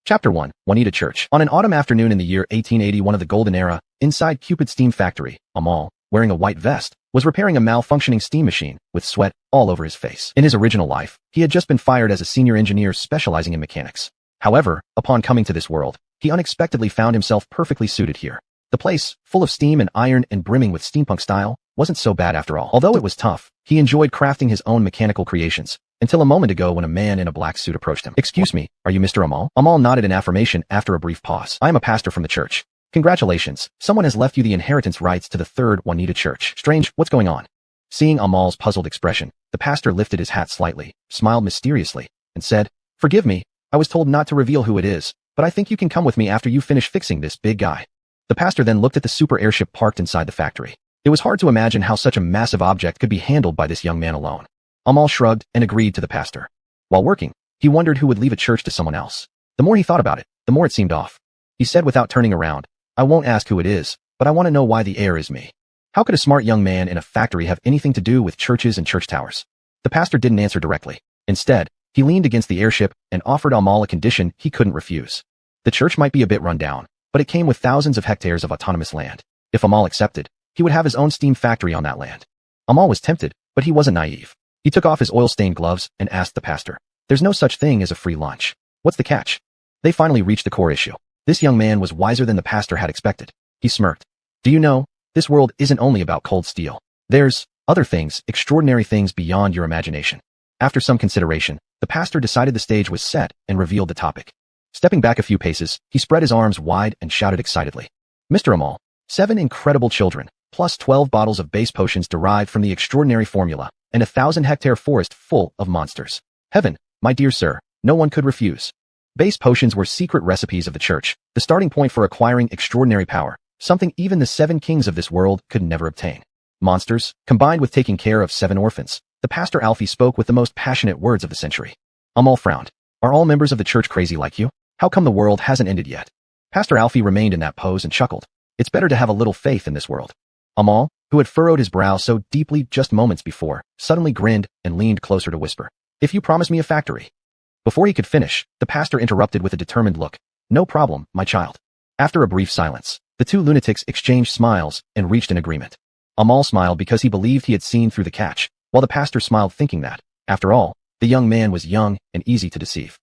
Chapter 1. Juanita Church. On an autumn afternoon in the year 1881 of the Golden Era, inside Cupid's steam factory, Amal, wearing a white vest, was repairing a malfunctioning steam machine, with sweat all over his face. In his original life, he had just been fired as a senior engineer specializing in mechanics. However, upon coming to this world, he unexpectedly found himself perfectly suited here. The place, full of steam and iron and brimming with steampunk style, wasn't so bad after all. Although it was tough, he enjoyed crafting his own mechanical creations, until a moment ago when a man in a black suit approached him. "Excuse me, are you Mr. Amal?" Amal nodded in affirmation after a brief pause. "I am a pastor from the church. Congratulations, someone has left you the inheritance rights to the third Juanita Church. Strange, what's going on?" Seeing Amal's puzzled expression, the pastor lifted his hat slightly, smiled mysteriously, and said, "Forgive me, I was told not to reveal who it is, but I think you can come with me after you finish fixing this big guy." The pastor then looked at the super airship parked inside the factory. It was hard to imagine how such a massive object could be handled by this young man alone. Amal shrugged and agreed to the pastor. While working, he wondered who would leave a church to someone else. The more he thought about it, the more it seemed off. He said without turning around, "I won't ask who it is, but I want to know why the heir is me." How could a smart young man in a factory have anything to do with churches and church towers? The pastor didn't answer directly. Instead, he leaned against the airship and offered Amal a condition he couldn't refuse. The church might be a bit run down, but it came with thousands of hectares of autonomous land. If Amal accepted, he would have his own steam factory on that land. Amal was tempted, but he wasn't naive. He took off his oil-stained gloves and asked the pastor, "There's no such thing as a free lunch. What's the catch?" They finally reached the core issue. This young man was wiser than the pastor had expected. He smirked. "Do you know, this world isn't only about cold steel. There's other things, extraordinary things beyond your imagination." After some consideration, the pastor decided the stage was set and revealed the topic. Stepping back a few paces, he spread his arms wide and shouted excitedly, "Mr. Amal, 7 incredible children, plus 12 bottles of base potions derived from the extraordinary formula, and a 1,000-hectare forest full of monsters. Heaven, my dear sir, no one could refuse." Base potions were secret recipes of the church, the starting point for acquiring extraordinary power, something even the 7 kings of this world could never obtain. Monsters, combined with taking care of 7 orphans, the pastor Alfie spoke with the most passionate words of the century. Amal frowned. "Are all members of the church crazy like you? How come the world hasn't ended yet?" Pastor Alfie remained in that pose and chuckled. "It's better to have a little faith in this world." Amal, who had furrowed his brow so deeply just moments before, suddenly grinned and leaned closer to whisper, "If you promise me a factory." Before he could finish, the pastor interrupted with a determined look. "No problem, my child." After a brief silence, the two lunatics exchanged smiles and reached an agreement. Amal smiled because he believed he had seen through the catch, while the pastor smiled thinking that, after all, the young man was young and easy to deceive.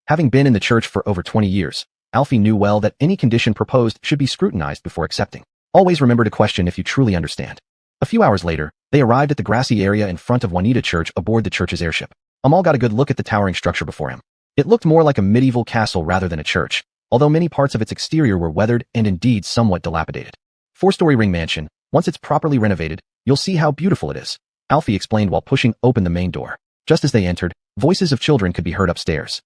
Having been in the church for over 20 years, Alfie knew well that any condition proposed should be scrutinized before accepting. Always remember to question if you truly understand. A few hours later, they arrived at the grassy area in front of Juanita Church aboard the church's airship. Amal got a good look at the towering structure before him. It looked more like a medieval castle rather than a church, although many parts of its exterior were weathered and indeed somewhat dilapidated. 4-story ring mansion, once it's properly renovated, you'll see how beautiful it is, Alfie explained while pushing open the main door. Just as they entered, voices of children could be heard upstairs.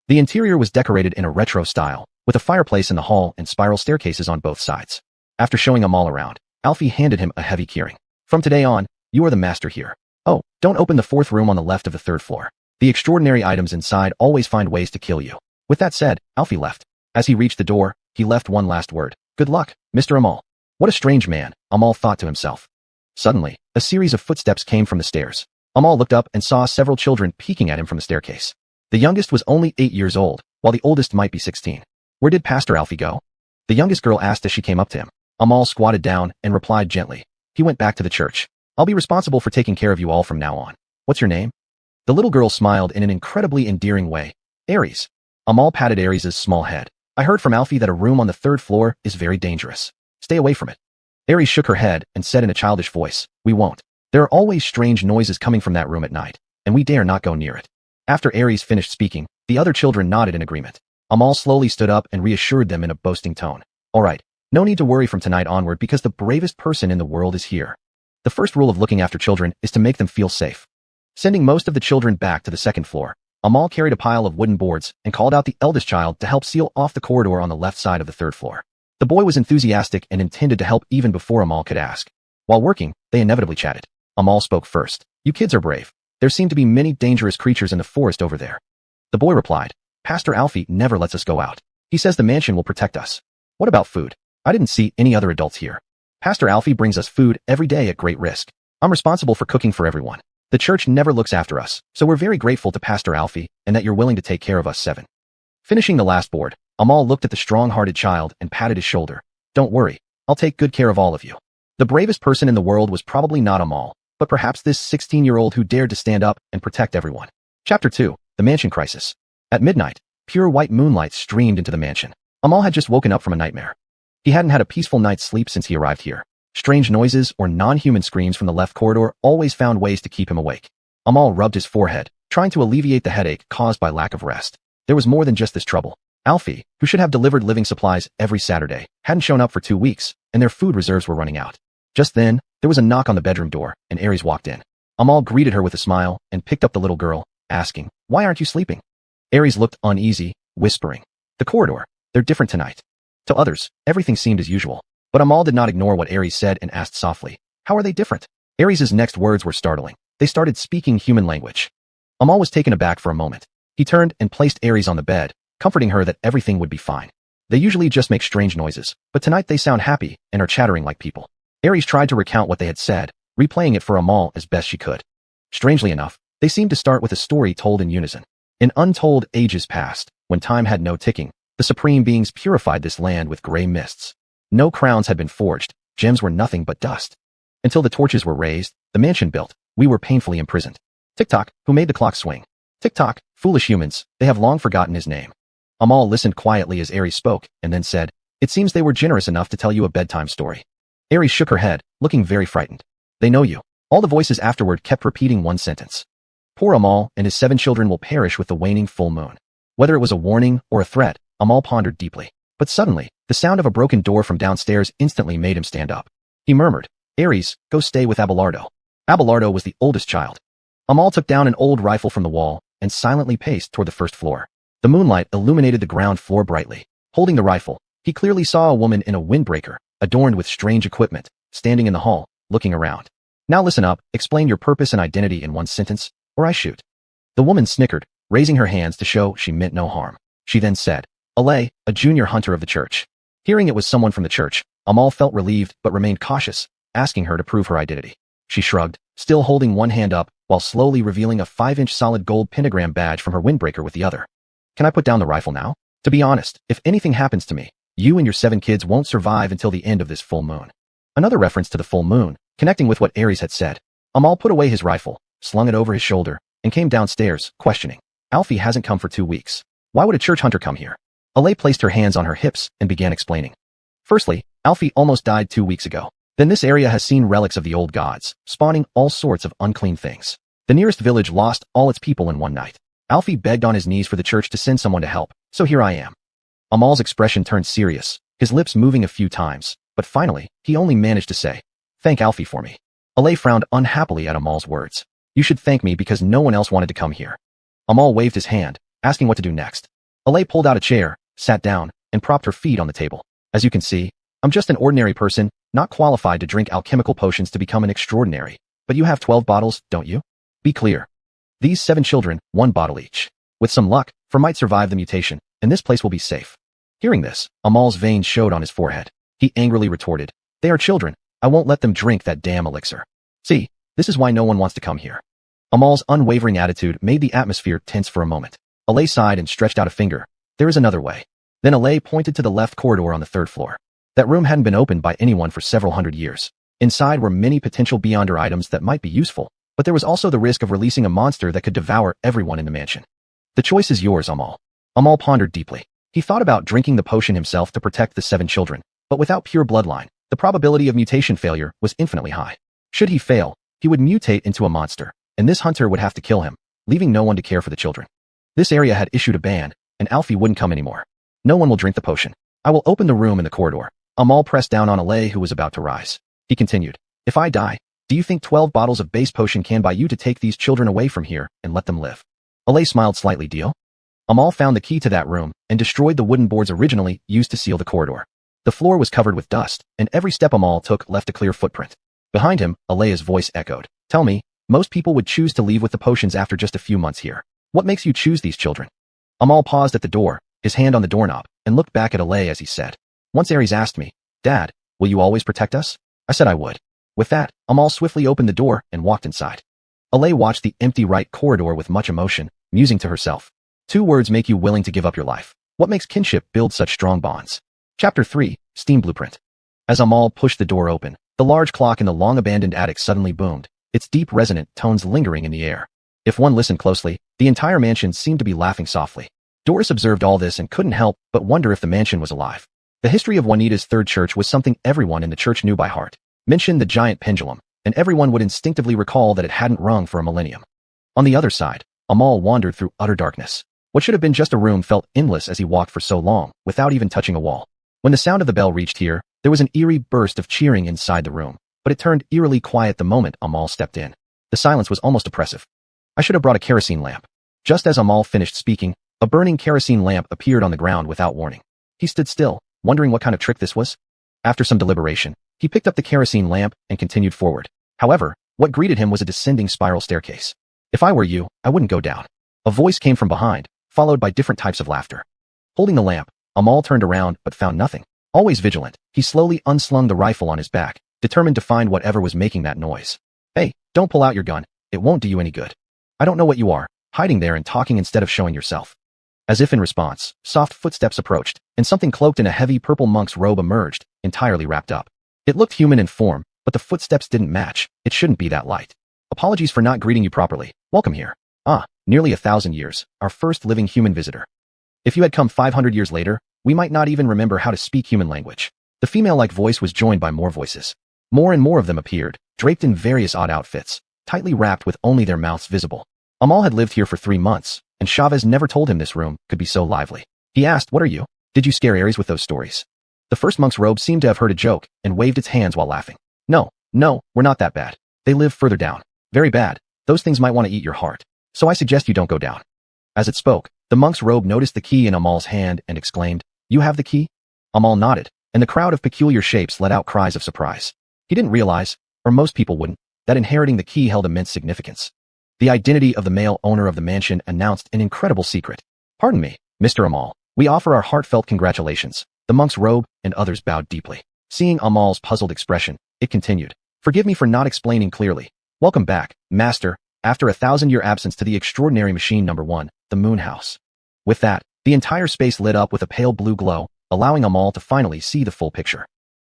The interior was decorated in a retro style, with a fireplace in the hall and spiral staircases on both sides. After showing Amal around, Alfie handed him a heavy keyring. "From today on, you are the master here. Oh, don't open the 4th room on the left of the 3rd floor. The extraordinary items inside always find ways to kill you." With that said, Alfie left. As he reached the door, he left one last word. "Good luck, Mr. Amal." What a strange man, Amal thought to himself. Suddenly, a series of footsteps came from the stairs. Amal looked up and saw several children peeking at him from the staircase. The youngest was only 8 years old, while the oldest might be 16. Where did Pastor Alfie go? The youngest girl asked as she came up to him. Amal squatted down and replied gently. "He went back to the church. I'll be responsible for taking care of you all from now on. What's your name?" The little girl smiled in an incredibly endearing way. "Aries." Amal patted Aries's small head. "I heard from Alfie that a room on the 3rd floor is very dangerous. Stay away from it." Aries shook her head and said in a childish voice, "We won't. There are always strange noises coming from that room at night, and we dare not go near it." After Aries finished speaking, the other children nodded in agreement. Amal slowly stood up and reassured them in a boasting tone. "All right, no need to worry from tonight onward because the bravest person in the world is here." The first rule of looking after children is to make them feel safe. Sending most of the children back to the 2nd floor, Amal carried a pile of wooden boards and called out the eldest child to help seal off the corridor on the left side of the 3rd floor. The boy was enthusiastic and intended to help even before Amal could ask. While working, they inevitably chatted. Amal spoke first. "You kids are brave. There seem to be many dangerous creatures in the forest over there." The boy replied, "Pastor Alfie never lets us go out. He says the mansion will protect us." "What about food? I didn't see any other adults here." "Pastor Alfie brings us food every day at great risk. I'm responsible for cooking for everyone. The church never looks after us, so we're very grateful to Pastor Alfie and that you're willing to take care of us 7. Finishing the last board, Amal looked at the strong-hearted child and patted his shoulder. Don't worry, I'll take good care of all of you. The bravest person in the world was probably not Amal, but perhaps this 16-year-old who dared to stand up and protect everyone. Chapter 2. The Mansion Crisis. At midnight, pure white moonlight streamed into the mansion. Amal had just woken up from a nightmare. He hadn't had a peaceful night's sleep since he arrived here. Strange noises or non-human screams from the left corridor always found ways to keep him awake. Amal rubbed his forehead, trying to alleviate the headache caused by lack of rest. There was more than just this trouble. Alfie, who should have delivered living supplies every Saturday, hadn't shown up for 2 weeks, and their food reserves were running out. Just then, there was a knock on the bedroom door, and Aries walked in. Amal greeted her with a smile and picked up the little girl, asking, "Why aren't you sleeping?" Aries looked uneasy, whispering, "The corridor, they're different tonight." To others, everything seemed as usual. But Amal did not ignore what Aries said and asked softly, "How are they different?" Aries' next words were startling. They started speaking human language. Amal was taken aback for a moment. He turned and placed Aries on the bed, comforting her that everything would be fine. They usually just make strange noises, but tonight they sound happy and are chattering like people. Aries tried to recount what they had said, replaying it for Amal as best she could. Strangely enough, they seemed to start with a story told in unison. In untold ages past, when time had no ticking, the supreme beings purified this land with gray mists. No crowns had been forged, gems were nothing but dust. Until the torches were raised, the mansion built, we were painfully imprisoned. Tick-tock, who made the clock swing? Tick-tock, foolish humans, they have long forgotten his name. Amal listened quietly as Aries spoke, and then said, "It seems they were generous enough to tell you a bedtime story." Aries shook her head, looking very frightened. "They know you." All the voices afterward kept repeating one sentence. Poor Amal and his 7 children will perish with the waning full moon. Whether it was a warning or a threat, Amal pondered deeply. But suddenly, the sound of a broken door from downstairs instantly made him stand up. He murmured, "Aries, go stay with Abelardo." Abelardo was the oldest child. Amal took down an old rifle from the wall and silently paced toward the first floor. The moonlight illuminated the ground floor brightly. Holding the rifle, he clearly saw a woman in a windbreaker, adorned with strange equipment, standing in the hall, looking around. "Now listen up, explain your purpose and identity in one sentence, or I shoot." The woman snickered, raising her hands to show she meant no harm. She then said, "Alay, a junior hunter of the church." Hearing it was someone from the church, Amal felt relieved but remained cautious, asking her to prove her identity. She shrugged, still holding one hand up, while slowly revealing a 5-inch solid gold pentagram badge from her windbreaker with the other. "Can I put down the rifle now? To be honest, if anything happens to me, you and your 7 kids won't survive until the end of this full moon." Another reference to the full moon, connecting with what Aries had said. Amal put away his rifle, slung it over his shoulder, and came downstairs, questioning. "Alfie hasn't come for 2 weeks. Why would a church hunter come here?" Alay placed her hands on her hips and began explaining. "Firstly, Alfie almost died 2 weeks ago. Then this area has seen relics of the old gods, spawning all sorts of unclean things. The nearest village lost all its people in one night. Alfie begged on his knees for the church to send someone to help, so here I am." Amal's expression turned serious, his lips moving a few times, but finally, he only managed to say, "Thank Alfie for me." Alay frowned unhappily at Amal's words. "You should thank me because no one else wanted to come here." Amal waved his hand, asking what to do next. Alay pulled out a chair, sat down, and propped her feet on the table. "As you can see, I'm just an ordinary person, not qualified to drink alchemical potions to become an extraordinary. But you have 12 bottles, don't you? Be clear. These 7 children, 1 bottle each. With some luck, might survive the mutation, and this place will be safe." Hearing this, Amal's veins showed on his forehead. He angrily retorted, "They are children. I won't let them drink that damn elixir. See, this is why no one wants to come here." Amal's unwavering attitude made the atmosphere tense for a moment. Alay sighed and stretched out a finger. "There is another way." Then Alay pointed to the left corridor on the 3rd floor. That room hadn't been opened by anyone for several hundred years. Inside were many potential Beyonder items that might be useful, but there was also the risk of releasing a monster that could devour everyone in the mansion. "The choice is yours, Amal." Amal pondered deeply. He thought about drinking the potion himself to protect the 7 children, but without pure bloodline, the probability of mutation failure was infinitely high. Should he fail, he would mutate into a monster, and this hunter would have to kill him, leaving no one to care for the children. This area had issued a ban, and Alfie wouldn't come anymore. "No one will drink the potion. I will open the room in the corridor." Amal pressed down on Alay, who was about to rise. He continued, "If I die, do you think 12 bottles of base potion can buy you to take these children away from here and let them live?" Alay smiled slightly. "Deal?" Amal found the key to that room and destroyed the wooden boards originally used to seal the corridor. The floor was covered with dust, and every step Amal took left a clear footprint. Behind him, Alay's voice echoed. "Tell me, most people would choose to leave with the potions after just a few months here. What makes you choose these children?" Amal paused at the door, his hand on the doorknob, and looked back at Alay as he said, "Once Aries asked me, 'Dad, will you always protect us?' I said I would." With that, Amal swiftly opened the door and walked inside. Alay watched the empty right corridor with much emotion, musing to herself. 2 words make you willing to give up your life. What makes kinship build such strong bonds? Chapter 3, Steam Blueprint. As Amal pushed the door open, the large clock in the long-abandoned attic suddenly boomed, its deep resonant tones lingering in the air. If one listened closely, the entire mansion seemed to be laughing softly. Doris observed all this and couldn't help but wonder if the mansion was alive. The history of Juanita's third church was something everyone in the church knew by heart. Mention the giant pendulum, and everyone would instinctively recall that it hadn't rung for a millennium. On the other side, Amal wandered through utter darkness. What should have been just a room felt endless as he walked for so long, without even touching a wall. When the sound of the bell reached here, there was an eerie burst of cheering inside the room, but it turned eerily quiet the moment Amal stepped in. The silence was almost oppressive. I should have brought a kerosene lamp. Just as Amal finished speaking, a burning kerosene lamp appeared on the ground without warning. He stood still, wondering what kind of trick this was. After some deliberation, he picked up the kerosene lamp and continued forward. However, what greeted him was a descending spiral staircase. If I were you, I wouldn't go down. A voice came from behind, followed by different types of laughter. Holding the lamp, Amal turned around but found nothing. Always vigilant, he slowly unslung the rifle on his back, determined to find whatever was making that noise. Hey, don't pull out your gun. It won't do you any good. I don't know what you are, hiding there and talking instead of showing yourself. As if in response, soft footsteps approached, and something cloaked in a heavy purple monk's robe emerged, entirely wrapped up. It looked human in form, but the footsteps didn't match. It shouldn't be that light. Apologies for not greeting you properly. Welcome here. Nearly 1,000 years, our first living human visitor. If you had come 500 years later, we might not even remember how to speak human language. The female-like voice was joined by more voices. More and more of them appeared, draped in various odd outfits, tightly wrapped with only their mouths visible. Amal had lived here for 3 months, and Chavez never told him this room could be so lively. He asked, "What are you? Did you scare Aries with those stories?" The first monk's robe seemed to have heard a joke and waved its hands while laughing. No, we're not that bad. They live further down. Very bad. Those things might want to eat your heart. So I suggest you don't go down. As it spoke, the monk's robe noticed the key in Amal's hand and exclaimed, "You have the key?" Amal nodded, and the crowd of peculiar shapes let out cries of surprise. He didn't realize, or most people wouldn't, that inheriting the key held immense significance. The identity of the male owner of the mansion announced an incredible secret. "Pardon me, Mr. Amal. We offer our heartfelt congratulations." The monk's robe and others bowed deeply. Seeing Amal's puzzled expression, it continued, "Forgive me for not explaining clearly. Welcome back, Master, after a 1,000-year absence to the extraordinary machine number 1, the Moon House." With that, the entire space lit up with a pale blue glow, allowing Amal to finally see the full picture.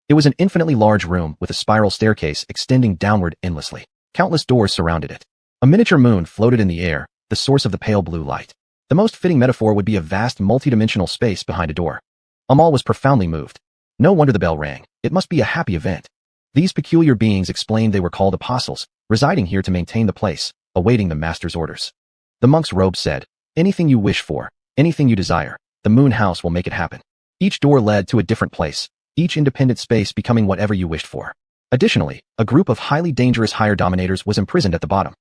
It was an infinitely large room with a spiral staircase extending downward endlessly. Countless doors surrounded it. A miniature moon floated in the air, the source of the pale blue light. The most fitting metaphor would be a vast multidimensional space behind a door. Amal was profoundly moved. No wonder the bell rang. It must be a happy event. These peculiar beings explained they were called apostles, residing here to maintain the place, awaiting the master's orders. The monk's robe said, "Anything you wish for, anything you desire, the Moon House will make it happen." Each door led to a different place, each independent space becoming whatever you wished for. Additionally, a group of highly dangerous higher dominators was imprisoned at the bottom.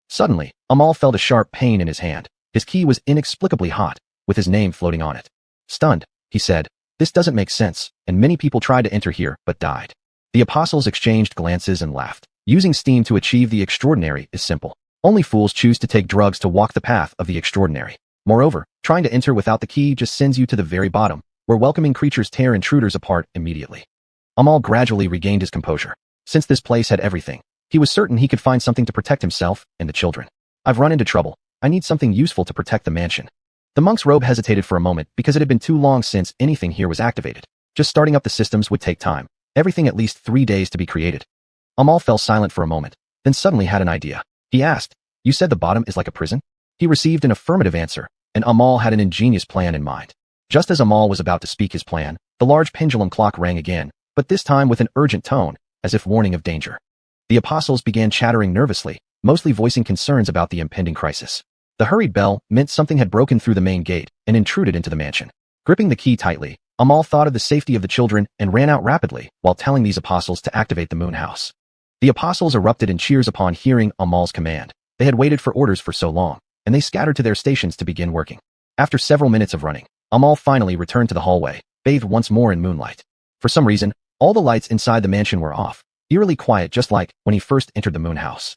Suddenly, Amal felt a sharp pain in his hand. His key was inexplicably hot, with his name floating on it. Stunned, he said, "This doesn't make sense," and many people tried to enter here but died. The apostles exchanged glances and laughed. Using steam to achieve the extraordinary is simple. Only fools choose to take drugs to walk the path of the extraordinary. Moreover, trying to enter without the key just sends you to the very bottom, where welcoming creatures tear intruders apart immediately. Amal gradually regained his composure. Since this place had everything, he was certain he could find something to protect himself and the children. "I've run into trouble. I need something useful to protect the mansion." The monk's robe hesitated for a moment because it had been too long since anything here was activated. Just starting up the systems would take time. Everything at least 3 days to be created. Amal fell silent for a moment, then suddenly had an idea. He asked, "You said the bottom is like a prison?" He received an affirmative answer, and Amal had an ingenious plan in mind. Just as Amal was about to speak his plan, the large pendulum clock rang again, but this time with an urgent tone, as if warning of danger. The apostles began chattering nervously, mostly voicing concerns about the impending crisis. The hurried bell meant something had broken through the main gate and intruded into the mansion. Gripping the key tightly, Amal thought of the safety of the children and ran out rapidly while telling these apostles to activate the Moon House. The apostles erupted in cheers upon hearing Amal's command. They had waited for orders for so long, and they scattered to their stations to begin working. After several minutes of running, Amal finally returned to the hallway, bathed once more in moonlight. For some reason, all the lights inside the mansion were off, eerily quiet just like when he first entered the Moon House.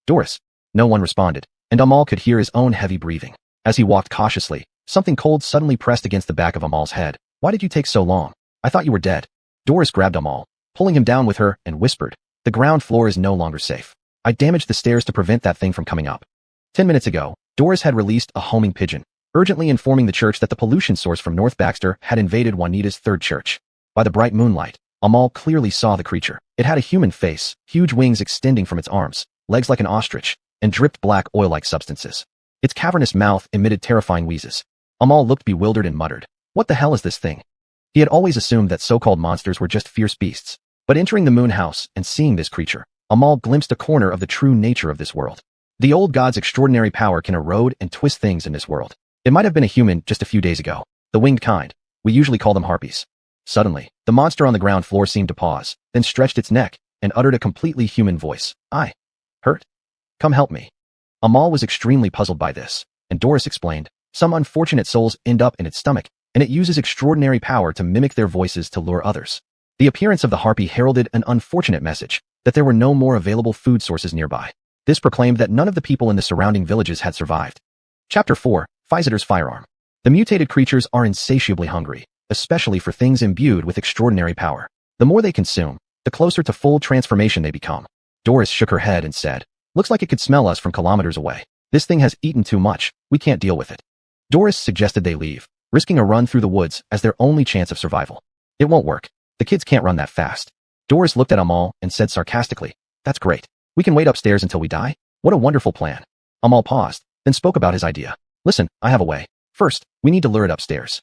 "Doris." No one responded, and Amal could hear his own heavy breathing. As he walked cautiously, something cold suddenly pressed against the back of Amal's head. "Why did you take so long? I thought you were dead." Doris grabbed Amal, pulling him down with her, and whispered, "The ground floor is no longer safe. I damaged the stairs to prevent that thing from coming up." 10 minutes ago, Doris had released a homing pigeon. urgently informing the church that the pollution source from North Baxter had invaded Juanita's third church. By the bright moonlight, Amal clearly saw the creature. It had a human face, huge wings extending from its arms, legs like an ostrich, and dripped black oil-like substances. Its cavernous mouth emitted terrifying wheezes. Amal looked bewildered and muttered, "What the hell is this thing?" He had always assumed that so-called monsters were just fierce beasts. But entering the moon house and seeing this creature, Amal glimpsed a corner of the true nature of this world. The old god's extraordinary power can erode and twist things in this world. It might have been a human just a few days ago, the winged kind. We usually call them harpies. Suddenly, the monster on the ground floor seemed to pause, then stretched its neck and uttered a completely human voice. "I hurt? Come help me." Amal was extremely puzzled by this, and Doris explained, "Some unfortunate souls end up in its stomach, and it uses extraordinary power to mimic their voices to lure others." The appearance of the harpy heralded an unfortunate message, that there were no more available food sources nearby. This proclaimed that none of the people in the surrounding villages had survived. Chapter 4, Physeter's Firearm. The mutated creatures are insatiably hungry, especially for things imbued with extraordinary power. The more they consume, the closer to full transformation they become. Doris shook her head and said, "Looks like it could smell us from kilometers away. This thing has eaten too much, we can't deal with it." Doris suggested they leave, risking a run through the woods as their only chance of survival. "It won't work. The kids can't run that fast." Doris looked at Amal and said sarcastically, "That's great. We can wait upstairs until we die? What a wonderful plan." Amal paused, then spoke about his idea. "Listen, I have a way. First, we need to lure it upstairs."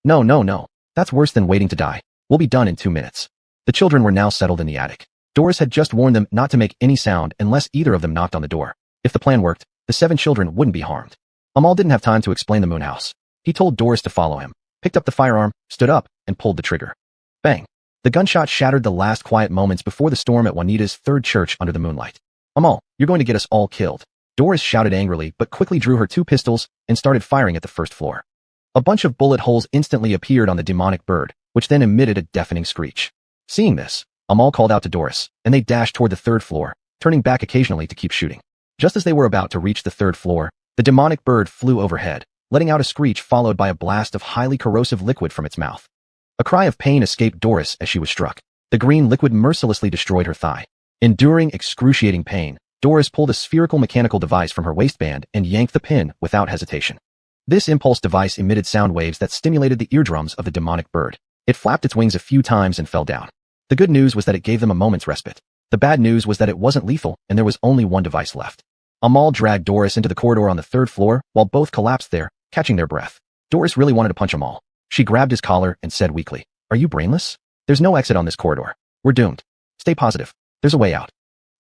No. That's worse than waiting to die. We'll be done in 2 minutes." The children were now settled in the attic. Doris had just warned them not to make any sound unless either of them knocked on the door. If the plan worked, the 7 children wouldn't be harmed. Amal didn't have time to explain the moon house. He told Doris to follow him, picked up the firearm, stood up, and pulled the trigger. Bang! The gunshot shattered the last quiet moments before the storm at Juanita's third church under the moonlight. "Amal, you're going to get us all killed." Doris shouted angrily but quickly drew her 2 pistols and started firing at the first floor. A bunch of bullet holes instantly appeared on the demonic bird, which then emitted a deafening screech. Seeing this, Amal called out to Doris, and they dashed toward the 3rd floor, turning back occasionally to keep shooting. Just as they were about to reach the 3rd floor, the demonic bird flew overhead, letting out a screech followed by a blast of highly corrosive liquid from its mouth. A cry of pain escaped Doris as she was struck. The green liquid mercilessly destroyed her thigh. Enduring excruciating pain, Doris pulled a spherical mechanical device from her waistband and yanked the pin without hesitation. This impulse device emitted sound waves that stimulated the eardrums of the demonic bird. It flapped its wings a few times and fell down. The good news was that it gave them a moment's respite. The bad news was that it wasn't lethal and there was only one device left. Amal dragged Doris into the corridor on the 3rd floor while both collapsed there, catching their breath. Doris really wanted to punch Amal. She grabbed his collar and said weakly, "Are you brainless? There's no exit on this corridor. We're doomed. Stay positive. There's a way out."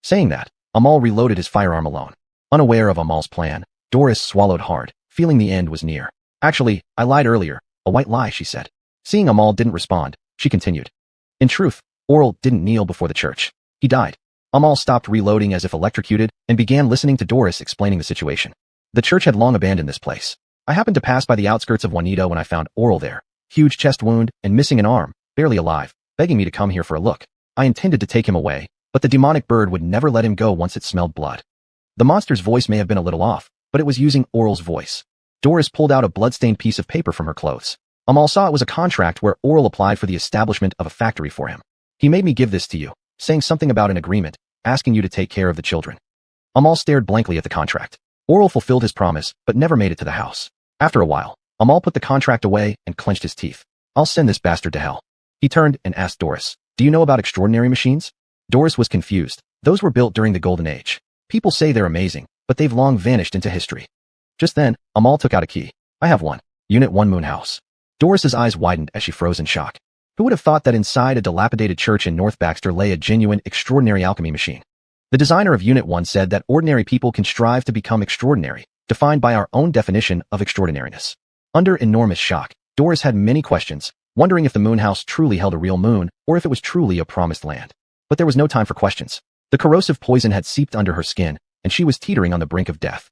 Saying that, Amal reloaded his firearm alone. Unaware of Amal's plan, Doris swallowed hard, feeling the end was near. "Actually, I lied earlier. A white lie," she said. Seeing Amal didn't respond, she continued. "In truth, Oral didn't kneel before the church. He died." Amal stopped reloading as if electrocuted and began listening to Doris explaining the situation. "The church had long abandoned this place. I happened to pass by the outskirts of Juanita when I found Oral there, huge chest wound and missing an arm, barely alive, begging me to come here for a look. I intended to take him away, but the demonic bird would never let him go once it smelled blood." The monster's voice may have been a little off, but it was using Oral's voice. Doris pulled out a blood-stained piece of paper from her clothes. Amal saw it was a contract where Oral applied for the establishment of a factory for him. "He made me give this to you, saying something about an agreement, asking you to take care of the children." Amal stared blankly at the contract. Oral fulfilled his promise, but never made it to the house. After a while, Amal put the contract away and clenched his teeth. "I'll send this bastard to hell." He turned and asked Doris, "Do you know about extraordinary machines?" Doris was confused. Those were built during the Golden Age. People say they're amazing, but they've long vanished into history. Just then, Amal took out a key. "I have one. Unit 1 Moon House." Doris's eyes widened as she froze in shock. Who would have thought that inside a dilapidated church in North Baxter lay a genuine, extraordinary alchemy machine? The designer of Unit 1 said that ordinary people can strive to become extraordinary, defined by our own definition of extraordinariness. Under enormous shock, Doris had many questions, wondering if the moon house truly held a real moon or if it was truly a promised land. But there was no time for questions. The corrosive poison had seeped under her skin, and she was teetering on the brink of death.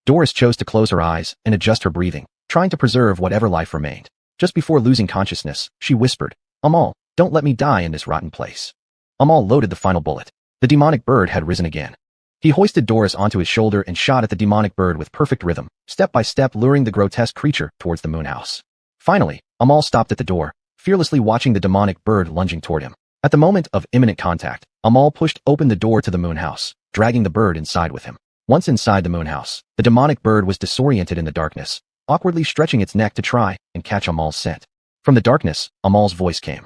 Doris chose to close her eyes and adjust her breathing, trying to preserve whatever life remained. Just before losing consciousness, she whispered, "Amal, don't let me die in this rotten place." Amal loaded the final bullet. The demonic bird had risen again. He hoisted Doris onto his shoulder and shot at the demonic bird with perfect rhythm, step by step luring the grotesque creature towards the moon house. Finally, Amal stopped at the door, fearlessly watching the demonic bird lunging toward him. At the moment of imminent contact, Amal pushed open the door to the moon house, dragging the bird inside with him. Once inside the moon house, the demonic bird was disoriented in the darkness. awkwardly stretching its neck to try and catch Amal's scent. From the darkness, Amal's voice came.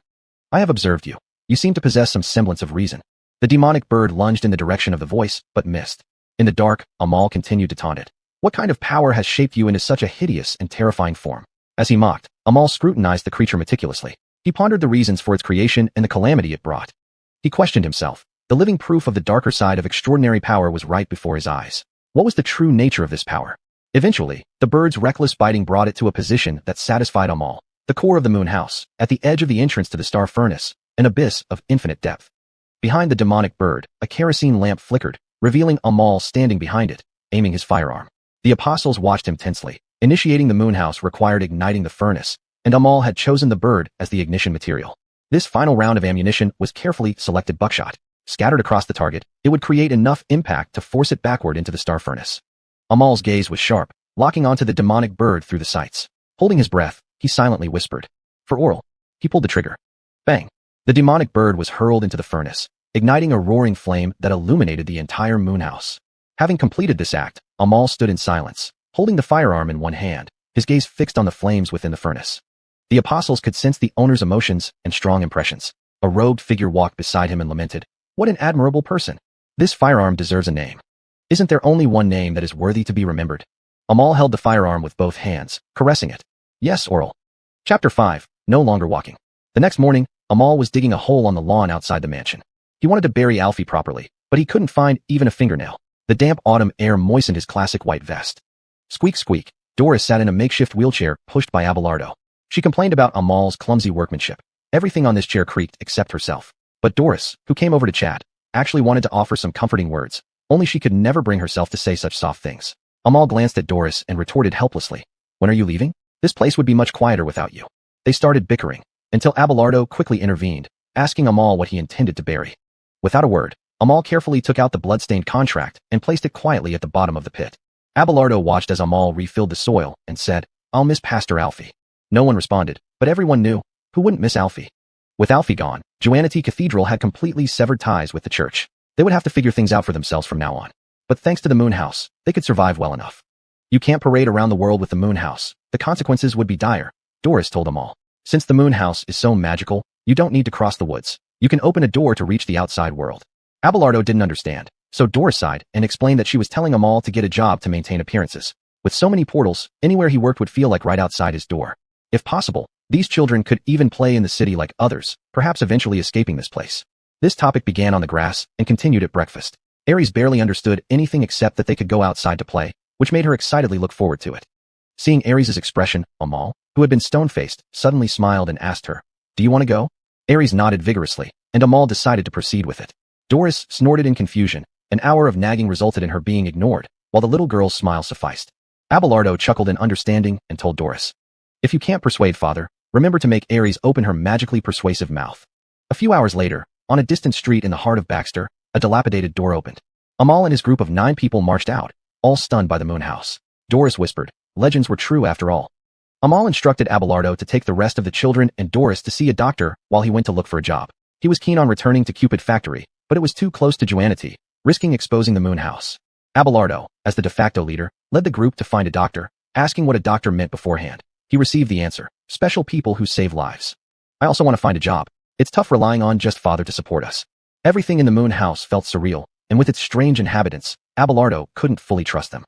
I have observed you. You seem to possess some semblance of reason. The demonic bird lunged in the direction of the voice, but missed. In the dark, Amal continued to taunt it. What kind of power has shaped you into such a hideous and terrifying form? As he mocked, Amal scrutinized the creature meticulously. He pondered the reasons for its creation and the calamity it brought. He questioned himself. The living proof of the darker side of extraordinary power was right before his eyes. What was the true nature of this power? Eventually, the bird's reckless biting brought it to a position that satisfied Amal. The core of the moon house, at the edge of the entrance to the star furnace, an abyss of infinite depth. Behind the demonic bird, a kerosene lamp flickered, revealing Amal standing behind it, aiming his firearm. The apostles watched him tensely. Initiating the moon house required igniting the furnace, and Amal had chosen the bird as the ignition material. This final round of ammunition was carefully selected buckshot. Scattered across the target, it would create enough impact to force it backward into the star furnace. Amal's gaze was sharp, locking onto the demonic bird through the sights. Holding his breath, he silently whispered, "For oral." He pulled the trigger. Bang! The demonic bird was hurled into the furnace, igniting a roaring flame that illuminated the entire moon house. Having completed this act, Amal stood in silence, holding the firearm in one hand, his gaze fixed on the flames within the furnace. The apostles could sense the owner's emotions and strong impressions. A robed figure walked beside him and lamented, "What an admirable person! This firearm deserves a name. Isn't there only one name that is worthy to be remembered?" Amal held the firearm with both hands, caressing it. "Yes, Oral." Chapter 5. No longer walking. The next morning, Amal was digging a hole on the lawn outside the mansion. He wanted to bury Alfie properly, but he couldn't find even a fingernail. The damp autumn air moistened his classic white vest. Squeak, squeak. Doris sat in a makeshift wheelchair pushed by Abelardo. She complained about Amal's clumsy workmanship. Everything on this chair creaked except herself. But Doris, who came over to chat, actually wanted to offer some comforting words, only she could never bring herself to say such soft things. Amal glanced at Doris and retorted helplessly, "When are you leaving? This place would be much quieter without you." They started bickering, until Abelardo quickly intervened, asking Amal what he intended to bury. Without a word, Amal carefully took out the blood-stained contract and placed it quietly at the bottom of the pit. Abelardo watched as Amal refilled the soil and said, "I'll miss Pastor Alfie." No one responded, but everyone knew. Who wouldn't miss Alfie? With Alfie gone, Xuanhuan Cathedral had completely severed ties with the church. They would have to figure things out for themselves from now on. But thanks to the moon house, they could survive well enough. You can't parade around the world with the moon house. The consequences would be dire, Doris told Amal. Since the moon house is so magical, you don't need to cross the woods. You can open a door to reach the outside world. Abelardo didn't understand, so Doris sighed and explained that she was telling Amal to get a job to maintain appearances. With so many portals, anywhere he worked would feel like right outside his door. If possible, these children could even play in the city like others, perhaps eventually escaping this place. This topic began on the grass and continued at breakfast. Aries barely understood anything except that they could go outside to play, which made her excitedly look forward to it. Seeing Aries' expression, Amal, who had been stone-faced, suddenly smiled and asked her, "Do you want to go?" Aries nodded vigorously, and Amal decided to proceed with it. Doris snorted in confusion. An hour of nagging resulted in her being ignored, while the little girl's smile sufficed. Abelardo chuckled in understanding and told Doris, "If you can't persuade father, remember to make Aries open her magically persuasive mouth." A few hours later, on a distant street in the heart of Baxter, a dilapidated door opened. Amal and his group of 9 people marched out, all stunned by the moon house. Doris whispered, "Legends were true after all." Amal instructed Abelardo to take the rest of the children and Doris to see a doctor while he went to look for a job. He was keen on returning to Cupid Factory, but it was too close to Xuanhuan, risking exposing the moon house. Abelardo, as the de facto leader, led the group to find a doctor, asking what a doctor meant beforehand. He received the answer, special people who save lives. "I also want to find a job. It's tough relying on just father to support us." Everything in the moon house felt surreal, and with its strange inhabitants, Abelardo couldn't fully trust them.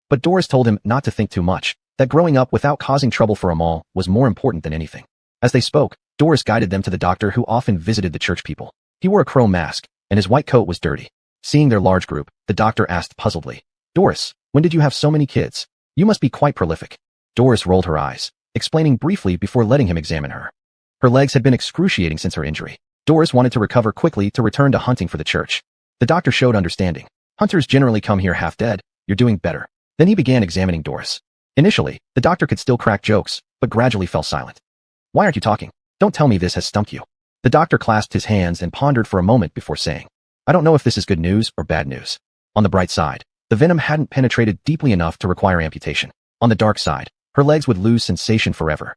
But Doris told him not to think too much, that growing up without causing trouble for Amal was more important than anything. As they spoke, Doris guided them to the doctor who often visited the church people. He wore a crow mask, and his white coat was dirty. Seeing their large group, the doctor asked puzzledly, "Doris, when did you have so many kids? You must be quite prolific." Doris rolled her eyes, explaining briefly before letting him examine her. Her legs had been excruciating since her injury. Doris wanted to recover quickly to return to hunting for the church. The doctor showed understanding. "Hunters generally come here half dead. You're doing better." Then he began examining Doris. Initially, the doctor could still crack jokes, but gradually fell silent. "Why aren't you talking? Don't tell me this has stumped you." The doctor clasped his hands and pondered for a moment before saying, "I don't know if this is good news or bad news. On the bright side, the venom hadn't penetrated deeply enough to require amputation. On the dark side, her legs would lose sensation forever.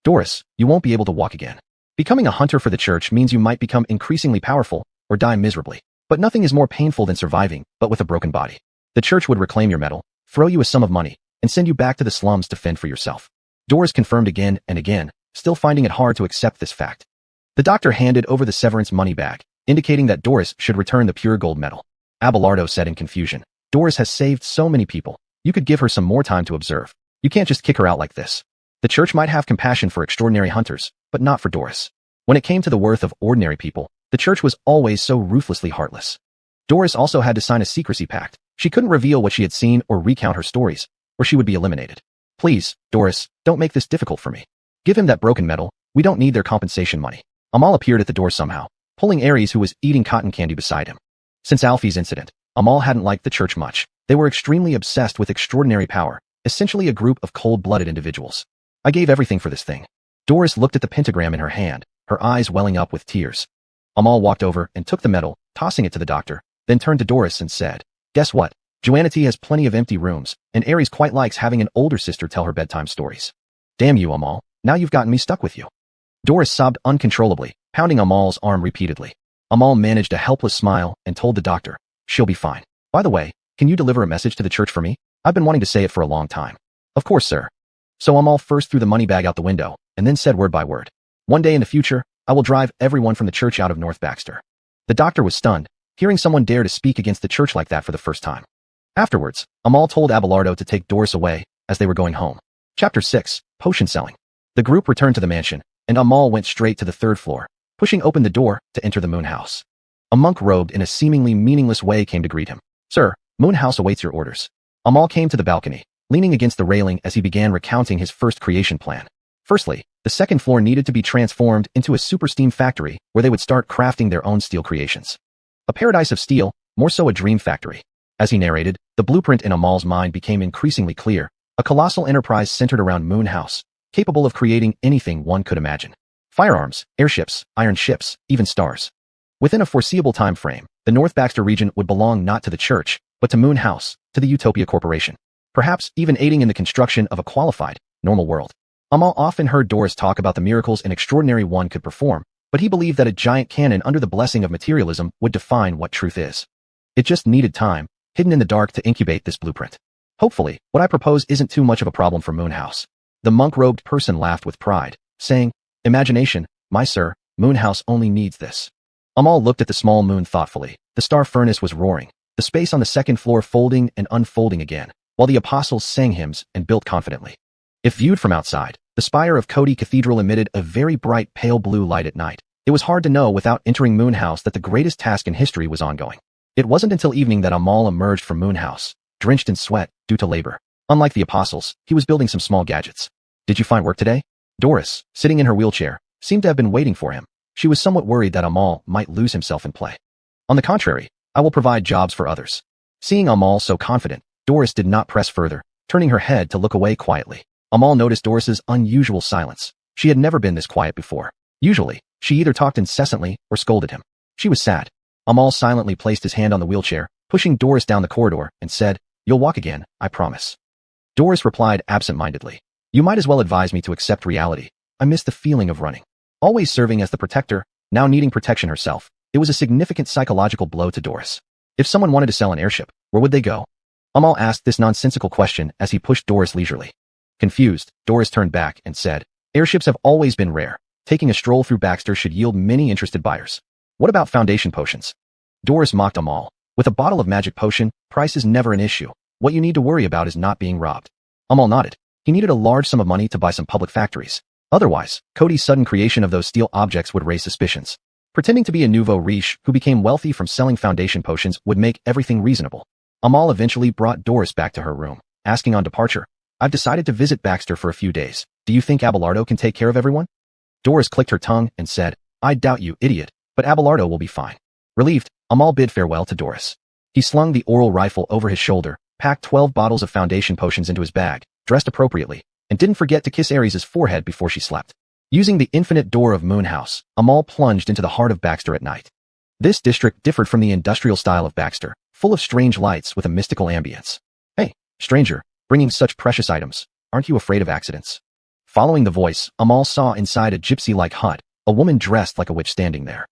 Doris, you won't be able to walk again. Becoming a hunter for the church means you might become increasingly powerful or die miserably. But nothing is more painful than surviving, but with a broken body. The church would reclaim your metal, throw you a sum of money, and send you back to the slums to fend for yourself. Doris confirmed again and again, still finding it hard to accept this fact. The doctor handed over the severance money bag, indicating that Doris should return the pure gold medal. Abelardo said in confusion, Doris has saved so many people. You could give her some more time to observe. You can't just kick her out like this. The church might have compassion for extraordinary hunters, but not for Doris. When it came to the worth of ordinary people, the church was always so ruthlessly heartless. Doris also had to sign a secrecy pact. She couldn't reveal what she had seen or recount her stories, or she would be eliminated. Please, Doris, don't make this difficult for me. Give him that broken medal. We don't need their compensation money. Amal appeared at the door somehow, pulling Aries, who was eating cotton candy beside him. Since Alfie's incident, Amal hadn't liked the church much. They were extremely obsessed with extraordinary power, essentially a group of cold-blooded individuals. I gave everything for this thing. Doris looked at the pentagram in her hand, her eyes welling up with tears. Amal walked over and took the medal, tossing it to the doctor, then turned to Doris and said, Guess what? Xuanhuan has plenty of empty rooms, and Aries quite likes having an older sister tell her bedtime stories. Damn you, Amal, now you've gotten me stuck with you. Doris sobbed uncontrollably, pounding Amal's arm repeatedly. Amal managed a helpless smile and told the doctor, She'll be fine. By the way, can you deliver a message to the church for me? I've been wanting to say it for a long time. Of course, sir. So Amal first threw the money bag out the window, and then said word by word, One day in the future, I will drive everyone from the church out of North Baxter. The doctor was stunned, hearing someone dare to speak against the church like that for the first time. Afterwards, Amal told Abelardo to take Doris away, as they were going home. Chapter 6, Potion Selling. The group returned to the mansion, and Amal went straight to the third floor, pushing open the door to enter the moon house. A monk robed in a seemingly meaningless way came to greet him. Sir, Moon House awaits your orders. Amal came to the balcony, leaning against the railing as he began recounting his first creation plan. Firstly, the second floor needed to be transformed into a super steam factory where they would start crafting their own steel creations. A paradise of steel, more so a dream factory. As he narrated, the blueprint in Amal's mind became increasingly clear, a colossal enterprise centered around Moon House, capable of creating anything one could imagine. Firearms, airships, iron ships, even stars. Within a foreseeable time frame, the North Baxter region would belong not to the church, but to Moon House, to the Utopia Corporation. Perhaps even aiding in the construction of a qualified, normal world. Amal often heard Doris talk about the miracles an extraordinary one could perform, but he believed that a giant cannon under the blessing of materialism would define what truth is. It just needed time, hidden in the dark, to incubate this blueprint. Hopefully, what I propose isn't too much of a problem for Moon House. The monk-robed person laughed with pride, saying, Imagination, my sir, Moon House only needs this. Amal looked at the small moon thoughtfully. The star furnace was roaring, the space on the second floor folding and unfolding again, while the apostles sang hymns and built confidently. If viewed from outside, the spire of Cody Cathedral emitted a very bright pale blue light at night. It was hard to know without entering Moon House that the greatest task in history was ongoing. It wasn't until evening that Amal emerged from Moon House, drenched in sweat due to labor. Unlike the apostles, he was building some small gadgets. Did you find work today? Doris, sitting in her wheelchair, seemed to have been waiting for him. She was somewhat worried that Amal might lose himself in play. On the contrary, I will provide jobs for others. Seeing Amal so confident, Doris did not press further, turning her head to look away quietly. Amal noticed Doris's unusual silence. She had never been this quiet before. Usually, she either talked incessantly or scolded him. She was sad. Amal silently placed his hand on the wheelchair, pushing Doris down the corridor, and said, You'll walk again, I promise. Doris replied absent-mindedly, You might as well advise me to accept reality. I miss the feeling of running. Always serving as the protector, now needing protection herself, it was a significant psychological blow to Doris. If someone wanted to sell an airship, where would they go? Amal asked this nonsensical question as he pushed Doris leisurely. Confused, Doris turned back and said, Airships have always been rare. Taking a stroll through Baxter should yield many interested buyers. What about foundation potions? Doris mocked Amal. With a bottle of magic potion, price is never an issue. What you need to worry about is not being robbed. Amal nodded. He needed a large sum of money to buy some public factories. Otherwise, Cody's sudden creation of those steel objects would raise suspicions. Pretending to be a nouveau riche who became wealthy from selling foundation potions would make everything reasonable. Amal eventually brought Doris back to her room, asking on departure, I've decided to visit Baxter for a few days. Do you think Abelardo can take care of everyone? Doris clicked her tongue and said, I doubt you, idiot, but Abelardo will be fine. Relieved, Amal bid farewell to Doris. He slung the oral rifle over his shoulder, packed 12 bottles of foundation potions into his bag, dressed appropriately, and didn't forget to kiss Aries' forehead before she slept. Using the infinite door of Moon House, Amal plunged into the heart of Baxter at night. This district differed from the industrial style of Baxter, full of strange lights with a mystical ambience. Hey, stranger, bringing such precious items, aren't you afraid of accidents? Following the voice, Amal saw inside a gypsy-like hut, a woman dressed like a witch standing there.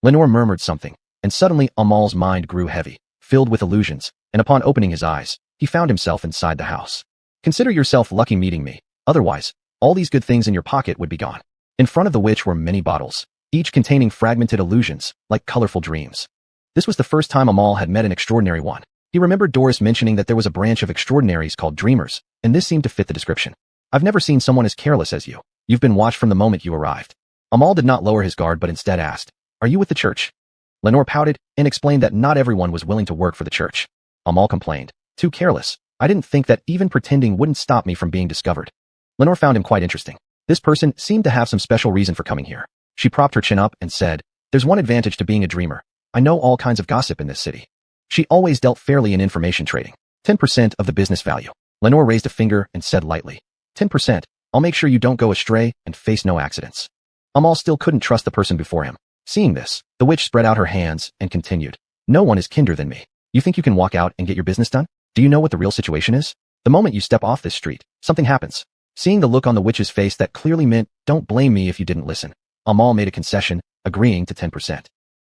Lenore murmured something, and suddenly Amal's mind grew heavy, filled with illusions, and upon opening his eyes, he found himself inside the house. Consider yourself lucky meeting me. Otherwise, all these good things in your pocket would be gone. In front of the witch were many bottles, each containing fragmented illusions, like colorful dreams. This was the first time Amal had met an extraordinary one. He remembered Doris mentioning that there was a branch of extraordinaries called dreamers, and this seemed to fit the description. I've never seen someone as careless as you. You've been watched from the moment you arrived. Amal did not lower his guard but instead asked, "Are you with the church?" Lenore pouted and explained that not everyone was willing to work for the church. Amal complained, "Too careless. I didn't think that even pretending wouldn't stop me from being discovered." Lenore found him quite interesting. This person seemed to have some special reason for coming here. She propped her chin up and said, "There's one advantage to being a dreamer. I know all kinds of gossip in this city." She always dealt fairly in information trading. 10% of the business value. Lenore raised a finger and said lightly, 10%. I'll make sure you don't go astray and face no accidents. Amal still couldn't trust the person before him. Seeing this, the witch spread out her hands and continued, "No one is kinder than me. You think you can walk out and get your business done? Do you know what the real situation is? The moment you step off this street, something happens." Seeing the look on the witch's face that clearly meant, "Don't blame me if you didn't listen," Amal made a concession, agreeing to 10%.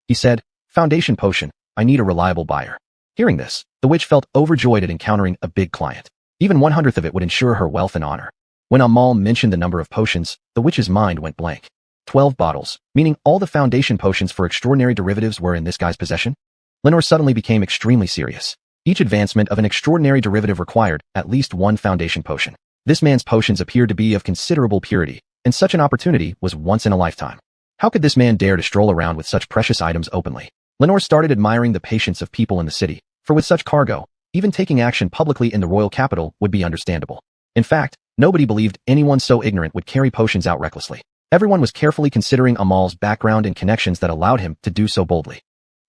He said, "Foundation potion, I need a reliable buyer." Hearing this, the witch felt overjoyed at encountering a big client. Even 1/100th of it would ensure her wealth and honor. When Amal mentioned the number of potions, the witch's mind went blank. 12 bottles, meaning all the foundation potions for extraordinary derivatives were in this guy's possession? Lenore suddenly became extremely serious. Each advancement of an extraordinary derivative required at least one foundation potion. This man's potions appeared to be of considerable purity, and such an opportunity was once in a lifetime. How could this man dare to stroll around with such precious items openly? Lenore started admiring the patience of people in the city, for with such cargo, even taking action publicly in the royal capital would be understandable. In fact, nobody believed anyone so ignorant would carry potions out recklessly. Everyone was carefully considering Amal's background and connections that allowed him to do so boldly.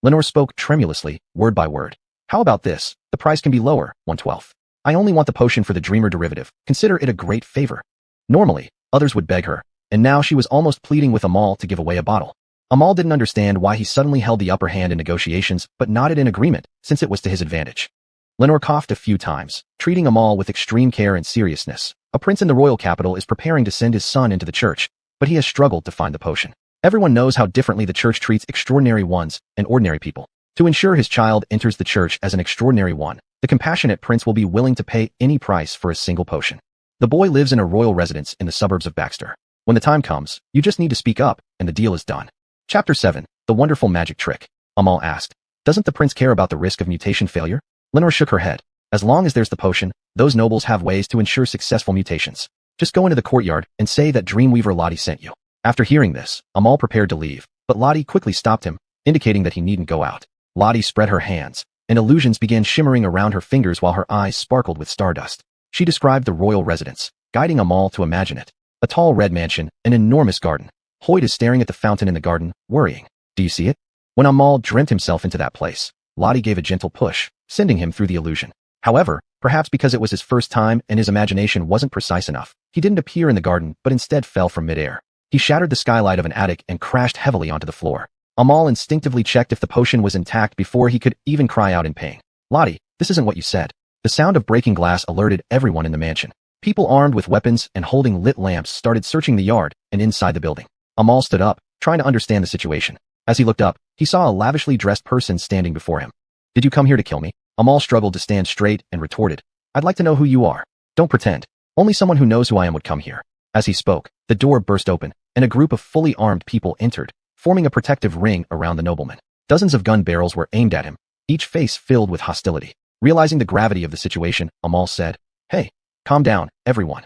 Lenore spoke tremulously, word by word. "How about this? The price can be lower, 1/12. I only want the potion for the dreamer derivative. Consider it a great favor." Normally, others would beg her, and now she was almost pleading with Amal to give away a bottle. Amal didn't understand why he suddenly held the upper hand in negotiations, but nodded in agreement, since it was to his advantage. Lenore coughed a few times, treating Amal with extreme care and seriousness. A prince in the royal capital is preparing to send his son into the church, but he has struggled to find the potion. Everyone knows how differently the church treats extraordinary ones and ordinary people. To ensure his child enters the church as an extraordinary one, the compassionate prince will be willing to pay any price for a single potion. The boy lives in a royal residence in the suburbs of Baxter. When the time comes, you just need to speak up, and the deal is done. Chapter 7. The Wonderful Magic Trick. Amal asked, "Doesn't the prince care about the risk of mutation failure?" Lenore shook her head. "As long as there's the potion, those nobles have ways to ensure successful mutations. Just go into the courtyard and say that Dreamweaver Lottie sent you." After hearing this, Amal prepared to leave, but Lottie quickly stopped him, indicating that he needn't go out. Lottie spread her hands, and illusions began shimmering around her fingers while her eyes sparkled with stardust. She described the royal residence, guiding Amal to imagine it. A tall red mansion, an enormous garden. Hoyt is staring at the fountain in the garden, worrying. "Do you see it?" When Amal dreamt himself into that place, Lottie gave a gentle push, sending him through the illusion. However, perhaps because it was his first time and his imagination wasn't precise enough, he didn't appear in the garden but instead fell from midair. He shattered the skylight of an attic and crashed heavily onto the floor. Amal instinctively checked if the potion was intact before he could even cry out in pain. "Lottie, this isn't what you said." The sound of breaking glass alerted everyone in the mansion. People armed with weapons and holding lit lamps started searching the yard and inside the building. Amal stood up, trying to understand the situation. As he looked up, he saw a lavishly dressed person standing before him. "Did you come here to kill me?" Amal struggled to stand straight and retorted, "I'd like to know who you are." "Don't pretend. Only someone who knows who I am would come here." As he spoke, the door burst open, and a group of fully armed people entered, forming a protective ring around the nobleman. Dozens of gun barrels were aimed at him, each face filled with hostility. Realizing the gravity of the situation, Amal said, "Hey, calm down, everyone.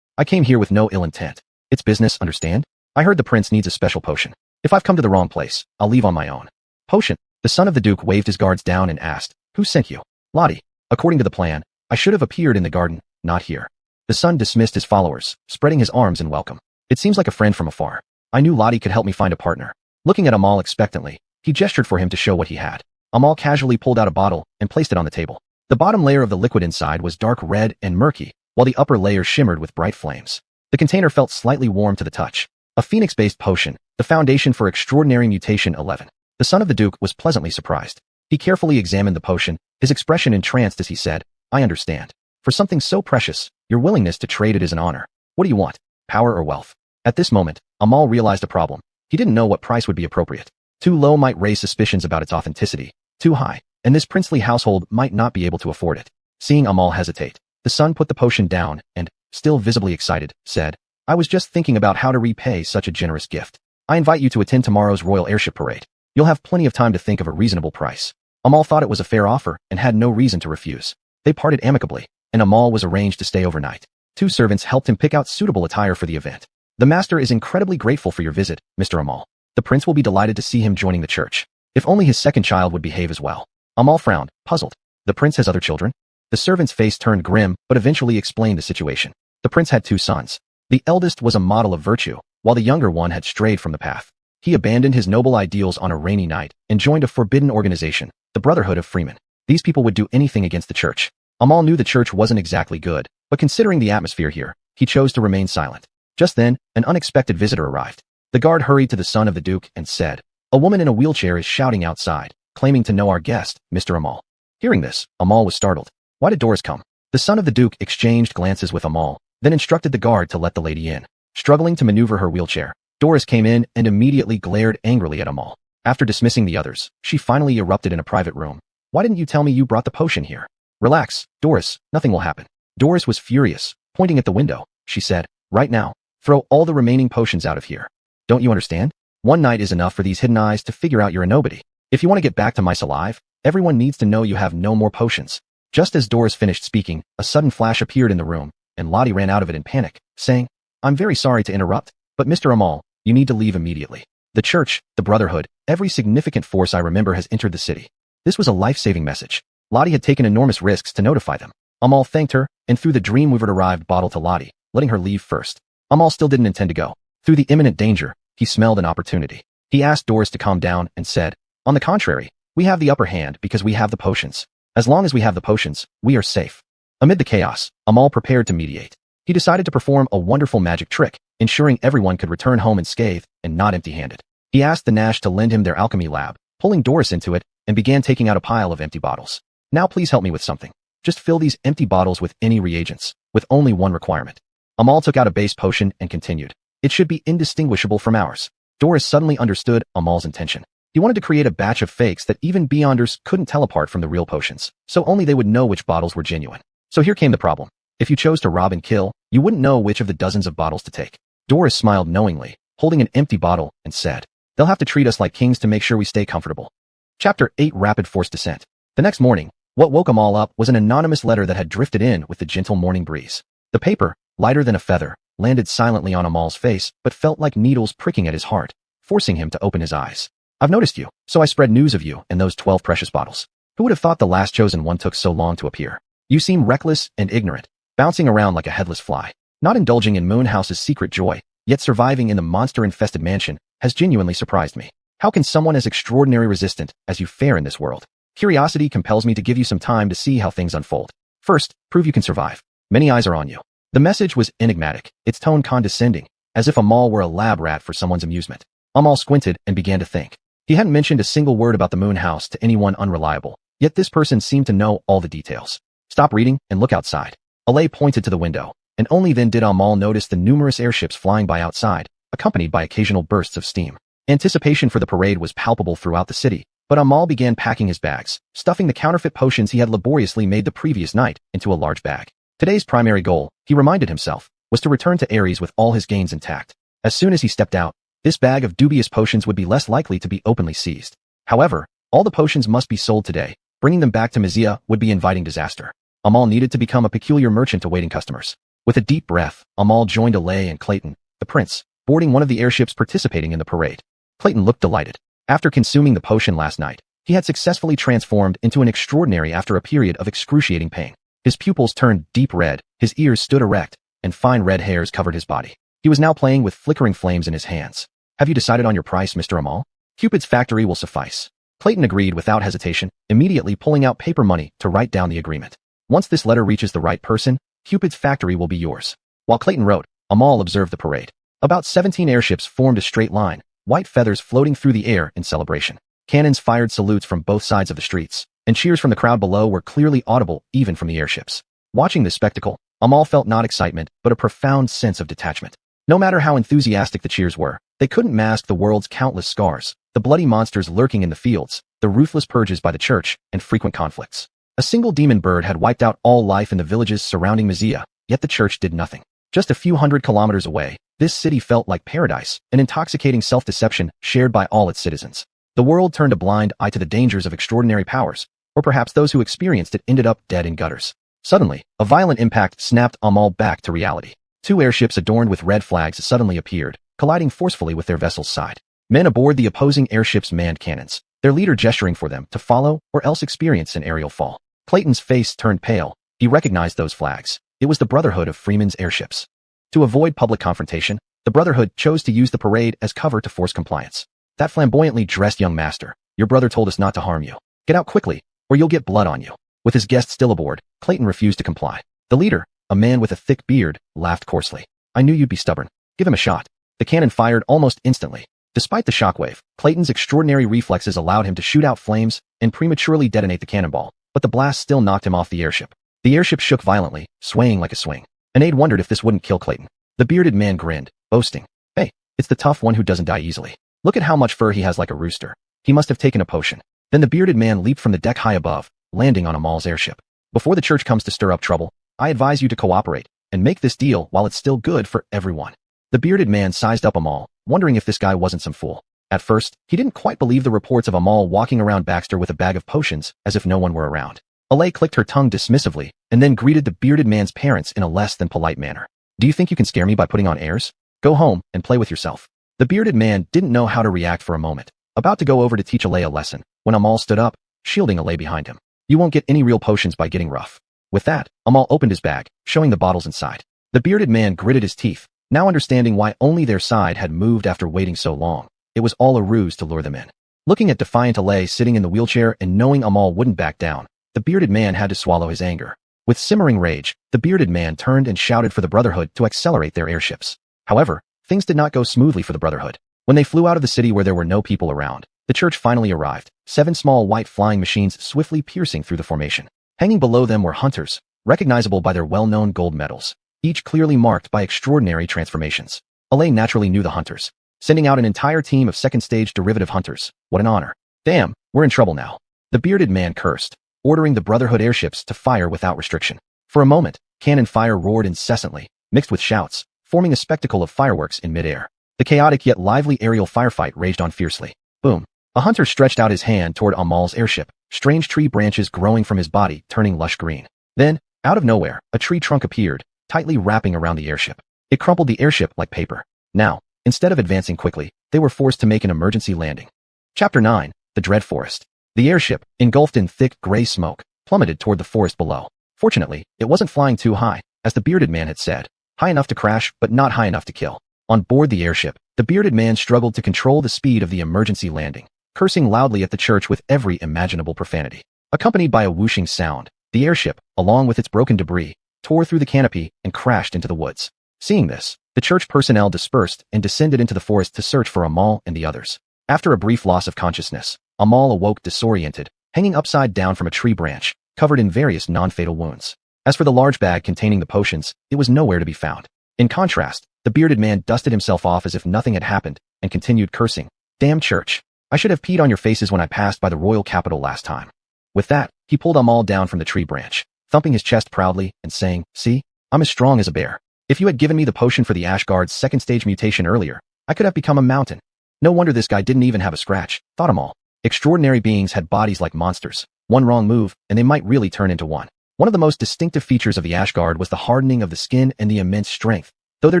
I came here with no ill intent. It's business, understand? I heard the prince needs a special potion. If I've come to the wrong place, I'll leave on my own." "Potion?" The son of the duke waved his guards down and asked, "Who sent you?" "Lottie. According to the plan, I should have appeared in the garden, not here." The son dismissed his followers, spreading his arms in welcome. "It seems like a friend from afar. I knew Lottie could help me find a partner." Looking at Amal expectantly, he gestured for him to show what he had. Amal casually pulled out a bottle and placed it on the table. The bottom layer of the liquid inside was dark red and murky, while the upper layer shimmered with bright flames. The container felt slightly warm to the touch. A phoenix-based potion, the foundation for extraordinary mutation 11. The son of the duke was pleasantly surprised. He carefully examined the potion, his expression entranced as he said, "I understand. For something so precious, your willingness to trade it is an honor. What do you want? Power or wealth?" At this moment, Amal realized a problem. He didn't know what price would be appropriate. Too low might raise suspicions about its authenticity. Too high, and this princely household might not be able to afford it. Seeing Amal hesitate, The son put the potion down and, still visibly excited, said, I was just thinking about how to repay such a generous gift. I invite you to attend tomorrow's royal airship parade. You'll have plenty of time to think of a reasonable price. Amal thought it was a fair offer and had no reason to refuse. They parted amicably, and Amal was arranged to stay overnight. 2 servants helped him pick out suitable attire for the event. The master is incredibly grateful for your visit, Mr. Amal. The prince will be delighted to see him joining the church. If only his second child would behave as well. Amal frowned, puzzled. The prince has other children? The servant's face turned grim, but eventually explained the situation. The prince had 2 sons. The eldest was a model of virtue, while the younger one had strayed from the path. He abandoned his noble ideals on a rainy night and joined a forbidden organization, the Brotherhood of Freemen. These people would do anything against the church. Amal knew the church wasn't exactly good, but considering the atmosphere here, he chose to remain silent. Just then, an unexpected visitor arrived. The guard hurried to the son of the duke and said, A woman in a wheelchair is shouting outside, claiming to know our guest, Mr. Amal. Hearing this, Amal was startled. Why did Doris come? The son of the duke exchanged glances with Amal, then instructed the guard to let the lady in. Struggling to maneuver her wheelchair, Doris came in and immediately glared angrily at Amal. After dismissing the others, she finally erupted in a private room. Why didn't you tell me you brought the potion here? Relax, Doris, nothing will happen. Doris was furious, pointing at the window. She said, Right now, throw all the remaining potions out of here. Don't you understand? One night is enough for these hidden eyes to figure out you're a nobody. If you want to get back to mice alive, everyone needs to know you have no more potions. Just as Doris finished speaking, a sudden flash appeared in the room, and Lottie ran out of it in panic, saying, I'm very sorry to interrupt, but Mr. Amal, you need to leave immediately. The church, the Brotherhood, every significant force I remember has entered the city. This was a life-saving message. Lottie had taken enormous risks to notify them. Amal thanked her, and threw the Dreamweaver-arrived bottle to Lottie, letting her leave first. Amal still didn't intend to go. Through the imminent danger, he smelled an opportunity. He asked Doris to calm down and said, On the contrary, we have the upper hand because we have the potions. As long as we have the potions, we are safe. Amid the chaos, Amal prepared to mediate. He decided to perform a wonderful magic trick, ensuring everyone could return home unscathed and not empty-handed. He asked the Nash to lend him their alchemy lab, pulling Doris into it, and began taking out a pile of empty bottles. Now please help me with something. Just fill these empty bottles with any reagents, with only one requirement. Amal took out a base potion and continued. It should be indistinguishable from ours. Doris suddenly understood Amal's intention. He wanted to create a batch of fakes that even Beyonders couldn't tell apart from the real potions, so only they would know which bottles were genuine. So here came the problem. If you chose to rob and kill, you wouldn't know which of the dozens of bottles to take. Doris smiled knowingly, holding an empty bottle, and said, They'll have to treat us like kings to make sure we stay comfortable. Chapter 8 Rapid Force Descent. The next morning, what woke Amal up was an anonymous letter that had drifted in with the gentle morning breeze. The paper, lighter than a feather, landed silently on Amal's face but felt like needles pricking at his heart, forcing him to open his eyes. I've noticed you, so I spread news of you and those 12 precious bottles. Who would have thought the last chosen one took so long to appear? You seem reckless and ignorant, bouncing around like a headless fly, not indulging in Moonhouse's secret joy, yet surviving in the monster-infested mansion has genuinely surprised me. How can someone as extraordinary resistant as you fare in this world? Curiosity compels me to give you some time to see how things unfold. First, prove you can survive. Many eyes are on you. The message was enigmatic, its tone condescending, as if Amal were a lab rat for someone's amusement. Amal squinted and began to think. He hadn't mentioned a single word about the moon house to anyone unreliable, yet this person seemed to know all the details. Stop reading and look outside. Alay pointed to the window, and only then did Amal notice the numerous airships flying by outside, accompanied by occasional bursts of steam. Anticipation for the parade was palpable throughout the city, but Amal began packing his bags, stuffing the counterfeit potions he had laboriously made the previous night into a large bag. Today's primary goal, he reminded himself, was to return to Ares with all his gains intact. As soon as he stepped out, this bag of dubious potions would be less likely to be openly seized. However, all the potions must be sold today. Bringing them back to Myzia would be inviting disaster. Amal needed to become a peculiar merchant awaiting customers. With a deep breath, Amal joined Alay and Clayton, the prince, boarding one of the airships participating in the parade. Clayton looked delighted. After consuming the potion last night, he had successfully transformed into an extraordinary after a period of excruciating pain. His pupils turned deep red, his ears stood erect, and fine red hairs covered his body. He was now playing with flickering flames in his hands. Have you decided on your price, Mr. Amal? Cupid's factory will suffice. Clayton agreed without hesitation, immediately pulling out paper money to write down the agreement. Once this letter reaches the right person, Cupid's factory will be yours. While Clayton wrote, Amal observed the parade. About 17 airships formed a straight line, white feathers floating through the air in celebration. Cannons fired salutes from both sides of the streets, and cheers from the crowd below were clearly audible even from the airships. Watching this spectacle, Amal felt not excitement, but a profound sense of detachment. No matter how enthusiastic the cheers were, they couldn't mask the world's countless scars, the bloody monsters lurking in the fields, the ruthless purges by the church, and frequent conflicts. A single demon bird had wiped out all life in the villages surrounding Mysia, yet the church did nothing. Just a few hundred kilometers away, this city felt like paradise, an intoxicating self-deception shared by all its citizens. The world turned a blind eye to the dangers of extraordinary powers, or perhaps those who experienced it ended up dead in gutters. Suddenly, a violent impact snapped Amal back to reality. Two airships adorned with red flags suddenly appeared, colliding forcefully with their vessel's side. Men aboard the opposing airships manned cannons, their leader gesturing for them to follow or else experience an aerial fall. Clayton's face turned pale. He recognized those flags. It was the Brotherhood of Freeman's airships. To avoid public confrontation, the Brotherhood chose to use the parade as cover to force compliance. That flamboyantly dressed young master, your brother told us not to harm you. Get out quickly, or you'll get blood on you. With his guests still aboard, Clayton refused to comply. The leader, a man with a thick beard, laughed coarsely. I knew you'd be stubborn. Give him a shot. The cannon fired almost instantly. Despite the shockwave, Clayton's extraordinary reflexes allowed him to shoot out flames and prematurely detonate the cannonball, but the blast still knocked him off the airship. The airship shook violently, swaying like a swing. An aide wondered if this wouldn't kill Clayton. The bearded man grinned, boasting. Hey, it's the tough one who doesn't die easily. Look at how much fur he has like a rooster. He must have taken a potion. Then the bearded man leaped from the deck high above, landing on Amal's airship. Before the church comes to stir up trouble, I advise you to cooperate and make this deal while it's still good for everyone. The bearded man sized up Amal, wondering if this guy wasn't some fool. At first, he didn't quite believe the reports of Amal walking around Baxter with a bag of potions as if no one were around. Alay clicked her tongue dismissively and then greeted the bearded man's parents in a less than polite manner. Do you think you can scare me by putting on airs? Go home and play with yourself. The bearded man didn't know how to react for a moment, about to go over to teach Alay a lesson, when Amal stood up, shielding Alay behind him. You won't get any real potions by getting rough. With that, Amal opened his bag, showing the bottles inside. The bearded man gritted his teeth, now understanding why only their side had moved after waiting so long. It was all a ruse to lure them in. Looking at defiant Alay sitting in the wheelchair and knowing Amal wouldn't back down, the bearded man had to swallow his anger. With simmering rage, the bearded man turned and shouted for the Brotherhood to accelerate their airships. However, things did not go smoothly for the Brotherhood. When they flew out of the city where there were no people around, the church finally arrived, 7 small white flying machines swiftly piercing through the formation. Hanging below them were hunters, recognizable by their well-known gold medals, each clearly marked by extraordinary transformations. Alay naturally knew the hunters, sending out an entire team of second-stage derivative hunters. What an honor. Damn, we're in trouble now. The bearded man cursed, ordering the Brotherhood airships to fire without restriction. For a moment, cannon fire roared incessantly, mixed with shouts, forming a spectacle of fireworks in midair. The chaotic yet lively aerial firefight raged on fiercely. Boom. A hunter stretched out his hand toward Amal's airship, strange tree branches growing from his body, turning lush green. Then, out of nowhere, a tree trunk appeared, tightly wrapping around the airship. It crumpled the airship like paper. Now, instead of advancing quickly, they were forced to make an emergency landing. Chapter 9, The Dread Forest. The airship, engulfed in thick gray smoke, plummeted toward the forest below. Fortunately, it wasn't flying too high, as the bearded man had said. High enough to crash, but not high enough to kill. On board the airship, the bearded man struggled to control the speed of the emergency landing, cursing loudly at the church with every imaginable profanity. Accompanied by a whooshing sound, the airship, along with its broken debris, tore through the canopy and crashed into the woods. Seeing this, the church personnel dispersed and descended into the forest to search for Amal and the others. After a brief loss of consciousness, Amal awoke disoriented, hanging upside down from a tree branch, covered in various non-fatal wounds. As for the large bag containing the potions, it was nowhere to be found. In contrast, the bearded man dusted himself off as if nothing had happened and continued cursing. Damn church. I should have peed on your faces when I passed by the royal capital last time. With that, he pulled Amal down from the tree branch, thumping his chest proudly and saying, See, I'm as strong as a bear. If you had given me the potion for the Ashguard's second-stage mutation earlier, I could have become a mountain. No wonder this guy didn't even have a scratch, thought Amal. Extraordinary beings had bodies like monsters. One wrong move, and they might really turn into one. One of the most distinctive features of the Ashguard was the hardening of the skin and the immense strength, though their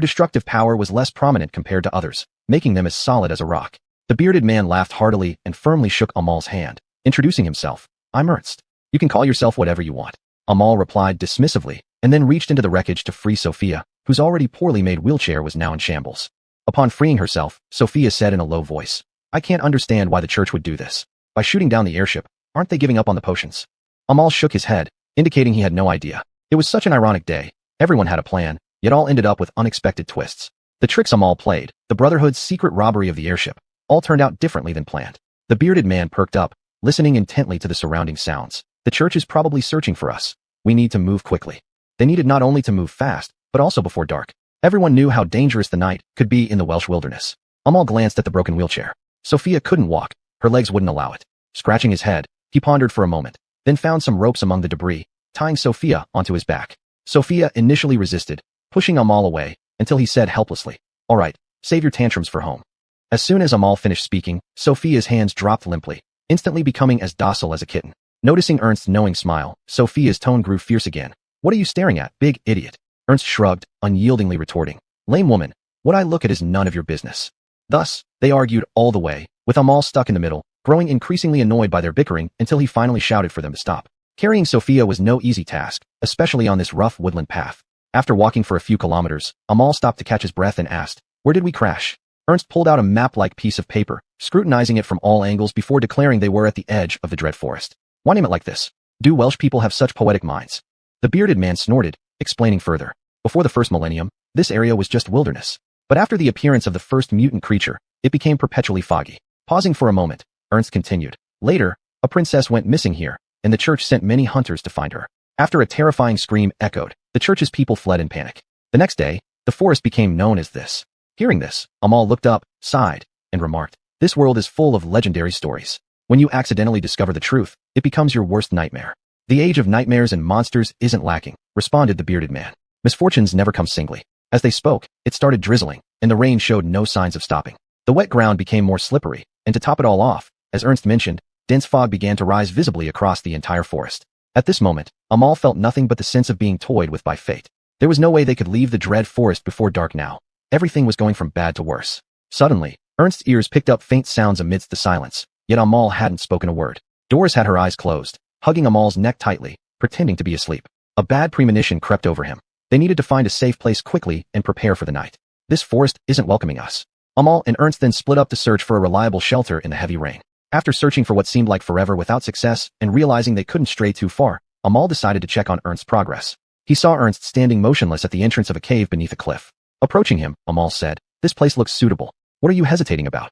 destructive power was less prominent compared to others, making them as solid as a rock. The bearded man laughed heartily and firmly shook Amal's hand, introducing himself. I'm Ernst. You can call yourself whatever you want. Amal replied dismissively, and then reached into the wreckage to free Sophia, whose already poorly made wheelchair was now in shambles. Upon freeing herself, Sophia said in a low voice, I can't understand why the church would do this. By shooting down the airship, aren't they giving up on the potions? Amal shook his head, indicating he had no idea. It was such an ironic day. Everyone had a plan, yet all ended up with unexpected twists. The tricks Amal played, the Brotherhood's secret robbery of the airship, all turned out differently than planned. The bearded man perked up, listening intently to the surrounding sounds. The church is probably searching for us. We need to move quickly. They needed not only to move fast, but also before dark. Everyone knew how dangerous the night could be in the Welsh wilderness. Amal glanced at the broken wheelchair. Sophia couldn't walk. Her legs wouldn't allow it. Scratching his head, he pondered for a moment. then found some ropes among the debris, tying Sophia onto his back. Sophia initially resisted, pushing Amal away, until he said helplessly, "All right, save your tantrums for home." As soon as Amal finished speaking, Sophia's hands dropped limply, instantly becoming as docile as a kitten. Noticing Ernst's knowing smile, Sophia's tone grew fierce again. "What are you staring at, big idiot?" Ernst shrugged, unyieldingly retorting, "Lame woman, what I look at is none of your business." Thus, they argued all the way, with Amal stuck in the middle, growing increasingly annoyed by their bickering until he finally shouted for them to stop. Carrying Sophia was no easy task, especially on this rough woodland path. After walking for a few kilometers, Amal stopped to catch his breath and asked, "Where did we crash?" Ernst pulled out a map-like piece of paper, scrutinizing it from all angles before declaring they were at the edge of the dread forest. "Why name it like this? Do Welsh people have such poetic minds?" The bearded man snorted, explaining further. Before the first millennium, this area was just wilderness. But after the appearance of the first mutant creature, it became perpetually foggy. Pausing for a moment, Ernst continued. "Later, a princess went missing here, and the church sent many hunters to find her. After a terrifying scream echoed, the church's people fled in panic. The next day, the forest became known as this." Hearing this, Amal looked up, sighed, and remarked, "This world is full of legendary stories. When you accidentally discover the truth, it becomes your worst nightmare." "The age of nightmares and monsters isn't lacking," responded the bearded man. "Misfortunes never come singly." As they spoke, it started drizzling, and the rain showed no signs of stopping. The wet ground became more slippery, and to top it all off, as Ernst mentioned, dense fog began to rise visibly across the entire forest. At this moment, Amal felt nothing but the sense of being toyed with by fate. There was no way they could leave the dread forest before dark now. Everything was going from bad to worse. Suddenly, Ernst's ears picked up faint sounds amidst the silence, yet Amal hadn't spoken a word. Doris had her eyes closed, hugging Amal's neck tightly, pretending to be asleep. A bad premonition crept over him. They needed to find a safe place quickly and prepare for the night. "This forest isn't welcoming us." Amal and Ernst then split up to search for a reliable shelter in the heavy rain. After searching for what seemed like forever without success and realizing they couldn't stray too far, Amal decided to check on Ernst's progress. He saw Ernst standing motionless at the entrance of a cave beneath a cliff. Approaching him, Amal said, "This place looks suitable. What are you hesitating about?"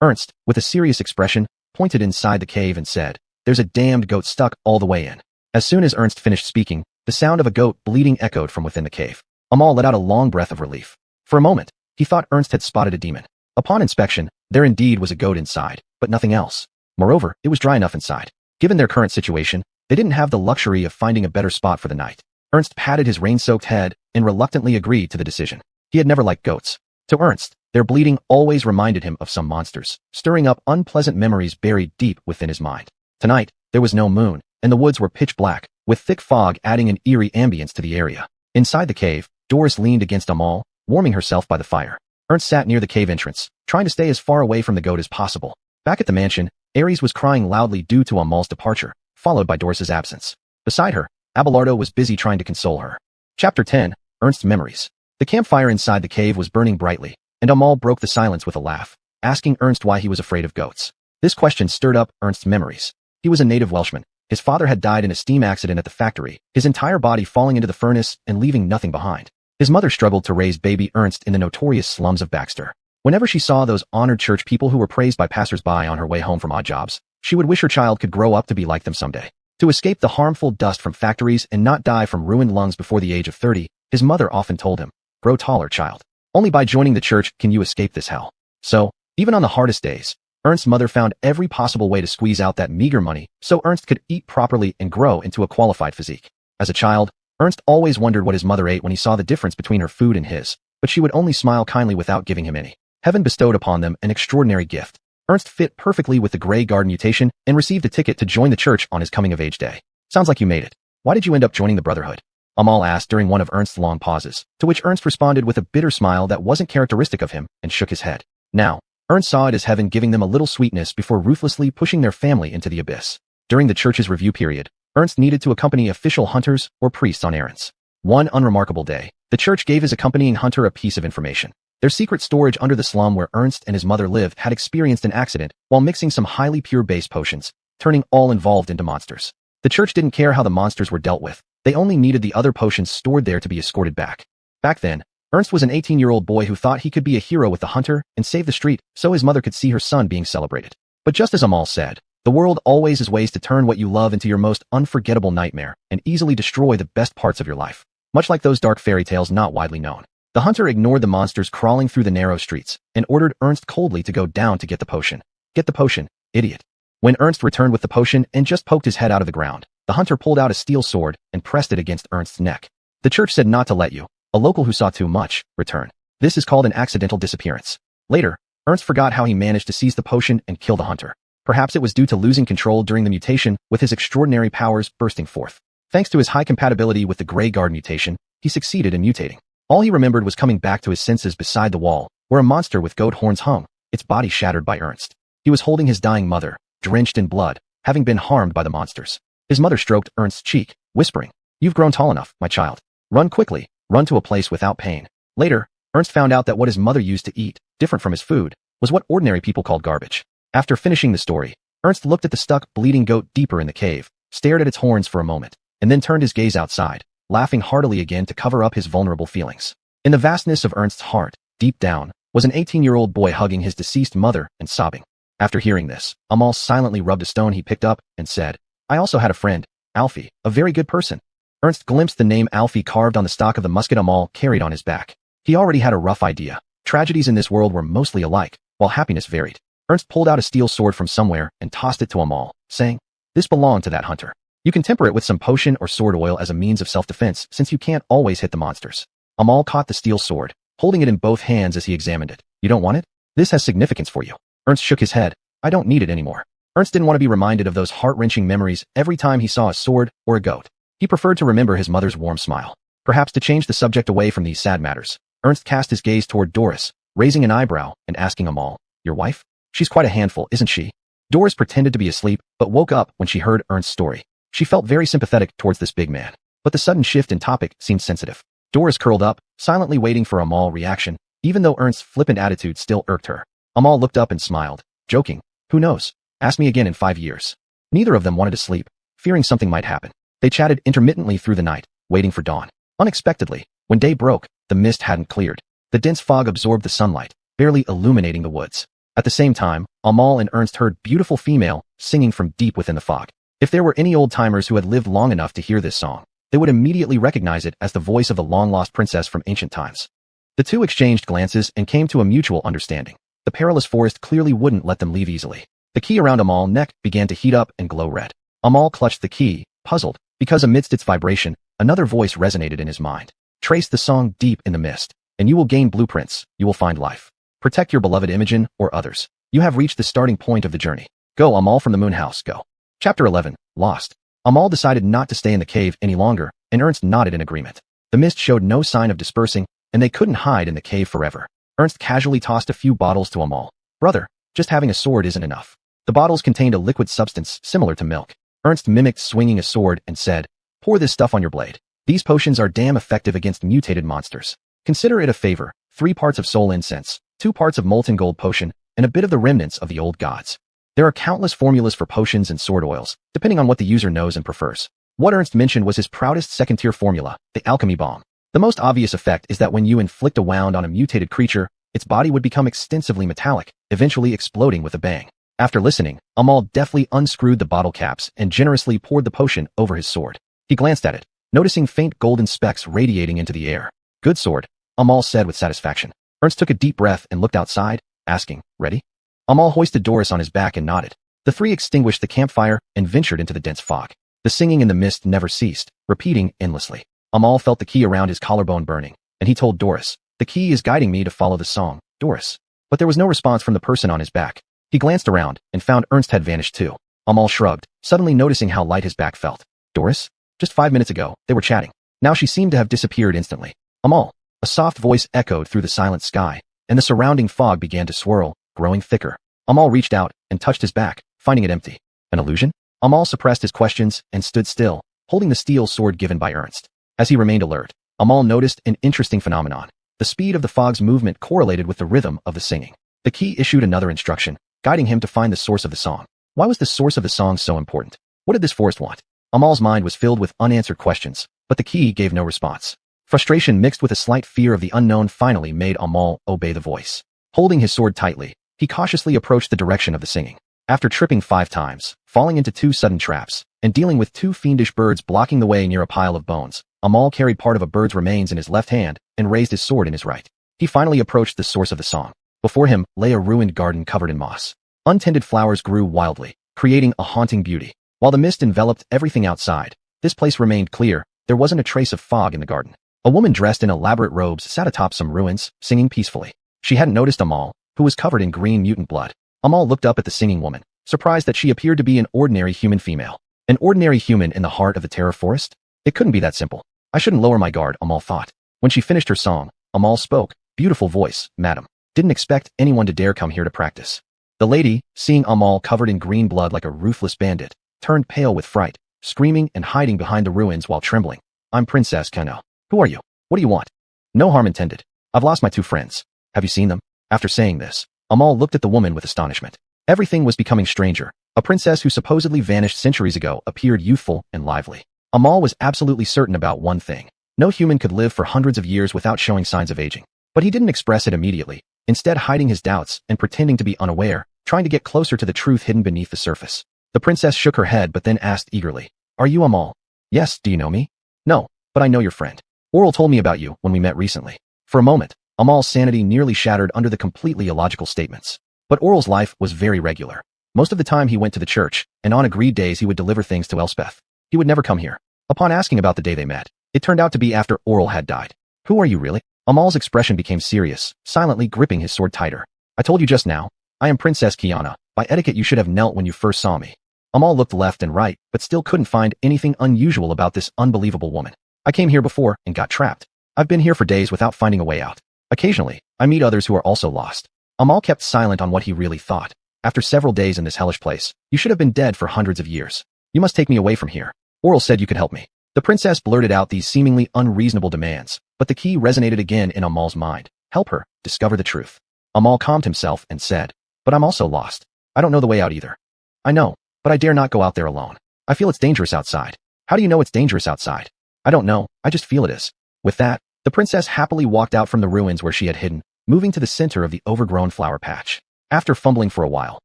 Ernst, with a serious expression, pointed inside the cave and said, "There's a damned goat stuck all the way in." As soon as Ernst finished speaking, the sound of a goat bleating echoed from within the cave. Amal let out a long breath of relief. For a moment, he thought Ernst had spotted a demon. Upon inspection, there indeed was a goat inside, but nothing else. Moreover, it was dry enough inside. Given their current situation, they didn't have the luxury of finding a better spot for the night. Ernst patted his rain-soaked head and reluctantly agreed to the decision. He had never liked goats. To Ernst, their bleating always reminded him of some monsters, stirring up unpleasant memories buried deep within his mind. Tonight, there was no moon, and the woods were pitch black, with thick fog adding an eerie ambience to the area. Inside the cave, Doris leaned against Amal, warming herself by the fire. Ernst sat near the cave entrance, trying to stay as far away from the goat as possible. Back at the mansion, Ares was crying loudly due to Amal's departure, followed by Doris's absence. Beside her, Abelardo was busy trying to console her. Chapter 10, Ernst's Memories. The campfire inside the cave was burning brightly, and Amal broke the silence with a laugh, asking Ernst why he was afraid of goats. This question stirred up Ernst's memories. He was a native Welshman. His father had died in a steam accident at the factory, his entire body falling into the furnace and leaving nothing behind. His mother struggled to raise baby Ernst in the notorious slums of Baxter. Whenever she saw those honored church people who were praised by passers-by on her way home from odd jobs, she would wish her child could grow up to be like them someday. To escape the harmful dust from factories and not die from ruined lungs before the age of 30, his mother often told him, "Grow taller, child. Only by joining the church can you escape this hell." So, even on the hardest days, Ernst's mother found every possible way to squeeze out that meager money so Ernst could eat properly and grow into a qualified physique. As a child, Ernst always wondered what his mother ate when he saw the difference between her food and his, but she would only smile kindly without giving him any. Heaven bestowed upon them an extraordinary gift. Ernst fit perfectly with the Grey Garden mutation and received a ticket to join the church on his coming-of-age day. "Sounds like you made it. Why did you end up joining the Brotherhood?" Amal asked during one of Ernst's long pauses, to which Ernst responded with a bitter smile that wasn't characteristic of him and shook his head. Now, Ernst saw it as heaven giving them a little sweetness before ruthlessly pushing their family into the abyss. During the church's review period, Ernst needed to accompany official hunters or priests on errands. One unremarkable day, the church gave his accompanying hunter a piece of information. Their secret storage under the slum where Ernst and his mother lived had experienced an accident while mixing some highly pure base potions, turning all involved into monsters. The church didn't care how the monsters were dealt with. They only needed the other potions stored there to be escorted back. Back then, Ernst was an 18-year-old boy who thought he could be a hero with the hunter and save the street so his mother could see her son being celebrated. But just as Amal said, the world always has ways to turn what you love into your most unforgettable nightmare and easily destroy the best parts of your life. Much like those dark fairy tales not widely known. The hunter ignored the monsters crawling through the narrow streets and ordered Ernst coldly to go down to get the potion. "Get the potion, idiot." When Ernst returned with the potion and just poked his head out of the ground, The hunter pulled out a steel sword and pressed it against Ernst's neck. The church said not to let you, a local who saw too much, return. This is called an accidental disappearance. Later, Ernst forgot how he managed to seize the potion and kill the hunter. Perhaps it was due to losing control during the mutation, with his extraordinary powers bursting forth. Thanks to his high compatibility with the Grey Guard mutation, he succeeded in mutating. All he remembered was coming back to his senses beside the wall, where a monster with goat horns hung, its body shattered by Ernst. He was holding his dying mother, drenched in blood, having been harmed by the monsters. His mother stroked Ernst's cheek, whispering, "You've grown tall enough, my child. Run quickly, run to a place without pain." Later, Ernst found out that what his mother used to eat, different from his food, was what ordinary people called garbage. After finishing the story, Ernst looked at the stuck, bleeding goat deeper in the cave, stared at its horns for a moment, and then turned his gaze outside, laughing heartily again to cover up his vulnerable feelings. In the vastness of Ernst's heart, deep down, was an 18-year-old boy hugging his deceased mother and sobbing. After hearing this, Amal silently rubbed a stone he picked up and said, "I also had a friend, Alfie, a very good person." Ernst glimpsed the name Alfie carved on the stock of the musket Amal carried on his back. He already had a rough idea. Tragedies in this world were mostly alike, while happiness varied. Ernst pulled out a steel sword from somewhere and tossed it to Amal, saying, "This belonged to that hunter. You can temper it with some potion or sword oil as a means of self-defense, since you can't always hit the monsters." Amal caught the steel sword, holding it in both hands as he examined it. "You don't want it? This has significance for you." Ernst shook his head. "I don't need it anymore." Ernst didn't want to be reminded of those heart-wrenching memories every time he saw a sword or a goat. He preferred to remember his mother's warm smile. Perhaps to change the subject away from these sad matters, Ernst cast his gaze toward Doris, raising an eyebrow and asking Amal, "Your wife? She's quite a handful, isn't she?" Doris pretended to be asleep, but woke up when she heard Ernst's story. She felt very sympathetic towards this big man, but the sudden shift in topic seemed sensitive. Doris curled up, silently waiting for Amal's reaction, even though Ernst's flippant attitude still irked her. Amal looked up and smiled, joking, "Who knows? Ask me again in 5 years." Neither of them wanted to sleep, fearing something might happen. They chatted intermittently through the night, waiting for dawn. Unexpectedly, when day broke, the mist hadn't cleared. The dense fog absorbed the sunlight, barely illuminating the woods. At the same time, Amal and Ernst heard beautiful female singing from deep within the fog. If there were any old-timers who had lived long enough to hear this song, they would immediately recognize it as the voice of the long-lost princess from ancient times. The two exchanged glances and came to a mutual understanding. The perilous forest clearly wouldn't let them leave easily. The key around Amal's neck began to heat up and glow red. Amal clutched the key, puzzled, because amidst its vibration, another voice resonated in his mind. "Trace the song deep in the mist, and you will gain blueprints, you will find life. Protect your beloved Imogen or others. You have reached the starting point of the journey. Go, Amal, from the moon house, go." Chapter 11, Lost. Amal decided not to stay in the cave any longer, and Ernst nodded in agreement. The mist showed no sign of dispersing, and they couldn't hide in the cave forever. Ernst casually tossed a few bottles to Amal. "Brother, just having a sword isn't enough." The bottles contained a liquid substance similar to milk. Ernst mimicked swinging a sword and said, "Pour this stuff on your blade. These potions are damn effective against mutated monsters. Consider it a favor, 3 parts of soul incense, 2 parts of molten gold potion, and a bit of the remnants of the old gods." There are countless formulas for potions and sword oils, depending on what the user knows and prefers. What Ernst mentioned was his proudest second-tier formula, the alchemy bomb. The most obvious effect is that when you inflict a wound on a mutated creature, its body would become extensively metallic, eventually exploding with a bang. After listening, Amal deftly unscrewed the bottle caps and generously poured the potion over his sword. He glanced at it, noticing faint golden specks radiating into the air. "Good sword," Amal said with satisfaction. Ernst took a deep breath and looked outside, asking, "Ready?" Amal hoisted Doris on his back and nodded. The three extinguished the campfire and ventured into the dense fog. The singing in the mist never ceased, repeating endlessly. Amal felt the key around his collarbone burning, and he told Doris, "The key is guiding me to follow the song, Doris." But there was no response from the person on his back. He glanced around and found Ernst had vanished too. Amal shrugged, suddenly noticing how light his back felt. Doris? Just 5 minutes ago, they were chatting. Now she seemed to have disappeared instantly. Amal. A soft voice echoed through the silent sky, and the surrounding fog began to swirl, growing thicker. Amal reached out and touched his back, finding it empty. An illusion? Amal suppressed his questions and stood still, holding the steel sword given by Ernst. As he remained alert, Amal noticed an interesting phenomenon. The speed of the fog's movement correlated with the rhythm of the singing. The key issued another instruction, guiding him to find the source of the song. Why was the source of the song so important? What did this forest want? Amal's mind was filled with unanswered questions, but the key gave no response. Frustration mixed with a slight fear of the unknown finally made Amal obey the voice. Holding his sword tightly, he cautiously approached the direction of the singing. After tripping 5 times, falling into 2 sudden traps, and dealing with 2 fiendish birds blocking the way near a pile of bones, Amal carried part of a bird's remains in his left hand and raised his sword in his right. He finally approached the source of the song. Before him lay a ruined garden covered in moss. Untended flowers grew wildly, creating a haunting beauty. While the mist enveloped everything outside, this place remained clear. There wasn't a trace of fog in the garden. A woman dressed in elaborate robes sat atop some ruins, singing peacefully. She hadn't noticed Amal, who was covered in green mutant blood. Amal looked up at the singing woman, surprised that she appeared to be an ordinary human female. An ordinary human in the heart of the terror forest? It couldn't be that simple. I shouldn't lower my guard, Amal thought. When she finished her song, Amal spoke. Beautiful voice, madam. Didn't expect anyone to dare come here to practice. The lady, seeing Amal covered in green blood like a ruthless bandit, turned pale with fright, screaming and hiding behind the ruins while trembling. I'm Princess Kano. Who are you? What do you want? No harm intended. I've lost my 2 friends. Have you seen them? After saying this, Amal looked at the woman with astonishment. Everything was becoming stranger. A princess who supposedly vanished centuries ago appeared youthful and lively. Amal was absolutely certain about one thing. No human could live for hundreds of years without showing signs of aging. But he didn't express it immediately, instead hiding his doubts and pretending to be unaware, trying to get closer to the truth hidden beneath the surface. The princess shook her head but then asked eagerly, Are you Amal? Yes, do you know me? No, but I know your friend. Oral told me about you when we met recently. For a moment, Amal's sanity nearly shattered under the completely illogical statements. But Oral's life was very regular. Most of the time he went to the church, and on agreed days he would deliver things to Elspeth. He would never come here. Upon asking about the day they met, it turned out to be after Oral had died. Who are you really? Amal's expression became serious, silently gripping his sword tighter. I told you just now, I am Princess Kiana. By etiquette you should have knelt when you first saw me. Amal looked left and right, but still couldn't find anything unusual about this unbelievable woman. I came here before and got trapped. I've been here for days without finding a way out. Occasionally, I meet others who are also lost. Amal kept silent on what he really thought. After several days in this hellish place, you should have been dead for hundreds of years. You must take me away from here. Oral said you could help me. The princess blurted out these seemingly unreasonable demands, but the key resonated again in Amal's mind. Help her discover the truth. Amal calmed himself and said, But I'm also lost. I don't know the way out either. I know, but I dare not go out there alone. I feel it's dangerous outside. How do you know it's dangerous outside? I don't know, I just feel it is. With that, the princess happily walked out from the ruins where she had hidden, moving to the center of the overgrown flower patch. After fumbling for a while,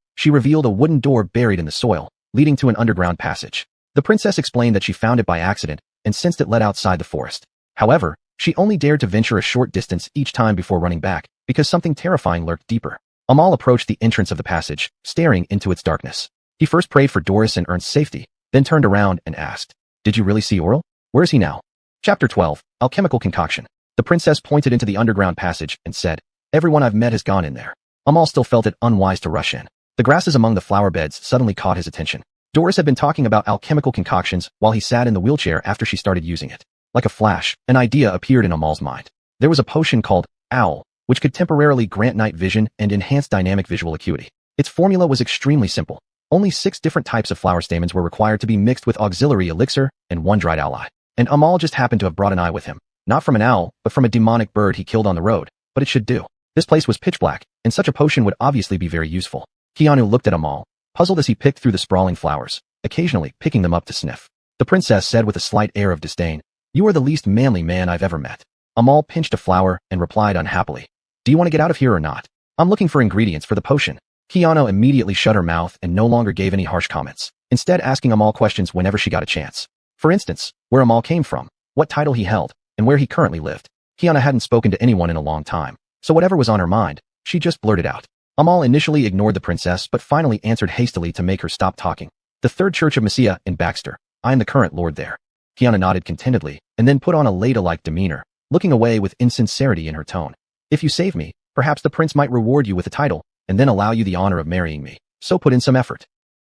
she revealed a wooden door buried in the soil, leading to an underground passage. The princess explained that she found it by accident and sensed it led outside the forest. However, she only dared to venture a short distance each time before running back, because something terrifying lurked deeper. Amal approached the entrance of the passage, staring into its darkness. He first prayed for Doris and Ernst's safety, then turned around and asked, Did you really see Oral? Where is he now? Chapter 12, Alchemical Concoction. The princess pointed into the underground passage and said, Everyone I've met has gone in there. Amal still felt it unwise to rush in. The grasses among the flower beds suddenly caught his attention. Doris had been talking about alchemical concoctions while he sat in the wheelchair after she started using it. Like a flash, an idea appeared in Amal's mind. There was a potion called Owl, which could temporarily grant night vision and enhance dynamic visual acuity. Its formula was extremely simple. Only 6 different types of flower stamens were required to be mixed with auxiliary elixir and 1 dried owl eye. And Amal just happened to have brought an eye with him. Not from an owl, but from a demonic bird he killed on the road. But it should do. This place was pitch black, and such a potion would obviously be very useful. Keanu looked at Amal, puzzled as he picked through the sprawling flowers, occasionally picking them up to sniff. The princess said with a slight air of disdain, You are the least manly man I've ever met. Amal pinched a flower and replied unhappily, Do you want to get out of here or not? I'm looking for ingredients for the potion. Keanu immediately shut her mouth and no longer gave any harsh comments, instead asking Amal questions whenever she got a chance. For instance, where Amal came from, what title he held, and where he currently lived. Kiana hadn't spoken to anyone in a long time, so whatever was on her mind, she just blurted out. Amal initially ignored the princess but finally answered hastily to make her stop talking. The Third Church of Messiah in Baxter. I am the current lord there. Kiana nodded contentedly, and then put on a lady-like demeanor, looking away with insincerity in her tone. If you save me, perhaps the prince might reward you with a title, and then allow you the honor of marrying me, so put in some effort.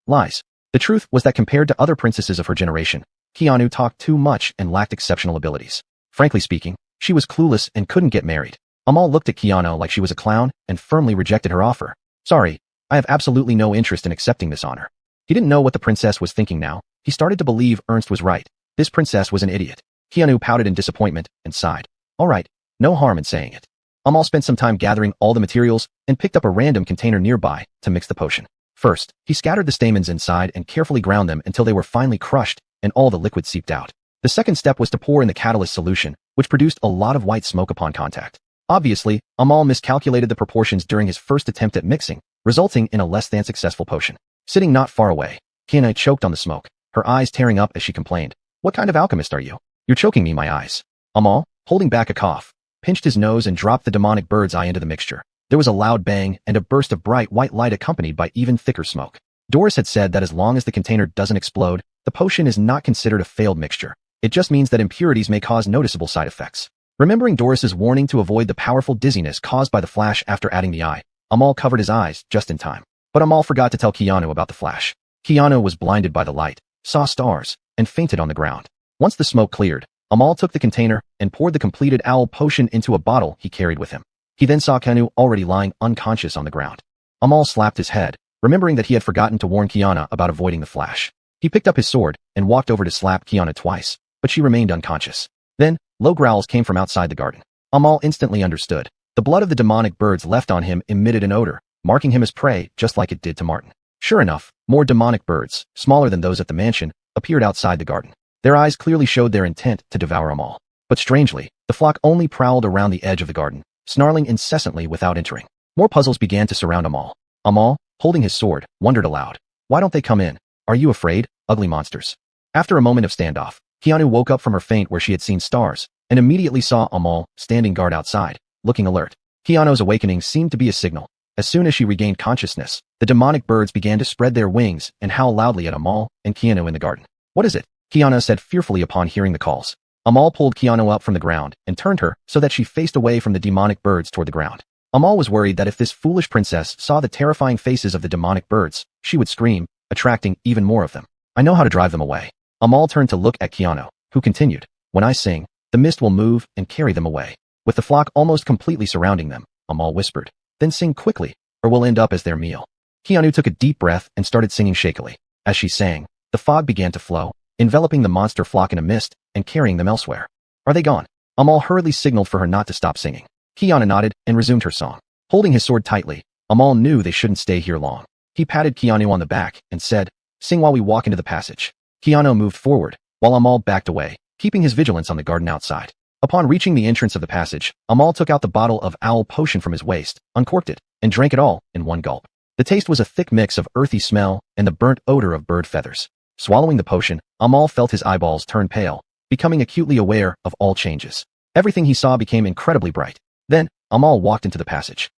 Lies. The truth was that compared to other princesses of her generation, Keanu talked too much and lacked exceptional abilities. Frankly speaking, she was clueless and couldn't get married. Amal looked at Keanu like she was a clown and firmly rejected her offer. Sorry, I have absolutely no interest in accepting this honor. He didn't know what the princess was thinking now. He started to believe Ernst was right. This princess was an idiot. Keanu pouted in disappointment and sighed. All right, no harm in saying it. Amal spent some time gathering all the materials and picked up a random container nearby to mix the potion. First, he scattered the stamens inside and carefully ground them until they were finely crushed and all the liquid seeped out. The second step was to pour in the catalyst solution, which produced a lot of white smoke upon contact. Obviously, Amal miscalculated the proportions during his first attempt at mixing, resulting in a less than successful potion. Sitting not far away, Kiana choked on the smoke, her eyes tearing up as she complained. What kind of alchemist are you? You're choking me, my eyes. Amal, holding back a cough, pinched his nose and dropped the demonic bird's eye into the mixture. There was a loud bang and a burst of bright white light accompanied by even thicker smoke. Doris had said that as long as the container doesn't explode, the potion is not considered a failed mixture. It just means that impurities may cause noticeable side effects. Remembering Doris's warning to avoid the powerful dizziness caused by the flash after adding the eye, Amal covered his eyes just in time. But Amal forgot to tell Keanu about the flash. Keanu was blinded by the light, saw stars, and fainted on the ground. Once the smoke cleared, Amal took the container and poured the completed owl potion into a bottle he carried with him. He then saw Keanu already lying unconscious on the ground. Amal slapped his head, remembering that he had forgotten to warn Kiana about avoiding the flash. He picked up his sword and walked over to slap Kiana twice, but she remained unconscious. Then, low growls came from outside the garden. Amal instantly understood. The blood of the demonic birds left on him emitted an odor, marking him as prey just like it did to Martin. Sure enough, more demonic birds, smaller than those at the mansion, appeared outside the garden. Their eyes clearly showed their intent to devour Amal. But strangely, the flock only prowled around the edge of the garden, snarling incessantly without entering. More puzzles began to surround Amal. Amal, holding his sword, wondered aloud. Why don't they come in? Are you afraid, ugly monsters? After a moment of standoff, Keanu woke up from her faint where she had seen stars, and immediately saw Amal standing guard outside, looking alert. Keanu's awakening seemed to be a signal. As soon as she regained consciousness, the demonic birds began to spread their wings and howl loudly at Amal and Keanu in the garden. What is it? Keanu said fearfully upon hearing the calls. Amal pulled Keanu up from the ground and turned her so that she faced away from the demonic birds toward the ground. Amal was worried that if this foolish princess saw the terrifying faces of the demonic birds, she would scream, attracting even more of them. I know how to drive them away. Amal turned to look at Keanu, who continued, when I sing, the mist will move and carry them away. With the flock almost completely surrounding them, Amal whispered, then sing quickly, or we'll end up as their meal. Keanu took a deep breath and started singing shakily. As she sang, the fog began to flow, enveloping the monster flock in a mist and carrying them elsewhere. Are they gone? Amal hurriedly signaled for her not to stop singing. Keanu nodded and resumed her song. Holding his sword tightly, Amal knew they shouldn't stay here long. He patted Keanu on the back and said, sing while we walk into the passage. Keanu moved forward, while Amal backed away, keeping his vigilance on the garden outside. Upon reaching the entrance of the passage, Amal took out the bottle of owl potion from his waist, uncorked it, and drank it all in one gulp. The taste was a thick mix of earthy smell and the burnt odor of bird feathers. Swallowing the potion, Amal felt his eyeballs turn pale, becoming acutely aware of all changes. Everything he saw became incredibly bright. Then, Amal walked into the passage.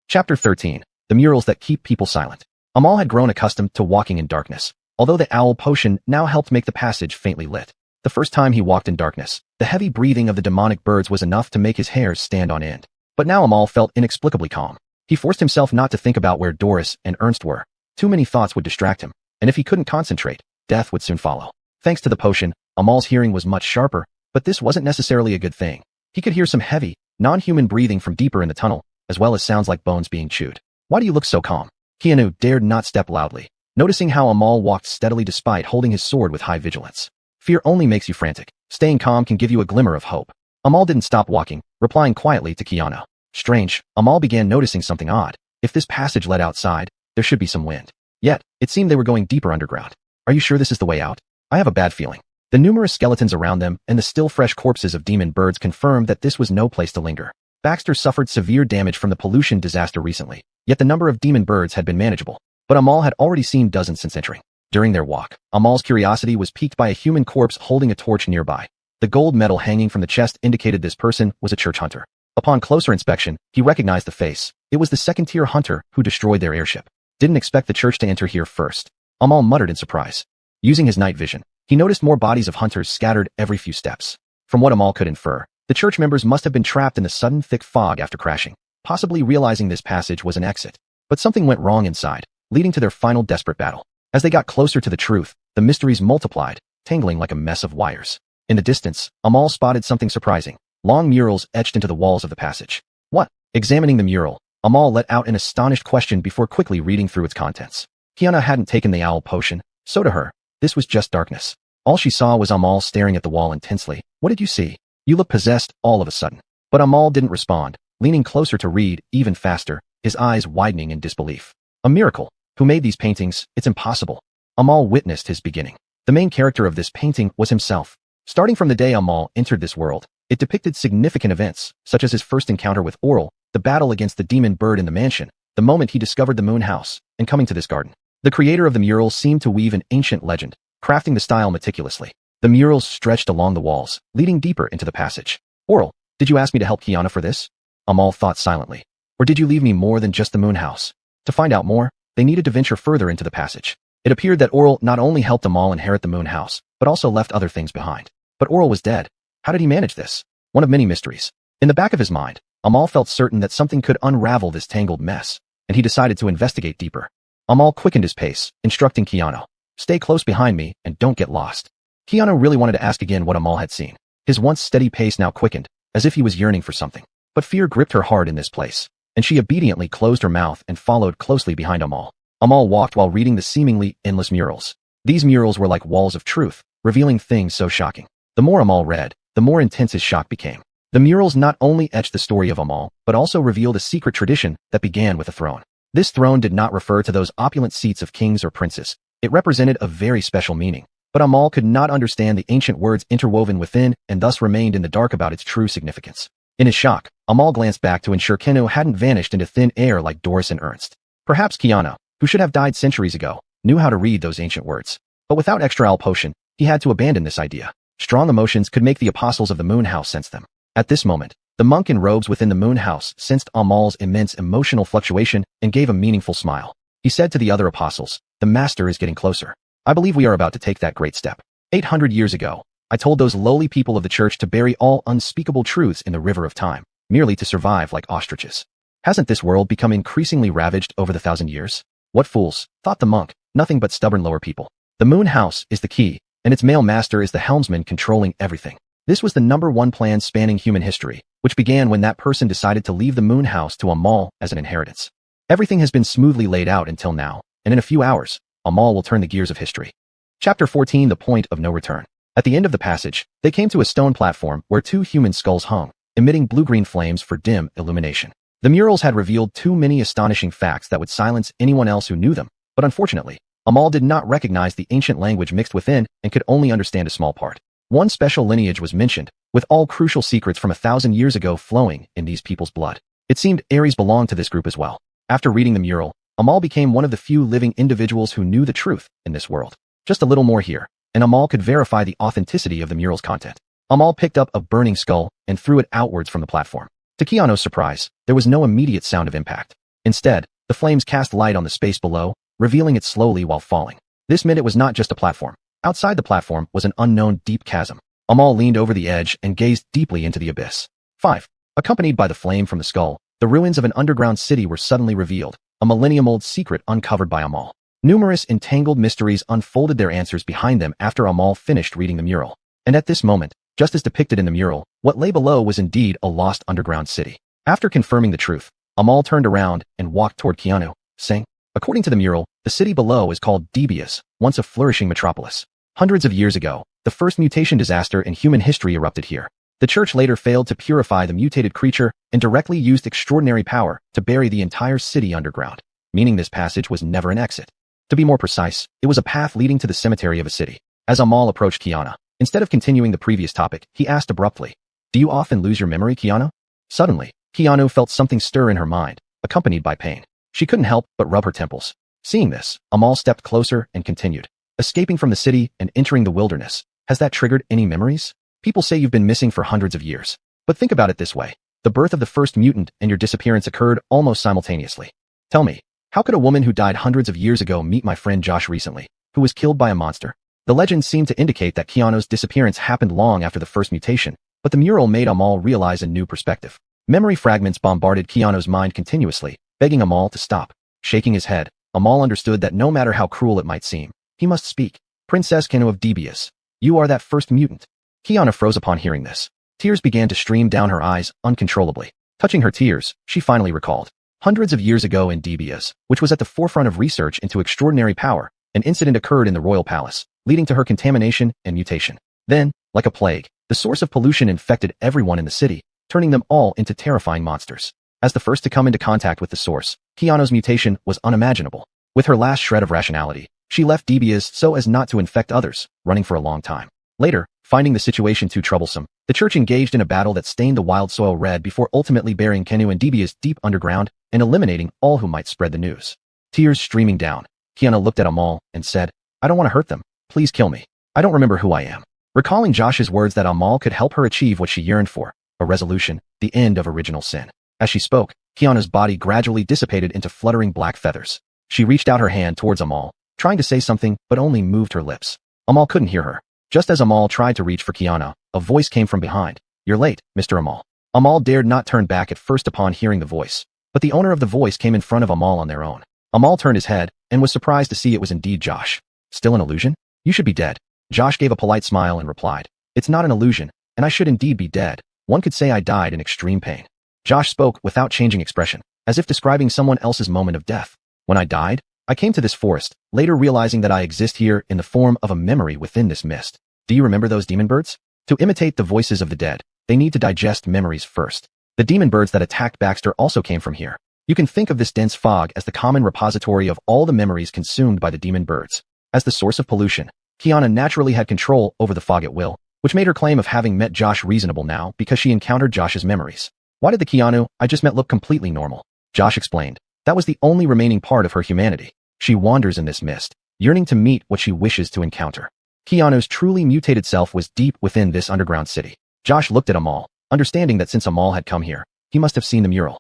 Chapter 13. The Murals That Keep People Silent. Amal had grown accustomed to walking in darkness, although the owl potion now helped make the passage faintly lit. The first time he walked in darkness, the heavy breathing of the demonic birds was enough to make his hairs stand on end. But now Amal felt inexplicably calm. He forced himself not to think about where Doris and Ernst were. Too many thoughts would distract him, and if he couldn't concentrate, death would soon follow. Thanks to the potion, Amal's hearing was much sharper, but this wasn't necessarily a good thing. He could hear some heavy, non-human breathing from deeper in the tunnel, as well as sounds like bones being chewed. Why do you look so calm? Keanu dared not step loudly, noticing how Amal walked steadily despite holding his sword with high vigilance. Fear only makes you frantic. Staying calm can give you a glimmer of hope. Amal didn't stop walking, replying quietly to Keanu. Strange, Amal began noticing something odd. If this passage led outside, there should be some wind. Yet, it seemed they were going deeper underground. Are you sure this is the way out? I have a bad feeling. The numerous skeletons around them and the still fresh corpses of demon birds confirmed that this was no place to linger. Baxter suffered severe damage from the pollution disaster recently, yet the number of demon birds had been manageable. But Amal had already seen dozens since entering. During their walk, Amal's curiosity was piqued by a human corpse holding a torch nearby. The gold medal hanging from the chest indicated this person was a church hunter. Upon closer inspection, he recognized the face. It was the second-tier hunter who destroyed their airship. Didn't expect the church to enter here first. Amal muttered in surprise. Using his night vision, he noticed more bodies of hunters scattered every few steps. From what Amal could infer, the church members must have been trapped in the sudden thick fog after crashing, possibly realizing this passage was an exit. But something went wrong inside, leading to their final desperate battle. As they got closer to the truth, the mysteries multiplied, tangling like a mess of wires. In the distance, Amal spotted something surprising. Long murals etched into the walls of the passage. What? Examining the mural, Amal let out an astonished question before quickly reading through its contents. Kiana hadn't taken the owl potion, so to her, this was just darkness. All she saw was Amal staring at the wall intensely. What did you see? You look possessed all of a sudden. But Amal didn't respond, leaning closer to read, even faster, his eyes widening in disbelief. A miracle. Who made these paintings? It's impossible. Amal witnessed his beginning. The main character of this painting was himself. Starting from the day Amal entered this world, it depicted significant events, such as his first encounter with Oral, the battle against the demon bird in the mansion, the moment he discovered the moon house, and coming to this garden. The creator of the mural seemed to weave an ancient legend, crafting the style meticulously. The murals stretched along the walls, leading deeper into the passage. Oral, did you ask me to help Kiana for this? Amal thought silently. Or did you leave me more than just the moon house? To find out more, they needed to venture further into the passage. It appeared that Oral not only helped Amal inherit the moon house, but also left other things behind. But Oral was dead. How did he manage this? One of many mysteries. In the back of his mind, Amal felt certain that something could unravel this tangled mess, and he decided to investigate deeper. Amal quickened his pace, instructing Keanu, "Stay close behind me and don't get lost." Keanu really wanted to ask again what Amal had seen. His once steady pace now quickened, as if he was yearning for something. But fear gripped her hard in this place, and she obediently closed her mouth and followed closely behind Amal. Amal walked while reading the seemingly endless murals. These murals were like walls of truth, revealing things so shocking. The more Amal read, the more intense his shock became. The murals not only etched the story of Amal, but also revealed a secret tradition that began with a throne. This throne did not refer to those opulent seats of kings or princes. It represented a very special meaning. But Amal could not understand the ancient words interwoven within and thus remained in the dark about its true significance. In his shock, Amal glanced back to ensure Keanu hadn't vanished into thin air like Doris and Ernst. Perhaps Keanu, who should have died centuries ago, knew how to read those ancient words. But without extra al potion, he had to abandon this idea. Strong emotions could make the apostles of the moon house sense them. At this moment, the monk in robes within the moon house sensed Amal's immense emotional fluctuation and gave a meaningful smile. He said to the other apostles, "The master is getting closer. I believe we are about to take that great step. 800 years ago, I told those lowly people of the church to bury all unspeakable truths in the river of time, merely to survive like ostriches. Hasn't this world become increasingly ravaged over the 1,000 years? What fools, thought the monk, nothing but stubborn lower people. The moon house is the key, and its male master is the helmsman controlling everything." This was the #1 plan spanning human history, which began when that person decided to leave the moon house to Amal as an inheritance. Everything has been smoothly laid out until now, and in a few hours, Amal will turn the gears of history. Chapter 14: The Point of No Return. At the end of the passage, they came to a stone platform where 2 human skulls hung, emitting blue-green flames for dim illumination. The murals had revealed too many astonishing facts that would silence anyone else who knew them, but unfortunately, Amal did not recognize the ancient language mixed within and could only understand a small part. One special lineage was mentioned, with all crucial secrets from 1,000 years ago flowing in these people's blood. It seemed Ares belonged to this group as well. After reading the mural, Amal became one of the few living individuals who knew the truth in this world. Just a little more here, and Amal could verify the authenticity of the mural's content. Amal picked up a burning skull and threw it outwards from the platform. To Keanu's surprise, there was no immediate sound of impact. Instead, the flames cast light on the space below, revealing it slowly while falling. This meant it was not just a platform. Outside the platform was an unknown deep chasm. Amal leaned over the edge and gazed deeply into the abyss. 5. Accompanied by the flame from the skull, the ruins of an underground city were suddenly revealed, a millennium-old secret uncovered by Amal. Numerous entangled mysteries unfolded their answers behind them after Amal finished reading the mural. And at this moment, just as depicted in the mural, what lay below was indeed a lost underground city. After confirming the truth, Amal turned around and walked toward Keanu, saying, "According to the mural, the city below is called Debius, once a flourishing metropolis. Hundreds of years ago, the first mutation disaster in human history erupted here. The church later failed to purify the mutated creature and directly used extraordinary power to bury the entire city underground, meaning this passage was never an exit. To be more precise, it was a path leading to the cemetery of a city." As Amal approached Keanu, instead of continuing the previous topic, he asked abruptly, "Do you often lose your memory, Keanu?" Suddenly, Keanu felt something stir in her mind, accompanied by pain. She couldn't help but rub her temples. Seeing this, Amal stepped closer and continued, "Escaping from the city and entering the wilderness, has that triggered any memories? People say you've been missing for hundreds of years. But think about it this way. The birth of the first mutant and your disappearance occurred almost simultaneously. Tell me, how could a woman who died hundreds of years ago meet my friend Josh recently, who was killed by a monster?" The legends seemed to indicate that Keanu's disappearance happened long after the first mutation, but the mural made Amal realize a new perspective. Memory fragments bombarded Keanu's mind continuously, begging Amal to stop. Shaking his head, Amal understood that no matter how cruel it might seem, he must speak. "Princess Keanu of Debius, you are that first mutant." Keanu froze upon hearing this. Tears began to stream down her eyes uncontrollably. Touching her tears, she finally recalled. Hundreds of years ago in Debius, which was at the forefront of research into extraordinary power, an incident occurred in the royal palace, leading to her contamination and mutation. Then, like a plague, the source of pollution infected everyone in the city, turning them all into terrifying monsters. As the first to come into contact with the source, Keanu's mutation was unimaginable. With her last shred of rationality, she left Debius so as not to infect others, running for a long time. Later, finding the situation too troublesome, the church engaged in a battle that stained the wild soil red before ultimately burying Keanu and Debius deep underground and eliminating all who might spread the news. Tears streaming down, Keanu looked at Amal and said, "I don't want to hurt them. Please kill me. I don't remember who I am." Recalling Josh's words that Amal could help her achieve what she yearned for, a resolution, the end of original sin. As she spoke, Keanu's body gradually dissipated into fluttering black feathers. She reached out her hand towards Amal, trying to say something but only moved her lips. Amal couldn't hear her. Just as Amal tried to reach for Xuanhuan, a voice came from behind. "You're late, Mr. Amal." Amal dared not turn back at first upon hearing the voice, but the owner of the voice came in front of Amal on their own. Amal turned his head and was surprised to see it was indeed Josh. "Still an illusion? You should be dead." Josh gave a polite smile and replied, "It's not an illusion, and I should indeed be dead. One could say I died in extreme pain." Josh spoke without changing expression, as if describing someone else's moment of death. "When I died, I came to this forest, later realizing that I exist here in the form of a memory within this mist. Do you remember those demon birds? To imitate the voices of the dead, they need to digest memories first. The demon birds that attacked Baxter also came from here. You can think of this dense fog as the common repository of all the memories consumed by the demon birds. As the source of pollution, Xuanhuan naturally had control over the fog at will, which made her claim of having met Josh reasonable now because she encountered Josh's memories. Why did the Xuanhuan I just met look completely normal? Josh explained. That was the only remaining part of her humanity. She wanders in this mist, yearning to meet what she wishes to encounter. Xuanhuan's truly mutated self was deep within this underground city. Josh looked at Amal, understanding that since Amal had come here, he must have seen the mural.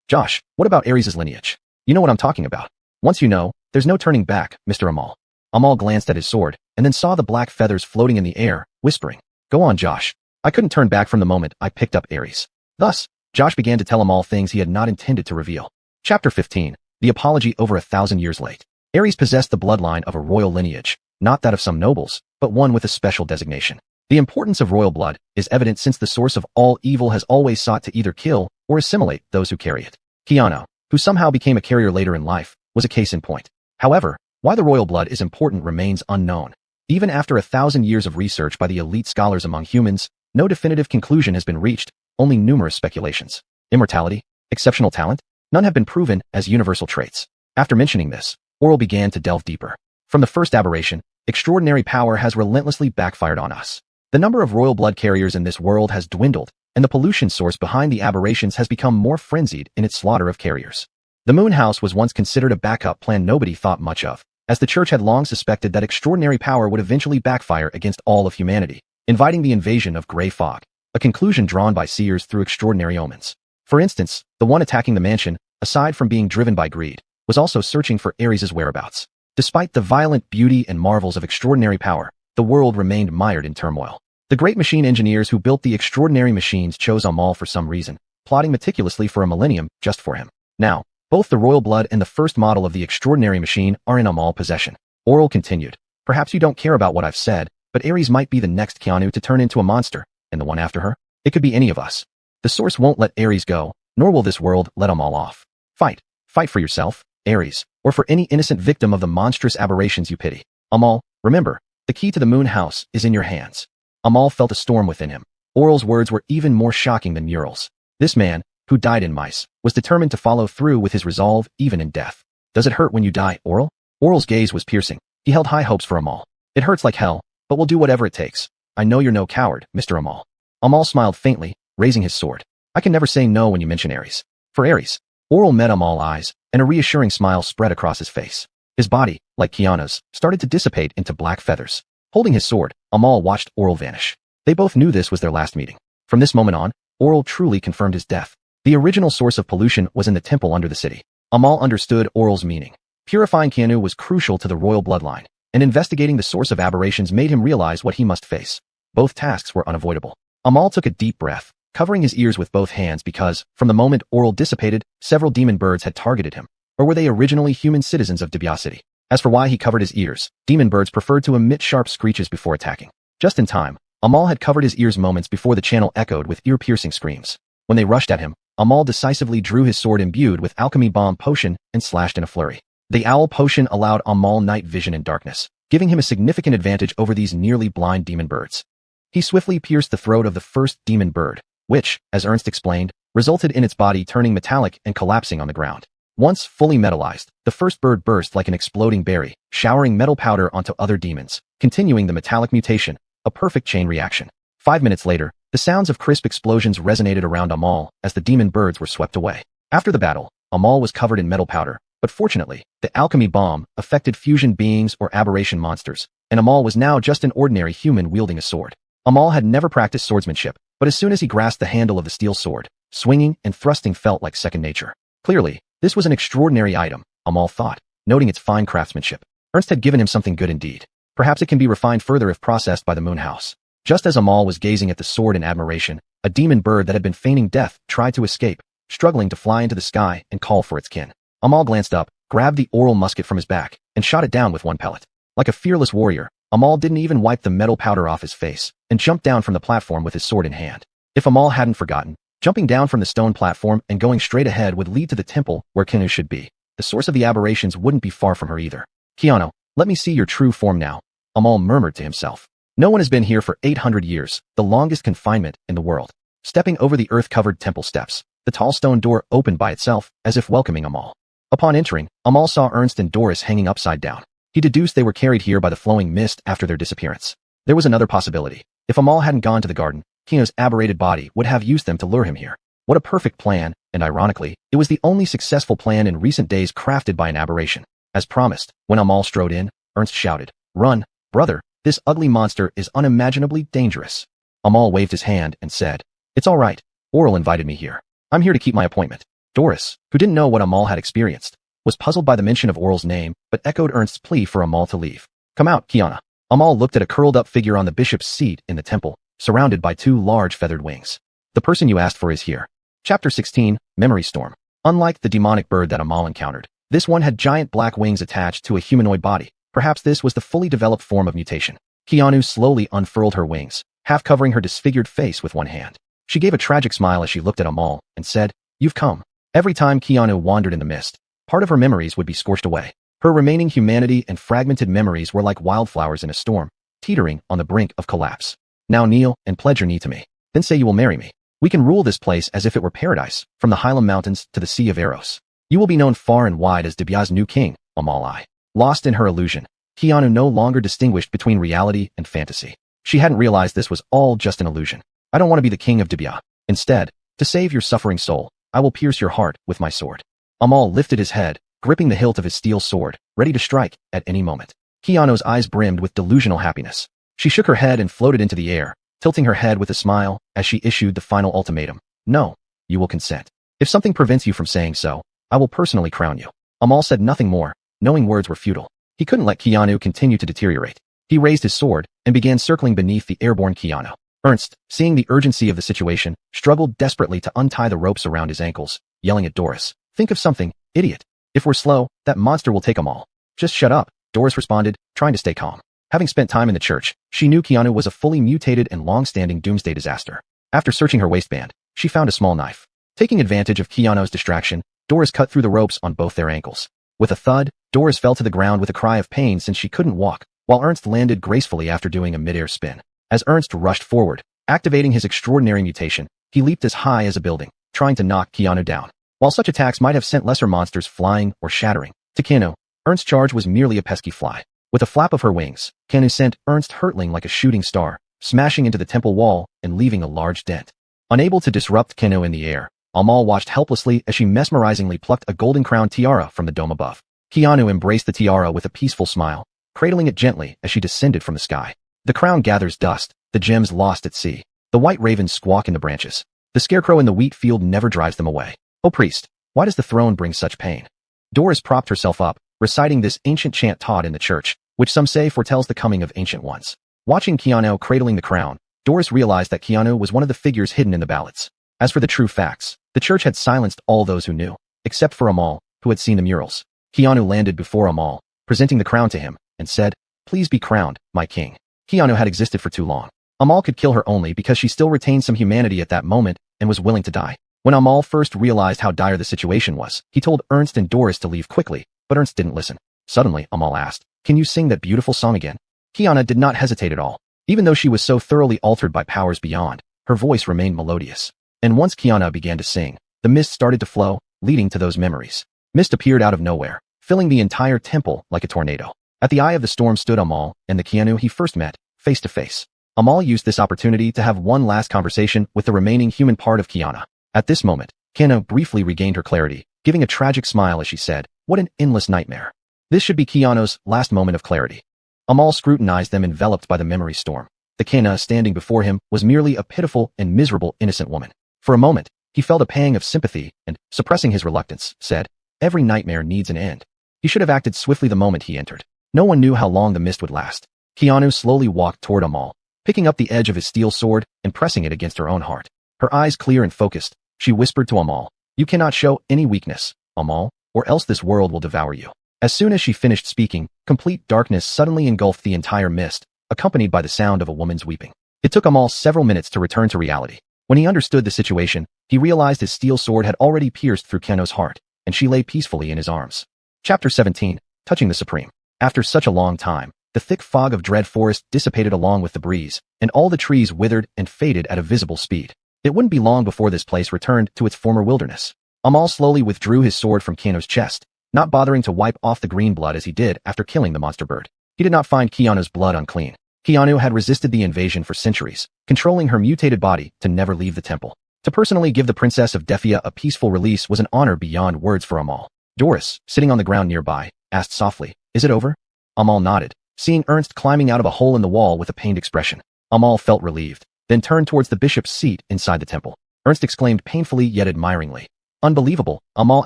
"Josh, what about Ares' lineage? You know what I'm talking about. Once you know, there's no turning back, Mr. Amal." Amal glanced at his sword, and then saw the black feathers floating in the air, whispering, "Go on, Josh. I couldn't turn back from the moment I picked up Ares." Thus, Josh began to tell Amal things he had not intended to reveal. Chapter 15. The Apology Over 1,000 Years Late. Ares possessed the bloodline of a royal lineage, not that of some nobles, but one with a special designation. The importance of royal blood is evident since the source of all evil has always sought to either kill or assimilate those who carry it. Xuanhuan, who somehow became a carrier later in life, was a case in point. However, why the royal blood is important remains unknown. Even after 1,000 years of research by the elite scholars among humans, no definitive conclusion has been reached, only numerous speculations. Immortality? Exceptional talent? None have been proven as universal traits. After mentioning this, Oral began to delve deeper. From the first aberration, extraordinary power has relentlessly backfired on us. The number of royal blood carriers in this world has dwindled, and the pollution source behind the aberrations has become more frenzied in its slaughter of carriers. The Moon House was once considered a backup plan nobody thought much of, as the church had long suspected that extraordinary power would eventually backfire against all of humanity, inviting the invasion of gray fog, a conclusion drawn by seers through extraordinary omens. For instance, the one attacking the mansion, aside from being driven by greed, was also searching for Ares' whereabouts. Despite the violent beauty and marvels of extraordinary power, the world remained mired in turmoil. The great machine engineers who built the extraordinary machines chose Amal for some reason, plotting meticulously for a millennium just for him. Now, both the royal blood and the first model of the extraordinary machine are in Amal possession. Oral continued. Perhaps you don't care about what I've said, but Ares might be the next Xuanhuan to turn into a monster, and the one after her? It could be any of us. The source won't let Ares go, nor will this world let Amal off. Fight. Fight for yourself, Ares, or for any innocent victim of the monstrous aberrations you pity. Amal, remember, the key to the Moon House is in your hands. Amal felt a storm within him. Oral's words were even more shocking than Mural's. This man, who died in mice, was determined to follow through with his resolve even in death. Does it hurt when you die, Oral? Oral's gaze was piercing. He held high hopes for Amal. It hurts like hell, but we'll do whatever it takes. I know you're no coward, Mr. Amal. Amal smiled faintly, raising his sword. I can never say no when you mention Ares. For Ares. Oral met Amal's eyes, and a reassuring smile spread across his face. His body, like Xuanhuan's, started to dissipate into black feathers. Holding his sword, Amal watched Oral vanish. They both knew this was their last meeting. From this moment on, Oral truly confirmed his death. The original source of pollution was in the temple under the city. Amal understood Oral's meaning. Purifying Xuanhuan was crucial to the royal bloodline, and investigating the source of aberrations made him realize what he must face. Both tasks were unavoidable. Amal took a deep breath, covering his ears with both hands because, from the moment Oral dissipated, several demon birds had targeted him. Or were they originally human citizens of Dibya City? As for why he covered his ears, demon birds preferred to emit sharp screeches before attacking. Just in time, Amal had covered his ears moments before the channel echoed with ear-piercing screams. When they rushed at him, Amal decisively drew his sword imbued with alchemy bomb potion and slashed in a flurry. The owl potion allowed Amal night vision in darkness, giving him a significant advantage over these nearly blind demon birds. He swiftly pierced the throat of the first demon bird, which, as Ernst explained, resulted in its body turning metallic and collapsing on the ground. Once fully metallized, the first bird burst like an exploding berry, showering metal powder onto other demons, continuing the metallic mutation, a perfect chain reaction. 5 minutes later, the sounds of crisp explosions resonated around Amal as the demon birds were swept away. After the battle, Amal was covered in metal powder, but fortunately, the alchemy bomb affected fusion beings or aberration monsters, and Amal was now just an ordinary human wielding a sword. Amal had never practiced swordsmanship, but as soon as he grasped the handle of the steel sword, swinging and thrusting felt like second nature. Clearly, this was an extraordinary item, Amal thought, noting its fine craftsmanship. Ernst had given him something good indeed. Perhaps it can be refined further if processed by the moon house. Just as Amal was gazing at the sword in admiration, a demon bird that had been feigning death tried to escape, struggling to fly into the sky and call for its kin. Amal glanced up, grabbed the oral musket from his back, and shot it down with one pellet. Like a fearless warrior, Amal didn't even wipe the metal powder off his face, and jumped down from the platform with his sword in hand. If Amal hadn't forgotten, jumping down from the stone platform and going straight ahead would lead to the temple where Kenu should be. The source of the aberrations wouldn't be far from her either. Keanu, let me see your true form now, Amal murmured to himself. No one has been here for 800 years, the longest confinement in the world. Stepping over the earth-covered temple steps, the tall stone door opened by itself, as if welcoming Amal. Upon entering, Amal saw Ernst and Doris hanging upside down. He deduced they were carried here by the flowing mist after their disappearance. There was another possibility. If Amal hadn't gone to the garden, Keanu's aberrated body would have used them to lure him here. What a perfect plan, and ironically, it was the only successful plan in recent days crafted by an aberration. As promised, when Amal strode in, Ernst shouted, "Run, brother, this ugly monster is unimaginably dangerous." Amal waved his hand and said, "It's all right. Oral invited me here. I'm here to keep my appointment." Doris, who didn't know what Amal had experienced, was puzzled by the mention of Oral's name, but echoed Ernst's plea for Amal to leave. "Come out, Kiana." Amal looked at a curled-up figure on the bishop's seat in the temple, surrounded by two large feathered wings. "The person you asked for is here." Chapter 16, Memory Storm. Unlike the demonic bird that Amal encountered, this one had giant black wings attached to a humanoid body. Perhaps this was the fully developed form of mutation. Keanu slowly unfurled her wings, half covering her disfigured face with one hand. She gave a tragic smile as she looked at Amal and said, "You've come." Every time Keanu wandered in the mist, part of her memories would be scorched away. Her remaining humanity and fragmented memories were like wildflowers in a storm, teetering on the brink of collapse. "Now kneel and pledge your knee to me. Then say you will marry me. We can rule this place as if it were paradise, from the Highland Mountains to the Sea of Eros. You will be known far and wide as Dibya's new king, Amal I." Lost in her illusion, Keanu no longer distinguished between reality and fantasy. She hadn't realized this was all just an illusion. "I don't want to be the king of Dibya. Instead, to save your suffering soul, I will pierce your heart with my sword." Amal lifted his head, gripping the hilt of his steel sword, ready to strike at any moment. Keanu's eyes brimmed with delusional happiness. She shook her head and floated into the air, tilting her head with a smile as she issued the final ultimatum. "No, you will consent. If something prevents you from saying so, I will personally crown you." Amal said nothing more, knowing words were futile. He couldn't let Keanu continue to deteriorate. He raised his sword and began circling beneath the airborne Keanu. Ernst, seeing the urgency of the situation, struggled desperately to untie the ropes around his ankles, yelling at Doris, "Think of something, idiot. If we're slow, that monster will take 'em all." "Just shut up," Doris responded, trying to stay calm. Having spent time in the church, she knew Keanu was a fully mutated and long-standing doomsday disaster. After searching her waistband, she found a small knife. Taking advantage of Keanu's distraction, Doris cut through the ropes on both their ankles. With a thud, Doris fell to the ground with a cry of pain since she couldn't walk, while Ernst landed gracefully after doing a mid-air spin. As Ernst rushed forward, activating his extraordinary mutation, he leaped as high as a building, trying to knock Keanu down. While such attacks might have sent lesser monsters flying or shattering, to Keanu, Ernst's charge was merely a pesky fly. With a flap of her wings, Keanu sent Ernst hurtling like a shooting star, smashing into the temple wall and leaving a large dent. Unable to disrupt Keanu in the air, Amal watched helplessly as she mesmerizingly plucked a golden crown tiara from the dome above. Keanu embraced the tiara with a peaceful smile, cradling it gently as she descended from the sky. The crown gathers dust, the gems lost at sea. The white ravens squawk in the branches. The scarecrow in the wheat field never drives them away. "Oh priest, why does the throne bring such pain?" Doris propped herself up, reciting this ancient chant taught in the church, which some say foretells the coming of ancient ones. Watching Keanu cradling the crown, Doris realized that Keanu was one of the figures hidden in the ballads. As for the true facts, the church had silenced all those who knew, except for Amal, who had seen the murals. Keanu landed before Amal, presenting the crown to him, and said, "Please be crowned, my king." Keanu had existed for too long. Amal could kill her only because she still retained some humanity at that moment and was willing to die. When Amal first realized how dire the situation was, he told Ernst and Doris to leave quickly, but Ernst didn't listen. Suddenly, Amal asked, "Can you sing that beautiful song again?" Keanu did not hesitate at all. Even though she was so thoroughly altered by powers beyond, her voice remained melodious. And once Keanu began to sing, the mist started to flow, leading to those memories. Mist appeared out of nowhere, filling the entire temple like a tornado. At the eye of the storm stood Amal and the Keanu he first met, face to face. Amal used this opportunity to have one last conversation with the remaining human part of Keanu. At this moment, Keanu briefly regained her clarity, giving a tragic smile as she said, "What an endless nightmare." This should be Keanu's last moment of clarity. Amal scrutinized them, enveloped by the memory storm. The Keanu standing before him was merely a pitiful and miserable innocent woman. For a moment, he felt a pang of sympathy and, suppressing his reluctance, said, "Every nightmare needs an end." He should have acted swiftly the moment he entered. No one knew how long the mist would last. Xuanhuan slowly walked toward Amal, picking up the edge of his steel sword and pressing it against her own heart. Her eyes clear and focused, she whispered to Amal, "You cannot show any weakness, Amal, or else this world will devour you." As soon as she finished speaking, complete darkness suddenly engulfed the entire mist, accompanied by the sound of a woman's weeping. It took Amal several minutes to return to reality. When he understood the situation, he realized his steel sword had already pierced through Xuanhuan's heart, and she lay peacefully in his arms. Chapter 17. Touching the Supreme. After such a long time, the thick fog of dread forest dissipated along with the breeze, and all the trees withered and faded at a visible speed. It wouldn't be long before this place returned to its former wilderness. Amal slowly withdrew his sword from Xuanhuan's chest, not bothering to wipe off the green blood as he did after killing the monster bird. He did not find Xuanhuan's blood unclean. Xuanhuan had resisted the invasion for centuries, controlling her mutated body to never leave the temple. To personally give the Princess of Defia a peaceful release was an honor beyond words for Amal. Doris, sitting on the ground nearby, asked softly, "Is it over?" Amal nodded, seeing Ernst climbing out of a hole in the wall with a pained expression. Amal felt relieved, then turned towards the bishop's seat inside the temple. Ernst exclaimed painfully yet admiringly, "Unbelievable, Amal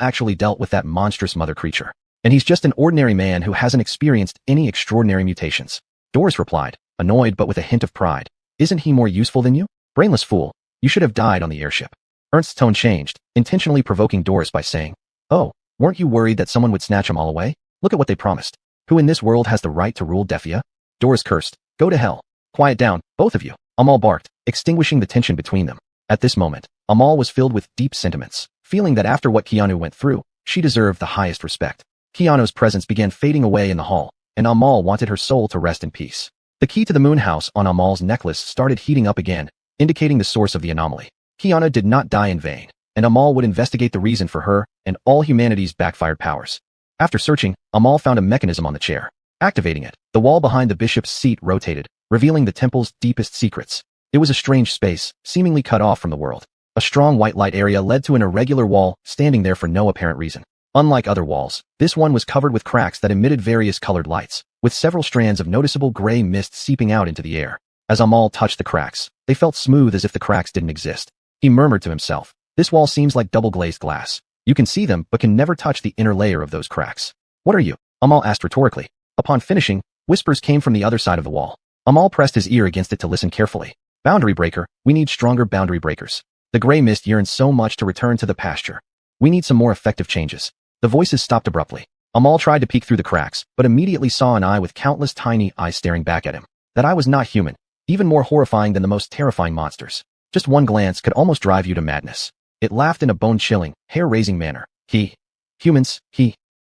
actually dealt with that monstrous mother creature. And he's just an ordinary man who hasn't experienced any extraordinary mutations." Doris replied, annoyed but with a hint of pride, "Isn't he more useful than you? Brainless fool, you should have died on the airship." Ernst's tone changed, intentionally provoking Doris by saying, "Oh, weren't you worried that someone would snatch them all away? Look at what they promised. Who in this world has the right to rule Defia?" Doris cursed, "Go to hell. Quiet down, both of you." Amal barked, extinguishing the tension between them. At this moment, Amal was filled with deep sentiments, feeling that after what Xuanhuan went through, she deserved the highest respect. Xuanhuan's presence began fading away in the hall, and Amal wanted her soul to rest in peace. The key to the moon house on Amal's necklace started heating up again, indicating the source of the anomaly. Xuanhuan did not die in vain, and Amal would investigate the reason for her and all humanity's backfired powers. After searching, Amal found a mechanism on the chair. Activating it, the wall behind the bishop's seat rotated, revealing the temple's deepest secrets. It was a strange space, seemingly cut off from the world. A strong white light area led to an irregular wall, standing there for no apparent reason. Unlike other walls, this one was covered with cracks that emitted various colored lights, with several strands of noticeable gray mist seeping out into the air. As Amal touched the cracks, they felt smooth as if the cracks didn't exist. He murmured to himself, "This wall seems like double-glazed glass. You can see them but can never touch the inner layer of those cracks." "What are you?" Amal asked rhetorically. Upon finishing, whispers came from the other side of the wall. Amal pressed his ear against it to listen carefully. "Boundary breaker, we need stronger boundary breakers. The gray mist yearns so much to return to the pasture. We need some more effective changes." The voices stopped abruptly. Amal tried to peek through the cracks, but immediately saw an eye with countless tiny eyes staring back at him. That eye was not human, even more horrifying than the most terrifying monsters. Just one glance could almost drive you to madness. It laughed in a bone-chilling, hair-raising manner. Humans,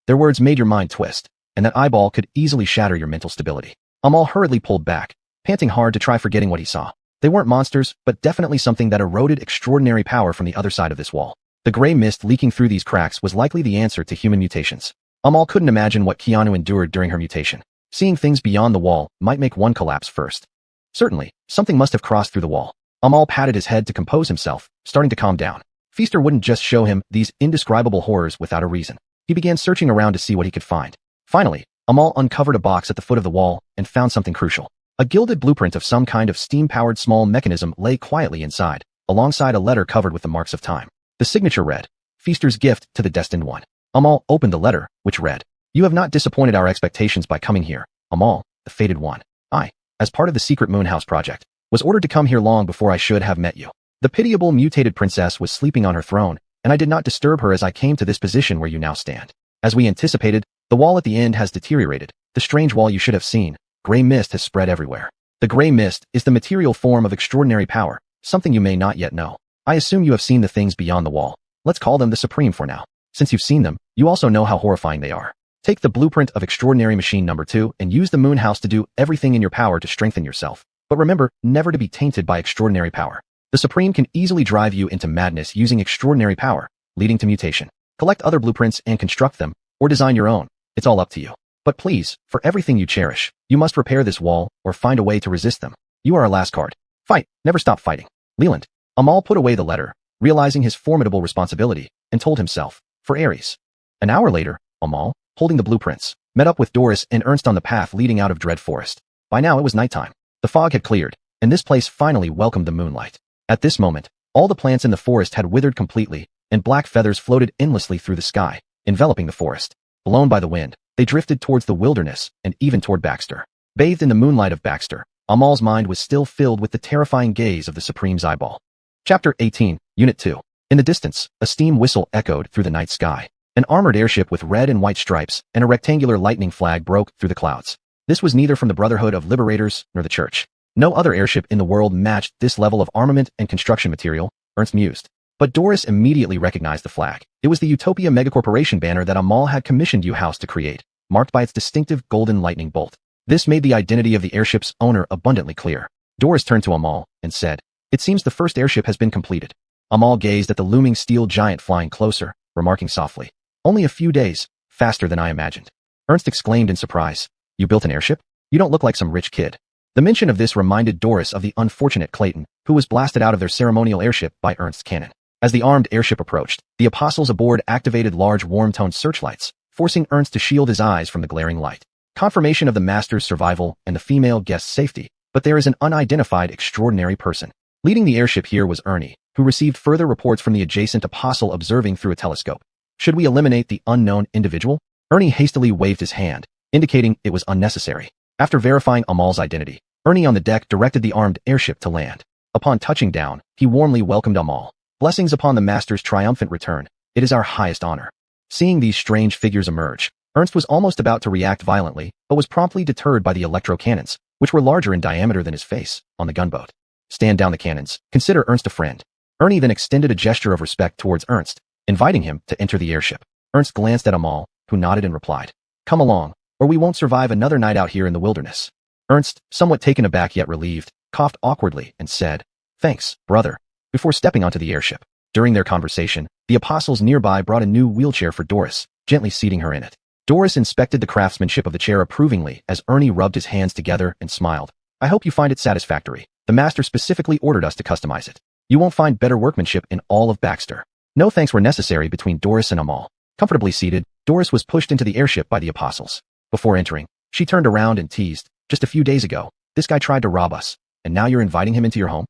Their words made your mind twist, and that eyeball could easily shatter your mental stability. Amal hurriedly pulled back, panting hard to try forgetting what he saw. They weren't monsters, but definitely something that eroded extraordinary power from the other side of this wall. The gray mist leaking through these cracks was likely the answer to human mutations. Amal couldn't imagine what Xuanhuan endured during her mutation. Seeing things beyond the wall might make one collapse first. Certainly, something must have crossed through the wall. Amal patted his head to compose himself, starting to calm down. Feaster wouldn't just show him these indescribable horrors without a reason. He began searching around to see what he could find. Finally, Amal uncovered a box at the foot of the wall and found something crucial. A gilded blueprint of some kind of steam-powered small mechanism lay quietly inside, alongside a letter covered with the marks of time. The signature read, "Feaster's gift to the destined one." Amal opened the letter, which read, "You have not disappointed our expectations by coming here, Amal, the fated one. I, as part of the secret moon house project, was ordered to come here long before I should have met you. The pitiable mutated princess was sleeping on her throne, and I did not disturb her as I came to this position where you now stand. As we anticipated, the wall at the end has deteriorated. The strange wall you should have seen. Gray mist has spread everywhere. The gray mist is the material form of extraordinary power, something you may not yet know. I assume you have seen the things beyond the wall. Let's call them the Supreme for now. Since you've seen them, you also know how horrifying they are. Take the blueprint of extraordinary machine number 2 and use the moon house to do everything in your power to strengthen yourself. But remember, never to be tainted by extraordinary power. The Supreme can easily drive you into madness using extraordinary power, leading to mutation. Collect other blueprints and construct them, or design your own. It's all up to you. But please, for everything you cherish, you must repair this wall or find a way to resist them. You are our last card. Fight, never stop fighting. Leland." Amal put away the letter, realizing his formidable responsibility, and told himself, "For Ares." An hour later, Amal, holding the blueprints, met up with Doris and Ernst on the path leading out of Dread Forest. By now it was nighttime. The fog had cleared, and this place finally welcomed the moonlight. At this moment, all the plants in the forest had withered completely, and black feathers floated endlessly through the sky, enveloping the forest. Blown by the wind, They drifted towards the wilderness and even toward Baxter. Bathed in the moonlight of Baxter, Amal's mind was still filled with the terrifying gaze of the Supreme's eyeball. Chapter 18, Unit 2. In the distance, a steam whistle echoed through the night sky. An armored airship with red and white stripes and a rectangular lightning flag broke through the clouds. This was neither from the Brotherhood of Liberators nor the Church. No other airship in the world matched this level of armament and construction material, Ernst mused. But Doris immediately recognized the flag. It was the Utopia Megacorporation banner that Amal had commissioned U-House to create, marked by its distinctive golden lightning bolt. This made the identity of the airship's owner abundantly clear. Doris turned to Amal and said, "It seems the first airship has been completed." Amal gazed at the looming steel giant flying closer, remarking softly, "Only a few days, faster than I imagined." Ernst exclaimed in surprise, "You built an airship? You don't look like some rich kid." The mention of this reminded Doris of the unfortunate Clayton, who was blasted out of their ceremonial airship by Ernst's cannon. As the armed airship approached, the apostles aboard activated large warm-toned searchlights, forcing Ernst to shield his eyes from the glaring light. Confirmation of the master's survival and the female guest's safety, but there is an unidentified extraordinary person. Leading the airship here was Ernie, who received further reports from the adjacent apostle observing through a telescope. Should we eliminate the unknown individual? Ernie hastily waved his hand, indicating it was unnecessary. After verifying Amal's identity, Ernie on the deck directed the armed airship to land. Upon touching down, he warmly welcomed Amal. "Blessings upon the master's triumphant return. It is our highest honor." Seeing these strange figures emerge, Ernst was almost about to react violently, but was promptly deterred by the electro cannons, which were larger in diameter than his face, on the gunboat. "Stand down the cannons. Consider Ernst a friend." Ernie then extended a gesture of respect towards Ernst, inviting him to enter the airship. Ernst glanced at Amal, who nodded and replied, "Come along, or we won't survive another night out here in the wilderness." Ernst, somewhat taken aback yet relieved, coughed awkwardly and said, "Thanks, brother," before stepping onto the airship. During their conversation, the apostles nearby brought a new wheelchair for Doris, gently seating her in it. Doris inspected the craftsmanship of the chair approvingly as Ernie rubbed his hands together and smiled. "I hope you find it satisfactory. The master specifically ordered us to customize it. You won't find better workmanship in all of Baxter." No thanks were necessary between Doris and Amal. Comfortably seated, Doris was pushed into the airship by the apostles. Before entering, she turned around and teased, "Just a few days ago, this guy tried to rob us, and now you're inviting him into your home?"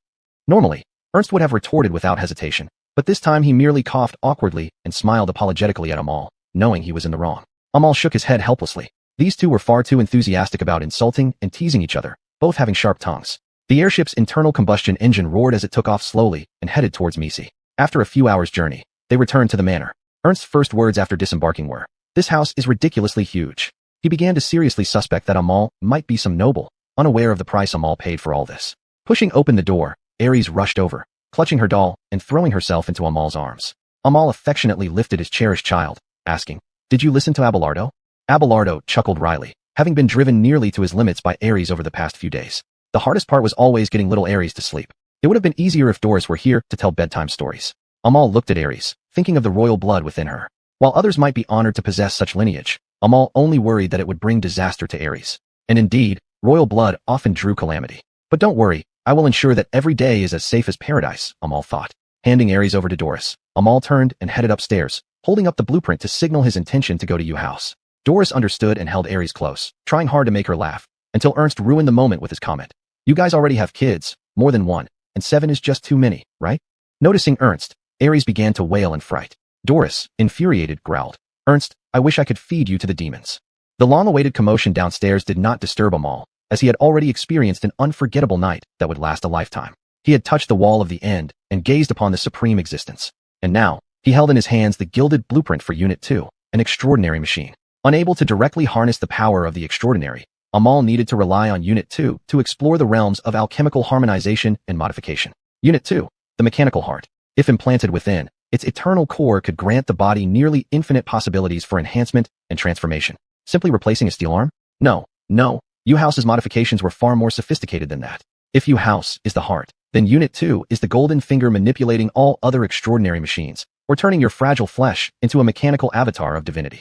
Normally, Ernst would have retorted without hesitation, but this time he merely coughed awkwardly and smiled apologetically at Amal, knowing he was in the wrong. Amal shook his head helplessly. These two were far too enthusiastic about insulting and teasing each other, both having sharp tongues. The airship's internal combustion engine roared as it took off slowly and headed towards Misi. After a few hours' journey, they returned to the manor. Ernst's first words after disembarking were, "This house is ridiculously huge." He began to seriously suspect that Amal might be some noble, unaware of the price Amal paid for all this. Pushing open the door, Ares rushed over, clutching her doll and throwing herself into Amal's arms. Amal affectionately lifted his cherished child, asking, "Did you listen to Abelardo?" Abelardo chuckled wryly, having been driven nearly to his limits by Ares over the past few days. The hardest part was always getting little Ares to sleep. It would have been easier if Doris were here to tell bedtime stories. Amal looked at Ares, thinking of the royal blood within her. While others might be honored to possess such lineage, Amal only worried that it would bring disaster to Ares. And indeed, royal blood often drew calamity. "But don't worry, I will ensure that every day is as safe as paradise," Amal thought. Handing Ares over to Doris, Amal turned and headed upstairs, holding up the blueprint to signal his intention to go to U-House. Doris understood and held Ares close, trying hard to make her laugh, until Ernst ruined the moment with his comment. "You guys already have kids, more than one, and 7 is just too many, right?" Noticing Ernst, Ares began to wail in fright. Doris, infuriated, growled, "Ernst, I wish I could feed you to the demons." The long-awaited commotion downstairs did not disturb Amal, as he had already experienced an unforgettable night that would last a lifetime. He had touched the wall of the end and gazed upon the supreme existence. And now, he held in his hands the gilded blueprint for Unit 2, an extraordinary machine. Unable to directly harness the power of the extraordinary, Amal needed to rely on Unit 2 to explore the realms of alchemical harmonization and modification. Unit 2, the mechanical heart. If implanted within, its eternal core could grant the body nearly infinite possibilities for enhancement and transformation. Simply replacing a steel arm? No. U-House's modifications were far more sophisticated than that. If U-House is the heart, then Unit 2 is the golden finger manipulating all other extraordinary machines, or turning your fragile flesh into a mechanical avatar of divinity.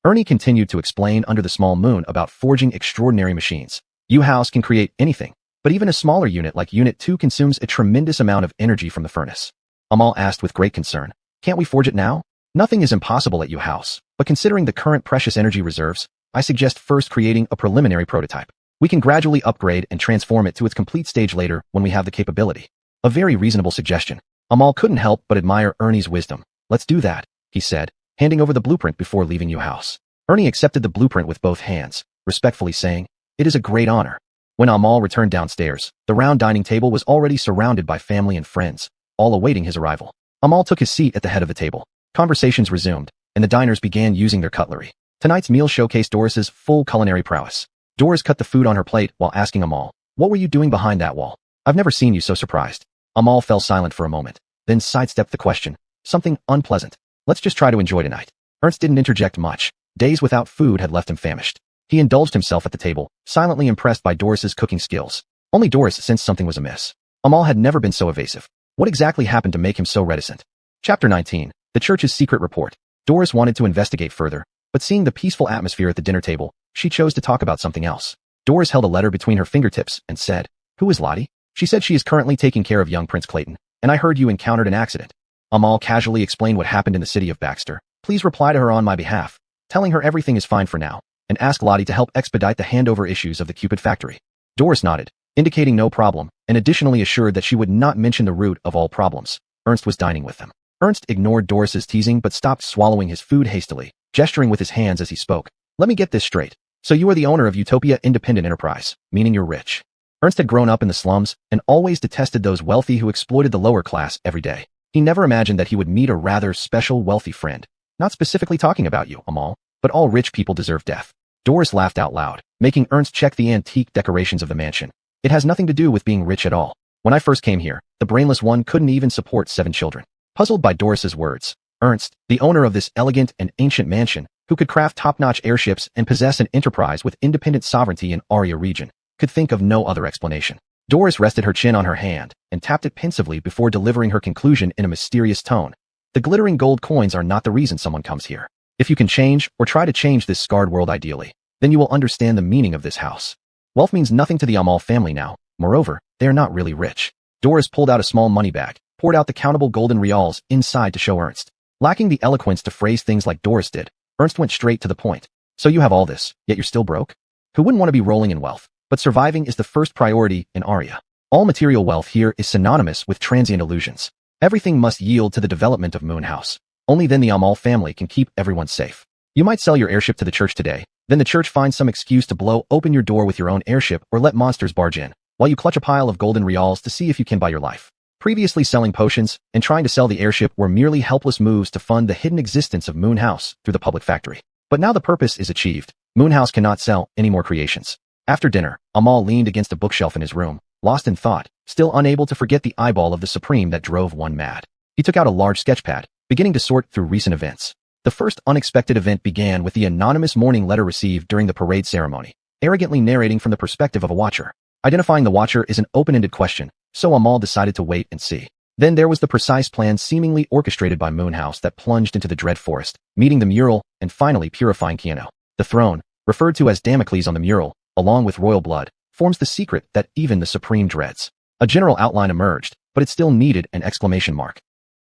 Ernie continued to explain under the small moon about forging extraordinary machines. U-House can create anything, but even a smaller unit like Unit 2 consumes a tremendous amount of energy from the furnace. Amal asked with great concern, "Can't we forge it now?" "Nothing is impossible at U-House, but considering the current precious energy reserves, I suggest first creating a preliminary prototype. We can gradually upgrade and transform it to its complete stage later when we have the capability." A very reasonable suggestion. Amal couldn't help but admire Ernie's wisdom. "Let's do that," he said, handing over the blueprint before leaving U-House. Ernie accepted the blueprint with both hands, respectfully saying, "It is a great honor." When Amal returned downstairs, the round dining table was already surrounded by family and friends, all awaiting his arrival. Amal took his seat at the head of the table. Conversations resumed, and the diners began using their cutlery. Tonight's meal showcased Doris's full culinary prowess. Doris cut the food on her plate while asking Amal, "What were you doing behind that wall? I've never seen you so surprised." Amal fell silent for a moment, then sidestepped the question. "Something unpleasant. Let's just try to enjoy tonight." Ernst didn't interject much. Days without food had left him famished. He indulged himself at the table, silently impressed by Doris's cooking skills. Only Doris sensed something was amiss. Amal had never been so evasive. What exactly happened to make him so reticent? Chapter 19. The Church's Secret Report. Doris wanted to investigate further, but seeing the peaceful atmosphere at the dinner table, she chose to talk about something else. Doris held a letter between her fingertips and said, "Who is Lottie?" She said she is currently taking care of young Prince Clayton, and I heard you encountered an accident. Amal casually explained what happened in the city of Baxter. "Please reply to her on my behalf, telling her everything is fine for now, and ask Lottie to help expedite the handover issues of the Cupid factory." Doris nodded, indicating no problem, and additionally assured that she would not mention the root of all problems. Ernst was dining with them. Ernst ignored Doris's teasing but stopped swallowing his food hastily, gesturing with his hands as he spoke. "Let me get this straight. So you are the owner of Utopia Independent Enterprise, meaning you're rich." Ernst had grown up in the slums and always detested those wealthy who exploited the lower class every day. He never imagined that he would meet a rather special wealthy friend. "Not specifically talking about you, Amal, but all rich people deserve death." Doris laughed out loud, making Ernst check the antique decorations of the mansion. "It has nothing to do with being rich at all. When I first came here, the brainless one couldn't even support 7 children." Puzzled by Doris's words, Ernst, the owner of this elegant and ancient mansion, who could craft top-notch airships and possess an enterprise with independent sovereignty in Aria region, could think of no other explanation. Doris rested her chin on her hand and tapped it pensively before delivering her conclusion in a mysterious tone. "The glittering gold coins are not the reason someone comes here. If you can change or try to change this scarred world ideally, then you will understand the meaning of this house. Wealth means nothing to the Amal family now. Moreover, they are not really rich." Doris pulled out a small money bag, poured out the countable golden reals inside to show Ernst. Lacking the eloquence to phrase things like Doris did, Ernst went straight to the point. "So you have all this, yet you're still broke? Who wouldn't want to be rolling in wealth? But surviving is the first priority in Aria. All material wealth here is synonymous with transient illusions. Everything must yield to the development of Moon House. Only then the Amal family can keep everyone safe. You might sell your airship to the church today, then the church finds some excuse to blow open your door with your own airship or let monsters barge in, while you clutch a pile of golden reals to see if you can buy your life. Previously selling potions and trying to sell the airship were merely helpless moves to fund the hidden existence of Moon House through the public factory. But now the purpose is achieved. Moon House cannot sell any more creations." After dinner, Amal leaned against a bookshelf in his room, lost in thought, still unable to forget the eyeball of the Supreme that drove one mad. He took out a large sketchpad, beginning to sort through recent events. The first unexpected event began with the anonymous morning letter received during the parade ceremony, arrogantly narrating from the perspective of a watcher. Identifying the watcher is an open-ended question, so Amal decided to wait and see. Then there was the precise plan seemingly orchestrated by Moon House that plunged into the dread forest, meeting the mural, and finally purifying Keanu. The throne, referred to as Damocles on the mural, along with royal blood, forms the secret that even the Supreme dreads. A general outline emerged, but it still needed an exclamation mark.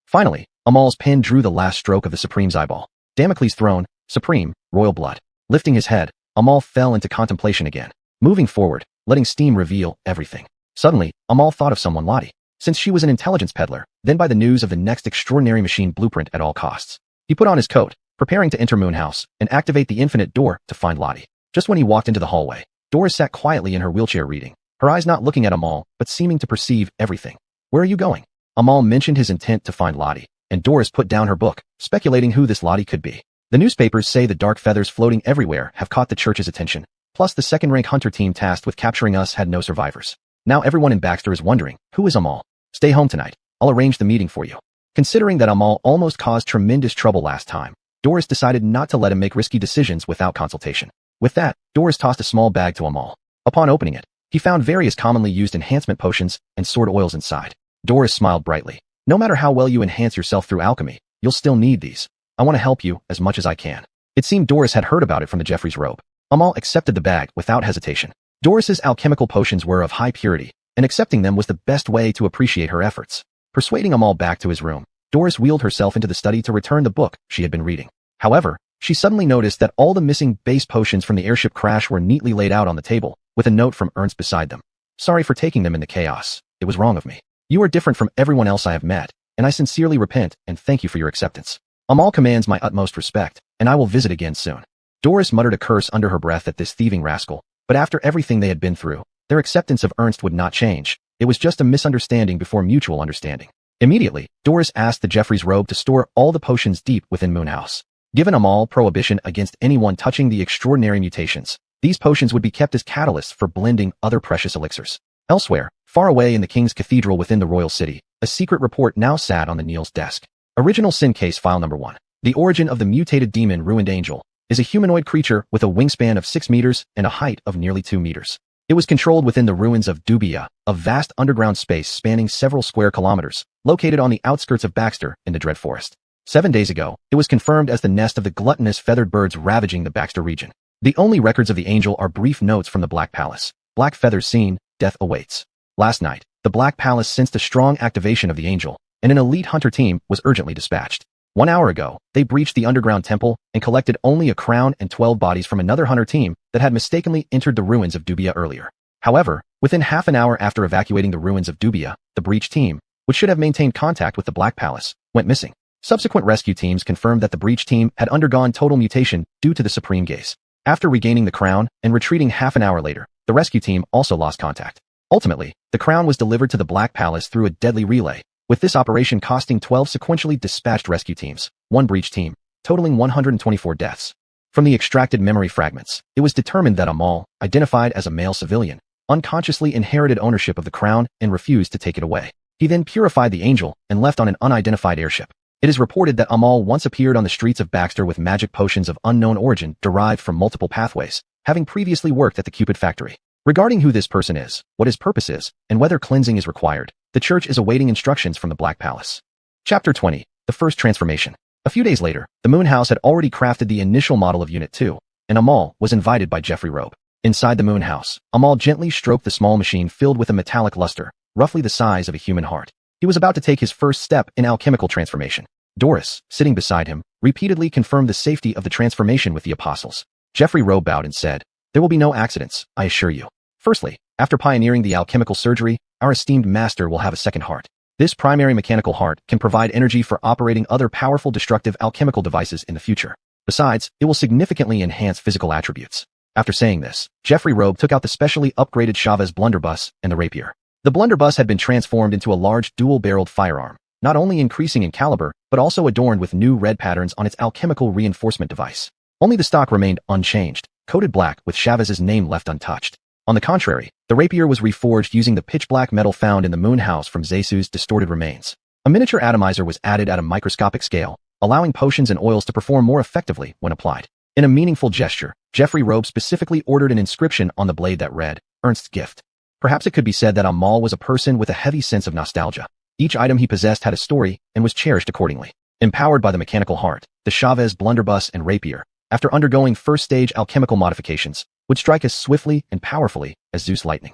Finally, Amal's pen drew the last stroke of the Supreme's eyeball. Damocles throne, Supreme, royal blood. Lifting his head, Amal fell into contemplation again, moving forward, letting steam reveal everything. Suddenly, Amal thought of someone, Lottie, since she was an intelligence peddler, then by the news of the next extraordinary machine blueprint at all costs. He put on his coat, preparing to enter Moon House and activate the infinite door to find Lottie. Just when he walked into the hallway, Doris sat quietly in her wheelchair reading, her eyes not looking at Amal, but seeming to perceive everything. "Where are you going?" Amal mentioned his intent to find Lottie, and Doris put down her book, speculating who this Lottie could be. The newspapers say the dark feathers floating everywhere have caught the church's attention, plus the second-rank hunter team tasked with capturing us had no survivors. Now everyone in Baxter is wondering, who is Amal? Stay home tonight. I'll arrange the meeting for you. Considering that Amal almost caused tremendous trouble last time, Doris decided not to let him make risky decisions without consultation. With that, Doris tossed a small bag to Amal. Upon opening it, he found various commonly used enhancement potions and sword oils inside. Doris smiled brightly. "No matter how well you enhance yourself through alchemy, you'll still need these. I want to help you as much as I can." It seemed Doris had heard about it from the Jeffries robe. Amal accepted the bag without hesitation. Doris's alchemical potions were of high purity, and accepting them was the best way to appreciate her efforts. Persuading Amal back to his room, Doris wheeled herself into the study to return the book she had been reading. However, she suddenly noticed that all the missing base potions from the airship crash were neatly laid out on the table, with a note from Ernst beside them. "Sorry for taking them in the chaos. It was wrong of me. You are different from everyone else I have met, and I sincerely repent and thank you for your acceptance. Amal commands my utmost respect, and I will visit again soon." Doris muttered a curse under her breath at this thieving rascal, but after everything they had been through, their acceptance of Ernst would not change. It was just a misunderstanding before mutual understanding. Immediately, Doris asked the Jeffrey's robe to store all the potions deep within Moonhouse. Given Amal prohibition against anyone touching the extraordinary mutations, these potions would be kept as catalysts for blending other precious elixirs. Elsewhere, far away in the King's Cathedral within the royal city, a secret report now sat on the Neil's desk. Original Sin Case File Number 1. The origin of the mutated demon Ruined Angel is a humanoid creature with a wingspan of 6 meters and a height of nearly 2 meters. It was controlled within the ruins of Dubia, a vast underground space spanning several square kilometers, located on the outskirts of Baxter in the Dread Forest. 7 days ago, it was confirmed as the nest of the gluttonous feathered birds ravaging the Baxter region. The only records of the angel are brief notes from the Black Palace. Black feathers seen, death awaits. Last night, the Black Palace sensed a strong activation of the angel, and an elite hunter team was urgently dispatched. 1 hour ago, they breached the underground temple and collected only a crown and 12 bodies from another hunter team that had mistakenly entered the ruins of Dubia earlier. However, within half an hour after evacuating the ruins of Dubia, the breached team, which should have maintained contact with the Black Palace, went missing. Subsequent rescue teams confirmed that the breached team had undergone total mutation due to the Supreme Gaze. After regaining the crown and retreating half an hour later, the rescue team also lost contact. Ultimately, the crown was delivered to the Black Palace through a deadly relay, with this operation costing 12 sequentially dispatched rescue teams, 1 breach team, totaling 124 deaths. From the extracted memory fragments, it was determined that Amal, identified as a male civilian, unconsciously inherited ownership of the crown and refused to take it away. He then purified the angel and left on an unidentified airship. It is reported that Amal once appeared on the streets of Baxter with magic potions of unknown origin derived from multiple pathways, having previously worked at the Cupid factory. Regarding who this person is, what his purpose is, and whether cleansing is required, the church is awaiting instructions from the Black Palace. Chapter 20. The First Transformation. A few days later, the Moon House had already crafted the initial model of Unit 2, and Amal was invited by Jeffrey Robe. Inside the Moon House, Amal gently stroked the small machine filled with a metallic luster, roughly the size of a human heart. He was about to take his first step in alchemical transformation. Doris, sitting beside him, repeatedly confirmed the safety of the transformation with the apostles. Jeffrey Robe bowed and said, "There will be no accidents, I assure you. Firstly, after pioneering the alchemical surgery, our esteemed master will have a second heart. This primary mechanical heart can provide energy for operating other powerful destructive alchemical devices in the future. Besides, it will significantly enhance physical attributes." After saying this, Jeffrey Robe took out the specially upgraded Chavez blunderbuss and the rapier. The blunderbuss had been transformed into a large dual-barreled firearm, not only increasing in caliber, but also adorned with new red patterns on its alchemical reinforcement device. Only the stock remained unchanged, coated black with Chavez's name left untouched. On the contrary, the rapier was reforged using the pitch-black metal found in the Moon House from Zesu's distorted remains. A miniature atomizer was added at a microscopic scale, allowing potions and oils to perform more effectively when applied. In a meaningful gesture, Jeffrey Robe specifically ordered an inscription on the blade that read, "Ernst's gift." Perhaps it could be said that Amal was a person with a heavy sense of nostalgia. Each item he possessed had a story and was cherished accordingly. Empowered by the mechanical heart, the Chavez blunderbuss and rapier, after undergoing first-stage alchemical modifications, would strike as swiftly and powerfully as Zeus lightning.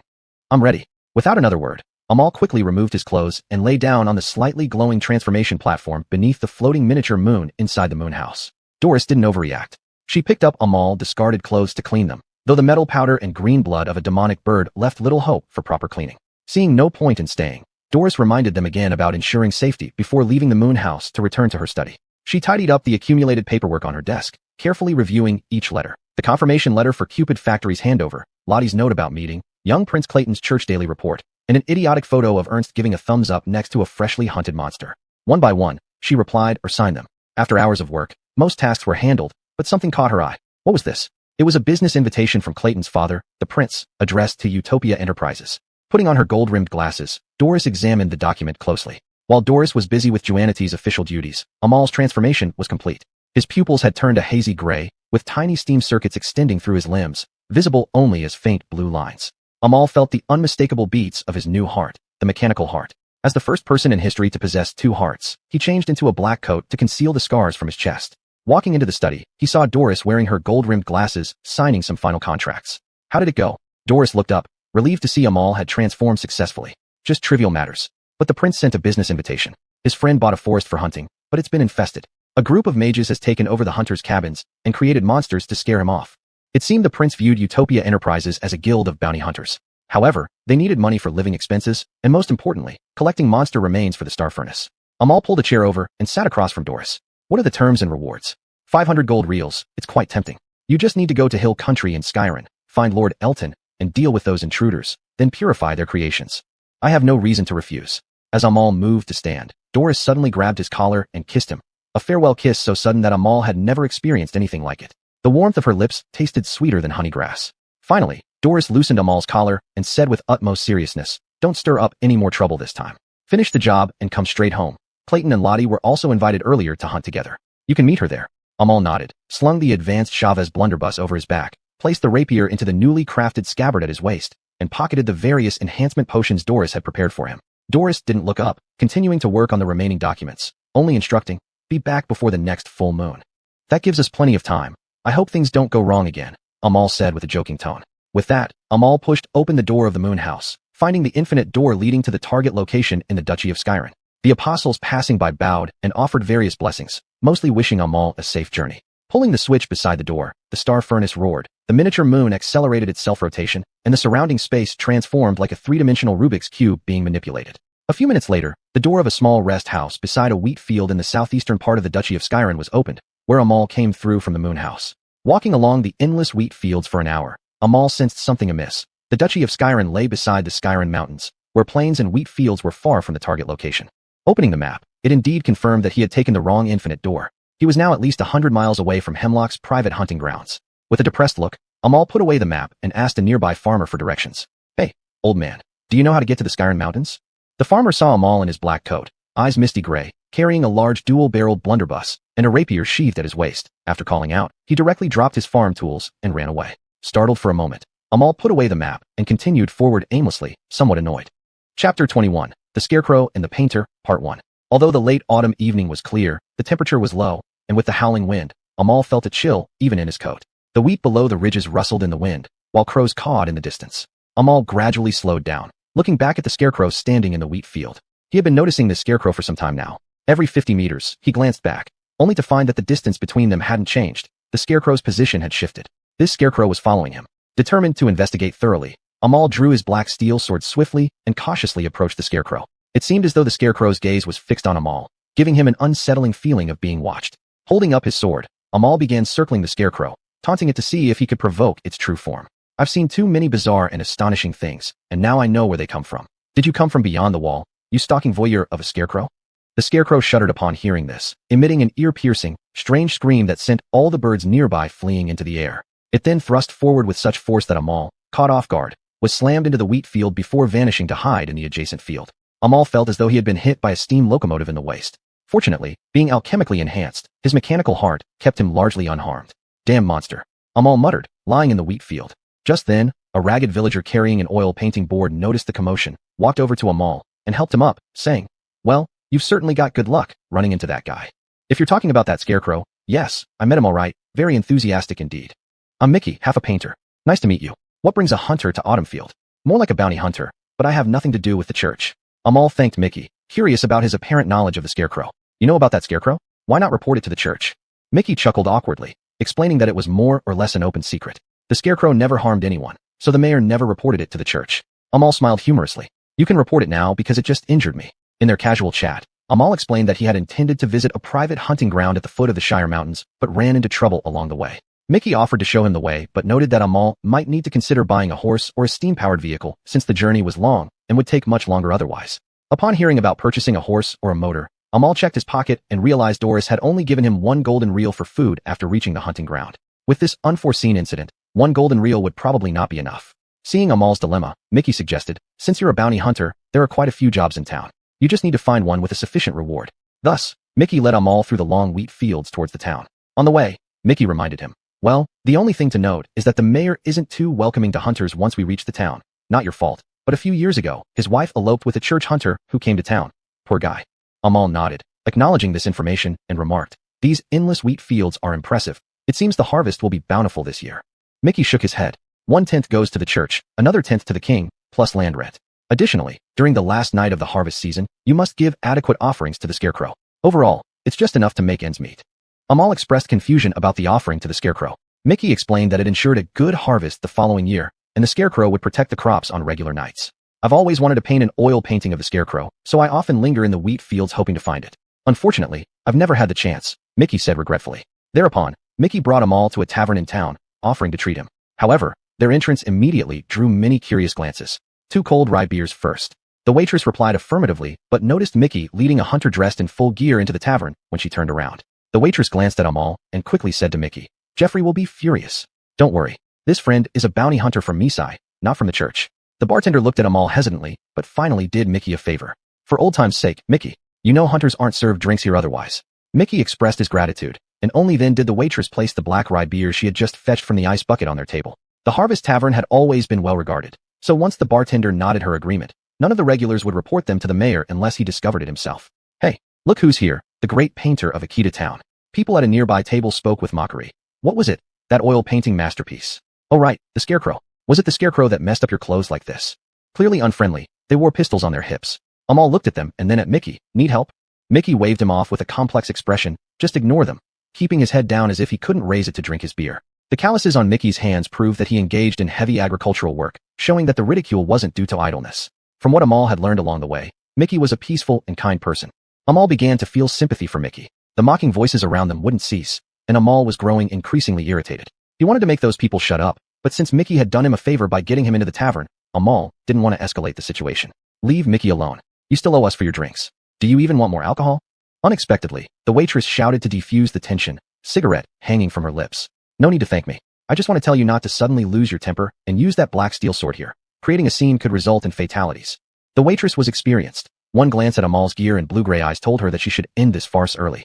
"I'm ready." Without another word, Amal quickly removed his clothes and lay down on the slightly glowing transformation platform beneath the floating miniature moon inside the Moon House. Doris didn't overreact. She picked up Amal's discarded clothes to clean them, though the metal powder and green blood of a demonic bird left little hope for proper cleaning. Seeing no point in staying, Doris reminded them again about ensuring safety before leaving the Moon House to return to her study. She tidied up the accumulated paperwork on her desk, carefully reviewing each letter. The confirmation letter for Cupid Factory's handover, Lottie's note about meeting, young Prince Clayton's church daily report, and an idiotic photo of Ernst giving a thumbs up next to a freshly hunted monster. One by one, she replied or signed them. After hours of work, most tasks were handled, but something caught her eye. What was this? It was a business invitation from Clayton's father, the prince, addressed to Utopia Enterprises. Putting on her gold-rimmed glasses, Doris examined the document closely. While Doris was busy with Juanity's official duties, Amal's transformation was complete. His pupils had turned a hazy gray, with tiny steam circuits extending through his limbs, visible only as faint blue lines. Amal felt the unmistakable beats of his new heart, the mechanical heart. As the first person in history to possess 2 hearts, he changed into a black coat to conceal the scars from his chest. Walking into the study, he saw Doris wearing her gold-rimmed glasses, signing some final contracts. How did it go? Doris looked up, relieved to see Amal had transformed successfully. Just trivial matters. But the prince sent a business invitation. His friend bought a forest for hunting, but it's been infested. A group of mages has taken over the hunters' cabins and created monsters to scare him off. It seemed the prince viewed Utopia Enterprises as a guild of bounty hunters. However, they needed money for living expenses, and most importantly, collecting monster remains for the star furnace. Amal pulled a chair over and sat across from Doris. "What are the terms and rewards?" 500 gold reals, it's quite tempting. You just need to go to Hill Country in Skyrim, find Lord Elton, and deal with those intruders, then purify their creations. I have no reason to refuse. As Amal moved to stand, Doris suddenly grabbed his collar and kissed him. A farewell kiss so sudden that Amal had never experienced anything like it. The warmth of her lips tasted sweeter than honey grass. Finally, Doris loosened Amal's collar and said with utmost seriousness, "Don't stir up any more trouble this time. Finish the job and come straight home." Clayton and Lottie were also invited earlier to hunt together. You can meet her there. Amal nodded, slung the advanced Chavez blunderbuss over his back, placed the rapier into the newly crafted scabbard at his waist, and pocketed the various enhancement potions Doris had prepared for him. Doris didn't look up, continuing to work on the remaining documents, only instructing, "Be back before the next full moon." "That gives us plenty of time. I hope things don't go wrong again," Amal said with a joking tone. With that, Amal pushed open the door of the moon house, finding the infinite door leading to the target location in the Duchy of Skyrim. The apostles passing by bowed and offered various blessings, mostly wishing Amal a safe journey. Pulling the switch beside the door, the star furnace roared, the miniature moon accelerated its self-rotation, and the surrounding space transformed like a three-dimensional Rubik's Cube being manipulated. A few minutes later, the door of a small rest house beside a wheat field in the southeastern part of the Duchy of Skyrim was opened, where Amal came through from the moon house. Walking along the endless wheat fields for an hour, Amal sensed something amiss. The Duchy of Skyrim lay beside the Skyrim Mountains, where plains and wheat fields were far from the target location. Opening the map, it indeed confirmed that he had taken the wrong infinite door. He was now at least 100 miles away from Hemlock's private hunting grounds. With a depressed look, Amal put away the map and asked a nearby farmer for directions. "Hey, old man, do you know how to get to the Skyrim Mountains?" The farmer saw Amal in his black coat, eyes misty gray, carrying a large dual-barreled blunderbuss and a rapier sheathed at his waist. After calling out, he directly dropped his farm tools and ran away. Startled for a moment, Amal put away the map and continued forward aimlessly, somewhat annoyed. Chapter 21, The Scarecrow and the Painter, Part 1. Although the late autumn evening was clear, the temperature was low, and with the howling wind, Amal felt a chill even in his coat. The wheat below the ridges rustled in the wind, while crows cawed in the distance. Amal gradually slowed down, looking back at the scarecrow standing in the wheat field. He had been noticing this scarecrow for some time now. Every 50 meters, he glanced back, only to find that the distance between them hadn't changed. The scarecrow's position had shifted. This scarecrow was following him. Determined to investigate thoroughly, Amal drew his black steel sword swiftly and cautiously approached the scarecrow. It seemed as though the scarecrow's gaze was fixed on Amal, giving him an unsettling feeling of being watched. Holding up his sword, Amal began circling the scarecrow, taunting it to see if he could provoke its true form. "I've seen too many bizarre and astonishing things, and now I know where they come from. Did you come from beyond the wall, you stalking voyeur of a scarecrow?" The scarecrow shuddered upon hearing this, emitting an ear-piercing, strange scream that sent all the birds nearby fleeing into the air. It then thrust forward with such force that Amal, caught off guard, was slammed into the wheat field before vanishing to hide in the adjacent field. Amal felt as though he had been hit by a steam locomotive in the waist. Fortunately, being alchemically enhanced, his mechanical heart kept him largely unharmed. "Damn monster," Amal muttered, lying in the wheat field. Just then, a ragged villager carrying an oil painting board noticed the commotion, walked over to Amal, and helped him up, saying, "Well, you've certainly got good luck running into that guy." "If you're talking about that scarecrow, yes, I met him all right, very enthusiastic indeed. I'm Mickey, half a painter. Nice to meet you. What brings a hunter to Autumnfield?" "More like a bounty hunter, but I have nothing to do with the church." Amal thanked Mickey, curious about his apparent knowledge of the scarecrow. "You know about that scarecrow? Why not report it to the church?" Mickey chuckled awkwardly, explaining that it was more or less an open secret. The scarecrow never harmed anyone, so the mayor never reported it to the church. Amal smiled humorously. "You can report it now because it just injured me." In their casual chat, Amal explained that he had intended to visit a private hunting ground at the foot of the Shire Mountains, but ran into trouble along the way. Mickey offered to show him the way, but noted that Amal might need to consider buying a horse or a steam-powered vehicle since the journey was long and would take much longer otherwise. Upon hearing about purchasing a horse or a motor, Amal checked his pocket and realized Doris had only given him 1 golden reel for food after reaching the hunting ground. With this unforeseen incident, 1 golden reel would probably not be enough. Seeing Amal's dilemma, Mickey suggested, "Since you're a bounty hunter, there are quite a few jobs in town. You just need to find one with a sufficient reward." Thus, Mickey led Amal through the long wheat fields towards the town. On the way, Mickey reminded him, "Well, the only thing to note is that the mayor isn't too welcoming to hunters once we reach the town. Not your fault, but a few years ago, his wife eloped with a church hunter who came to town. Poor guy." Amal nodded, acknowledging this information, and remarked, "These endless wheat fields are impressive. It seems the harvest will be bountiful this year." Mickey shook his head. 1/10 goes to the church, another 10th to the king, plus land rent. Additionally, during the last night of the harvest season, you must give adequate offerings to the scarecrow. Overall, it's just enough to make ends meet." Amal expressed confusion about the offering to the scarecrow. Mickey explained that it ensured a good harvest the following year, and the scarecrow would protect the crops on regular nights. "I've always wanted to paint an oil painting of the scarecrow, so I often linger in the wheat fields hoping to find it. Unfortunately, I've never had the chance," Mickey said regretfully. Thereupon, Mickey brought Amal to a tavern in town, offering to treat him. However, their entrance immediately drew many curious glances. 2 cold rye beers first. The waitress replied affirmatively, but noticed Mickey leading a hunter dressed in full gear into the tavern when she turned around. The waitress glanced at Amal and quickly said to Mickey, "Jeffrey will be furious. Don't worry. This friend is a bounty hunter from Misai, not from the church." The bartender looked at Amal hesitantly, but finally did Mickey a favor. "For old time's sake, Mickey, you know hunters aren't served drinks here otherwise." Mickey expressed his gratitude, and only then did the waitress place the black rye beer she had just fetched from the ice bucket on their table. The Harvest Tavern had always been well regarded, so once the bartender nodded her agreement, none of the regulars would report them to the mayor unless he discovered it himself. "Hey, look who's here, the great painter of Akita Town." People at a nearby table spoke with mockery. "What was it? That oil painting masterpiece?" "Oh right, the scarecrow. Was it the scarecrow that messed up your clothes like this?" Clearly unfriendly, they wore pistols on their hips. Amal looked at them and then at Mickey. "Need help?" Mickey waved him off with a complex expression. "Just ignore them," keeping his head down as if he couldn't raise it to drink his beer. The calluses on Mickey's hands proved that he engaged in heavy agricultural work, showing that the ridicule wasn't due to idleness. From what Amal had learned along the way, Mickey was a peaceful and kind person. Amal began to feel sympathy for Mickey. The mocking voices around them wouldn't cease, and Amal was growing increasingly irritated. He wanted to make those people shut up, but since Mickey had done him a favor by getting him into the tavern, Amal didn't want to escalate the situation. "Leave Mickey alone. You still owe us for your drinks. Do you even want more alcohol?" Unexpectedly, the waitress shouted to defuse the tension, cigarette hanging from her lips. "No need to thank me. I just want to tell you not to suddenly lose your temper and use that black steel sword here. Creating a scene could result in fatalities." The waitress was experienced. One glance at Amal's gear and blue-gray eyes told her that she should end this farce early.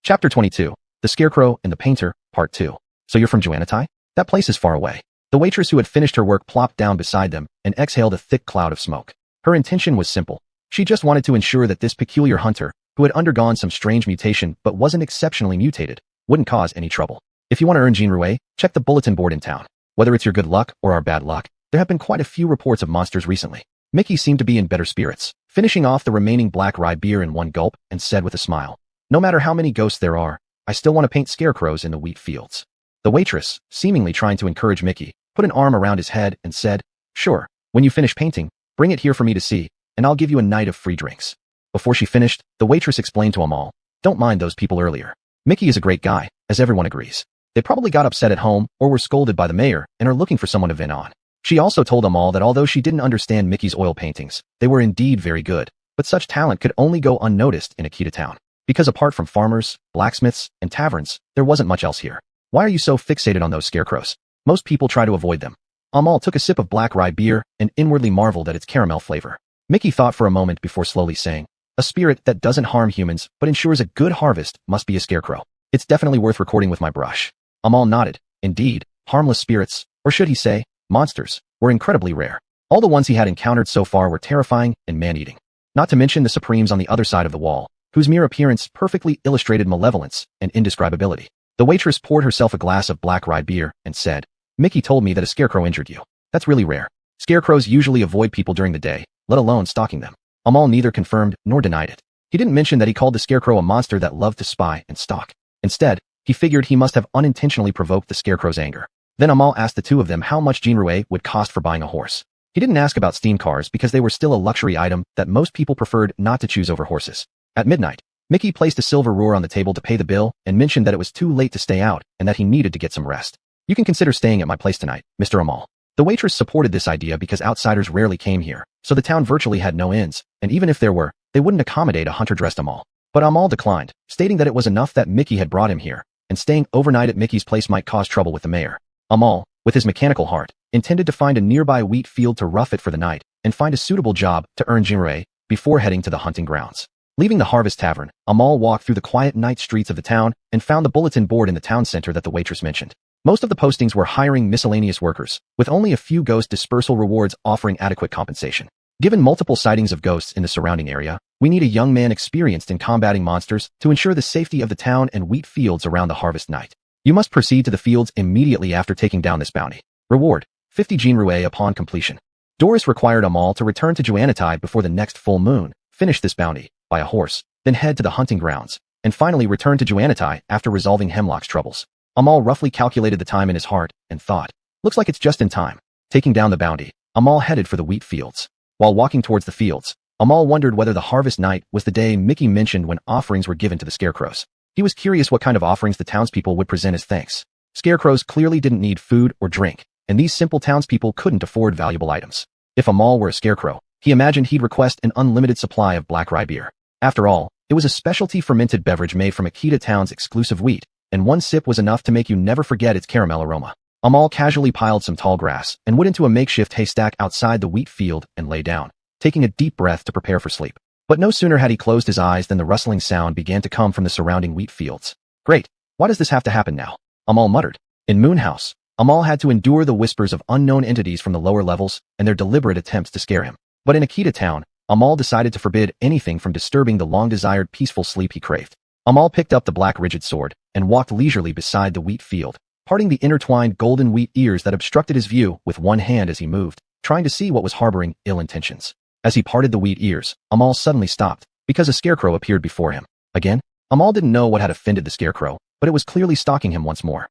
Chapter 22. The Scarecrow and the Painter, Part 2. "So you're from xuanhuan? That place is far away." The waitress who had finished her work plopped down beside them and exhaled a thick cloud of smoke. Her intention was simple. She just wanted to ensure that this peculiar hunter, who had undergone some strange mutation but wasn't exceptionally mutated, wouldn't cause any trouble. "If you want to earn Jinrui, check the bulletin board in town. Whether it's your good luck or our bad luck, there have been quite a few reports of monsters recently." Mickey seemed to be in better spirits, finishing off the remaining black rye beer in one gulp and said with a smile, "No matter how many ghosts there are, I still want to paint scarecrows in the wheat fields." The waitress, seemingly trying to encourage Mickey, put an arm around his head and said, "Sure, when you finish painting, bring it here for me to see, and I'll give you a night of free drinks." Before she finished, the waitress explained to Amal, "Don't mind those people earlier. Mickey is a great guy, as everyone agrees. They probably got upset at home or were scolded by the mayor and are looking for someone to vent on." She also told Amal that although she didn't understand Mickey's oil paintings, they were indeed very good, but such talent could only go unnoticed in Akita Town, because apart from farmers, blacksmiths, and taverns, there wasn't much else here. "Why are you so fixated on those scarecrows? Most people try to avoid them." Amal took a sip of black rye beer and inwardly marveled at its caramel flavor. Mickey thought for a moment before slowly saying, "A spirit that doesn't harm humans but ensures a good harvest must be a scarecrow. It's definitely worth recording with my brush." Amal nodded. Indeed, harmless spirits, or should he say, monsters, were incredibly rare. All the ones he had encountered so far were terrifying and man-eating. Not to mention the Supremes on the other side of the wall, whose mere appearance perfectly illustrated malevolence and indescribability. The waitress poured herself a glass of black rye beer and said, "Mickey told me that a scarecrow injured you. That's really rare. Scarecrows usually avoid people during the day, let alone stalking them." Amal neither confirmed nor denied it. He didn't mention that he called the scarecrow a monster that loved to spy and stalk. Instead, he figured he must have unintentionally provoked the scarecrow's anger. Then Amal asked the two of them how much Jinrui would cost for buying a horse. He didn't ask about steam cars because they were still a luxury item that most people preferred not to choose over horses. At midnight, Mickey placed a silver roar on the table to pay the bill and mentioned that it was too late to stay out and that he needed to get some rest. "You can consider staying at my place tonight, Mr. Amal." The waitress supported this idea because outsiders rarely came here, so the town virtually had no inns, and even if there were, they wouldn't accommodate a hunter-dressed Amal. But Amal declined, stating that it was enough that Mickey had brought him here, and staying overnight at Mickey's place might cause trouble with the mayor. Amal, with his mechanical heart, intended to find a nearby wheat field to rough it for the night and find a suitable job to earn Jinrui before heading to the hunting grounds. Leaving the Harvest Tavern, Amal walked through the quiet night streets of the town and found the bulletin board in the town center that the waitress mentioned. Most of the postings were hiring miscellaneous workers, with only a few ghost dispersal rewards offering adequate compensation. Given multiple sightings of ghosts in the surrounding area, we need a young man experienced in combating monsters to ensure the safety of the town and wheat fields around the harvest night. You must proceed to the fields immediately after taking down this bounty. Reward: 50 Jinrui upon completion. Doris required Amal to return to xuanhuan before the next full moon, finish this bounty, buy a horse, then head to the hunting grounds, and finally return to xuanhuan after resolving Hemlock's troubles. Amal roughly calculated the time in his heart and thought, "Looks like it's just in time." Taking down the bounty, Amal headed for the wheat fields. While walking towards the fields, Amal wondered whether the harvest night was the day Mickey mentioned when offerings were given to the scarecrows. He was curious what kind of offerings the townspeople would present as thanks. Scarecrows clearly didn't need food or drink, and these simple townspeople couldn't afford valuable items. If Amal were a scarecrow, he imagined he'd request an unlimited supply of black rye beer. After all, it was a specialty fermented beverage made from Akita Town's exclusive wheat, and one sip was enough to make you never forget its caramel aroma. Amal casually piled some tall grass and went into a makeshift haystack outside the wheat field and lay down, taking a deep breath to prepare for sleep. But no sooner had he closed his eyes than the rustling sound began to come from the surrounding wheat fields. Great, why does this have to happen now? Amal muttered. In Moon House, Amal had to endure the whispers of unknown entities from the lower levels and their deliberate attempts to scare him. But in Akita Town, Amal decided to forbid anything from disturbing the long-desired peaceful sleep he craved. Amal picked up the black rigid sword and walked leisurely beside the wheat field, parting the intertwined golden wheat ears that obstructed his view with one hand as he moved, trying to see what was harboring ill intentions. As he parted the wheat ears, Amal suddenly stopped, because a scarecrow appeared before him. Again, Amal didn't know what had offended the scarecrow, but it was clearly stalking him once more.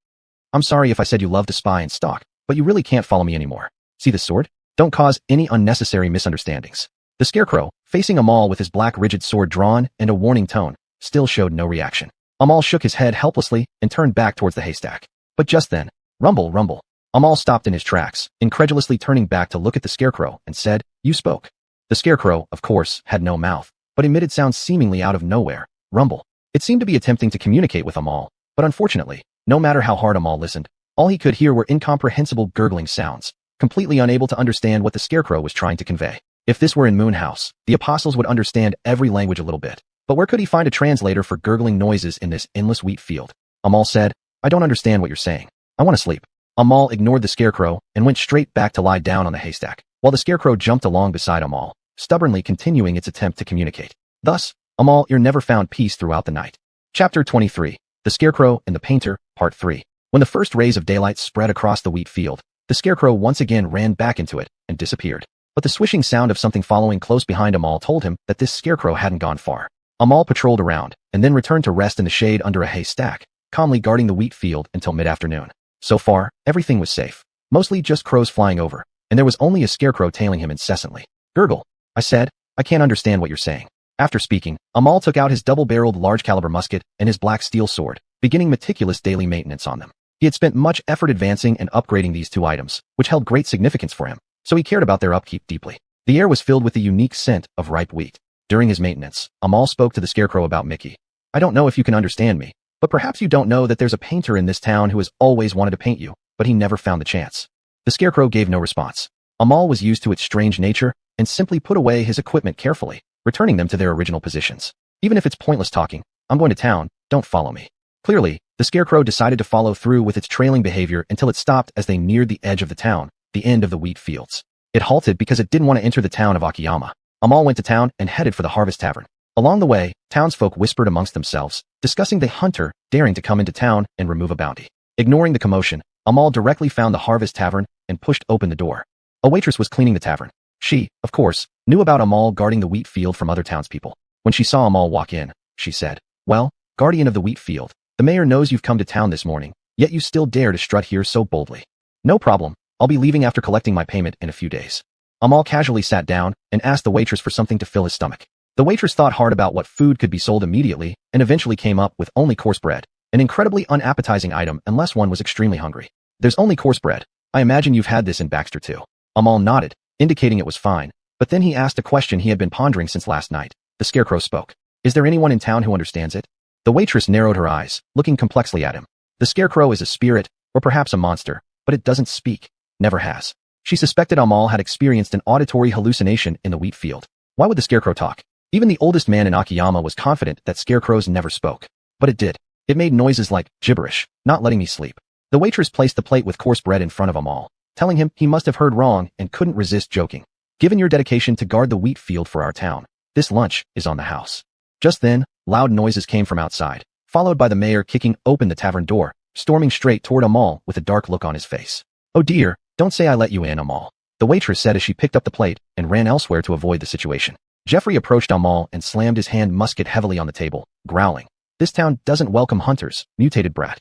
I'm sorry if I said you love to spy and stalk, but you really can't follow me anymore. See this sword? Don't cause any unnecessary misunderstandings. The scarecrow, facing Amal with his black rigid sword drawn and a warning tone, still showed no reaction. Amal shook his head helplessly and turned back towards the haystack. But just then, rumble, rumble. Amal stopped in his tracks, incredulously turning back to look at the scarecrow and said, "You spoke." The scarecrow, of course, had no mouth, but emitted sounds seemingly out of nowhere. Rumble. It seemed to be attempting to communicate with Amal, but unfortunately, no matter how hard Amal listened, all he could hear were incomprehensible gurgling sounds, completely unable to understand what the scarecrow was trying to convey. If this were in Moon House, the apostles would understand every language a little bit. But where could he find a translator for gurgling noises in this endless wheat field? Amal said, "I don't understand what you're saying. I want to sleep." Amal ignored the scarecrow and went straight back to lie down on the haystack, while the scarecrow jumped along beside Amal, stubbornly continuing its attempt to communicate. Thus, Amal never found peace throughout the night. Chapter 23. The Scarecrow and the Painter, Part 3. When the first rays of daylight spread across the wheat field, the scarecrow once again ran back into it and disappeared. But the swishing sound of something following close behind Amal told him that this scarecrow hadn't gone far. Amal patrolled around and then returned to rest in the shade under a haystack, calmly guarding the wheat field until mid-afternoon. So far, everything was safe. Mostly just crows flying over, and there was only a scarecrow tailing him incessantly. "Gurgle," I said, "I can't understand what you're saying." After speaking, Amal took out his double-barreled large-caliber musket and his black steel sword, beginning meticulous daily maintenance on them. He had spent much effort advancing and upgrading these two items, which held great significance for him, so he cared about their upkeep deeply. The air was filled with the unique scent of ripe wheat. During his maintenance, Amal spoke to the scarecrow about Mickey. "I don't know if you can understand me, but perhaps you don't know that there's a painter in this town who has always wanted to paint you, but he never found the chance." The scarecrow gave no response. Amal was used to its strange nature and simply put away his equipment carefully, returning them to their original positions. "Even if it's pointless talking, I'm going to town, don't follow me." Clearly, the scarecrow decided to follow through with its trailing behavior until it stopped as they neared the edge of the town, the end of the wheat fields. It halted because it didn't want to enter the town of Akiyama. Amal went to town and headed for the Harvest Tavern. Along the way, townsfolk whispered amongst themselves, discussing the hunter daring to come into town and remove a bounty. Ignoring the commotion, Amal directly found the Harvest Tavern and pushed open the door. A waitress was cleaning the tavern. She, of course, knew about Amal guarding the wheat field from other townspeople. When she saw Amal walk in, she said, "Well, guardian of the wheat field, the mayor knows you've come to town this morning, yet you still dare to strut here so boldly." "No problem, I'll be leaving after collecting my payment in a few days." Amal casually sat down and asked the waitress for something to fill his stomach. The waitress thought hard about what food could be sold immediately and eventually came up with only coarse bread, an incredibly unappetizing item unless one was extremely hungry. "There's only coarse bread. I imagine you've had this in Baxter too." Amal nodded, indicating it was fine, but then he asked a question he had been pondering since last night. The scarecrow spoke. "Is there anyone in town who understands it?" The waitress narrowed her eyes, looking complexly at him. The scarecrow is a spirit, or perhaps a monster, but it doesn't speak. Never has. She suspected Amal had experienced an auditory hallucination in the wheat field. Why would the scarecrow talk? Even the oldest man in Akiyama was confident that scarecrows never spoke. But it did. It made noises like gibberish, not letting me sleep. The waitress placed the plate with coarse bread in front of Amal, telling him he must have heard wrong and couldn't resist joking. "Given your dedication to guard the wheat field for our town, this lunch is on the house." Just then, loud noises came from outside, followed by the mayor kicking open the tavern door, storming straight toward Amal with a dark look on his face. "Oh dear, don't say I let you in, Amal," the waitress said as she picked up the plate and ran elsewhere to avoid the situation. Jeffrey approached Amal and slammed his hand musket heavily on the table, growling, "This town doesn't welcome hunters, mutated brat."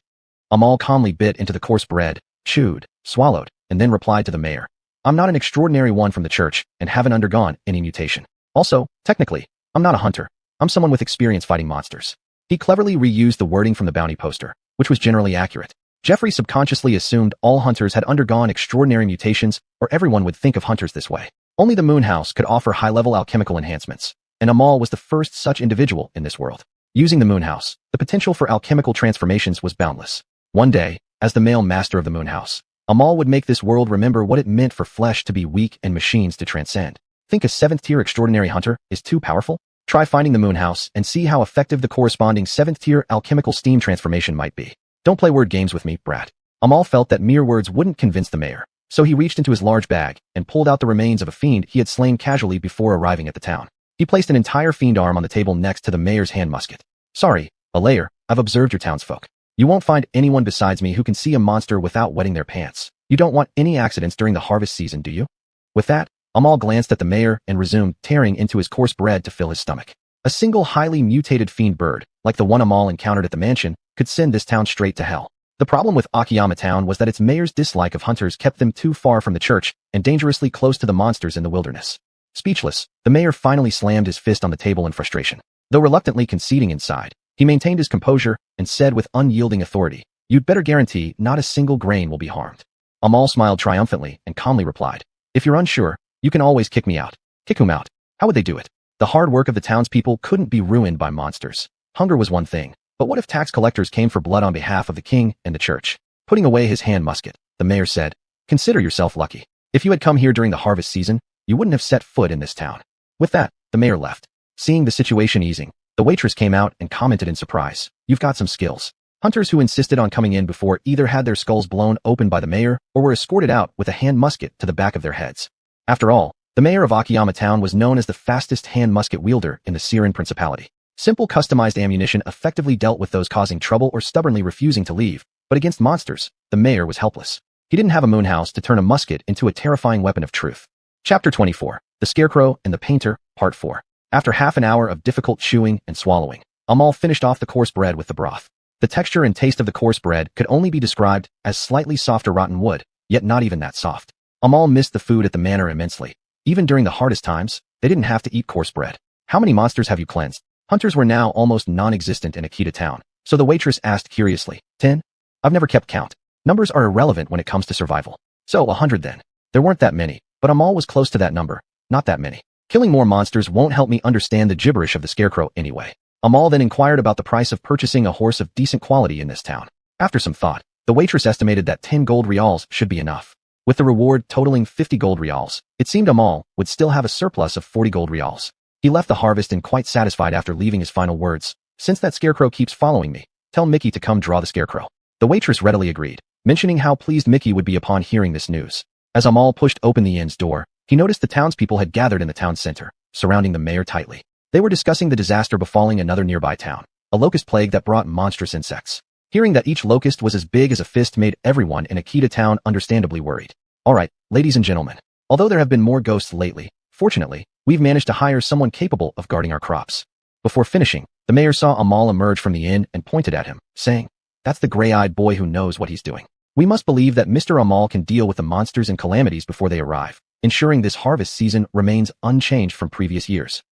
Amal calmly bit into the coarse bread, chewed, swallowed, and then replied to the mayor, "I'm not an extraordinary one from the church and haven't undergone any mutation. Also, technically, I'm not a hunter. I'm someone with experience fighting monsters." He cleverly reused the wording from the bounty poster, which was generally accurate. Jeffrey subconsciously assumed all hunters had undergone extraordinary mutations, or everyone would think of hunters this way. Only the Moon House could offer high-level alchemical enhancements, and Amal was the first such individual in this world. Using the Moon House, the potential for alchemical transformations was boundless. One day, as the male master of the Moon House, Amal would make this world remember what it meant for flesh to be weak and machines to transcend. Think a 7th-tier extraordinary hunter is too powerful? Try finding the Moon House and see how effective the corresponding 7th-tier alchemical steam transformation might be. Don't play word games with me, brat. Amal felt that mere words wouldn't convince the mayor, so he reached into his large bag and pulled out the remains of a fiend he had slain casually before arriving at the town. He placed an entire fiend arm on the table next to the mayor's hand musket. Sorry, Alayer, I've observed your townsfolk. You won't find anyone besides me who can see a monster without wetting their pants. You don't want any accidents during the harvest season, do you? With that, Amal glanced at the mayor and resumed tearing into his coarse bread to fill his stomach. A single highly mutated fiend bird, like the one Amal encountered at the mansion, could send this town straight to hell. The problem with Akiyama Town was that its mayor's dislike of hunters kept them too far from the church and dangerously close to the monsters in the wilderness. Speechless, the mayor finally slammed his fist on the table in frustration. Though reluctantly conceding inside, he maintained his composure and said with unyielding authority, "You'd better guarantee not a single grain will be harmed." Amal smiled triumphantly and calmly replied, "If you're unsure, you can always kick me out." Kick whom out? How would they do it? The hard work of the townspeople couldn't be ruined by monsters. Hunger was one thing, but what if tax collectors came for blood on behalf of the king and the church? Putting away his hand musket, the mayor said, "Consider yourself lucky. If you had come here during the harvest season, you wouldn't have set foot in this town." With that, the mayor left. Seeing the situation easing, the waitress came out and commented in surprise, "You've got some skills." Hunters who insisted on coming in before either had their skulls blown open by the mayor or were escorted out with a hand musket to the back of their heads. After all, the mayor of Akiyama Town was known as the fastest hand musket wielder in the Siren Principality. Simple customized ammunition effectively dealt with those causing trouble or stubbornly refusing to leave, but against monsters, the mayor was helpless. He didn't have a moon house to turn a musket into a terrifying weapon of truth. Chapter 24, The Scarecrow and the Painter, Part 4. After half an hour of difficult chewing and swallowing, Amal finished off the coarse bread with the broth. The texture and taste of the coarse bread could only be described as slightly softer rotten wood, yet not even that soft. Amal missed the food at the manor immensely. Even during the hardest times, they didn't have to eat coarse bread. "How many monsters have you cleansed?" Hunters were now almost non-existent in Akita Town, so the waitress asked curiously, 10? I've never kept count. Numbers are irrelevant when it comes to survival. So 100 then. There weren't that many, but Amal was close to that number. Not that many. Killing more monsters won't help me understand the gibberish of the scarecrow anyway. Amal then inquired about the price of purchasing a horse of decent quality in this town. After some thought, the waitress estimated that 10 gold reals should be enough. With the reward totaling 50 gold reals, it seemed Amal would still have a surplus of 40 gold reals. He left the harvest and quite satisfied after leaving his final words, "Since that scarecrow keeps following me, tell Mickey to come draw the scarecrow." The waitress readily agreed, mentioning how pleased Mickey would be upon hearing this news. As Amal pushed open the inn's door, he noticed the townspeople had gathered in the town center, surrounding the mayor tightly. They were discussing the disaster befalling another nearby town, a locust plague that brought monstrous insects. Hearing that each locust was as big as a fist made everyone in Akita Town understandably worried. "All right, ladies and gentlemen, although there have been more ghosts lately, fortunately, we've managed to hire someone capable of guarding our crops." Before finishing, the mayor saw Amal emerge from the inn and pointed at him, saying, "That's the gray-eyed boy who knows what he's doing. We must believe that Mr. Amal can deal with the monsters and calamities before they arrive, ensuring this harvest season remains unchanged from previous years."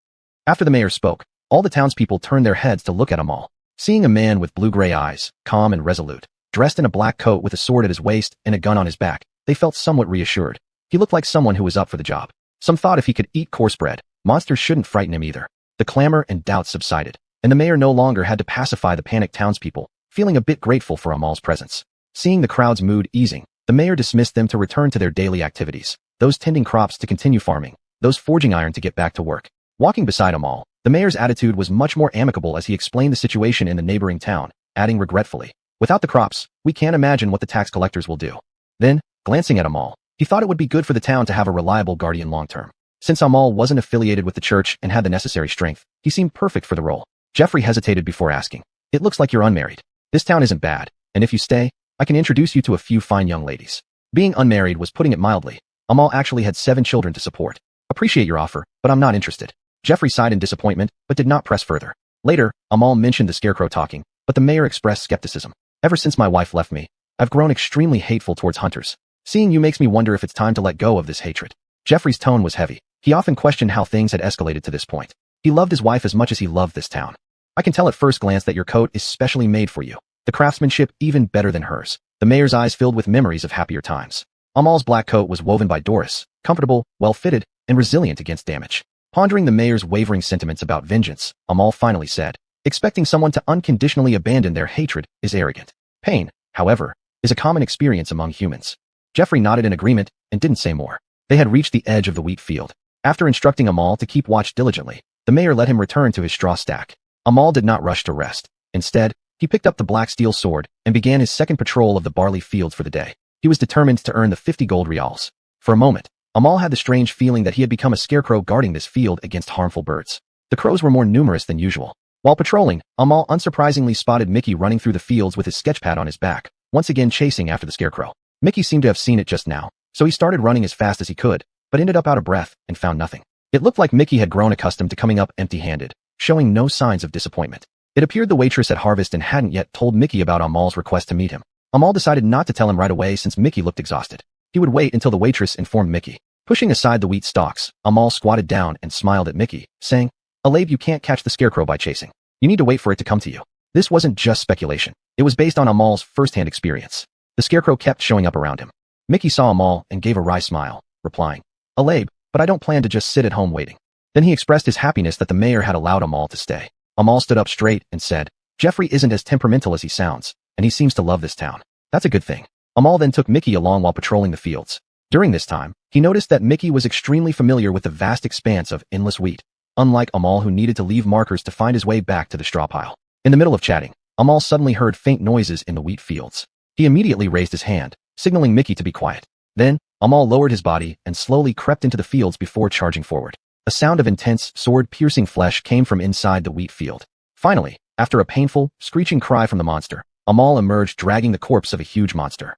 After the mayor spoke, all the townspeople turned their heads to look at Amal. Seeing a man with blue-gray eyes, calm and resolute, dressed in a black coat with a sword at his waist and a gun on his back, they felt somewhat reassured. He looked like someone who was up for the job. Some thought if he could eat coarse bread, monsters shouldn't frighten him either. The clamor and doubt subsided, and the mayor no longer had to pacify the panicked townspeople, feeling a bit grateful for Amal's presence. Seeing the crowd's mood easing, the mayor dismissed them to return to their daily activities, those tending crops to continue farming, those forging iron to get back to work. Walking beside Amal, the mayor's attitude was much more amicable as he explained the situation in the neighboring town, adding regretfully, "Without the crops, we can't imagine what the tax collectors will do." Then, glancing at Amal, he thought it would be good for the town to have a reliable guardian long-term. Since Amal wasn't affiliated with the church and had the necessary strength, he seemed perfect for the role. Jeffrey hesitated before asking, "It looks like you're unmarried. This town isn't bad, and if you stay, I can introduce you to a few fine young ladies." Being unmarried was putting it mildly. Amal actually had 7 children to support. "Appreciate your offer, but I'm not interested." Jeffrey sighed in disappointment, but did not press further. Later, Amal mentioned the scarecrow talking, but the mayor expressed skepticism. "Ever since my wife left me, I've grown extremely hateful towards hunters. Seeing you makes me wonder if it's time to let go of this hatred." Jeffrey's tone was heavy. He often questioned how things had escalated to this point. He loved his wife as much as he loved this town. I can tell at first glance that your coat is specially made for you. The craftsmanship even better than hers. The mayor's eyes filled with memories of happier times. Amal's black coat was woven by Doris, comfortable, well-fitted, and resilient against damage. Pondering the mayor's wavering sentiments about vengeance, Amal finally said, expecting someone to unconditionally abandon their hatred is arrogant. Pain, however, is a common experience among humans. Jeffrey nodded in agreement and didn't say more. They had reached the edge of the wheat field. After instructing Amal to keep watch diligently, the mayor let him return to his straw stack. Amal did not rush to rest. Instead, he picked up the black steel sword and began his second patrol of the barley fields for the day. He was determined to earn the 50 gold reals. For a moment, Amal had the strange feeling that he had become a scarecrow guarding this field against harmful birds. The crows were more numerous than usual. While patrolling, Amal unsurprisingly spotted Mickey running through the fields with his sketchpad on his back, once again chasing after the scarecrow. Mickey seemed to have seen it just now, so he started running as fast as he could, but ended up out of breath and found nothing. It looked like Mickey had grown accustomed to coming up empty-handed, showing no signs of disappointment. It appeared the waitress at Harvest and hadn't yet told Mickey about Amal's request to meet him. Amal decided not to tell him right away since Mickey looked exhausted. He would wait until the waitress informed Mickey. Pushing aside the wheat stalks, Amal squatted down and smiled at Mickey, saying, "Alabe, you can't catch the scarecrow by chasing. You need to wait for it to come to you." This wasn't just speculation. It was based on Amal's first-hand experience. The scarecrow kept showing up around him. Mickey saw Amal and gave a wry smile, replying, "Alabe, but I don't plan to just sit at home waiting." Then he expressed his happiness that the mayor had allowed Amal to stay. Amal stood up straight and said, "Jeffrey isn't as temperamental as he sounds, and he seems to love this town. That's a good thing." Amal then took Mickey along while patrolling the fields. During this time, he noticed that Mickey was extremely familiar with the vast expanse of endless wheat, unlike Amal who needed to leave markers to find his way back to the straw pile. In the middle of chatting, Amal suddenly heard faint noises in the wheat fields. He immediately raised his hand, signaling Mickey to be quiet. Then, Amal lowered his body and slowly crept into the fields before charging forward. A sound of intense, sword-piercing flesh came from inside the wheat field. Finally, after a painful, screeching cry from the monster, Amal emerged dragging the corpse of a huge monster.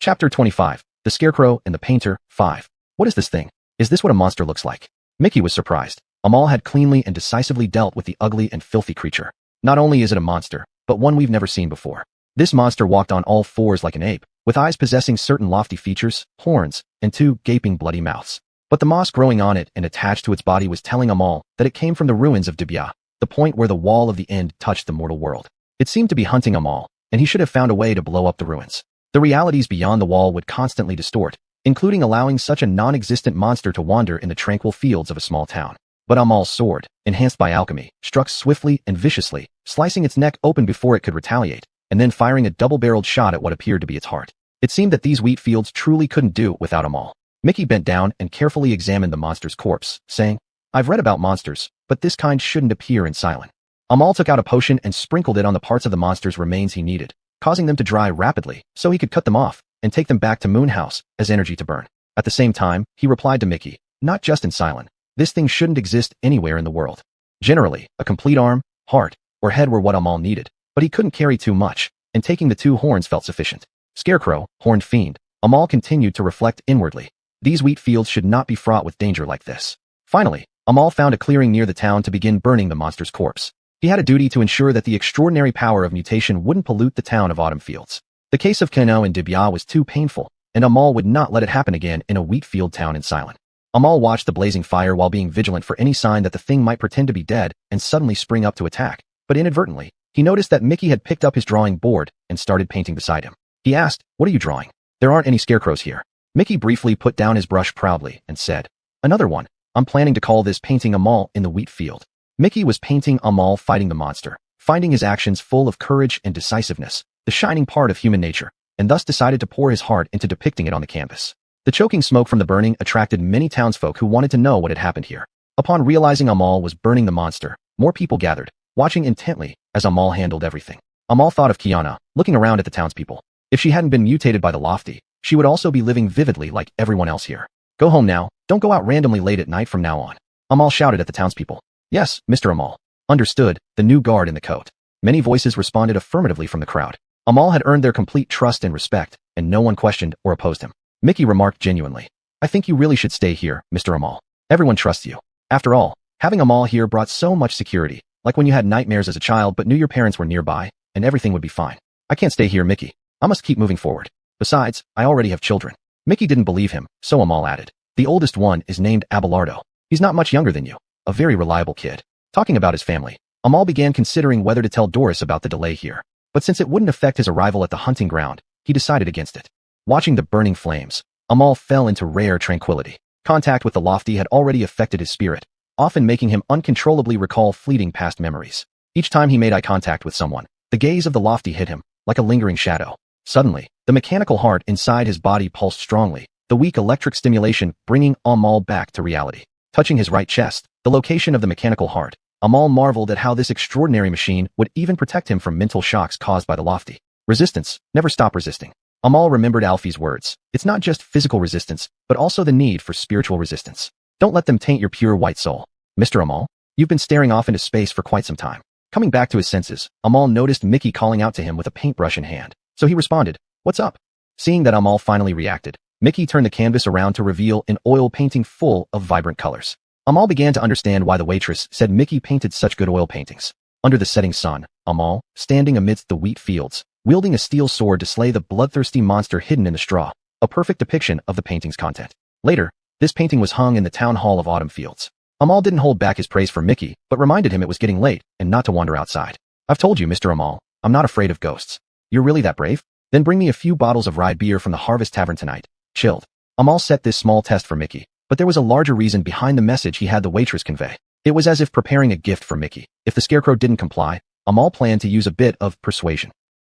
Chapter 25. The Scarecrow and the Painter, 5. What is this thing? Is this what a monster looks like? Mickey was surprised. Amal had cleanly and decisively dealt with the ugly and filthy creature. Not only is it a monster, but one we've never seen before. This monster walked on all fours like an ape, with eyes possessing certain lofty features, horns, and 2 gaping bloody mouths. But the moss growing on it and attached to its body was telling Amal that it came from the ruins of Dibya, the point where the wall of the end touched the mortal world. It seemed to be hunting Amal, and he should have found a way to blow up the ruins. The realities beyond the wall would constantly distort, including allowing such a non-existent monster to wander in the tranquil fields of a small town. But Amal's sword, enhanced by alchemy, struck swiftly and viciously, slicing its neck open before it could retaliate, and then firing a double-barreled shot at what appeared to be its heart. It seemed that these wheat fields truly couldn't do without Amal. Mickey bent down and carefully examined the monster's corpse, saying, "I've read about monsters, but this kind shouldn't appear in silent." Amal took out a potion and sprinkled it on the parts of the monster's remains he needed, causing them to dry rapidly so he could cut them off and take them back to Moon House as energy to burn. At the same time, he replied to Mickey, "Not just in silent. This thing shouldn't exist anywhere in the world." Generally, a complete arm, heart, or head were what Amal needed, but he couldn't carry too much, and taking the 2 horns felt sufficient. Scarecrow, horned fiend, Amal continued to reflect inwardly. These wheat fields should not be fraught with danger like this. Finally, Amal found a clearing near the town to begin burning the monster's corpse. He had a duty to ensure that the extraordinary power of mutation wouldn't pollute the town of Autumn Fields. The case of Keno and Dibya was too painful, and Amal would not let it happen again in a wheat field town in silent. Amal watched the blazing fire while being vigilant for any sign that the thing might pretend to be dead and suddenly spring up to attack, but inadvertently, he noticed that Mickey had picked up his drawing board and started painting beside him. He asked, "What are you drawing?" "There aren't any scarecrows here." Mickey briefly put down his brush proudly and said, "Another one. I'm planning to call this painting Amal in the wheat field." Mickey was painting Amal fighting the monster, finding his actions full of courage and decisiveness, the shining part of human nature, and thus decided to pour his heart into depicting it on the canvas. The choking smoke from the burning attracted many townsfolk who wanted to know what had happened here. Upon realizing Amal was burning the monster, more people gathered, watching intently as Amal handled everything. Amal thought of Kiana, looking around at the townspeople. If she hadn't been mutated by the lofty, she would also be living vividly like everyone else here. "Go home now, don't go out randomly late at night from now on," Amal shouted at the townspeople. "Yes, Mr. Amal." Understood, the new guard in the coat. Many voices responded affirmatively from the crowd. Amal had earned their complete trust and respect, and no one questioned or opposed him. Mickey remarked genuinely, "I think you really should stay here, Mr. Amal. Everyone trusts you. After all, having Amal here brought so much security, like when you had nightmares as a child but knew your parents were nearby, and everything would be fine." "I can't stay here, Mickey. I must keep moving forward. Besides, I already have children." Mickey didn't believe him, so Amal added, "The oldest one is named Abelardo. He's not much younger than you. A very reliable kid." Talking about his family, Amal began considering whether to tell Doris about the delay here. But since it wouldn't affect his arrival at the hunting ground, he decided against it. Watching the burning flames, Amal fell into rare tranquility. Contact with the lofty had already affected his spirit, often making him uncontrollably recall fleeting past memories. Each time he made eye contact with someone, the gaze of the lofty hit him, like a lingering shadow. Suddenly, the mechanical heart inside his body pulsed strongly, the weak electric stimulation bringing Amal back to reality. Touching his right chest, the location of the mechanical heart, Amal marveled at how this extraordinary machine would even protect him from mental shocks caused by the lofty. Resistance, never stop resisting. Amal remembered Alfie's words. It's not just physical resistance, but also the need for spiritual resistance. Don't let them taint your pure white soul. Mr. Amal, you've been staring off into space for quite some time. Coming back to his senses, Amal noticed Mickey calling out to him with a paintbrush in hand. So he responded, "What's up?" Seeing that Amal finally reacted, Mickey turned the canvas around to reveal an oil painting full of vibrant colors. Amal began to understand why the waitress said Mickey painted such good oil paintings. Under the setting sun, Amal, standing amidst the wheat fields, wielding a steel sword to slay the bloodthirsty monster hidden in the straw, a perfect depiction of the painting's content. Later, this painting was hung in the town hall of Autumn Fields. Amal didn't hold back his praise for Mickey, but reminded him it was getting late and not to wander outside. "I've told you, Mr. Amal, I'm not afraid of ghosts. You're really that brave? Then bring me a few bottles of rye beer from the Harvest Tavern tonight. Chilled." Amal set this small test for Mickey, but there was a larger reason behind the message he had the waitress convey. It was as if preparing a gift for Mickey. If the scarecrow didn't comply, Amal planned to use a bit of persuasion.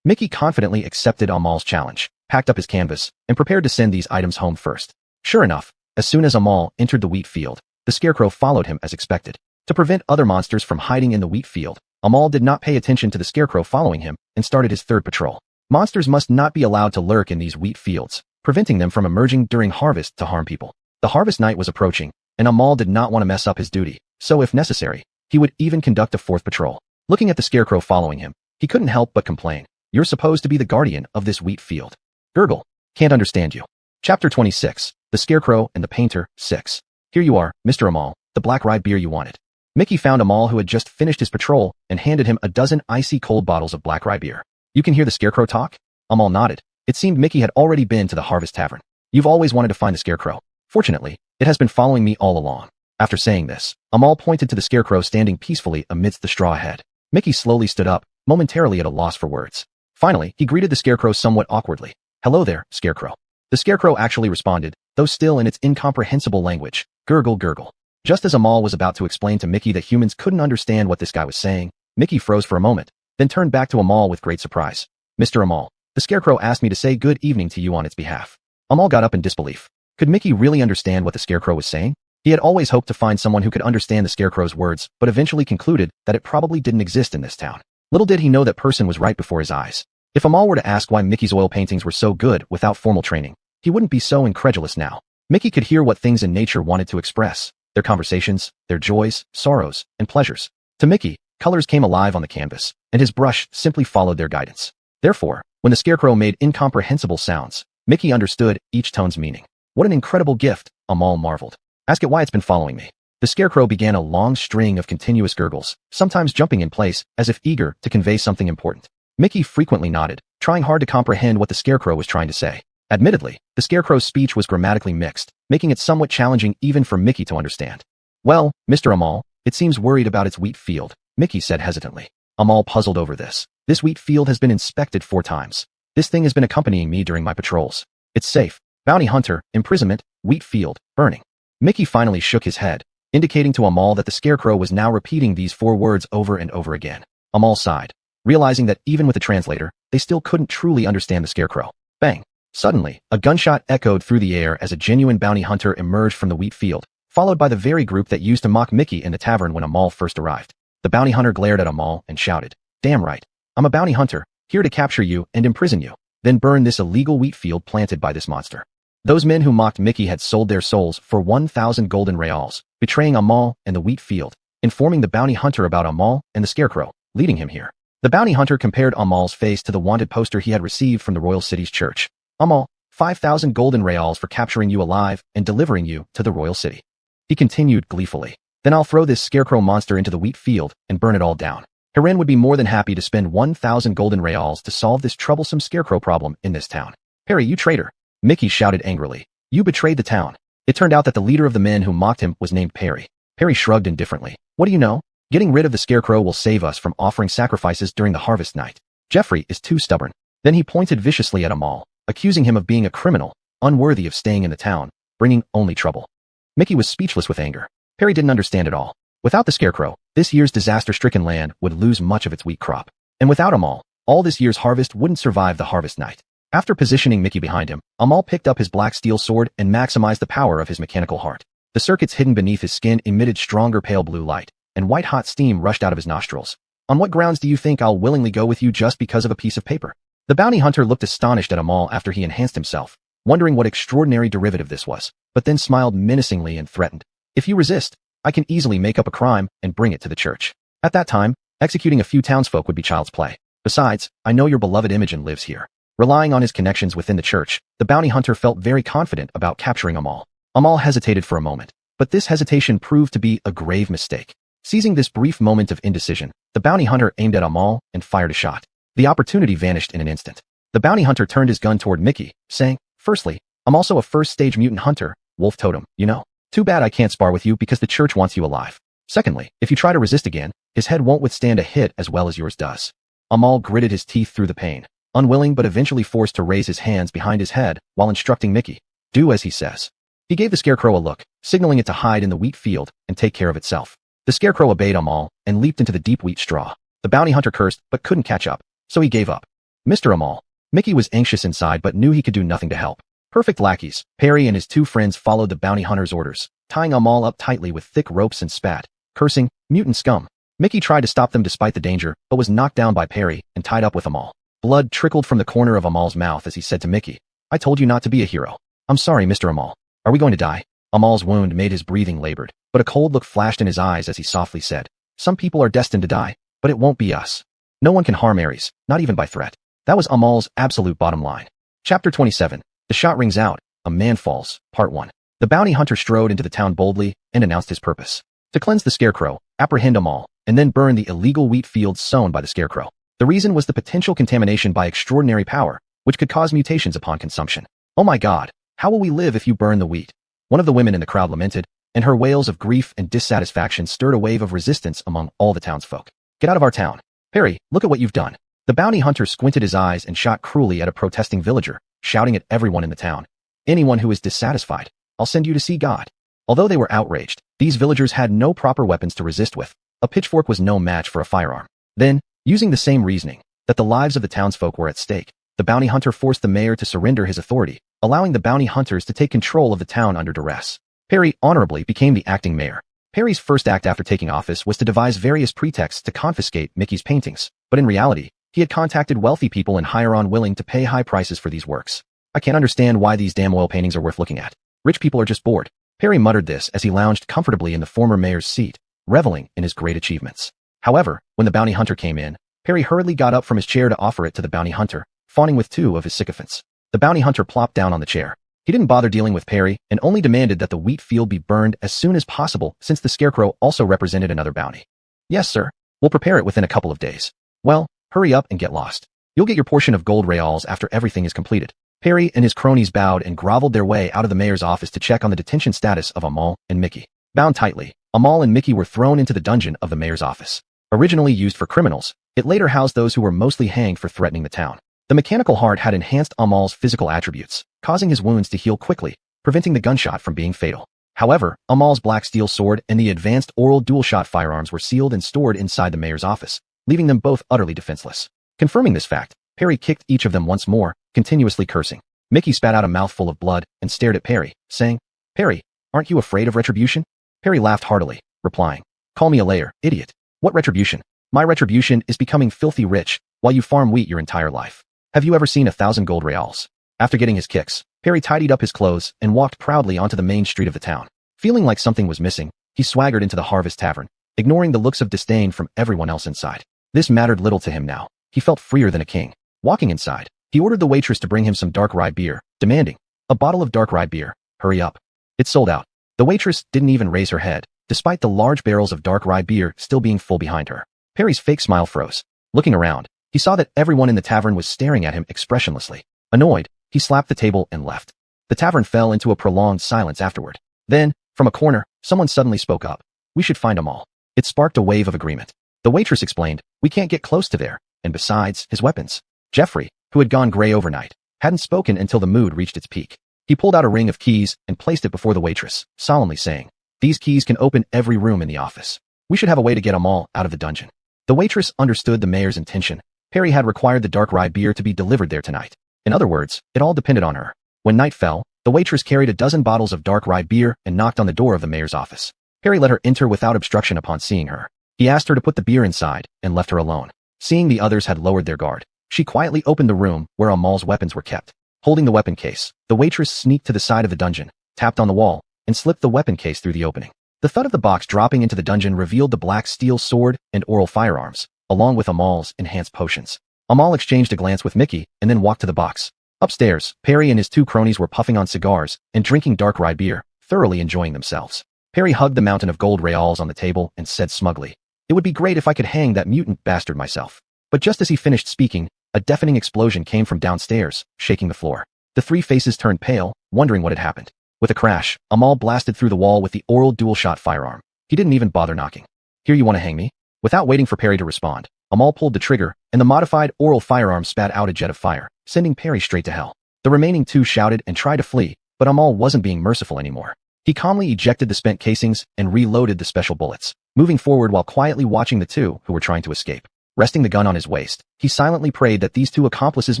Mickey confidently accepted Amal's challenge, packed up his canvas, and prepared to send these items home first. Sure enough, as soon as Amal entered the wheat field, the scarecrow followed him as expected. To prevent other monsters from hiding in the wheat field, Amal did not pay attention to the scarecrow following him and started his third patrol. Monsters must not be allowed to lurk in these wheat fields, preventing them from emerging during harvest to harm people. The harvest night was approaching, and Amal did not want to mess up his duty, so if necessary, he would even conduct a fourth patrol. Looking at the scarecrow following him, he couldn't help but complain. "You're supposed to be the guardian of this wheat field." Gurgle. Can't understand you. Chapter 26, The Scarecrow and the Painter, 6. "Here you are, Mr. Amal, the black rye beer you wanted." Mickey found Amal, who had just finished his patrol, and handed him a dozen icy cold bottles of black rye beer. "You can hear the scarecrow talk?" Amal nodded. It seemed Mickey had already been to the Harvest Tavern. "You've always wanted to find the scarecrow. Fortunately, it has been following me all along." After saying this, Amal pointed to the scarecrow standing peacefully amidst the straw ahead. Mickey slowly stood up, momentarily at a loss for words. Finally, he greeted the scarecrow somewhat awkwardly. "Hello there, scarecrow." The scarecrow actually responded, though still in its incomprehensible language. Gurgle gurgle. Just as Amal was about to explain to Mickey that humans couldn't understand what this guy was saying, Mickey froze for a moment, then turned back to Amal with great surprise. "Mr. Amal, the scarecrow asked me to say good evening to you on its behalf." Amal got up in disbelief. Could Mickey really understand what the scarecrow was saying? He had always hoped to find someone who could understand the scarecrow's words, but eventually concluded that it probably didn't exist in this town. Little did he know that person was right before his eyes. If Amal were to ask why Mickey's oil paintings were so good without formal training, he wouldn't be so incredulous now. Mickey could hear what things in nature wanted to express, their conversations, their joys, sorrows, and pleasures. To Mickey, colors came alive on the canvas, and his brush simply followed their guidance. Therefore, when the scarecrow made incomprehensible sounds, Mickey understood each tone's meaning. "What an incredible gift," Amal marveled. "Ask it why it's been following me." The scarecrow began a long string of continuous gurgles, sometimes jumping in place, as if eager to convey something important. Mickey frequently nodded, trying hard to comprehend what the scarecrow was trying to say. Admittedly, the scarecrow's speech was grammatically mixed, making it somewhat challenging even for Mickey to understand. "Well, Mr. Amal, it seems worried about its wheat field," Mickey said hesitantly. Amal puzzled over this. "This wheat field has been inspected 4 times. This thing has been accompanying me during my patrols. It's safe. Bounty hunter, imprisonment, wheat field, burning." Mickey finally shook his head, indicating to Amal that the scarecrow was now repeating these 4 words over and over again. Amal sighed, realizing that even with a translator, they still couldn't truly understand the scarecrow. Bang! Suddenly, a gunshot echoed through the air as a genuine bounty hunter emerged from the wheat field, followed by the very group that used to mock Mickey in the tavern when Amal first arrived. The bounty hunter glared at Amal and shouted, "Damn right. I'm a bounty hunter, here to capture you and imprison you, then burn this illegal wheat field planted by this monster." Those men who mocked Mickey had sold their souls for 1,000 golden reals, betraying Amal and the wheat field, informing the bounty hunter about Amal and the scarecrow, leading him here. The bounty hunter compared Amal's face to the wanted poster he had received from the royal city's church. "Amal, 5,000 golden reals for capturing you alive and delivering you to the royal city." He continued gleefully. "Then I'll throw this scarecrow monster into the wheat field and burn it all down. Hiren would be more than happy to spend 1,000 golden reals to solve this troublesome scarecrow problem in this town." "Perry, you traitor!" Mickey shouted angrily. "You betrayed the town." It turned out that the leader of the men who mocked him was named Perry. Perry shrugged indifferently. "What do you know? Getting rid of the scarecrow will save us from offering sacrifices during the harvest night. Jeffrey is too stubborn. Then he pointed viciously at Amal, accusing him of being a criminal, unworthy of staying in the town, bringing only trouble. Mickey was speechless with anger. Perry didn't understand it all. Without the scarecrow, this year's disaster-stricken land would lose much of its wheat crop. And without Amal, all this year's harvest wouldn't survive the harvest night. After positioning Mickey behind him, Amal picked up his black steel sword and maximized the power of his mechanical heart. The circuits hidden beneath his skin emitted stronger pale blue light, and white-hot steam rushed out of his nostrils. On what grounds do you think I'll willingly go with you just because of a piece of paper? The bounty hunter looked astonished at Amal after he enhanced himself, wondering what extraordinary derivative this was, but then smiled menacingly and threatened. If you resist, I can easily make up a crime and bring it to the church. At that time, executing a few townsfolk would be child's play. Besides, I know your beloved Imogen lives here. Relying on his connections within the church, the bounty hunter felt very confident about capturing Amal. Amal hesitated for a moment, but this hesitation proved to be a grave mistake. Seizing this brief moment of indecision, the bounty hunter aimed at Amal and fired a shot. The opportunity vanished in an instant. The bounty hunter turned his gun toward Mickey, saying, "Firstly, I'm also a first-stage mutant hunter, Wolf Totem, you know. Too bad I can't spar with you because the church wants you alive. Secondly, if you try to resist again, his head won't withstand a hit as well as yours does." Amal gritted his teeth through the pain, unwilling but eventually forced to raise his hands behind his head while instructing Mickey, "Do as he says." He gave the scarecrow a look, signaling it to hide in the wheat field and take care of itself. The scarecrow obeyed Amal and leaped into the deep wheat straw. The bounty hunter cursed but couldn't catch up, so he gave up. Mr. Amal. Mickey was anxious inside but knew he could do nothing to help. Perfect lackeys, Perry and his two friends followed the bounty hunter's orders, tying Amal up tightly with thick ropes and spat, cursing, "Mutant scum." Mickey tried to stop them despite the danger, but was knocked down by Perry and tied up with Amal. Blood trickled from the corner of Amal's mouth as he said to Mickey, "I told you not to be a hero." "I'm sorry, Mr. Amal. Are we going to die?" Amal's wound made his breathing labored, but a cold look flashed in his eyes as he softly said, "Some people are destined to die, but it won't be us. No one can harm Ares, not even by threat." That was Amal's absolute bottom line. Chapter 27. The shot rings out. A man falls. Part 1. The bounty hunter strode into the town boldly and announced his purpose: to cleanse the scarecrow, apprehend Amal, and then burn the illegal wheat fields sown by the scarecrow. The reason was the potential contamination by extraordinary power, which could cause mutations upon consumption. "Oh my God, how will we live if you burn the wheat?" One of the women in the crowd lamented, and her wails of grief and dissatisfaction stirred a wave of resistance among all the townsfolk. "Get out of our town. Perry, look at what you've done." The bounty hunter squinted his eyes and shot cruelly at a protesting villager, shouting at everyone in the town, "Anyone who is dissatisfied, I'll send you to see God." Although they were outraged, these villagers had no proper weapons to resist with. A pitchfork was no match for a firearm. Then, using the same reasoning, that the lives of the townsfolk were at stake, the bounty hunter forced the mayor to surrender his authority, allowing the bounty hunters to take control of the town under duress. Perry honorably became the acting mayor. Perry's first act after taking office was to devise various pretexts to confiscate Mickey's paintings, but in reality, he had contacted wealthy people and hire on willing to pay high prices for these works. "I can't understand why these damn oil paintings are worth looking at. Rich people are just bored." Perry muttered this as he lounged comfortably in the former mayor's seat, reveling in his great achievements. However, when the bounty hunter came in, Perry hurriedly got up from his chair to offer it to the bounty hunter, fawning with two of his sycophants. The bounty hunter plopped down on the chair. He didn't bother dealing with Perry and only demanded that the wheat field be burned as soon as possible since the scarecrow also represented another bounty. "Yes, sir. We'll prepare it within a couple of days." "Well, hurry up and get lost. You'll get your portion of gold reals after everything is completed." Perry and his cronies bowed and groveled their way out of the mayor's office to check on the detention status of Amal and Mickey. Bound tightly, Amal and Mickey were thrown into the dungeon of the mayor's office. Originally used for criminals, it later housed those who were mostly hanged for threatening the town. The mechanical heart had enhanced Amal's physical attributes, causing his wounds to heal quickly, preventing the gunshot from being fatal. However, Amal's black steel sword and the advanced oral dual-shot firearms were sealed and stored inside the mayor's office, leaving them both utterly defenseless. Confirming this fact, Perry kicked each of them once more, continuously cursing. Mickey spat out a mouthful of blood and stared at Perry, saying, "Perry, aren't you afraid of retribution?" Perry laughed heartily, replying, "Call me a liar, idiot. What retribution? My retribution is becoming filthy rich while you farm wheat your entire life. Have you ever seen 1,000 gold reals?" After getting his kicks, Perry tidied up his clothes and walked proudly onto the main street of the town. Feeling like something was missing, he swaggered into the Harvest Tavern, ignoring the looks of disdain from everyone else inside. This mattered little to him now. He felt freer than a king. Walking inside, he ordered the waitress to bring him some dark rye beer, demanding, "A bottle of dark rye beer, hurry up." It sold out. The waitress didn't even raise her head, despite the large barrels of dark rye beer still being full behind her. Perry's fake smile froze. Looking around, he saw that everyone in the tavern was staring at him expressionlessly. Annoyed, he slapped the table and left. The tavern fell into a prolonged silence afterward. Then, from a corner, someone suddenly spoke up. "We should find Amal." It sparked a wave of agreement. The waitress explained, "We can't get close to there, and besides, his weapons." Jeffrey, who had gone gray overnight, hadn't spoken until the mood reached its peak. He pulled out a ring of keys and placed it before the waitress, solemnly saying, "These keys can open every room in the office. We should have a way to get Amal out of the dungeon." The waitress understood the mayor's intention. Perry had required the dark rye beer to be delivered there tonight. In other words, it all depended on her. When night fell, the waitress carried a dozen bottles of dark rye beer and knocked on the door of the mayor's office. Perry let her enter without obstruction upon seeing her. He asked her to put the beer inside and left her alone. Seeing the others had lowered their guard, she quietly opened the room where Amal's weapons were kept. Holding the weapon case, the waitress sneaked to the side of the dungeon, tapped on the wall, and slipped the weapon case through the opening. The thud of the box dropping into the dungeon revealed the black steel sword and oral firearms, along with Amal's enhanced potions. Amal exchanged a glance with Mickey and then walked to the box. Upstairs, Perry and his two cronies were puffing on cigars and drinking dark rye beer, thoroughly enjoying themselves. Perry hugged the mountain of gold reals on the table and said smugly, "It would be great if I could hang that mutant bastard myself." But just as he finished speaking, a deafening explosion came from downstairs, shaking the floor. The three faces turned pale, wondering what had happened. With a crash, Amal blasted through the wall with the oral dual-shot firearm. He didn't even bother knocking. "Here, you want to hang me?" Without waiting for Perry to respond, Amal pulled the trigger, and the modified oral firearm spat out a jet of fire, sending Perry straight to hell. The remaining two shouted and tried to flee, but Amal wasn't being merciful anymore. He calmly ejected the spent casings and reloaded the special bullets, moving forward while quietly watching the two who were trying to escape. Resting the gun on his waist, he silently prayed that these two accomplices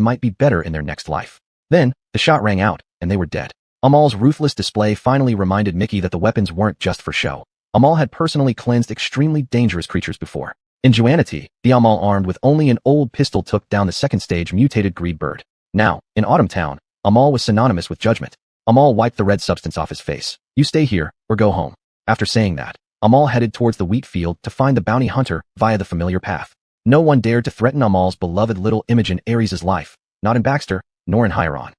might be better in their next life. Then, the shot rang out, and they were dead. Amal's ruthless display finally reminded Mickey that the weapons weren't just for show. Amal had personally cleansed extremely dangerous creatures before. In Xuanhuan, the Amal armed with only an old pistol took down the second stage mutated greed bird. Now, in Autumn Town, Amal was synonymous with judgment. Amal wiped the red substance off his face. "You stay here, or go home." After saying that, Amal headed towards the wheat field to find the bounty hunter via the familiar path. No one dared to threaten Amal's beloved little Imogen Ares' life, not in Baxter, nor in Huron.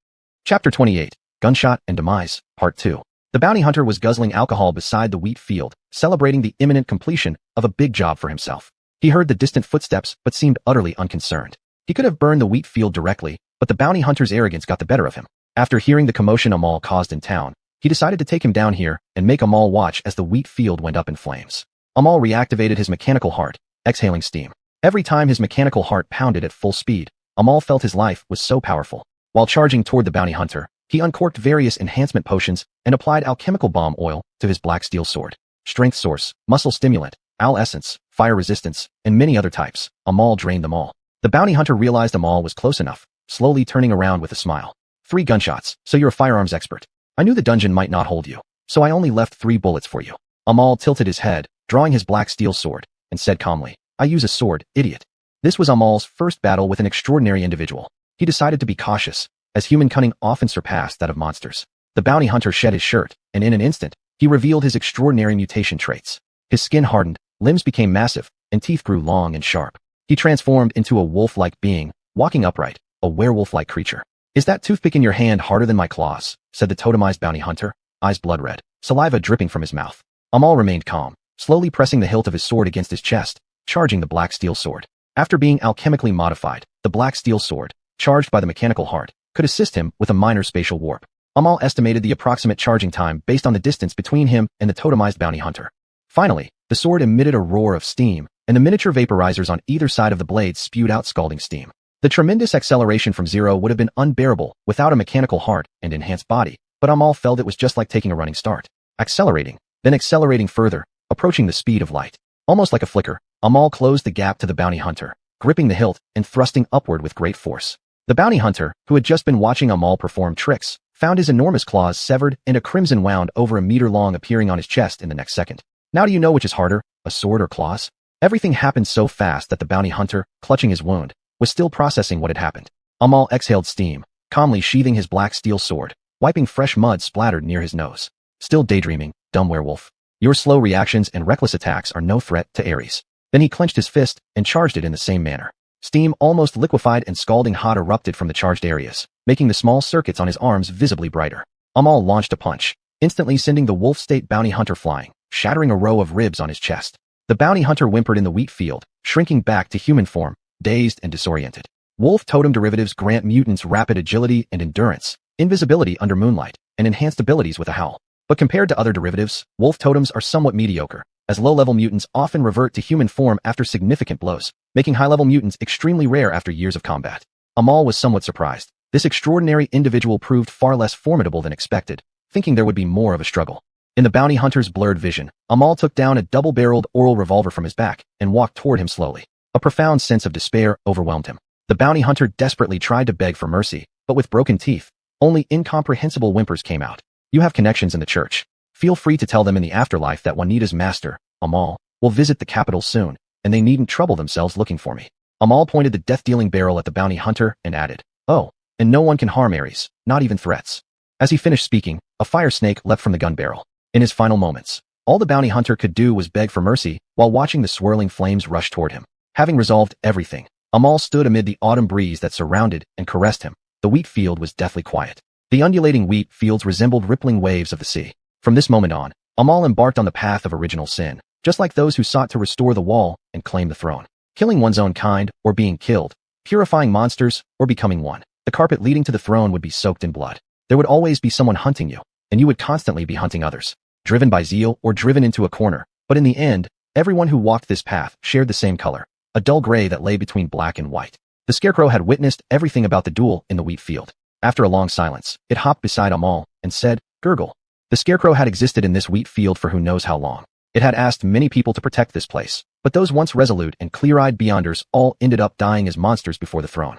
Chapter 28, Gunshot and Demise, Part 2. The bounty hunter was guzzling alcohol beside the wheat field, celebrating the imminent completion of a big job for himself. He heard the distant footsteps but seemed utterly unconcerned. He could have burned the wheat field directly, but the bounty hunter's arrogance got the better of him. After hearing the commotion Amal caused in town, he decided to take him down here and make Amal watch as the wheat field went up in flames. Amal reactivated his mechanical heart, exhaling steam. Every time his mechanical heart pounded at full speed, Amal felt his life was so powerful. While charging toward the bounty hunter, he uncorked various enhancement potions and applied alchemical bomb oil to his black steel sword. Strength source, muscle stimulant, owl essence, fire resistance, and many other types. Amal drained them all. The bounty hunter realized Amal was close enough, slowly turning around with a smile. 3 gunshots, so you're a firearms expert. I knew the dungeon might not hold you, so I only left 3 bullets for you. Amal tilted his head, drawing his black steel sword, and said calmly, "I use a sword, idiot." This was Amal's first battle with an extraordinary individual. He decided to be cautious, as human cunning often surpassed that of monsters. The bounty hunter shed his shirt, and in an instant, he revealed his extraordinary mutation traits. His skin hardened, limbs became massive, and teeth grew long and sharp. He transformed into a wolf-like being, walking upright, a werewolf-like creature. "Is that toothpick in your hand harder than my claws?" said the totemized bounty hunter, eyes blood red, saliva dripping from his mouth. Amal remained calm, slowly pressing the hilt of his sword against his chest, charging the black steel sword. After being alchemically modified, the black steel sword, charged by the mechanical heart, could assist him with a minor spatial warp. Amal estimated the approximate charging time based on the distance between him and the totemized bounty hunter. Finally, the sword emitted a roar of steam, and the miniature vaporizers on either side of the blade spewed out scalding steam. The tremendous acceleration from zero would have been unbearable without a mechanical heart and enhanced body, but Amal felt it was just like taking a running start. Accelerating, then accelerating further, approaching the speed of light. Almost like a flicker, Amal closed the gap to the bounty hunter, gripping the hilt and thrusting upward with great force. The bounty hunter, who had just been watching Amal perform tricks, found his enormous claws severed and a crimson wound over a meter long appearing on his chest in the next second. Now do you know which is harder, a sword or claws? Everything happened so fast that the bounty hunter, clutching his wound, was still processing what had happened. Amal exhaled steam, calmly sheathing his black steel sword, wiping fresh mud splattered near his nose. "Still daydreaming, dumb werewolf. Your slow reactions and reckless attacks are no threat to Ares." Then he clenched his fist and charged it in the same manner. Steam almost liquefied and scalding hot erupted from the charged areas, making the small circuits on his arms visibly brighter. Amal launched a punch, instantly sending the wolf state bounty hunter flying, shattering a row of ribs on his chest. The bounty hunter whimpered in the wheat field, shrinking back to human form, dazed and disoriented. Wolf totem derivatives grant mutants rapid agility and endurance, invisibility under moonlight, and enhanced abilities with a howl. But compared to other derivatives, wolf totems are somewhat mediocre. as low-level mutants often revert to human form after significant blows, making high-level mutants extremely rare after years of combat. Amal was somewhat surprised. This extraordinary individual proved far less formidable than expected, thinking there would be more of a struggle. In the bounty hunter's blurred vision, Amal took down a double-barreled oral revolver from his back and walked toward him slowly. A profound sense of despair overwhelmed him. The bounty hunter desperately tried to beg for mercy, but with broken teeth, only incomprehensible whimpers came out. You have connections in the church. Feel free to tell them in the afterlife that Juanita's master, Amal, will visit the capital soon, and they needn't trouble themselves looking for me. Amal pointed the death-dealing barrel at the bounty hunter and added, "Oh, and no one can harm Ares, not even threats." As he finished speaking, a fire snake leapt from the gun barrel. In his final moments, all the bounty hunter could do was beg for mercy while watching the swirling flames rush toward him. Having resolved everything, Amal stood amid the autumn breeze that surrounded and caressed him. The wheat field was deathly quiet. The undulating wheat fields resembled rippling waves of the sea. From this moment on, Amal embarked on the path of original sin, just like those who sought to restore the wall and claim the throne. Killing one's own kind, or being killed, purifying monsters, or becoming one. The carpet leading to the throne would be soaked in blood. There would always be someone hunting you, and you would constantly be hunting others, driven by zeal or driven into a corner. But in the end, everyone who walked this path shared the same color, a dull gray that lay between black and white. The scarecrow had witnessed everything about the duel in the wheat field. After a long silence, it hopped beside Amal and said, "Gurgle." The scarecrow had existed in this wheat field for who knows how long. It had asked many people to protect this place, but those once resolute and clear-eyed beyonders all ended up dying as monsters before the throne.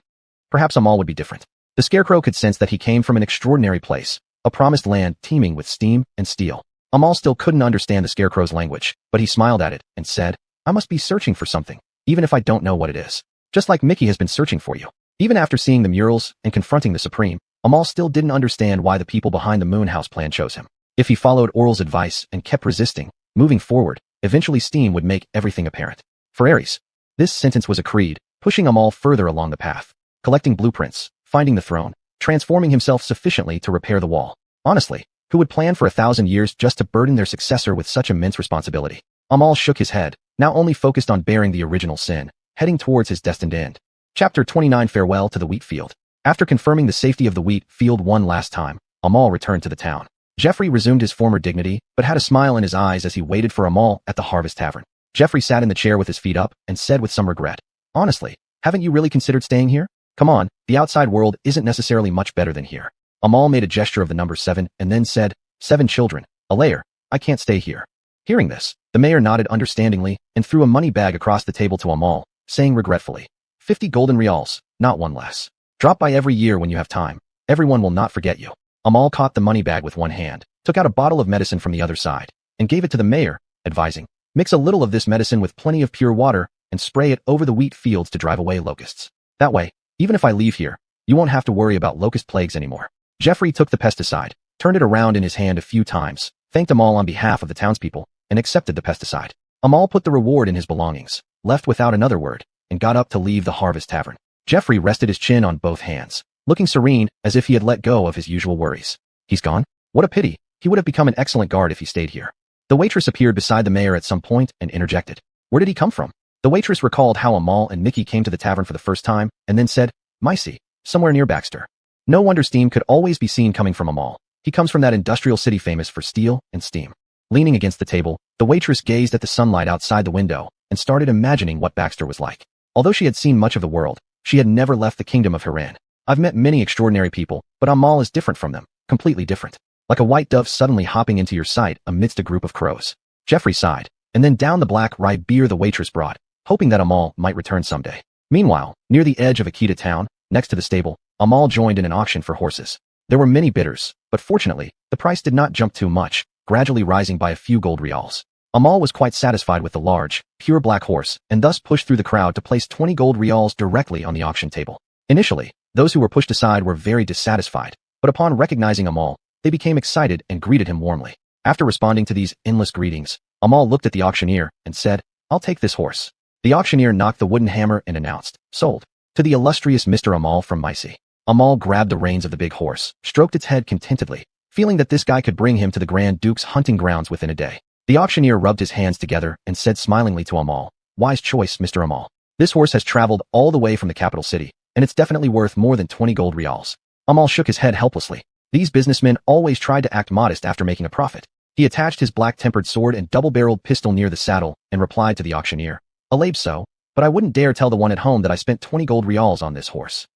Perhaps Amal would be different. The scarecrow could sense that he came from an extraordinary place, a promised land teeming with steam and steel. Amal still couldn't understand the scarecrow's language, but he smiled at it and said, "I must be searching for something, even if I don't know what it is. Just like Mickey has been searching for you." Even after seeing the murals and confronting the Supreme, Amal still didn't understand why the people behind the Moon House plan chose him. If he followed Oral's advice and kept resisting, moving forward, eventually steam would make everything apparent. For Ares, this sentence was a creed, pushing Amal further along the path, collecting blueprints, finding the throne, transforming himself sufficiently to repair the wall. Honestly, who would plan for 1,000 years just to burden their successor with such immense responsibility? Amal shook his head, now only focused on bearing the original sin, heading towards his destined end. Chapter 29 Farewell to the Wheat Field. After confirming the safety of the wheat field one last time, Amal returned to the town. Jeffrey resumed his former dignity, but had a smile in his eyes as he waited for Amal at the Harvest Tavern. Jeffrey sat in the chair with his feet up and said with some regret, "Honestly, haven't you really considered staying here? Come on, the outside world isn't necessarily much better than here." Amal made a gesture of the number 7 and then said, "7 children, a layer, I can't stay here." Hearing this, the mayor nodded understandingly and threw a money bag across the table to Amal, saying regretfully, 50 golden reals, not one less. Drop by every year when you have time. Everyone will not forget you." Amal caught the money bag with one hand, took out a bottle of medicine from the other side, and gave it to the mayor, advising, "Mix a little of this medicine with plenty of pure water and spray it over the wheat fields to drive away locusts. That way, even if I leave here, you won't have to worry about locust plagues anymore." Jeffrey took the pesticide, turned it around in his hand a few times, thanked Amal on behalf of the townspeople, and accepted the pesticide. Amal put the reward in his belongings, left without another word, and got up to leave the Harvest Tavern. Jeffrey rested his chin on both hands, looking serene as if he had let go of his usual worries. He's gone? What a pity. He would have become an excellent guard if he stayed here. The waitress appeared beside the mayor at some point and interjected, "Where did he come from?" The waitress recalled how Amal and Mickey came to the tavern for the first time, and then said, "Micey, somewhere near Baxter." No wonder steam could always be seen coming from Amal. He comes from that industrial city famous for steel and steam. Leaning against the table, the waitress gazed at the sunlight outside the window and started imagining what Baxter was like. Although she had seen much of the world, she had never left the kingdom of Haran. "I've met many extraordinary people, but Amal is different from them, completely different. Like a white dove suddenly hopping into your sight amidst a group of crows." Jeffrey sighed, and then down the black rye beer the waitress brought, hoping that Amal might return someday. Meanwhile, near the edge of Akita town, next to the stable, Amal joined in an auction for horses. There were many bidders, but fortunately, the price did not jump too much, gradually rising by a few gold reals. Amal was quite satisfied with the large, pure black horse, and thus pushed through the crowd to place 20 gold reals directly on the auction table. Initially, those who were pushed aside were very dissatisfied, but upon recognizing Amal, they became excited and greeted him warmly. After responding to these endless greetings, Amal looked at the auctioneer and said, "I'll take this horse." The auctioneer knocked the wooden hammer and announced, "Sold. To the illustrious Mr. Amal from Micey." Amal grabbed the reins of the big horse, stroked its head contentedly, feeling that this guy could bring him to the Grand Duke's hunting grounds within a day. The auctioneer rubbed his hands together and said smilingly to Amal, "Wise choice, Mr. Amal. This horse has traveled all the way from the capital city, and it's definitely worth more than 20 gold reals." Amal shook his head helplessly. These businessmen always tried to act modest after making a profit. He attached his black-tempered sword and double-barreled pistol near the saddle and replied to the auctioneer. "Alab so, but I wouldn't dare tell the one at home that I spent 20 gold reals on this horse."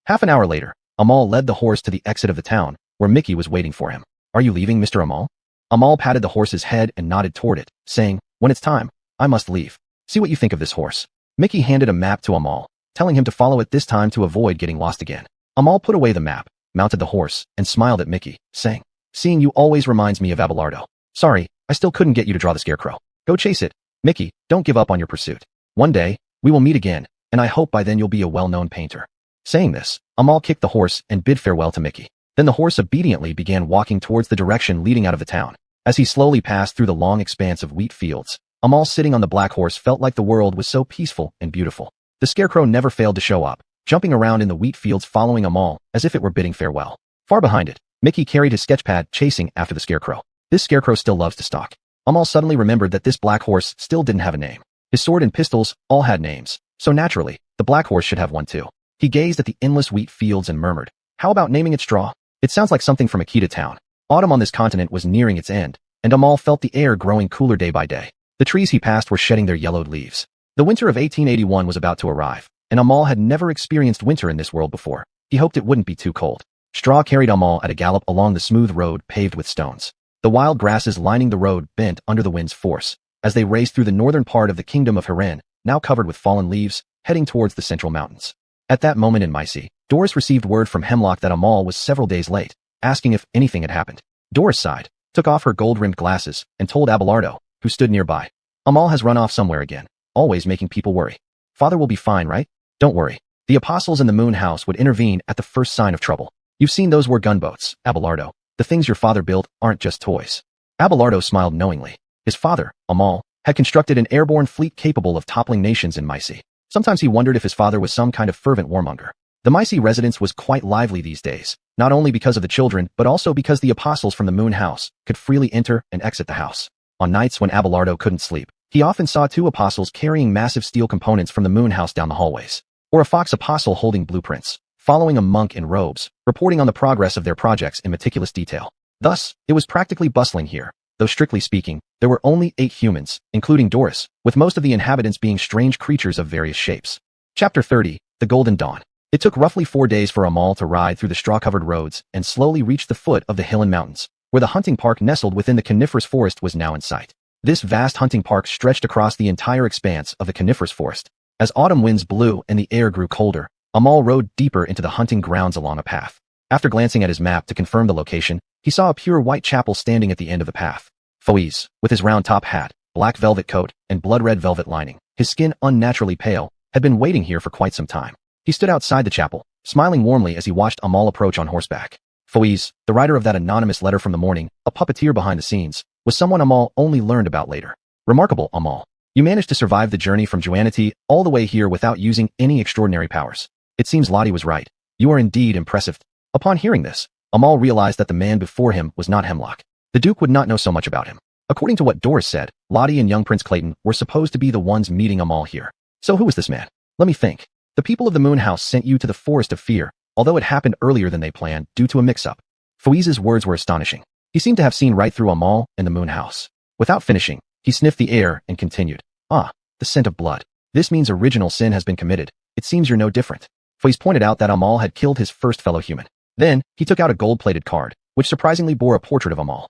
Half an hour later, Amal led the horse to the exit of the town, where Mickey was waiting for him. "Are you leaving, Mr. Amal?" Amal patted the horse's head and nodded toward it, saying, "When it's time, I must leave. See what you think of this horse." Mickey handed a map to Amal, telling him to follow it this time to avoid getting lost again. Amal put away the map, mounted the horse, and smiled at Mickey, saying, "Seeing you always reminds me of Abelardo. Sorry, I still couldn't get you to draw the scarecrow. Go chase it. Mickey, don't give up on your pursuit. One day, we will meet again, and I hope by then you'll be a well-known painter." Saying this, Amal kicked the horse and bid farewell to Mickey. Then the horse obediently began walking towards the direction leading out of the town. As he slowly passed through the long expanse of wheat fields, Amal sitting on the black horse felt like the world was so peaceful and beautiful. The scarecrow never failed to show up, jumping around in the wheat fields following Amal as if it were bidding farewell. Far behind it, Mickey carried his sketchpad chasing after the scarecrow. This scarecrow still loves to stalk. Amal suddenly remembered that this black horse still didn't have a name. His sword and pistols all had names, so naturally, the black horse should have one too. He gazed at the endless wheat fields and murmured, "How about naming it Straw? It sounds like something from Akita town." Autumn on this continent was nearing its end, and Amal felt the air growing cooler day by day. The trees he passed were shedding their yellowed leaves. The winter of 1881 was about to arrive, and Amal had never experienced winter in this world before. He hoped it wouldn't be too cold. Straw carried Amal at a gallop along the smooth road paved with stones. The wild grasses lining the road bent under the wind's force, as they raced through the northern part of the kingdom of Hiren, now covered with fallen leaves, heading towards the central mountains. At that moment in Mysie, Doris received word from Hemlock that Amal was several days late, asking if anything had happened. Doris sighed, took off her gold-rimmed glasses, and told Abelardo, who stood nearby, "Amal has run off somewhere again, always making people worry. Father will be fine, right? Don't worry. The apostles in the moon house would intervene at the first sign of trouble. You've seen those war gunboats, Abelardo. The things your father built aren't just toys." Abelardo smiled knowingly. His father, Amal, had constructed an airborne fleet capable of toppling nations in Mysie. Sometimes he wondered if his father was some kind of fervent warmonger. The Mysie residence was quite lively these days, not only because of the children, but also because the apostles from the moon house could freely enter and exit the house. On nights when Abelardo couldn't sleep, he often saw two apostles carrying massive steel components from the moon house down the hallways, or a fox apostle holding blueprints, following a monk in robes, reporting on the progress of their projects in meticulous detail. Thus, it was practically bustling here, though strictly speaking, there were only 8 humans, including Doris, with most of the inhabitants being strange creatures of various shapes. Chapter 30, The Golden Dawn. It took roughly 4 days for Amal to ride through the straw-covered roads and slowly reach the foot of the Hilen Mountains, where the hunting park nestled within the coniferous forest was now in sight. This vast hunting park stretched across the entire expanse of the coniferous forest. As autumn winds blew and the air grew colder, Amal rode deeper into the hunting grounds along a path. After glancing at his map to confirm the location, he saw a pure white chapel standing at the end of the path. Fouise, with his round-top hat, black velvet coat, and blood-red velvet lining, his skin unnaturally pale, had been waiting here for quite some time. He stood outside the chapel, smiling warmly as he watched Amal approach on horseback. Fouise, the writer of that anonymous letter from the morning, a puppeteer behind the scenes, was someone Amal only learned about later. "Remarkable, Amal. You managed to survive the journey from Xuanhuan all the way here without using any extraordinary powers. It seems Lottie was right. You are indeed impressive." Upon hearing this, Amal realized that the man before him was not Hemlock. The Duke would not know so much about him. According to what Doris said, Lottie and young Prince Clayton were supposed to be the ones meeting Amal here. So who was this man? Let me think. The people of the Moon House sent you to the Forest of Fear, although it happened earlier than they planned due to a mix-up. Fouise's words were astonishing. He seemed to have seen right through Amal and the Moon House. Without finishing, he sniffed the air and continued. "Ah, the scent of blood. This means original sin has been committed. It seems you're no different." Fouise pointed out that Amal had killed his first fellow human. Then, he took out a gold-plated card, which surprisingly bore a portrait of Amal.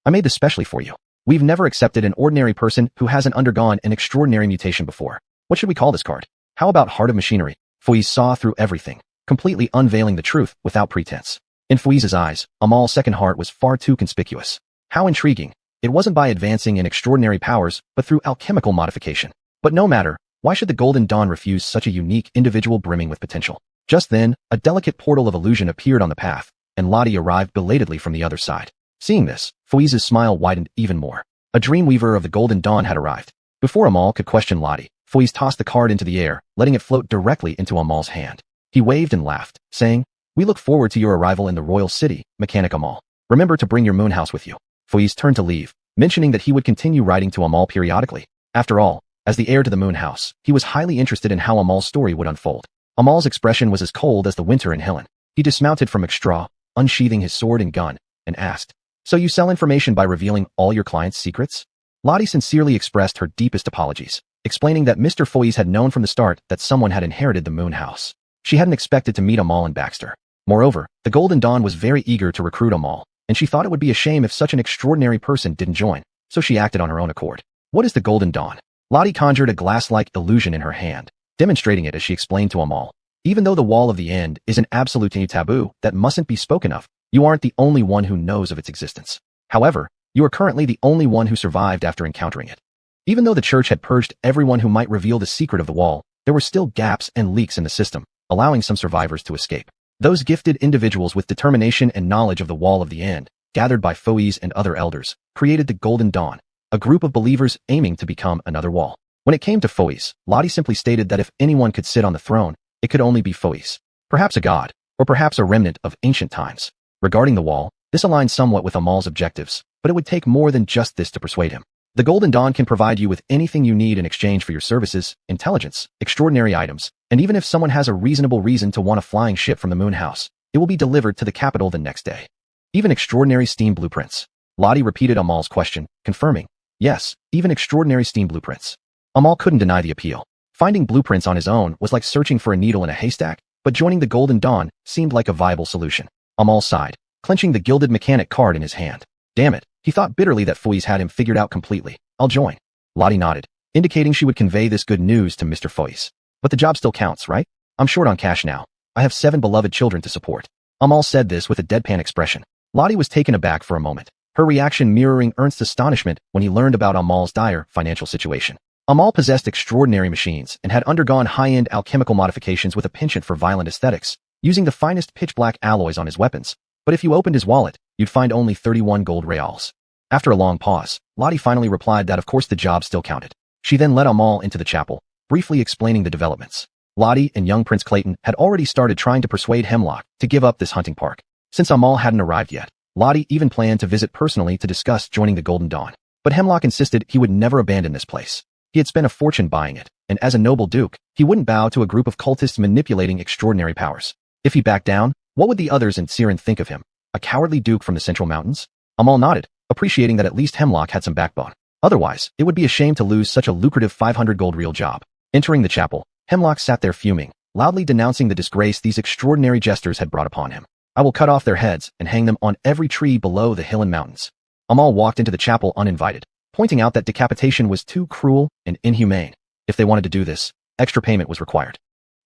"I made this specially for you. We've never accepted an ordinary person who hasn't undergone an extraordinary mutation before. What should we call this card? How about Heart of Machinery?" Fouise saw through everything, completely unveiling the truth without pretense. In Fouise's eyes, Amal's second heart was far too conspicuous. How intriguing. It wasn't by advancing in extraordinary powers, but through alchemical modification. But no matter, why should the Golden Dawn refuse such a unique individual brimming with potential? Just then, a delicate portal of illusion appeared on the path, and Lottie arrived belatedly from the other side. Seeing this, Fouise's smile widened even more. A dreamweaver of the Golden Dawn had arrived. Before Amal could question Lottie, Fouise tossed the card into the air, letting it float directly into Amal's hand. He waved and laughed, saying, "We look forward to your arrival in the royal city, Mechanic Amal. Remember to bring your moon house with you." Fouise turned to leave, mentioning that he would continue writing to Amal periodically. After all, as the heir to the moon house, he was highly interested in how Amal's story would unfold. Amal's expression was as cold as the winter in Hilen. He dismounted from Extra, unsheathing his sword and gun, and asked, So you sell information by revealing all your clients' secrets? Lottie sincerely expressed her deepest apologies, explaining that Mr. Foyes had known from the start that someone had inherited the Moon House. She hadn't expected to meet Amal and Baxter. Moreover, the Golden Dawn was very eager to recruit Amal, and she thought it would be a shame if such an extraordinary person didn't join, so she acted on her own accord. What is the Golden Dawn? Lottie conjured a glass-like illusion in her hand, demonstrating it as she explained to Amal. Even though the Wall of the End is an absolute taboo that mustn't be spoken of, you aren't the only one who knows of its existence. However, you are currently the only one who survived after encountering it. Even though the church had purged everyone who might reveal the secret of the wall, there were still gaps and leaks in the system, allowing some survivors to escape. Those gifted individuals with determination and knowledge of the Wall of the End, gathered by Foyes and other elders, created the Golden Dawn, a group of believers aiming to become another wall. When it came to Foyes, Lottie simply stated that if anyone could sit on the throne, it could only be Foyes. Perhaps a god, or perhaps a remnant of ancient times. Regarding the wall, this aligned somewhat with Amal's objectives, but it would take more than just this to persuade him. The Golden Dawn can provide you with anything you need in exchange for your services, intelligence, extraordinary items, and even if someone has a reasonable reason to want a flying ship from the Moon House, it will be delivered to the capital the next day. Even extraordinary steam blueprints. Lottie repeated Amal's question, confirming, yes, even extraordinary steam blueprints. Amal couldn't deny the appeal. Finding blueprints on his own was like searching for a needle in a haystack, but joining the Golden Dawn seemed like a viable solution. Amal sighed, clenching the gilded mechanic card in his hand. Damn it, he thought bitterly that Foyes had him figured out completely. I'll join. Lottie nodded, indicating she would convey this good news to Mr. Foyes. But the job still counts, right? I'm short on cash now. I have 7 beloved children to support. Amal said this with a deadpan expression. Lottie was taken aback for a moment, her reaction mirroring Ernst's astonishment when he learned about Amal's dire financial situation. Amal possessed extraordinary machines and had undergone high-end alchemical modifications with a penchant for violent aesthetics, using the finest pitch-black alloys on his weapons. But if you opened his wallet, you'd find only 31 gold reals. After a long pause, Lottie finally replied that of course the job still counted. She then led Amal into the chapel, briefly explaining the developments. Lottie and young Prince Clayton had already started trying to persuade Hemlock to give up this hunting park. Since Amal hadn't arrived yet, Lottie even planned to visit personally to discuss joining the Golden Dawn. But Hemlock insisted he would never abandon this place. He had spent a fortune buying it, and as a noble duke, he wouldn't bow to a group of cultists manipulating extraordinary powers. If he backed down, what would the others in Siren think of him? A cowardly duke from the Central Mountains? Amal nodded, appreciating that at least Hemlock had some backbone. Otherwise, it would be a shame to lose such a lucrative 500 gold real job. Entering the chapel, Hemlock sat there fuming, loudly denouncing the disgrace these extraordinary jesters had brought upon him. I will cut off their heads and hang them on every tree below the hill and mountains. Amal walked into the chapel uninvited, pointing out that decapitation was too cruel and inhumane. If they wanted to do this, extra payment was required.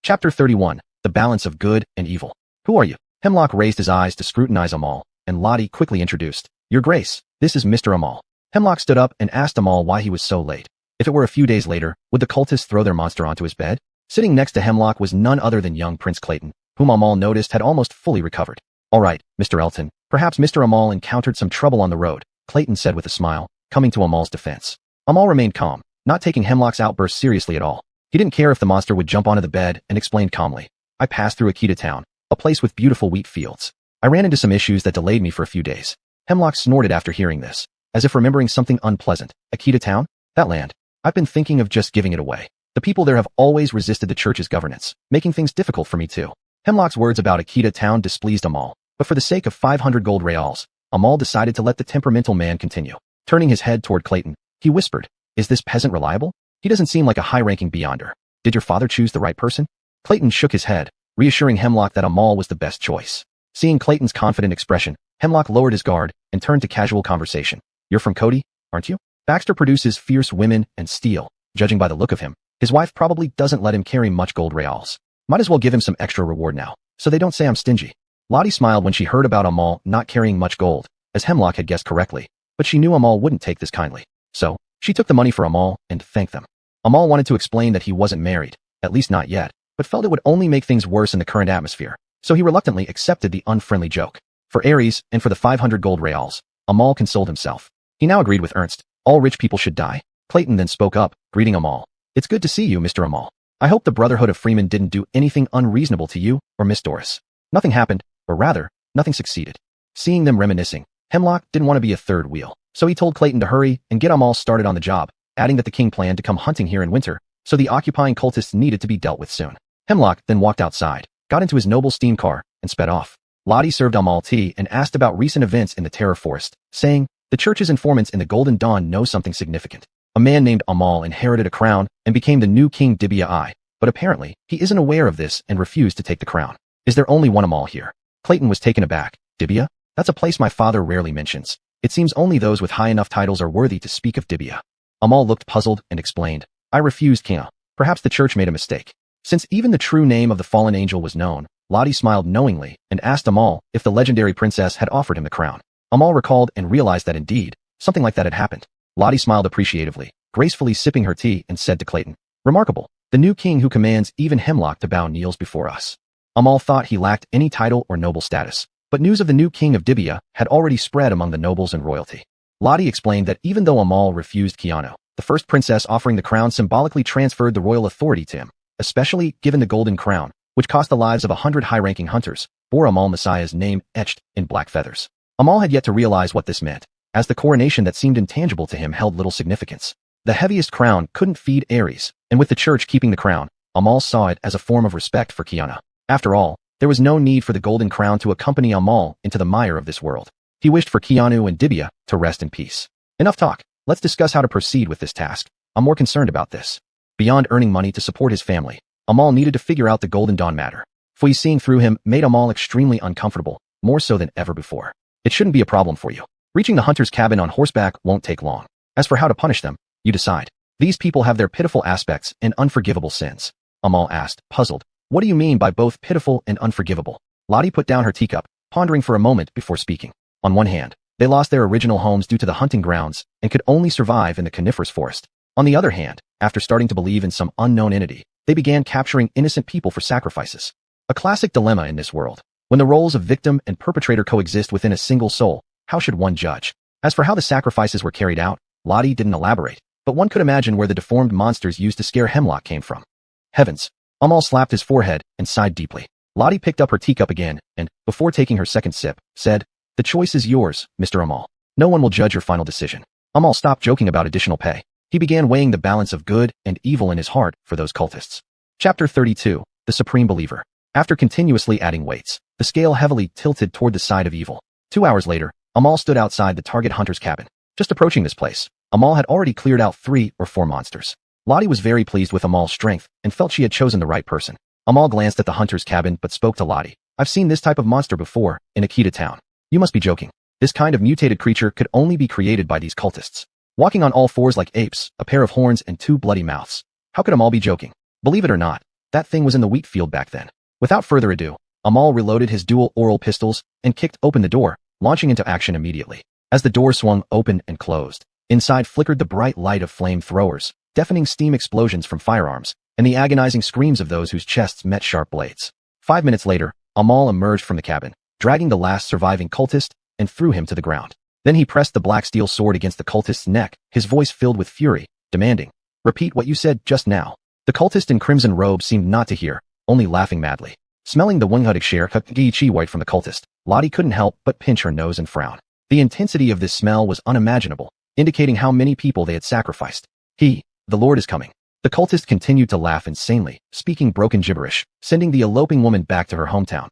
Chapter 31, The Balance of Good and Evil. Who are you? Hemlock raised his eyes to scrutinize Amal, and Lottie quickly introduced. Your Grace, this is Mr. Amal. Hemlock stood up and asked Amal why he was so late. If it were a few days later, would the cultists throw their monster onto his bed? Sitting next to Hemlock was none other than young Prince Clayton, whom Amal noticed had almost fully recovered. All right, Mr. Elton, perhaps Mr. Amal encountered some trouble on the road, Clayton said with a smile, coming to Amal's defense. Amal remained calm, not taking Hemlock's outburst seriously at all. He didn't care if the monster would jump onto the bed and explained calmly. I passed through Akita town, a place with beautiful wheat fields. I ran into some issues that delayed me for a few days. Hemlock snorted after hearing this, as if remembering something unpleasant. Akita town? That land. I've been thinking of just giving it away. The people there have always resisted the church's governance, making things difficult for me too. Hemlock's words about Akita town displeased Amal, but for the sake of 500 gold reals, Amal decided to let the temperamental man continue. Turning his head toward Clayton, he whispered, Is this peasant reliable? He doesn't seem like a high-ranking beyonder. Did your father choose the right person? Clayton shook his head, reassuring Hemlock that Amal was the best choice. Seeing Clayton's confident expression, Hemlock lowered his guard and turned to casual conversation. You're from Cody, aren't you? Baxter produces fierce women and steel. Judging by the look of him, his wife probably doesn't let him carry much gold reals. Might as well give him some extra reward now, so they don't say I'm stingy. Lottie smiled when she heard about Amal not carrying much gold, as Hemlock had guessed correctly, but she knew Amal wouldn't take this kindly. So, she took the money for Amal and thanked them. Amal wanted to explain that he wasn't married, at least not yet, but felt it would only make things worse in the current atmosphere, so he reluctantly accepted the unfriendly joke. For Ares, and for the 500 gold reals, Amal consoled himself. He now agreed with Ernst. All rich people should die. Clayton then spoke up, greeting Amal. It's good to see you, Mr. Amal. I hope the Brotherhood of Freemen didn't do anything unreasonable to you or Miss Doris. Nothing happened, or rather, nothing succeeded. Seeing them reminiscing, Hemlock didn't want to be a third wheel, so he told Clayton to hurry and get Amal started on the job, adding that the king planned to come hunting here in winter, so the occupying cultists needed to be dealt with soon. Hemlock then walked outside, got into his noble steam car, and sped off. Lottie served Amal tea and asked about recent events in the Terror Forest, saying, "The church's informants in the Golden Dawn know something significant. A man named Amal inherited a crown and became the new King Dibia I, but apparently, he isn't aware of this and refused to take the crown. Is there only one Amal here?" Clayton was taken aback. "Dibia? That's a place my father rarely mentions. It seems only those with high enough titles are worthy to speak of Dibia." Amal looked puzzled and explained, "I refused Kia. Perhaps the church made a mistake." Since even the true name of the fallen angel was known, Lottie smiled knowingly and asked Amal if the legendary princess had offered him the crown. Amal recalled and realized that indeed, something like that had happened. Lottie smiled appreciatively, gracefully sipping her tea, and said to Clayton, "Remarkable. The new king who commands even hemlock to bow kneels before us." Amal thought he lacked any title or noble status, but news of the new king of Dibia had already spread among the nobles and royalty. Lottie explained that even though Amal refused Keanu, the first princess offering the crown symbolically transferred the royal authority to him, especially given the golden crown, which cost the lives of 100 high-ranking hunters, bore Amal Messiah's name etched in black feathers. Amal had yet to realize what this meant, as the coronation that seemed intangible to him held little significance. The heaviest crown couldn't feed Ares, and with the church keeping the crown, Amal saw it as a form of respect for Kiana. After all, there was no need for the golden crown to accompany Amal into the mire of this world. He wished for Keanu and Dibia to rest in peace. Enough talk. Let's discuss how to proceed with this task. I'm more concerned about this. Beyond earning money to support his family, Amal needed to figure out the Golden Dawn matter. Fui seeing through him made Amal extremely uncomfortable, more so than ever before. It shouldn't be a problem for you. Reaching the hunter's cabin on horseback won't take long. As for how to punish them, you decide. These people have their pitiful aspects and unforgivable sins. Amal asked, puzzled. What do you mean by both pitiful and unforgivable? Lottie put down her teacup, pondering for a moment before speaking. On one hand, they lost their original homes due to the hunting grounds and could only survive in the coniferous forest. On the other hand, after starting to believe in some unknown entity, they began capturing innocent people for sacrifices. A classic dilemma in this world. When the roles of victim and perpetrator coexist within a single soul, how should one judge? As for how the sacrifices were carried out, Lottie didn't elaborate, but one could imagine where the deformed monsters used to scare Hemlock came from. Heavens! Amal slapped his forehead and sighed deeply. Lottie picked up her teacup again and, before taking her second sip, said, "The choice is yours, Mr. Amal. No one will judge your final decision." Amal stopped joking about additional pay. He began weighing the balance of good and evil in his heart for those cultists. Chapter 32, The Supreme Believer. After continuously adding weights, the scale heavily tilted toward the side of evil. 2 hours later, Amal stood outside the target hunter's cabin. Just approaching this place, Amal had already cleared out 3 or 4 monsters. Lottie was very pleased with Amal's strength and felt she had chosen the right person. Amal glanced at the hunter's cabin but spoke to Lottie. "I've seen this type of monster before, in Akita town. You must be joking. This kind of mutated creature could only be created by these cultists. Walking on all fours like apes, a pair of horns and 2 bloody mouths. How could Amal be joking? Believe it or not, that thing was in the wheat field back then." Without further ado, Amal reloaded his dual oral pistols and kicked open the door, launching into action immediately. As the door swung open and closed, inside flickered the bright light of flamethrowers, deafening steam explosions from firearms, and the agonizing screams of those whose chests met sharp blades. 5 minutes later, Amal emerged from the cabin, dragging the last surviving cultist, and threw him to the ground. Then he pressed the black steel sword against the cultist's neck, his voice filled with fury, demanding, "Repeat what you said just now." The cultist in crimson robe seemed not to hear, only laughing madly. Smelling the winghood share chi white from the cultist, Lottie couldn't help but pinch her nose and frown. The intensity of this smell was unimaginable, indicating how many people they had sacrificed. The Lord is coming." The cultist continued to laugh insanely, speaking broken gibberish, sending the eloping woman back to her hometown.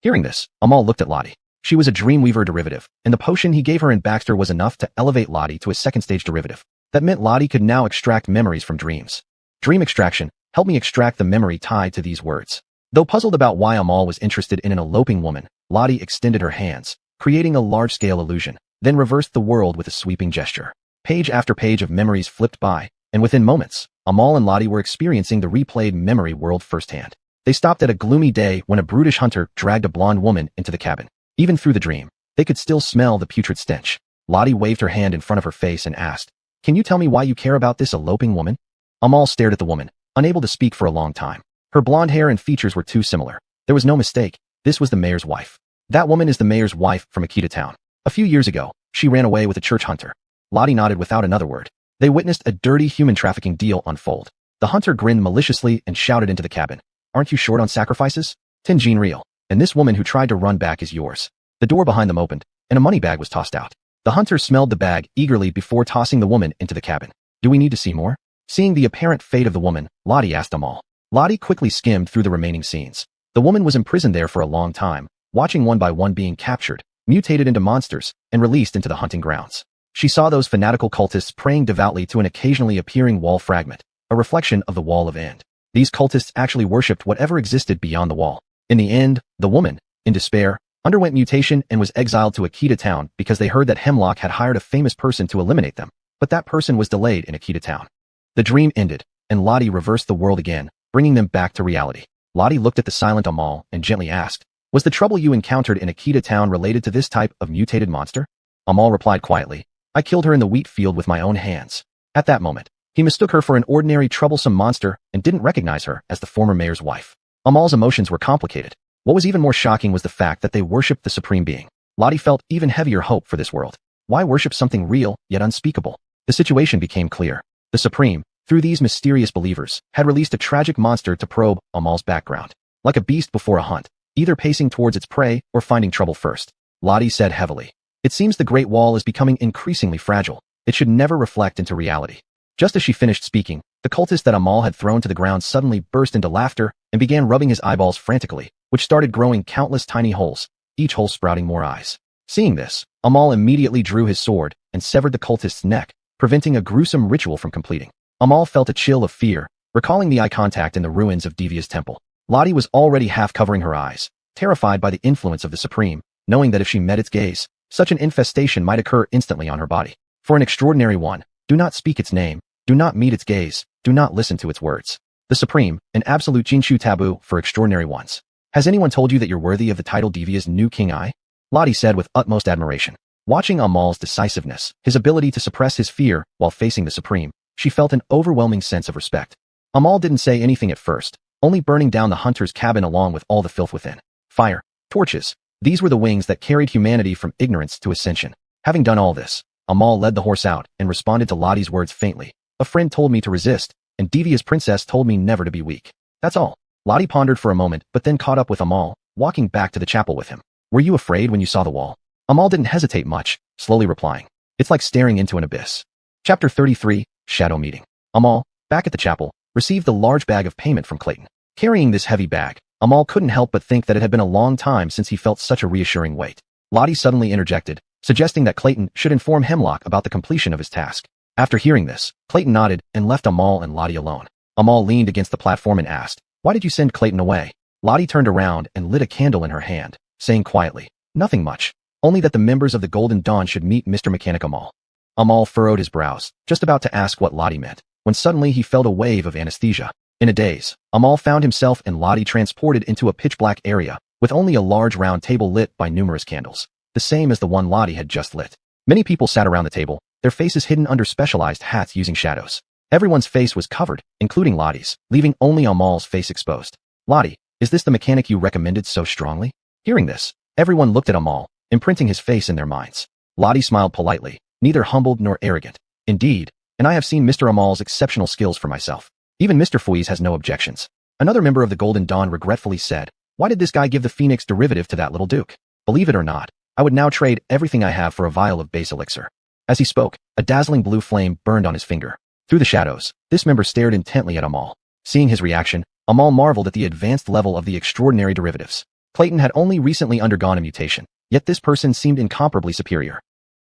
Hearing this, Amal looked at Lottie. She was a Dreamweaver derivative, and the potion he gave her in Baxter was enough to elevate Lottie to a second-stage derivative. That meant Lottie could now extract memories from dreams. Dream extraction, help me extract the memory tied to these words. Though puzzled about why Amal was interested in an eloping woman, Lottie extended her hands, creating a large-scale illusion, then reversed the world with a sweeping gesture. Page after page of memories flipped by, and within moments, Amal and Lottie were experiencing the replayed memory world firsthand. They stopped at a gloomy day when a brutish hunter dragged a blonde woman into the cabin. Even through the dream, they could still smell the putrid stench. Lottie waved her hand in front of her face and asked, "Can you tell me why you care about this eloping woman?" Amal stared at the woman, unable to speak for a long time. Her blonde hair and features were too similar. There was no mistake, this was the mayor's wife. That woman is the mayor's wife from Akita town. A few years ago, she ran away with a church hunter. Lottie nodded without another word. They witnessed a dirty human trafficking deal unfold. The hunter grinned maliciously and shouted into the cabin, "Aren't you short on sacrifices? Tenjin real. And this woman who tried to run back is yours." The door behind them opened, and a money bag was tossed out. The hunter smelled the bag eagerly before tossing the woman into the cabin. "Do we need to see more?" Seeing the apparent fate of the woman, Lottie asked Amal. Lottie quickly skimmed through the remaining scenes. The woman was imprisoned there for a long time, watching one by one being captured, mutated into monsters, and released into the hunting grounds. She saw those fanatical cultists praying devoutly to an occasionally appearing wall fragment, a reflection of the Wall of End. These cultists actually worshipped whatever existed beyond the wall. In the end, the woman, in despair, underwent mutation and was exiled to Akita Town because they heard that Hemlock had hired a famous person to eliminate them, but that person was delayed in Akita Town. The dream ended, and Lottie reversed the world again, bringing them back to reality. Lottie looked at the silent Amal and gently asked, "Was the trouble you encountered in Akita Town related to this type of mutated monster?" Amal replied quietly, "I killed her in the wheat field with my own hands." At that moment, he mistook her for an ordinary troublesome monster and didn't recognize her as the former mayor's wife. Amal's emotions were complicated. What was even more shocking was the fact that they worshipped the Supreme Being. Lottie felt even heavier hope for this world. Why worship something real, yet unspeakable? The situation became clear. The Supreme, through these mysterious believers, had released a tragic monster to probe Amal's background. Like a beast before a hunt, either pacing towards its prey or finding trouble first. Lottie said heavily, "It seems the Great Wall is becoming increasingly fragile. It should never reflect into reality." Just as she finished speaking, the cultist that Amal had thrown to the ground suddenly burst into laughter and began rubbing his eyeballs frantically, which started growing countless tiny holes, each hole sprouting more eyes. Seeing this, Amal immediately drew his sword and severed the cultist's neck, preventing a gruesome ritual from completing. Amal felt a chill of fear, recalling the eye contact in the ruins of Devia's temple. Lottie was already half covering her eyes, terrified by the influence of the Supreme, knowing that if she met its gaze, such an infestation might occur instantly on her body. For an extraordinary one, do not speak its name, do not meet its gaze, do not listen to its words. The Supreme, an absolute Jinshu taboo for extraordinary ones. Has anyone told you that you're worthy of the title Devia's new King Eye? Lottie said with utmost admiration. Watching Amal's decisiveness, his ability to suppress his fear while facing the Supreme, she felt an overwhelming sense of respect. Amal didn't say anything at first, only burning down the hunter's cabin along with all the filth within. Fire, torches, these were the wings that carried humanity from ignorance to ascension. Having done all this, Amal led the horse out and responded to Lottie's words faintly. "A friend told me to resist, and Devia's princess told me never to be weak. That's all." Lottie pondered for a moment but then caught up with Amal, walking back to the chapel with him. "Were you afraid when you saw the wall?" Amal didn't hesitate much, slowly replying, "It's like staring into an abyss." Chapter 33, Shadow Meeting. Amal, back at the chapel, received the large bag of payment from Clayton. Carrying this heavy bag, Amal couldn't help but think that it had been a long time since he felt such a reassuring weight. Lottie suddenly interjected, suggesting that Clayton should inform Hemlock about the completion of his task. After hearing this, Clayton nodded and left Amal and Lottie alone. Amal leaned against the platform and asked, "Why did you send Clayton away?" Lottie turned around and lit a candle in her hand, saying quietly, "Nothing much. Only that the members of the Golden Dawn should meet Mr. Mechanic Amal." Amal furrowed his brows, just about to ask what Lottie meant, when suddenly he felt a wave of anesthesia. In a daze, Amal found himself and Lottie transported into a pitch-black area, with only a large round table lit by numerous candles, the same as the one Lottie had just lit. Many people sat around the table, their faces hidden under specialized hats using shadows. Everyone's face was covered, including Lottie's, leaving only Amal's face exposed. "Lottie, is this the mechanic you recommended so strongly?" Hearing this, everyone looked at Amal, imprinting his face in their minds. Lottie smiled politely, neither humbled nor arrogant. "Indeed, and I have seen Mr. Amal's exceptional skills for myself. Even Mr. Fuiz has no objections." Another member of the Golden Dawn regretfully said, "Why did this guy give the Phoenix derivative to that little duke? Believe it or not, I would now trade everything I have for a vial of base elixir." As he spoke, a dazzling blue flame burned on his finger. Through the shadows, this member stared intently at Amal. Seeing his reaction, Amal marveled at the advanced level of the extraordinary derivatives. Clayton had only recently undergone a mutation, yet this person seemed incomparably superior.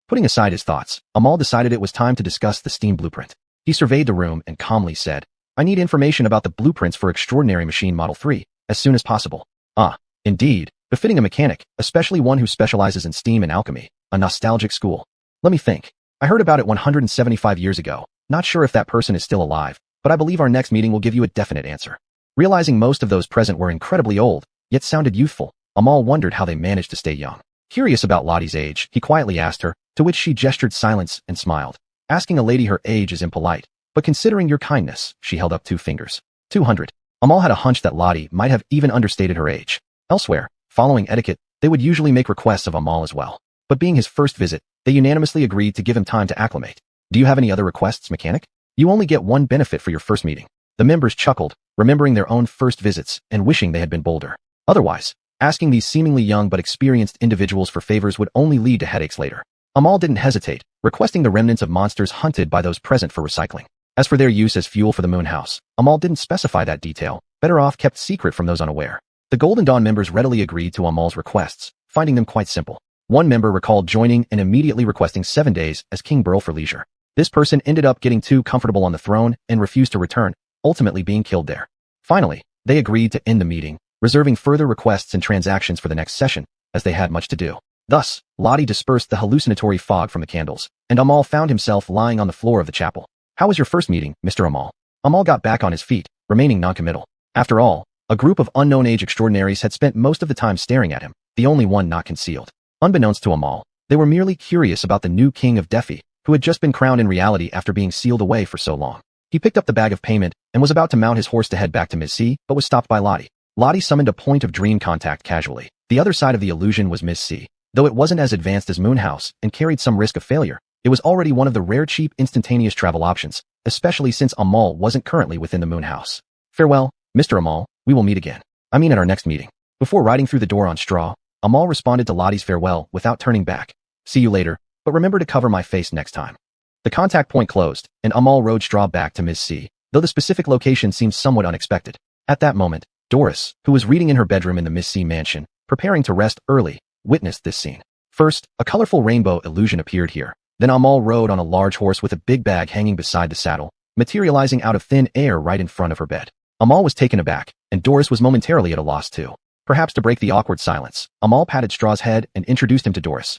Putting aside his thoughts, Amal decided it was time to discuss the steam blueprint. He surveyed the room and calmly said, "I need information about the blueprints for Extraordinary Machine Model 3, as soon as possible." "Ah, indeed, befitting a mechanic, especially one who specializes in steam and alchemy, a nostalgic school. Let me think. I heard about it 175 years ago, not sure if that person is still alive, but I believe our next meeting will give you a definite answer." Realizing most of those present were incredibly old, yet sounded youthful, Amal wondered how they managed to stay young. Curious about Lottie's age, he quietly asked her, to which she gestured silence and smiled. Asking a lady her age is impolite, but considering your kindness, she held up 2 fingers. 200. Amal had a hunch that Lottie might have even understated her age. Elsewhere, following etiquette, they would usually make requests of Amal as well. But being his first visit, they unanimously agreed to give him time to acclimate. "Do you have any other requests, mechanic? You only get one benefit for your first meeting." The members chuckled, remembering their own first visits and wishing they had been bolder. Otherwise, asking these seemingly young but experienced individuals for favors would only lead to headaches later. Amal didn't hesitate, requesting the remnants of monsters hunted by those present for recycling. As for their use as fuel for the moon house, Amal didn't specify that detail, better off kept secret from those unaware. The Golden Dawn members readily agreed to Amal's requests, finding them quite simple. One member recalled joining and immediately requesting 7 days as King Burl for leisure. This person ended up getting too comfortable on the throne and refused to return, ultimately being killed there. Finally, they agreed to end the meeting, reserving further requests and transactions for the next session, as they had much to do. Thus, Lottie dispersed the hallucinatory fog from the candles, and Amal found himself lying on the floor of the chapel. "How was your first meeting, Mr. Amal?" Amal got back on his feet, remaining noncommittal. After all, a group of unknown age extraordinaries had spent most of the time staring at him, the only one not concealed. Unbeknownst to Amal, they were merely curious about the new king of Defi, who had just been crowned in reality after being sealed away for so long. He picked up the bag of payment and was about to mount his horse to head back to Ms. C, but was stopped by Lottie. Lottie summoned a point of dream contact casually. The other side of the illusion was Ms. C. Though it wasn't as advanced as Moonhouse and carried some risk of failure, it was already one of the rare cheap instantaneous travel options, especially since Amal wasn't currently within the Moonhouse. "Farewell, Mr. Amal, we will meet again. I mean at our next meeting." Before riding through the door on straw, Amal responded to Lottie's farewell without turning back. "See you later, but remember to cover my face next time." The contact point closed, and Amal rode straw back to Ms. C, though the specific location seemed somewhat unexpected. At that moment, Doris, who was reading in her bedroom in the Ms. C mansion, preparing to rest early, witnessed this scene. First, a colorful rainbow illusion appeared here. Then Amal rode on a large horse with a big bag hanging beside the saddle, materializing out of thin air right in front of her bed. Amal was taken aback, and Doris was momentarily at a loss too. Perhaps to break the awkward silence, Amal patted Straw's head and introduced him to Doris.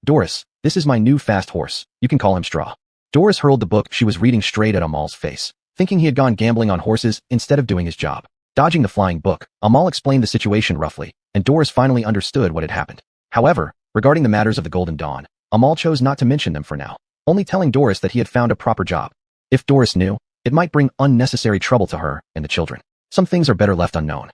Doris, this is my new fast horse. You can call him Straw." Doris hurled the book she was reading straight at Amal's face, thinking he had gone gambling on horses instead of doing his job. Dodging the flying book, Amal explained the situation roughly, and Doris finally understood what had happened. However, regarding the matters of the Golden Dawn, Amal chose not to mention them for now, only telling Doris that he had found a proper job. If Doris knew, it might bring unnecessary trouble to her and the children. Some things are better left unknown.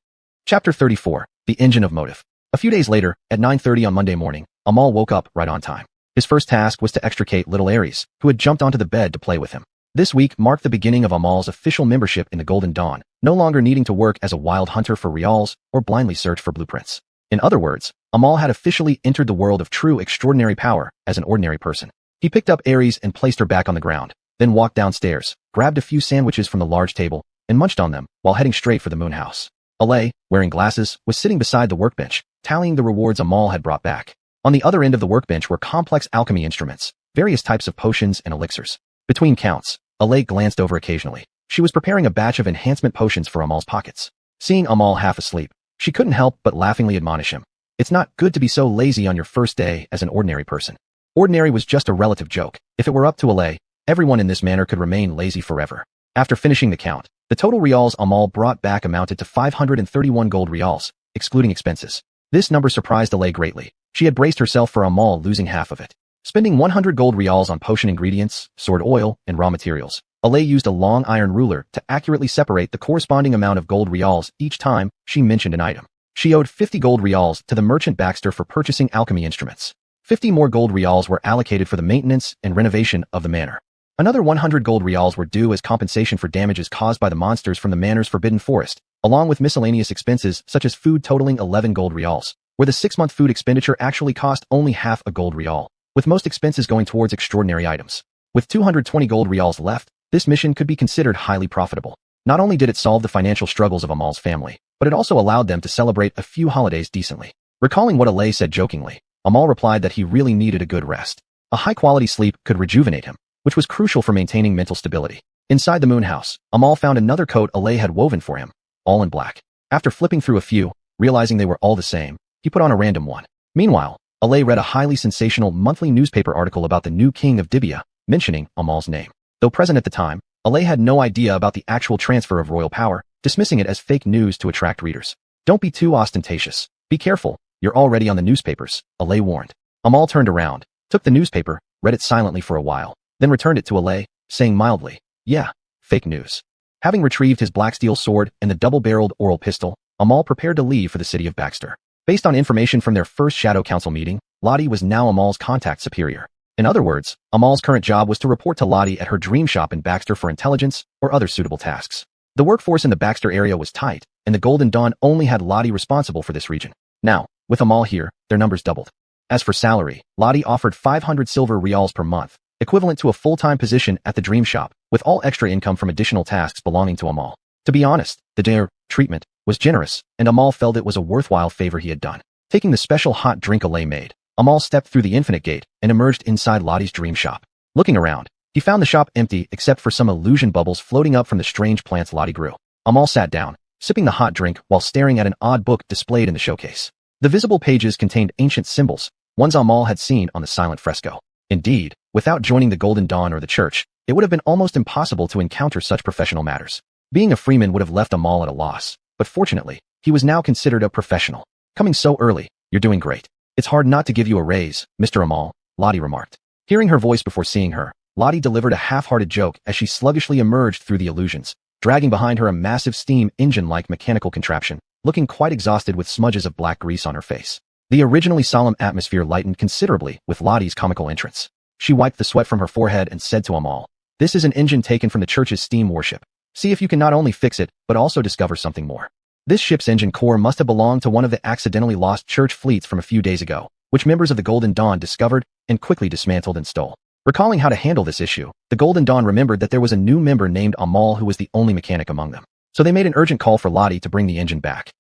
Chapter 34, The Engine of Motive. A few days later, at 9:30 on Monday morning, Amal woke up right on time. His first task was to extricate little Aries, who had jumped onto the bed to play with him. This week marked the beginning of Amal's official membership in the Golden Dawn, no longer needing to work as a wild hunter for reals or blindly search for blueprints. In other words, Amal had officially entered the world of true extraordinary power as an ordinary person. He picked up Aries and placed her back on the ground, then walked downstairs, grabbed a few sandwiches from the large table, and munched on them while heading straight for the Moonhouse. Alay, wearing glasses, was sitting beside the workbench, tallying the rewards Amal had brought back. On the other end of the workbench were complex alchemy instruments, various types of potions and elixirs. Between counts, Alay glanced over occasionally. She was preparing a batch of enhancement potions for Amal's pockets. Seeing Amal half asleep, she couldn't help but laughingly admonish him. "It's not good to be so lazy on your first day as an ordinary person." Ordinary was just a relative joke. If it were up to Alay, everyone in this manner could remain lazy forever. After finishing the count, the total reals Amal brought back amounted to 531 gold reals, excluding expenses. This number surprised Alay greatly. She had braced herself for Amal losing half of it. Spending 100 gold reals on potion ingredients, sword oil, and raw materials, Alay used a long iron ruler to accurately separate the corresponding amount of gold reals each time she mentioned an item. She owed 50 gold reals to the merchant Baxter for purchasing alchemy instruments. 50 more gold reals were allocated for the maintenance and renovation of the manor. Another 100 gold reals were due as compensation for damages caused by the monsters from the manor's forbidden forest, along with miscellaneous expenses such as food totaling 11 gold reals, where the 6-month food expenditure actually cost only half a gold real, with most expenses going towards extraordinary items. With 220 gold reals left, this mission could be considered highly profitable. Not only did it solve the financial struggles of Amal's family, but it also allowed them to celebrate a few holidays decently. Recalling what Alay said jokingly, Amal replied that he really needed a good rest. A high-quality sleep could rejuvenate him, which was crucial for maintaining mental stability. Inside the Moonhouse, Amal found another coat Alay had woven for him, all in black. After flipping through a few, realizing they were all the same, he put on a random one. Meanwhile, Alay read a highly sensational monthly newspaper article about the new king of Dibia, mentioning Amal's name. Though present at the time, Alay had no idea about the actual transfer of royal power, dismissing it as fake news to attract readers. "Don't be too ostentatious. Be careful, you're already on the newspapers," Alay warned. Amal turned around, took the newspaper, read it silently for a while, then returned it to Alay, saying mildly, "Yeah, fake news." Having retrieved his black steel sword and the double-barreled oral pistol, Amal prepared to leave for the city of Baxter. Based on information from their first Shadow Council meeting, Lottie was now Amal's contact superior. In other words, Amal's current job was to report to Lottie at her dream shop in Baxter for intelligence or other suitable tasks. The workforce in the Baxter area was tight, and the Golden Dawn only had Lottie responsible for this region. Now, with Amal here, their numbers doubled. As for salary, Lottie offered 500 silver reals per month, equivalent to a full-time position at the dream shop, with all extra income from additional tasks belonging to Amal. To be honest, the treatment was generous, and Amal felt it was a worthwhile favor he had done. Taking the special hot drink Alay made, Amal stepped through the infinite gate and emerged inside Lottie's dream shop. Looking around, he found the shop empty except for some illusion bubbles floating up from the strange plants Lottie grew. Amal sat down, sipping the hot drink while staring at an odd book displayed in the showcase. The visible pages contained ancient symbols, ones Amal had seen on the silent fresco. Indeed, without joining the Golden Dawn or the church, it would have been almost impossible to encounter such professional matters. Being a freeman would have left Amal at a loss, but fortunately, he was now considered a professional. Coming so early, you're doing great. It's hard not to give you a raise, Mr. Amal, Lottie remarked. Hearing her voice before seeing her, Lottie delivered a half-hearted joke as she sluggishly emerged through the illusions, dragging behind her a massive steam engine-like mechanical contraption, looking quite exhausted with smudges of black grease on her face. The originally solemn atmosphere lightened considerably with Lottie's comical entrance. She wiped the sweat from her forehead and said to Amal, "This is an engine taken from the church's steam warship. See if you can not only fix it, but also discover something more. This ship's engine core must have belonged to one of the accidentally lost church fleets from a few days ago, which members of the Golden Dawn discovered and quickly dismantled and stole." Recalling how to handle this issue, the Golden Dawn remembered that there was a new member named Amal who was the only mechanic among them. So they made an urgent call for Lottie to bring the engine back.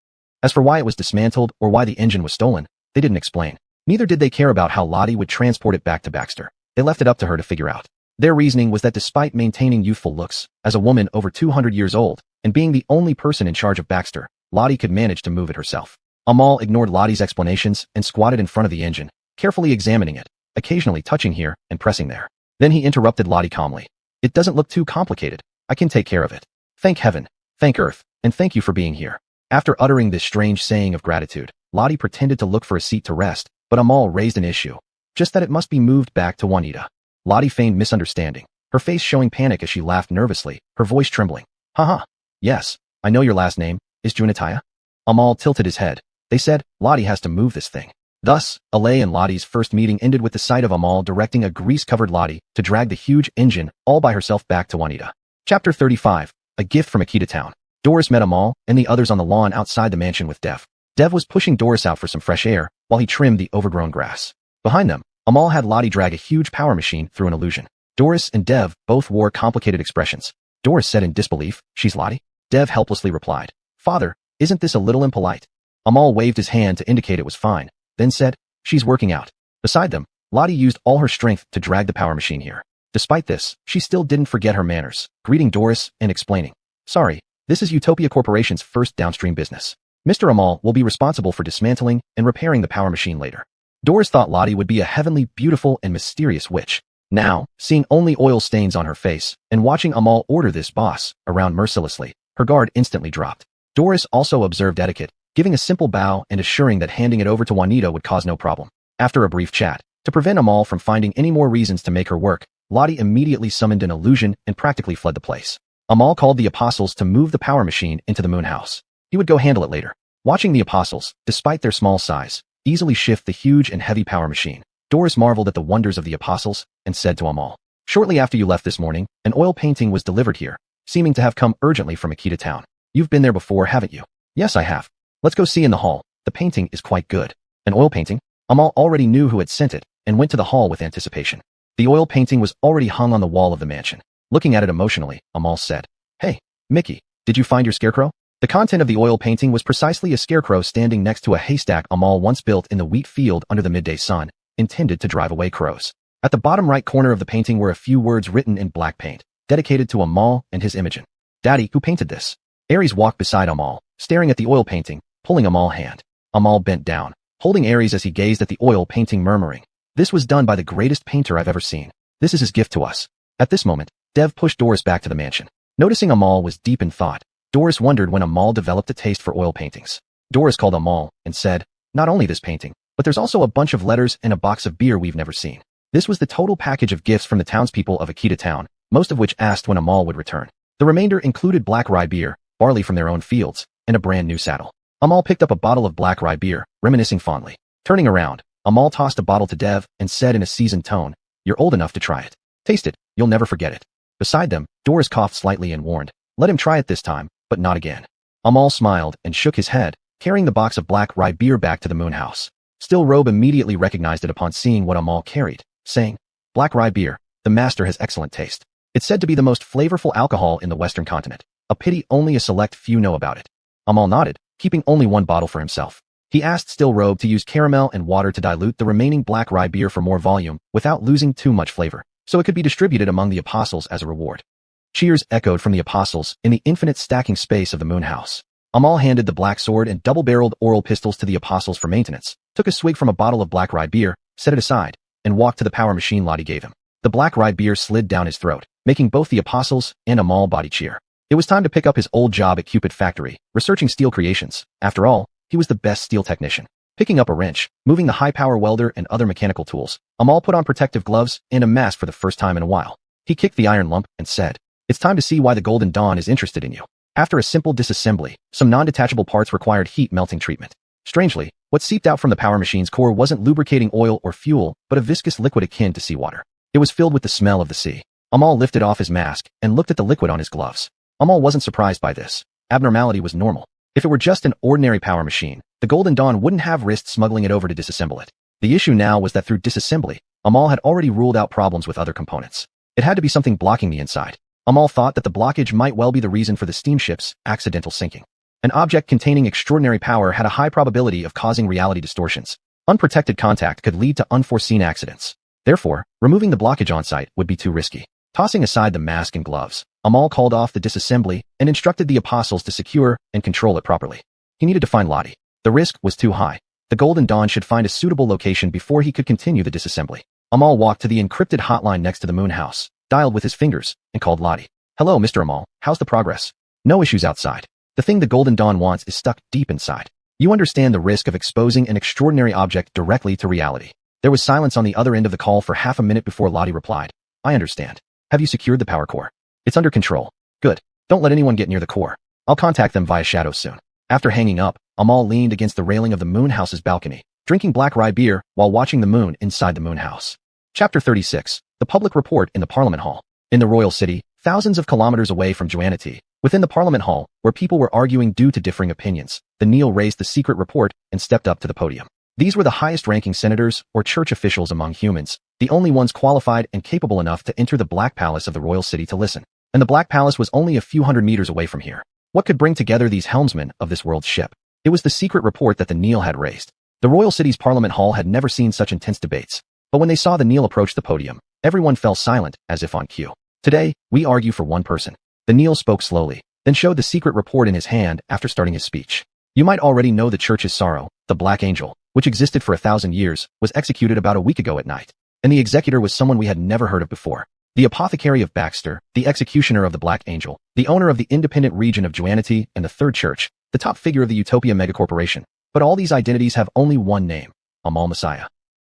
As for why it was dismantled or why the engine was stolen, they didn't explain. Neither did they care about how Lottie would transport it back to Baxter. They left it up to her to figure out. Their reasoning was that despite maintaining youthful looks, as a woman over 200 years old, and being the only person in charge of Baxter, Lottie could manage to move it herself. Amal ignored Lottie's explanations and squatted in front of the engine, carefully examining it, occasionally touching here and pressing there. Then he interrupted Lottie calmly. "It doesn't look too complicated. I can take care of it. Thank heaven, thank earth, and thank you for being here." After uttering this strange saying of gratitude, Lottie pretended to look for a seat to rest, but Amal raised an issue. Just that it must be moved back to Juanita. Lottie feigned misunderstanding, her face showing panic as she laughed nervously, her voice trembling. "Haha. Yes, I know your last name. Is Junitaya?" Amal tilted his head. They said, "Lottie has to move this thing." Thus, Alay and Lottie's first meeting ended with the sight of Amal directing a grease-covered Lottie to drag the huge engine all by herself back to Juanita. Chapter 35. A gift from Akita Town. Doris met Amal and the others on the lawn outside the mansion with Dev. Dev was pushing Doris out for some fresh air while he trimmed the overgrown grass. Behind them, Amal had Lottie drag a huge power machine through an illusion. Doris and Dev both wore complicated expressions. Doris said in disbelief, "She's Lottie?" Dev helplessly replied, "Father, isn't this a little impolite?" Amal waved his hand to indicate it was fine, then said, "She's working out." Beside them, Lottie used all her strength to drag the power machine here. Despite this, she still didn't forget her manners, greeting Doris and explaining, "Sorry, this is Utopia Corporation's first downstream business. Mr. Amal will be responsible for dismantling and repairing the power machine later." Doris thought Lottie would be a heavenly, beautiful, and mysterious witch. Now, seeing only oil stains on her face and watching Amal order this boss around mercilessly, her guard instantly dropped. Doris also observed etiquette, giving a simple bow and assuring that handing it over to Juanita would cause no problem. After a brief chat, to prevent Amal from finding any more reasons to make her work, Lottie immediately summoned an illusion and practically fled the place. Amal called the apostles to move the power machine into the moon house. He would go handle it later. Watching the apostles, despite their small size, easily shift the huge and heavy power machine, Doris marveled at the wonders of the apostles and said to Amal, "Shortly after you left this morning, an oil painting was delivered here, seeming to have come urgently from Akita Town. You've been there before, haven't you?" "Yes, I have. Let's go see in the hall. The painting is quite good." An oil painting? Amal already knew who had sent it and went to the hall with anticipation. The oil painting was already hung on the wall of the mansion. Looking at it emotionally, Amal said, "Hey, Mickey, did you find your scarecrow?" The content of the oil painting was precisely a scarecrow standing next to a haystack Amal once built in the wheat field under the midday sun, intended to drive away crows. At the bottom right corner of the painting were a few words written in black paint, dedicated to Amal and his Imogen. "Daddy, who painted this?" Aries walked beside Amal, staring at the oil painting, pulling Amal's hand. Amal bent down, holding Aries as he gazed at the oil painting, murmuring, "This was done by the greatest painter I've ever seen. This is his gift to us." At this moment, Dev pushed Doris back to the mansion. Noticing Amal was deep in thought, Doris wondered when Amal developed a taste for oil paintings. Doris called Amal and said, "Not only this painting, but there's also a bunch of letters and a box of beer we've never seen." This was the total package of gifts from the townspeople of Akita Town, most of which asked when Amal would return. The remainder included black rye beer, barley from their own fields, and a brand new saddle. Amal picked up a bottle of black rye beer, reminiscing fondly. Turning around, Amal tossed a bottle to Dev and said in a seasoned tone, "You're old enough to try it. Taste it, you'll never forget it." Beside them, Doris coughed slightly and warned, "Let him try it this time, but not again." Amal smiled and shook his head, carrying the box of black rye beer back to the moon house. Still Robe immediately recognized it upon seeing what Amal carried, saying, "Black rye beer, the master has excellent taste. It's said to be the most flavorful alcohol in the Western continent. A pity only a select few know about it." Amal nodded, keeping only one bottle for himself. He asked Still-Robe to use caramel and water to dilute the remaining black rye beer for more volume without losing too much flavor, so it could be distributed among the apostles as a reward. Cheers echoed from the apostles in the infinite stacking space of the moon house. Amal handed the black sword and double-barreled oral pistols to the apostles for maintenance, took a swig from a bottle of black rye beer, set it aside, and walked to the power machine Lottie gave him. The black rye beer slid down his throat, making both the apostles and Amal body cheer. It was time to pick up his old job at Cupid Factory, researching steel creations. After all, he was the best steel technician. Picking up a wrench, moving the high-power welder and other mechanical tools, Amal put on protective gloves and a mask for the first time in a while. He kicked the iron lump and said, "It's time to see why the Golden Dawn is interested in you." After a simple disassembly, some non-detachable parts required heat melting treatment. Strangely, what seeped out from the power machine's core wasn't lubricating oil or fuel, but a viscous liquid akin to seawater. It was filled with the smell of the sea. Amal lifted off his mask and looked at the liquid on his gloves. Amal wasn't surprised by this. Abnormality was normal. If it were just an ordinary power machine, the Golden Dawn wouldn't have risked smuggling it over to disassemble it. The issue now was that through disassembly, Amal had already ruled out problems with other components. It had to be something blocking the inside. Amal thought that the blockage might well be the reason for the steamship's accidental sinking. An object containing extraordinary power had a high probability of causing reality distortions. Unprotected contact could lead to unforeseen accidents. Therefore, removing the blockage on-site would be too risky. Tossing aside the mask and gloves, Amal called off the disassembly and instructed the apostles to secure and control it properly. He needed to find Lottie. The risk was too high. The Golden Dawn should find a suitable location before he could continue the disassembly. Amal walked to the encrypted hotline next to the moon house, dialed with his fingers, and called Lottie. "Hello, Mr. Amal. How's the progress?" "No issues outside. The thing the Golden Dawn wants is stuck deep inside. You understand the risk of exposing an extraordinary object directly to reality." There was silence on the other end of the call for half a minute before Lottie replied. "I understand. Have you secured the power core?" "It's under control." "Good. Don't let anyone get near the core. I'll contact them via shadows soon." After hanging up, Amal leaned against the railing of the moon house's balcony, drinking black rye beer while watching the moon inside the moon house. Chapter 36. The Public Report in the Parliament Hall. In the royal city, thousands of kilometers away from Xuanhuan, within the Parliament Hall, where people were arguing due to differing opinions, the Neo raised the secret report and stepped up to the podium. These were the highest-ranking senators or church officials among humans, the only ones qualified and capable enough to enter the Black Palace of the royal city to listen. And the Black Palace was only a few hundred meters away from here. What could bring together these helmsmen of this world's ship? It was the secret report that the Neo had raised. The royal city's Parliament Hall had never seen such intense debates. But when they saw the Neo approach the podium, everyone fell silent, as if on cue. "Today, we argue for one person." The Neo spoke slowly, then showed the secret report in his hand after starting his speech. "You might already know the church's sorrow, the Black Angel, which existed for 1,000 years, was executed about a week ago at night. And the executor was someone we had never heard of before. The apothecary of Baxter, the executioner of the Black Angel, the owner of the independent region of Xuanhuan and the Third Church, the top figure of the Utopia megacorporation. But all these identities have only one name: Amal Messiah."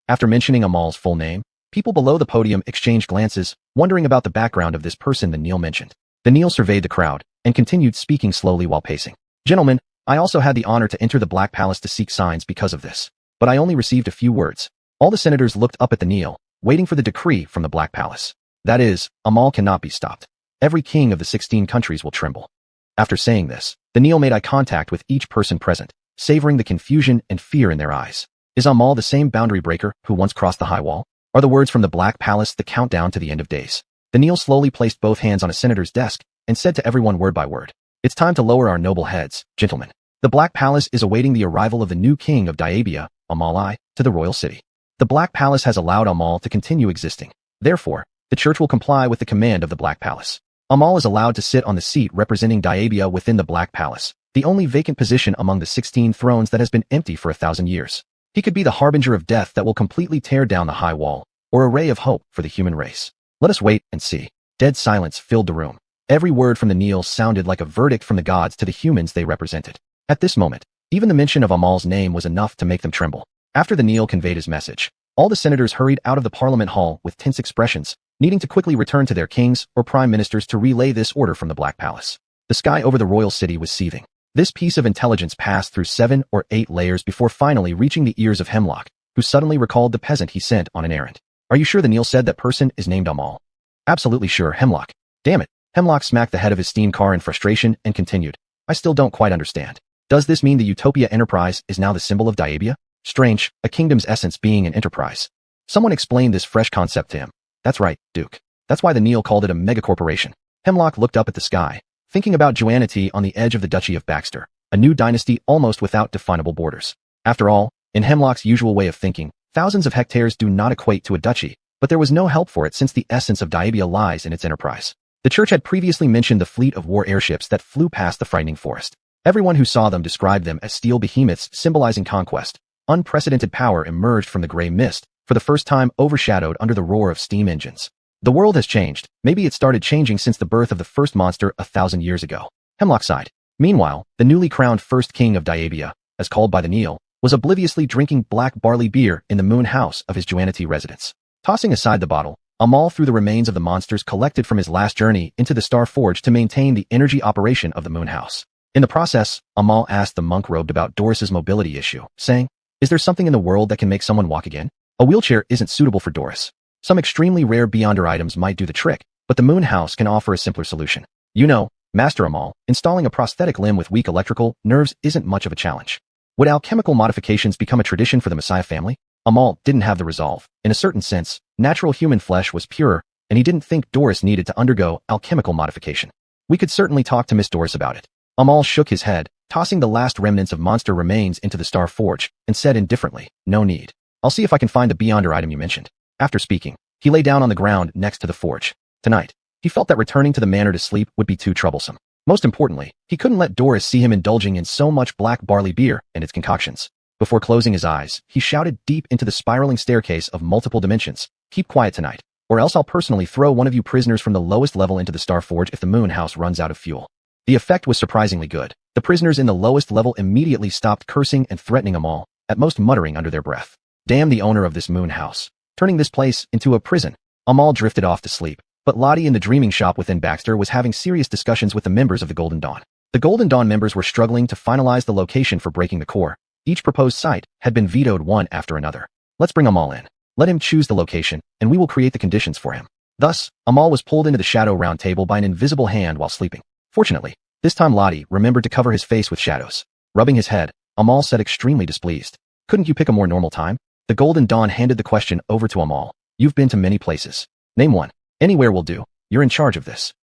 After mentioning Amal's full name, people below the podium exchanged glances, wondering about the background of this person the Neo mentioned. The Neo surveyed the crowd and continued speaking slowly while pacing. "Gentlemen, I also had the honor to enter the Black Palace to seek signs because of this. But I only received a few words." All the senators looked up at the Neo, waiting for the decree from the Black Palace. That is, Amal cannot be stopped. Every king of the 16 countries will tremble. After saying this, the Neo made eye contact with each person present, savoring the confusion and fear in their eyes. Is Amal the same boundary breaker who once crossed the high wall? Are the words from the Black Palace the countdown to the end of days? The Neo slowly placed both hands on a senator's desk and said to everyone word by word, "It's time to lower our noble heads, gentlemen. The Black Palace is awaiting the arrival of the new king of Diabia, Amal I, to the royal city. The Black Palace has allowed Amal to continue existing. Therefore, the church will comply with the command of the Black Palace. Amal is allowed to sit on the seat representing Diabia within the Black Palace, the only vacant position among the 16 thrones that has been empty for 1,000 years. He could be the harbinger of death that will completely tear down the high wall, or a ray of hope for the human race. Let us wait and see." Dead silence filled the room. Every word from the Neo sounded like a verdict from the gods to the humans they represented. At this moment, even the mention of Amal's name was enough to make them tremble. After the Neo conveyed his message, all the senators hurried out of the Parliament Hall with tense expressions, needing to quickly return to their kings or prime ministers to relay this order from the Black Palace. The sky over the royal city was seething. This piece of intelligence passed through 7 or 8 layers before finally reaching the ears of Hemlock, who suddenly recalled the peasant he sent on an errand. "Are you sure the Neo said that person is named Amal?" "Absolutely sure, Hemlock." "Damn it." Hemlock smacked the head of his steam car in frustration and continued, "I still don't quite understand. Does this mean the Utopia Enterprise is now the symbol of Diabia? Strange, a kingdom's essence being an enterprise." Someone explained this fresh concept to him. "That's right, Duke. That's why the Neo called it a megacorporation." Hemlock looked up at the sky, thinking about Xuanhuan on the edge of the Duchy of Baxter. a new dynasty almost without definable borders. After all, in Hemlock's usual way of thinking, thousands of hectares do not equate to a duchy, but there was no help for it since the essence of Diabia lies in its enterprise. The church had previously mentioned the fleet of war airships that flew past the frightening forest. Everyone who saw them described them as steel behemoths symbolizing conquest. Unprecedented power emerged from the gray mist, for the first time overshadowed under the roar of steam engines. The world has changed. Maybe it started changing since the birth of the first monster 1,000 years ago. Hemlock sighed. Meanwhile, the newly crowned first king of Diabia, as called by the Neil, was obliviously drinking black barley beer in the moon house of his xuanhuan residence. Tossing aside the bottle, Amal threw the remains of the monsters collected from his last journey into the Star Forge to maintain the energy operation of the moon house. In the process, Amal asked the monk robed about Doris's mobility issue, saying, "Is there something in the world that can make someone walk again? A wheelchair isn't suitable for Doris. Some extremely rare Beyonder items might do the trick, but the moon house can offer a simpler solution. You know, Master Amal, installing a prosthetic limb with weak electrical nerves isn't much of a challenge." Would alchemical modifications become a tradition for the Messiah family? Amal didn't have the resolve. In a certain sense, natural human flesh was purer, and he didn't think Doris needed to undergo alchemical modification. We could certainly talk to Miss Doris about it. Amal shook his head, tossing the last remnants of monster remains into the Star Forge, and said indifferently, "No need. I'll see if I can find the Beyonder item you mentioned." After speaking, he lay down on the ground next to the forge. Tonight, he felt that returning to the manor to sleep would be too troublesome. Most importantly, he couldn't let Doris see him indulging in so much black barley beer and its concoctions. Before closing his eyes, he shouted deep into the spiraling staircase of multiple dimensions, "Keep quiet tonight, or else I'll personally throw one of you prisoners from the lowest level into the Star Forge if the moon house runs out of fuel." The effect was surprisingly good. The prisoners in the lowest level immediately stopped cursing and threatening Amal, at most muttering under their breath, "Damn the owner of this moon house, turning this place into a prison." Amal drifted off to sleep, but Lottie in the dreaming shop within Baxter was having serious discussions with the members of the Golden Dawn. The Golden Dawn members were struggling to finalize the location for breaking the core. Each proposed site had been vetoed one after another. "Let's bring Amal in. Let him choose the location, and we will create the conditions for him." Thus, Amal was pulled into the shadow round table by an invisible hand while sleeping. Fortunately, this time Lottie remembered to cover his face with shadows. Rubbing his head, Amal said extremely displeased, "Couldn't you pick a more normal time?" The Golden Dawn handed the question over to Amal. "You've been to many places. Name one. Anywhere will do. You're in charge of this."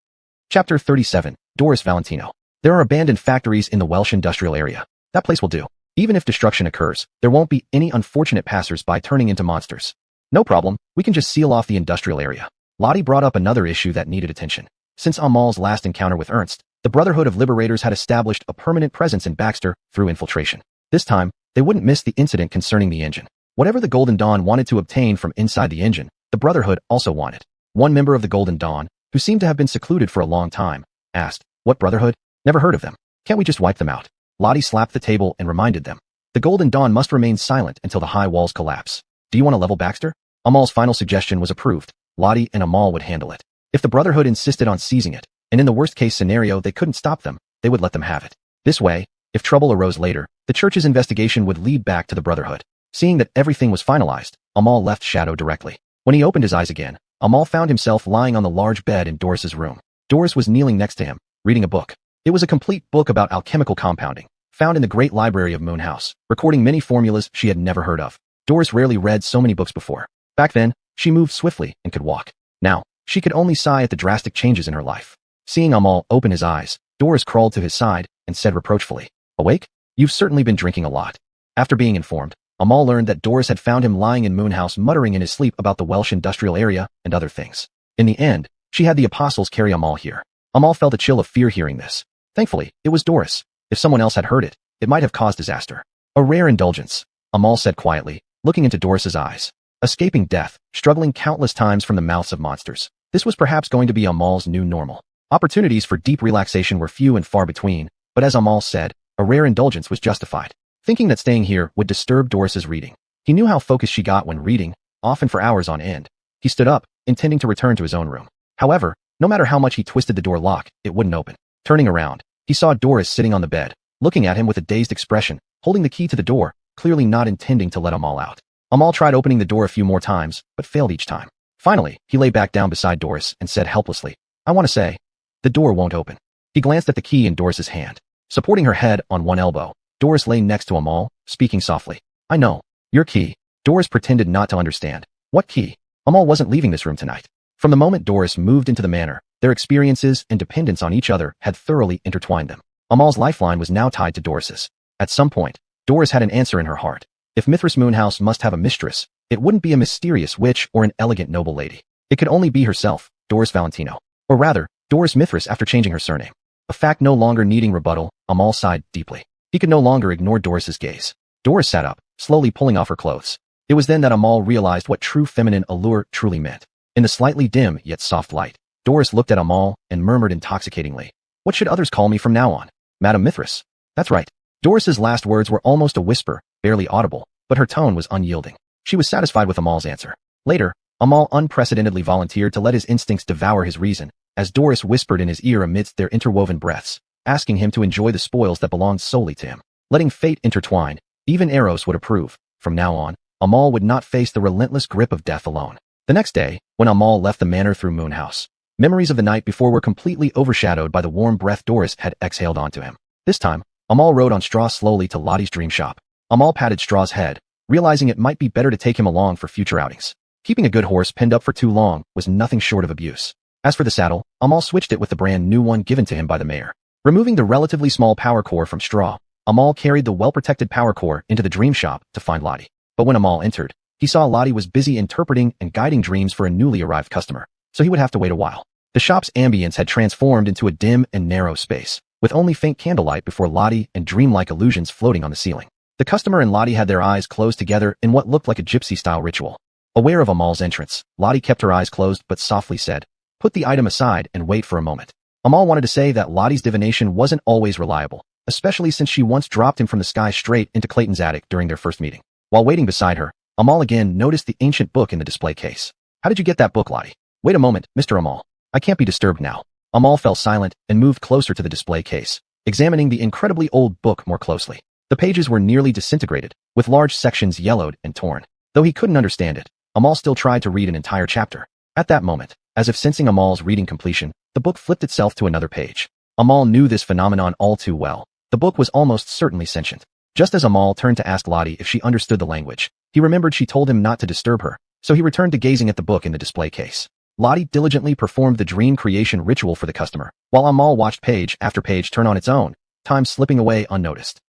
Chapter 37, Doris Valentino. There are abandoned factories in the Welsh industrial area. That place will do. Even if destruction occurs, there won't be any unfortunate passers-by turning into monsters. "No problem, we can just seal off the industrial area." Lottie brought up another issue that needed attention. Since Amal's last encounter with Ernst, the Brotherhood of Liberators had established a permanent presence in Baxter through infiltration. This time, they wouldn't miss the incident concerning the engine. Whatever the Golden Dawn wanted to obtain from inside the engine, the Brotherhood also wanted. One member of the Golden Dawn, who seemed to have been secluded for a long time, asked, "What Brotherhood? Never heard of them. Can't we just wipe them out?" Lottie slapped the table and reminded them. The Golden Dawn must remain silent until the high walls collapse. "Do you want to level Baxter?" Amal's final suggestion was approved. Lottie and Amal would handle it. If the Brotherhood insisted on seizing it, and in the worst-case scenario they couldn't stop them, they would let them have it. This way, if trouble arose later, the church's investigation would lead back to the Brotherhood. Seeing that everything was finalized, Amal left Shadow directly. When he opened his eyes again, Amal found himself lying on the large bed in Doris's room. Doris was kneeling next to him, reading a book. It was a complete book about alchemical compounding, found in the Great Library of Moon House, recording many formulas she had never heard of. Doris rarely read so many books before. Back then, she moved swiftly and could walk. Now, she could only sigh at the drastic changes in her life. Seeing Amal open his eyes, Doris crawled to his side and said reproachfully, "Awake? You've certainly been drinking a lot." After being informed, Amal learned that Doris had found him lying in Moon House muttering in his sleep about the Welsh industrial area and other things. In the end, she had the apostles carry Amal here. Amal felt a chill of fear hearing this. Thankfully, it was Doris. If someone else had heard it, it might have caused disaster. "A rare indulgence," Amal said quietly, looking into Doris's eyes. Escaping death, struggling countless times from the mouths of monsters. This was perhaps going to be Amal's new normal. Opportunities for deep relaxation were few and far between, but as Amal said, a rare indulgence was justified. Thinking that staying here would disturb Doris's reading. He knew how focused she got when reading, often for hours on end. He stood up, intending to return to his own room. However, no matter how much he twisted the door lock, it wouldn't open. Turning around, he saw Doris sitting on the bed, looking at him with a dazed expression, holding the key to the door, clearly not intending to let Amal out. Amal tried opening the door a few more times, but failed each time. Finally, he lay back down beside Doris and said helplessly, "I want to say, the door won't open." He glanced at the key in Doris's hand. Supporting her head on one elbow, Doris lay next to Amal, speaking softly. "I know. Your key." Doris pretended not to understand. "What key?" Amal wasn't leaving this room tonight. From the moment Doris moved into the manor, their experiences and dependence on each other had thoroughly intertwined them. Amal's lifeline was now tied to Doris's. At some point, Doris had an answer in her heart. If Mithras Moonhouse must have a mistress, it wouldn't be a mysterious witch or an elegant noble lady. It could only be herself, Doris Valentino. Or rather, Doris Mithras after changing her surname. A fact no longer needing rebuttal, Amal sighed deeply. He could no longer ignore Doris's gaze. Doris sat up, slowly pulling off her clothes. It was then that Amal realized what true feminine allure truly meant. In the slightly dim yet soft light, Doris looked at Amal and murmured intoxicatingly, "What should others call me from now on? Madam Mithras." That's right. Doris's last words were almost a whisper, barely audible, but her tone was unyielding. She was satisfied with Amal's answer. Later, Amal unprecedentedly volunteered to let his instincts devour his reason, as Doris whispered in his ear amidst their interwoven breaths, asking him to enjoy the spoils that belonged solely to him. Letting fate intertwine, even Eros would approve. From now on, Amal would not face the relentless grip of death alone. The next day, when Amal left the manor through Moonhouse, memories of the night before were completely overshadowed by the warm breath Doris had exhaled onto him. This time, Amal rode on Straw slowly to Lottie's dream shop. Amal patted Straw's head, realizing it might be better to take him along for future outings. Keeping a good horse pinned up for too long was nothing short of abuse. As for the saddle, Amal switched it with the brand new one given to him by the mayor. Removing the relatively small power core from Straw, Amal carried the well-protected power core into the dream shop to find Lottie. But when Amal entered, he saw Lottie was busy interpreting and guiding dreams for a newly arrived customer, so he would have to wait a while. The shop's ambience had transformed into a dim and narrow space, with only faint candlelight before Lottie and dreamlike illusions floating on the ceiling. The customer and Lottie had their eyes closed together in what looked like a gypsy-style ritual. Aware of Amal's entrance, Lottie kept her eyes closed but softly said, "Put the item aside and wait for a moment." Amal wanted to say that Lottie's divination wasn't always reliable, especially since she once dropped him from the sky straight into Clayton's attic during their first meeting. While waiting beside her, Amal again noticed the ancient book in the display case. "How did you get that book, Lottie?" "Wait a moment, Mr. Amal. I can't be disturbed now." Amal fell silent and moved closer to the display case, examining the incredibly old book more closely. The pages were nearly disintegrated, with large sections yellowed and torn. Though he couldn't understand it, Amal still tried to read an entire chapter. At that moment, as if sensing Amal's reading completion, the book flipped itself to another page. Amal knew this phenomenon all too well. The book was almost certainly sentient. Just as Amal turned to ask Lottie if she understood the language, he remembered she told him not to disturb her, so he returned to gazing at the book in the display case. Lottie diligently performed the dream creation ritual for the customer, while Amal watched page after page turn on its own, time slipping away unnoticed.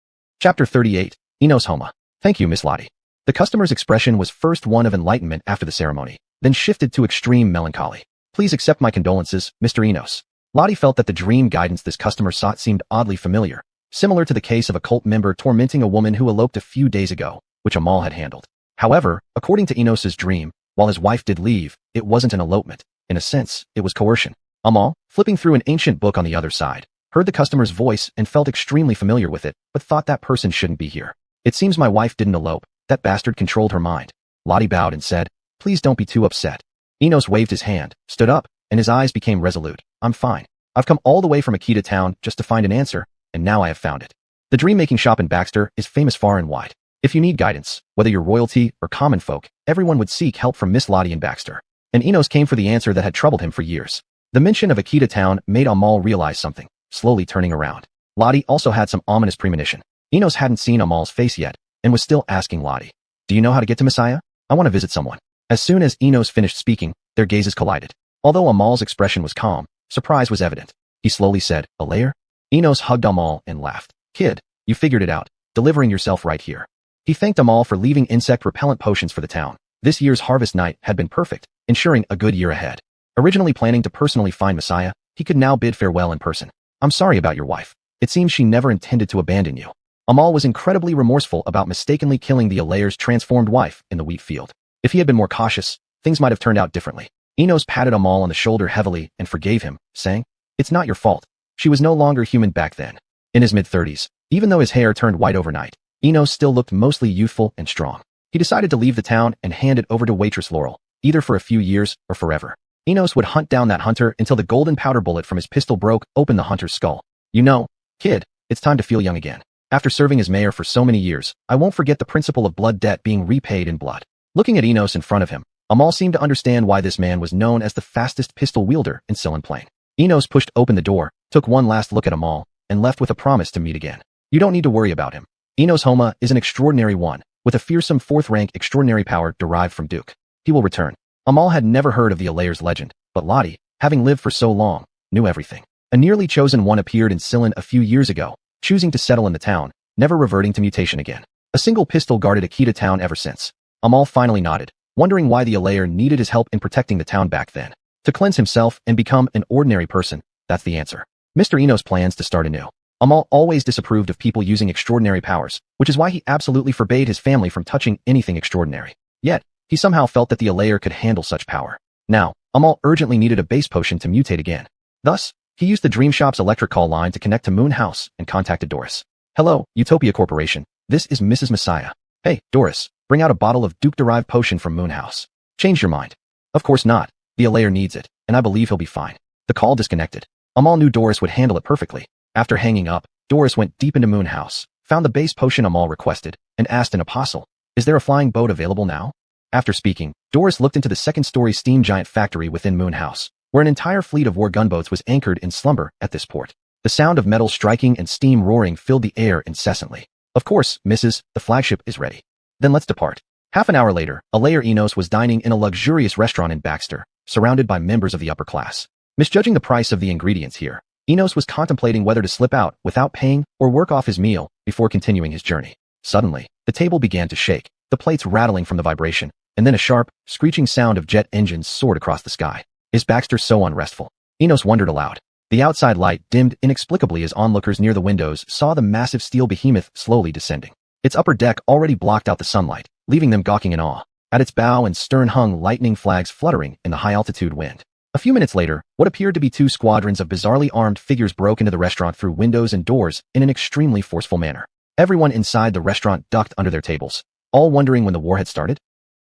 Chapter 38, Enos Homa. "Thank you, Miss Lottie." The customer's expression was first one of enlightenment after the ceremony, then shifted to extreme melancholy. "Please accept my condolences, Mr. Enos." Lottie felt that the dream guidance this customer sought seemed oddly familiar, similar to the case of a cult member tormenting a woman who eloped a few days ago, which Amal had handled. However, according to Enos's dream, while his wife did leave, it wasn't an elopement. In a sense, it was coercion. Amal, flipping through an ancient book on the other side, heard the customer's voice and felt extremely familiar with it, but thought that person shouldn't be here. "It seems my wife didn't elope. That bastard controlled her mind." Lottie bowed and said, "Please don't be too upset." Enos waved his hand, stood up, and his eyes became resolute. "I'm fine. I've come all the way from Akita town just to find an answer, and now I have found it. The dream-making shop in Baxter is famous far and wide. If you need guidance, whether you're royalty or common folk, everyone would seek help from Miss Lottie in Baxter." And Enos came for the answer that had troubled him for years. The mention of Akita town made Amal realize something, slowly turning around. Lottie also had some ominous premonition. Enos hadn't seen Amal's face yet, and was still asking Lottie, "Do you know how to get to Messiah? I want to visit someone." As soon as Enos finished speaking, their gazes collided. Although Amal's expression was calm, surprise was evident. He slowly said, "A lair?" Enos hugged Amal and laughed. "Kid, you figured it out, delivering yourself right here." He thanked Amal for leaving insect-repellent potions for the town. This year's harvest night had been perfect, ensuring a good year ahead. Originally planning to personally find Messiah, he could now bid farewell in person. "I'm sorry about your wife. It seems she never intended to abandon you." Amal was incredibly remorseful about mistakenly killing the Elixirs' transformed wife in the wheat field. If he had been more cautious, things might have turned out differently. Enos patted Amal on the shoulder heavily and forgave him, saying, "It's not your fault. She was no longer human back then." In his mid-30s, even though his hair turned white overnight, Enos still looked mostly youthful and strong. He decided to leave the town and hand it over to waitress Laurel, either for a few years or forever. Enos would hunt down that hunter until the golden powder bullet from his pistol broke open the hunter's skull. "You know, kid, it's time to feel young again. After serving as mayor for so many years, I won't forget the principle of blood debt being repaid in blood." Looking at Enos in front of him, Amal seemed to understand why this man was known as the fastest pistol wielder in Silent Plain. Enos pushed open the door, took one last look at Amal, and left with a promise to meet again. "You don't need to worry about him. Enos Homa is an extraordinary one, with a fearsome fourth-rank extraordinary power derived from Duke. He will return." Amal had never heard of the Elixirs legend, but Lottie, having lived for so long, knew everything. A nearly chosen one appeared in Ceylon a few years ago, choosing to settle in the town, never reverting to mutation again. A single pistol guarded Akita town ever since. Amal finally nodded, wondering why the Alayer needed his help in protecting the town back then. To cleanse himself and become an ordinary person, that's the answer. Mr. Enos plans to start anew. Amal always disapproved of people using extraordinary powers, which is why he absolutely forbade his family from touching anything extraordinary. Yet, he somehow felt that the Alayer could handle such power. Now, Amal urgently needed a base potion to mutate again. Thus, he used the Dream Shop's electric call line to connect to Moon House and contacted Doris. Hello, Utopia Corporation. This is Mrs. Messiah. Hey, Doris, bring out a bottle of Duke-derived potion from Moon House. Change your mind. Of course not. The Alayer needs it, and I believe he'll be fine. The call disconnected. Amal knew Doris would handle it perfectly. After hanging up, Doris went deep into Moon House, found the base potion Amal requested, and asked an apostle, "Is there a flying boat available now?" After speaking, Doris looked into the second-story steam giant factory within Moon House, where an entire fleet of war gunboats was anchored in slumber at this port. The sound of metal striking and steam roaring filled the air incessantly. Of course, Mrs., the flagship is ready. Then let's depart. Half an hour later, Alayer Enos was dining in a luxurious restaurant in Baxter, surrounded by members of the upper class. Misjudging the price of the ingredients here, Enos was contemplating whether to slip out without paying or work off his meal before continuing his journey. Suddenly, the table began to shake, the plates rattling from the vibration, and then a sharp, screeching sound of jet engines soared across the sky. Is Baxter so unrestful? Enos wondered aloud. The outside light dimmed inexplicably as onlookers near the windows saw the massive steel behemoth slowly descending. Its upper deck already blocked out the sunlight, leaving them gawking in awe. At its bow and stern hung lightning flags fluttering in the high-altitude wind. A few minutes later, what appeared to be two squadrons of bizarrely armed figures broke into the restaurant through windows and doors in an extremely forceful manner. Everyone inside the restaurant ducked under their tables, all wondering when the war had started.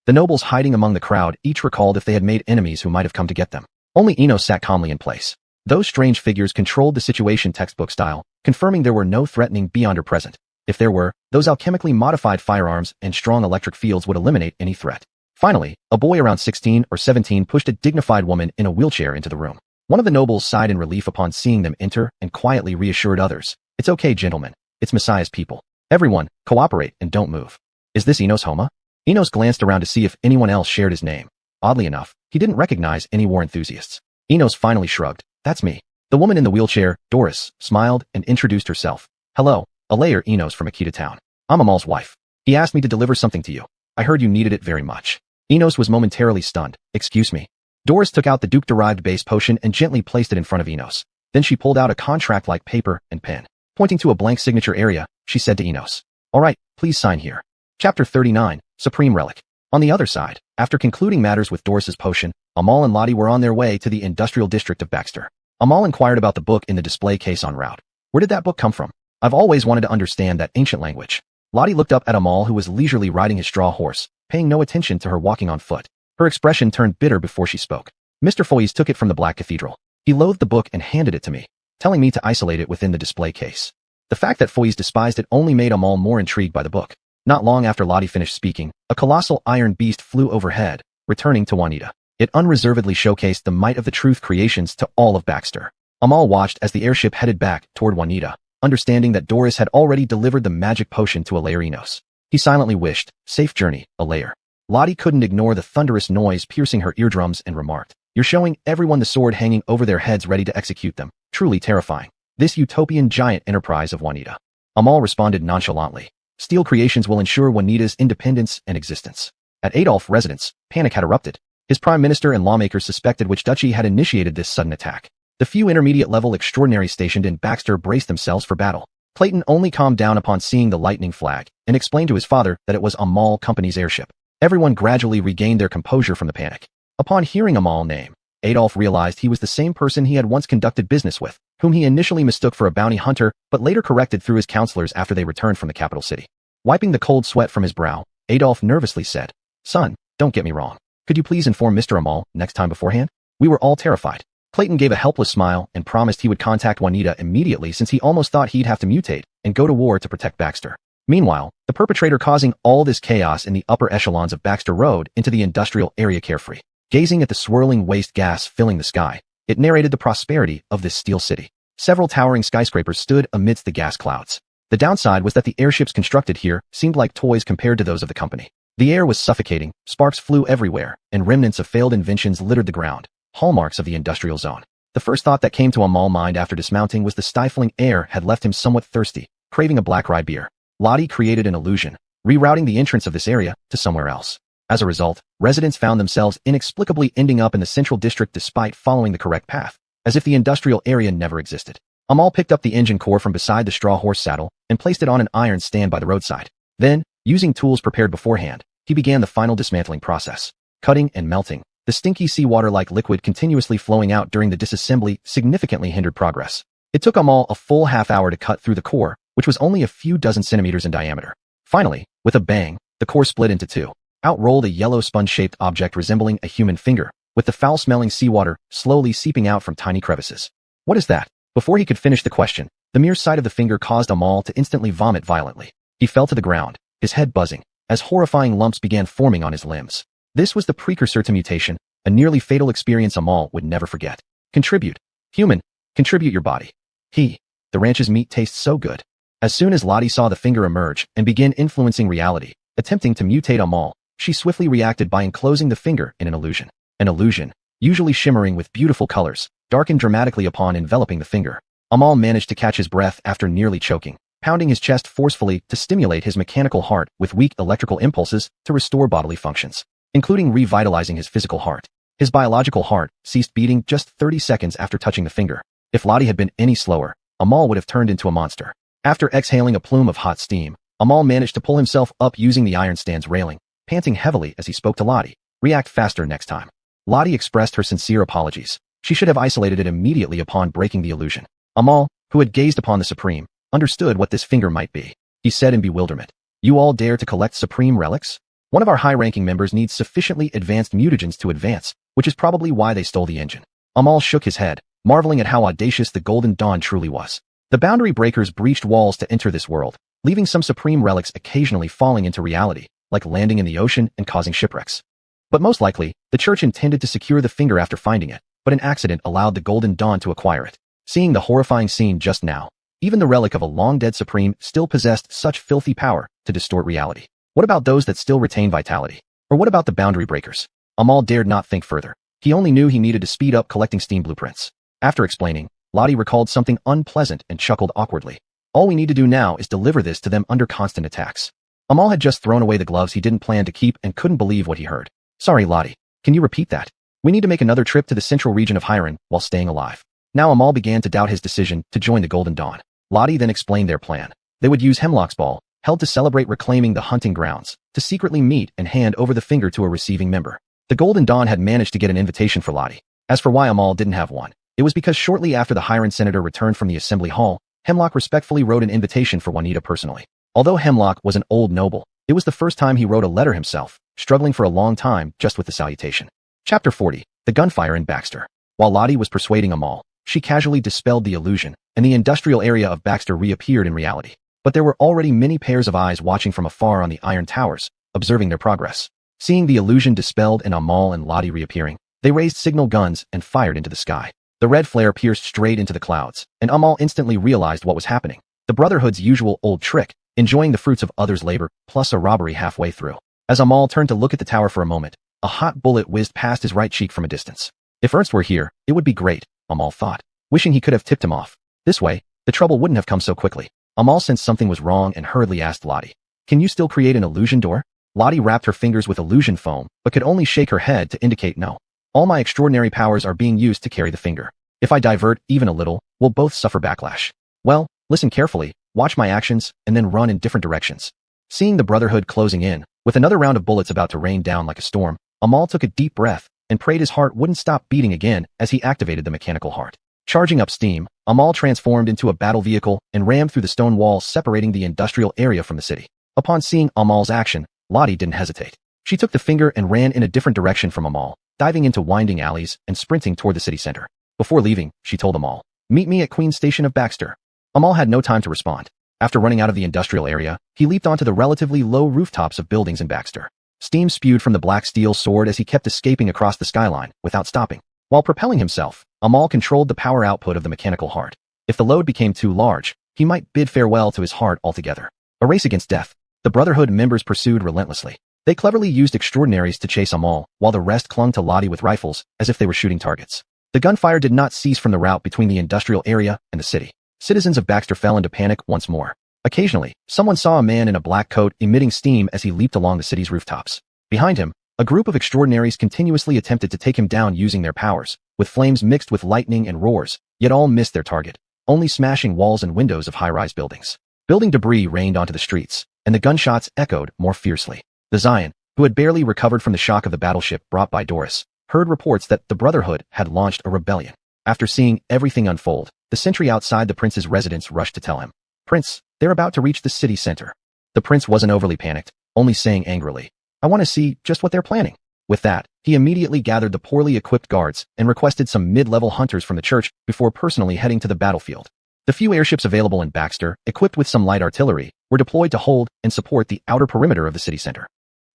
The nobles hiding among the crowd each recalled if they had made enemies who might have come to get them. Only Enos sat calmly in place. Those strange figures controlled the situation textbook style, confirming there were no threatening beyonder present. If there were, those alchemically modified firearms and strong electric fields would eliminate any threat. Finally, a boy around 16 or 17 pushed a dignified woman in a wheelchair into the room. One of the nobles sighed in relief upon seeing them enter and quietly reassured others. It's okay, gentlemen. It's Messiah's people. Everyone, cooperate and don't move. Is this Enos Homa? Enos glanced around to see if anyone else shared his name. Oddly enough, he didn't recognize any war enthusiasts. Enos finally shrugged. That's me. The woman in the wheelchair, Doris, smiled and introduced herself. Hello, Alayer Enos from Akita town. I'm Amal's wife. He asked me to deliver something to you. I heard you needed it very much. Enos was momentarily stunned. Excuse me. Doris took out the Duke-derived base potion and gently placed it in front of Enos. Then she pulled out a contract-like paper and pen. Pointing to a blank signature area, she said to Enos, "All right, please sign here." Chapter 39, Supreme Relic. On the other side, after concluding matters with Doris's potion, Amal and Lottie were on their way to the industrial district of Baxter. Amal inquired about the book in the display case en route. Where did that book come from? I've always wanted to understand that ancient language. Lottie looked up at Amal, who was leisurely riding his straw horse, paying no attention to her walking on foot. Her expression turned bitter before she spoke. Mr. Foyes took it from the Black Cathedral. He loathed the book and handed it to me, telling me to isolate it within the display case. The fact that Foyes despised it only made Amal more intrigued by the book. Not long after Lottie finished speaking, a colossal iron beast flew overhead, returning to Juanita. It unreservedly showcased the might of the truth creations to all of Baxter. Amal watched as the airship headed back toward Juanita, understanding that Doris had already delivered the magic potion to Alayer Enos. He silently wished, "Safe journey, Alayer." Lottie couldn't ignore the thunderous noise piercing her eardrums and remarked, "You're showing everyone the sword hanging over their heads ready to execute them. Truly terrifying. This utopian giant enterprise of Juanita." Amal responded nonchalantly. Steel creations will ensure Juanita's independence and existence. At Adolf residence, panic had erupted. His prime minister and lawmakers suspected which duchy had initiated this sudden attack. The few intermediate-level extraordinaries stationed in Baxter braced themselves for battle. Clayton only calmed down upon seeing the lightning flag and explained to his father that it was Amal Company's airship. Everyone gradually regained their composure from the panic. Upon hearing Amal's name, Adolf realized he was the same person he had once conducted business with, whom he initially mistook for a bounty hunter but later corrected through his counselors after they returned from the capital city. Wiping the cold sweat from his brow, Adolf nervously said, "Son, don't get me wrong. Could you please inform Mr. Amal next time beforehand?" We were all terrified. Clayton gave a helpless smile and promised he would contact Juanita immediately since he almost thought he'd have to mutate and go to war to protect Baxter. Meanwhile, the perpetrator causing all this chaos in the upper echelons of Baxter rode into the industrial area carefree. Gazing at the swirling waste gas filling the sky, it narrated the prosperity of this steel city. Several towering skyscrapers stood amidst the gas clouds. The downside was that the airships constructed here seemed like toys compared to those of the company. The air was suffocating, sparks flew everywhere, and remnants of failed inventions littered the ground, hallmarks of the industrial zone. The first thought that came to Amal's mind after dismounting was the stifling air had left him somewhat thirsty, craving a black rye beer. Lottie created an illusion, rerouting the entrance of this area to somewhere else. As a result, residents found themselves inexplicably ending up in the central district despite following the correct path, as if the industrial area never existed. Amal picked up the engine core from beside the straw horse saddle and placed it on an iron stand by the roadside. Then, using tools prepared beforehand, he began the final dismantling process. Cutting and melting, the stinky seawater-like liquid continuously flowing out during the disassembly significantly hindered progress. It took Amal a full half-hour to cut through the core, which was only a few dozen centimeters in diameter. Finally, with a bang, the core split into two. Out rolled a yellow sponge-shaped object resembling a human finger, with the foul-smelling seawater slowly seeping out from tiny crevices. What is that? Before he could finish the question, the mere sight of the finger caused Amal to instantly vomit violently. He fell to the ground, his head buzzing, as horrifying lumps began forming on his limbs. This was the precursor to mutation, a nearly fatal experience Amal would never forget. Contribute. Human, contribute your body. The ranch's meat tastes so good. As soon as Lottie saw the finger emerge and begin influencing reality, attempting to mutate Amal, she swiftly reacted by enclosing the finger in an illusion. An illusion, usually shimmering with beautiful colors, darkened dramatically upon enveloping the finger. Amal managed to catch his breath after nearly choking, pounding his chest forcefully to stimulate his mechanical heart with weak electrical impulses to restore bodily functions, including revitalizing his physical heart. His biological heart ceased beating just 30 seconds after touching the finger. If Lottie had been any slower, Amal would have turned into a monster. After exhaling a plume of hot steam, Amal managed to pull himself up using the iron stand's railing, panting heavily as he spoke to Lottie. React faster next time. Lottie expressed her sincere apologies. She should have isolated it immediately upon breaking the illusion. Amal, who had gazed upon the Supreme, understood what this finger might be. He said in bewilderment, "You all dare to collect Supreme relics? One of our high-ranking members needs sufficiently advanced mutagens to advance, which is probably why they stole the engine." Amal shook his head, marveling at how audacious the Golden Dawn truly was. The boundary breakers breached walls to enter this world, leaving some Supreme relics occasionally falling into reality, like landing in the ocean and causing shipwrecks. But most likely, the church intended to secure the finger after finding it, but an accident allowed the Golden Dawn to acquire it. Seeing the horrifying scene just now, even the relic of a long-dead Supreme still possessed such filthy power to distort reality. What about those that still retain vitality? Or what about the boundary breakers? Amal dared not think further. He only knew he needed to speed up collecting steam blueprints. After explaining, Lottie recalled something unpleasant and chuckled awkwardly. All we need to do now is deliver this to them under constant attacks. Amal had just thrown away the gloves he didn't plan to keep and couldn't believe what he heard. Sorry, Lottie. Can you repeat that? We need to make another trip to the central region of Hiran while staying alive. Now Amal began to doubt his decision to join the Golden Dawn. Lottie then explained their plan. They would use Hemlock's Ball, held to celebrate reclaiming the hunting grounds, to secretly meet and hand over the finger to a receiving member. The Golden Dawn had managed to get an invitation for Lottie. As for why Amal didn't have one, it was because shortly after the Hiran senator returned from the assembly hall, Hemlock respectfully wrote an invitation for Juanita personally. Although Hemlock was an old noble, it was the first time he wrote a letter himself, struggling for a long time just with the salutation. Chapter 40. The Gunfire in Baxter. While Lottie was persuading Amal, she casually dispelled the illusion, and the industrial area of Baxter reappeared in reality. But there were already many pairs of eyes watching from afar on the iron towers, observing their progress. Seeing the illusion dispelled and Amal and Lottie reappearing, they raised signal guns and fired into the sky. The red flare pierced straight into the clouds, and Amal instantly realized what was happening. The Brotherhood's usual old trick, enjoying the fruits of others' labor, plus a robbery halfway through. As Amal turned to look at the tower for a moment, a hot bullet whizzed past his right cheek from a distance. If Ernst were here, it would be great, Amal thought, wishing he could have tipped him off. This way, the trouble wouldn't have come so quickly. Amal sensed something was wrong and hurriedly asked Lottie, "Can you still create an illusion door?" Lottie wrapped her fingers with illusion foam, but could only shake her head to indicate no. "All my extraordinary powers are being used to carry the finger. If I divert even a little, we'll both suffer backlash. Well, listen carefully, watch my actions, and then run in different directions." Seeing the Brotherhood closing in, with another round of bullets about to rain down like a storm, Amal took a deep breath and prayed his heart wouldn't stop beating again as he activated the mechanical heart. Charging up steam, Amal transformed into a battle vehicle and rammed through the stone walls separating the industrial area from the city. Upon seeing Amal's action, Lottie didn't hesitate. She took the finger and ran in a different direction from Amal, diving into winding alleys and sprinting toward the city center. Before leaving, she told Amal, "Meet me at Queen's Station of Baxter." Amal had no time to respond. After running out of the industrial area, he leaped onto the relatively low rooftops of buildings in Baxter. Steam spewed from the black steel sword as he kept escaping across the skyline without stopping. While propelling himself, Amal controlled the power output of the mechanical heart. If the load became too large, he might bid farewell to his heart altogether. A race against death. The Brotherhood members pursued relentlessly. They cleverly used extraordinaries to chase Amal, while the rest clung to Lottie with rifles, as if they were shooting targets. The gunfire did not cease from the route between the industrial area and the city. Citizens of Baxter fell into panic once more. Occasionally, someone saw a man in a black coat emitting steam as he leaped along the city's rooftops. Behind him, a group of extraordinaries continuously attempted to take him down using their powers, with flames mixed with lightning and roars, yet all missed their target, only smashing walls and windows of high-rise buildings. Building debris rained onto the streets, and the gunshots echoed more fiercely. The Zion, who had barely recovered from the shock of the battleship brought by Doris, heard reports that the Brotherhood had launched a rebellion. After seeing everything unfold, the sentry outside the prince's residence rushed to tell him, "Prince, they're about to reach the city center." The prince wasn't overly panicked, only saying angrily, "I want to see just what they're planning." With that, he immediately gathered the poorly equipped guards and requested some mid-level hunters from the church before personally heading to the battlefield. The few airships available in Baxter, equipped with some light artillery, were deployed to hold and support the outer perimeter of the city center.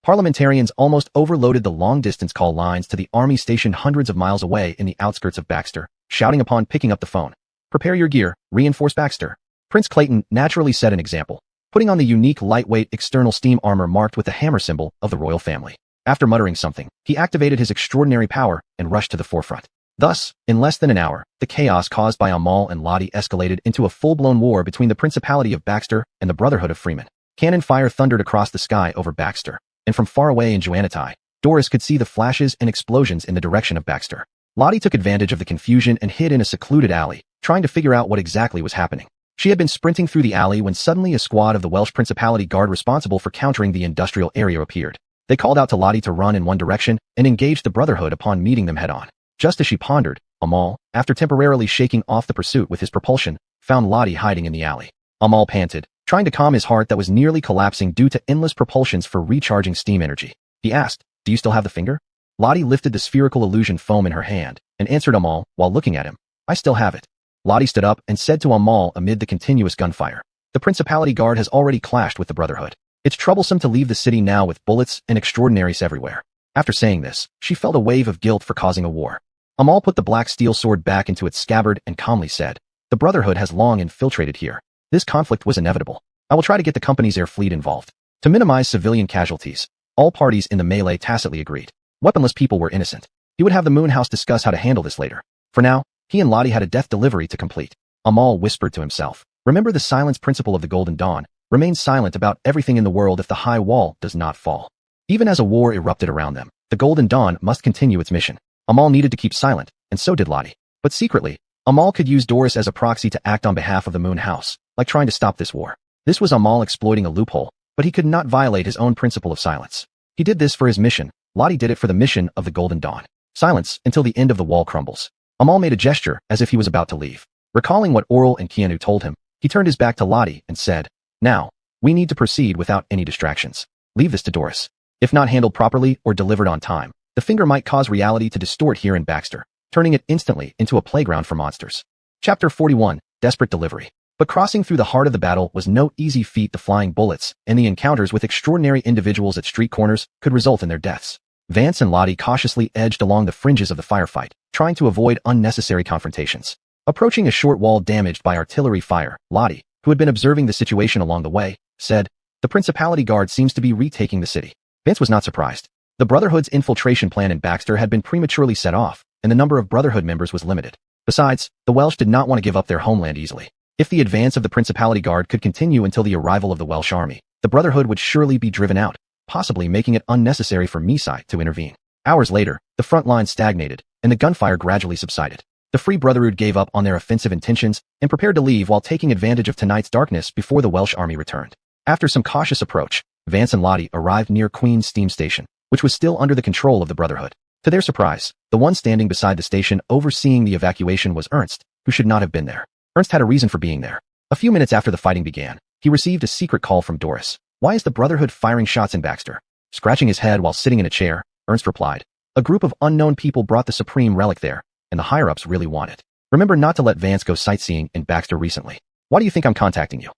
Parliamentarians almost overloaded the long-distance call lines to the army stationed hundreds of miles away in the outskirts of Baxter, shouting upon picking up the phone, "Prepare your gear, reinforce Baxter." Prince Clayton naturally set an example, putting on the unique lightweight external steam armor marked with the hammer symbol of the royal family. After muttering something, he activated his extraordinary power and rushed to the forefront. Thus, in less than an hour, the chaos caused by Amal and Lottie escalated into a full-blown war between the Principality of Baxter and the Brotherhood of Freemen. Cannon fire thundered across the sky over Baxter, and from far away in Xuanhuan, Doris could see the flashes and explosions in the direction of Baxter. Lottie took advantage of the confusion and hid in a secluded alley, trying to figure out what exactly was happening. She had been sprinting through the alley when suddenly a squad of the Welsh Principality Guard responsible for countering the industrial area appeared. They called out to Lottie to run in one direction and engage the Brotherhood upon meeting them head-on. Just as she pondered, Amal, after temporarily shaking off the pursuit with his propulsion, found Lottie hiding in the alley. Amal panted, trying to calm his heart that was nearly collapsing due to endless propulsions for recharging steam energy. He asked, "Do you still have the finger?" Lottie lifted the spherical illusion foam in her hand and answered Amal while looking at him, "I still have it." Lottie stood up and said to Amal amid the continuous gunfire, "The Principality Guard has already clashed with the Brotherhood. It's troublesome to leave the city now with bullets and extraordinaries everywhere." After saying this, she felt a wave of guilt for causing a war. Amal put the black steel sword back into its scabbard and calmly said, "The Brotherhood has long infiltrated here. This conflict was inevitable. I will try to get the company's air fleet involved." To minimize civilian casualties, all parties in the melee tacitly agreed. Weaponless people were innocent. He would have the Moon House discuss how to handle this later. For now, he and Lottie had a death delivery to complete. Amal whispered to himself, "Remember the silence principle of the Golden Dawn. Remain silent about everything in the world if the high wall does not fall." Even as a war erupted around them, the Golden Dawn must continue its mission. Amal needed to keep silent, and so did Lottie. But secretly, Amal could use Doris as a proxy to act on behalf of the Moon House, like trying to stop this war. This was Amal exploiting a loophole, but he could not violate his own principle of silence. He did this for his mission. Lottie did it for the mission of the Golden Dawn. Silence until the end of the wall crumbles. Amal made a gesture as if he was about to leave. Recalling what Oral and Keanu told him, he turned his back to Lottie and said, "Now, we need to proceed without any distractions. Leave this to Doris. If not handled properly or delivered on time, the finger might cause reality to distort here in Baxter, turning it instantly into a playground for monsters." Chapter 41, Desperate Delivery. But crossing through the heart of the battle was no easy feat. The flying bullets and the encounters with extraordinary individuals at street corners could result in their deaths. Vance and Lottie cautiously edged along the fringes of the firefight, trying to avoid unnecessary confrontations. Approaching a short wall damaged by artillery fire, Lottie, who had been observing the situation along the way, said, "The Principality Guard seems to be retaking the city." Vance was not surprised. The Brotherhood's infiltration plan in Baxter had been prematurely set off, and the number of Brotherhood members was limited. Besides, the Welsh did not want to give up their homeland easily. If the advance of the Principality Guard could continue until the arrival of the Welsh army, the Brotherhood would surely be driven out, possibly making it unnecessary for Misai to intervene. Hours later, the front line stagnated, and the gunfire gradually subsided. The Free Brotherhood gave up on their offensive intentions and prepared to leave while taking advantage of tonight's darkness before the Welsh army returned. After some cautious approach, Vance and Lottie arrived near Queen's Steam Station, which was still under the control of the Brotherhood. To their surprise, the one standing beside the station overseeing the evacuation was Ernst, who should not have been there. Ernst had a reason for being there. A few minutes after the fighting began, he received a secret call from Doris. "Why is the Brotherhood firing shots in Baxter?" Scratching his head while sitting in a chair, Ernst replied, "A group of unknown people brought the supreme relic there, and the higher-ups really want it. Remember not to let Vance go sightseeing in Baxter recently. Why do you think I'm contacting you?"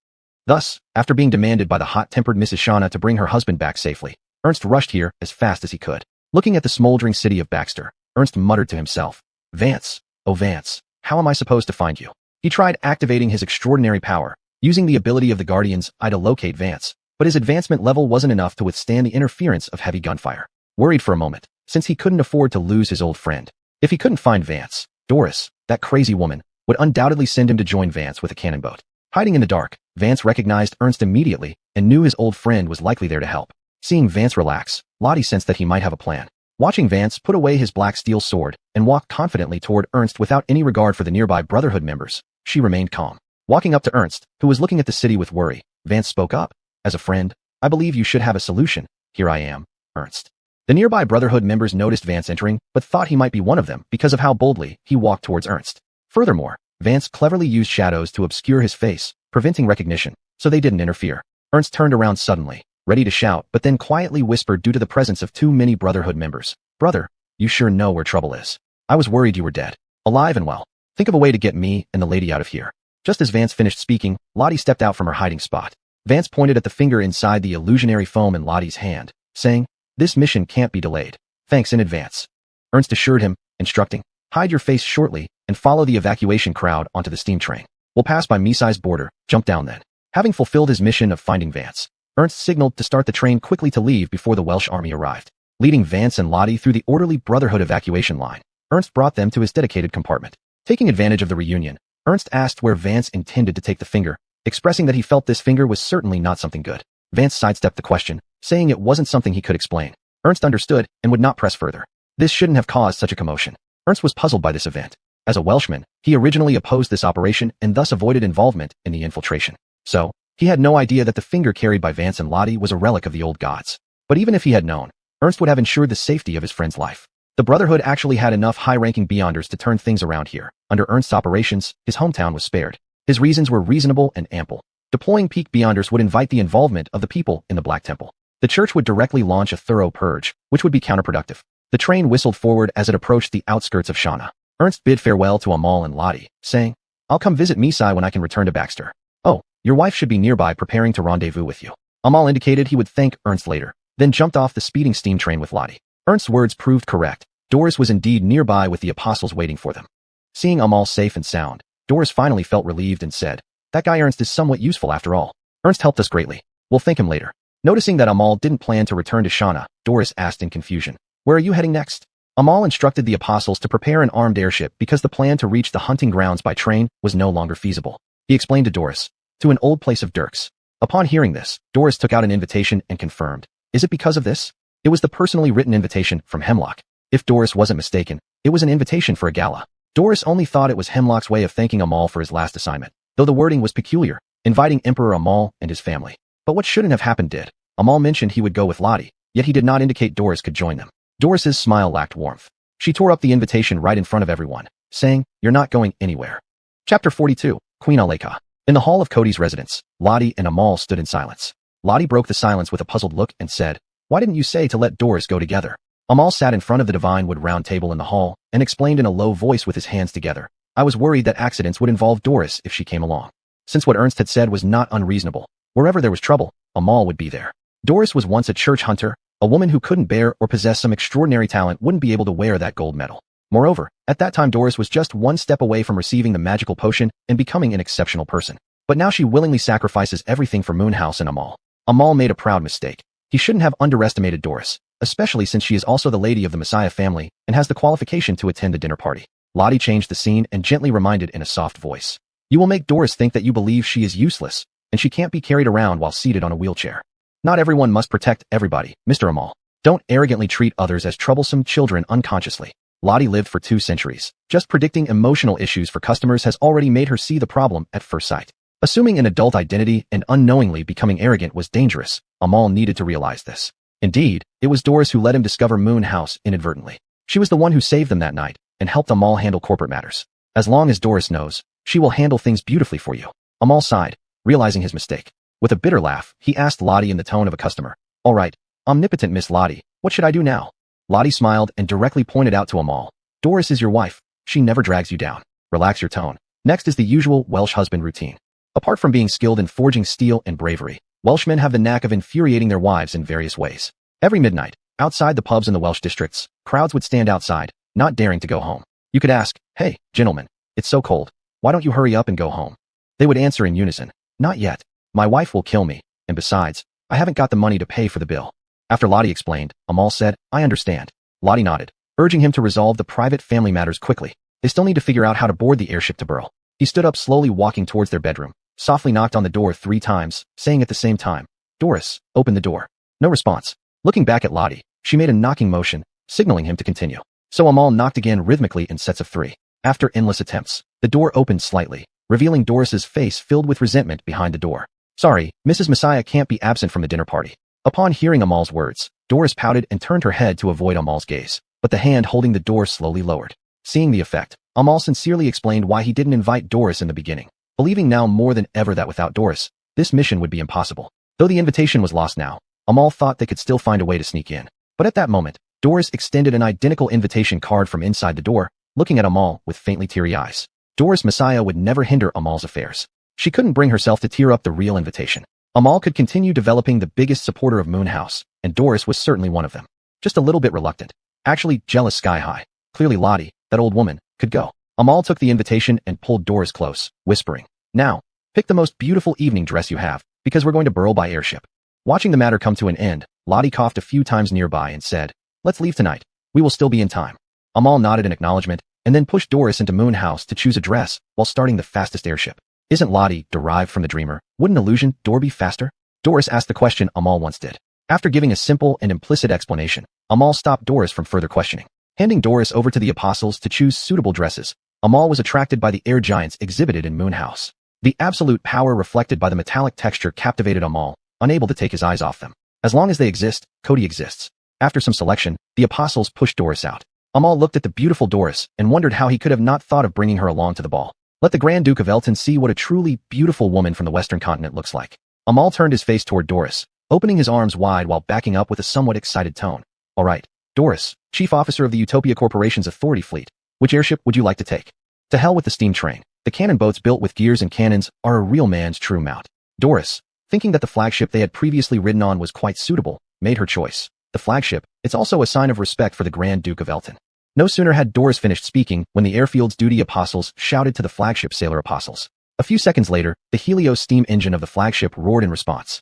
Thus, after being demanded by the hot-tempered Mrs. Shauna to bring her husband back safely, Ernst rushed here as fast as he could. Looking at the smoldering city of Baxter, Ernst muttered to himself, "Vance, oh Vance, how am I supposed to find you?" He tried activating his extraordinary power, using the ability of the Guardian's eye to locate Vance, but his advancement level wasn't enough to withstand the interference of heavy gunfire. Worried for a moment, since he couldn't afford to lose his old friend. If he couldn't find Vance, Doris, that crazy woman, would undoubtedly send him to join Vance with a cannon boat. Hiding in the dark, Vance recognized Ernst immediately and knew his old friend was likely there to help. Seeing Vance relax, Lottie sensed that he might have a plan. Watching Vance put away his black steel sword and walk confidently toward Ernst without any regard for the nearby Brotherhood members, she remained calm. Walking up to Ernst, who was looking at the city with worry, Vance spoke up. As a friend, I believe you should have a solution. Here I am, Ernst. The nearby Brotherhood members noticed Vance entering, but thought he might be one of them because of how boldly he walked towards Ernst. Furthermore, Vance cleverly used shadows to obscure his face, preventing recognition, so they didn't interfere. Ernst turned around suddenly, ready to shout, but then quietly whispered due to the presence of too many Brotherhood members. Brother, you sure know where trouble is. I was worried you were dead, alive and well. Think of a way to get me and the lady out of here. Just as Vance finished speaking, Lottie stepped out from her hiding spot. Vance pointed at the finger inside the illusionary foam in Lottie's hand, saying, this mission can't be delayed. Thanks in advance. Ernst assured him, instructing, hide your face shortly and follow the evacuation crowd onto the steam train. We'll pass by Misai's border, jump down then. Having fulfilled his mission of finding Vance, Ernst signaled to start the train quickly to leave before the Welsh army arrived. Leading Vance and Lottie through the orderly Brotherhood evacuation line, Ernst brought them to his dedicated compartment. Taking advantage of the reunion, Ernst asked where Vance intended to take the finger, expressing that he felt this finger was certainly not something good. Vance sidestepped the question, saying it wasn't something he could explain. Ernst understood and would not press further. This shouldn't have caused such a commotion. Ernst was puzzled by this event. As a Welshman, he originally opposed this operation and thus avoided involvement in the infiltration. So, he had no idea that the finger carried by Vance and Lottie was a relic of the old gods. But even if he had known, Ernst would have ensured the safety of his friend's life. The Brotherhood actually had enough high-ranking Beyonders to turn things around here. Under Ernst's operations, his hometown was spared. His reasons were reasonable and ample. Deploying peak Beyonders would invite the involvement of the people in the Black Temple. The church would directly launch a thorough purge, which would be counterproductive. The train whistled forward as it approached the outskirts of Shauna. Ernst bid farewell to Amal and Lottie, saying, I'll come visit Misai when I can return to Baxter. Oh, your wife should be nearby preparing to rendezvous with you. Amal indicated he would thank Ernst later, then jumped off the speeding steam train with Lottie. Ernst's words proved correct. Doris was indeed nearby with the apostles waiting for them. Seeing Amal safe and sound, Doris finally felt relieved and said, that guy Ernst is somewhat useful after all. Ernst helped us greatly. We'll thank him later. Noticing that Amal didn't plan to return to Shauna, Doris asked in confusion, where are you heading next? Amal instructed the apostles to prepare an armed airship because the plan to reach the hunting grounds by train was no longer feasible. He explained to Doris, to an old place of Dirk's. Upon hearing this, Doris took out an invitation and confirmed, is it because of this? It was the personally written invitation from Hemlock. If Doris wasn't mistaken, it was an invitation for a gala. Doris only thought it was Hemlock's way of thanking Amal for his last assignment, though the wording was peculiar, inviting Emperor Amal and his family. But what shouldn't have happened did. Amal mentioned he would go with Lottie, yet he did not indicate Doris could join them. Doris's smile lacked warmth. She tore up the invitation right in front of everyone, saying, you're not going anywhere. Chapter 42, Queen Aleka. In the hall of Cody's residence, Lottie and Amal stood in silence. Lottie broke the silence with a puzzled look and said, why didn't you say to let Doris go together? Amal sat in front of the divine wood round table in the hall and explained in a low voice with his hands together, I was worried that accidents would involve Doris if she came along. Since what Ernst had said was not unreasonable, wherever there was trouble, Amal would be there. Doris was once a church hunter. A woman who couldn't bear or possess some extraordinary talent wouldn't be able to wear that gold medal. Moreover, at that time Doris was just one step away from receiving the magical potion and becoming an exceptional person. But now she willingly sacrifices everything for Moonhouse and Amal. Amal made a proud mistake. He shouldn't have underestimated Doris, especially since she is also the lady of the Messiah family and has the qualification to attend the dinner party. Lottie changed the scene and gently reminded in a soft voice, you will make Doris think that you believe she is useless, and she can't be carried around while seated on a wheelchair. Not everyone must protect everybody, Mr. Amal. Don't arrogantly treat others as troublesome children unconsciously. Lottie lived for 2 centuries. Just predicting emotional issues for customers has already made her see the problem at first sight. Assuming an adult identity and unknowingly becoming arrogant was dangerous, Amal needed to realize this. Indeed, it was Doris who let him discover Moon House inadvertently. She was the one who saved them that night and helped Amal handle corporate matters. As long as Doris knows, she will handle things beautifully for you. Amal sighed, realizing his mistake. With a bitter laugh, he asked Lottie in the tone of a customer, all right, omnipotent Miss Lottie, what should I do now? Lottie smiled and directly pointed out to Amal, Doris is your wife. She never drags you down. Relax your tone. Next is the usual Welsh husband routine. Apart from being skilled in forging steel and bravery, Welshmen have the knack of infuriating their wives in various ways. Every midnight, outside the pubs in the Welsh districts, crowds would stand outside, not daring to go home. You could ask, hey, gentlemen, it's so cold. Why don't you hurry up and go home? They would answer in unison, not yet. My wife will kill me, and besides, I haven't got the money to pay for the bill. After Lottie explained, Amal said, I understand. Lottie nodded, urging him to resolve the private family matters quickly. They still need to figure out how to board the airship to Burl. He stood up slowly walking towards their bedroom, softly knocked on the door 3 times, saying at the same time, "Doris, open the door." No response. Looking back at Lottie, she made a knocking motion, signaling him to continue. So Amal knocked again rhythmically in sets of 3. After endless attempts, the door opened slightly, revealing Doris's face filled with resentment behind the door. "Sorry, Mrs. Messiah can't be absent from the dinner party." Upon hearing Amal's words, Doris pouted and turned her head to avoid Amal's gaze, but the hand holding the door slowly lowered. Seeing the effect, Amal sincerely explained why he didn't invite Doris in the beginning, believing now more than ever that without Doris, this mission would be impossible. Though the invitation was lost now, Amal thought they could still find a way to sneak in. But at that moment, Doris extended an identical invitation card from inside the door, looking at Amal with faintly teary eyes. Doris Messiah would never hinder Amal's affairs. She couldn't bring herself to tear up the real invitation. Amal could continue developing the biggest supporter of Moonhouse, and Doris was certainly one of them. Just a little bit reluctant. Actually, jealous sky high. Clearly Lottie, that old woman, could go. Amal took the invitation and pulled Doris close, whispering, "Now, pick the most beautiful evening dress you have, because we're going to Burl by airship." Watching the matter come to an end, Lottie coughed a few times nearby and said, "Let's leave tonight. We will still be in time." Amal nodded in acknowledgement, and then pushed Doris into Moonhouse to choose a dress while starting the fastest airship. Isn't Lottie derived from the dreamer? Wouldn't illusion door be faster? Doris asked the question Amal once did. After giving a simple and implicit explanation, Amal stopped Doris from further questioning. Handing Doris over to the apostles to choose suitable dresses, Amal was attracted by the air giants exhibited in Moonhouse. The absolute power reflected by the metallic texture captivated Amal, unable to take his eyes off them. As long as they exist, Cody exists. After some selection, the apostles pushed Doris out. Amal looked at the beautiful Doris and wondered how he could have not thought of bringing her along to the ball. Let the Grand Duke of Elton see what a truly beautiful woman from the Western continent looks like. Amal turned his face toward Doris, opening his arms wide while backing up with a somewhat excited tone. "All right, Doris, Chief Officer of the Utopia Corporation's Authority Fleet. Which airship would you like to take?" To hell with the steam train. The cannon boats built with gears and cannons are a real man's true mount. Doris, thinking that the flagship they had previously ridden on was quite suitable, made her choice. The flagship, it's also a sign of respect for the Grand Duke of Elton. No sooner had Doris finished speaking when the airfield's duty apostles shouted to the flagship sailor apostles. A few seconds later, the Helios steam engine of the flagship roared in response.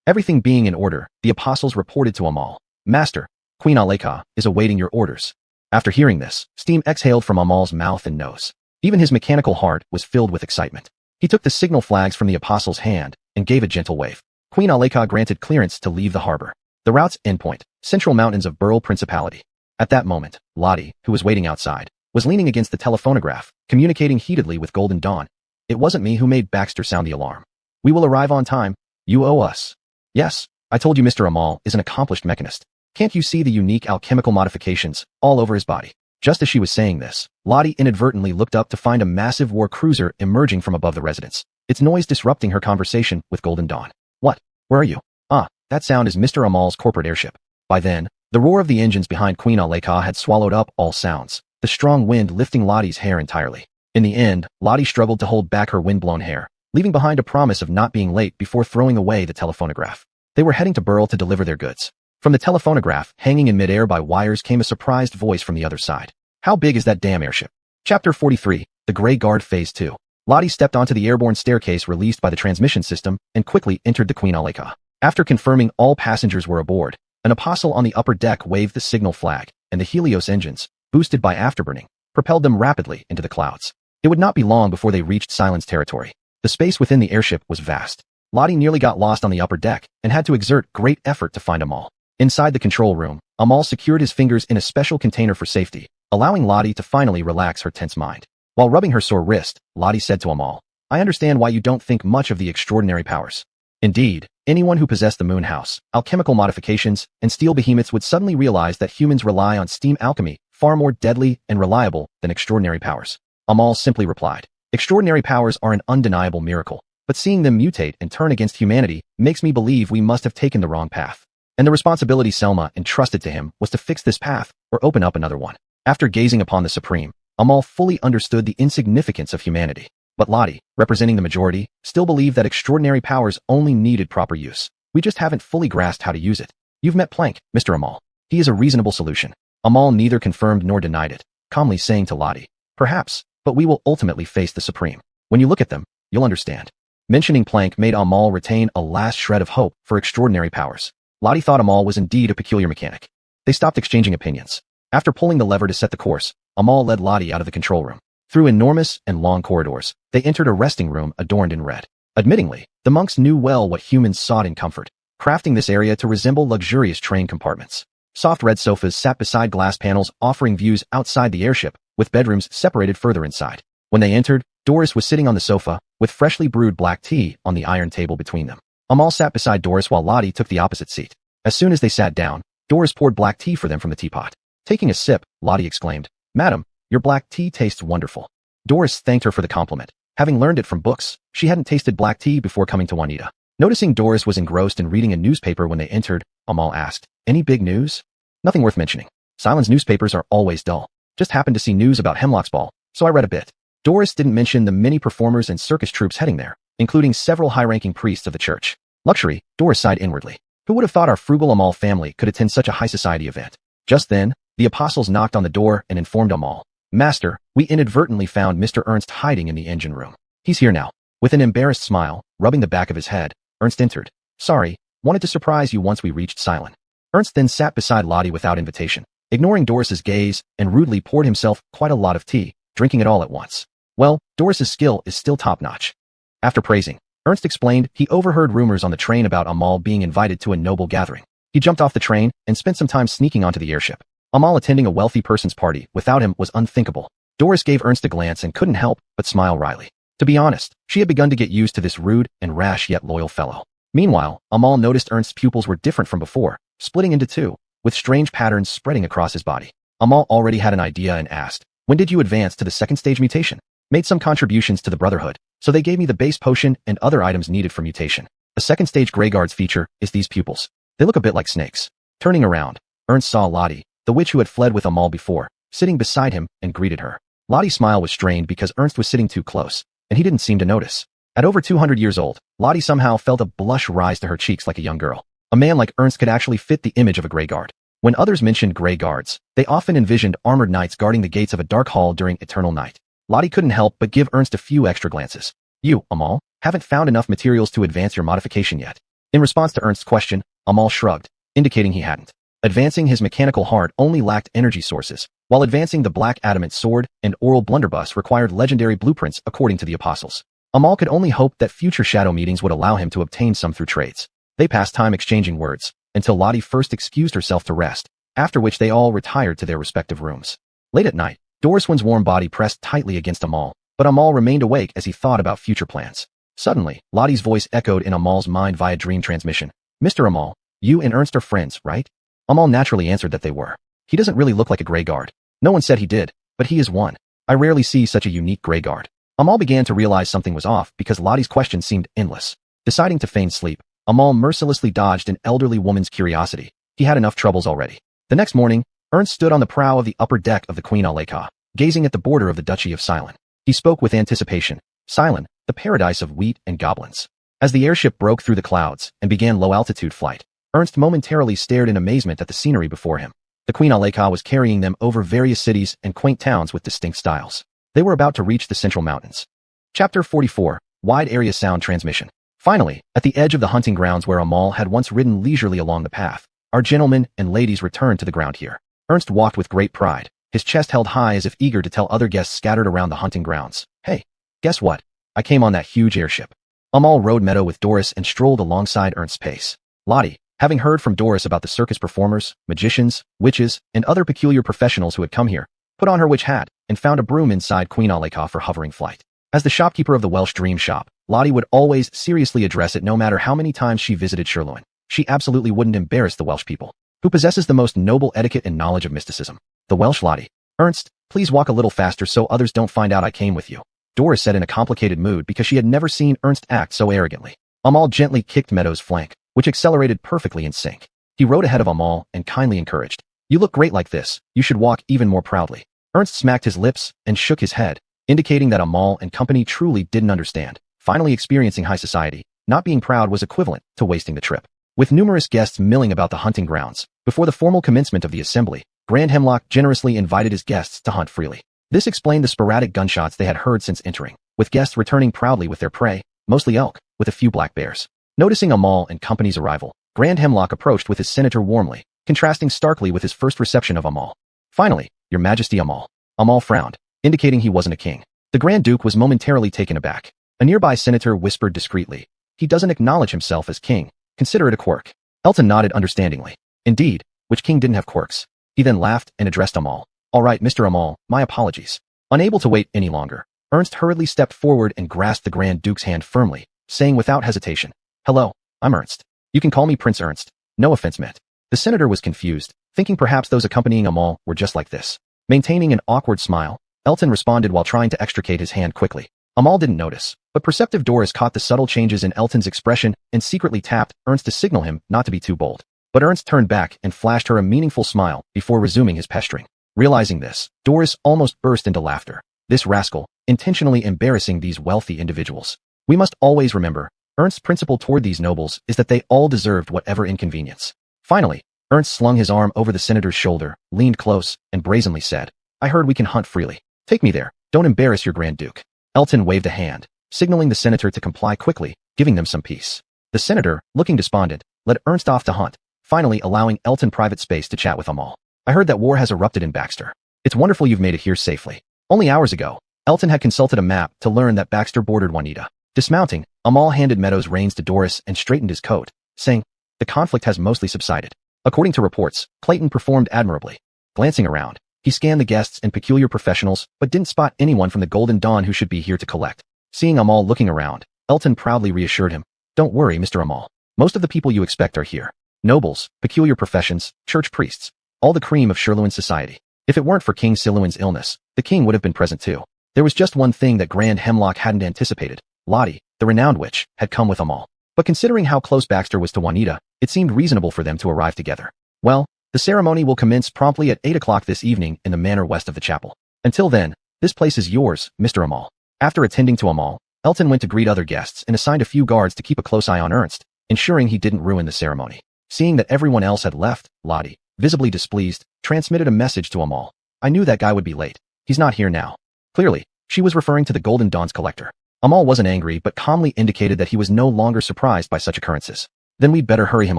Everything being in order, the apostles reported to Amal, "Master, Queen Aleka is awaiting your orders." After hearing this, steam exhaled from Amal's mouth and nose. Even his mechanical heart was filled with excitement. He took the signal flags from the apostles' hand and gave a gentle wave. Queen Aleka granted clearance to leave the harbor. The route's endpoint, Central Mountains of Burl Principality. At that moment, Lottie, who was waiting outside, was leaning against the telephonograph, communicating heatedly with Golden Dawn. "It wasn't me who made Baxter sound the alarm. We will arrive on time. You owe us." "Yes, I told you Mr. Amal is an accomplished mechanist. Can't you see the unique alchemical modifications all over his body?" Just as she was saying this, Lottie inadvertently looked up to find a massive war cruiser emerging from above the residence, its noise disrupting her conversation with Golden Dawn. "What? Where are you?" "Ah, that sound is Mr. Amal's corporate airship." By then, the roar of the engines behind Queen Aleka had swallowed up all sounds, the strong wind lifting Lottie's hair entirely. In the end, Lottie struggled to hold back her wind-blown hair, leaving behind a promise of not being late before throwing away the telephonograph. They were heading to Burl to deliver their goods. From the telephonograph, hanging in midair by wires, came a surprised voice from the other side. "How big is that damn airship?" Chapter 43, The Grey Guard Phase 2. Lottie stepped onto the airborne staircase released by the transmission system and quickly entered the Queen Aleka. After confirming all passengers were aboard, an apostle on the upper deck waved the signal flag, and the Helios engines, boosted by afterburning, propelled them rapidly into the clouds. It would not be long before they reached Silence territory. The space within the airship was vast. Lottie nearly got lost on the upper deck and had to exert great effort to find Amal. Inside the control room, Amal secured his fingers in a special container for safety, allowing Lottie to finally relax her tense mind. While rubbing her sore wrist, Lottie said to Amal, "I understand why you don't think much of the extraordinary powers. Indeed, anyone who possessed the Moonhouse, alchemical modifications, and steel behemoths would suddenly realize that humans rely on steam alchemy far more deadly and reliable than extraordinary powers." Amal simply replied, "Extraordinary powers are an undeniable miracle, but seeing them mutate and turn against humanity makes me believe we must have taken the wrong path. And the responsibility Selma entrusted to him was to fix this path or open up another one." After gazing upon the Supreme, Amal fully understood the insignificance of humanity. But Lottie, representing the majority, still believed that extraordinary powers only needed proper use. "We just haven't fully grasped how to use it. You've met Planck, Mr. Amal. He is a reasonable solution." Amal neither confirmed nor denied it, calmly saying to Lottie, "Perhaps, but we will ultimately face the Supreme. When you look at them, you'll understand." Mentioning Planck made Amal retain a last shred of hope for extraordinary powers. Lottie thought Amal was indeed a peculiar mechanic. They stopped exchanging opinions. After pulling the lever to set the course, Amal led Lottie out of the control room. Through enormous and long corridors, they entered a resting room adorned in red. Admittingly, the monks knew well what humans sought in comfort, crafting this area to resemble luxurious train compartments. Soft red sofas sat beside glass panels offering views outside the airship, with bedrooms separated further inside. When they entered, Doris was sitting on the sofa, with freshly brewed black tea on the iron table between them. Amal sat beside Doris while Lottie took the opposite seat. As soon as they sat down, Doris poured black tea for them from the teapot. Taking a sip, Lottie exclaimed, "Madam, your black tea tastes wonderful." Doris thanked her for the compliment. Having learned it from books, she hadn't tasted black tea before coming to Juanita. Noticing Doris was engrossed in reading a newspaper when they entered, Amal asked, "Any big news?" "Nothing worth mentioning. Silen's newspapers are always dull. Just happened to see news about Hemlock's Ball, so I read a bit." Doris didn't mention the many performers and circus troupes heading there, including several high-ranking priests of the church. Luxury, Doris sighed inwardly. Who would have thought our frugal Amal family could attend such a high-society event? Just then, the apostles knocked on the door and informed Amal, "Master, we inadvertently found Mr. Ernst hiding in the engine room. He's here now." With an embarrassed smile, rubbing the back of his head, Ernst entered. "Sorry, wanted to surprise you once we reached Silent." Ernst then sat beside Lottie without invitation, ignoring Doris's gaze, and rudely poured himself quite a lot of tea, drinking it all at once. Well, Doris's skill is still top-notch. After praising, Ernst explained he overheard rumors on the train about Amal being invited to a noble gathering. He jumped off the train and spent some time sneaking onto the airship. Amal attending a wealthy person's party without him was unthinkable. Doris gave Ernst a glance and couldn't help but smile wryly. To be honest, she had begun to get used to this rude and rash yet loyal fellow. Meanwhile, Amal noticed Ernst's pupils were different from before, splitting into two, with strange patterns spreading across his body. Amal already had an idea and asked, "When did you advance to the second stage mutation?" "Made some contributions to the Brotherhood, so they gave me the base potion and other items needed for mutation. A second stage Greyguard's feature is these pupils. They look a bit like snakes." Turning around, Ernst saw Lottie, the witch who had fled with Amal before, sitting beside him and greeted her. Lottie's smile was strained because Ernst was sitting too close, and he didn't seem to notice. At over 200 years old, Lottie somehow felt a blush rise to her cheeks like a young girl. A man like Ernst could actually fit the image of a Greyguard. When others mentioned Greyguards, they often envisioned armored knights guarding the gates of a dark hall during eternal night. Lottie couldn't help but give Ernst a few extra glances. "You, Amal, haven't found enough materials to advance your modification yet." In response to Ernst's question, Amal shrugged, indicating he hadn't. Advancing his mechanical heart only lacked energy sources, while advancing the black adamant sword and oral blunderbuss required legendary blueprints according to the apostles. Amal could only hope that future shadow meetings would allow him to obtain some through trades. They passed time exchanging words, until Lottie first excused herself to rest, after which they all retired to their respective rooms. Late at night, Doriswan's warm body pressed tightly against Amal, but Amal remained awake as he thought about future plans. Suddenly, Lottie's voice echoed in Amal's mind via dream transmission. "Mr. Amal, you and Ernst are friends, right?" Amal naturally answered that they were. "He doesn't really look like a Greyguard. No one said he did, but he is one. I rarely see such a unique Greyguard." Amal began to realize something was off because Lottie's question seemed endless. Deciding to feign sleep, Amal mercilessly dodged an elderly woman's curiosity. He had enough troubles already. The next morning, Ernst stood on the prow of the upper deck of the Queen Aleka, gazing at the border of the Duchy of Silent. He spoke with anticipation. Silent, the paradise of wheat and goblins. As the airship broke through the clouds and began low-altitude flight, Ernst momentarily stared in amazement at the scenery before him. The Queen Aleka was carrying them over various cities and quaint towns with distinct styles. They were about to reach the central mountains. Chapter 44, Wide Area Sound Transmission. Finally, at the edge of the hunting grounds where Amal had once ridden leisurely along the path, our gentlemen and ladies returned to the ground here. Ernst walked with great pride, his chest held high as if eager to tell other guests scattered around the hunting grounds, "Hey, guess what? I came on that huge airship." Amal rode meadow with Doris and strolled alongside Ernst's pace. Lottie, having heard from Doris about the circus performers, magicians, witches, and other peculiar professionals who had come here, put on her witch hat and found a broom inside Queen Aleka for hovering flight. As the shopkeeper of the Welsh Dream Shop, Lottie would always seriously address it no matter how many times she visited xuanhuan. She absolutely wouldn't embarrass the Welsh people. Who possesses the most noble etiquette and knowledge of mysticism? The Welsh Lottie. "Ernst, please walk a little faster so others don't find out I came with you," Doris said in a complicated mood because she had never seen Ernst act so arrogantly. Amal gently kicked Meadow's flank, which accelerated perfectly in sync. He rode ahead of Amal and kindly encouraged, "You look great like this. You should walk even more proudly." Ernst smacked his lips and shook his head, indicating that Amal and company truly didn't understand. Finally experiencing high society, not being proud was equivalent to wasting the trip. With numerous guests milling about the hunting grounds, before the formal commencement of the assembly, Grand Hemlock generously invited his guests to hunt freely. This explained the sporadic gunshots they had heard since entering, with guests returning proudly with their prey, mostly elk, with a few black bears. Noticing Amal and company's arrival, Grand Hemlock approached with his senator warmly, contrasting starkly with his first reception of Amal. "Finally, Your Majesty Amal." Amal frowned, indicating he wasn't a king. The Grand Duke was momentarily taken aback. A nearby senator whispered discreetly, "He doesn't acknowledge himself as king. Consider it a quirk." Elton nodded understandingly. Indeed, which king didn't have quirks? He then laughed and addressed Amal. "All right, Mr. Amal, my apologies." Unable to wait any longer, Ernst hurriedly stepped forward and grasped the Grand Duke's hand firmly, saying without hesitation, "Hello, I'm Ernst. You can call me Prince Ernst. No offense meant." The senator was confused, thinking perhaps those accompanying Amal were just like this. Maintaining an awkward smile, Elton responded while trying to extricate his hand quickly. Amal didn't notice, but perceptive Doris caught the subtle changes in Elton's expression and secretly tapped Ernst to signal him not to be too bold. But Ernst turned back and flashed her a meaningful smile before resuming his pestering. Realizing this, Doris almost burst into laughter. This rascal, intentionally embarrassing these wealthy individuals. We must always remember, Ernst's principle toward these nobles is that they all deserved whatever inconvenience. Finally, Ernst slung his arm over the senator's shoulder, leaned close, and brazenly said, "I heard we can hunt freely. Take me there. Don't embarrass your Grand Duke." Elton waved a hand, signaling the senator to comply quickly, giving them some peace. The senator, looking despondent, led Ernst off to hunt, finally allowing Elton private space to chat with Amal. "I heard that war has erupted in Baxter. It's wonderful you've made it here safely." Only hours ago, Elton had consulted a map to learn that Baxter bordered Juanita. Dismounting, Amal handed Meadows' reins to Doris and straightened his coat, saying, "The conflict has mostly subsided. According to reports, Clayton performed admirably." Glancing around, he scanned the guests and peculiar professionals, but didn't spot anyone from the Golden Dawn who should be here to collect. Seeing Amal looking around, Elton proudly reassured him, "Don't worry, Mr. Amal. Most of the people you expect are here. Nobles, peculiar professions, church priests, all the cream of Sherluin society. If it weren't for King Siluan's illness, the king would have been present too." There was just one thing that Grand Hemlock hadn't anticipated. Lottie, the renowned witch, had come with Amal. But considering how close Baxter was to Juanita, it seemed reasonable for them to arrive together. Well, the ceremony will commence promptly at 8 o'clock this evening in the manor west of the chapel. Until then, this place is yours, Mr. Amal. After attending to Amal, Elton went to greet other guests and assigned a few guards to keep a close eye on Ernst, ensuring he didn't ruin the ceremony. Seeing that everyone else had left, Lottie, visibly displeased, transmitted a message to Amal. "I knew that guy would be late. He's not here now." Clearly, she was referring to the Golden Dawn's collector. Amal wasn't angry but calmly indicated that he was no longer surprised by such occurrences. "Then we'd better hurry him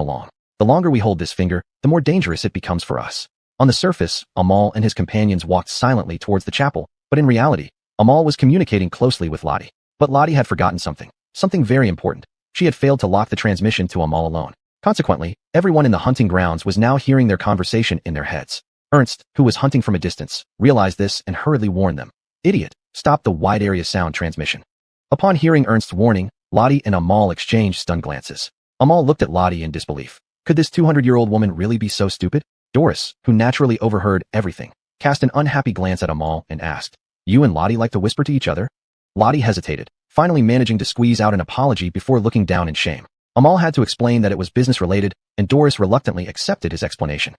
along. The longer we hold this finger, the more dangerous it becomes for us." On the surface, Amal and his companions walked silently towards the chapel, but in reality, Amal was communicating closely with Lottie. But Lottie had forgotten something very important. She had failed to lock the transmission to Amal alone. Consequently, everyone in the hunting grounds was now hearing their conversation in their heads. Ernst, who was hunting from a distance, realized this and hurriedly warned them. "Idiot, stop the wide area sound transmission." Upon hearing Ernst's warning, Lottie and Amal exchanged stunned glances. Amal looked at Lottie in disbelief. Could this 200-year-old woman really be so stupid? Doris, who naturally overheard everything, cast an unhappy glance at Amal and asked, "You and Lottie like to whisper to each other?" Lottie hesitated, finally managing to squeeze out an apology before looking down in shame. Amal had to explain that it was business-related, and Doris reluctantly accepted his explanation.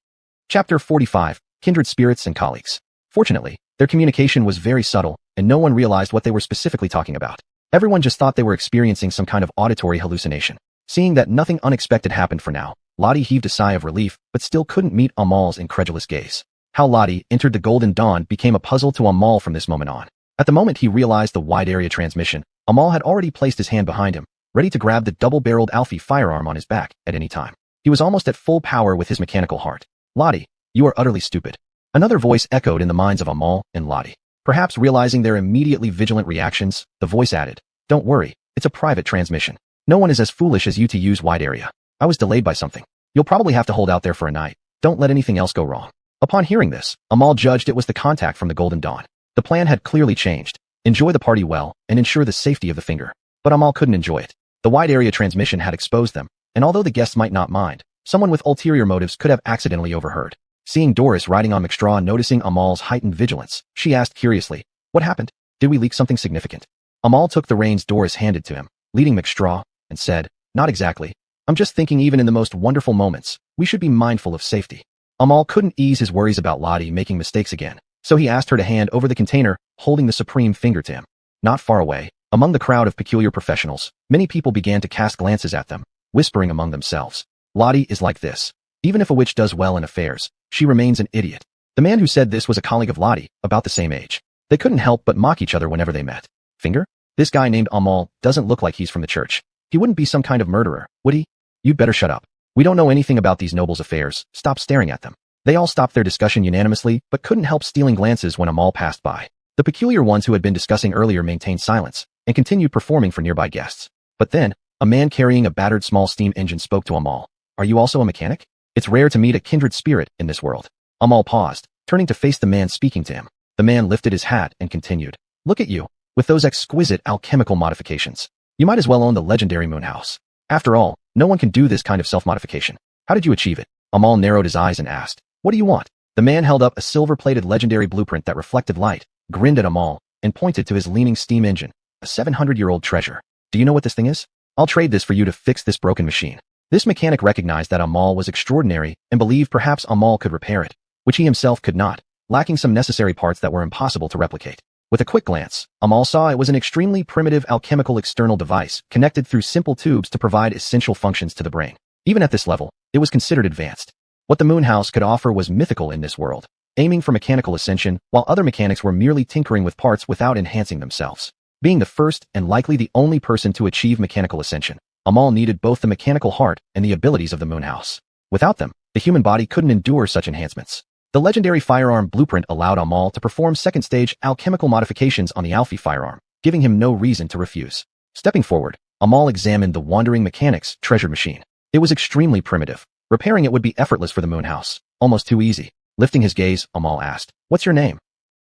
Chapter 45, Kindred Spirits and Colleagues. Fortunately, their communication was very subtle, and no one realized what they were specifically talking about. Everyone just thought they were experiencing some kind of auditory hallucination. Seeing that nothing unexpected happened for now, Lottie heaved a sigh of relief, but still couldn't meet Amal's incredulous gaze. How Lottie entered the Golden Dawn became a puzzle to Amal from this moment on. At the moment he realized the wide area transmission, Amal had already placed his hand behind him, ready to grab the double-barreled Alfie firearm on his back at any time. He was almost at full power with his mechanical heart. "Lottie, you are utterly stupid." Another voice echoed in the minds of Amal and Lottie. Perhaps realizing their immediately vigilant reactions, the voice added, "Don't worry, it's a private transmission. No one is as foolish as you to use wide area. I was delayed by something. You'll probably have to hold out there for a night. Don't let anything else go wrong." Upon hearing this, Amal judged it was the contact from the Golden Dawn. The plan had clearly changed. Enjoy the party well, and ensure the safety of the finger. But Amal couldn't enjoy it. The wide area transmission had exposed them, and although the guests might not mind, someone with ulterior motives could have accidentally overheard. Seeing Doris riding on McStraw and noticing Amal's heightened vigilance, she asked curiously, "What happened? Did we leak something significant?" Amal took the reins Doris handed to him, leading McStraw, and said, "Not exactly. I'm just thinking even in the most wonderful moments, we should be mindful of safety." Amal couldn't ease his worries about Lottie making mistakes again, so he asked her to hand over the container, holding the supreme finger to him. Not far away, among the crowd of peculiar professionals, many people began to cast glances at them, whispering among themselves, "Lottie is like this. Even if a witch does well in affairs, she remains an idiot." The man who said this was a colleague of Lottie, about the same age. They couldn't help but mock each other whenever they met. "Finger? This guy named Amal doesn't look like he's from the church. He wouldn't be some kind of murderer, would he? You'd better shut up. We don't know anything about these nobles' affairs. Stop staring at them." They all stopped their discussion unanimously, but couldn't help stealing glances when Amal passed by. The peculiar ones who had been discussing earlier maintained silence and continued performing for nearby guests. But then, a man carrying a battered small steam engine spoke to Amal. "Are you also a mechanic? It's rare to meet a kindred spirit in this world." Amal paused, turning to face the man speaking to him. The man lifted his hat and continued. "Look at you, with those exquisite alchemical modifications. You might as well own the legendary moon house. After all, no one can do this kind of self-modification. How did you achieve it?" Amal narrowed his eyes and asked, "What do you want?" The man held up a silver-plated legendary blueprint that reflected light, grinned at Amal, and pointed to his leaning steam engine, a 700-year-old treasure. "Do you know what this thing is? I'll trade this for you to fix this broken machine." This mechanic recognized that Amal was extraordinary and believed perhaps Amal could repair it, which he himself could not, lacking some necessary parts that were impossible to replicate. With a quick glance, Amal saw it was an extremely primitive alchemical external device connected through simple tubes to provide essential functions to the brain. Even at this level, it was considered advanced. What the moon house could offer was mythical in this world, aiming for mechanical ascension, while other mechanics were merely tinkering with parts without enhancing themselves. Being the first and likely the only person to achieve mechanical ascension, Amal needed both the mechanical heart and the abilities of the moon house. Without them, the human body couldn't endure such enhancements. The legendary firearm blueprint allowed Amal to perform second-stage alchemical modifications on the Alfie firearm, giving him no reason to refuse. Stepping forward, Amal examined the wandering mechanic's treasure machine. It was extremely primitive. Repairing it would be effortless for the moon house, almost too easy. Lifting his gaze, Amal asked, "What's your name?"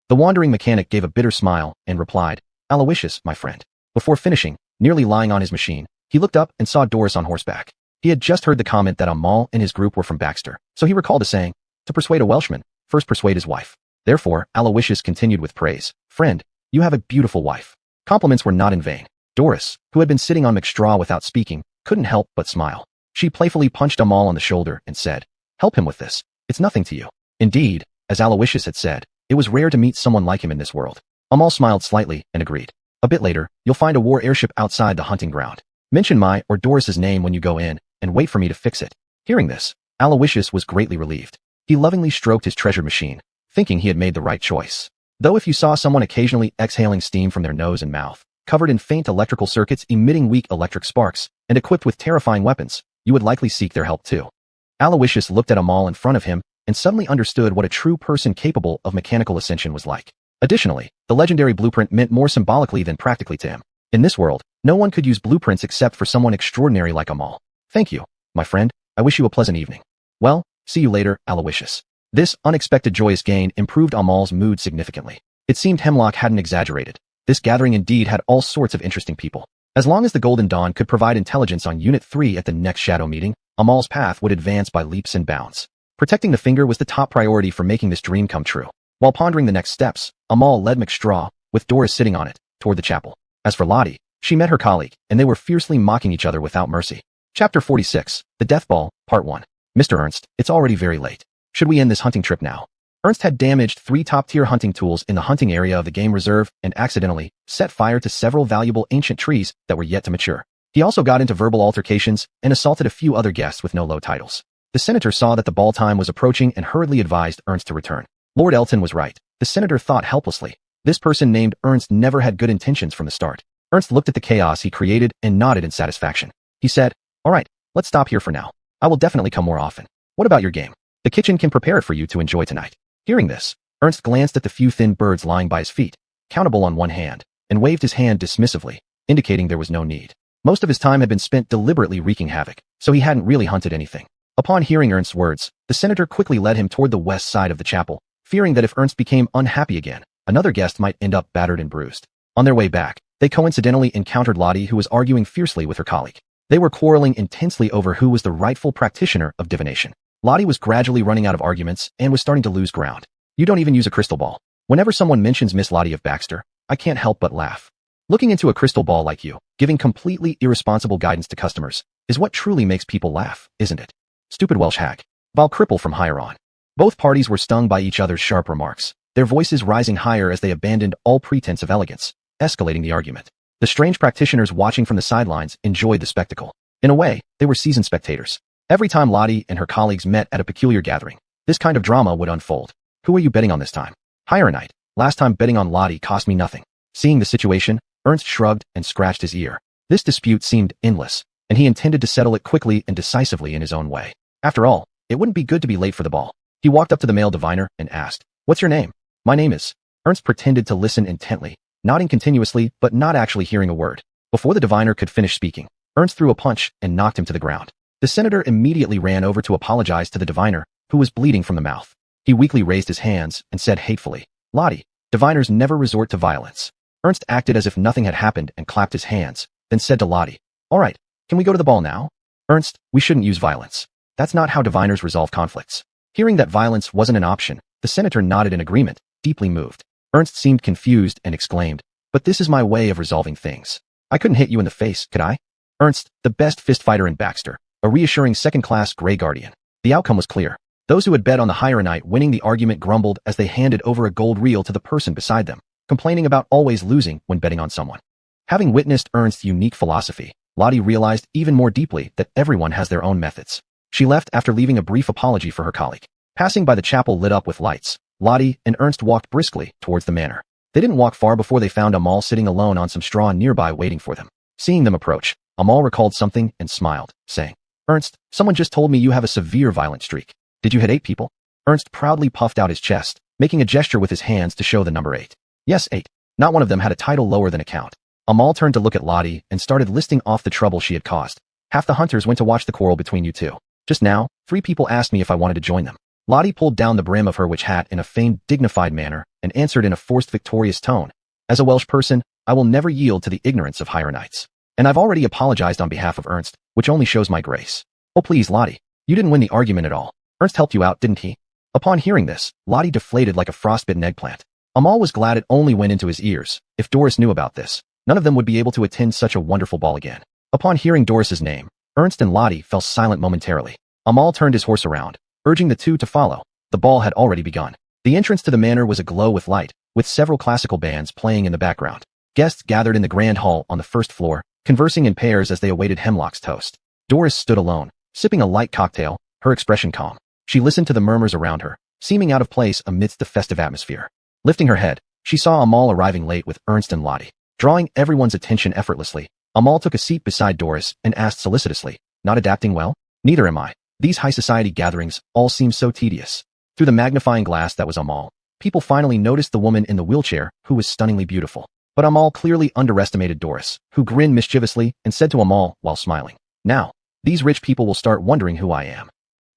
The wandering mechanic gave a bitter smile and replied, "Aloysius, my friend." Before finishing, nearly lying on his machine, he looked up and saw Doris on horseback. He had just heard the comment that Amal and his group were from Baxter, so he recalled a saying, "To persuade a Welshman, first persuade his wife." Therefore, Aloysius continued with praise. "Friend, you have a beautiful wife." Compliments were not in vain. Doris, who had been sitting on McStraw without speaking, couldn't help but smile. She playfully punched Amal on the shoulder and said, "Help him with this. It's nothing to you." Indeed, as Aloysius had said, it was rare to meet someone like him in this world. Amal smiled slightly and agreed. "A bit later, you'll find a war airship outside the hunting ground. Mention my or Doris's name when you go in, and wait for me to fix it." Hearing this, Aloysius was greatly relieved. He lovingly stroked his treasure machine, thinking he had made the right choice. Though if you saw someone occasionally exhaling steam from their nose and mouth, covered in faint electrical circuits emitting weak electric sparks, and equipped with terrifying weapons, you would likely seek their help too. Aloysius looked at Amal in front of him and suddenly understood what a true person capable of mechanical ascension was like. Additionally, the legendary blueprint meant more symbolically than practically to him. In this world, no one could use blueprints except for someone extraordinary like Amal. "Thank you, my friend. I wish you a pleasant evening." "Well, see you later, Aloysius." This unexpected joyous gain improved Amal's mood significantly. It seemed Hemlock hadn't exaggerated. This gathering indeed had all sorts of interesting people. As long as the Golden Dawn could provide intelligence on Unit 3 at the next shadow meeting, Amal's path would advance by leaps and bounds. Protecting the finger was the top priority for making this dream come true. While pondering the next steps, Amal led McStraw, with Doris sitting on it, toward the chapel. As for Lottie, she met her colleague, and they were fiercely mocking each other without mercy. Chapter 46, The Death Ball, Part 1. "Mr. Ernst, it's already very late. Should we end this hunting trip now?" Ernst had damaged 3 top-tier hunting tools in the hunting area of the game reserve and accidentally set fire to several valuable ancient trees that were yet to mature. He also got into verbal altercations and assaulted a few other guests with no low titles. The senator saw that the ball time was approaching and hurriedly advised Ernst to return. Lord Elton was right. The senator thought helplessly. This person named Ernst never had good intentions from the start. Ernst looked at the chaos he created and nodded in satisfaction. He said, "All right, let's stop here for now. I will definitely come more often. What about your game? The kitchen can prepare it for you to enjoy tonight." Hearing this, Ernst glanced at the few thin birds lying by his feet, countable on one hand, and waved his hand dismissively, indicating there was no need. Most of his time had been spent deliberately wreaking havoc, so he hadn't really hunted anything. Upon hearing Ernst's words, the senator quickly led him toward the west side of the chapel, fearing that if Ernst became unhappy again, another guest might end up battered and bruised. On their way back, they coincidentally encountered Lottie, who was arguing fiercely with her colleague. They were quarreling intensely over who was the rightful practitioner of divination. Lottie was gradually running out of arguments and was starting to lose ground. "You don't even use a crystal ball." Whenever someone mentions Miss Lottie of Baxter, I can't help but laugh. Looking into a crystal ball like you, giving completely irresponsible guidance to customers, is what truly makes people laugh, isn't it? Stupid Welsh hag. Val cripple from higher on. Both parties were stung by each other's sharp remarks, their voices rising higher as they abandoned all pretense of elegance, escalating the argument. The strange practitioners watching from the sidelines enjoyed the spectacle. In a way, they were seasoned spectators. Every time Lottie and her colleagues met at a peculiar gathering, this kind of drama would unfold. "Who are you betting on this time?" "Hieronite. Last time betting on Lottie cost me nothing." Seeing the situation, Ernst shrugged and scratched his ear. This dispute seemed endless, and he intended to settle it quickly and decisively in his own way. After all, it wouldn't be good to be late for the ball. He walked up to the male diviner and asked, "What's your name?" "My name is..." Ernst pretended to listen intently, nodding continuously but not actually hearing a word. Before the diviner could finish speaking, Ernst threw a punch and knocked him to the ground. The senator immediately ran over to apologize to the diviner, who was bleeding from the mouth. He weakly raised his hands and said hatefully, "Lottie, diviners never resort to violence." Ernst acted as if nothing had happened and clapped his hands, then said to Lottie, "All right, can we go to the ball now?" "Ernst, we shouldn't use violence. That's not how diviners resolve conflicts." Hearing that violence wasn't an option, the senator nodded in agreement, deeply moved. Ernst seemed confused and exclaimed, "But this is my way of resolving things. I couldn't hit you in the face, could I?" Ernst, the best fist fighter in Baxter, a reassuring second-class Grey Guardian. The outcome was clear. Those who had bet on the Hieronite winning the argument grumbled as they handed over a gold reel to the person beside them, complaining about always losing when betting on someone. Having witnessed Ernst's unique philosophy, Lottie realized even more deeply that everyone has their own methods. She left after leaving a brief apology for her colleague. Passing by the chapel lit up with lights, Lottie and Ernst walked briskly towards the manor. They didn't walk far before they found Amal sitting alone on some straw nearby waiting for them. Seeing them approach, Amal recalled something and smiled, saying, "Ernst, someone just told me you have a severe violent streak. Did you hit 8 people?" Ernst proudly puffed out his chest, making a gesture with his hands to show the number 8. "Yes, 8. Not one of them had a title lower than a count." Amal turned to look at Lottie and started listing off the trouble she had caused. "Half the hunters went to watch the quarrel between you two. Just now, 3 people asked me if I wanted to join them." Lottie pulled down the brim of her witch hat in a feigned, dignified manner and answered in a forced, victorious tone, "As a Welsh person, I will never yield to the ignorance of Hieronites. And I've already apologized on behalf of Ernst, which only shows my grace." "Oh please, Lottie. You didn't win the argument at all. Ernst helped you out, didn't he?" Upon hearing this, Lottie deflated like a frostbitten eggplant. Amal was glad it only went into his ears. If Doris knew about this, none of them would be able to attend such a wonderful ball again. Upon hearing Doris's name, Ernst and Lottie fell silent momentarily. Amal turned his horse around, urging the two to follow. The ball had already begun. The entrance to the manor was aglow with light, with several classical bands playing in the background. Guests gathered in the grand hall on the first floor, conversing in pairs as they awaited Hemlock's toast. Doris stood alone, sipping a light cocktail, her expression calm. She listened to the murmurs around her, seeming out of place amidst the festive atmosphere. Lifting her head, she saw Amal arriving late with Ernst and Lottie. Drawing everyone's attention effortlessly, Amal took a seat beside Doris and asked solicitously, "Not adapting well?" "Neither am I. These high society gatherings all seem so tedious." Through the magnifying glass that was Amal, people finally noticed the woman in the wheelchair who was stunningly beautiful. But Amal clearly underestimated Doris, who grinned mischievously and said to Amal while smiling, "Now, these rich people will start wondering who I am."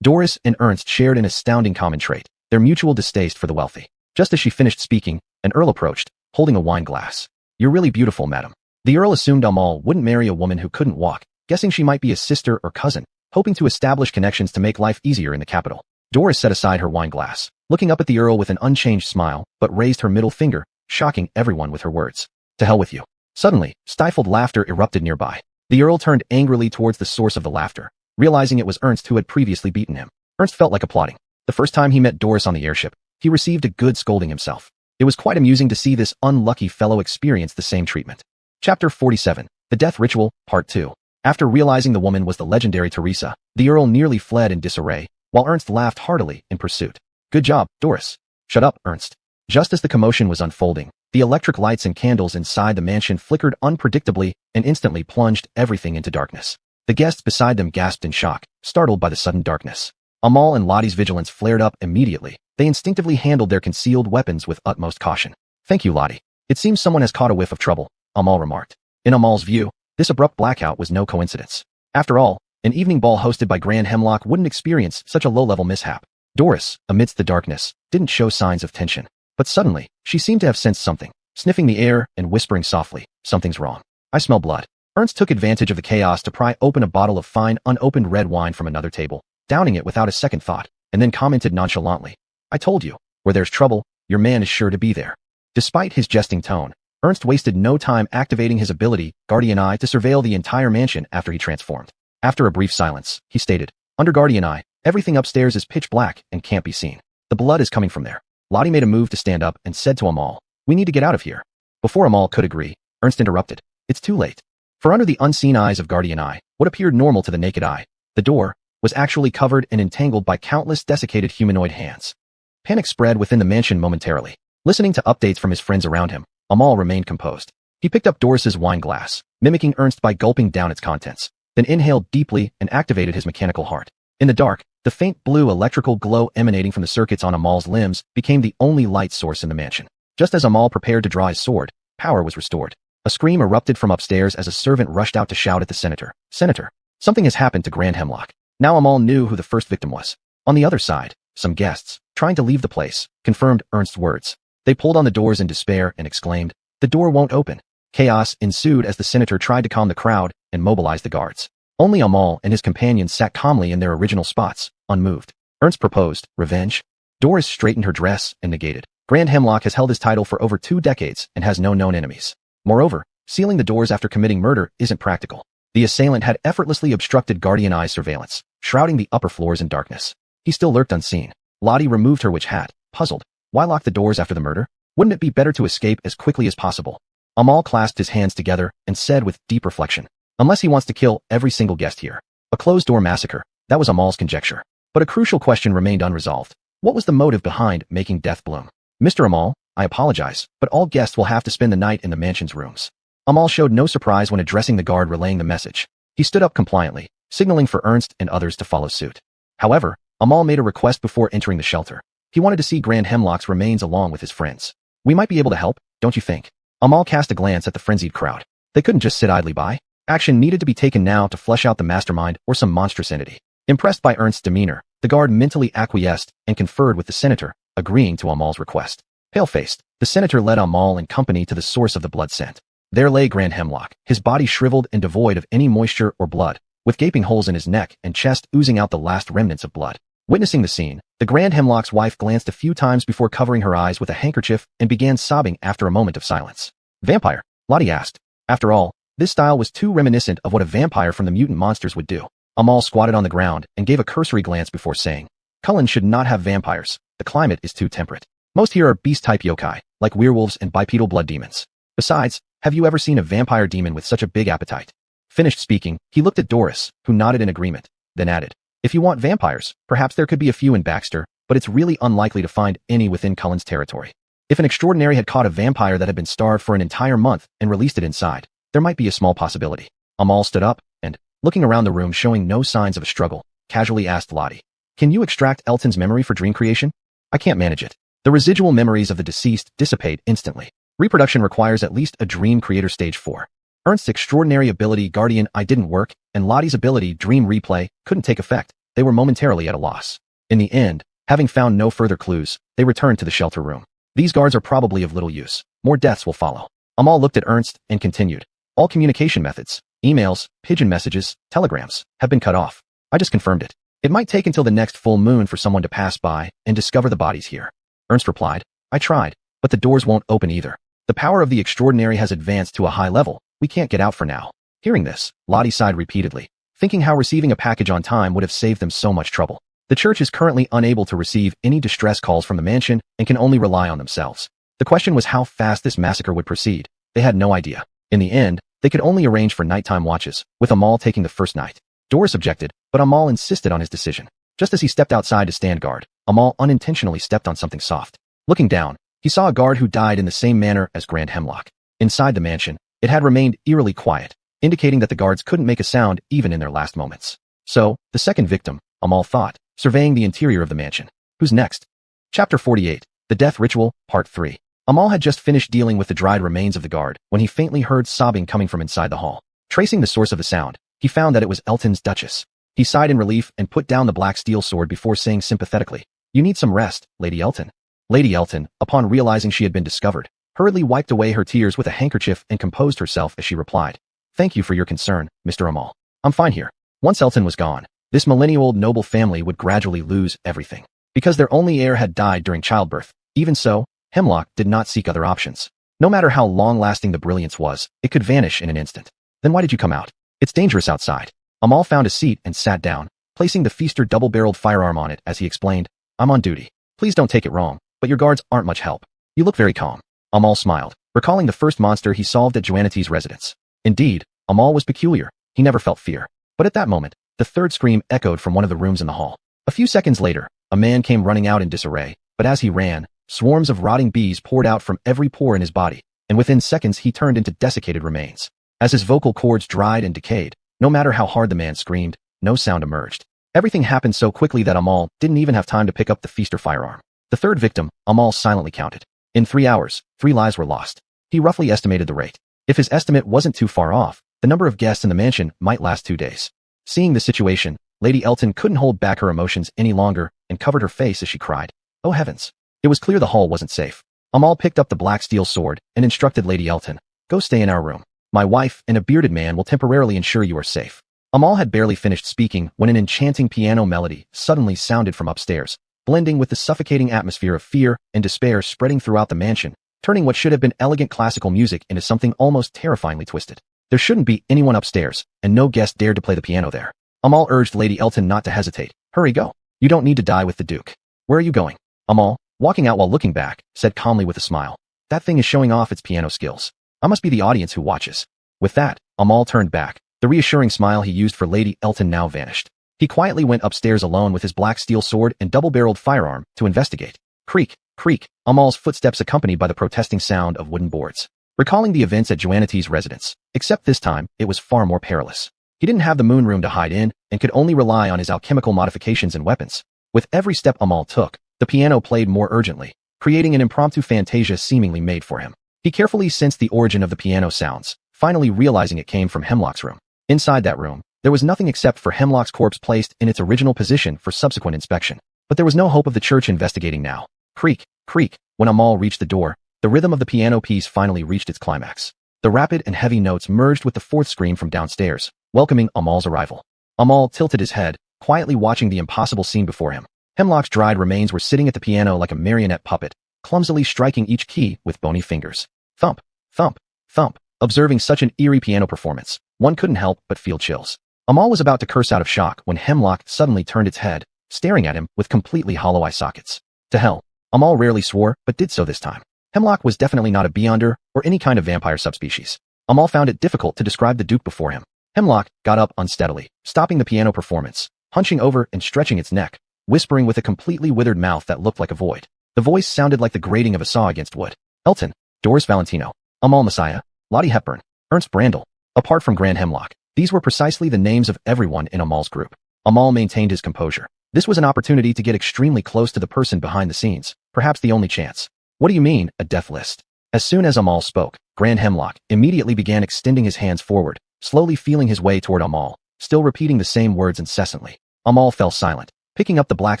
Doris and Ernst shared an astounding common trait, their mutual distaste for the wealthy. Just as she finished speaking, an earl approached, holding a wine glass. "You're really beautiful, madam." The earl assumed Amal wouldn't marry a woman who couldn't walk, guessing she might be a sister or cousin, hoping to establish connections to make life easier in the capital. Doris set aside her wine glass, looking up at the earl with an unchanged smile, but raised her middle finger, shocking everyone with her words. "To hell with you." Suddenly, stifled laughter erupted nearby. The earl turned angrily towards the source of the laughter, realizing it was Ernst who had previously beaten him. Ernst felt like applauding. The first time he met Doris on the airship, he received a good scolding himself. It was quite amusing to see this unlucky fellow experience the same treatment. Chapter 47, The Death Ritual, Part 2. After realizing the woman was the legendary Teresa, the earl nearly fled in disarray, while Ernst laughed heartily in pursuit. "Good job, Doris." "Shut up, Ernst." Just as the commotion was unfolding, the electric lights and candles inside the mansion flickered unpredictably and instantly plunged everything into darkness. The guests beside them gasped in shock, startled by the sudden darkness. Amal and Lottie's vigilance flared up immediately. They instinctively handled their concealed weapons with utmost caution. "Thank you, Lottie. It seems someone has caught a whiff of trouble," Amal remarked. In Amal's view, this abrupt blackout was no coincidence. After all, an evening ball hosted by Grand Hemlock wouldn't experience such a low-level mishap. Doris, amidst the darkness, didn't show signs of tension. But suddenly, she seemed to have sensed something, sniffing the air and whispering softly, "Something's wrong. I smell blood." Ernst took advantage of the chaos to pry open a bottle of fine, unopened red wine from another table, downing it without a second thought, and then commented nonchalantly, "I told you, where there's trouble, your man is sure to be there." Despite his jesting tone, Ernst wasted no time activating his ability, Guardian Eye, to surveil the entire mansion after he transformed. After a brief silence, he stated, "Under Guardian Eye, everything upstairs is pitch black and can't be seen. The blood is coming from there." Lottie made a move to stand up and said to Amal, "We need to get out of here." Before Amal could agree, Ernst interrupted, "It's too late." For under the unseen eyes of Guardian Eye, what appeared normal to the naked eye, the door, was actually covered and entangled by countless desiccated humanoid hands. Panic spread within the mansion momentarily. Listening to updates from his friends around him, Amal remained composed. He picked up Doris's wine glass, mimicking Ernst by gulping down its contents, then inhaled deeply and activated his mechanical heart. In the dark, the faint blue electrical glow emanating from the circuits on Amal's limbs became the only light source in the mansion. Just as Amal prepared to draw his sword, power was restored. A scream erupted from upstairs as a servant rushed out to shout at the senator. Senator, something has happened to Grand Hemlock. Now Amal knew who the first victim was. On the other side, some guests, trying to leave the place, confirmed Ernst's words. They pulled on the doors in despair and exclaimed, "The door won't open." Chaos ensued as the senator tried to calm the crowd and mobilize the guards. Only Amal and his companions sat calmly in their original spots, unmoved. Ernst proposed, "Revenge?" Doris straightened her dress and negated. Grand Hemlock has held his title for over 2 decades and has no known enemies. Moreover, sealing the doors after committing murder isn't practical. The assailant had effortlessly obstructed Guardian Eye's surveillance, shrouding the upper floors in darkness. He still lurked unseen. Lottie removed her witch hat, puzzled. Why lock the doors after the murder? Wouldn't it be better to escape as quickly as possible? Amal clasped his hands together and said with deep reflection, "Unless he wants to kill every single guest here." A closed-door massacre, that was Amal's conjecture. But a crucial question remained unresolved. What was the motive behind making death bloom? "Mr. Amal, I apologize, but all guests will have to spend the night in the mansion's rooms." Amal showed no surprise when addressing the guard relaying the message. He stood up compliantly, signaling for Ernst and others to follow suit. However, Amal made a request before entering the shelter. He wanted to see Grand Hemlock's remains along with his friends. "We might be able to help, don't you think?" Amal cast a glance at the frenzied crowd. They couldn't just sit idly by. Action needed to be taken now to flesh out the mastermind or some monstrous entity. Impressed by Ernst's demeanor, the guard mentally acquiesced and conferred with the senator, agreeing to Amal's request. Pale-faced, the senator led Amal and company to the source of the blood scent. There lay Grand Hemlock, his body shriveled and devoid of any moisture or blood, with gaping holes in his neck and chest oozing out the last remnants of blood. Witnessing the scene, the Grand Hemlock's wife glanced a few times before covering her eyes with a handkerchief and began sobbing after a moment of silence. "Vampire?" Lottie asked. After all, this style was too reminiscent of what a vampire from the mutant monsters would do. Amal squatted on the ground and gave a cursory glance before saying, "Cullen should not have vampires. The climate is too temperate. Most here are beast-type yokai, like werewolves and bipedal blood demons. Besides, have you ever seen a vampire demon with such a big appetite?" Finished speaking, he looked at Doris, who nodded in agreement, then added, "If you want vampires, perhaps there could be a few in Baxter, but it's really unlikely to find any within Cullen's territory. If an extraordinary had caught a vampire that had been starved for an entire month and released it inside, there might be a small possibility." Amal stood up and, looking around the room showing no signs of a struggle, casually asked Lottie, "Can you extract Elton's memory for dream creation?" "I can't manage it. The residual memories of the deceased dissipate instantly. Reproduction requires at least a dream creator stage 4. Ernst's extraordinary ability Guardian Eye didn't work, and Lottie's ability Dream Replay couldn't take effect. They were momentarily at a loss. In the end, having found no further clues, they returned to the shelter room. "These guards are probably of little use. More deaths will follow." Amal looked at Ernst and continued, "All communication methods, emails, pigeon messages, telegrams, have been cut off. I just confirmed it. It might take until the next full moon for someone to pass by and discover the bodies here." Ernst replied, "I tried, but the doors won't open either. The power of the extraordinary has advanced to a high level. We can't get out for now." Hearing this, Lottie sighed repeatedly, thinking how receiving a package on time would have saved them so much trouble. The church is currently unable to receive any distress calls from the mansion and can only rely on themselves. The question was how fast this massacre would proceed. They had no idea. In the end, they could only arrange for nighttime watches, with Amal taking the first night. Doris objected, but Amal insisted on his decision. Just as he stepped outside to stand guard, Amal unintentionally stepped on something soft. Looking down, he saw a guard who died in the same manner as Grand Hemlock. Inside the mansion, it had remained eerily quiet, indicating that the guards couldn't make a sound even in their last moments. So, the second victim, Amal thought, surveying the interior of the mansion. Who's next? Chapter 48, The Death Ritual, Part 3. Amal had just finished dealing with the dried remains of the guard when he faintly heard sobbing coming from inside the hall. Tracing the source of the sound, he found that it was Elton's Duchess. He sighed in relief and put down the black steel sword before saying sympathetically, "You need some rest, Lady Elton." Lady Elton, upon realizing she had been discovered, hurriedly wiped away her tears with a handkerchief and composed herself as she replied, "Thank you for your concern, Mr. Amal. I'm fine here." Once Elton was gone, this millennial-old noble family would gradually lose everything. Because their only heir had died during childbirth, even so, Hemlock did not seek other options. No matter how long-lasting the brilliance was, it could vanish in an instant. "Then why did you come out? It's dangerous outside." Amal found a seat and sat down, placing the Feaster double-barreled firearm on it as he explained, "I'm on duty. Please don't take it wrong, but your guards aren't much help. You look very calm." Amal smiled, recalling the first monster he solved at Xuanhuan's residence. Indeed, Amal was peculiar. He never felt fear. But at that moment, the third scream echoed from one of the rooms in the hall. A few seconds later, a man came running out in disarray, but as he ran, swarms of rotting bees poured out from every pore in his body, and within seconds he turned into desiccated remains. As his vocal cords dried and decayed, no matter how hard the man screamed, no sound emerged. Everything happened so quickly that Amal didn't even have time to pick up the feaster firearm. The third victim, Amal silently counted. In 3 hours, 3 lives were lost. He roughly estimated the rate. If his estimate wasn't too far off, the number of guests in the mansion might last 2 days. Seeing the situation, Lady Elton couldn't hold back her emotions any longer and covered her face as she cried. Oh heavens! It was clear the hall wasn't safe. Amal picked up the black steel sword and instructed Lady Elton, "Go stay in our room. My wife and a bearded man will temporarily ensure you are safe." Amal had barely finished speaking when an enchanting piano melody suddenly sounded from upstairs, blending with the suffocating atmosphere of fear and despair spreading throughout the mansion, turning what should have been elegant classical music into something almost terrifyingly twisted. There shouldn't be anyone upstairs, and no guest dared to play the piano there. Amal urged Lady Elton not to hesitate. "Hurry, go. You don't need to die with the Duke." "Where are you going?" Amal, walking out while looking back, said calmly with a smile. "That thing is showing off its piano skills. I must be the audience who watches." With that, Amal turned back. The reassuring smile he used for Lady Elton now vanished. He quietly went upstairs alone with his black steel sword and double-barreled firearm to investigate. Creak, creak, Amal's footsteps accompanied by the protesting sound of wooden boards. Recalling the events at Xuanhuan's residence, except this time, it was far more perilous. He didn't have the moon room to hide in and could only rely on his alchemical modifications and weapons. With every step Amal took, the piano played more urgently, creating an impromptu fantasia seemingly made for him. He carefully sensed the origin of the piano sounds, finally realizing it came from Hemlock's room. Inside that room, there was nothing except for Hemlock's corpse placed in its original position for subsequent inspection. But there was no hope of the church investigating now. Creak, creak, when Amal reached the door, the rhythm of the piano piece finally reached its climax. The rapid and heavy notes merged with the fourth scream from downstairs, welcoming Amal's arrival. Amal tilted his head, quietly watching the impossible scene before him. Hemlock's dried remains were sitting at the piano like a marionette puppet, clumsily striking each key with bony fingers. Thump, thump, thump. Observing such an eerie piano performance, one couldn't help but feel chills. Amal was about to curse out of shock when Hemlock suddenly turned its head, staring at him with completely hollow eye sockets. To hell. Amal rarely swore, but did so this time. Hemlock was definitely not a beyonder or any kind of vampire subspecies. Amal found it difficult to describe the Duke before him. Hemlock got up unsteadily, stopping the piano performance, hunching over and stretching its neck, whispering with a completely withered mouth that looked like a void. The voice sounded like the grating of a saw against wood. Elton, Doris Valentino, Amal Messiah, Lottie Hepburn, Ernst Brandel. Apart from Grand Hemlock, these were precisely the names of everyone in Amal's group. Amal maintained his composure. This was an opportunity to get extremely close to the person behind the scenes, perhaps the only chance. "What do you mean, a death list?" As soon as Amal spoke, Grand Hemlock immediately began extending his hands forward, slowly feeling his way toward Amal, still repeating the same words incessantly. Amal fell silent, picking up the black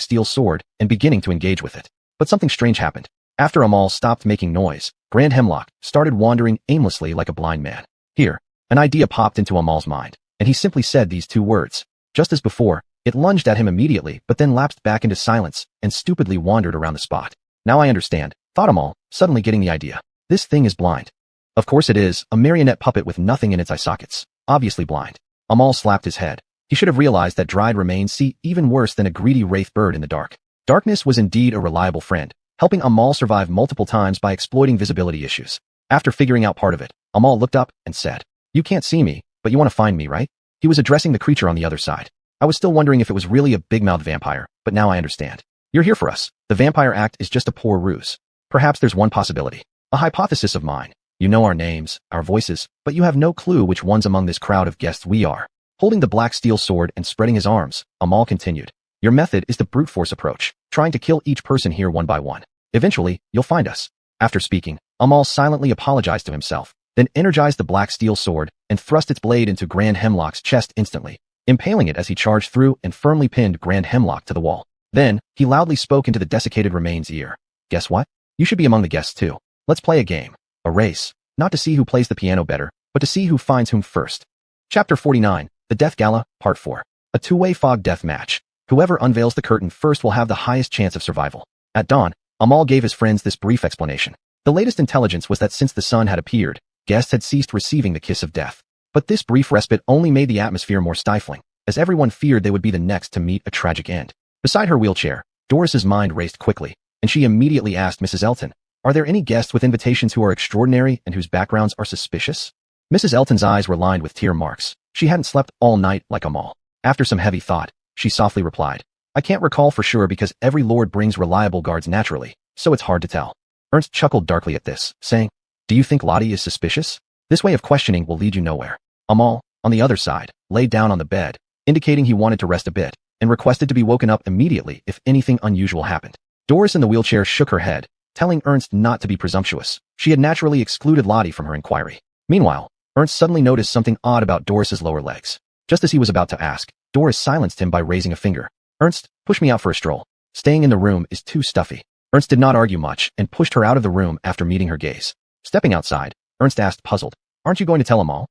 steel sword and beginning to engage with it. But something strange happened. After Amal stopped making noise, Grand Hemlock started wandering aimlessly like a blind man. Here, an idea popped into Amal's mind, and he simply said these 2 words. Just as before, it lunged at him immediately but then lapsed back into silence and stupidly wandered around the spot. "Now I understand," thought Amal, suddenly getting the idea. "This thing is blind." "Of course it is, a marionette puppet with nothing in its eye sockets. Obviously blind." Amal slapped his head. He should have realized that dried remains see even worse than a greedy wraith bird in the dark. Darkness was indeed a reliable friend, helping Amal survive multiple times by exploiting visibility issues. After figuring out part of it, Amal looked up and said, "You can't see me, but you want to find me, right?" He was addressing the creature on the other side. "I was still wondering if it was really a big-mouthed vampire, but now I understand. You're here for us. The vampire act is just a poor ruse. Perhaps there's one possibility. A hypothesis of mine. You know our names, our voices, but you have no clue which ones among this crowd of guests we are." Holding the black steel sword and spreading his arms, Amal continued, "Your method is the brute force approach, trying to kill each person here one by one. Eventually, you'll find us." After speaking, Amal silently apologized to himself, then energized the black steel sword and thrust its blade into Grand Hemlock's chest instantly, impaling it as he charged through and firmly pinned Grand Hemlock to the wall. Then, he loudly spoke into the desiccated remain's ear. "Guess what? You should be among the guests too. Let's play a game. A race. Not to see who plays the piano better, but to see who finds whom first." Chapter 49, The Death Gala, Part 4. A two-way fog death match. Whoever unveils the curtain first will have the highest chance of survival. At dawn, Amal gave his friends this brief explanation. The latest intelligence was that since the sun had appeared, guests had ceased receiving the kiss of death. But this brief respite only made the atmosphere more stifling, as everyone feared they would be the next to meet a tragic end. Beside her wheelchair, Doris's mind raced quickly, and she immediately asked Mrs. Elton, "Are there any guests with invitations who are extraordinary and whose backgrounds are suspicious?" Mrs. Elton's eyes were lined with tear marks. She hadn't slept all night like Amal. After some heavy thought, she softly replied, "I can't recall for sure because every lord brings reliable guards naturally, so it's hard to tell." Ernst chuckled darkly at this, saying, "Do you think Lottie is suspicious? This way of questioning will lead you nowhere." Amal, on the other side, lay down on the bed, indicating he wanted to rest a bit. and requested to be woken up immediately if anything unusual happened. Doris in the wheelchair shook her head, telling Ernst not to be presumptuous. She had naturally excluded Lottie from her inquiry. Meanwhile, Ernst suddenly noticed something odd about Doris's lower legs. Just as he was about to ask, Doris silenced him by raising a finger. Ernst, push me out for a stroll. Staying in the room is too stuffy. Ernst did not argue much and pushed her out of the room after meeting her gaze. Stepping outside, Ernst asked, puzzled, aren't you going to tell them all?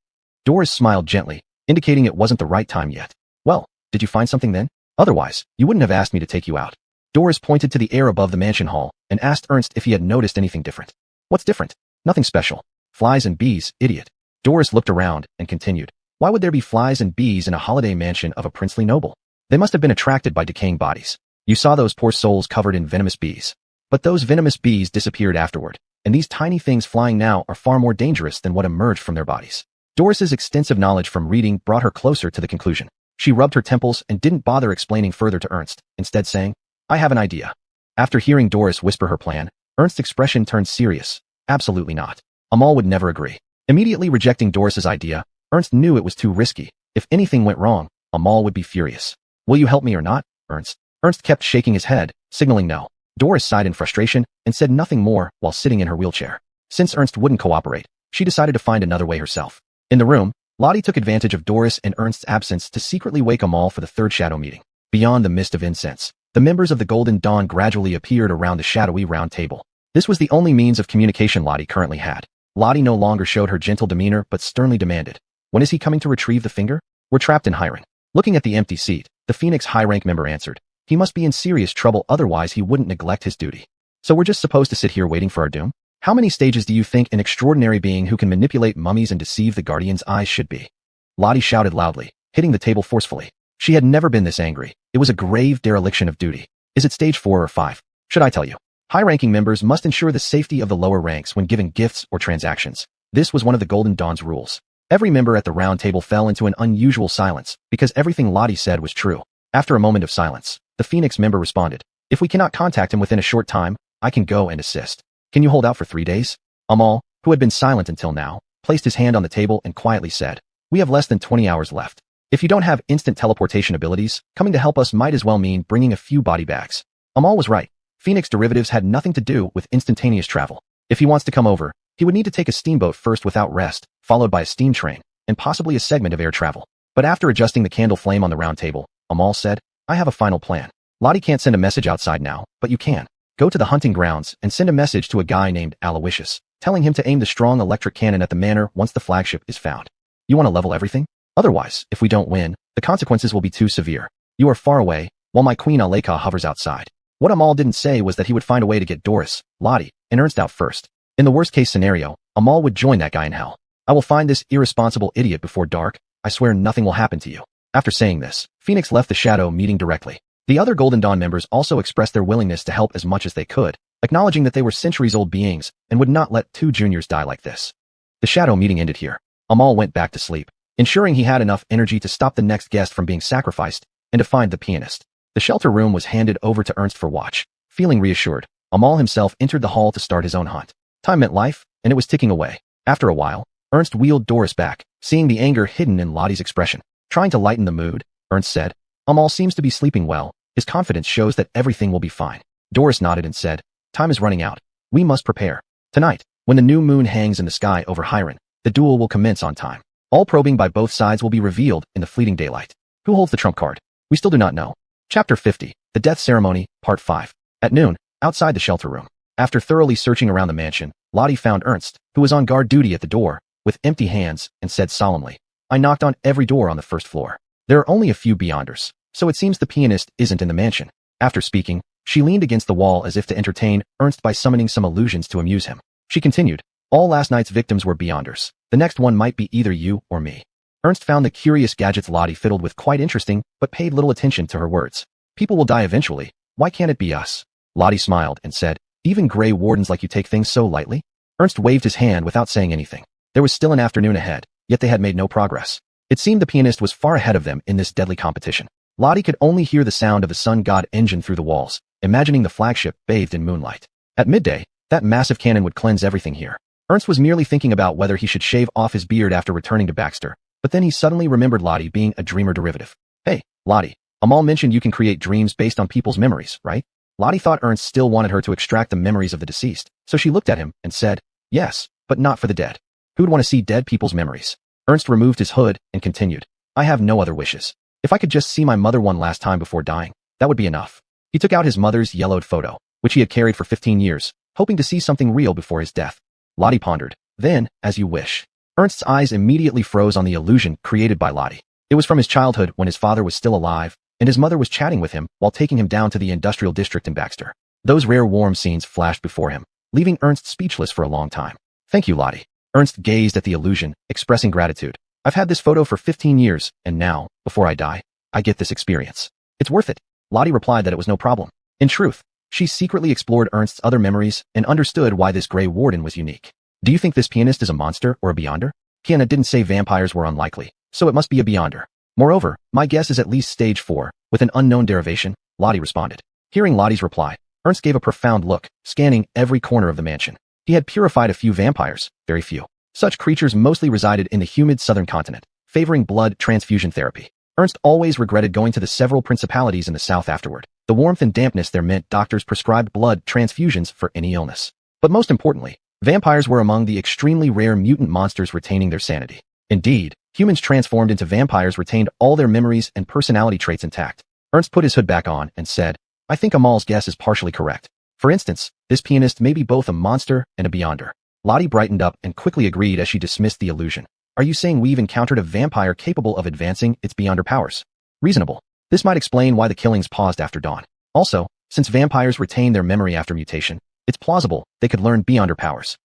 Doris smiled gently, indicating it wasn't the right time yet. Well, did you find something then? Otherwise, you wouldn't have asked me to take you out. Doris pointed to the air above the mansion hall and asked Ernst if he had noticed anything different. What's different? Nothing special. Flies and bees, idiot. Doris looked around and continued. Why would there be flies and bees in a holiday mansion of a princely noble? They must have been attracted by decaying bodies. You saw those poor souls covered in venomous bees. But those venomous bees disappeared afterward, and these tiny things flying now are far more dangerous than what emerged from their bodies. Doris's extensive knowledge from reading brought her closer to the conclusion. She rubbed her temples and didn't bother explaining further to Ernst, instead saying, I have an idea. After hearing Doris whisper her plan, Ernst's expression turned serious. Absolutely not. Amal would never agree. Immediately rejecting Doris's idea, Ernst knew it was too risky. If anything went wrong, Amal would be furious. Will you help me or not, Ernst? Ernst kept shaking his head, signaling no. Doris sighed in frustration and said nothing more while sitting in her wheelchair. Since Ernst wouldn't cooperate, she decided to find another way herself. In the room, Lottie took advantage of Doris and Ernst's absence to secretly wake Amal for the third shadow meeting. Beyond the mist of incense, the members of the Golden Dawn gradually appeared around the shadowy round table. This was the only means of communication Lottie currently had. Lottie no longer showed her gentle demeanor but sternly demanded, when is he coming to retrieve the finger? We're trapped in Hiron. Looking at the empty seat, the Phoenix high-rank member answered, he must be in serious trouble, otherwise he wouldn't neglect his duty. So we're just supposed to sit here waiting for our doom? How many stages do you think an extraordinary being who can manipulate mummies and deceive the Guardian's eyes should be? Lottie shouted loudly, hitting the table forcefully. She had never been this angry. It was a grave dereliction of duty. Is it stage 4 or 5? Should I tell you? High-ranking members must ensure the safety of the lower ranks when giving gifts or transactions. This was one of the Golden Dawn's rules. Every member at the round table fell into an unusual silence because everything Lottie said was true. After a moment of silence, the Phoenix member responded, if we cannot contact him within a short time, I can go and assist. Can you hold out for 3 days? Amal, who had been silent until now, placed his hand on the table and quietly said, we have less than 20 hours left. If you don't have instant teleportation abilities, coming to help us might as well mean bringing a few body bags. Amal was right. Phoenix derivatives had nothing to do with instantaneous travel. If he wants to come over, he would need to take a steamboat first without rest, followed by a steam train, and possibly a segment of air travel. But after adjusting the candle flame on the round table, Amal said, I have a final plan. Lottie can't send a message outside now, but you can. Go to the hunting grounds and send a message to a guy named Aloysius, telling him to aim the strong electric cannon at the manor once the flagship is found. You want to level everything? Otherwise, if we don't win, the consequences will be too severe. You are far away, while my queen Aleka hovers outside. What Amal didn't say was that he would find a way to get Doris, Lottie, and Ernst out first. In the worst-case scenario, Amal would join that guy in hell. I will find this irresponsible idiot before dark. I swear nothing will happen to you. After saying this, Phoenix left the shadow meeting directly. The other Golden Dawn members also expressed their willingness to help as much as they could, acknowledging that they were centuries-old beings and would not let 2 juniors die like this. The shadow meeting ended here. Amal went back to sleep, ensuring he had enough energy to stop the next guest from being sacrificed and to find the pianist. The shelter room was handed over to Ernst for watch. Feeling reassured, Amal himself entered the hall to start his own hunt. Time meant life, and it was ticking away. After a while, Ernst wheeled Doris back, seeing the anger hidden in Lottie's expression. Trying to lighten the mood, Ernst said, Amal seems to be sleeping well. His confidence shows that everything will be fine. Doris nodded and said, time is running out. We must prepare. Tonight, when the new moon hangs in the sky over Hiron, the duel will commence on time. All probing by both sides will be revealed in the fleeting daylight. Who holds the trump card? We still do not know. Chapter 50, The Death Ceremony, Part 5. At noon, outside the shelter room. After thoroughly searching around the mansion, Lottie found Ernst, who was on guard duty at the door, with empty hands, and said solemnly, I knocked on every door on the first floor. There are only a few beyonders, so it seems the pianist isn't in the mansion. After speaking, she leaned against the wall as if to entertain Ernst by summoning some illusions to amuse him. She continued, all last night's victims were beyonders. The next one might be either you or me. Ernst found the curious gadgets Lottie fiddled with quite interesting, but paid little attention to her words. People will die eventually. Why can't it be us? Lottie smiled and said, even gray wardens like you take things so lightly? Ernst waved his hand without saying anything. There was still an afternoon ahead, yet they had made no progress. It seemed the pianist was far ahead of them in this deadly competition. Lottie could only hear the sound of the sun god engine through the walls, imagining the flagship bathed in moonlight. At midday, that massive cannon would cleanse everything here. Ernst was merely thinking about whether he should shave off his beard after returning to Baxter, but then he suddenly remembered Lottie being a dreamer derivative. Hey, Lottie, Amal mentioned you can create dreams based on people's memories, right? Lottie thought Ernst still wanted her to extract the memories of the deceased, so she looked at him and said, yes, but not for the dead. Who'd want to see dead people's memories? Ernst removed his hood and continued, I have no other wishes. If I could just see my mother one last time before dying, that would be enough. He took out his mother's yellowed photo, which he had carried for 15 years, hoping to see something real before his death. Lottie pondered, then, as you wish. Ernst's eyes immediately froze on the illusion created by Lottie. It was from his childhood when his father was still alive, and his mother was chatting with him while taking him down to the industrial district in Baxter. Those rare warm scenes flashed before him, leaving Ernst speechless for a long time. Thank you, Lottie. Ernst gazed at the illusion, expressing gratitude. I've had this photo for 15 years, and now, before I die, I get this experience. It's worth it. Lottie replied that it was no problem. In truth, she secretly explored Ernst's other memories and understood why this gray warden was unique. Do you think this pianist is a monster or a beyonder? Kiana didn't say vampires were unlikely, so it must be a beyonder. Moreover, my guess is at least stage 4, with an unknown derivation, Lottie responded. Hearing Lottie's reply, Ernst gave a profound look, scanning every corner of the mansion. He had purified a few vampires, very few. Such creatures mostly resided in the humid southern continent, favoring blood transfusion therapy. Ernst always regretted going to the several principalities in the south afterward. The warmth and dampness there meant doctors prescribed blood transfusions for any illness. But most importantly, vampires were among the extremely rare mutant monsters retaining their sanity. Indeed, humans transformed into vampires retained all their memories and personality traits intact. Ernst put his hood back on and said, I think Amal's guess is partially correct. For instance, this pianist may be both a monster and a beyonder. Lottie brightened up and quickly agreed as she dismissed the illusion. Are you saying we've encountered a vampire capable of advancing its beyonder powers? Reasonable. This might explain why the killings paused after dawn. Also, since vampires retain their memory after mutation, it's plausible they could learn beyonder powers.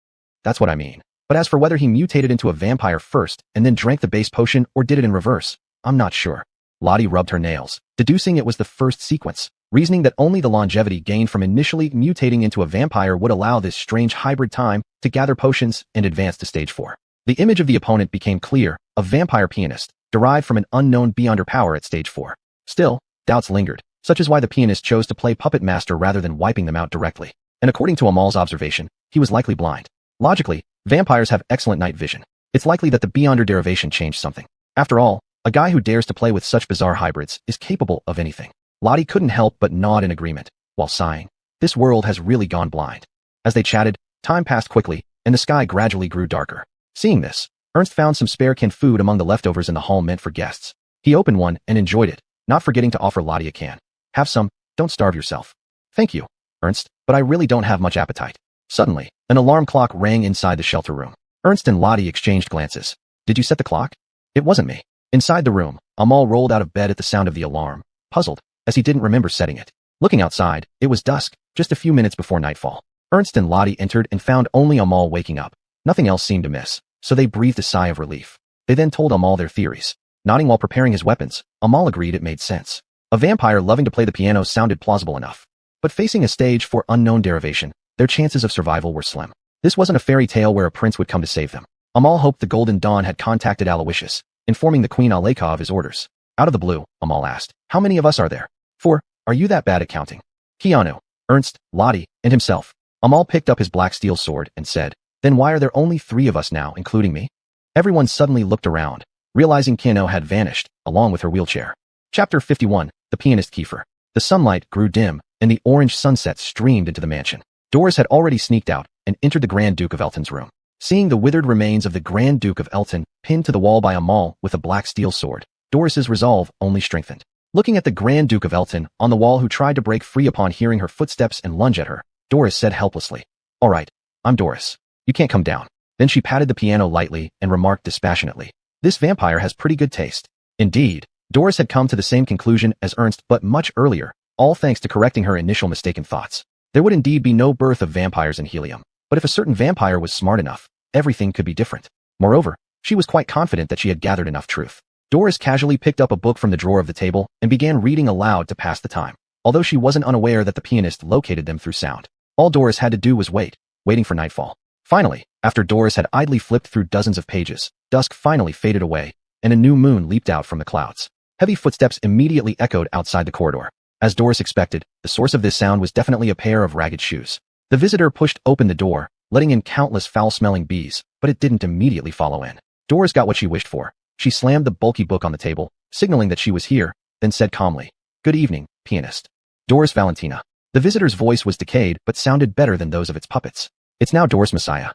That's what I mean. But as for whether he mutated into a vampire first and then drank the base potion or did it in reverse, I'm not sure. Lottie rubbed her nails, deducing it was the first sequence, reasoning that only the longevity gained from initially mutating into a vampire would allow this strange hybrid time to gather potions and advance to stage 4. The image of the opponent became clear, a vampire pianist, derived from an unknown beyonder power at stage 4. Still, doubts lingered, such as why the pianist chose to play puppet master rather than wiping them out directly. And according to Amal's observation, he was likely blind. Logically, vampires have excellent night vision. It's likely that the beyonder derivation changed something. After all, a guy who dares to play with such bizarre hybrids is capable of anything. Lottie couldn't help but nod in agreement, while sighing. This world has really gone blind. As they chatted, time passed quickly, and the sky gradually grew darker. Seeing this, Ernst found some spare canned food among the leftovers in the hall meant for guests. He opened one and enjoyed it, not forgetting to offer Lottie a can. Have some, don't starve yourself. Thank you, Ernst, but I really don't have much appetite. Suddenly, an alarm clock rang inside the shelter room. Ernst and Lottie exchanged glances. Did you set the clock? It wasn't me. Inside the room, Amal rolled out of bed at the sound of the alarm, puzzled, as he didn't remember setting it. Looking outside, it was dusk, just a few minutes before nightfall. Ernst and Lottie entered and found only Amal waking up. Nothing else seemed amiss, so they breathed a sigh of relief. They then told Amal their theories. Nodding while preparing his weapons, Amal agreed it made sense. A vampire loving to play the piano sounded plausible enough. But facing a stage 4 unknown derivation, their chances of survival were slim. This wasn't a fairy tale where a prince would come to save them. Amal hoped the Golden Dawn had contacted Aloysius, informing the Queen Aleka of his orders. Out of the blue, Amal asked, how many of us are there? 4. Are you that bad at counting? Keanu, Ernst, Lottie, and himself. Amal picked up his black steel sword and said, then why are there only 3 of us now, including me? Everyone suddenly looked around, realizing Keanu had vanished, along with her wheelchair. Chapter 51, The Pianist Kiefer. The sunlight grew dim, and the orange sunset streamed into the mansion. Doris had already sneaked out and entered the Grand Duke of Elton's room. Seeing the withered remains of the Grand Duke of Elton pinned to the wall by Amal with a black steel sword, Doris's resolve only strengthened. Looking at the Grand Duke of Elton on the wall who tried to break free upon hearing her footsteps and lunge at her, Doris said helplessly, all right, I'm Doris. You can't come down. Then she patted the piano lightly and remarked dispassionately, this vampire has pretty good taste. Indeed, Doris had come to the same conclusion as Ernst but much earlier, all thanks to correcting her initial mistaken thoughts. There would indeed be no birth of vampires in Helium, but if a certain vampire was smart enough, everything could be different. Moreover, she was quite confident that she had gathered enough truth. Doris casually picked up a book from the drawer of the table and began reading aloud to pass the time, although she wasn't unaware that the pianist located them through sound. All Doris had to do was waiting for nightfall. Finally, after Doris had idly flipped through dozens of pages, dusk finally faded away, and a new moon leaped out from the clouds. Heavy footsteps immediately echoed outside the corridor. As Doris expected, the source of this sound was definitely a pair of ragged shoes. The visitor pushed open the door, letting in countless foul-smelling bees, but it didn't immediately follow in. Doris got what she wished for. She slammed the bulky book on the table, signaling that she was here, then said calmly, Good evening, pianist. Doris Valentina. The visitor's voice was decayed but sounded better than those of its puppets. It's now Doris Messiah.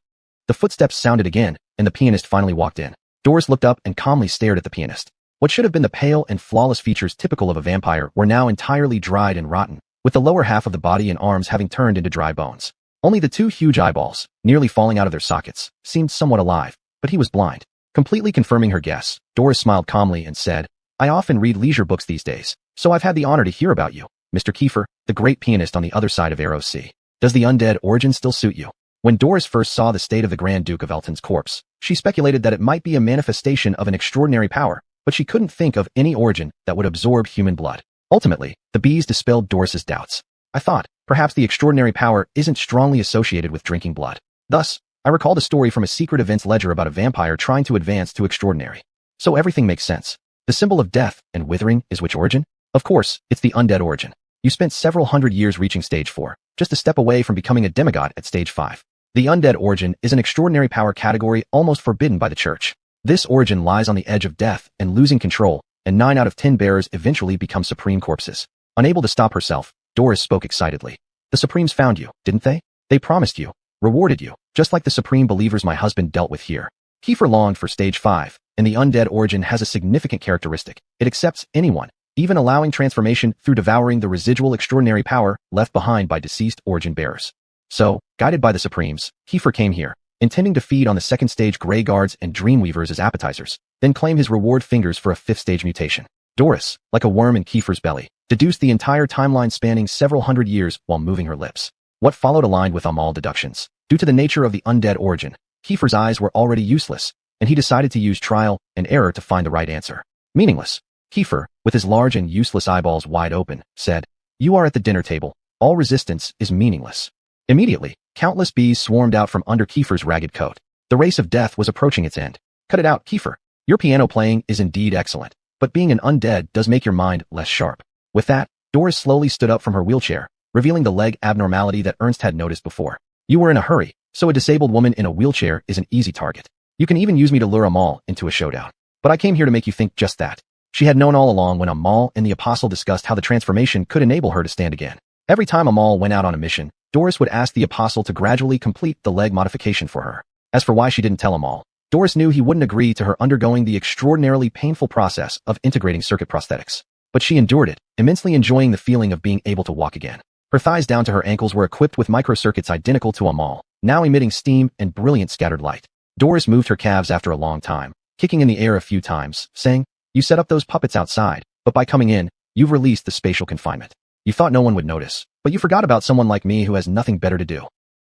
The footsteps sounded again, and the pianist finally walked in. Doris looked up and calmly stared at the pianist. What should have been the pale and flawless features typical of a vampire were now entirely dried and rotten, with the lower half of the body and arms having turned into dry bones. Only the two huge eyeballs, nearly falling out of their sockets, seemed somewhat alive, but he was blind. Completely confirming her guess, Doris smiled calmly and said, I often read leisure books these days, so I've had the honor to hear about you, Mr. Kiefer, the great pianist on the other side of Arrow Sea. Does the undead origin still suit you? When Doris first saw the state of the Grand Duke of Elton's corpse, she speculated that it might be a manifestation of an extraordinary power, but she couldn't think of any origin that would absorb human blood. Ultimately, the bees dispelled Doris's doubts. I thought, perhaps the extraordinary power isn't strongly associated with drinking blood. Thus, I recalled a story from a secret events ledger about a vampire trying to advance to extraordinary. So everything makes sense. The symbol of death and withering is which origin? Of course, it's the undead origin. You spent several hundred years reaching stage 4, just a step away from becoming a demigod at stage 5. The undead origin is an extraordinary power category almost forbidden by the church. This origin lies on the edge of death and losing control, and 9 out of 10 bearers eventually become supreme corpses. Unable to stop herself, Doris spoke excitedly. The Supremes found you, didn't they? They promised you, rewarded you, just like the supreme believers my husband dealt with here. Kiefer longed for stage 5, and the undead origin has a significant characteristic. It accepts anyone, even allowing transformation through devouring the residual extraordinary power left behind by deceased origin bearers. So, guided by the Supremes, Kiefer came here, intending to feed on the second stage Grey Guards and Dreamweavers as appetizers, then claim his reward fingers for a 5th stage mutation. Doris, like a worm in Kiefer's belly, deduced the entire timeline spanning several hundred years while moving her lips. What followed aligned with Amal deductions. Due to the nature of the undead origin, Kiefer's eyes were already useless, and he decided to use trial and error to find the right answer. Meaningless. Kiefer, with his large and useless eyeballs wide open, said, You are at the dinner table. All resistance is meaningless. Immediately, countless bees swarmed out from under Kiefer's ragged coat. The race of death was approaching its end. Cut it out, Kiefer. Your piano playing is indeed excellent, but being an undead does make your mind less sharp. With that, Doris slowly stood up from her wheelchair, revealing the leg abnormality that Ernst had noticed before. You were in a hurry, so a disabled woman in a wheelchair is an easy target. You can even use me to lure Amal into a showdown. But I came here to make you think just that. She had known all along when Amal and the Apostle discussed how the transformation could enable her to stand again. Every time Amal went out on a mission, Doris would ask the Apostle to gradually complete the leg modification for her. As for why she didn't tell Amal, Doris knew he wouldn't agree to her undergoing the extraordinarily painful process of integrating circuit prosthetics. But she endured it, immensely enjoying the feeling of being able to walk again. Her thighs down to her ankles were equipped with microcircuits identical to Amal, now emitting steam and brilliant scattered light. Doris moved her calves after a long time, kicking in the air a few times, saying, You set up those puppets outside, but by coming in, you've released the spatial confinement. You thought no one would notice, but you forgot about someone like me who has nothing better to do.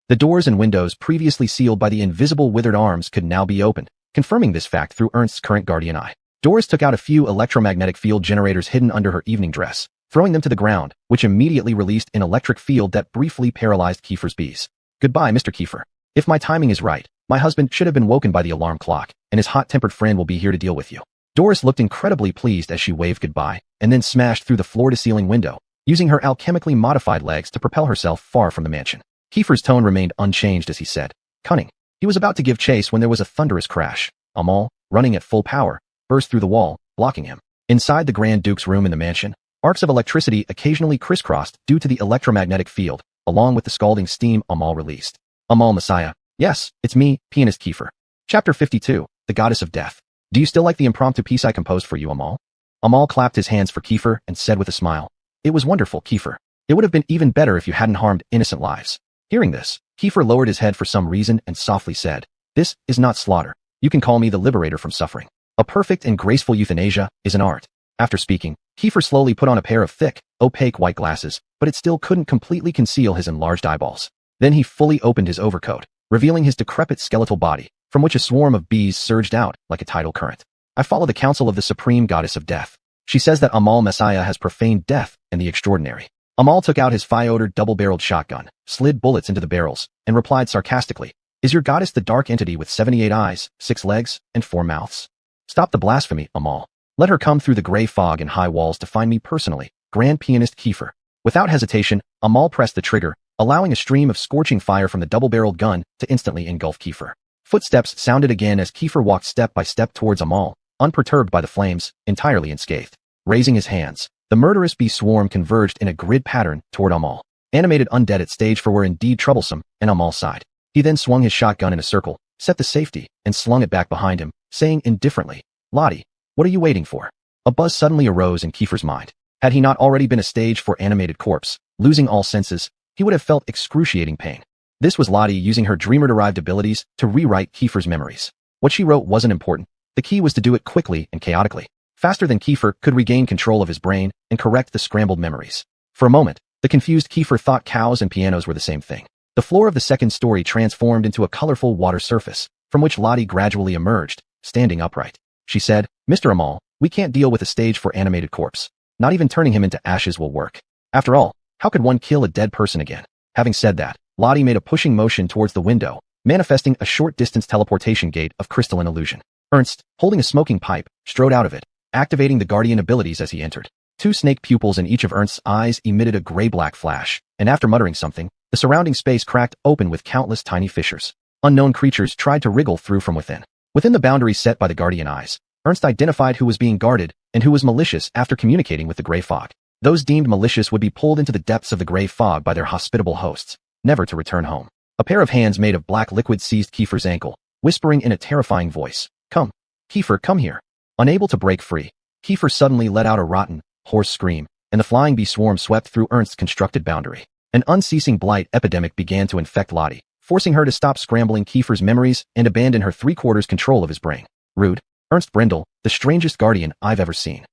The doors and windows previously sealed by the invisible withered arms could now be opened, confirming this fact through Ernst's current guardian eye. Doris took out a few electromagnetic field generators hidden under her evening dress, throwing them to the ground, which immediately released an electric field that briefly paralyzed Kiefer's bees. Goodbye, Mr. Kiefer. If my timing is right, my husband should have been woken by the alarm clock, and his hot-tempered friend will be here to deal with you. Doris looked incredibly pleased as she waved goodbye, and then smashed through the floor-to-ceiling window, using her alchemically modified legs to propel herself far from the mansion. Kiefer's tone remained unchanged as he said, Cunning. He was about to give chase when there was a thunderous crash. Amal, running at full power, burst through the wall, blocking him. Inside the Grand Duke's room in the mansion, arcs of electricity occasionally crisscrossed due to the electromagnetic field, along with the scalding steam Amal released. Amal Messiah. Yes, it's me, pianist Kiefer. Chapter 52, The Goddess of Death. Do you still like the impromptu piece I composed for you, Amal? Amal clapped his hands for Kiefer and said with a smile, It was wonderful, Kiefer. It would have been even better if you hadn't harmed innocent lives. Hearing this, Kiefer lowered his head for some reason and softly said, This is not slaughter. You can call me the liberator from suffering. A perfect and graceful euthanasia is an art. After speaking, Kiefer slowly put on a pair of thick, opaque white glasses, but it still couldn't completely conceal his enlarged eyeballs. Then he fully opened his overcoat, revealing his decrepit skeletal body, from which a swarm of bees surged out like a tidal current. I follow the counsel of the supreme goddess of death. She says that Amal Messiah has profaned death and the extraordinary. Amal took out his fire-odoured double-barreled shotgun, slid bullets into the barrels, and replied sarcastically, Is your goddess the dark entity with 78 eyes, 6 legs, and 4 mouths? Stop the blasphemy, Amal. Let her come through the gray fog and high walls to find me personally, Grand Pianist Kiefer. Without hesitation, Amal pressed the trigger, allowing a stream of scorching fire from the double-barreled gun to instantly engulf Kiefer. Footsteps sounded again as Kiefer walked step by step towards Amal, unperturbed by the flames, entirely unscathed. Raising his hands, The murderous bee swarm converged in a grid pattern toward Amal. Animated undead at stage 4 were indeed troublesome, and Amal sighed. He then swung his shotgun in a circle, set the safety, and slung it back behind him, saying indifferently, "Lottie, what are you waiting for?" A buzz suddenly arose in Kiefer's mind. Had he not already been a stage 4 animated corpse, losing all senses, he would have felt excruciating pain. This was Lottie using her dreamer-derived abilities to rewrite Kiefer's memories. What she wrote wasn't important. The key was to do it quickly and chaotically, faster than Kiefer could regain control of his brain and correct the scrambled memories. For a moment, the confused Kiefer thought cows and pianos were the same thing. The floor of the second story transformed into a colorful water surface, from which Lottie gradually emerged, standing upright. She said, "Mr. Amal, we can't deal with a stage 4 animated corpse. Not even turning him into ashes will work. After all, how could one kill a dead person again?" Having said that, Lottie made a pushing motion towards the window, manifesting a short-distance teleportation gate of crystalline illusion. Ernst, holding a smoking pipe, strode out of it, activating the guardian abilities as he entered. 2 snake pupils in each of Ernst's eyes emitted a gray-black flash, and after muttering something, the surrounding space cracked open with countless tiny fissures. Unknown creatures tried to wriggle through from within. Within the boundaries set by the guardian eyes, Ernst identified who was being guarded and who was malicious after communicating with the gray fog. Those deemed malicious would be pulled into the depths of the gray fog by their hospitable hosts, never to return home. A pair of hands made of black liquid seized Kiefer's ankle, whispering in a terrifying voice, "Come. Kiefer, come here." Unable to break free, Kiefer suddenly let out a rotten, hoarse scream, and the flying bee swarm swept through Ernst's constructed boundary. An unceasing blight epidemic began to infect Lottie, forcing her to stop scrambling Kiefer's memories and abandon her 3/4 control of his brain. Rude. Ernst Brindle, the strangest guardian I've ever seen.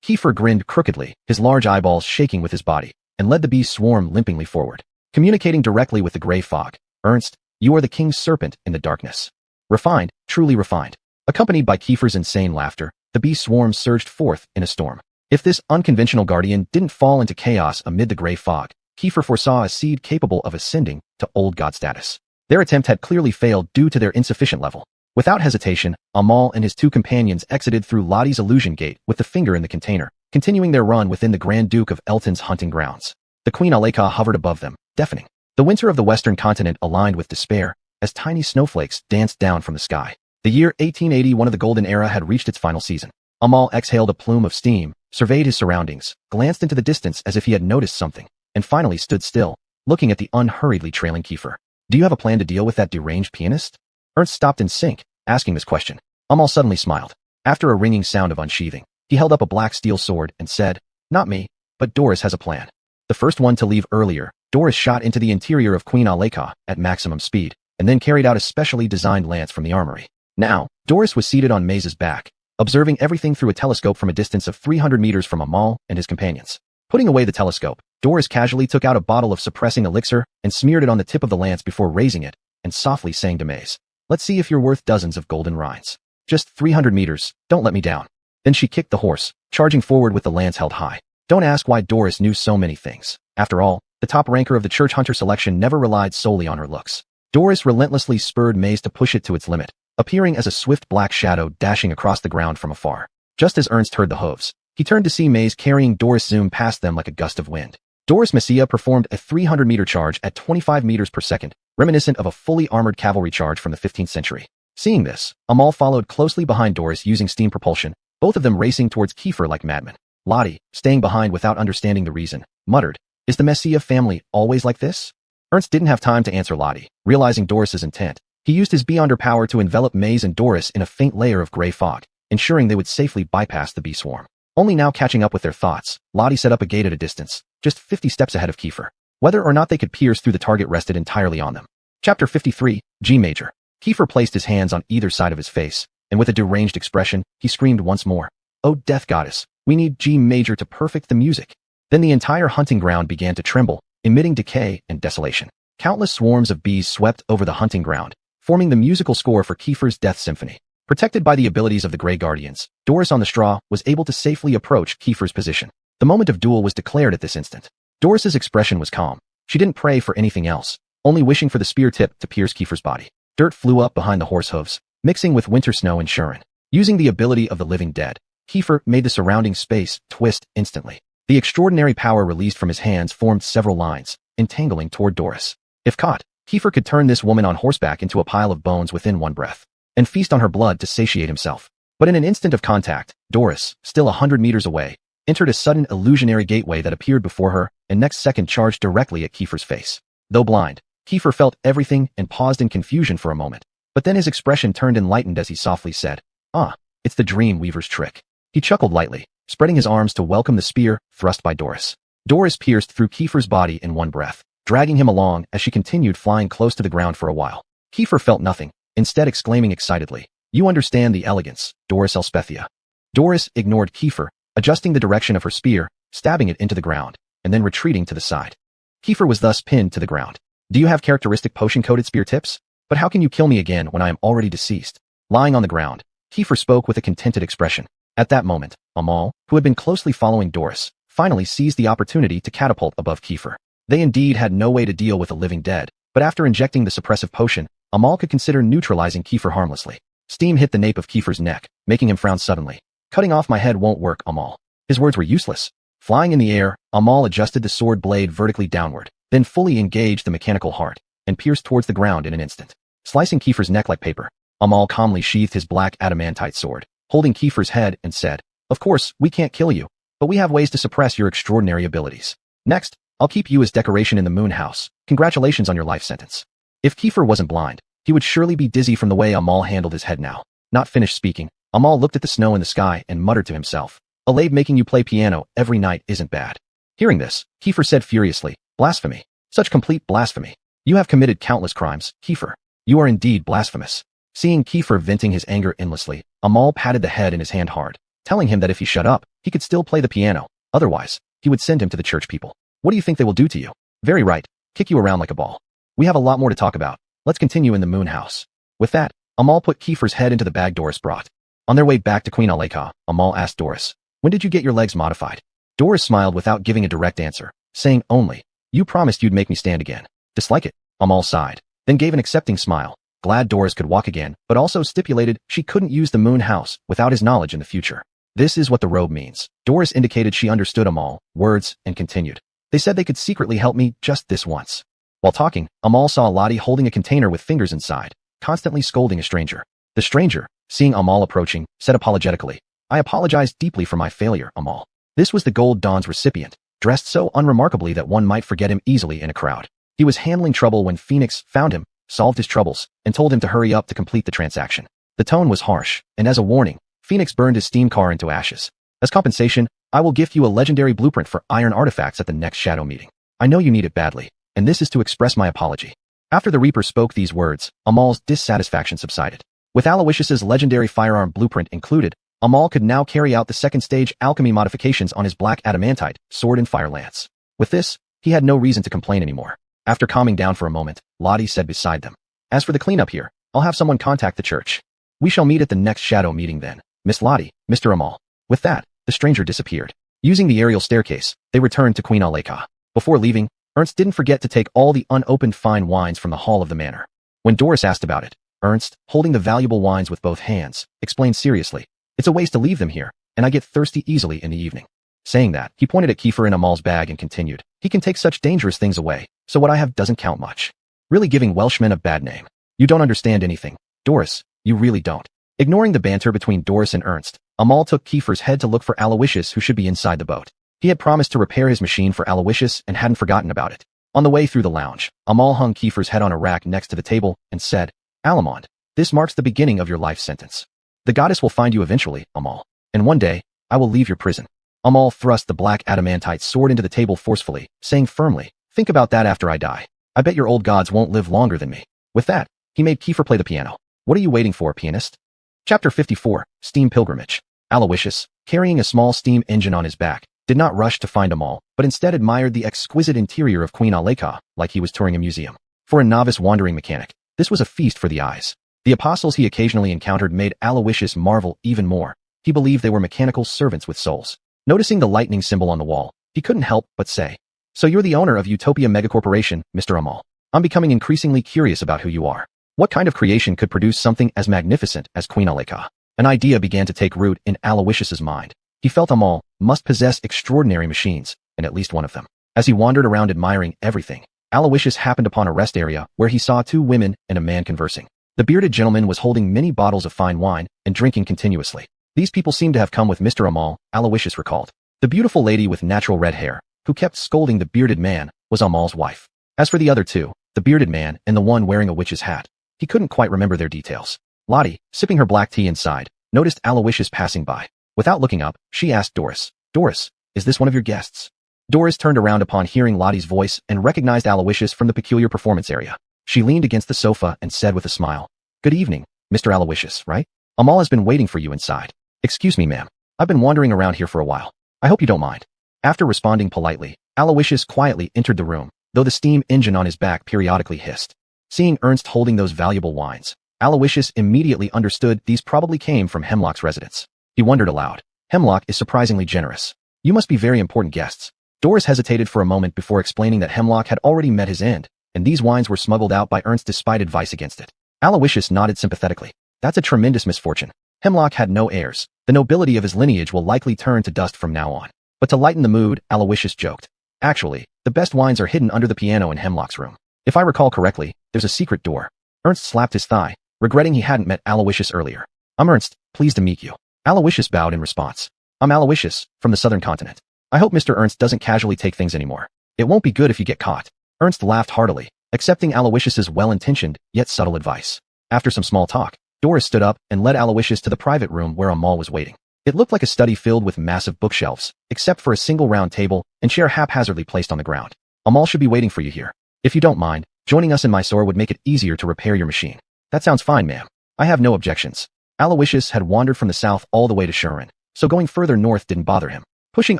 Kiefer grinned crookedly, his large eyeballs shaking with his body, and led the bee swarm limpingly forward. Communicating directly with the gray fog, "Ernst, you are the king's serpent in the darkness." Refined, truly refined. Accompanied by Kiefer's insane laughter, the bee swarm surged forth in a storm. If this unconventional guardian didn't fall into chaos amid the gray fog, Kiefer foresaw a seed capable of ascending to old god status. Their attempt had clearly failed due to their insufficient level. Without hesitation, Amal and his 2 companions exited through Lottie's illusion gate with the finger in the container, continuing their run within the Grand Duke of Elton's hunting grounds. The Queen Aleka hovered above them, deafening. The winter of the western continent aligned with despair, as tiny snowflakes danced down from the sky. The year 1880, one of the Golden Era, had reached its final season. Amal exhaled a plume of steam, surveyed his surroundings, glanced into the distance as if he had noticed something, and finally stood still, looking at the unhurriedly trailing Kiefer. "Do you have a plan to deal with that deranged pianist?" Ernst stopped in sync, asking this question. Amal suddenly smiled. After a ringing sound of unsheathing, he held up a black steel sword and said, "Not me, but Doris has a plan." The first one to leave earlier, Doris shot into the interior of Queen Aleka at maximum speed, and then carried out a specially designed lance from the armory. Now, Doris was seated on Maze's back, observing everything through a telescope from a distance of 300 meters from Amal and his companions. Putting away the telescope, Doris casually took out a bottle of suppressing elixir and smeared it on the tip of the lance before raising it, and softly saying to Maze, "Let's see if you're worth dozens of golden rinds. Just 300 meters, don't let me down." Then she kicked the horse, charging forward with the lance held high. Don't ask why Doris knew so many things. After all, the top ranker of the church hunter selection never relied solely on her looks. Doris relentlessly spurred Maze to push it to its limit, appearing as a swift black shadow dashing across the ground from afar. Just as Ernst heard the hooves, he turned to see Maze carrying Doris zoom past them like a gust of wind. Doris Messia performed a 300-meter charge at 25 meters per second, reminiscent of a fully armored cavalry charge from the 15th century. Seeing this, Amal followed closely behind Doris using steam propulsion, both of them racing towards Kiefer like madmen. Lottie, staying behind without understanding the reason, muttered, "Is the Messia family always like this?" Ernst didn't have time to answer Lottie, realizing Doris's intent. He used his beyonder power to envelop Maze and Doris in a faint layer of gray fog, ensuring they would safely bypass the bee swarm. Only now catching up with their thoughts, Lottie set up a gate at a distance, just 50 steps ahead of Kiefer. Whether or not they could pierce through the target rested entirely on them. Chapter 53, G Major. Kiefer placed his hands on either side of his face, and with a deranged expression, he screamed once more, "Oh death goddess, we need G Major to perfect the music." Then the entire hunting ground began to tremble, emitting decay and desolation. Countless swarms of bees swept over the hunting ground, forming the musical score for Kiefer's death symphony. Protected by the abilities of the Grey Guardians, Doris on the straw was able to safely approach Kiefer's position. The moment of duel was declared at this instant. Doris's expression was calm. She didn't pray for anything else, only wishing for the spear tip to pierce Kiefer's body. Dirt flew up behind the horse hooves, mixing with winter snow and Shurin. Using the ability of the living dead, Kiefer made the surrounding space twist instantly. The extraordinary power released from his hands formed several lines, entangling toward Doris. If caught, Kiefer could turn this woman on horseback into a pile of bones within one breath, and feast on her blood to satiate himself. But in an instant of contact, Doris, still 100 meters away, entered a sudden illusionary gateway that appeared before her and next second charged directly at Kiefer's face. Though blind, Kiefer felt everything and paused in confusion for a moment. But then his expression turned enlightened as he softly said, "Ah, it's the Dream Weaver's trick." He chuckled lightly, spreading his arms to welcome the spear thrust by Doris. Doris pierced through Kiefer's body in one breath, dragging him along as she continued flying close to the ground for a while. Kiefer felt nothing, instead exclaiming excitedly, "You understand the elegance, Doris Elspethia." Doris ignored Kiefer, adjusting the direction of her spear, stabbing it into the ground, and then retreating to the side. Kiefer was thus pinned to the ground. "Do you have characteristic potion-coated spear tips? But how can you kill me again when I am already deceased?" Lying on the ground, Kiefer spoke with a contented expression. At that moment, Amal, who had been closely following Doris, finally seized the opportunity to catapult above Kiefer. They indeed had no way to deal with the living dead, but after injecting the suppressive potion, Amal could consider neutralizing Kiefer harmlessly. Steam hit the nape of Kiefer's neck, making him frown suddenly. "Cutting off my head won't work, Amal." His words were useless. Flying in the air, Amal adjusted the sword blade vertically downward, then fully engaged the mechanical heart, and pierced towards the ground in an instant. Slicing Kiefer's neck like paper, Amal calmly sheathed his black adamantite sword, holding Kiefer's head, and said, "Of course, we can't kill you, but we have ways to suppress your extraordinary abilities. Next, I'll keep you as decoration in the moon house. Congratulations on your life sentence." If Kiefer wasn't blind, he would surely be dizzy from the way Amal handled his head now. Not finished speaking, Amal looked at the snow in the sky and muttered to himself, "A lave making you play piano every night isn't bad." Hearing this, Kiefer said furiously, "Blasphemy. Such complete blasphemy. You have committed countless crimes, Kiefer. You are indeed blasphemous." Seeing Kiefer venting his anger endlessly, Amal patted the head in his hand hard, telling him that if he shut up, he could still play the piano. Otherwise, he would send him to the church people. "What do you think they will do to you?" "Very right. Kick you around like a ball. We have a lot more to talk about. Let's continue in the moon house." With that, Amal put Kiefer's head into the bag Doris brought. On their way back to Queen Aleka, Amal asked Doris, "When did you get your legs modified?" Doris smiled without giving a direct answer, saying only, "You promised you'd make me stand again." "Dislike it?" Amal sighed, then gave an accepting smile, glad Doris could walk again, but also stipulated she couldn't use the moon house without his knowledge in the future. "This is what the robe means." Doris indicated she understood Amal, words, and continued, "They said they could secretly help me just this once." While talking, Amal saw Lottie holding a container with fingers inside, constantly scolding a stranger. The stranger, seeing Amal approaching, said apologetically, "I apologize deeply for my failure, Amal." This was the Gold Dawn's recipient, dressed so unremarkably that one might forget him easily in a crowd. He was handling trouble when Phoenix found him, solved his troubles, and told him to hurry up to complete the transaction. The tone was harsh, and as a warning, Phoenix burned his steam car into ashes. "As compensation, I will gift you a legendary blueprint for iron artifacts at the next shadow meeting. I know you need it badly, and this is to express my apology." After the Reaper spoke these words, Amal's dissatisfaction subsided. With Aloysius's legendary firearm blueprint included, Amal could now carry out the second stage alchemy modifications on his black adamantite, sword and fire lance. With this, he had no reason to complain anymore. After calming down for a moment, Lottie said beside them, "As for the cleanup here, I'll have someone contact the church. We shall meet at the next shadow meeting then. Miss Lottie, Mr. Amal." With that, the stranger disappeared. Using the aerial staircase, they returned to Queen Aleka. Before leaving, Ernst didn't forget to take all the unopened fine wines from the hall of the manor. When Doris asked about it, Ernst, holding the valuable wines with both hands, explained seriously, "It's a waste to leave them here, and I get thirsty easily in the evening." Saying that, he pointed at Kiefer and Amal's bag and continued, "He can take such dangerous things away, so what I have doesn't count much." Really giving Welshmen a bad name. "You don't understand anything, Doris, you really don't." Ignoring the banter between Doris and Ernst, Amal took Kiefer's head to look for Aloysius, who should be inside the boat. He had promised to repair his machine for Aloysius and hadn't forgotten about it. On the way through the lounge, Amal hung Kiefer's head on a rack next to the table and said, "Alamond, this marks the beginning of your life sentence. The goddess will find you eventually, Amal, and one day, I will leave your prison." Amal thrust the black adamantite sword into the table forcefully, saying firmly, "Think about that after I die. I bet your old gods won't live longer than me." With that, he made Kiefer play the piano. "What are you waiting for, pianist?" Chapter 54, Steam Pilgrimage. Aloysius, carrying a small steam engine on his back, did not rush to find Amal, but instead admired the exquisite interior of Queen Aleka, like he was touring a museum. For a novice wandering mechanic, this was a feast for the eyes. The apostles he occasionally encountered made Aloysius marvel even more. He believed they were mechanical servants with souls. Noticing the lightning symbol on the wall, he couldn't help but say, "So you're the owner of Utopia Megacorporation, Mr. Amal. I'm becoming increasingly curious about who you are. What kind of creation could produce something as magnificent as Queen Aleka?" An idea began to take root in Aloysius's mind. He felt Amal must possess extraordinary machines, and at least one of them. As he wandered around admiring everything, Aloysius happened upon a rest area where he saw two women and a man conversing. The bearded gentleman was holding many bottles of fine wine and drinking continuously. These people seemed to have come with Mr. Amal, Aloysius recalled. The beautiful lady with natural red hair, who kept scolding the bearded man, was Amal's wife. As for the other two, the bearded man and the one wearing a witch's hat, he couldn't quite remember their details. Lottie, sipping her black tea inside, noticed Aloysius passing by. Without looking up, she asked Doris, "Doris, is this one of your guests?" Doris turned around upon hearing Lottie's voice and recognized Aloysius from the peculiar performance area. She leaned against the sofa and said with a smile, "Good evening, Mr. Aloysius, right? Amal has been waiting for you inside." "Excuse me, ma'am. I've been wandering around here for a while. I hope you don't mind." After responding politely, Aloysius quietly entered the room, though the steam engine on his back periodically hissed. Seeing Ernst holding those valuable wines, Aloysius immediately understood these probably came from Hemlock's residence. He wondered aloud. Hemlock is surprisingly generous. You must be very important guests. Doris hesitated for a moment before explaining that Hemlock had already met his end, and these wines were smuggled out by Ernst despite advice against it. Aloysius nodded sympathetically. That's a tremendous misfortune. Hemlock had no heirs. The nobility of his lineage will likely turn to dust from now on. But to lighten the mood, Aloysius joked. Actually, the best wines are hidden under the piano in Hemlock's room. If I recall correctly, there's a secret door. Ernst slapped his thigh, regretting he hadn't met Aloysius earlier. I'm Ernst, pleased to meet you. Aloysius bowed in response. I'm Aloysius, from the southern continent. I hope Mr. Ernst doesn't casually take things anymore. It won't be good if you get caught. Ernst laughed heartily, accepting Aloysius's well-intentioned, yet subtle advice. After some small talk, Doris stood up and led Aloysius to the private room where Amal was waiting. It looked like a study filled with massive bookshelves, except for a single round table and chair haphazardly placed on the ground. Amal should be waiting for you here. If you don't mind, joining us in my store would make it easier to repair your machine. That sounds fine, ma'am. I have no objections. Aloysius had wandered from the south all the way to Xuanhuan, so going further north didn't bother him. Pushing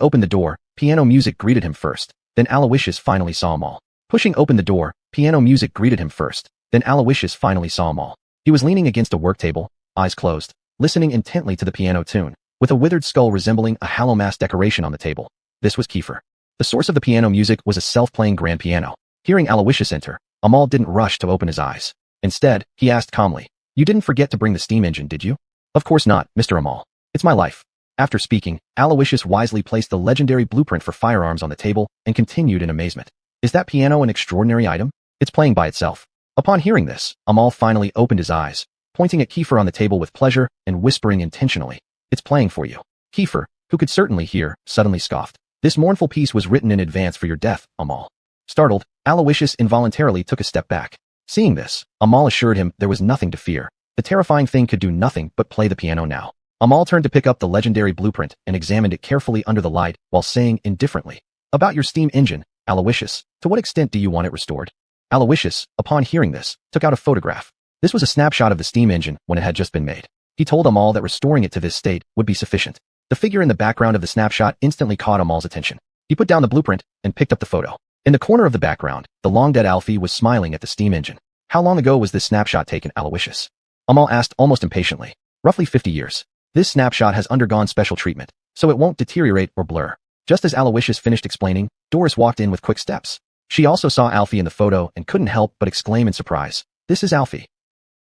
open the door, piano music greeted him first, then Aloysius finally saw Amal. Pushing open the door, piano music greeted him first, then Aloysius finally saw Amal. He was leaning against a work table, eyes closed, listening intently to the piano tune, with a withered skull resembling a Hallowmass decoration on the table. This was Kiefer. The source of the piano music was a self-playing grand piano. Hearing Aloysius enter, Amal didn't rush to open his eyes. Instead, he asked calmly, "You didn't forget to bring the steam engine, did you?" "Of course not, Mr. Amal. It's my life." After speaking, Aloysius wisely placed the legendary blueprint for firearms on the table and continued in amazement. "Is that piano an extraordinary item? It's playing by itself." Upon hearing this, Amal finally opened his eyes, pointing at Kiefer on the table with pleasure and whispering intentionally, "It's playing for you." Kiefer, who could certainly hear, suddenly scoffed. "This mournful piece was written in advance for your death, Amal." Startled, Aloysius involuntarily took a step back. Seeing this, Amal assured him there was nothing to fear. The terrifying thing could do nothing but play the piano now. Amal turned to pick up the legendary blueprint and examined it carefully under the light while saying indifferently, "About your steam engine, Aloysius, to what extent do you want it restored?" Aloysius, upon hearing this, took out a photograph. This was a snapshot of the steam engine when it had just been made. He told Amal that restoring it to this state would be sufficient. The figure in the background of the snapshot instantly caught Amal's attention. He put down the blueprint and picked up the photo. In the corner of the background, the long-dead Alfie was smiling at the steam engine. "How long ago was this snapshot taken, Aloysius?" Amal asked almost impatiently. "Roughly 50 years. This snapshot has undergone special treatment, so it won't deteriorate or blur." Just as Aloysius finished explaining, Doris walked in with quick steps. She also saw Alfie in the photo and couldn't help but exclaim in surprise, "This is Alfie."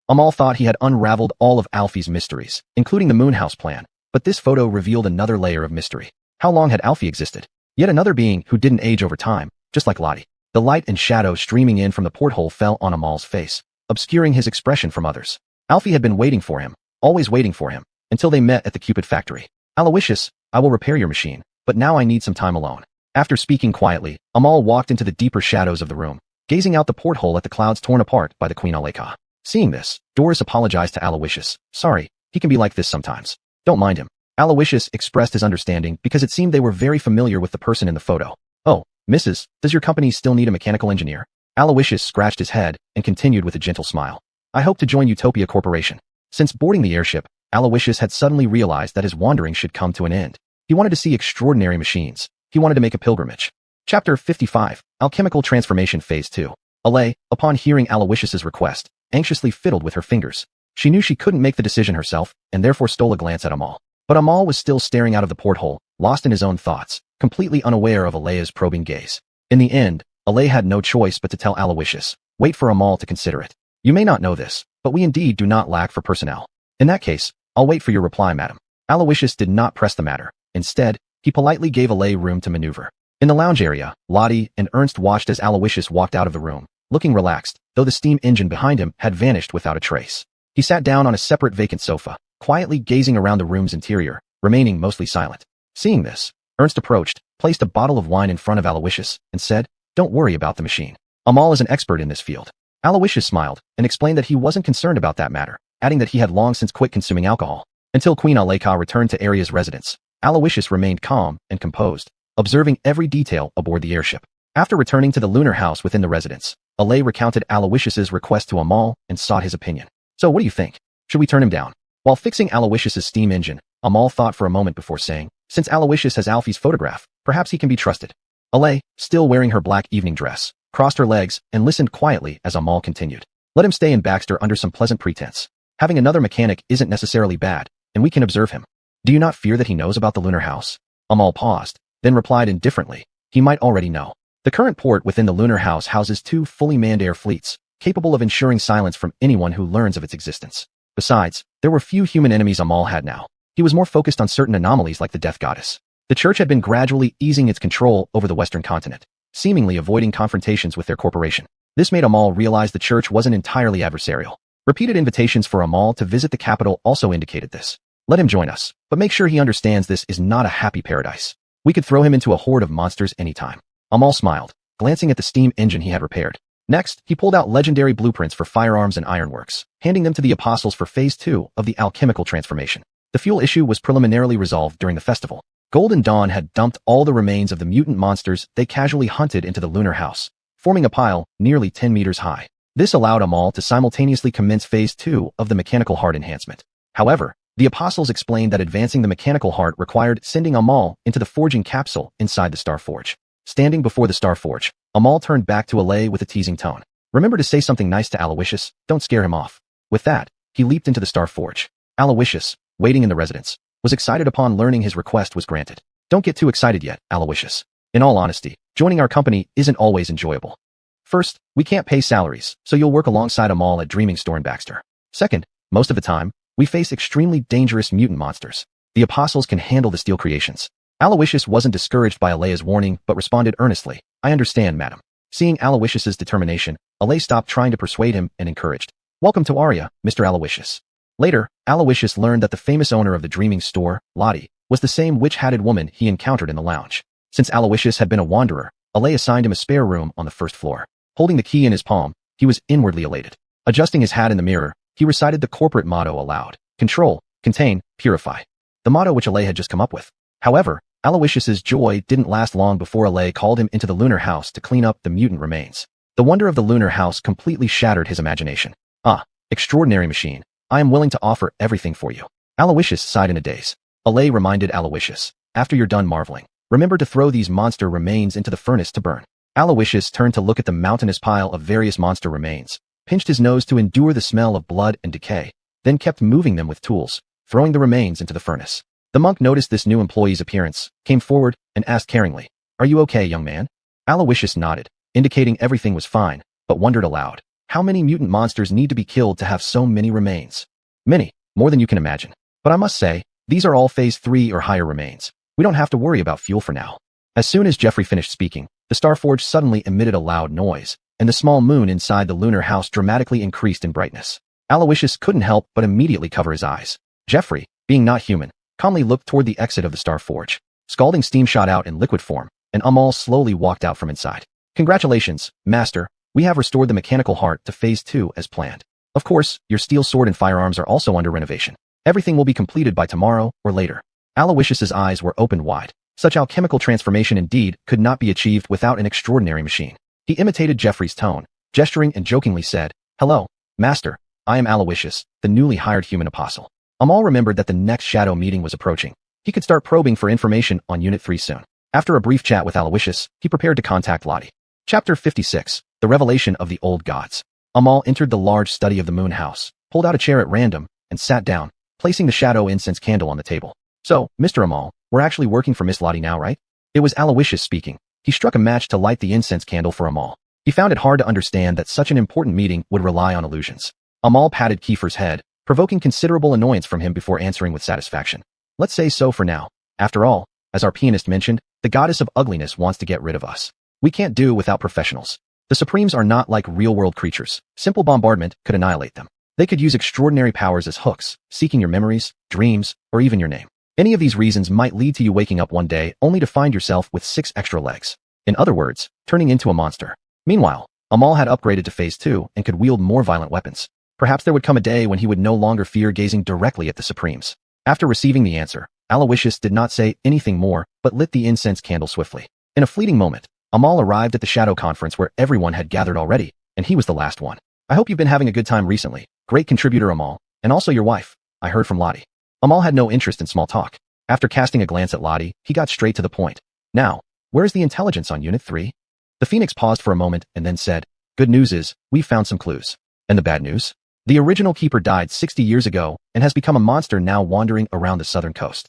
Amal thought he had unraveled all of Alfie's mysteries, including the Moonhouse plan, but this photo revealed another layer of mystery. How long had Alfie existed? Yet another being who didn't age over time, just like Lottie. The light and shadow streaming in from the porthole fell on Amal's face, obscuring his expression from others. Alfie had been waiting for him, always waiting for him, until they met at the Cupid factory. "Aloysius, I will repair your machine, but now I need some time alone." After speaking quietly, Amal walked into the deeper shadows of the room, gazing out the porthole at the clouds torn apart by the Queen Aleka. Seeing this, Doris apologized to Aloysius. "Sorry, he can be like this sometimes. Don't mind him." Aloysius expressed his understanding because it seemed they were very familiar with the person in the photo. "Oh, Mrs., does your company still need a mechanical engineer?" Aloysius scratched his head and continued with a gentle smile. "I hope to join Utopia Corporation." Since boarding the airship, Aloysius had suddenly realized that his wandering should come to an end. He wanted to see extraordinary machines. He wanted to make a pilgrimage. Chapter 55, Alchemical Transformation Phase 2. Alay, upon hearing Aloysius's request, anxiously fiddled with her fingers. She knew she couldn't make the decision herself, and therefore stole a glance at Amal. But Amal was still staring out of the porthole, lost in his own thoughts, completely unaware of Alaya's probing gaze. In the end, Alay had no choice but to tell Aloysius, "Wait for Amal to consider it. You may not know this, but we indeed do not lack for personnel. In that case, I'll wait for your reply, madam." Aloysius did not press the matter. Instead, he politely gave Alay room to maneuver. In the lounge area, Lottie and Ernst watched as Aloysius walked out of the room, looking relaxed, though the steam engine behind him had vanished without a trace. He sat down on a separate vacant sofa, quietly gazing around the room's interior, remaining mostly silent. Seeing this, Ernst approached, placed a bottle of wine in front of Aloysius, and said, "Don't worry about the machine. Amal is an expert in this field." Aloysius smiled and explained that he wasn't concerned about that matter, adding that he had long since quit consuming alcohol. Until Queen Aleka returned to Aria's residence, Aloysius remained calm and composed, observing every detail aboard the airship. After returning to the lunar house within the residence, Alay recounted Aloysius's request to Amal and sought his opinion. "So what do you think? Should we turn him down?" While fixing Aloysius's steam engine, Amal thought for a moment before saying, "Since Aloysius has Alfie's photograph, perhaps he can be trusted." Alay, still wearing her black evening dress, crossed her legs and listened quietly as Amal continued. "Let him stay in Baxter under some pleasant pretense. Having another mechanic isn't necessarily bad, and we can observe him. Do you not fear that he knows about the lunar house?" Amal paused, then replied indifferently, "He might already know. The current port within the lunar house houses 2 fully manned air fleets, capable of ensuring silence from anyone who learns of its existence. Besides, there were few human enemies Amal had now. He was more focused on certain anomalies like the Death Goddess. The Church had been gradually easing its control over the Western continent, seemingly avoiding confrontations with their corporation. This made Amal realize the Church wasn't entirely adversarial. Repeated invitations for Amal to visit the capital also indicated this. "Let him join us, but make sure he understands this is not a happy paradise. We could throw him into a horde of monsters anytime." Amal smiled, glancing at the steam engine he had repaired. Next, he pulled out legendary blueprints for firearms and ironworks, handing them to the apostles for Phase 2 of the alchemical transformation. The fuel issue was preliminarily resolved during the festival. Golden Dawn had dumped all the remains of the mutant monsters they casually hunted into the lunar house, forming a pile nearly 10 meters high. This allowed Amal to simultaneously commence Phase 2 of the mechanical heart enhancement. However, the apostles explained that advancing the mechanical heart required sending Amal into the forging capsule inside the Star Forge. Standing before the Star Forge, Amal turned back to Alay with a teasing tone. "Remember to say something nice to Aloysius, don't scare him off." With that, he leaped into the Star Forge. Aloysius, waiting in the residence, was excited upon learning his request was granted. "Don't get too excited yet, Aloysius. In all honesty, joining our company isn't always enjoyable. First, we can't pay salaries, so you'll work alongside Amal at Dreaming Store in Baxter. Second, most of the time, we face extremely dangerous mutant monsters. The apostles can handle the steel creations." Aloysius wasn't discouraged by Alea's warning, but responded earnestly, "I understand, madam." Seeing Aloysius's determination, Alay stopped trying to persuade him and encouraged, "Welcome to Aria, Mr. Aloysius." Later, Aloysius learned that the famous owner of the Dreaming Store, Lottie, was the same witch-hatted woman he encountered in the lounge. Since Aloysius had been a wanderer, Alay assigned him a spare room on the first floor. Holding the key in his palm, he was inwardly elated. Adjusting his hat in the mirror, he recited the corporate motto aloud: "Control, contain, purify." The motto which Alay had just come up with. However, Aloysius's joy didn't last long before Alay called him into the lunar house to clean up the mutant remains. The wonder of the lunar house completely shattered his imagination. "Ah, extraordinary machine. I am willing to offer everything for you." Aloysius sighed in a daze. Alay reminded Aloysius, "After you're done marveling, remember to throw these monster remains into the furnace to burn." Aloysius turned to look at the mountainous pile of various monster remains, pinched his nose to endure the smell of blood and decay, then kept moving them with tools, throwing the remains into the furnace. The monk noticed this new employee's appearance, came forward, and asked caringly, "Are you okay, young man?" Aloysius nodded, indicating everything was fine, but wondered aloud, how many mutant monsters need to be killed to have so many remains? Many, more than you can imagine. But I must say, these are all Phase 3 or higher remains. We don't have to worry about fuel for now. As soon as Jeffrey finished speaking, the Starforge suddenly emitted a loud noise, and the small moon inside the lunar house dramatically increased in brightness. Aloysius couldn't help but immediately cover his eyes. Jeffrey, being not human, calmly looked toward the exit of the Starforge. Scalding steam shot out in liquid form, and Amal slowly walked out from inside. "Congratulations, Master. We have restored the mechanical heart to Phase 2 as planned. Of course, your steel sword and firearms are also under renovation. Everything will be completed by tomorrow or later." Aloysius's eyes were opened wide. Such alchemical transformation indeed could not be achieved without an extraordinary machine. He imitated Jeffrey's tone, gesturing and jokingly said, "Hello, Master. I am Aloysius, the newly hired human apostle." Amal remembered that the next shadow meeting was approaching. He could start probing for information on Unit 3 soon. After a brief chat with Aloysius, he prepared to contact Lottie. Chapter 56, The Revelation of the Old Gods. Amal entered the large study of the moon house, pulled out a chair at random, and sat down, placing the shadow incense candle on the table. "So, Mr. Amal, we're actually working for Miss Lottie now, right?" It was Aloysius speaking. He struck a match to light the incense candle for Amal. He found it hard to understand that such an important meeting would rely on illusions. Amal patted Kiefer's head, provoking considerable annoyance from him before answering with satisfaction. "Let's say so for now. After all, as our pianist mentioned, the goddess of ugliness wants to get rid of us. We can't do without professionals. The Supremes are not like real-world creatures. Simple bombardment could annihilate them. They could use extraordinary powers as hooks, seeking your memories, dreams, or even your name. Any of these reasons might lead to you waking up one day only to find yourself with 6 extra legs. In other words, turning into a monster. Meanwhile, Amal had upgraded to Phase 2 and could wield more violent weapons. Perhaps there would come a day when he would no longer fear gazing directly at the Supremes. After receiving the answer, Aloysius did not say anything more but lit the incense candle swiftly. In a fleeting moment, Amal arrived at the shadow conference where everyone had gathered already, and he was the last one. I hope you've been having a good time recently. Great contributor Amal, and also your wife, I heard from Lottie. Amal had no interest in small talk. After casting a glance at Lottie, he got straight to the point. Now, where is the intelligence on Unit 3? The Phoenix paused for a moment and then said, good news is, we've found some clues. And the bad news? The original keeper died 60 years ago and has become a monster now wandering around the southern coast.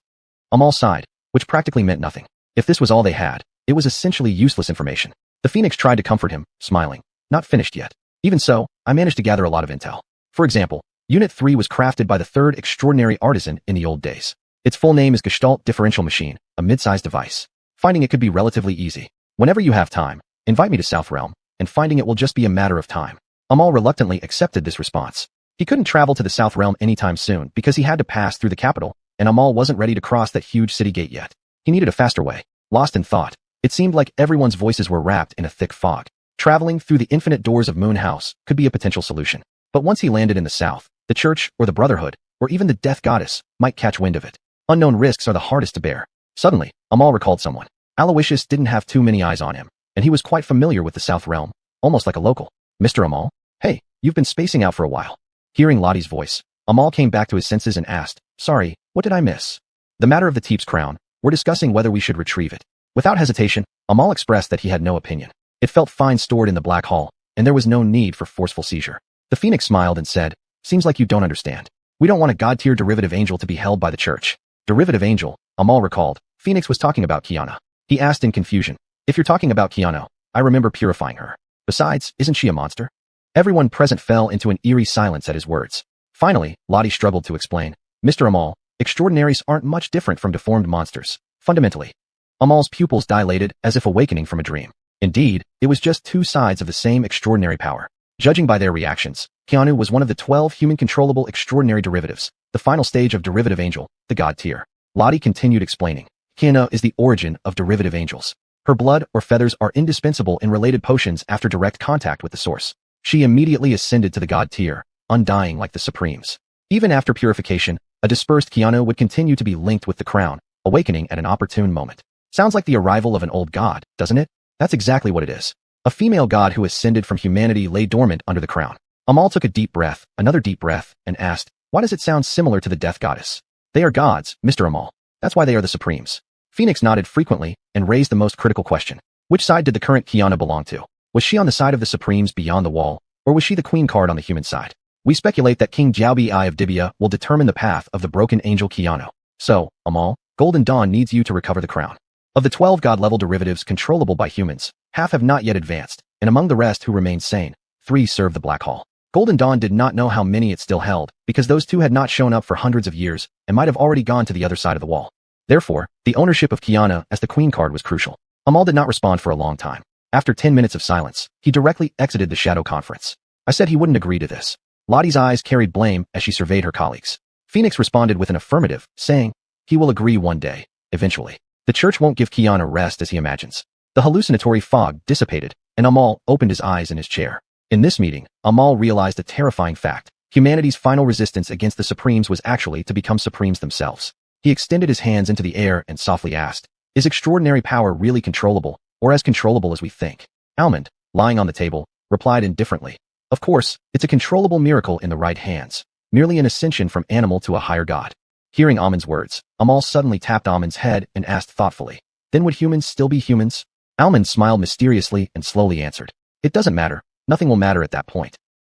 Amal sighed, which practically meant nothing. If this was all they had, it was essentially useless information. The Phoenix tried to comfort him, smiling. Not finished yet. Even so, I managed to gather a lot of intel. For example, Unit 3 was crafted by the third extraordinary artisan in the old days. Its full name is Gestalt Differential Machine, a mid-sized device. Finding it could be relatively easy. Whenever you have time, invite me to South Realm, and finding it will just be a matter of time. Amal reluctantly accepted this response. He couldn't travel to the South Realm anytime soon because he had to pass through the capital, and Amal wasn't ready to cross that huge city gate yet. He needed a faster way. Lost in thought, it seemed like everyone's voices were wrapped in a thick fog. Traveling through the infinite doors of Moon House could be a potential solution. But once he landed in the south, the church or the Brotherhood, or even the Death Goddess, might catch wind of it. Unknown risks are the hardest to bear. Suddenly, Amal recalled someone. Aloysius didn't have too many eyes on him, and he was quite familiar with the South Realm, almost like a local. Mr. Amal? Hey, you've been spacing out for a while. Hearing Lottie's voice, Amal came back to his senses and asked, sorry, what did I miss? The matter of the Teep's crown, we're discussing whether we should retrieve it. Without hesitation, Amal expressed that he had no opinion. It felt fine stored in the Black Hall, and there was no need for forceful seizure. The Phoenix smiled and said, seems like you don't understand. We don't want a god-tier derivative angel to be held by the church. Derivative angel, Amal recalled. Phoenix was talking about Kiana. He asked in confusion, if you're talking about Kiana, I remember purifying her. Besides, isn't she a monster? Everyone present fell into an eerie silence at his words. Finally, Lottie struggled to explain. Mr. Amal, extraordinaries aren't much different from deformed monsters, fundamentally. Amal's pupils dilated as if awakening from a dream. Indeed, it was just 2 sides of the same extraordinary power. Judging by their reactions, Keanu was one of the 12 human-controllable extraordinary derivatives, the final stage of derivative angel, the god tier. Lottie continued explaining. Kiana is the origin of derivative angels. Her blood or feathers are indispensable in related potions after direct contact with the source. She immediately ascended to the god tier, undying like the Supremes. Even after purification, a dispersed Kiana would continue to be linked with the crown, awakening at an opportune moment. Sounds like the arrival of an old god, doesn't it? That's exactly what it is. A female god who ascended from humanity lay dormant under the crown. Amal took a deep breath, another deep breath, and asked, why does it sound similar to the Death Goddess? They are gods, Mr. Amal. That's why they are the Supremes. Phoenix nodded frequently and raised the most critical question. Which side did the current Kiana belong to? Was she on the side of the Supremes beyond the wall, or was she the queen card on the human side? We speculate that King Jiaobi I of Dibia will determine the path of the broken angel Kiano. So, Amal, Golden Dawn needs you to recover the crown. Of the 12 god-level derivatives controllable by humans, half have not yet advanced, and among the rest who remain sane, 3 serve the Black Hall. Golden Dawn did not know how many it still held, because those 2 had not shown up for hundreds of years, and might have already gone to the other side of the wall. Therefore, the ownership of Kiana as the queen card was crucial. Amal did not respond for a long time. After 10 minutes of silence, he directly exited the shadow conference. I said he wouldn't agree to this. Lottie's eyes carried blame as she surveyed her colleagues. Phoenix responded with an affirmative, saying, he will agree one day, eventually. The church won't give Kiana rest as he imagines. The hallucinatory fog dissipated, and Amal opened his eyes in his chair. In this meeting, Amal realized a terrifying fact. Humanity's final resistance against the Supremes was actually to become Supremes themselves. He extended his hands into the air and softly asked, is extraordinary power really controllable, or as controllable as we think? Almond, lying on the table, replied indifferently. Of course, it's a controllable miracle in the right hands, merely an ascension from animal to a higher god. Hearing Almond's words, Amal suddenly tapped Almond's head and asked thoughtfully, then would humans still be humans? Almond smiled mysteriously and slowly answered, it doesn't matter, nothing will matter at that point.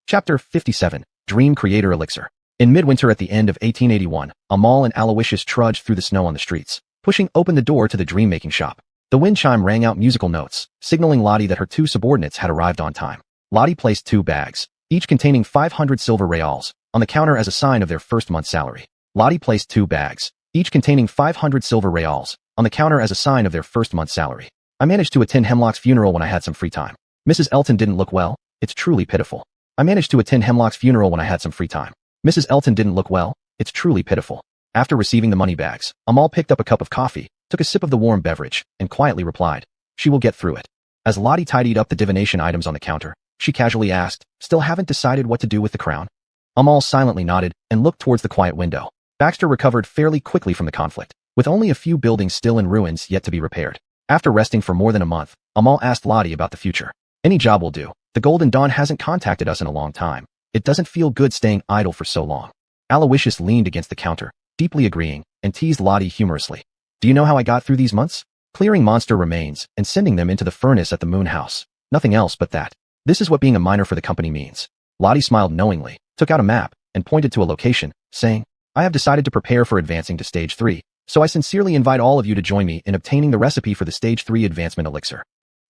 Chapter 57, Dream Creator Elixir. In midwinter at the end of 1881, Amal and Aloysius trudged through the snow on the streets, pushing open the door to the dream-making shop. The wind chime rang out musical notes, signaling Lottie that her 2 subordinates had arrived on time. Lottie placed 2 bags, each containing 500 silver reals, on the counter as a sign of their first month's salary. Lottie placed 2 bags, each containing 500 silver reals, on the counter as a sign of their first month's salary. I managed to attend Hemlock's funeral when I had some free time. Mrs. Elton didn't look well. It's truly pitiful. I managed to attend Hemlock's funeral when I had some free time. Mrs. Elton didn't look well. It's truly pitiful. After receiving the money bags, Amal picked up a cup of coffee, took a sip of the warm beverage, and quietly replied, "She will get through it." As Lottie tidied up the divination items on the counter, she casually asked, "Still haven't decided what to do with the crown?" Amal silently nodded and looked towards the quiet window. Baxter recovered fairly quickly from the conflict, with only a few buildings still in ruins yet to be repaired. After resting for more than a month, Amal asked Lottie about the future. "Any job will do. The Golden Dawn hasn't contacted us in a long time. It doesn't feel good staying idle for so long." Aloysius leaned against the counter, deeply agreeing, and teased Lottie humorously. "Do you know how I got through these months? Clearing monster remains and sending them into the furnace at the moon house. Nothing else but that. This is what being a miner for the company means." Lottie smiled knowingly, took out a map, and pointed to a location, saying, "I have decided to prepare for advancing to Stage 3, so I sincerely invite all of you to join me in obtaining the recipe for the Stage 3 advancement elixir."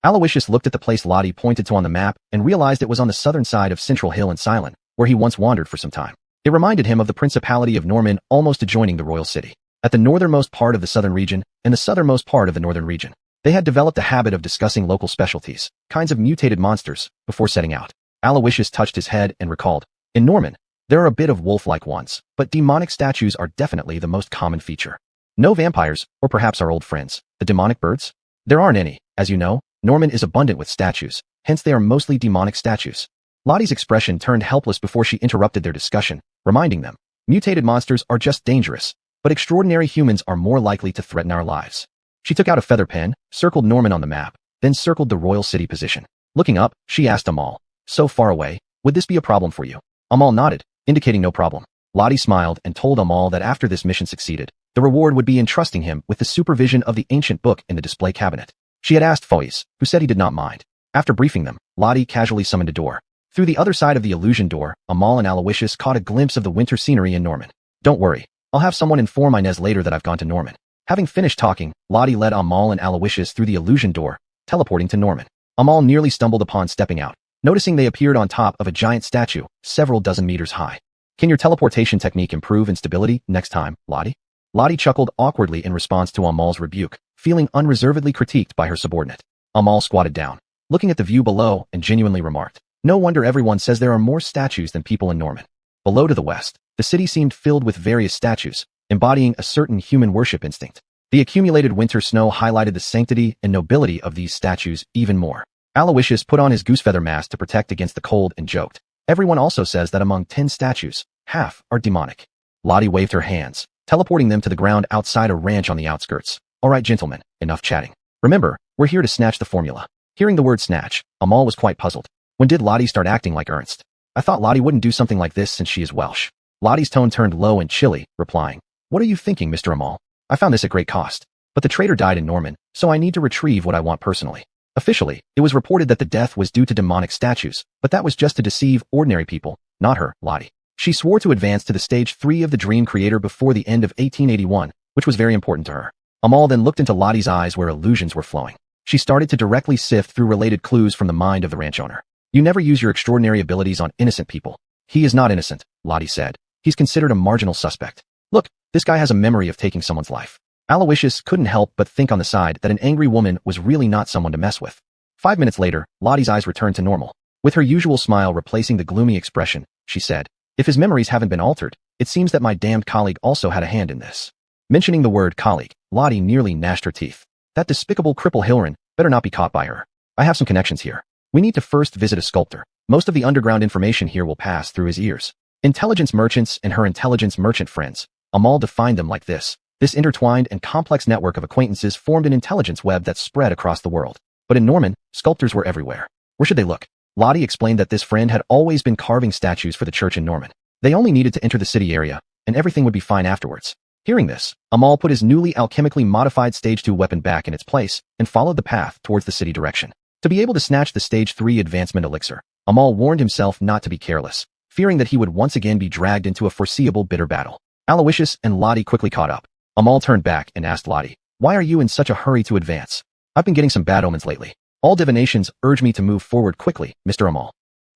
Aloysius looked at the place Lottie pointed to on the map and realized it was on the southern side of Central Hill in Ceylon, where he once wandered for some time. It reminded him of the Principality of Norman almost adjoining the royal city. At the northernmost part of the southern region and the southernmost part of the northern region, they had developed a habit of discussing local specialties, kinds of mutated monsters, before setting out. Aloysius touched his head and recalled, "In Norman, there are a bit of wolf-like ones, but demonic statues are definitely the most common feature. No vampires, or perhaps our old friends, the demonic birds? There aren't any. As you know, Norman is abundant with statues, hence they are mostly demonic statues." Lottie's expression turned helpless before she interrupted their discussion, reminding them, "Mutated monsters are just dangerous, but extraordinary humans are more likely to threaten our lives." She took out a feather pen, circled Norman on the map, then circled the royal city position. Looking up, she asked Amal, "So far away, would this be a problem for you?" Amal nodded, indicating no problem. Lottie smiled and told Amal that after this mission succeeded, the reward would be entrusting him with the supervision of the ancient book in the display cabinet. She had asked Foyes, who said he did not mind. After briefing them, Lottie casually summoned a door. Through the other side of the illusion door, Amal and Aloysius caught a glimpse of the winter scenery in Norman. "Don't worry, I'll have someone inform Inez later that I've gone to Norman." Having finished talking, Lottie led Amal and Aloysius through the illusion door, teleporting to Norman. Amal nearly stumbled upon stepping out, noticing they appeared on top of a giant statue, several dozen meters high. "Can your teleportation technique improve in stability next time, Lottie?" Lottie chuckled awkwardly in response to Amal's rebuke, feeling unreservedly critiqued by her subordinate. Amal squatted down, looking at the view below, and genuinely remarked, "No wonder everyone says there are more statues than people in Norman." Below to the west, the city seemed filled with various statues, embodying a certain human worship instinct. The accumulated winter snow highlighted the sanctity and nobility of these statues even more. Aloysius put on his goosefeather mask to protect against the cold and joked, "Everyone also says that among 10 statues, half are demonic." Lottie waved her hands, teleporting them to the ground outside a ranch on the outskirts. "All right, gentlemen, enough chatting. Remember, we're here to snatch the formula." Hearing the word snatch, Amal was quite puzzled. When did Lottie start acting like Ernst? "I thought Lottie wouldn't do something like this since she is Welsh." Lottie's tone turned low and chilly, replying, "What are you thinking, Mr. Amal? I found this at great cost. But the traitor died in Norman, so I need to retrieve what I want personally." Officially, it was reported that the death was due to demonic statues, but that was just to deceive ordinary people, not her, Lottie. She swore to advance to the Stage 3 of the Dream Creator before the end of 1881, which was very important to her. Amal then looked into Lottie's eyes where illusions were flowing. She started to directly sift through related clues from the mind of the ranch owner. "You never use your extraordinary abilities on innocent people." "He is not innocent," Lottie said. "He's considered a marginal suspect. Look, this guy has a memory of taking someone's life." Aloysius couldn't help but think on the side that an angry woman was really not someone to mess with. 5 minutes later, Lottie's eyes returned to normal. With her usual smile replacing the gloomy expression, she said, "If his memories haven't been altered, it seems that my damned colleague also had a hand in this." Mentioning the word colleague, Lottie nearly gnashed her teeth. That despicable cripple Hilren better not be caught by her. "I have some connections here. We need to first visit a sculptor. Most of the underground information here will pass through his ears." Intelligence merchants and her intelligence merchant friends, Amal defined them like this. This intertwined and complex network of acquaintances formed an intelligence web that spread across the world. But in Norman, sculptors were everywhere. Where should they look? Lottie explained that this friend had always been carving statues for the church in Norman. They only needed to enter the city area, and everything would be fine afterwards. Hearing this, Amal put his newly alchemically modified Stage 2 weapon back in its place and followed the path towards the city direction. To be able to snatch the Stage 3 advancement elixir, Amal warned himself not to be careless, fearing that he would once again be dragged into a foreseeable bitter battle. Aloysius and Lottie quickly caught up. Amal turned back and asked Lottie, "Why are you in such a hurry to advance?" "I've been getting some bad omens lately. All divinations urge me to move forward quickly, Mr. Amal."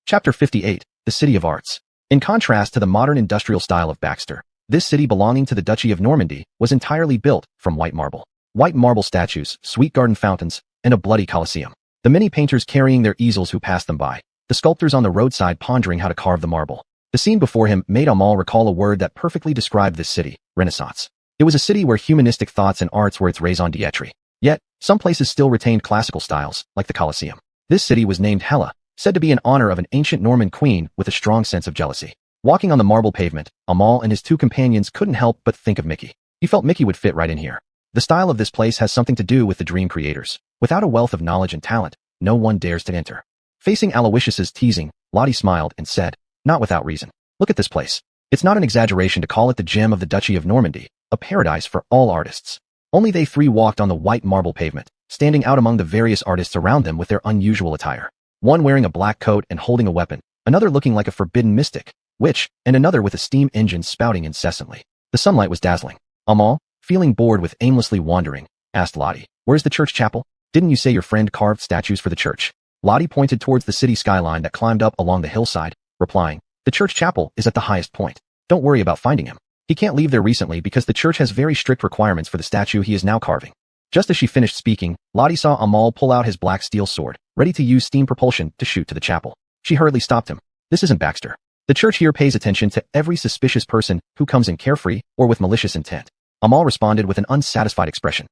Chapter 58, The City of Arts. In contrast to the modern industrial style of Baxter, this city belonging to the Duchy of Normandy was entirely built from white marble. White marble statues, sweet garden fountains, and a bloody Colosseum. The many painters carrying their easels who passed them by, the sculptors on the roadside pondering how to carve the marble. The scene before him made Amal recall a word that perfectly described this city, Renaissance. It was a city where humanistic thoughts and arts were its raison d'etre. Yet, some places still retained classical styles, like the Colosseum. This city was named Hela, said to be in honor of an ancient Norman queen with a strong sense of jealousy. Walking on the marble pavement, Amal and his two companions couldn't help but think of Mickey. He felt Mickey would fit right in here. The style of this place has something to do with the dream creators. Without a wealth of knowledge and talent, no one dares to enter. Facing Aloysius's teasing, Lottie smiled and said, not without reason. Look at this place. It's not an exaggeration to call it the gem of the Duchy of Normandy, a paradise for all artists. Only they three walked on the white marble pavement, standing out among the various artists around them with their unusual attire. One wearing a black coat and holding a weapon, another looking like a forbidden mystic, witch, and another with a steam engine spouting incessantly. The sunlight was dazzling. Amal, feeling bored with aimlessly wandering, asked Lottie, where's the church chapel? Didn't you say your friend carved statues for the church? Lottie pointed towards the city skyline that climbed up along the hillside, replying, the church chapel is at the highest point. Don't worry about finding him. He can't leave there recently because the church has very strict requirements for the statue he is now carving. Just as she finished speaking, Lottie saw Amal pull out his black steel sword, ready to use steam propulsion to shoot to the chapel. She hurriedly stopped him. This isn't Baxter. The church here pays attention to every suspicious person who comes in carefree or with malicious intent. Amal responded with an unsatisfied expression.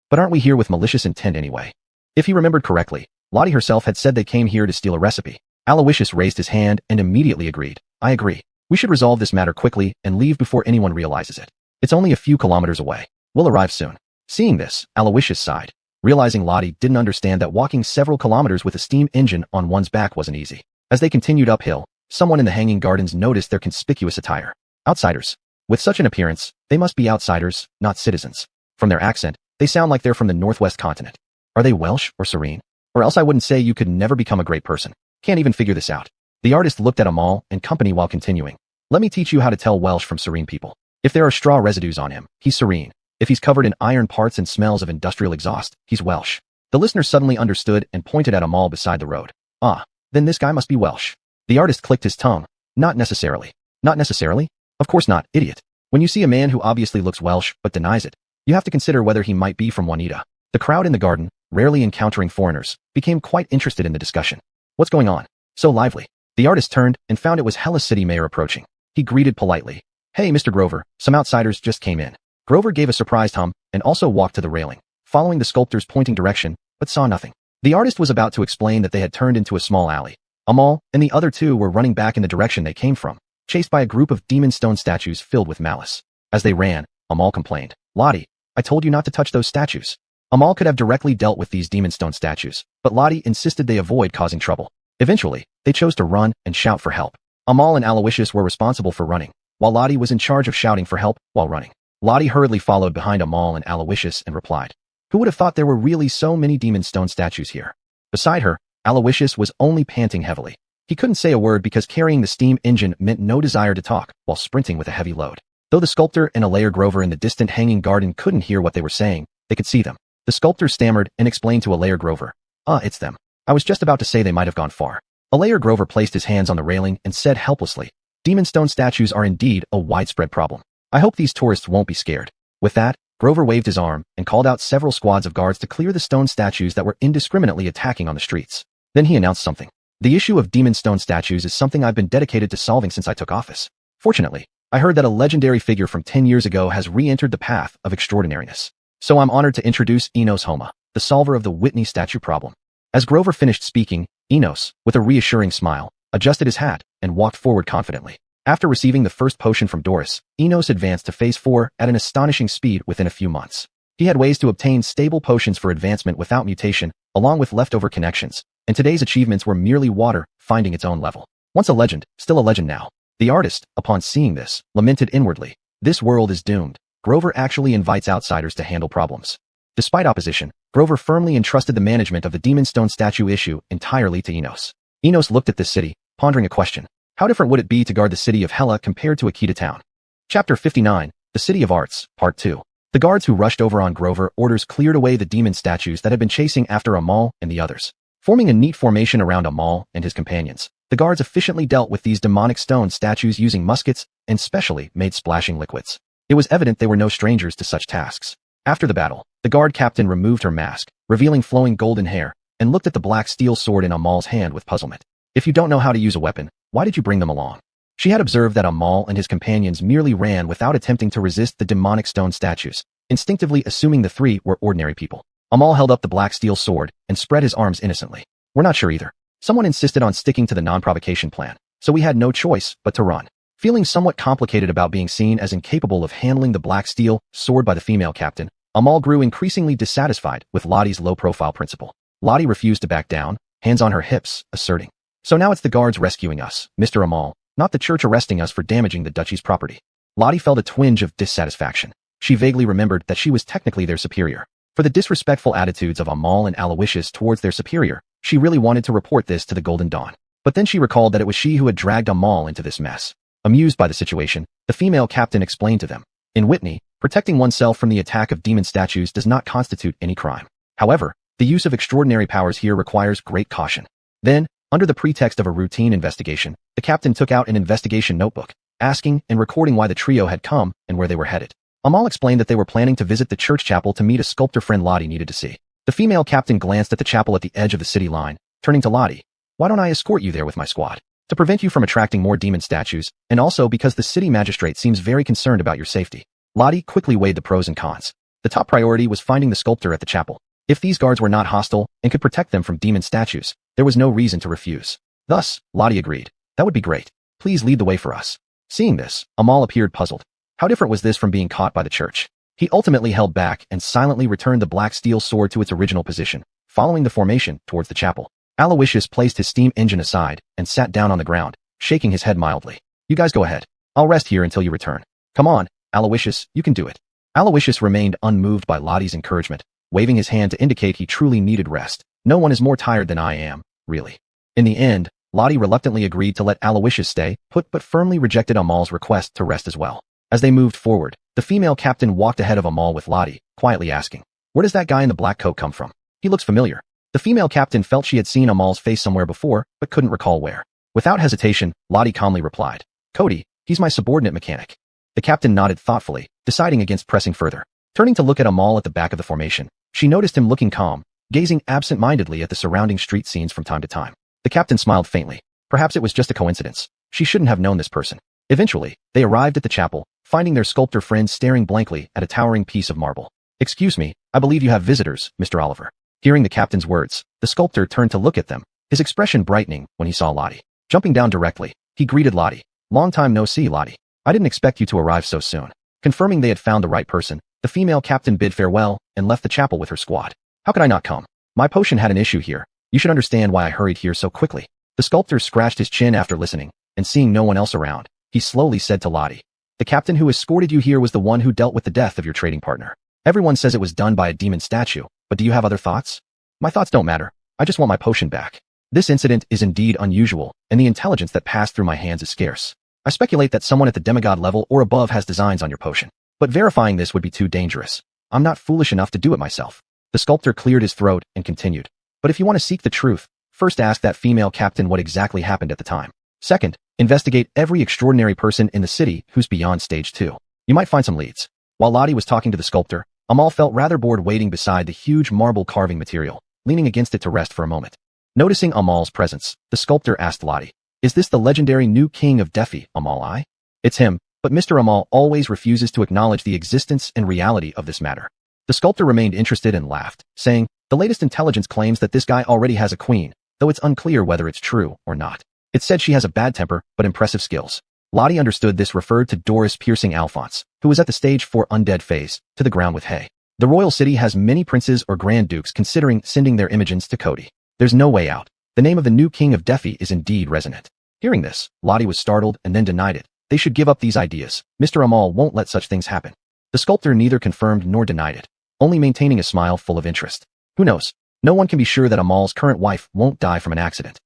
But aren't we here with malicious intent anyway? If he remembered correctly, Lottie herself had said they came here to steal a recipe. Aloysius raised his hand and immediately agreed. I agree. We should resolve this matter quickly and leave before anyone realizes it. It's only a few kilometers away. We'll arrive soon. Seeing this, Aloysius sighed, realizing Lottie didn't understand that walking several kilometers with a steam engine on one's back wasn't easy. As they continued uphill, someone in the hanging gardens noticed their conspicuous attire. Outsiders. With such an appearance, they must be outsiders, not citizens. From their accent, they sound like they're from the northwest continent. Are they Welsh or Serene? Or else I wouldn't say you could never become a great person. Can't even figure this out. The artist looked at Amal and company while continuing. Let me teach you how to tell Welsh from Serene people. If there are straw residues on him, he's Serene. If he's covered in iron parts and smells of industrial exhaust, he's Welsh. The listener suddenly understood and pointed at Amal beside the road. Ah, then this guy must be Welsh. The artist clicked his tongue. Not necessarily. Not necessarily? Of course not, idiot. When you see a man who obviously looks Welsh but denies it, you have to consider whether he might be from Juanita. The crowd in the garden, rarely encountering foreigners, became quite interested in the discussion. What's going on? So lively. The artist turned and found it was Hela City Mayor approaching. He greeted politely. Hey, Mr. Grover, some outsiders just came in. Grover gave a surprised hum and also walked to the railing, following the sculptor's pointing direction, but saw nothing. The artist was about to explain that they had turned into a small alley. Amal and the other two were running back in the direction they came from, chased by a group of demon stone statues filled with malice. As they ran, Amal complained, Lottie, I told you not to touch those statues. Amal could have directly dealt with these demon stone statues, but Lottie insisted they avoid causing trouble. Eventually, they chose to run and shout for help. Amal and Aloysius were responsible for running, while Lottie was in charge of shouting for help while running. Lottie hurriedly followed behind Amal and Aloysius and replied, who would have thought there were really so many demon stone statues here? Beside her, Aloysius was only panting heavily. He couldn't say a word because carrying the steam engine meant no desire to talk while sprinting with a heavy load. Though the sculptor and Alair Grover in the distant hanging garden couldn't hear what they were saying, they could see them. The sculptor stammered and explained to Alair Grover, it's them. I was just about to say they might have gone far. Alair Grover placed his hands on the railing and said helplessly, demon stone statues are indeed a widespread problem. I hope these tourists won't be scared. With that, Grover waved his arm and called out several squads of guards to clear the stone statues that were indiscriminately attacking on the streets. Then he announced something. The issue of demon stone statues is something I've been dedicated to solving since I took office. Fortunately, I heard that a legendary figure from 10 years ago has re-entered the path of extraordinariness. So I'm honored to introduce Enos Homa, the solver of the Whitney statue problem. As Grover finished speaking, Enos, with a reassuring smile, adjusted his hat and walked forward confidently. After receiving the first potion from Doris, Enos advanced to phase 4 at an astonishing speed within a few months. He had ways to obtain stable potions for advancement without mutation, along with leftover connections, and today's achievements were merely water finding its own level. Once a legend, still a legend now. The artist, upon seeing this, lamented inwardly. This world is doomed. Grover actually invites outsiders to handle problems. Despite opposition, Grover firmly entrusted the management of the Demon Stone statue issue entirely to Enos. Enos looked at this city, pondering a question. How different would it be to guard the city of Hela compared to Akita town? Chapter 59, The City of Arts, Part 2. The guards who rushed over on Grover orders cleared away the demon statues that had been chasing after Amal and the others. Forming a neat formation around Amal and his companions, the guards efficiently dealt with these demonic stone statues using muskets and specially made splashing liquids. It was evident they were no strangers to such tasks. After the battle, the guard captain removed her mask, revealing flowing golden hair, and looked at the black steel sword in Amal's hand with puzzlement. If you don't know how to use a weapon, why did you bring them along? She had observed that Amal and his companions merely ran without attempting to resist the demonic stone statues, instinctively assuming the three were ordinary people. Amal held up the black steel sword and spread his arms innocently. We're not sure either. Someone insisted on sticking to the non-provocation plan, so we had no choice but to run. Feeling somewhat complicated about being seen as incapable of handling the black steel sword by the female captain, Amal grew increasingly dissatisfied with Lottie's low-profile principle. Lottie refused to back down, hands on her hips, asserting, "So now it's the guards rescuing us, Mr. Amal, not the church arresting us for damaging the duchy's property." Lottie felt a twinge of dissatisfaction. She vaguely remembered that she was technically their superior. For the disrespectful attitudes of Amal and Aloysius towards their superior, she really wanted to report this to the Golden Dawn. But then she recalled that it was she who had dragged Amal into this mess. Amused by the situation, the female captain explained to them, "In Whitney, protecting oneself from the attack of demon statues does not constitute any crime. However, the use of extraordinary powers here requires great caution." Then, under the pretext of a routine investigation, the captain took out an investigation notebook, asking and recording why the trio had come and where they were headed. Amal explained that they were planning to visit the church chapel to meet a sculptor friend Lottie needed to see. The female captain glanced at the chapel at the edge of the city line, turning to Lottie. "Why don't I escort you there with my squad? To prevent you from attracting more demon statues, and also because the city magistrate seems very concerned about your safety." Lottie quickly weighed the pros and cons. The top priority was finding the sculptor at the chapel. If these guards were not hostile and could protect them from demon statues, there was no reason to refuse. Thus, Lottie agreed. "That would be great. Please lead the way for us." Seeing this, Amal appeared puzzled. How different was this from being caught by the church? He ultimately held back and silently returned the black steel sword to its original position, following the formation towards the chapel. Aloysius placed his steam engine aside and sat down on the ground, shaking his head mildly. "You guys go ahead. I'll rest here until you return. Come on, Aloysius, you can do it." Aloysius remained unmoved by Lottie's encouragement, waving his hand to indicate he truly needed rest. "No one is more tired than I am, really." In the end, Lottie reluctantly agreed to let Aloysius stay put but firmly rejected Amal's request to rest as well. As they moved forward, the female captain walked ahead of Amal with Lottie, quietly asking, "Where does that guy in the black coat come from? He looks familiar." The female captain felt she had seen Amal's face somewhere before, but couldn't recall where. Without hesitation, Lottie calmly replied, "Cody, he's my subordinate mechanic." The captain nodded thoughtfully, deciding against pressing further. Turning to look at Amal at the back of the formation, she noticed him looking calm, gazing absent-mindedly at the surrounding street scenes from time to time. The captain smiled faintly. Perhaps it was just a coincidence. She shouldn't have known this person. Eventually, they arrived at the chapel, finding their sculptor friend staring blankly at a towering piece of marble. "Excuse me, I believe you have visitors, Mr. Oliver." Hearing the captain's words, the sculptor turned to look at them, his expression brightening when he saw Lottie. Jumping down directly, he greeted Lottie. "Long time no see, Lottie. I didn't expect you to arrive so soon." Confirming they had found the right person, the female captain bid farewell and left the chapel with her squad. "How could I not come? My potion had an issue here. You should understand why I hurried here so quickly." The sculptor scratched his chin after listening, and seeing no one else around, he slowly said to Lottie, "The captain who escorted you here was the one who dealt with the death of your trading partner. Everyone says it was done by a demon statue, but do you have other thoughts?" "My thoughts don't matter. I just want my potion back. This incident is indeed unusual, and the intelligence that passed through my hands is scarce. I speculate that someone at the demigod level or above has designs on your potion. But verifying this would be too dangerous. I'm not foolish enough to do it myself." The sculptor cleared his throat and continued, "But if you want to seek the truth, first ask that female captain what exactly happened at the time. Second, investigate every extraordinary person in the city who's beyond stage 2. You might find some leads." While Lottie was talking to the sculptor, Amal felt rather bored waiting beside the huge marble carving material, leaning against it to rest for a moment. Noticing Amal's presence, the sculptor asked Lottie, "Is this the legendary new king of Defi, Amal I?" "It's him, but Mr. Amal always refuses to acknowledge the existence and reality of this matter." The sculptor remained interested and laughed, saying, "The latest intelligence claims that this guy already has a queen, though it's unclear whether it's true or not. It said she has a bad temper, but impressive skills." Lottie understood this referred to Doris piercing Alphonse, who was at the stage 4 undead phase, to the ground with hay. The royal city has many princes or grand dukes considering sending their imogens to Cody. There's no way out. The name of the new king of Defi is indeed resonant. Hearing this, Lottie was startled and then denied it. "They should give up these ideas. Mr. Amal won't let such things happen." The sculptor neither confirmed nor denied it, only maintaining a smile full of interest. Who knows? No one can be sure that Amal's current wife won't die from an accident.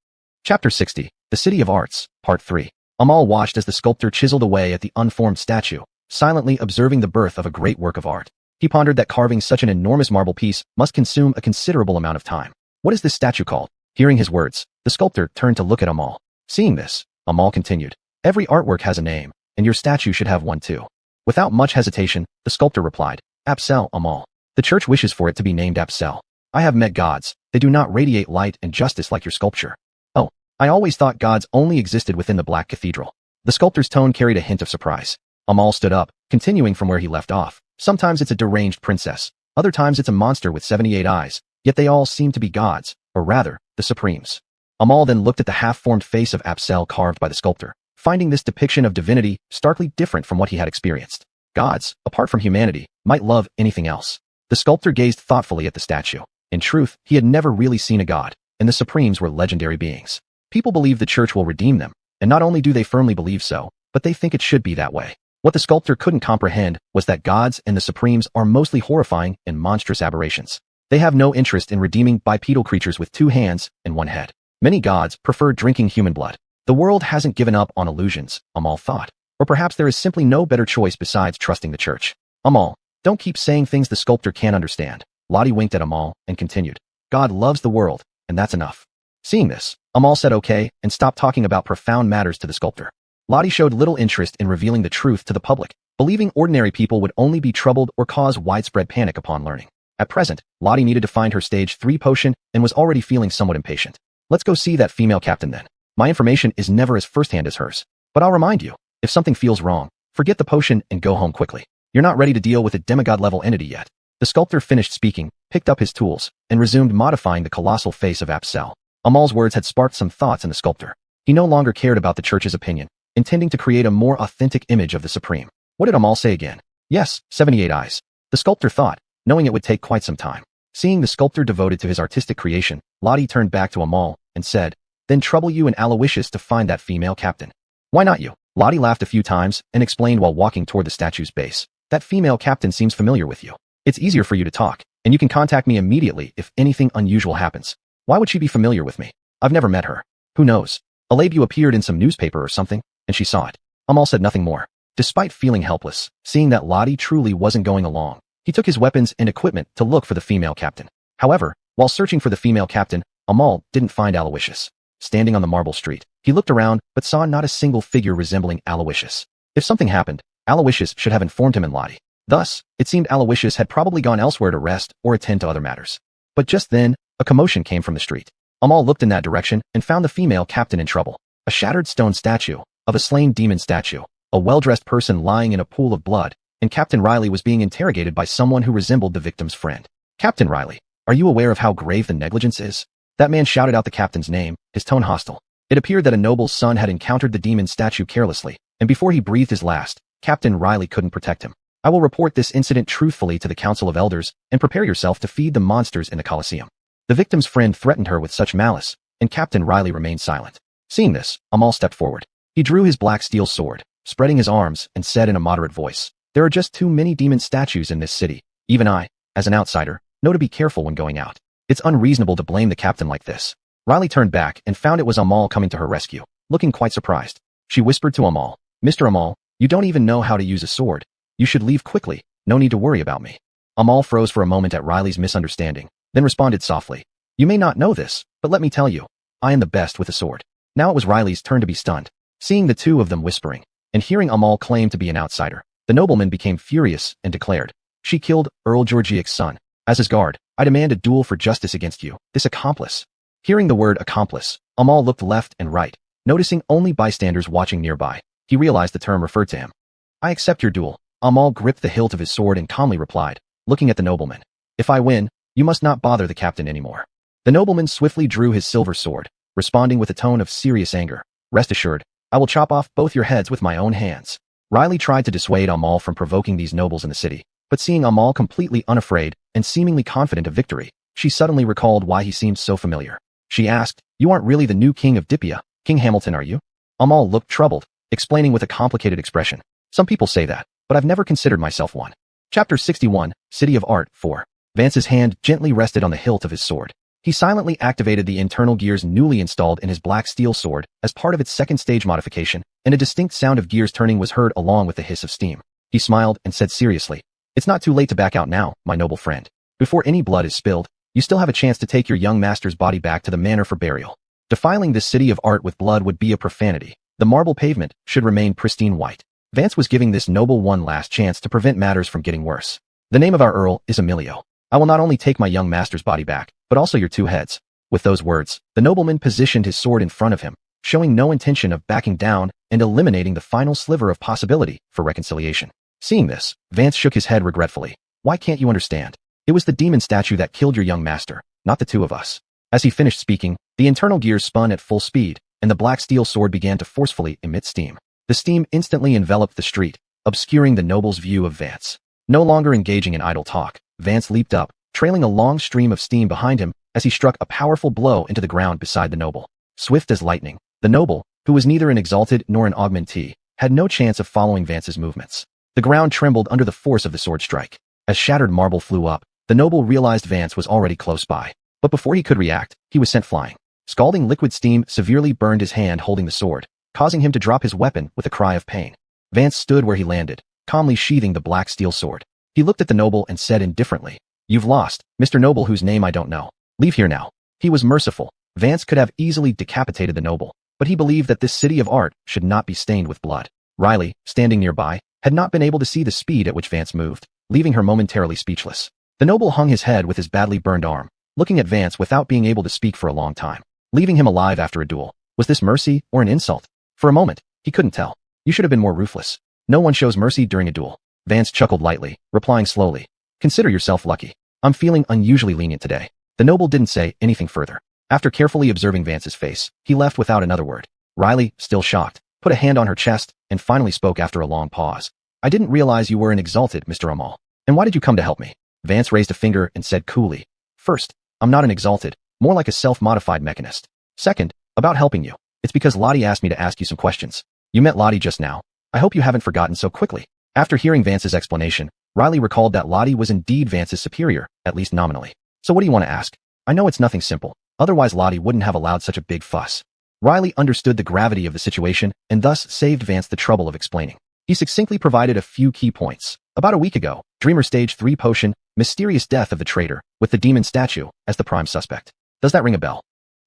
Chapter 60, The City of Arts, Part 3. Amal watched as the sculptor chiseled away at the unformed statue, silently observing the birth of a great work of art. He pondered that carving such an enormous marble piece must consume a considerable amount of time. "What is this statue called?" Hearing his words, the sculptor turned to look at Amal. Seeing this, Amal continued, "Every artwork has a name, and your statue should have one too." Without much hesitation, the sculptor replied, "Apsel, Amal. The church wishes for it to be named Apsel. I have met gods. They do not radiate light and justice like your sculpture." "Oh, I always thought gods only existed within the Black Cathedral." The sculptor's tone carried a hint of surprise. Amal stood up, continuing from where he left off. Sometimes it's a deranged princess. Other times it's a monster with 78 eyes, yet they all seem to be gods, or rather, the supremes. Amal then looked at the half-formed face of Apsel carved by the sculptor, finding this depiction of divinity starkly different from what he had experienced. Gods, apart from humanity, might love anything else. The sculptor gazed thoughtfully at the statue. In truth, he had never really seen a god, and the supremes were legendary beings. People believe the church will redeem them, and not only do they firmly believe so, but they think it should be that way. What the sculptor couldn't comprehend was that gods and the supremes are mostly horrifying and monstrous aberrations. They have no interest in redeeming bipedal creatures with 2 hands and 1 head. Many gods prefer drinking human blood. The world hasn't given up on illusions, Amal thought. Or perhaps there is simply no better choice besides trusting the church. Amal, don't keep saying things the sculptor can't understand. Lottie winked at Amal and continued. God loves the world, and that's enough. Seeing this, Amal said okay and stopped talking about profound matters to the sculptor. Lottie showed little interest in revealing the truth to the public, believing ordinary people would only be troubled or cause widespread panic upon learning. At present, Lottie needed to find her stage 3 potion and was already feeling somewhat impatient. Let's go see that female captain then. My information is never as firsthand as hers. But I'll remind you, if something feels wrong, forget the potion and go home quickly. You're not ready to deal with a demigod-level entity yet. The sculptor finished speaking, picked up his tools, and resumed modifying the colossal face of Apsel. Amal's words had sparked some thoughts in the sculptor. He no longer cared about the church's opinion, intending to create a more authentic image of the supreme. What did Amal say again? Yes, 78 eyes. The sculptor thought, knowing it would take quite some time. Seeing the sculptor devoted to his artistic creation, Lottie turned back to Amal and said, then trouble you and Aloysius to find that female captain. Why not you? Lottie laughed a few times and explained while walking toward the statue's base. That female captain seems familiar with you. It's easier for you to talk, and you can contact me immediately if anything unusual happens. Why would she be familiar with me? I've never met her. Who knows? Alabu appeared in some newspaper or something, and she saw it. Amal said nothing more. Despite feeling helpless, seeing that Lottie truly wasn't going along, he took his weapons and equipment to look for the female captain. However, while searching for the female captain, Amal didn't find Aloysius. Standing on the marble street, he looked around but saw not a single figure resembling Aloysius. If something happened, Aloysius should have informed him and Lottie. Thus, it seemed Aloysius had probably gone elsewhere to rest or attend to other matters. But just then, a commotion came from the street. Amal looked in that direction and found the female captain in trouble. A shattered stone statue of a slain demon statue, a well-dressed person lying in a pool of blood, and Captain Riley was being interrogated by someone who resembled the victim's friend. Captain Riley, are you aware of how grave the negligence is? That man shouted out the captain's name, his tone hostile. It appeared that a noble's son had encountered the demon statue carelessly, and before he breathed his last, Captain Riley couldn't protect him. I will report this incident truthfully to the Council of Elders, and prepare yourself to feed the monsters in the Colosseum. The victim's friend threatened her with such malice, and Captain Riley remained silent. Seeing this, Amal stepped forward. He drew his black steel sword, spreading his arms, and said in a moderate voice, there are just too many demon statues in this city. Even I, as an outsider, know to be careful when going out. It's unreasonable to blame the captain like this. Riley turned back and found it was Amal coming to her rescue, looking quite surprised. She whispered to Amal, Mr. Amal, you don't even know how to use a sword. You should leave quickly. No need to worry about me. Amal froze for a moment at Riley's misunderstanding, then responded softly. You may not know this, but let me tell you, I am the best with a sword. Now it was Riley's turn to be stunned. Seeing the two of them whispering, and hearing Amal claim to be an outsider, the nobleman became furious and declared, she killed Earl Georgiac's son. As his guard, I demand a duel for justice against you, this accomplice. Hearing the word accomplice, Amal looked left and right, noticing only bystanders watching nearby. He realized the term referred to him. I accept your duel. Amal gripped the hilt of his sword and calmly replied, looking at the nobleman. If I win, you must not bother the captain anymore. The nobleman swiftly drew his silver sword, responding with a tone of serious anger. Rest assured, I will chop off both your heads with my own hands. Riley tried to dissuade Amal from provoking these nobles in the city, but seeing Amal completely unafraid and seemingly confident of victory, she suddenly recalled why he seemed so familiar. She asked, you aren't really the new king of Dipia, King Hamilton, are you? Amal looked troubled, explaining with a complicated expression. Some people say that, but I've never considered myself one. Chapter 61, City of Art 4. Vance's hand gently rested on the hilt of his sword. He silently activated the internal gears newly installed in his black steel sword as part of its second stage modification, and a distinct sound of gears turning was heard along with the hiss of steam. He smiled and said seriously, it's not too late to back out now, my noble friend. Before any blood is spilled, you still have a chance to take your young master's body back to the manor for burial. Defiling this city of art with blood would be a profanity. The marble pavement should remain pristine white. Vance was giving this noble one last chance to prevent matters from getting worse. The name of our earl is Emilio. I will not only take my young master's body back, but also your two heads. With those words, the nobleman positioned his sword in front of him, showing no intention of backing down and eliminating the final sliver of possibility for reconciliation. Seeing this, Vance shook his head regretfully. Why can't you understand? It was the demon statue that killed your young master, not the two of us. As he finished speaking, the internal gears spun at full speed, and the black steel sword began to forcefully emit steam. The steam instantly enveloped the street, obscuring the noble's view of Vance. No longer engaging in idle talk, Vance leaped up, trailing a long stream of steam behind him as he struck a powerful blow into the ground beside the noble. Swift as lightning, the noble, who was neither an exalted nor an augmentee, had no chance of following Vance's movements. The ground trembled under the force of the sword strike. As shattered marble flew up, the noble realized Vance was already close by. But before he could react, he was sent flying. Scalding liquid steam severely burned his hand holding the sword, causing him to drop his weapon with a cry of pain. Vance stood where he landed, calmly sheathing the black steel sword. He looked at the noble and said indifferently, "You've lost, Mr. Noble whose name I don't know. Leave here now." He was merciful. Vance could have easily decapitated the noble, but he believed that this city of art should not be stained with blood. Riley, standing nearby, had not been able to see the speed at which Vance moved, leaving her momentarily speechless. The noble hung his head with his badly burned arm, looking at Vance without being able to speak for a long time. Leaving him alive after a duel, was this mercy or an insult? For a moment, he couldn't tell. You should have been more ruthless. No one shows mercy during a duel. Vance chuckled lightly, replying slowly, "Consider yourself lucky. I'm feeling unusually lenient today." The noble didn't say anything further. After carefully observing Vance's face, he left without another word. Riley, still shocked, put a hand on her chest and finally spoke after a long pause. "I didn't realize you were an exalted, Mr. Amal. And why did you come to help me?" Vance raised a finger and said coolly, "First, I'm not an exalted, more like a self-modified mechanist. Second, about helping you. It's because Lottie asked me to ask you some questions. You met Lottie just now. I hope you haven't forgotten so quickly." After hearing Vance's explanation, Riley recalled that Lottie was indeed Vance's superior, at least nominally. "So what do you want to ask? I know it's nothing simple. Otherwise Lottie wouldn't have allowed such a big fuss." Riley understood the gravity of the situation and thus saved Vance the trouble of explaining. He succinctly provided a few key points. About a week ago, Dreamer Stage 3 potion, mysterious death of the traitor, with the demon statue as the prime suspect. Does that ring a bell?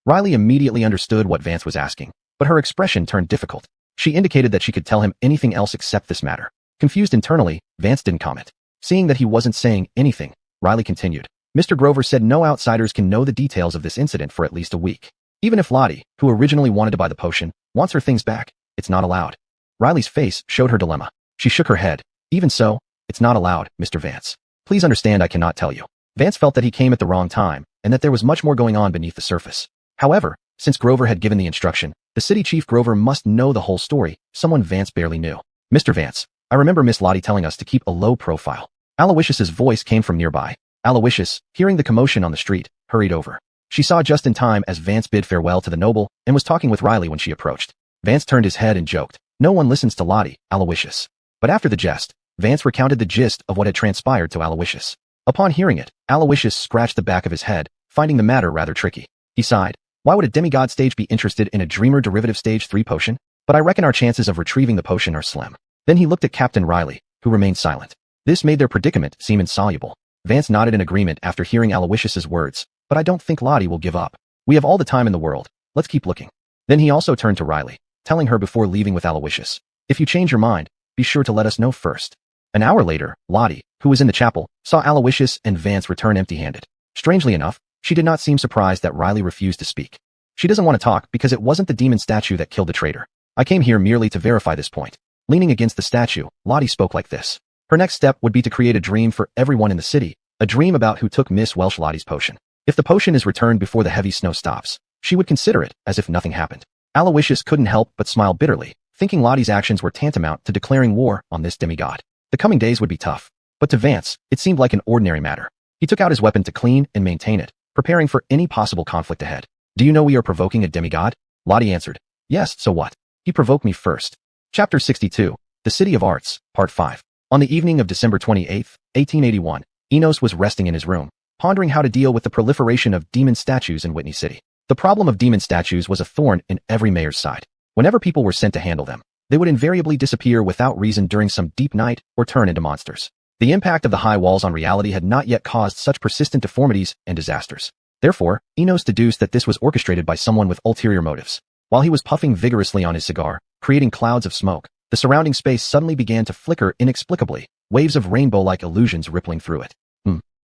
Riley immediately understood what Vance was asking, but her expression turned difficult. She indicated that she could tell him anything else except this matter. Confused internally, Vance didn't comment. Seeing that he wasn't saying anything, Riley continued. "Mr. Grover said no outsiders can know the details of this incident for at least a week. Even if Lottie, who originally wanted to buy the potion, wants her things back, it's not allowed." Riley's face showed her dilemma. She shook her head. "Even so, it's not allowed, Mr. Vance. Please understand I cannot tell you." Vance felt that he came at the wrong time, and that there was much more going on beneath the surface. However, since Grover had given the instruction, the city chief Grover must know the whole story, someone Vance barely knew. "Mr. Vance, I remember Miss Lottie telling us to keep a low profile." Aloysius's voice came from nearby. Aloysius, hearing the commotion on the street, hurried over. She saw just in time as Vance bid farewell to the noble and was talking with Riley when she approached. Vance turned his head and joked, "No one listens to Lottie, Aloysius." But after the jest, Vance recounted the gist of what had transpired to Aloysius. Upon hearing it, Aloysius scratched the back of his head, finding the matter rather tricky. He sighed. "Why would a demigod stage be interested in a dreamer derivative stage 3 potion? But I reckon our chances of retrieving the potion are slim." Then he looked at Captain Riley, who remained silent. This made their predicament seem insoluble. Vance nodded in agreement after hearing Aloysius's words, "But I don't think Lottie will give up. We have all the time in the world. Let's keep looking." Then he also turned to Riley, telling her before leaving with Aloysius, "If you change your mind, be sure to let us know first." An hour later, Lottie, who was in the chapel, saw Aloysius and Vance return empty-handed. Strangely enough, she did not seem surprised that Riley refused to speak. "She doesn't want to talk because it wasn't the demon statue that killed the traitor. I came here merely to verify this point." Leaning against the statue, Lottie spoke like this. Her next step would be to create a dream for everyone in the city, a dream about who took Miss Welsh Lottie's potion. If the potion is returned before the heavy snow stops, she would consider it as if nothing happened. Aloysius couldn't help but smile bitterly, thinking Lottie's actions were tantamount to declaring war on this demigod. The coming days would be tough, but to Vance, it seemed like an ordinary matter. He took out his weapon to clean and maintain it, preparing for any possible conflict ahead. "Do you know we are provoking a demigod?" Lottie answered. "Yes, so what? He provoked me first." Chapter 62, The City of Arts, Part 5. On the evening of December 28, 1881, Enos was resting in his room, pondering how to deal with the proliferation of demon statues in Whitney City. The problem of demon statues was a thorn in every mayor's side. Whenever people were sent to handle them, they would invariably disappear without reason during some deep night or turn into monsters. The impact of the high walls on reality had not yet caused such persistent deformities and disasters. Therefore, Enos deduced that this was orchestrated by someone with ulterior motives. While he was puffing vigorously on his cigar, creating clouds of smoke, the surrounding space suddenly began to flicker inexplicably, waves of rainbow-like illusions rippling through it.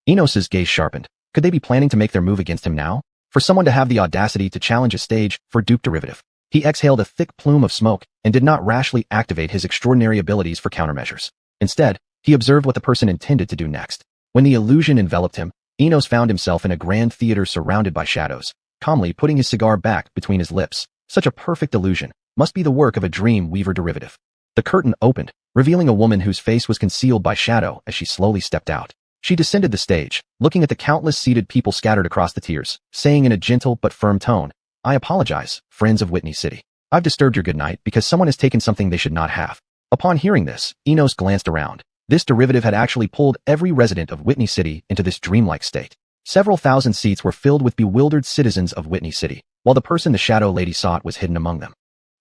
Enos's gaze sharpened. Could they be planning to make their move against him now? For someone to have the audacity to challenge a stage for dupe derivative. He exhaled a thick plume of smoke and did not rashly activate his extraordinary abilities for countermeasures. Instead, he observed what the person intended to do next. When the illusion enveloped him, Enos found himself in a grand theater surrounded by shadows, calmly putting his cigar back between his lips. Such a perfect illusion must be the work of a dream weaver derivative. The curtain opened, revealing a woman whose face was concealed by shadow as she slowly stepped out. She descended the stage, looking at the countless seated people scattered across the tiers, saying in a gentle but firm tone, "I apologize, friends of Whitney City. I've disturbed your good night because someone has taken something they should not have." Upon hearing this, Enos glanced around. This derivative had actually pulled every resident of Whitney City into this dreamlike state. Several thousand seats were filled with bewildered citizens of Whitney City, while the person the shadow lady sought was hidden among them.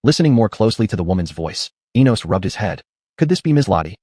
Listening more closely to the woman's voice, Enos rubbed his head. Could this be Ms. Lottie?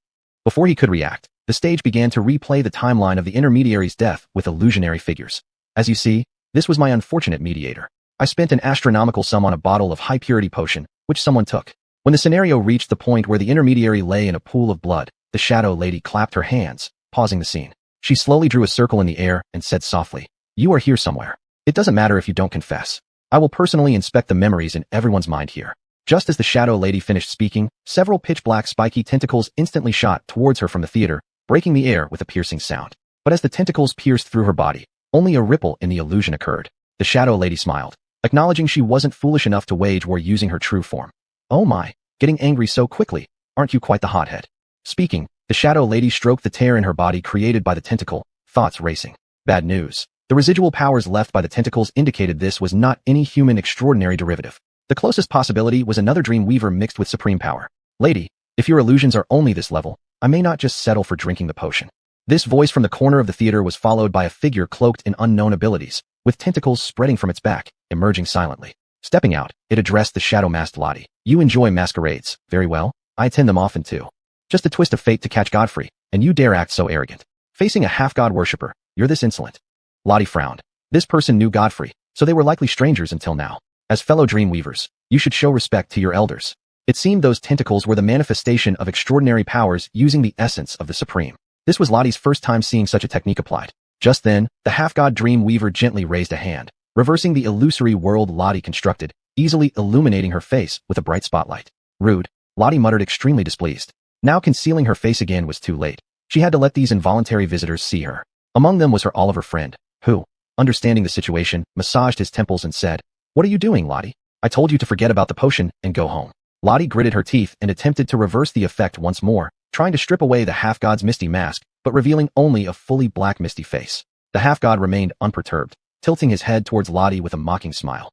Before he could react, the stage began to replay the timeline of the intermediary's death with illusionary figures. As you see, this was my unfortunate mediator. I spent an astronomical sum on a bottle of high-purity potion, which someone took. When the scenario reached the point where the intermediary lay in a pool of blood, the shadow lady clapped her hands, pausing the scene. She slowly drew a circle in the air and said softly, "You are here somewhere. It doesn't matter if you don't confess. I will personally inspect the memories in everyone's mind here." Just as the shadow lady finished speaking, several pitch-black spiky tentacles instantly shot towards her from the theater, breaking the air with a piercing sound. But as the tentacles pierced through her body, only a ripple in the illusion occurred. The shadow lady smiled, acknowledging she wasn't foolish enough to wage war using her true form. "Oh my, getting angry so quickly. Aren't you quite the hothead?" Speaking, the shadow lady stroked the tear in her body created by the tentacle, thoughts racing. Bad news. The residual powers left by the tentacles indicated this was not any human extraordinary derivative. The closest possibility was another dream weaver mixed with supreme power. "Lady, if your illusions are only this level, I may not just settle for drinking the potion." This voice from the corner of the theater was followed by a figure cloaked in unknown abilities, with tentacles spreading from its back, emerging silently. Stepping out, it addressed the shadow-masked Lottie. "You enjoy masquerades. Very well. I attend them often too. Just a twist of fate to catch Godfrey, and you dare act so arrogant. Facing a half-god worshipper, you're this insolent." Lottie frowned. This person knew Godfrey, so they were likely strangers until now. As fellow dream weavers, you should show respect to your elders. It seemed those tentacles were the manifestation of extraordinary powers using the essence of the Supreme. This was Lottie's first time seeing such a technique applied. Just then, the half-god dream weaver gently raised a hand, reversing the illusory world Lottie constructed, easily illuminating her face with a bright spotlight. "Rude," Lottie muttered, extremely displeased. Now concealing her face again was too late. She had to let these involuntary visitors see her. Among them was her Oliver friend, who, understanding the situation, massaged his temples and said, "What are you doing, Lottie? I told you to forget about the potion and go home." Lottie gritted her teeth and attempted to reverse the effect once more, trying to strip away the half-god's misty mask, but revealing only a fully black misty face. The half-god remained unperturbed, tilting his head towards Lottie with a mocking smile.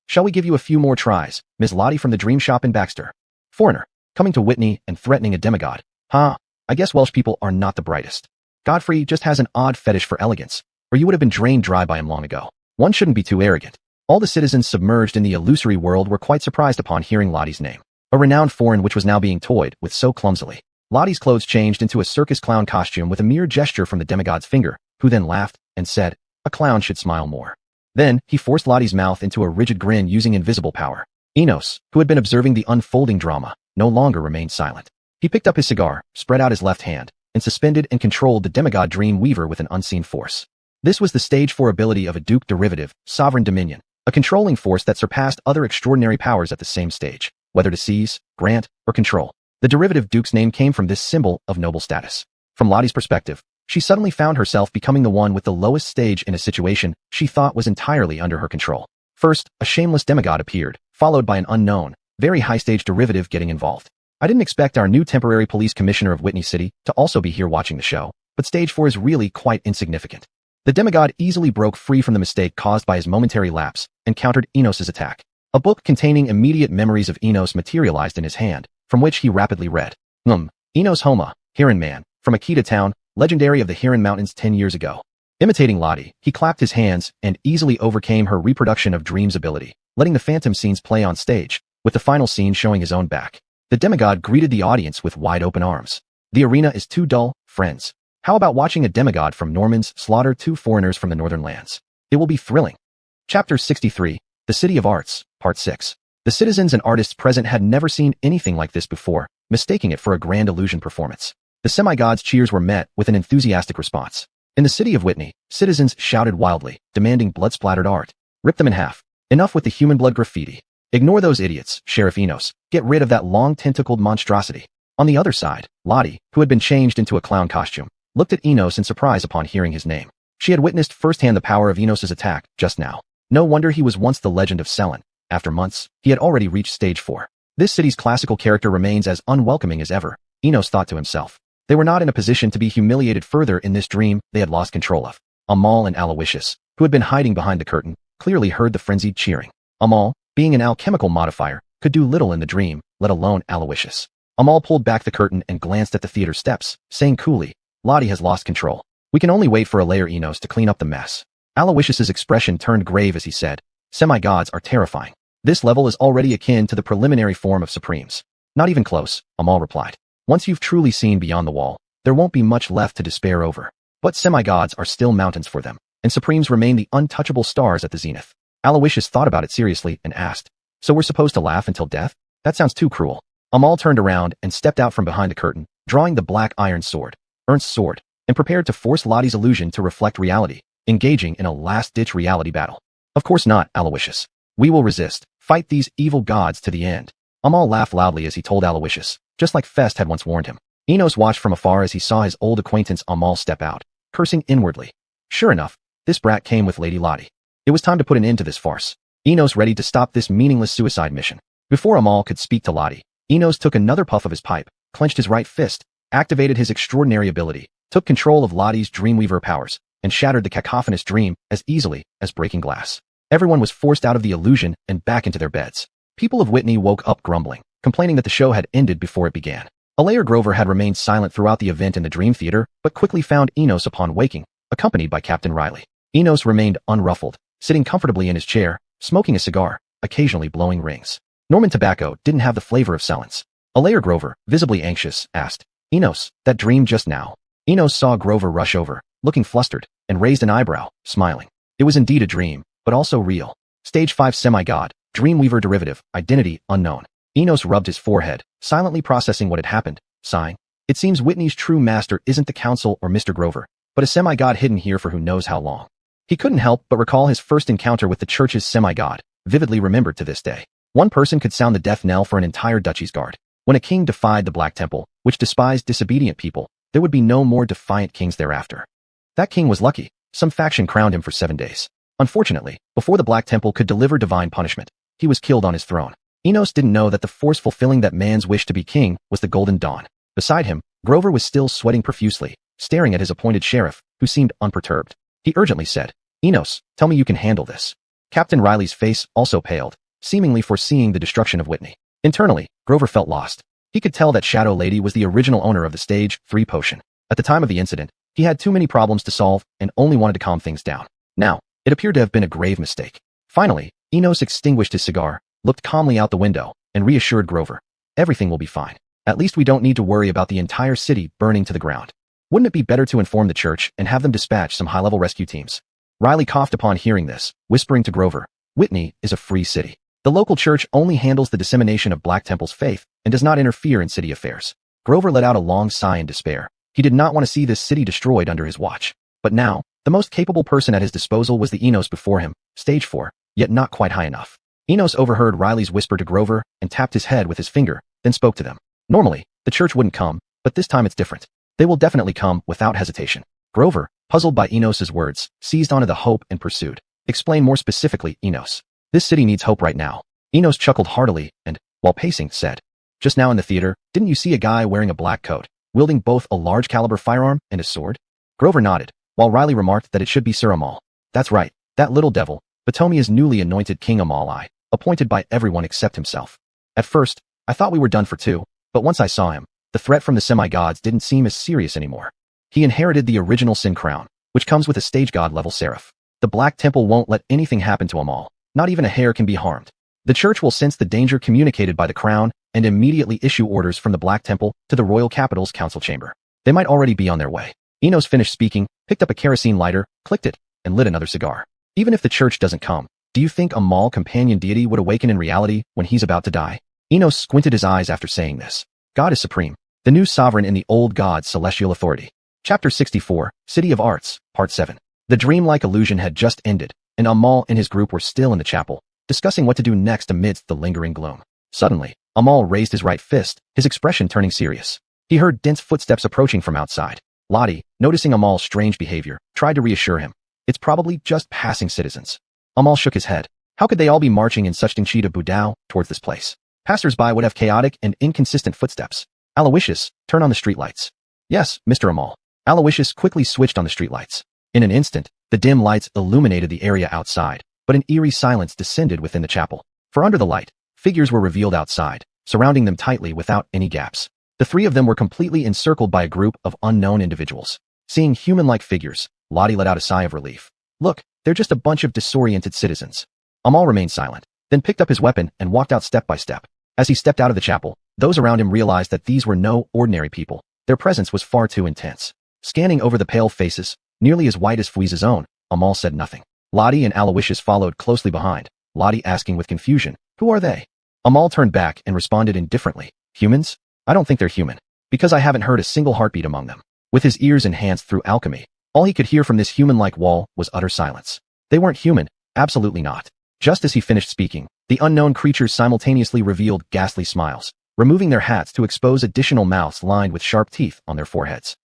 "Shall we give you a few more tries, Miss Lottie from the dream shop in Baxter? Foreigner, coming to Whitney and threatening a demigod. I guess Welsh people are not the brightest. Godfrey just has an odd fetish for elegance, or you would have been drained dry by him long ago. One shouldn't be too arrogant." All the citizens submerged in the illusory world were quite surprised upon hearing Lottie's name, a renowned foreign which was now being toyed with so clumsily. Lottie's clothes changed into a circus clown costume with a mere gesture from the demigod's finger, who then laughed and said, "A clown should smile more." Then, he forced Lottie's mouth into a rigid grin using invisible power. Enos, who had been observing the unfolding drama, no longer remained silent. He picked up his cigar, spread out his left hand, and suspended and controlled the demigod dream weaver with an unseen force. This was the stage 4 ability of a Duke derivative, Sovereign Dominion, a controlling force that surpassed other extraordinary powers at the same stage, whether to seize, grant, or control. The derivative Duke's name came from this symbol of noble status. From Lottie's perspective, she suddenly found herself becoming the one with the lowest stage in a situation she thought was entirely under her control. First, a shameless demigod appeared, followed by an unknown, very high-stage derivative getting involved. I didn't expect our new temporary police commissioner of Whitney City to also be here watching the show, but stage 4 is really quite insignificant. The demigod easily broke free from the mistake caused by his momentary lapse and countered Enos's attack. A book containing immediate memories of Enos materialized in his hand, from which he rapidly read. Enos Homa, Heron Man, from Akita Town, legendary of the Heron Mountains 10 years ago. Imitating Lottie, he clapped his hands and easily overcame her reproduction of dreams ability, letting the phantom scenes play on stage, with the final scene showing his own back. The demigod greeted the audience with wide open arms. "The arena is too dull, friends. How about watching a demigod from Normans slaughter 2 foreigners from the northern lands? It will be thrilling." Chapter 63, The City of Arts, Part 6. The citizens and artists present had never seen anything like this before, mistaking it for a grand illusion performance. The semi-gods' cheers were met with an enthusiastic response. In the city of Whitney, citizens shouted wildly, demanding blood-splattered art. "Rip them in half. Enough with the human blood graffiti." Ignore those idiots, Sheriff Enos. Get rid of that long-tentacled monstrosity. On the other side, Lottie, who had been changed into a clown costume, looked at Enos in surprise upon hearing his name. She had witnessed firsthand the power of Enos's attack just now. No wonder he was once the legend of Selen. After months, he had already reached stage 4. This city's classical character remains as unwelcoming as ever, Enos thought to himself. They were not in a position to be humiliated further in this dream they had lost control of. Amal and Aloysius, who had been hiding behind the curtain, clearly heard the frenzied cheering. Amal, being an alchemical modifier, could do little in the dream, let alone Aloysius. Amal pulled back the curtain and glanced at the theater steps, saying coolly, Lottie has lost control. We can only wait for Elixirs Enos to clean up the mess. Aloysius's expression turned grave as he said, Semi-gods are terrifying. This level is already akin to the preliminary form of Supremes. Not even close, Amal replied. Once you've truly seen beyond the wall, there won't be much left to despair over. But semi-gods are still mountains for them, and Supremes remain the untouchable stars at the zenith. Aloysius thought about it seriously and asked, So we're supposed to laugh until death? That sounds too cruel. Amal turned around and stepped out from behind the curtain, drawing the black iron sword, Ernst's sword, and prepared to force Lottie's illusion to reflect reality, engaging in a last-ditch reality battle. Of course not, Aloysius. We will resist, fight these evil gods to the end. Amal laughed loudly as he told Aloysius, just like Fest had once warned him. Enos watched from afar as he saw his old acquaintance Amal step out, cursing inwardly. Sure enough, this brat came with Lady Lottie. It was time to put an end to this farce. Enos ready to stop this meaningless suicide mission. Before Amal could speak to Lottie, Enos took another puff of his pipe, clenched his right fist, activated his extraordinary ability, took control of Lottie's Dreamweaver powers, and shattered the cacophonous dream as easily as breaking glass. Everyone was forced out of the illusion and back into their beds. People of Whitney woke up grumbling, complaining that the show had ended before it began. Elixirs Grover had remained silent throughout the event in the Dream Theater, but quickly found Enos upon waking, accompanied by Captain Riley. Enos remained unruffled, sitting comfortably in his chair, smoking a cigar, occasionally blowing rings. Norman Tobacco didn't have the flavor of Selen's. Elixirs Grover, visibly anxious, asked, Enos, that dream just now. Enos saw Grover rush over, looking flustered, and raised an eyebrow, smiling. It was indeed a dream, but also real. Stage 5 semi-god, Dreamweaver derivative, identity unknown. Enos rubbed his forehead, silently processing what had happened, sighing. It seems Whitney's true master isn't the council or Mr. Grover, but a semi-god hidden here for who knows how long. He couldn't help but recall his first encounter with the church's semi-god, vividly remembered to this day. One person could sound the death knell for an entire duchy's guard. When a king defied the Black Temple, which despised disobedient people, there would be no more defiant kings thereafter. That king was lucky. Some faction crowned him for 7 days. Unfortunately, before the Black Temple could deliver divine punishment, he was killed on his throne. Enos didn't know that the force fulfilling that man's wish to be king was the Golden Dawn. Beside him, Grover was still sweating profusely, staring at his appointed sheriff, who seemed unperturbed. He urgently said, Enos, tell me you can handle this. Captain Riley's face also paled, seemingly foreseeing the destruction of Whitney. Internally, Grover felt lost. He could tell that Shadow Lady was the original owner of the Stage 3 potion. At the time of the incident, he had too many problems to solve and only wanted to calm things down. Now, it appeared to have been a grave mistake. Finally, Enos extinguished his cigar, looked calmly out the window, and reassured Grover. Everything will be fine. At least we don't need to worry about the entire city burning to the ground. Wouldn't it be better to inform the church and have them dispatch some high-level rescue teams? Riley coughed upon hearing this, whispering to Grover, Whitney is a free city. The local church only handles the dissemination of Black Temple's faith and does not interfere in city affairs. Grover let out a long sigh in despair. He did not want to see this city destroyed under his watch. But now, the most capable person at his disposal was the Enos before him, stage 4, yet not quite high enough. Enos overheard Riley's whisper to Grover and tapped his head with his finger, then spoke to them. Normally, the church wouldn't come, but this time it's different. They will definitely come without hesitation. Grover, puzzled by Enos's words, seized onto the hope and pursued. Explain more specifically, Enos. This city needs hope right now. Enos chuckled heartily and, while pacing, said, Just now in the theater, didn't you see a guy wearing a black coat, wielding both a large caliber firearm and a sword? Grover nodded, while Riley remarked that it should be Sir Amal. That's right, that little devil, Potomia's newly anointed King Amal I, appointed by everyone except himself. At first, I thought we were done for two, but once I saw him, the threat from the semi-gods didn't seem as serious anymore. He inherited the original Sin Crown, which comes with a stage god level seraph. The Black Temple won't let anything happen to Amal. Not even a hair can be harmed. The church will sense the danger communicated by the crown and immediately issue orders from the Black Temple to the royal capital's council chamber. They might already be on their way. Enos finished speaking, picked up a kerosene lighter, clicked it, and lit another cigar. Even if the church doesn't come, do you think Amal companion deity would awaken in reality when he's about to die? Enos squinted his eyes after saying this. God is supreme, the new sovereign in the old god's celestial authority. Chapter 64, City of Arts, Part 7. The dreamlike illusion had just ended, and Amal and his group were still in the chapel, discussing what to do next amidst the lingering gloom. Suddenly, Amal raised his right fist, his expression turning serious. He heard dense footsteps approaching from outside. Lottie, noticing Amal's strange behavior, tried to reassure him. It's probably just passing citizens. Amal shook his head. How could they all be marching in such Dingshi Budao towards this place? Passers-by would have chaotic and inconsistent footsteps. Aloysius, turn on the streetlights. Yes, Mr. Amal. Aloysius quickly switched on the streetlights. In an instant, the dim lights illuminated the area outside, but an eerie silence descended within the chapel. For under the light, figures were revealed outside, surrounding them tightly without any gaps. The three of them were completely encircled by a group of unknown individuals. Seeing human-like figures, Lottie let out a sigh of relief. Look, they're just a bunch of disoriented citizens. Amal remained silent, then picked up his weapon and walked out step by step. As he stepped out of the chapel, those around him realized that these were no ordinary people. Their presence was far too intense. Scanning over the pale faces, nearly as white as Fuiza's own, Amal said nothing. Lottie and Aloysius followed closely behind, Lottie asking with confusion, "Who are they?" Amal turned back and responded indifferently, "Humans? I don't think they're human, because I haven't heard a single heartbeat among them." With his ears enhanced through alchemy, all he could hear from this human-like wall was utter silence. They weren't human, absolutely not. Just as he finished speaking, the unknown creatures simultaneously revealed ghastly smiles, removing their hats to expose additional mouths lined with sharp teeth on their foreheads.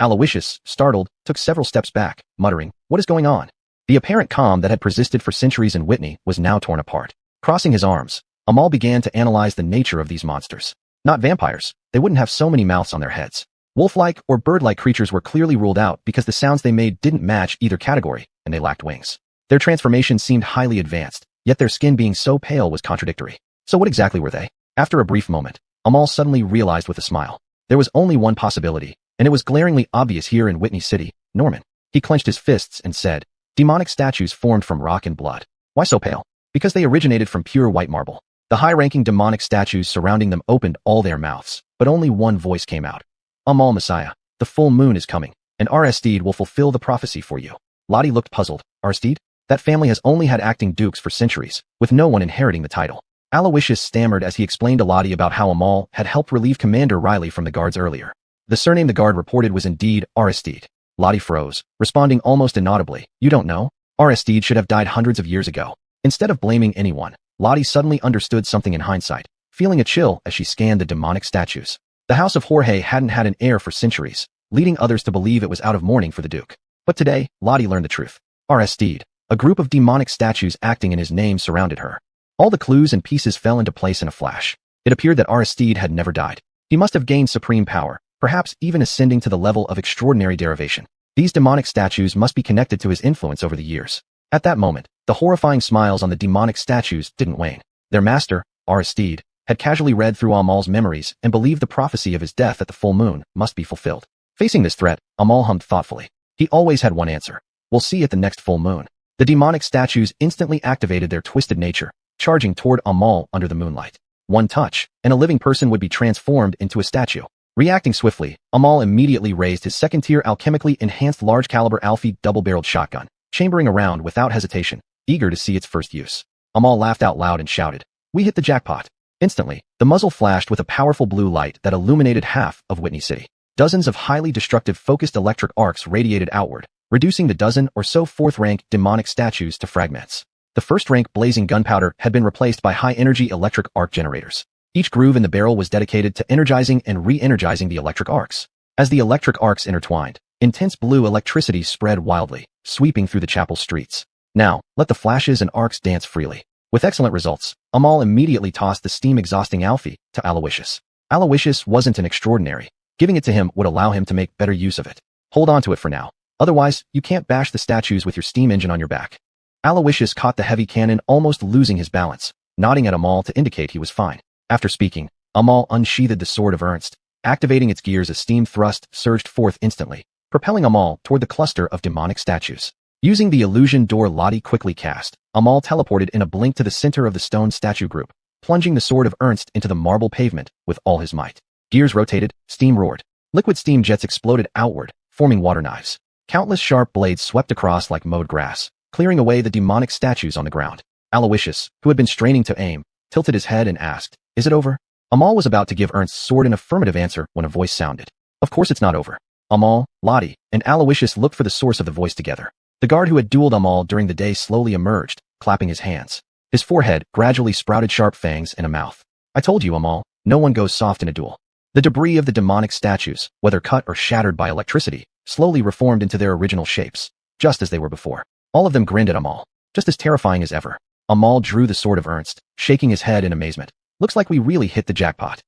Aloysius, startled, took several steps back, muttering, "What is going on?" The apparent calm that had persisted for centuries in Whitney was now torn apart. Crossing his arms, Amal began to analyze the nature of these monsters. Not vampires, they wouldn't have so many mouths on their heads. Wolf-like or bird-like creatures were clearly ruled out because the sounds they made didn't match either category, and they lacked wings. Their transformation seemed highly advanced, yet their skin being so pale was contradictory. So what exactly were they? After a brief moment, Amal suddenly realized with a smile. There was only one possibility, and it was glaringly obvious here in Whitney City, Norman. He clenched his fists and said, "Demonic statues formed from rock and blood. Why so pale?" "Because they originated from pure white marble." The high-ranking demonic statues surrounding them opened all their mouths, but only one voice came out. "Amal Messiah, the full moon is coming, and Aristide will fulfill the prophecy for you." Lottie looked puzzled. Aristide? That family has only had acting dukes for centuries, with no one inheriting the title. Aloysius stammered as he explained to Lottie about how Amal had helped relieve Commander Riley from the guards earlier. The surname the guard reported was indeed Aristide. Lottie froze, responding almost inaudibly, "You don't know? Aristide should have died hundreds of years ago." Instead of blaming anyone, Lottie suddenly understood something in hindsight, feeling a chill as she scanned the demonic statues. The House of Jorge hadn't had an heir for centuries, leading others to believe it was out of mourning for the Duke. But today, Lottie learned the truth. Aristide, a group of demonic statues acting in his name surrounded her. All the clues and pieces fell into place in a flash. It appeared that Aristide had never died. He must have gained supreme power, perhaps even ascending to the level of extraordinary derivation. These demonic statues must be connected to his influence over the years. At that moment, the horrifying smiles on the demonic statues didn't wane. Their master, Aristide, had casually read through Amal's memories and believed the prophecy of his death at the full moon must be fulfilled. Facing this threat, Amal hummed thoughtfully. He always had one answer. "We'll see at the next full moon." The demonic statues instantly activated their twisted nature, charging toward Amal under the moonlight. One touch, and a living person would be transformed into a statue. Reacting swiftly, Amal immediately raised his second-tier alchemically enhanced large-caliber Alfie double-barreled shotgun, chambering around without hesitation, eager to see its first use. Amal laughed out loud and shouted, "We hit the jackpot." Instantly, the muzzle flashed with a powerful blue light that illuminated half of Whitney City. Dozens of highly destructive focused electric arcs radiated outward, reducing the dozen or so fourth-rank demonic statues to fragments. The first-rank blazing gunpowder had been replaced by high-energy electric arc generators. Each groove in the barrel was dedicated to energizing and re-energizing the electric arcs. As the electric arcs intertwined, intense blue electricity spread wildly, sweeping through the chapel streets. "Now, let the flashes and arcs dance freely." With excellent results, Amal immediately tossed the steam-exhausting Alfie to Aloysius. Aloysius wasn't an extraordinary. Giving it to him would allow him to make better use of it. "Hold on to it for now. Otherwise, you can't bash the statues with your steam engine on your back." Aloysius caught the heavy cannon, almost losing his balance, nodding at Amal to indicate he was fine. After speaking, Amal unsheathed the sword of Ernst, activating its gears as steam thrust surged forth instantly, propelling Amal toward the cluster of demonic statues. Using the illusion door Lottie quickly cast, Amal teleported in a blink to the center of the stone statue group, plunging the sword of Ernst into the marble pavement with all his might. Gears rotated, steam roared. Liquid steam jets exploded outward, forming water knives. Countless sharp blades swept across like mowed grass, clearing away the demonic statues on the ground. Aloysius, who had been straining to aim, tilted his head and asked, "Is it over?" Amal was about to give Ernst's sword an affirmative answer when a voice sounded. "Of course it's not over." Amal, Lottie, and Aloysius looked for the source of the voice together. The guard who had dueled Amal during the day slowly emerged, clapping his hands. His forehead gradually sprouted sharp fangs and a mouth. I told you, Amal, no one goes soft in a duel. The debris of the demonic statues, whether cut or shattered by electricity, slowly reformed into their original shapes, just as they were before. All of them grinned at Amal, just as terrifying as ever. Amal drew the sword of Ernst, shaking his head in amazement. Looks like we really hit the jackpot.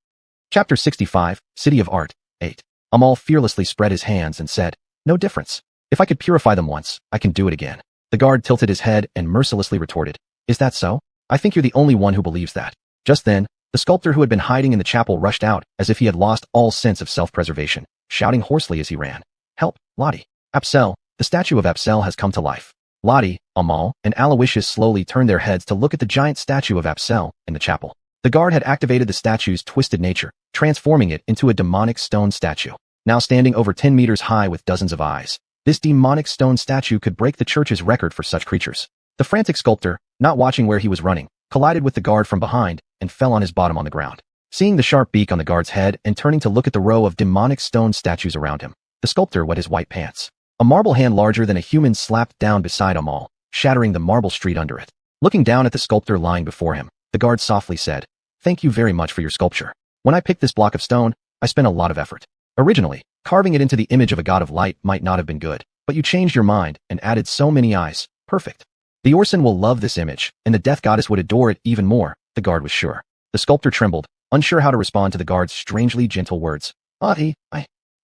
Chapter 65, City of Art, 8. Amal fearlessly spread his hands and said, no difference. If I could purify them once, I can do it again. The guard tilted his head and mercilessly retorted, is that so? I think you're the only one who believes that. Just then, the sculptor who had been hiding in the chapel rushed out as if he had lost all sense of self-preservation, shouting hoarsely as he ran. Help, Lottie. Apsel, the statue of Apsel has come to life. Lottie, Amal, and Aloysius slowly turned their heads to look at the giant statue of Apsel in the chapel. The guard had activated the statue's twisted nature, transforming it into a demonic stone statue. Now standing over 10 meters high with dozens of eyes, this demonic stone statue could break the church's record for such creatures. The frantic sculptor, not watching where he was running, collided with the guard from behind and fell on his bottom on the ground. Seeing the sharp beak on the guard's head and turning to look at the row of demonic stone statues around him, the sculptor wet his white pants. A marble hand larger than a human slapped down beside Amal, shattering the marble street under it. Looking down at the sculptor lying before him, the guard softly said, thank you very much for your sculpture. When I picked this block of stone, I spent a lot of effort. Originally, carving it into the image of a god of light might not have been good, but you changed your mind and added so many eyes. Perfect. The Orson will love this image, and the death goddess would adore it even more, the guard was sure. The sculptor trembled, unsure how to respond to the guard's strangely gentle words.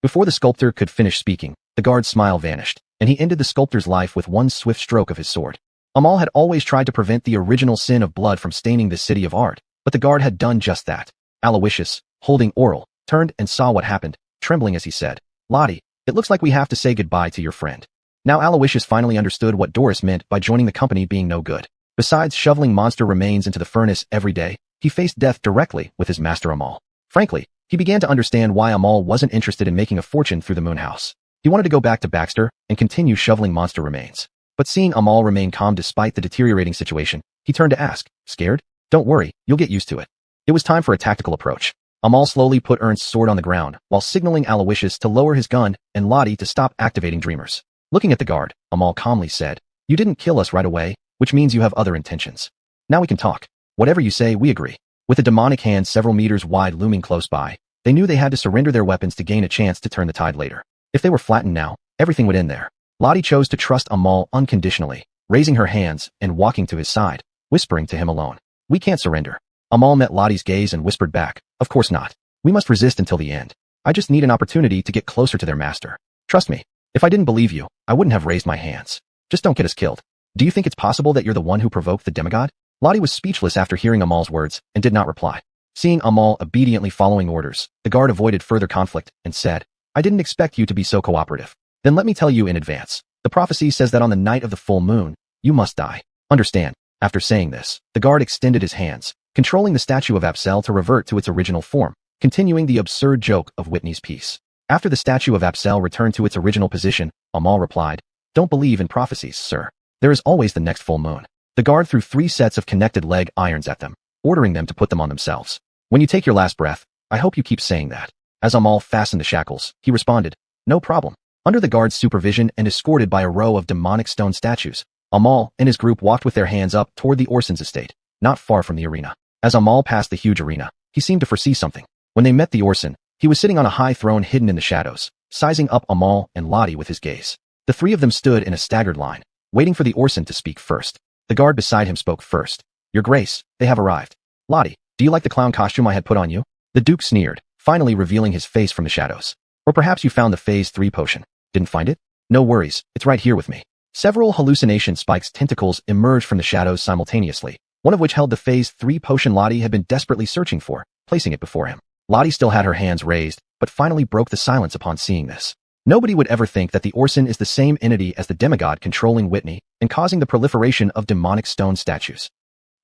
Before the sculptor could finish speaking, the guard's smile vanished, and he ended the sculptor's life with one swift stroke of his sword. Amal had always tried to prevent the original sin of blood from staining this city of art, but the guard had done just that. Aloysius, holding Oral, turned and saw what happened, trembling as he said, Lottie, it looks like we have to say goodbye to your friend. Now Aloysius finally understood what Doris meant by joining the company being no good. Besides shoveling monster remains into the furnace every day, he faced death directly with his master Amal. Frankly, he began to understand why Amal wasn't interested in making a fortune through the moon house. He wanted to go back to Baxter and continue shoveling monster remains. But seeing Amal remain calm despite the deteriorating situation, he turned to ask, scared? Don't worry, you'll get used to it. It was time for a tactical approach. Amal slowly put Ernst's sword on the ground, while signaling Aloysius to lower his gun and Lottie to stop activating dreamers. Looking at the guard, Amal calmly said, you didn't kill us right away, which means you have other intentions. Now we can talk. Whatever you say, we agree. With a demonic hand several meters wide looming close by, they knew they had to surrender their weapons to gain a chance to turn the tide later. If they were flattened now, everything would end there. Lottie chose to trust Amal unconditionally, raising her hands and walking to his side, whispering to him alone. We can't surrender. Amal met Lottie's gaze and whispered back, of course not. We must resist until the end. I just need an opportunity to get closer to their master. Trust me. If I didn't believe you, I wouldn't have raised my hands. Just don't get us killed. Do you think it's possible that you're the one who provoked the demigod? Lottie was speechless after hearing Amal's words and did not reply. Seeing Amal obediently following orders, the guard avoided further conflict and said, I didn't expect you to be so cooperative. Then let me tell you in advance. The prophecy says that on the night of the full moon, you must die. Understand. After saying this, the guard extended his hands, controlling the statue of Apsel to revert to its original form, continuing the absurd joke of Whitney's piece. After the statue of Apsel returned to its original position, Amal replied, don't believe in prophecies, sir. There is always the next full moon. The guard threw 3 sets of connected leg irons at them, ordering them to put them on themselves. When you take your last breath, I hope you keep saying that. As Amal fastened the shackles, he responded, no problem. Under the guard's supervision and escorted by a row of demonic stone statues, Amal and his group walked with their hands up toward the Orson's estate, not far from the arena. As Amal passed the huge arena, he seemed to foresee something. When they met the Orson, he was sitting on a high throne hidden in the shadows, sizing up Amal and Lottie with his gaze. The 3 of them stood in a staggered line, waiting for the Orson to speak first. The guard beside him spoke first. Your Grace, they have arrived. Lottie, do you like the clown costume I had put on you? The Duke sneered, finally revealing his face from the shadows. Or perhaps you found the Phase 3 potion. Didn't find it? No worries, it's right here with me. Several hallucination spikes tentacles emerged from the shadows simultaneously, one of which held the Phase 3 potion Lottie had been desperately searching for, placing it before him. Lottie still had her hands raised, but finally broke the silence upon seeing this. Nobody would ever think that the Orson is the same entity as the demigod controlling Whitney and causing the proliferation of demonic stone statues.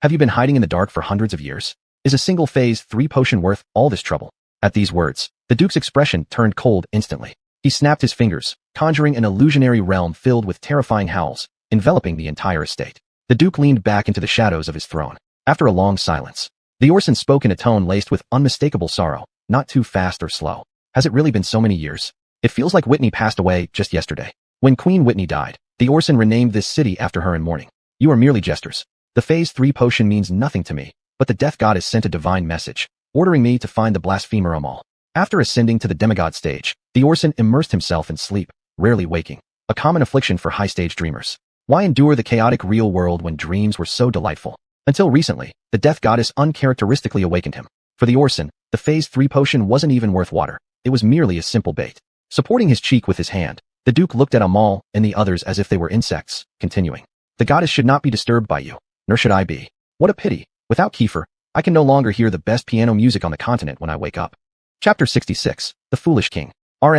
Have you been hiding in the dark for hundreds of years? Is a single Phase 3 potion worth all this trouble? At these words, the Duke's expression turned cold instantly. He snapped his fingers, conjuring an illusionary realm filled with terrifying howls, enveloping the entire estate. The Duke leaned back into the shadows of his throne. After a long silence, the Orson spoke in a tone laced with unmistakable sorrow, not too fast or slow. Has it really been so many years? It feels like Whitney passed away just yesterday. When Queen Whitney died, the Orson renamed this city after her in mourning. You are merely jesters. The Phase 3 potion means nothing to me, but the Death Goddess sent a divine message, ordering me to find the blasphemer Amal. After ascending to the demigod stage, the Orson immersed himself in sleep, rarely waking, a common affliction for high-stage dreamers. Why endure the chaotic real world when dreams were so delightful? Until recently, the Death Goddess uncharacteristically awakened him. For the Orson, the Phase 3 potion wasn't even worth water. It was merely a simple bait. Supporting his cheek with his hand, the Duke looked at Amal and the others as if they were insects, continuing. The goddess should not be disturbed by you, nor should I be. What a pity. Without Kiefer, I can no longer hear the best piano music on the continent when I wake up. Chapter 66, The Foolish King.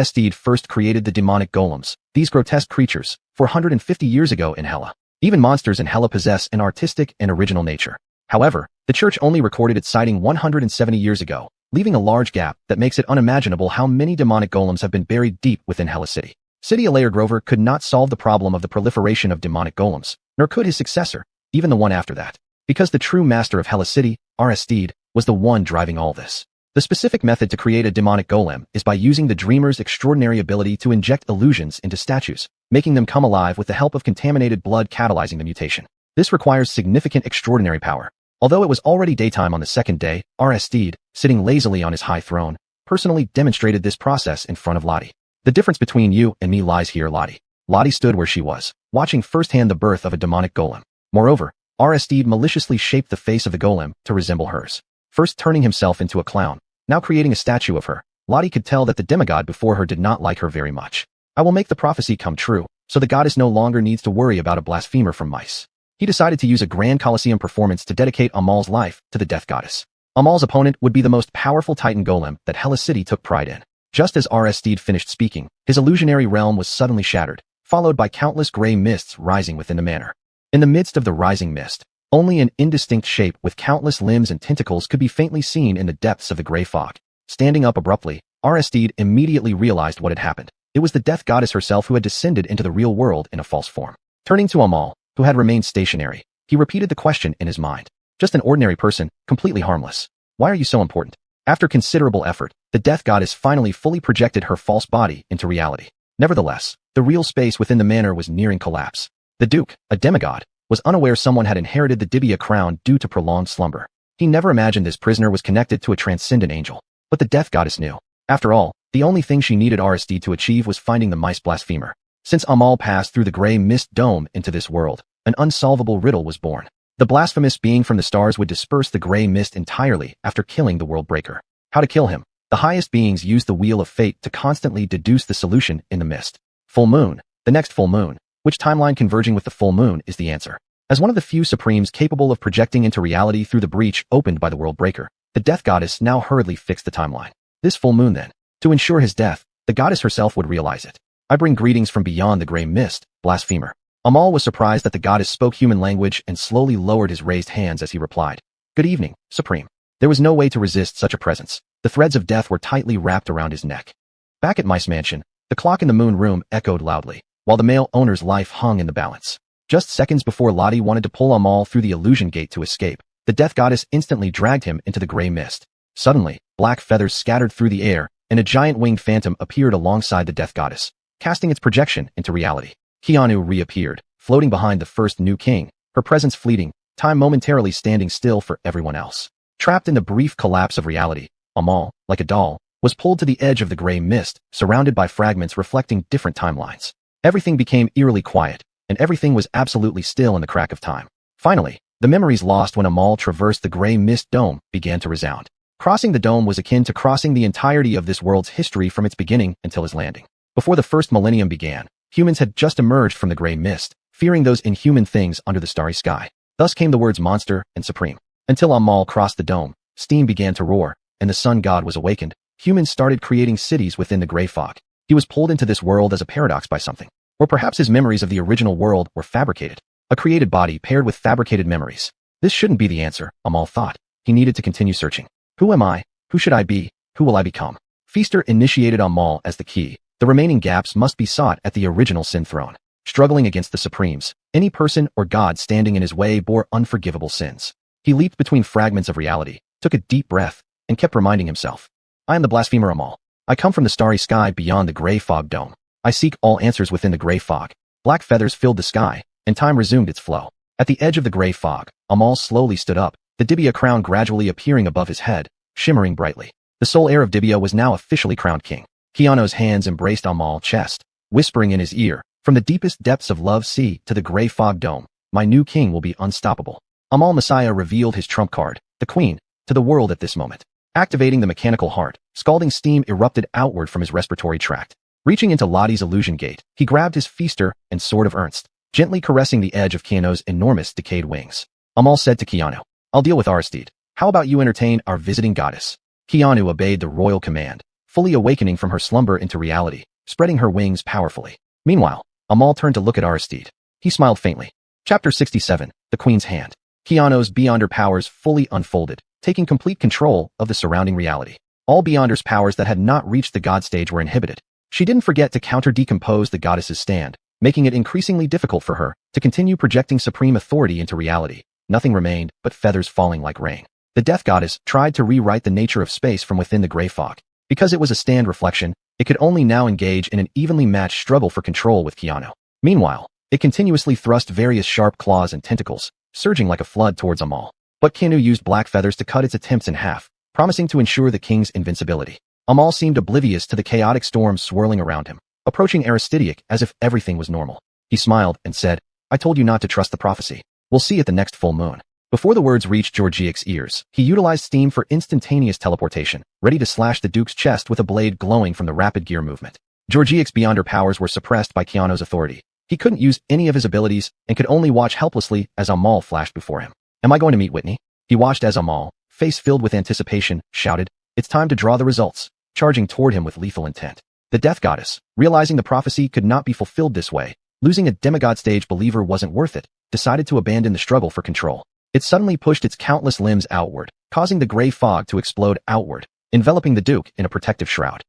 Steed first created the demonic golems, these grotesque creatures, 450 years ago in Hela. Even monsters in Hela possess an artistic and original nature. However, the church only recorded its sighting 170 years ago, leaving a large gap that makes it unimaginable how many demonic golems have been buried deep within Hela City. City Alair Grover could not solve the problem of the proliferation of demonic golems, nor could his successor, even the one after that. Because the true master of Hela City, Steed, was the one driving all this. The specific method to create a demonic golem is by using the dreamer's extraordinary ability to inject illusions into statues, making them come alive with the help of contaminated blood catalyzing the mutation. This requires significant extraordinary power. Although it was already daytime on the second day, Steed, sitting lazily on his high throne, personally demonstrated this process in front of Lottie. The difference between you and me lies here, Lottie. Lottie stood where she was, watching firsthand the birth of a demonic golem. Moreover, Steed maliciously shaped the face of the golem to resemble hers. First turning himself into a clown, now creating a statue of her, Lottie could tell that the demigod before her did not like her very much. I will make the prophecy come true, so the goddess no longer needs to worry about a blasphemer from mice. He decided to use a grand Colosseum performance to dedicate Amal's life to the Death Goddess. Amal's opponent would be the most powerful Titan golem that Hela City took pride in. Just as Steed finished speaking, his illusionary realm was suddenly shattered, followed by countless gray mists rising within the manor. In the midst of the rising mist, only an indistinct shape with countless limbs and tentacles could be faintly seen in the depths of the gray fog. Standing up abruptly, Steed immediately realized what had happened. It was the Death Goddess herself who had descended into the real world in a false form. Turning to Amal, who had remained stationary, he repeated the question in his mind. Just an ordinary person, completely harmless. Why are you so important? After considerable effort, the Death Goddess finally fully projected her false body into reality. Nevertheless, the real space within the manor was nearing collapse. The Duke, a demigod, was unaware someone had inherited the Dibia crown due to prolonged slumber. He never imagined this prisoner was connected to a transcendent angel. But the Death Goddess knew. After all, the only thing she needed Steed to achieve was finding the mice blasphemer. Since Amal passed through the gray mist dome into this world, an unsolvable riddle was born. The blasphemous being from the stars would disperse the gray mist entirely after killing the world breaker. How to kill him? The highest beings used the wheel of fate to constantly deduce the solution in the mist. Full moon, the next full moon. Which timeline converging with the full moon is the answer? As one of the few supremes capable of projecting into reality through the breach opened by the world breaker, the Death Goddess now hurriedly fixed the timeline. This full moon then. To ensure his death, the goddess herself would realize it. I bring greetings from beyond the gray mist, blasphemer. Amal was surprised that the goddess spoke human language and slowly lowered his raised hands as he replied. Good evening, Supreme. There was no way to resist such a presence. The threads of death were tightly wrapped around his neck. Back at Mice Mansion, the clock in the moon room echoed loudly, while the male owner's life hung in the balance. Just seconds before Lottie wanted to pull Amal through the illusion gate to escape, the Death Goddess instantly dragged him into the gray mist. Suddenly, black feathers scattered through the air, and a giant winged phantom appeared alongside the Death Goddess, casting its projection into reality. Xuanhuan reappeared, floating behind the first new king, her presence fleeting, time momentarily standing still for everyone else. Trapped in the brief collapse of reality, Amal, like a doll, was pulled to the edge of the gray mist, surrounded by fragments reflecting different timelines. Everything became eerily quiet, and everything was absolutely still in the crack of time. Finally, the memories lost when Amal traversed the gray mist dome began to resound. Crossing the dome was akin to crossing the entirety of this world's history from its beginning until his landing. Before the first millennium began, humans had just emerged from the gray mist, fearing those inhuman things under the starry sky. Thus came the words monster and supreme. Until Amal crossed the dome, steam began to roar, and the sun god was awakened. Humans started creating cities within the gray fog. He was pulled into this world as a paradox by something. Or perhaps his memories of the original world were fabricated. A created body paired with fabricated memories. This shouldn't be the answer, Amal thought. He needed to continue searching. Who am I? Who should I be? Who will I become? Feaster initiated Amal as the key. The remaining gaps must be sought at the original sin throne. Struggling against the Supremes, any person or god standing in his way bore unforgivable sins. He leaped between fragments of reality, took a deep breath, and kept reminding himself. I am the blasphemer Amal. I come from the starry sky beyond the gray fog dome. I seek all answers within the gray fog. Black feathers filled the sky, and time resumed its flow. At the edge of the gray fog, Amal slowly stood up, the Dibia crown gradually appearing above his head, shimmering brightly. The sole heir of Dibia was now officially crowned king. Keanu's hands embraced Amal's chest, whispering in his ear, "From the deepest depths of Love Sea to the gray fog dome, my new king will be unstoppable." Amal Messiah revealed his trump card, the queen, to the world at this moment. Activating the mechanical heart, scalding steam erupted outward from his respiratory tract. Reaching into Lottie's illusion gate, he grabbed his feaster and sword of Ernst, gently caressing the edge of Keanu's enormous decayed wings. Amal said to Keanu, "I'll deal with Aristide. How about you entertain our visiting goddess?" Keanu obeyed the royal command, fully awakening from her slumber into reality, spreading her wings powerfully. Meanwhile, Amal turned to look at Aristide. He smiled faintly. Chapter 67, The Queen's Hand. Keanu's Beyonder powers fully unfolded, taking complete control of the surrounding reality. All Beyonder's powers that had not reached the god stage were inhibited. She didn't forget to counter-decompose the goddess's stand, making it increasingly difficult for her to continue projecting supreme authority into reality. Nothing remained but feathers falling like rain. The death goddess tried to rewrite the nature of space from within the gray fog. Because it was a stand reflection, it could only now engage in an evenly matched struggle for control with Keanu. Meanwhile, it continuously thrust various sharp claws and tentacles, surging like a flood towards Amal. But Keanu used black feathers to cut its attempts in half, promising to ensure the king's invincibility. Amal seemed oblivious to the chaotic storm swirling around him, approaching Aristidic as if everything was normal. He smiled and said, "I told you not to trust the prophecy. We'll see at the next full moon." Before the words reached Georgiac's ears, he utilized steam for instantaneous teleportation, ready to slash the Duke's chest with a blade glowing from the rapid gear movement. Georgiac's Beyonder powers were suppressed by Keanu's authority. He couldn't use any of his abilities and could only watch helplessly as Amal flashed before him. "Am I going to meet Whitney?" He watched as Amal, face filled with anticipation, shouted, "It's time to draw the results," charging toward him with lethal intent. The death goddess, realizing the prophecy could not be fulfilled this way, losing a demigod stage believer wasn't worth it, decided to abandon the struggle for control. It suddenly pushed its countless limbs outward, causing the gray fog to explode outward, enveloping the Duke in a protective shroud.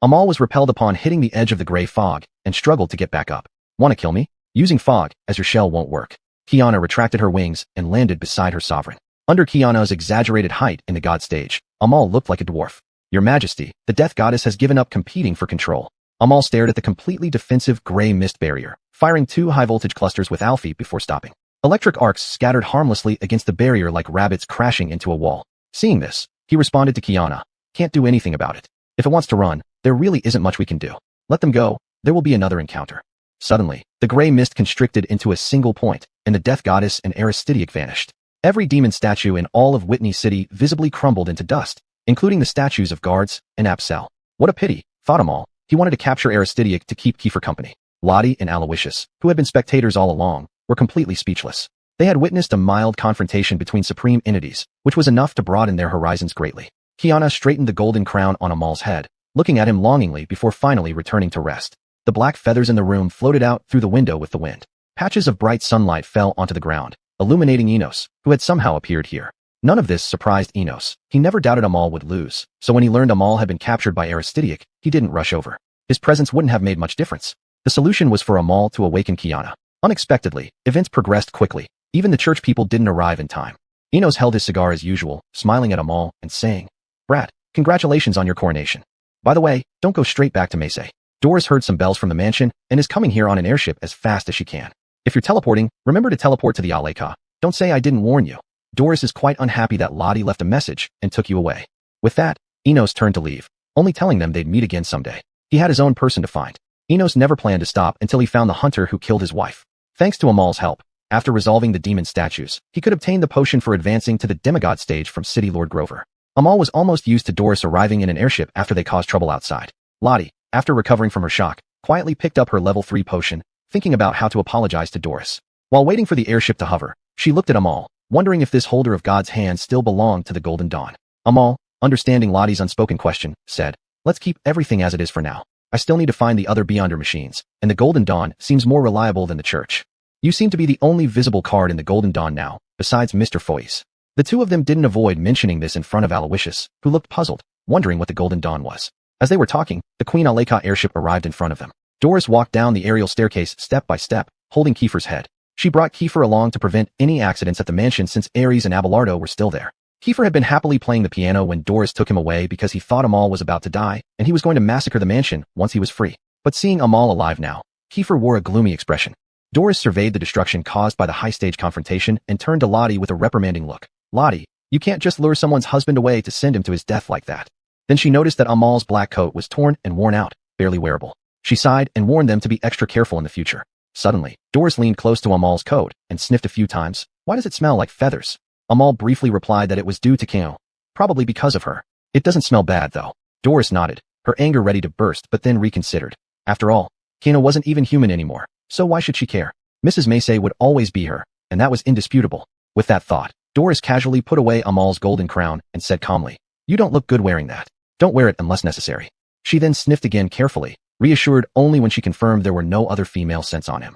Amal was repelled upon hitting the edge of the gray fog and struggled to get back up. "Want to kill me? Using fog as your shell won't work." Keanu retracted her wings and landed beside her sovereign. Under Keanu's exaggerated height in the god stage, Amal looked like a dwarf. "Your Majesty, the death goddess has given up competing for control." Amal stared at the completely defensive gray mist barrier, firing 2 high-voltage clusters with Alfie before stopping. Electric arcs scattered harmlessly against the barrier like rabbits crashing into a wall. Seeing this, he responded to Keanu, "Can't do anything about it. If it wants to run, there really isn't much we can do. Let them go, there will be another encounter." Suddenly, the gray mist constricted into a single point, and the death goddess and Aristidic vanished. Every demon statue in all of Whitney City visibly crumbled into dust, including the statues of guards and Apsel. What a pity, thought Amal. He wanted to capture Aristidic to keep Kiefer company. Lottie and Aloysius, who had been spectators all along, were completely speechless. They had witnessed a mild confrontation between supreme entities, which was enough to broaden their horizons greatly. Keanu straightened the golden crown on Amal's head, looking at him longingly before finally returning to rest. The black feathers in the room floated out through the window with the wind. Patches of bright sunlight fell onto the ground, illuminating Enos, who had somehow appeared here. None of this surprised Enos. He never doubted Amal would lose, so when he learned Amal had been captured by Aristidic, he didn't rush over. His presence wouldn't have made much difference. The solution was for Amal to awaken Keanu. Unexpectedly, events progressed quickly. Even the church people didn't arrive in time. Enos held his cigar as usual, smiling at Amal and saying, "Brat, congratulations on your coronation. By the way, don't go straight back to Mace. Doris heard some bells from the mansion and is coming here on an airship as fast as she can. If you're teleporting, remember to teleport to the Aleka. Don't say I didn't warn you. Doris is quite unhappy that Lottie left a message and took you away." With that, Enos turned to leave, only telling them they'd meet again someday. He had his own person to find. Enos never planned to stop until he found the hunter who killed his wife. Thanks to Amal's help, after resolving the demon statues, he could obtain the potion for advancing to the demigod stage from City Lord Grover. Amal was almost used to Doris arriving in an airship after they caused trouble outside. Lottie, after recovering from her shock, quietly picked up her level 3 potion, thinking about how to apologize to Doris. While waiting for the airship to hover, she looked at Amal, wondering if this holder of God's hand still belonged to the Golden Dawn. Amal, understanding Lottie's unspoken question, said, "Let's keep everything as it is for now. I still need to find the other Beyonder machines, and the Golden Dawn seems more reliable than the church. You seem to be the only visible card in the Golden Dawn now, besides Mr. Foy's." The two of them didn't avoid mentioning this in front of Aloysius, who looked puzzled, wondering what the Golden Dawn was. As they were talking, the Queen Aleka airship arrived in front of them. Doris walked down the aerial staircase step by step, holding Kiefer's head. She brought Kiefer along to prevent any accidents at the mansion since Ares and Abelardo were still there. Kiefer had been happily playing the piano when Doris took him away because he thought Amal was about to die, and he was going to massacre the mansion once he was free. But seeing Amal alive now, Kiefer wore a gloomy expression. Doris surveyed the destruction caused by the high-stage confrontation and turned to Lottie with a reprimanding look. Lottie, you can't just lure someone's husband away to send him to his death like that. Then she noticed that Amal's black coat was torn and worn out, barely wearable. She sighed and warned them to be extra careful in the future. Suddenly, Doris leaned close to Amal's coat and sniffed a few times. Why does it smell like feathers? Amal briefly replied that it was due to Kao. Probably because of her. It doesn't smell bad, though. Doris nodded, her anger ready to burst, but then reconsidered. After all, Kao wasn't even human anymore, so why should she care? Mrs. Macy would always be her, and that was indisputable. With that thought, Doris casually put away Amal's golden crown and said calmly, "You don't look good wearing that. Don't wear it unless necessary." She then sniffed again carefully, reassured only when she confirmed there were no other female scents on him.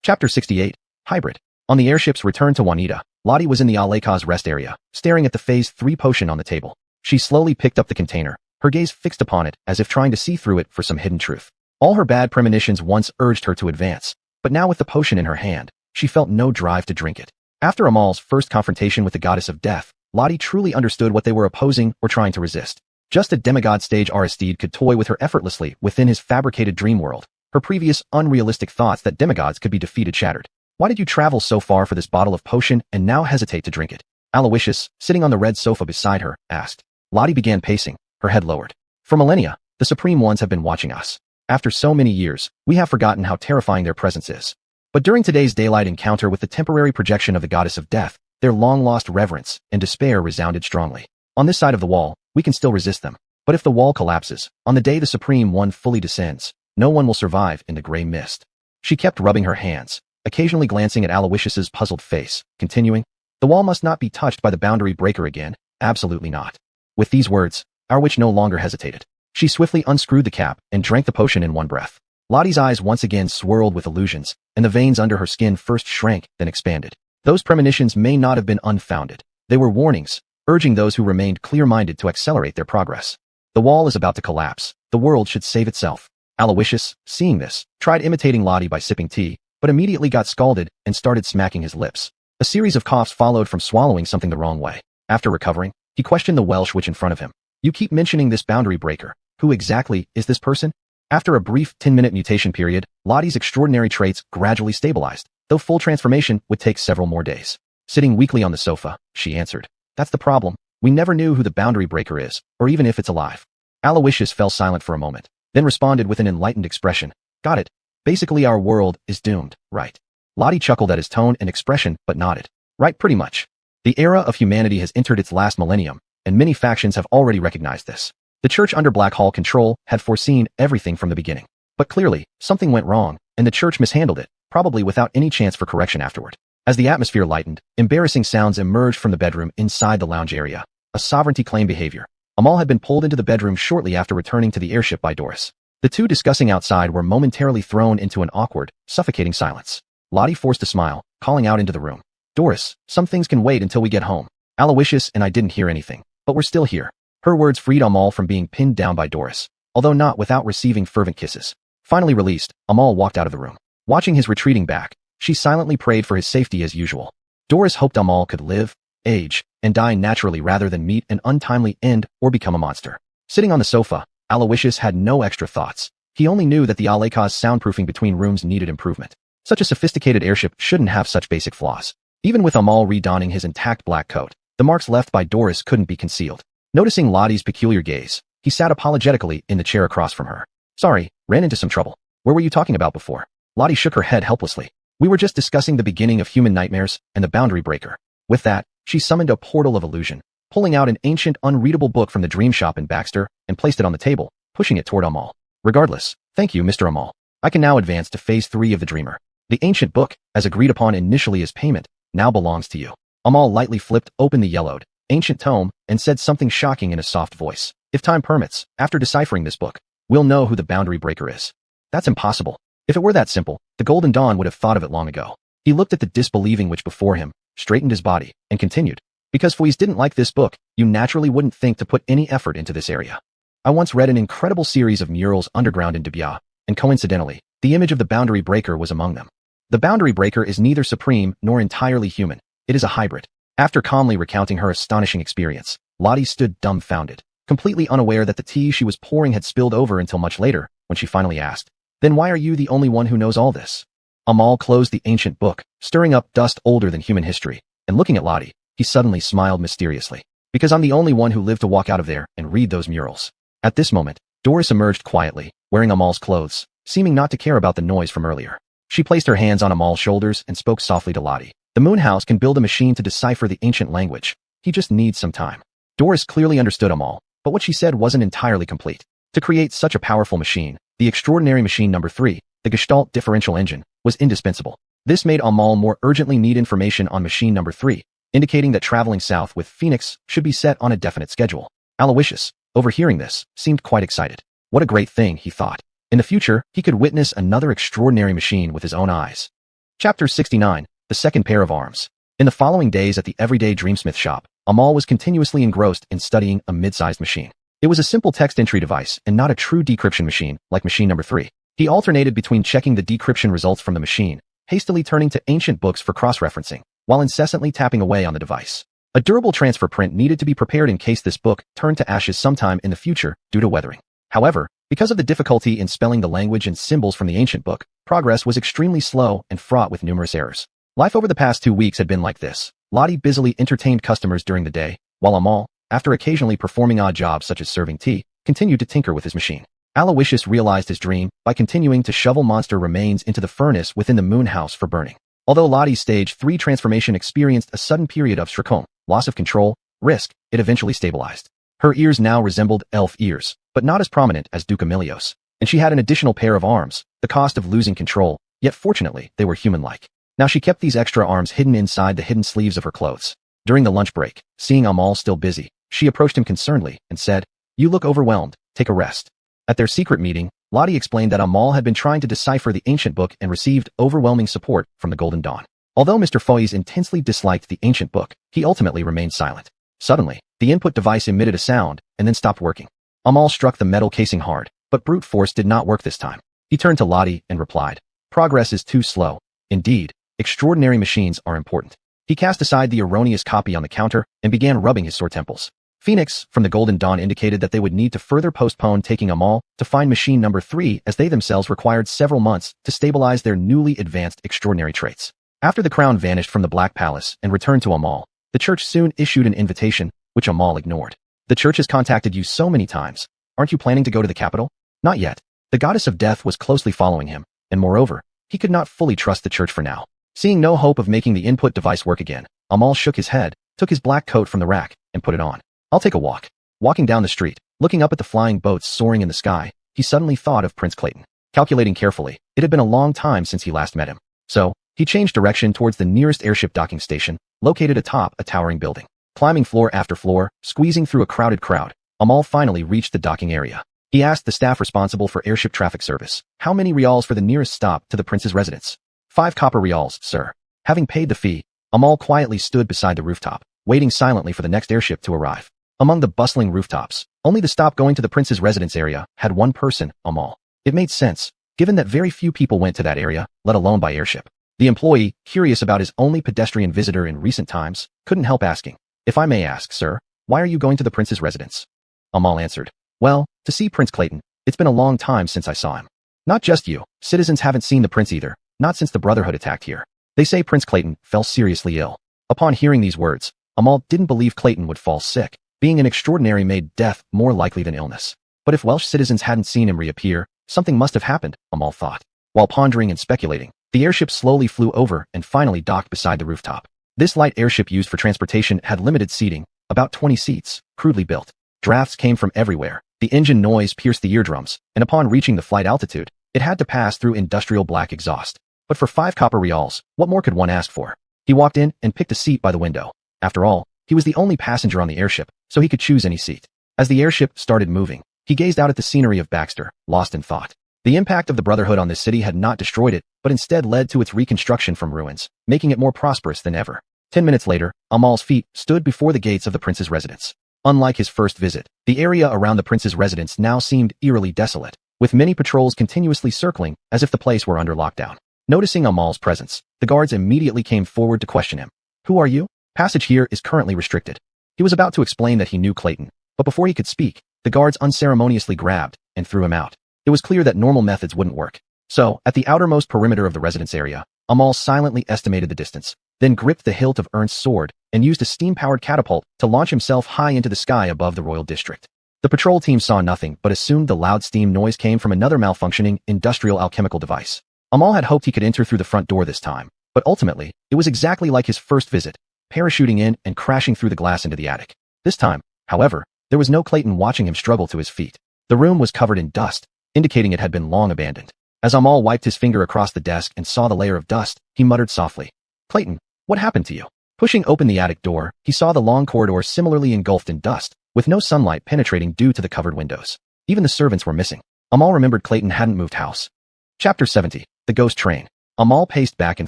Chapter 68, Hybrid. On the airship's return to Juanita, Lottie was in the elixirs rest area, staring at the Phase 3 potion on the table. She slowly picked up the container, her gaze fixed upon it as if trying to see through it for some hidden truth. All her bad premonitions once urged her to advance, but now with the potion in her hand, she felt no drive to drink it. After Amal's first confrontation with the goddess of death, Lottie truly understood what they were opposing or trying to resist. Just a demigod stage Aristide could toy with her effortlessly within his fabricated dream world. Her previous unrealistic thoughts that demigods could be defeated shattered. Why did you travel so far for this bottle of potion and now hesitate to drink it? Aloysius, sitting on the red sofa beside her, asked. Lottie began pacing, her head lowered. For millennia, the Supreme Ones have been watching us. After so many years, we have forgotten how terrifying their presence is. But during today's daylight encounter with the temporary projection of the goddess of death, their long-lost reverence and despair resounded strongly. On this side of the wall, we can still resist them. But if the wall collapses, on the day the Supreme One fully descends, no one will survive in the gray mist. She kept rubbing her hands, occasionally glancing at Aloysius's puzzled face, continuing, "The wall must not be touched by the boundary breaker again, absolutely not." With these words, our witch no longer hesitated. She swiftly unscrewed the cap and drank the potion in one breath. Lottie's eyes once again swirled with illusions, and the veins under her skin first shrank, then expanded. Those premonitions may not have been unfounded. They were warnings, urging those who remained clear-minded to accelerate their progress. The wall is about to collapse. The world should save itself. Aloysius, seeing this, tried imitating Lottie by sipping tea, but immediately got scalded and started smacking his lips. A series of coughs followed from swallowing something the wrong way. After recovering, he questioned the Welsh witch in front of him. "You keep mentioning this boundary breaker. Who exactly is this person?" After a brief 10-minute mutation period, Lottie's extraordinary traits gradually stabilized, though full transformation would take several more days. Sitting weakly on the sofa, she answered, "That's the problem. We never knew who the boundary breaker is, or even if it's alive." Aloysius fell silent for a moment, then responded with an enlightened expression. "Got it. Basically our world is doomed, right?" Lottie chuckled at his tone and expression, but nodded. "Right, pretty much. The era of humanity has entered its last millennium, and many factions have already recognized this. The church under Black Hall control had foreseen everything from the beginning. But clearly, something went wrong, and the church mishandled it, probably without any chance for correction afterward." As the atmosphere lightened, embarrassing sounds emerged from the bedroom inside the lounge area. A sovereignty claim behavior. Amal had been pulled into the bedroom shortly after returning to the airship by Doris. The two discussing outside were momentarily thrown into an awkward, suffocating silence. Lottie forced a smile, calling out into the room. "Doris, some things can wait until we get home. Aloysius and I didn't hear anything, but we're still here." Her words freed Amal from being pinned down by Doris, although not without receiving fervent kisses. Finally released, Amal walked out of the room. Watching his retreating back, she silently prayed for his safety as usual. Doris hoped Amal could live, age, and die naturally rather than meet an untimely end or become a monster. Sitting on the sofa, Aloysius had no extra thoughts. He only knew that the elixirs soundproofing between rooms needed improvement. Such a sophisticated airship shouldn't have such basic flaws. Even with Amal redonning his intact black coat, the marks left by Doris couldn't be concealed. Noticing Lottie's peculiar gaze, he sat apologetically in the chair across from her. "Sorry, ran into some trouble. Where were you talking about before?" Lottie shook her head helplessly. "We were just discussing the beginning of human nightmares and the boundary breaker." With that, she summoned a portal of illusion, pulling out an ancient, unreadable book from the dream shop in Baxter and placed it on the table, pushing it toward Amal. "Regardless, thank you, Mr. Amal. I can now advance to Phase 3 of the Dreamer. The ancient book, as agreed upon initially as payment, now belongs to you." Amal lightly flipped open the yellowed, ancient tome and said something shocking in a soft voice. "If time permits, after deciphering this book, we'll know who the boundary breaker is." "That's impossible. If it were that simple, the Golden Dawn would have thought of it long ago." He looked at the disbelieving witch before him, straightened his body, and continued. "Because Fuiz didn't like this book, you naturally wouldn't think to put any effort into this area. I once read an incredible series of murals underground in Dubia, and coincidentally, the image of the boundary breaker was among them. The boundary breaker is neither supreme nor entirely human. It is a hybrid." After calmly recounting her astonishing experience, Lottie stood dumbfounded, completely unaware that the tea she was pouring had spilled over until much later, when she finally asked, "Then why are you the only one who knows all this?" Amal closed the ancient book, stirring up dust older than human history, and looking at Lottie, he suddenly smiled mysteriously. Because I'm the only one who lived to walk out of there and read those murals. At this moment, Doris emerged quietly, wearing Amal's clothes, seeming not to care about the noise from earlier. She placed her hands on Amal's shoulders and spoke softly to Lottie. The Moon House can build a machine to decipher the ancient language. He just needs some time. Doris clearly understood Amal, but what she said wasn't entirely complete. To create such a powerful machine, the extraordinary machine number 3, the Gestalt differential engine, was indispensable. This made Amal more urgently need information on machine number 3, indicating that traveling south with Phoenix should be set on a definite schedule. Aloysius, overhearing this, seemed quite excited. What a great thing, he thought. In the future, he could witness another extraordinary machine with his own eyes. Chapter 69, The Second Pair of Arms. In the following days at the everyday Dreamsmith shop, Amal was continuously engrossed in studying a mid-sized machine. It was a simple text entry device and not a true decryption machine like machine number 3. He alternated between checking the decryption results from the machine, hastily turning to ancient books for cross-referencing, while incessantly tapping away on the device. A durable transfer print needed to be prepared in case this book turned to ashes sometime in the future due to weathering. However, because of the difficulty in spelling the language and symbols from the ancient book, progress was extremely slow and fraught with numerous errors. Life over the past 2 weeks had been like this. Lottie busily entertained customers during the day, while Amal, after occasionally performing odd jobs such as serving tea, continued to tinker with his machine. Aloysius realized his dream by continuing to shovel monster remains into the furnace within the Moon House for burning. Although Lottie's stage 3 transformation experienced a sudden period of stracon, loss of control, risk, it eventually stabilized. Her ears now resembled elf ears, but not as prominent as Duke Emilios, and she had an additional pair of arms, the cost of losing control, yet fortunately they were human-like. Now she kept these extra arms hidden inside the hidden sleeves of her clothes. During the lunch break, seeing Amal still busy, she approached him concernedly and said, "You look overwhelmed, take a rest." At their secret meeting, Lottie explained that Amal had been trying to decipher the ancient book and received overwhelming support from the Golden Dawn. Although Mr. Foyes intensely disliked the ancient book, he ultimately remained silent. Suddenly, the input device emitted a sound and then stopped working. Amal struck the metal casing hard, but brute force did not work this time. He turned to Lottie and replied, "Progress is too slow. Indeed, extraordinary machines are important." He cast aside the erroneous copy on the counter and began rubbing his sore temples. Phoenix from the Golden Dawn indicated that they would need to further postpone taking Amal to find machine number 3 as they themselves required several months to stabilize their newly advanced extraordinary traits. After the crown vanished from the Black Palace and returned to Amal, the church soon issued an invitation, which Amal ignored. "The church has contacted you so many times. Aren't you planning to go to the capital?" "Not yet." The goddess of death was closely following him, and moreover, he could not fully trust the church for now. Seeing no hope of making the input device work again, Amal shook his head, took his black coat from the rack, and put it on. "I'll take a walk." Walking down the street, looking up at the flying boats soaring in the sky, he suddenly thought of Prince Clayton. Calculating carefully, it had been a long time since he last met him. So, he changed direction towards the nearest airship docking station, located atop a towering building. Climbing floor after floor, squeezing through a crowded crowd, Amal finally reached the docking area. He asked the staff responsible for airship traffic service, "How many reals for the nearest stop to the prince's residence?" 5 copper reals, sir." Having paid the fee, Amal quietly stood beside the rooftop, waiting silently for the next airship to arrive. Among the bustling rooftops, only the stop going to the prince's residence area had one person, Amal. It made sense, given that very few people went to that area, let alone by airship. The employee, curious about his only pedestrian visitor in recent times, couldn't help asking, "If I may ask, sir, why are you going to the prince's residence?" Amal answered, "Well, to see Prince Clayton. It's been a long time since I saw him." "Not just you, citizens haven't seen the prince either, not since the Brotherhood attacked here. They say Prince Clayton fell seriously ill." Upon hearing these words, Amal didn't believe Clayton would fall sick. Being an extraordinary made death more likely than illness. But if Welsh citizens hadn't seen him reappear, something must have happened, Amal thought. While pondering and speculating, the airship slowly flew over and finally docked beside the rooftop. This light airship used for transportation had limited seating, about 20 seats, crudely built. Drafts came from everywhere. The engine noise pierced the eardrums, and upon reaching the flight altitude, it had to pass through industrial black exhaust. But for 5 copper reals, what more could one ask for? He walked in and picked a seat by the window. After all, he was the only passenger on the airship, so he could choose any seat. As the airship started moving, he gazed out at the scenery of Baxter, lost in thought. The impact of the Brotherhood on this city had not destroyed it, but instead led to its reconstruction from ruins, making it more prosperous than ever. 10 minutes later, Amal's feet stood before the gates of the prince's residence. Unlike his first visit, the area around the prince's residence now seemed eerily desolate, with many patrols continuously circling as if the place were under lockdown. Noticing Amal's presence, the guards immediately came forward to question him. "Who are you? Passage here is currently restricted." He was about to explain that he knew Clayton, but before he could speak, the guards unceremoniously grabbed and threw him out. It was clear that normal methods wouldn't work. So, at the outermost perimeter of the residence area, Amal silently estimated the distance, then gripped the hilt of Ernst's sword and used a steam-powered catapult to launch himself high into the sky above the royal district. The patrol team saw nothing but assumed the loud steam noise came from another malfunctioning industrial alchemical device. Amal had hoped he could enter through the front door this time, but ultimately, it was exactly like his first visit, parachuting in and crashing through the glass into the attic. This time, however, there was no Clayton watching him struggle to his feet. The room was covered in dust, indicating it had been long abandoned. As Amal wiped his finger across the desk and saw the layer of dust, he muttered softly, "Clayton, what happened to you?" Pushing open the attic door, he saw the long corridor similarly engulfed in dust, with no sunlight penetrating due to the covered windows. Even the servants were missing. Amal remembered Clayton hadn't moved house. Chapter 70. The Ghost Train. Amal paced back and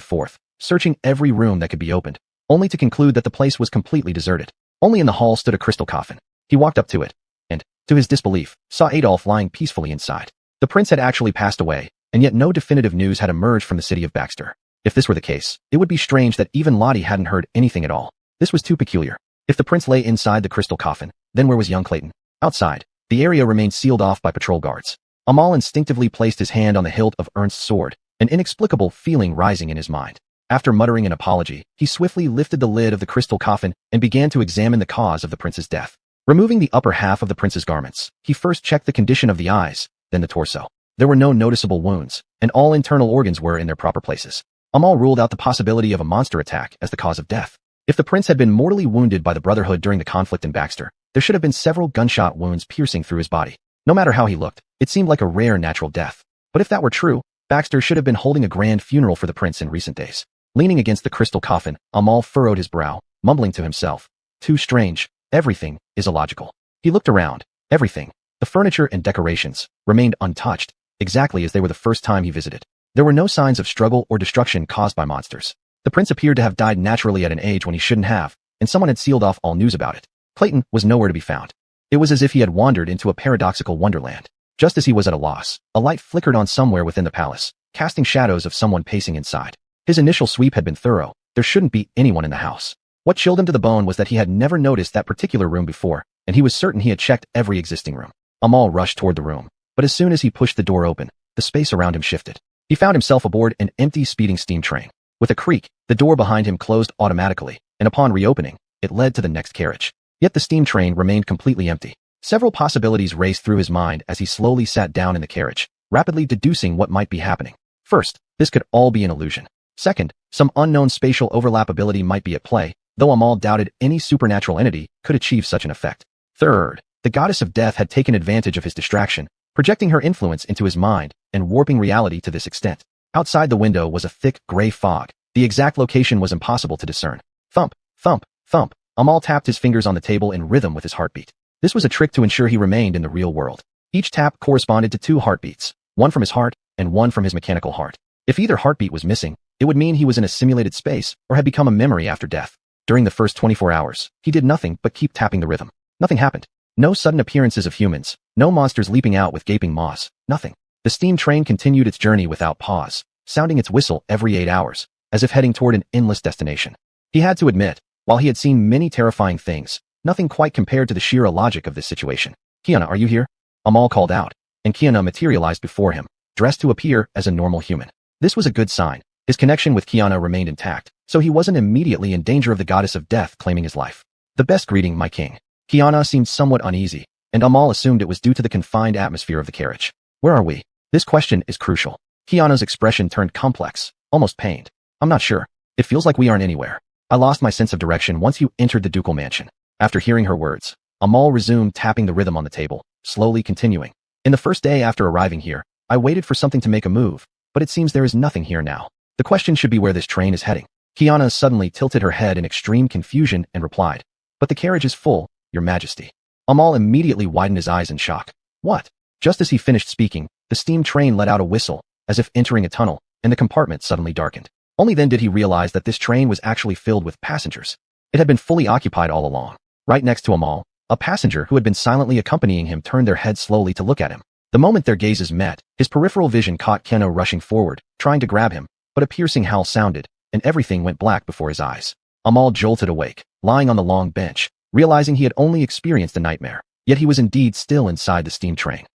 forth, searching every room that could be opened, only to conclude that the place was completely deserted. Only in the hall stood a crystal coffin. He walked up to it, and, to his disbelief, saw Adolf lying peacefully inside. The prince had actually passed away, and yet no definitive news had emerged from the city of Baxter. If this were the case, it would be strange that even Lottie hadn't heard anything at all. This was too peculiar. If the prince lay inside the crystal coffin, then where was young Clayton? Outside, the area remained sealed off by patrol guards. Amal instinctively placed his hand on the hilt of Ernst's sword, an inexplicable feeling rising in his mind. After muttering an apology, he swiftly lifted the lid of the crystal coffin and began to examine the cause of the prince's death. Removing the upper half of the prince's garments, he first checked the condition of the eyes, then the torso. There were no noticeable wounds, and all internal organs were in their proper places. Amal ruled out the possibility of a monster attack as the cause of death. If the prince had been mortally wounded by the Brotherhood during the conflict in Baxter, there should have been several gunshot wounds piercing through his body. No matter how he looked, it seemed like a rare natural death. But if that were true, Baxter should have been holding a grand funeral for the prince in recent days. Leaning against the crystal coffin, Amal furrowed his brow, mumbling to himself, "Too strange. Everything is illogical." He looked around. Everything, the furniture and decorations, remained untouched, exactly as they were the first time he visited. There were no signs of struggle or destruction caused by monsters. The prince appeared to have died naturally at an age when he shouldn't have, and someone had sealed off all news about it. Clayton was nowhere to be found. It was as if he had wandered into a paradoxical wonderland. Just as he was at a loss, a light flickered on somewhere within the palace, casting shadows of someone pacing inside. His initial sweep had been thorough. There shouldn't be anyone in the house. What chilled him to the bone was that he had never noticed that particular room before, and he was certain he had checked every existing room. Amal rushed toward the room, but as soon as he pushed the door open, the space around him shifted. He found himself aboard an empty speeding steam train. With a creak, the door behind him closed automatically, and upon reopening, it led to the next carriage. Yet the steam train remained completely empty. Several possibilities raced through his mind as he slowly sat down in the carriage, rapidly deducing what might be happening. First, this could all be an illusion. Second, some unknown spatial overlappability might be at play, though Amal doubted any supernatural entity could achieve such an effect. Third, the goddess of death had taken advantage of his distraction, projecting her influence into his mind and warping reality to this extent. Outside the window was a thick, gray fog. The exact location was impossible to discern. Thump, thump, thump. Amal tapped his fingers on the table in rhythm with his heartbeat. This was a trick to ensure he remained in the real world. Each tap corresponded to 2 heartbeats, one from his heart and one from his mechanical heart. If either heartbeat was missing, it would mean he was in a simulated space or had become a memory after death. During the first 24 hours, he did nothing but keep tapping the rhythm. Nothing happened. No sudden appearances of humans, no monsters leaping out with gaping maws, nothing. The steam train continued its journey without pause, sounding its whistle every 8 hours, as if heading toward an endless destination. He had to admit, while he had seen many terrifying things, nothing quite compared to the sheer illogic of this situation. "Kiana, are you here?" Amal called out, and Kiana materialized before him, dressed to appear as a normal human. This was a good sign. His connection with Kiana remained intact, so he wasn't immediately in danger of the goddess of death claiming his life. "The best greeting, my king." Kiana seemed somewhat uneasy, and Amal assumed it was due to the confined atmosphere of the carriage. "Where are we?" This question is crucial. Kiana's expression turned complex, almost pained. "I'm not sure. It feels like we aren't anywhere. I lost my sense of direction once you entered the ducal mansion." After hearing her words, Amal resumed tapping the rhythm on the table, slowly continuing. "In the first day after arriving here, I waited for something to make a move, but it seems there is nothing here now. The question should be where this train is heading." Kiana suddenly tilted her head in extreme confusion and replied, "But the carriage is full, Your Majesty." Amal immediately widened his eyes in shock. "What?" Just as he finished speaking, the steam train let out a whistle, as if entering a tunnel, and the compartment suddenly darkened. Only then did he realize that this train was actually filled with passengers. It had been fully occupied all along. Right next to Amal, a passenger who had been silently accompanying him turned their heads slowly to look at him. The moment their gazes met, his peripheral vision caught Keno rushing forward, trying to grab him, but a piercing howl sounded, and everything went black before his eyes. Amal jolted awake, lying on the long bench, realizing he had only experienced a nightmare, yet he was indeed still inside the steam train.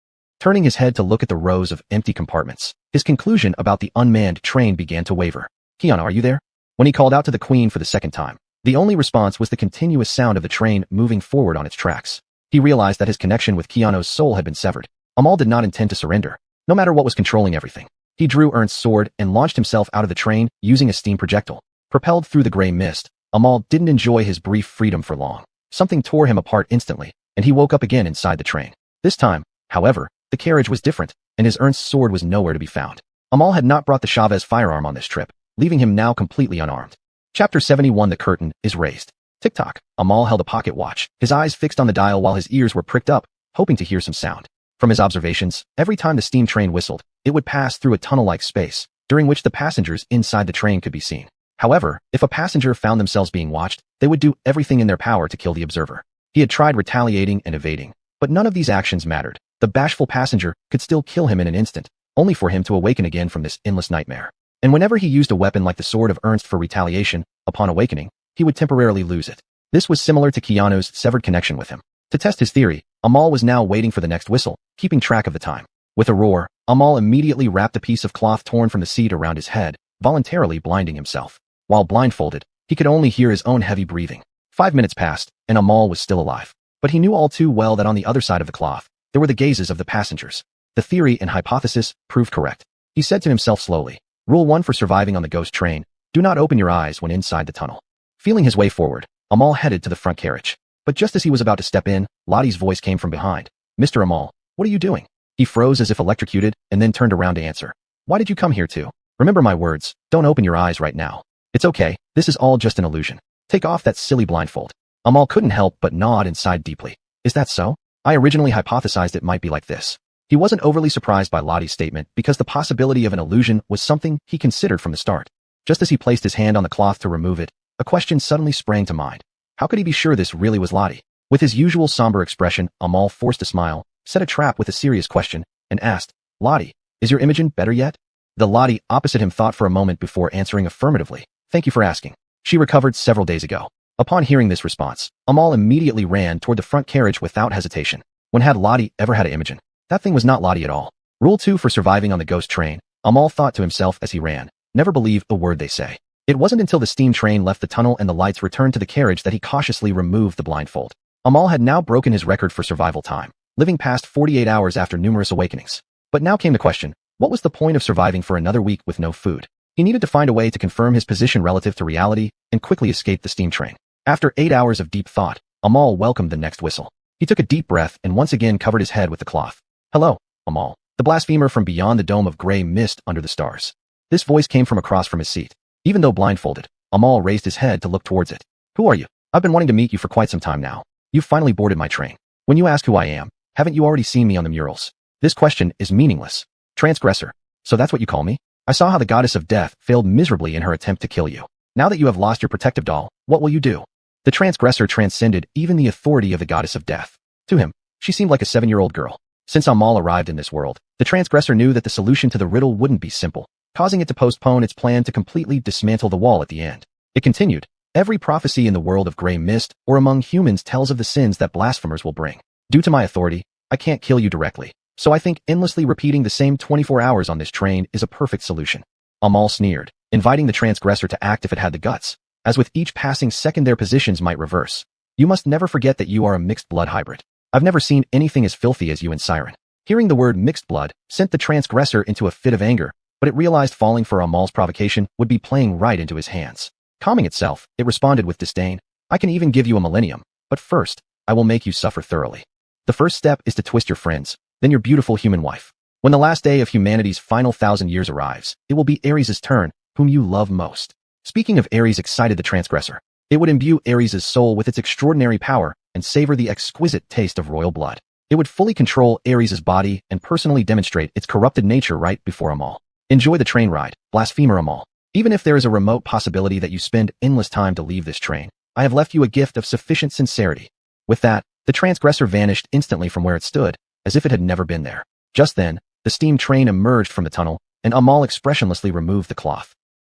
turning his head to look at the rows of empty compartments. His conclusion about the unmanned train began to waver. Xuanhuan, are you there? When he called out to the queen for the second time, the only response was the continuous sound of the train moving forward on its tracks. He realized that his connection with Xuanhuan's soul had been severed. Amal did not intend to surrender, no matter what was controlling everything. He drew Ernst's sword and launched himself out of the train using a steam projectile. Propelled through the gray mist, Amal didn't enjoy his brief freedom for long. Something tore him apart instantly, and he woke up again inside the train. This time, however, the carriage was different, and his Ernst's sword was nowhere to be found. Amal had not brought the Chavez firearm on this trip, leaving him now completely unarmed. Chapter 71. The curtain is raised. Tick-tock. Amal held a pocket watch, his eyes fixed on the dial while his ears were pricked up, hoping to hear some sound. From his observations, every time the steam train whistled, it would pass through a tunnel-like space, during which the passengers inside the train could be seen. However, if a passenger found themselves being watched, they would do everything in their power to kill the observer. He had tried retaliating and evading, but none of these actions mattered. The bashful passenger could still kill him in an instant, only for him to awaken again from this endless nightmare. And whenever he used a weapon like the sword of Ernst for retaliation, upon awakening, he would temporarily lose it. This was similar to Keanu's severed connection with him. To test his theory, Amal was now waiting for the next whistle, keeping track of the time. With a roar, Amal immediately wrapped a piece of cloth torn from the seat around his head, voluntarily blinding himself. While blindfolded, he could only hear his own heavy breathing. 5 minutes passed, and Amal was still alive. But he knew all too well that on the other side of the cloth, there were the gazes of the passengers. The theory and hypothesis proved correct. He said to himself slowly, Rule 1 for surviving on the ghost train, do not open your eyes when inside the tunnel. Feeling his way forward, Amal headed to the front carriage. But just as he was about to step in, Lottie's voice came from behind. Mr. Amal, what are you doing? He froze as if electrocuted, and then turned around to answer. Why did you come here too? Remember my words, don't open your eyes right now. It's okay, this is all just an illusion. Take off that silly blindfold. Amal couldn't help but nod and sighed deeply. Is that so? I originally hypothesized it might be like this. He wasn't overly surprised by Lottie's statement because the possibility of an illusion was something he considered from the start. Just as he placed his hand on the cloth to remove it, a question suddenly sprang to mind. How could he be sure this really was Lottie? With his usual somber expression, Amal forced a smile, set a trap with a serious question, and asked, Lottie, is your Imogen better yet? The Lottie opposite him thought for a moment before answering affirmatively. Thank you for asking. She recovered several days ago. Upon hearing this response, Amal immediately ran toward the front carriage without hesitation. When had Lottie ever had an Imogen? That thing was not Lottie at all. Rule 2 for surviving on the ghost train, Amal thought to himself as he ran. Never believe a word they say. It wasn't until the steam train left the tunnel and the lights returned to the carriage that he cautiously removed the blindfold. Amal had now broken his record for survival time, living past 48 hours after numerous awakenings. But now came the question, what was the point of surviving for another week with no food? He needed to find a way to confirm his position relative to reality and quickly escape the steam train. After 8 hours of deep thought, Amal welcomed the next whistle. He took a deep breath and once again covered his head with the cloth. Hello, Amal, the blasphemer from beyond the dome of gray mist under the stars. This voice came from across from his seat. Even though blindfolded, Amal raised his head to look towards it. Who are you? I've been wanting to meet you for quite some time now. You've finally boarded my train. When you ask who I am, haven't you already seen me on the murals? This question is meaningless. Transgressor. So that's what you call me? I saw how the goddess of death failed miserably in her attempt to kill you. Now that you have lost your protective doll, what will you do? The transgressor transcended even the authority of the goddess of death. To him, she seemed like a 7-year-old girl. Since Amal arrived in this world, the transgressor knew that the solution to the riddle wouldn't be simple, causing it to postpone its plan to completely dismantle the wall at the end. It continued, every prophecy in the world of gray mist or among humans tells of the sins that blasphemers will bring. Due to my authority, I can't kill you directly, so I think endlessly repeating the same 24 hours on this train is a perfect solution. Amal sneered, inviting the transgressor to act if it had the guts. As with each passing second their positions might reverse. You must never forget that you are a mixed blood hybrid. I've never seen anything as filthy as you and Siren. Hearing the word mixed blood sent the transgressor into a fit of anger, but it realized falling for Amal's provocation would be playing right into his hands. Calming itself, it responded with disdain. I can even give you a millennium, but first, I will make you suffer thoroughly. The first step is to twist your friends, then your beautiful human wife. When the last day of humanity's final 1,000 years arrives, it will be Ares' turn, whom you love most. Speaking of Ares excited the transgressor. It would imbue Ares' soul with its extraordinary power and savor the exquisite taste of royal blood. It would fully control Ares' body and personally demonstrate its corrupted nature right before Amal. Enjoy the train ride, blasphemer Amal. Even if there is a remote possibility that you spend endless time to leave this train, I have left you a gift of sufficient sincerity. With that, the transgressor vanished instantly from where it stood, as if it had never been there. Just then, the steam train emerged from the tunnel, and Amal expressionlessly removed the cloth.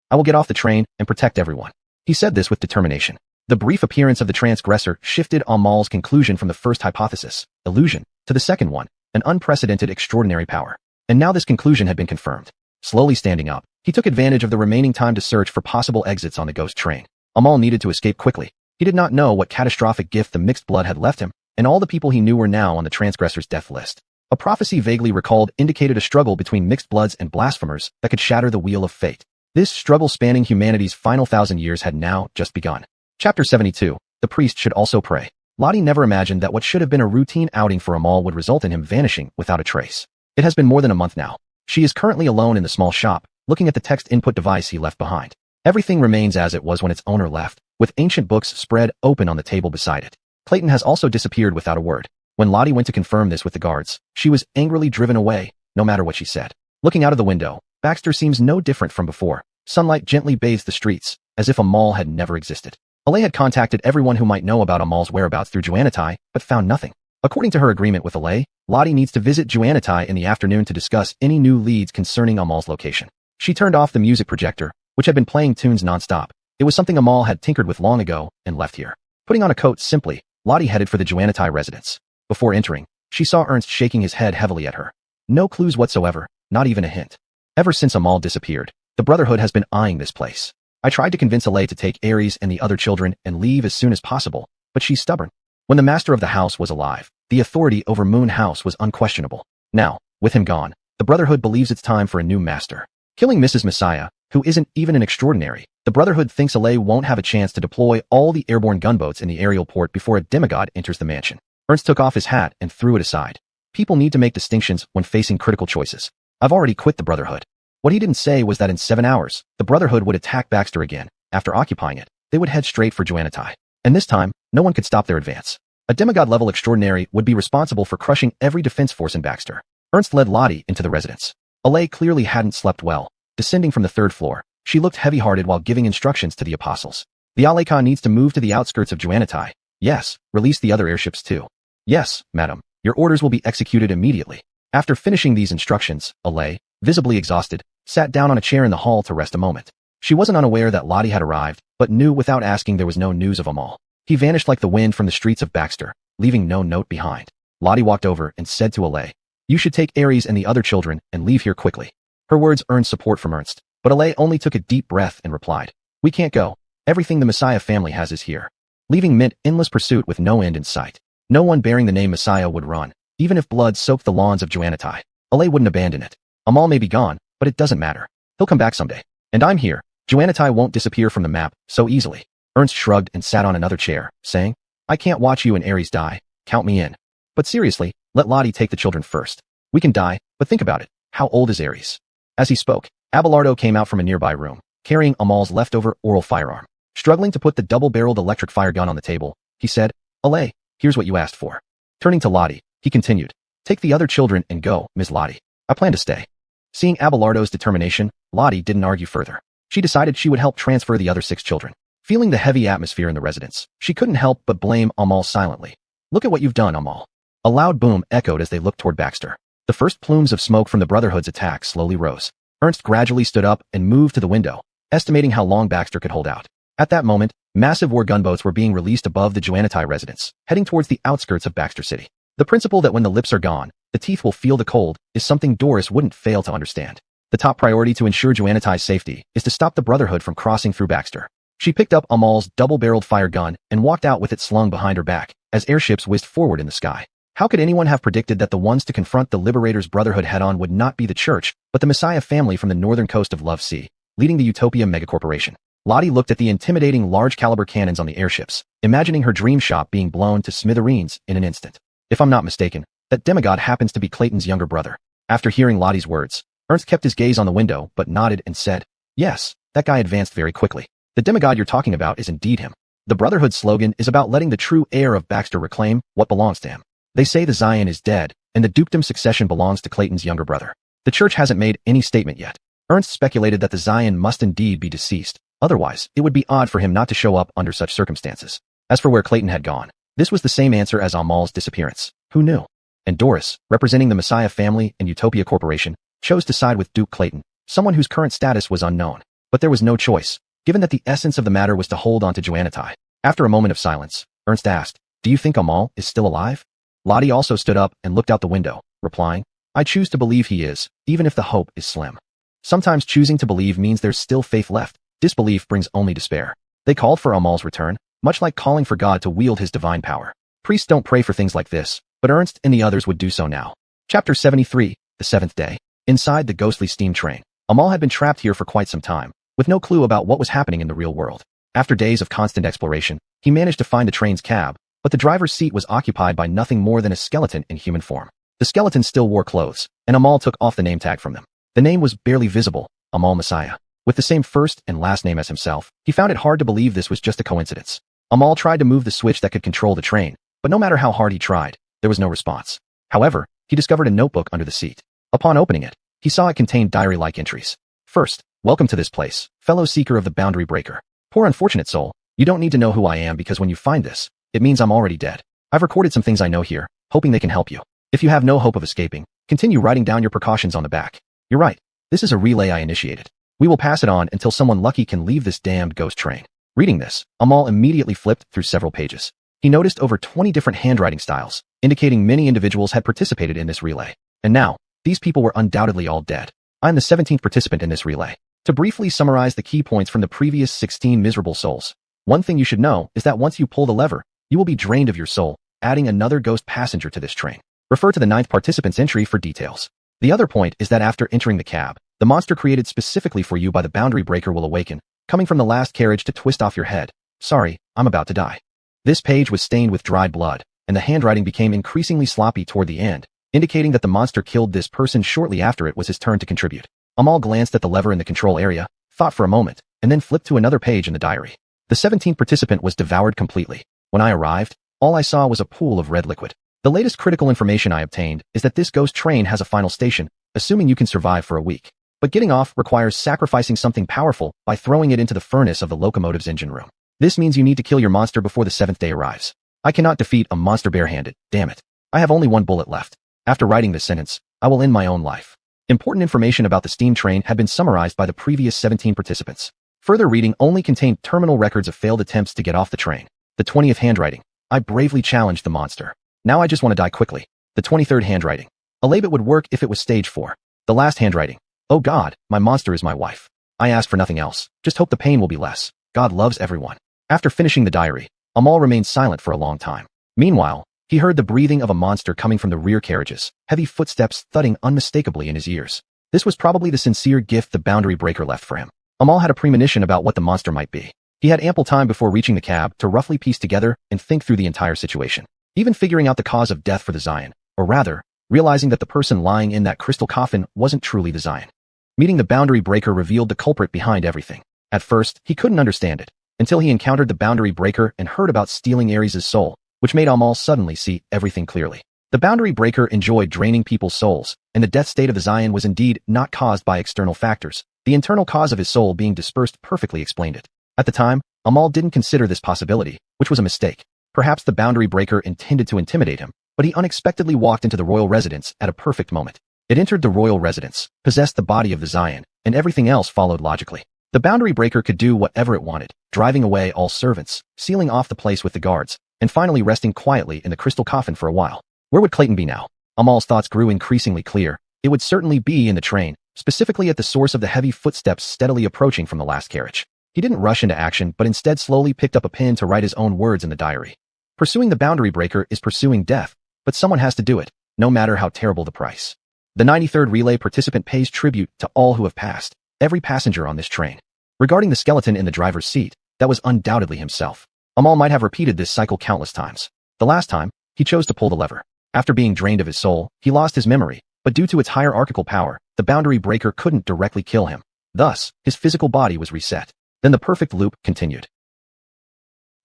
I will get off the train and protect everyone. He said this with determination. The brief appearance of the transgressor shifted Amal's conclusion from the first hypothesis, illusion, to the second one, an unprecedented extraordinary power. And now this conclusion had been confirmed. Slowly standing up, he took advantage of the remaining time to search for possible exits on the ghost train. Amal needed to escape quickly. He did not know what catastrophic gift the mixed blood had left him, and all the people he knew were now on the transgressor's death list. A prophecy vaguely recalled indicated a struggle between mixed bloods and blasphemers that could shatter the wheel of fate. This struggle spanning humanity's final 1,000 years had now just begun. Chapter 72. The priest should also pray. Lottie never imagined that what should have been a routine outing for Amal would result in him vanishing without a trace. It has been more than a month now. She is currently alone in the small shop, looking at the text input device he left behind. Everything remains as it was when its owner left, with ancient books spread open on the table beside it. Clayton has also disappeared without a word. When Lottie went to confirm this with the guards, she was angrily driven away, no matter what she said. Looking out of the window, Baxter seems no different from before. Sunlight gently bathes the streets, as if Amal had never existed. Alay had contacted everyone who might know about Amal's whereabouts through xuanhuan, but found nothing. According to her agreement with Alay, Lottie needs to visit xuanhuan in the afternoon to discuss any new leads concerning Amal's location. She turned off the music projector, which had been playing tunes nonstop. It was something Amal had tinkered with long ago and left here. Putting on a coat simply, Lottie headed for the xuanhuan residence. Before entering, she saw Ernst shaking his head heavily at her. No clues whatsoever, not even a hint. Ever since Amal disappeared, the Brotherhood has been eyeing this place. I tried to convince Alay to take Aries and the other children and leave as soon as possible, but she's stubborn. When the master of the house was alive, the authority over Moon House was unquestionable. Now, with him gone, the Brotherhood believes it's time for a new master. Killing Mrs. Messiah, who isn't even an extraordinary, the Brotherhood thinks Alay won't have a chance to deploy all the airborne gunboats in the aerial port before a demigod enters the mansion. Ernst took off his hat and threw it aside. People need to make distinctions when facing critical choices. I've already quit the Brotherhood. What he didn't say was that in 7 hours, the Brotherhood would attack Baxter again. After occupying it, they would head straight for xuanhuan. And this time, no one could stop their advance. A demigod-level extraordinary would be responsible for crushing every defense force in Baxter. Ernst led Lottie into the residence. Alay clearly hadn't slept well. Descending from the 3rd floor, she looked heavy-hearted while giving instructions to the apostles. The Alay needs to move to the outskirts of xuanhuan. Yes, release the other airships too. Yes, madam. Your orders will be executed immediately. After finishing these instructions, Alay, visibly exhausted, sat down on a chair in the hall to rest a moment. She wasn't unaware that Lottie had arrived, but knew without asking there was no news of Amal. He vanished like the wind from the streets of Baxter, leaving no note behind. Lottie walked over and said to Alay, "You should take Aries and the other children and leave here quickly." Her words earned support from Ernst, but Alay only took a deep breath and replied, "We can't go. Everything the Messiah family has is here." Leaving meant endless pursuit with no end in sight. No one bearing the name Messiah would run, even if blood soaked the lawns of xuanhuan. Alay wouldn't abandon it. Amal may be gone, but it doesn't matter. He'll come back someday. And I'm here. xuanhuan won't disappear from the map so easily. Ernst shrugged and sat on another chair, saying, "I can't watch you and Aries die. Count me in. But seriously, let Lottie take the children first. We can die, but think about it. How old is Aries?" As he spoke, Abelardo came out from a nearby room, carrying Amal's leftover oral firearm. Struggling to put the double-barreled electric fire gun on the table, he said, "Alay, here's what you asked for." Turning to Lottie, he continued, "Take the other children and go, Miss Lottie. I plan to stay." Seeing Abelardo's determination, Lottie didn't argue further. She decided she would help transfer the other 6 children. Feeling the heavy atmosphere in the residence, she couldn't help but blame Amal silently. "Look at what you've done, Amal." A loud boom echoed as they looked toward Baxter. The first plumes of smoke from the Brotherhood's attack slowly rose. Ernst gradually stood up and moved to the window, estimating how long Baxter could hold out. At that moment, massive war gunboats were being released above the xuanhuan residence, heading towards the outskirts of Baxter City. The principle that when the lips are gone, the teeth will feel the cold is something Doris wouldn't fail to understand. The top priority to ensure xuanhuan's safety is to stop the Brotherhood from crossing through Baxter. She picked up Amal's double-barreled fire gun and walked out with it slung behind her back as airships whizzed forward in the sky. How could anyone have predicted that the ones to confront the Liberators' Brotherhood head-on would not be the Church, but the Messiah family from the northern coast of Love Sea, leading the Utopia megacorporation? Lottie looked at the intimidating large-caliber cannons on the airships, imagining her dream shop being blown to smithereens in an instant. If I'm not mistaken, that demigod happens to be Clayton's younger brother. After hearing Lottie's words, Ernst kept his gaze on the window but nodded and said, "Yes, that guy advanced very quickly. The demigod you're talking about is indeed him. The Brotherhood slogan is about letting the true heir of Baxter reclaim what belongs to him. They say the Zion is dead, and the dukedom succession belongs to Clayton's younger brother. The Church hasn't made any statement yet." Ernst speculated that the Zion must indeed be deceased. Otherwise, it would be odd for him not to show up under such circumstances. As for where Clayton had gone, this was the same answer as Amal's disappearance. Who knew? And Doris, representing the Messiah family and Utopia Corporation, chose to side with Duke Clayton, someone whose current status was unknown. But there was no choice, given that the essence of the matter was to hold on to xuanhuan. After a moment of silence, Ernst asked, "Do you think Amal is still alive?" Lottie also stood up and looked out the window, replying, I choose to believe he is, even if the hope is slim. Sometimes choosing to believe means there's still faith left. Disbelief brings only despair. They called for Amal's return, much like calling for God to wield his divine power. Priests don't pray for things like this, but Ernst and the others would do so now. Chapter 73, the seventh day. Inside the ghostly steam train, Amal had been trapped here for quite some time, with no clue about what was happening in the real world. After days of constant exploration, he managed to find the train's cab, but the driver's seat was occupied by nothing more than a skeleton in human form. The skeleton still wore clothes, and Amal took off the name tag from them. The name was barely visible, Amal Messiah. With the same first and last name as himself, he found it hard to believe this was just a coincidence. Amal tried to move the switch that could control the train, but no matter how hard he tried, there was no response. However, he discovered a notebook under the seat. Upon opening it, he saw it contained diary-like entries. First, welcome to this place, fellow seeker of the boundary breaker. Poor unfortunate soul, you don't need to know who I am because when you find this, it means I'm already dead. I've recorded some things I know here, hoping they can help you. If you have no hope of escaping, continue writing down your precautions on the back. You're right, this is a relay I initiated. We will pass it on until someone lucky can leave this damned ghost train. Reading this, Amal immediately flipped through several pages. He noticed over 20 different handwriting styles, indicating many individuals had participated in this relay. And now, these people were undoubtedly all dead. I'm the 17th participant in this relay. To briefly summarize the key points from the previous 16 miserable souls, one thing you should know is that once you pull the lever, you will be drained of your soul, adding another ghost passenger to this train. Refer to the 9th participant's entry for details. The other point is that after entering the cab, the monster created specifically for you by the boundary breaker will awaken, coming from the last carriage to twist off your head. Sorry, I'm about to die. This page was stained with dried blood, and the handwriting became increasingly sloppy toward the end, indicating that the monster killed this person shortly after it was his turn to contribute. Amal glanced at the lever in the control area, thought for a moment, and then flipped to another page in the diary. The 17th participant was devoured completely. When I arrived, all I saw was a pool of red liquid. The latest critical information I obtained is that this ghost train has a final station, assuming you can survive for a week. But getting off requires sacrificing something powerful by throwing it into the furnace of the locomotive's engine room. This means you need to kill your monster before the 7th day arrives. I cannot defeat a monster barehanded, damn it. I have only one bullet left. After writing this sentence, I will end my own life. Important information about the steam train had been summarized by the previous 17 participants. Further reading only contained terminal records of failed attempts to get off the train. The 20th handwriting. I bravely challenged the monster. Now I just want to die quickly. The 23rd handwriting. A labit would work if it was stage 4. The last handwriting. Oh God, my monster is my wife. I ask for nothing else. Just hope the pain will be less. God loves everyone. After finishing the diary, Amal remained silent for a long time. Meanwhile, he heard the breathing of a monster coming from the rear carriages, heavy footsteps thudding unmistakably in his ears. This was probably the sincere gift the boundary breaker left for him. Amal had a premonition about what the monster might be. He had ample time before reaching the cab to roughly piece together and think through the entire situation. Even figuring out the cause of death for the Zion, or rather, realizing that the person lying in that crystal coffin wasn't truly the Zion. Meeting the boundary breaker revealed the culprit behind everything. At first, he couldn't understand it, until he encountered the boundary breaker and heard about stealing Ares' soul, which made Amal suddenly see everything clearly. The boundary breaker enjoyed draining people's souls, and the death state of the Zion was indeed not caused by external factors. The internal cause of his soul being dispersed perfectly explained it. At the time, Amal didn't consider this possibility, which was a mistake. Perhaps the boundary breaker intended to intimidate him, but he unexpectedly walked into the royal residence at a perfect moment. It entered the royal residence, possessed the body of the Zion, and everything else followed logically. The boundary breaker could do whatever it wanted, driving away all servants, sealing off the place with the guards, and finally resting quietly in the crystal coffin for a while. Where would Clayton be now? Amal's thoughts grew increasingly clear. It would certainly be in the train, specifically at the source of the heavy footsteps steadily approaching from the last carriage. He didn't rush into action, but instead slowly picked up a pen to write his own words in the diary. Pursuing the boundary breaker is pursuing death, but someone has to do it, no matter how terrible the price. The 93rd relay participant pays tribute to all who have passed, every passenger on this train. Regarding the skeleton in the driver's seat, that was undoubtedly himself. Amal might have repeated this cycle countless times. The last time, he chose to pull the lever. After being drained of his soul, he lost his memory, but due to its hierarchical power, the boundary breaker couldn't directly kill him. Thus, his physical body was reset. Then the perfect loop continued.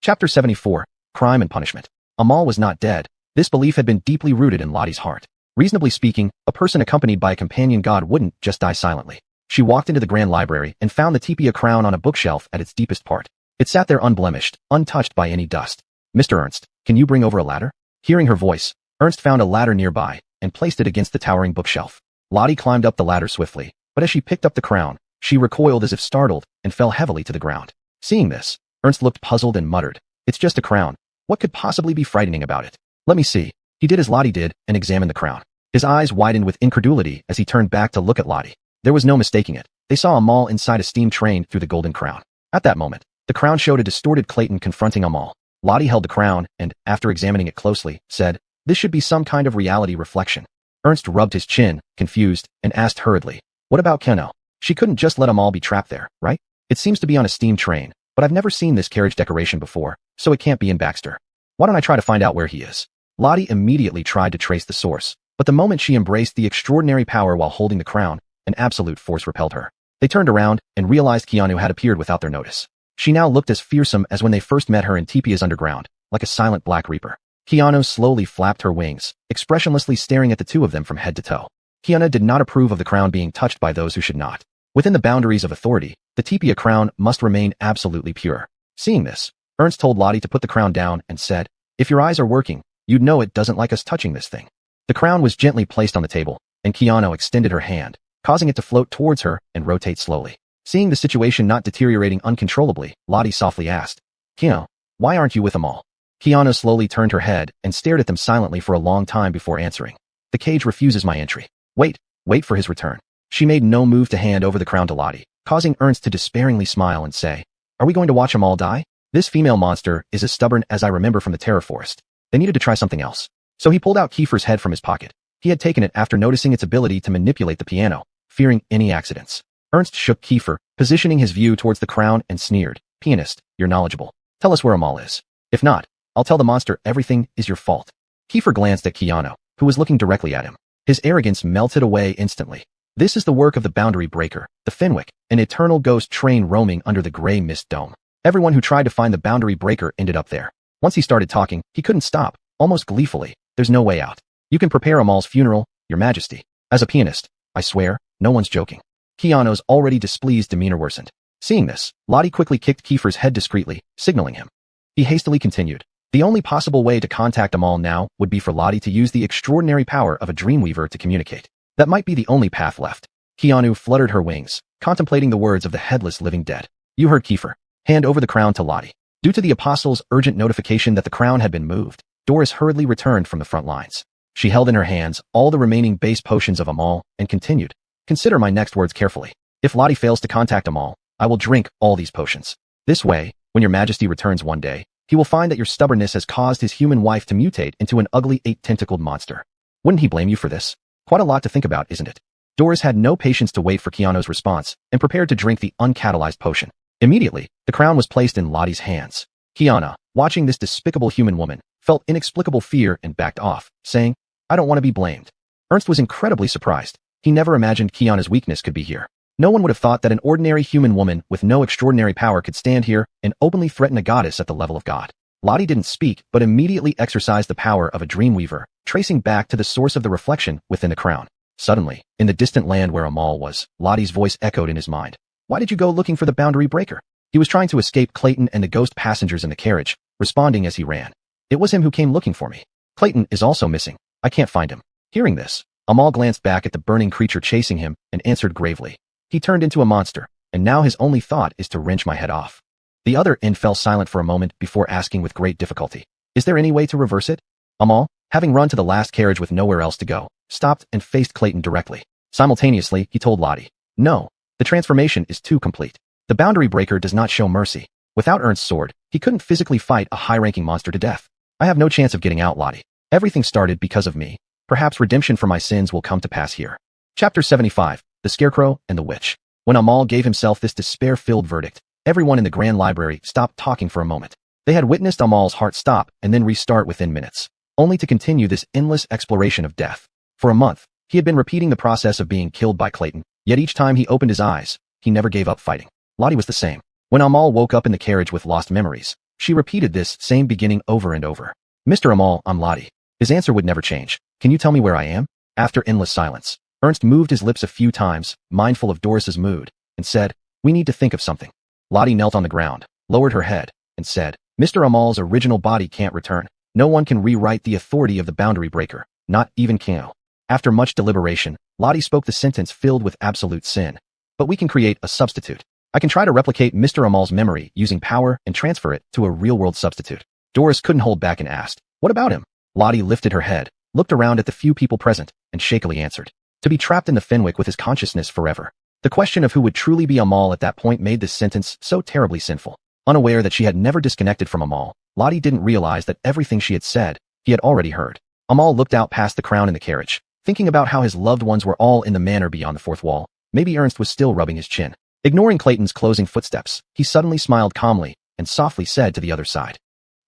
Chapter 74, Crime and Punishment. Amal was not dead. This belief had been deeply rooted in Lottie's heart. Reasonably speaking, a person accompanied by a companion god wouldn't just die silently. She walked into the grand library and found the Tepia crown on a bookshelf at its deepest part. It sat there unblemished, untouched by any dust. Mr. Ernst, can you bring over a ladder? Hearing her voice, Ernst found a ladder nearby and placed it against the towering bookshelf. Lottie climbed up the ladder swiftly, but as she picked up the crown, she recoiled as if startled and fell heavily to the ground. Seeing this, Ernst looked puzzled and muttered, "It's just a crown. What could possibly be frightening about it? Let me see." He did as Lottie did and examined the crown. His eyes widened with incredulity as he turned back to look at Lottie. There was no mistaking it. They saw Amal inside a steam train through the golden crown. At that moment, the crown showed a distorted Clayton confronting Amal. Lottie held the crown and, after examining it closely, said, "This should be some kind of reality reflection." Ernst rubbed his chin, confused, and asked hurriedly, "What about Keno? She couldn't just let Amal be trapped there, right? It seems to be on a steam train, but I've never seen this carriage decoration before, so it can't be in Baxter. Why don't I try to find out where he is?" Lottie immediately tried to trace the source, but the moment she embraced the extraordinary power while holding the crown, an absolute force repelled her. They turned around and realized Xuanhuan had appeared without their notice. She now looked as fearsome as when they first met her in Tepia's underground, like a silent black reaper. Xuanhuan slowly flapped her wings, expressionlessly staring at the two of them from head to toe. Xuanhuan did not approve of the crown being touched by those who should not. Within the boundaries of authority, the Tepia crown must remain absolutely pure. Seeing this, Ernst told Lottie to put the crown down and said, "If your eyes are working, you'd know it doesn't like us touching this thing." The crown was gently placed on the table, and Xuanhuan extended her hand, causing it to float towards her and rotate slowly. Seeing the situation not deteriorating uncontrollably, Lottie softly asked, "Xuanhuan, why aren't you with them all?" Xuanhuan slowly turned her head and stared at them silently for a long time before answering. "The cage refuses my entry. Wait for his return." She made no move to hand over the crown to Lottie, causing Ernst to despairingly smile and say, "Are we going to watch them all die? This female monster is as stubborn as I remember from the Terror Forest. They needed to try something else." So he pulled out Kiefer's head from his pocket. He had taken it after noticing its ability to manipulate the piano, fearing any accidents. Ernst shook Kiefer, positioning his view towards the crown, and sneered, "Pianist, you're knowledgeable. Tell us where Amal is. If not, I'll tell the monster everything is your fault." Kiefer glanced at Xuanhuan, who was looking directly at him. His arrogance melted away instantly. This is the work of the Boundary Breaker, the Fenwick, an eternal ghost train roaming under the gray mist dome. Everyone who tried to find the Boundary Breaker ended up there. Once he started talking, he couldn't stop, almost gleefully. "There's no way out. You can prepare Amal's funeral, your majesty. As a pianist, I swear, no one's joking." Xuanhuan's already displeased demeanor worsened. Seeing this, Lottie quickly kicked Kiefer's head discreetly, signaling him. He hastily continued, "The only possible way to contact Amal now would be for Lottie to use the extraordinary power of a dreamweaver to communicate. That might be the only path left." Xuanhuan fluttered her wings, contemplating the words of the headless living dead. "You heard Kiefer. Hand over the crown to Lottie." Due to the apostle's urgent notification that the crown had been moved, Doris hurriedly returned from the front lines. She held in her hands all the remaining base potions of Amal and continued, "Consider my next words carefully. If Lottie fails to contact Amal, I will drink all these potions. This way, when your majesty returns one day, he will find that your stubbornness has caused his human wife to mutate into an ugly 8-tentacled monster. Wouldn't he blame you for this? Quite a lot to think about, isn't it?" Doris had no patience to wait for Xuanhuan's response and prepared to drink the uncatalyzed potion. Immediately, the crown was placed in Lottie's hands. Xuanhuan, watching this despicable human woman, felt inexplicable fear and backed off, saying, "I don't want to be blamed." Ernst was incredibly surprised. He never imagined Xuanhuan's weakness could be here. No one would have thought that an ordinary human woman with no extraordinary power could stand here and openly threaten a goddess at the level of God. Lottie didn't speak, but immediately exercised the power of a dreamweaver, tracing back to the source of the reflection within the crown. Suddenly, in the distant land where Amal was, Lottie's voice echoed in his mind. "Why did you go looking for the Boundary Breaker?" He was trying to escape Clayton and the ghost passengers in the carriage, responding as he ran. "It was him who came looking for me. Clayton is also missing. I can't find him." Hearing this, Amal glanced back at the burning creature chasing him and answered gravely, "He turned into a monster, and now his only thought is to wrench my head off." The other end fell silent for a moment before asking with great difficulty, "Is there any way to reverse it?" Amal, having run to the last carriage with nowhere else to go, stopped and faced Clayton directly. Simultaneously, he told Lottie, "No, the transformation is too complete. The Boundary Breaker does not show mercy. Without Ernst's sword, he couldn't physically fight a high-ranking monster to death. I have no chance of getting out, Lottie. Everything started because of me. Perhaps redemption for my sins will come to pass here." Chapter 75, The Scarecrow and the Witch. When Amal gave himself this despair-filled verdict, everyone in the Grand Library stopped talking for a moment. They had witnessed Amal's heart stop and then restart within minutes, only to continue this endless exploration of death. For a month, he had been repeating the process of being killed by Clayton, yet each time he opened his eyes, he never gave up fighting. Lottie was the same. When Amal woke up in the carriage with lost memories, she repeated this same beginning over and over. "Mr. Amal, I'm Lottie." His answer would never change. "Can you tell me where I am?" After endless silence, Ernst moved his lips a few times, mindful of Doris's mood, and said, "We need to think of something." Lottie knelt on the ground, lowered her head, and said, "Mr. Amal's original body can't return. No one can rewrite the authority of the Boundary Breaker, not even Xuanhuan." After much deliberation, Lottie spoke the sentence filled with absolute sin. "But we can create a substitute. I can try to replicate Mr. Amal's memory using power and transfer it to a real-world substitute." Doris couldn't hold back and asked, "What about him?" Lottie lifted her head, looked around at the few people present, and shakily answered. To be trapped in the Fenwick with his consciousness forever. The question of who would truly be Amal at that point made this sentence so terribly sinful. Unaware that she had never disconnected from Amal, Lottie didn't realize that everything she had said, he had already heard. Amal looked out past the crown in the carriage, thinking about how his loved ones were all in the manor beyond the fourth wall. Maybe Ernst was still rubbing his chin. Ignoring Clayton's closing footsteps, he suddenly smiled calmly and softly said to the other side.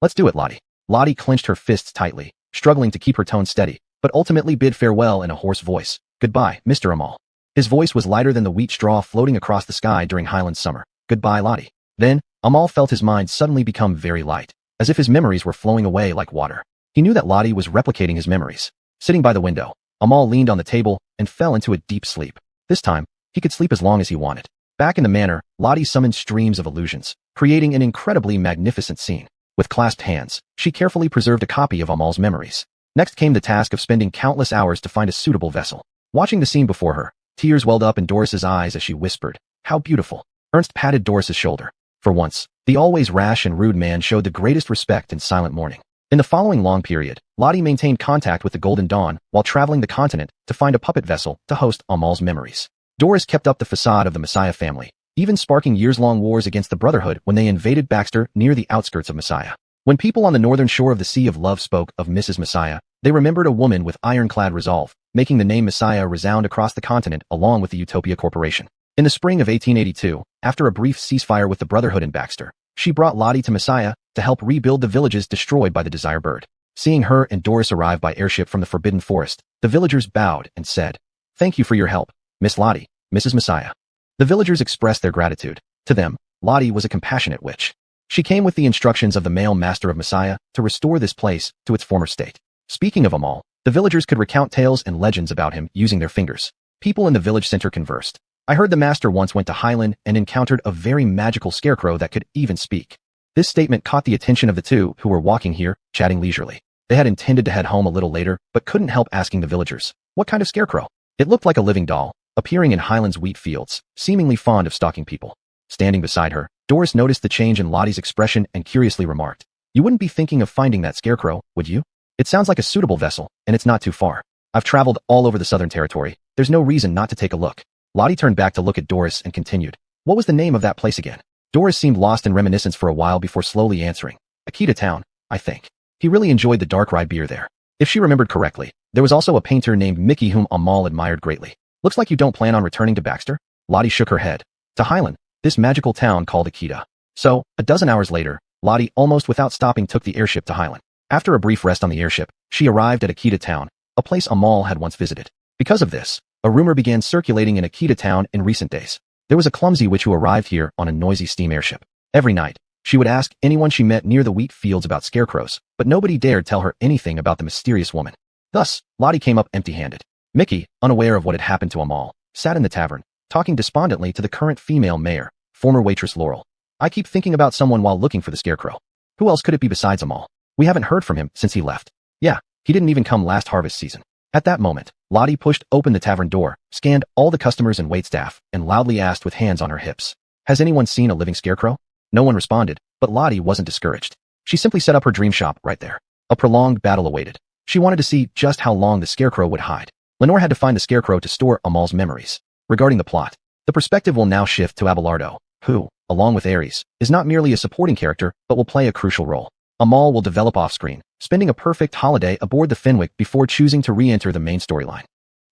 Let's do it, Lottie. Lottie clenched her fists tightly, struggling to keep her tone steady, but ultimately bid farewell in a hoarse voice. Goodbye, Mr. Amal. His voice was lighter than the wheat straw floating across the sky during Highland summer. Goodbye, Lottie. Then, Amal felt his mind suddenly become very light, as if his memories were flowing away like water. He knew that Lottie was replicating his memories. Sitting by the window, Amal leaned on the table and fell into a deep sleep. This time, he could sleep as long as he wanted. Back in the manor, Lottie summoned streams of illusions, creating an incredibly magnificent scene. With clasped hands, she carefully preserved a copy of Amal's memories. Next came the task of spending countless hours to find a suitable vessel. Watching the scene before her, tears welled up in Doris's eyes as she whispered, "How beautiful." Ernst patted Doris's shoulder. For once, the always rash and rude man showed the greatest respect in silent mourning. In the following long period, Lottie maintained contact with the Golden Dawn while traveling the continent to find a puppet vessel to host Amal's memories. Doris kept up the facade of the Messiah family, even sparking years-long wars against the Brotherhood when they invaded Baxter near the outskirts of Messiah. When people on the northern shore of the Sea of Love spoke of Mrs. Messiah, they remembered a woman with ironclad resolve, making the name Messiah resound across the continent along with the Utopia Corporation. In the spring of 1882, after a brief ceasefire with the Brotherhood in Baxter, she brought Lottie to Messiah to help rebuild the villages destroyed by the Desire Bird. Seeing her and Doris arrive by airship from the Forbidden Forest, the villagers bowed and said, "Thank you for your help, Miss Lottie, Mrs. Messiah." The villagers expressed their gratitude. To them, Lottie was a compassionate witch. She came with the instructions of the male master of Messiah to restore this place to its former state. Speaking of Amal, the villagers could recount tales and legends about him using their fingers. People in the village center conversed. I heard the master once went to Highland and encountered a very magical scarecrow that could even speak. This statement caught the attention of the two who were walking here, chatting leisurely. They had intended to head home a little later, but couldn't help asking the villagers, what kind of scarecrow? It looked like a living doll, appearing in Highland's wheat fields, seemingly fond of stalking people. Standing beside her, Doris noticed the change in Lottie's expression and curiously remarked, "You wouldn't be thinking of finding that scarecrow, would you? It sounds like a suitable vessel, and it's not too far. I've traveled all over the Southern Territory. There's no reason not to take a look." Lottie turned back to look at Doris and continued, "What was the name of that place again?" Doris seemed lost in reminiscence for a while before slowly answering, "Akita Town, I think." He really enjoyed the dark rye beer there. If she remembered correctly, there was also a painter named Mickey whom Amal admired greatly. "Looks like you don't plan on returning to Baxter?" Lottie shook her head. "To Highland, this magical town called Akita." So, a dozen hours later, Lottie almost without stopping took the airship to Highland. After a brief rest on the airship, she arrived at Akita Town, a place Amal had once visited. Because of this, a rumor began circulating in Akita Town in recent days. There was a clumsy witch who arrived here on a noisy steam airship. Every night, she would ask anyone she met near the wheat fields about scarecrows, but nobody dared tell her anything about the mysterious woman. Thus, Lottie came up empty-handed. Mickey, unaware of what had happened to Amal, sat in the tavern, talking despondently to the current female mayor, former waitress Laurel. "I keep thinking about someone while looking for the scarecrow. Who else could it be besides Amal? We haven't heard from him since he left. Yeah, he didn't even come last harvest season." At that moment, Lottie pushed open the tavern door, scanned all the customers and waitstaff, and loudly asked with hands on her hips, "Has anyone seen a living scarecrow?" No one responded, but Lottie wasn't discouraged. She simply set up her dream shop right there. A prolonged battle awaited. She wanted to see just how long the scarecrow would hide. Lenore had to find the scarecrow to store Amal's memories. Regarding the plot, the perspective will now shift to Abelardo, who, along with Ares, is not merely a supporting character but will play a crucial role. Amal will develop off-screen, spending a perfect holiday aboard the Fenwick before choosing to re-enter the main storyline.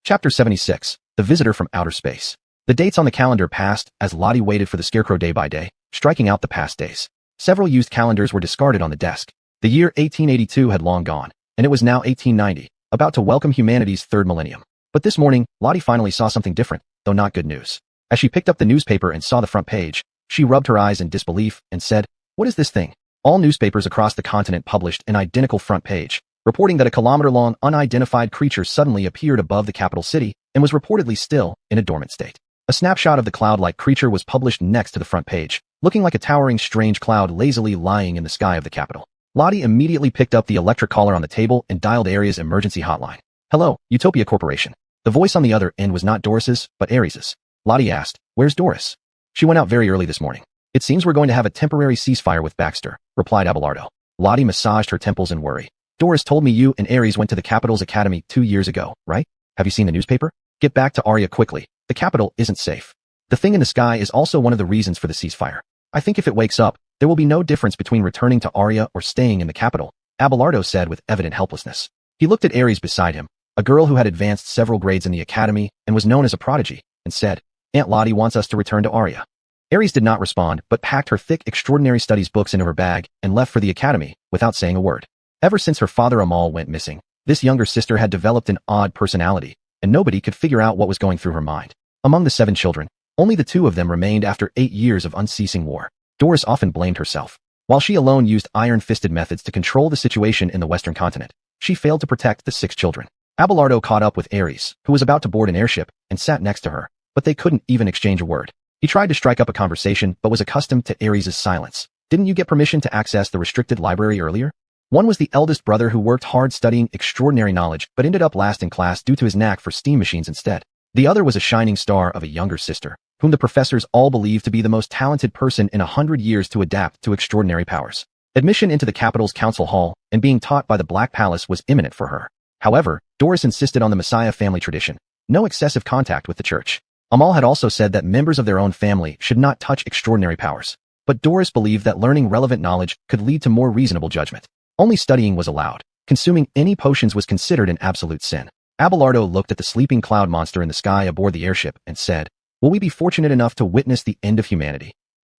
Chapter 76, The Visitor from Outer Space. The dates on the calendar passed as Lottie waited for the scarecrow day by day, striking out the past days. Several used calendars were discarded on the desk. The year 1882 had long gone, and it was now 1890, about to welcome humanity's third millennium. But this morning, Lottie finally saw something different, though not good news. As she picked up the newspaper and saw the front page, she rubbed her eyes in disbelief and said, "What is this thing?" All newspapers across the continent published an identical front page, reporting that a kilometer-long unidentified creature suddenly appeared above the capital city and was reportedly still in a dormant state. A snapshot of the cloud-like creature was published next to the front page, looking like a towering strange cloud lazily lying in the sky of the capital. Lottie immediately picked up the electric collar on the table and dialed Ares' emergency hotline. "Hello, Utopia Corporation." The voice on the other end was not Doris's, but Ares's. Lottie asked, "Where's Doris?" "She went out very early this morning. It seems we're going to have a temporary ceasefire with Baxter," replied Abelardo. Lottie massaged her temples in worry. Doris told me you and Ares went to the capital's academy 2 years ago, right? Have you seen the newspaper? Get back to Arya quickly. The capital isn't safe. The thing in the sky is also one of the reasons for the ceasefire. I think if it wakes up, there will be no difference between returning to Arya or staying in the capital, Abelardo said with evident helplessness. He looked at Ares beside him, a girl who had advanced several grades in the academy and was known as a prodigy, and said, Aunt Lottie wants us to return to Arya. Ares did not respond but packed her thick extraordinary studies books into her bag and left for the academy without saying a word. Ever since her father Amal went missing, this younger sister had developed an odd personality, and nobody could figure out what was going through her mind. Among the 7 children, only the 2 of them remained after 8 years of unceasing war. Doris often blamed herself. While she alone used iron-fisted methods to control the situation in the Western continent, she failed to protect the 6 children. Abelardo caught up with Ares, who was about to board an airship, and sat next to her, but they couldn't even exchange a word. He tried to strike up a conversation but was accustomed to Ares' silence. Didn't you get permission to access the restricted library earlier? One was the eldest brother who worked hard studying extraordinary knowledge but ended up last in class due to his knack for steam machines instead. The other was a shining star of a younger sister, whom the professors all believed to be the most talented person in 100 years to adapt to extraordinary powers. Admission into the capital's council hall and being taught by the Black Palace was imminent for her. However, Doris insisted on the Messiah family tradition, no excessive contact with the church. Amal had also said that members of their own family should not touch extraordinary powers, but Doris believed that learning relevant knowledge could lead to more reasonable judgment. Only studying was allowed. Consuming any potions was considered an absolute sin. Abelardo looked at the sleeping cloud monster in the sky aboard the airship and said, will we be fortunate enough to witness the end of humanity?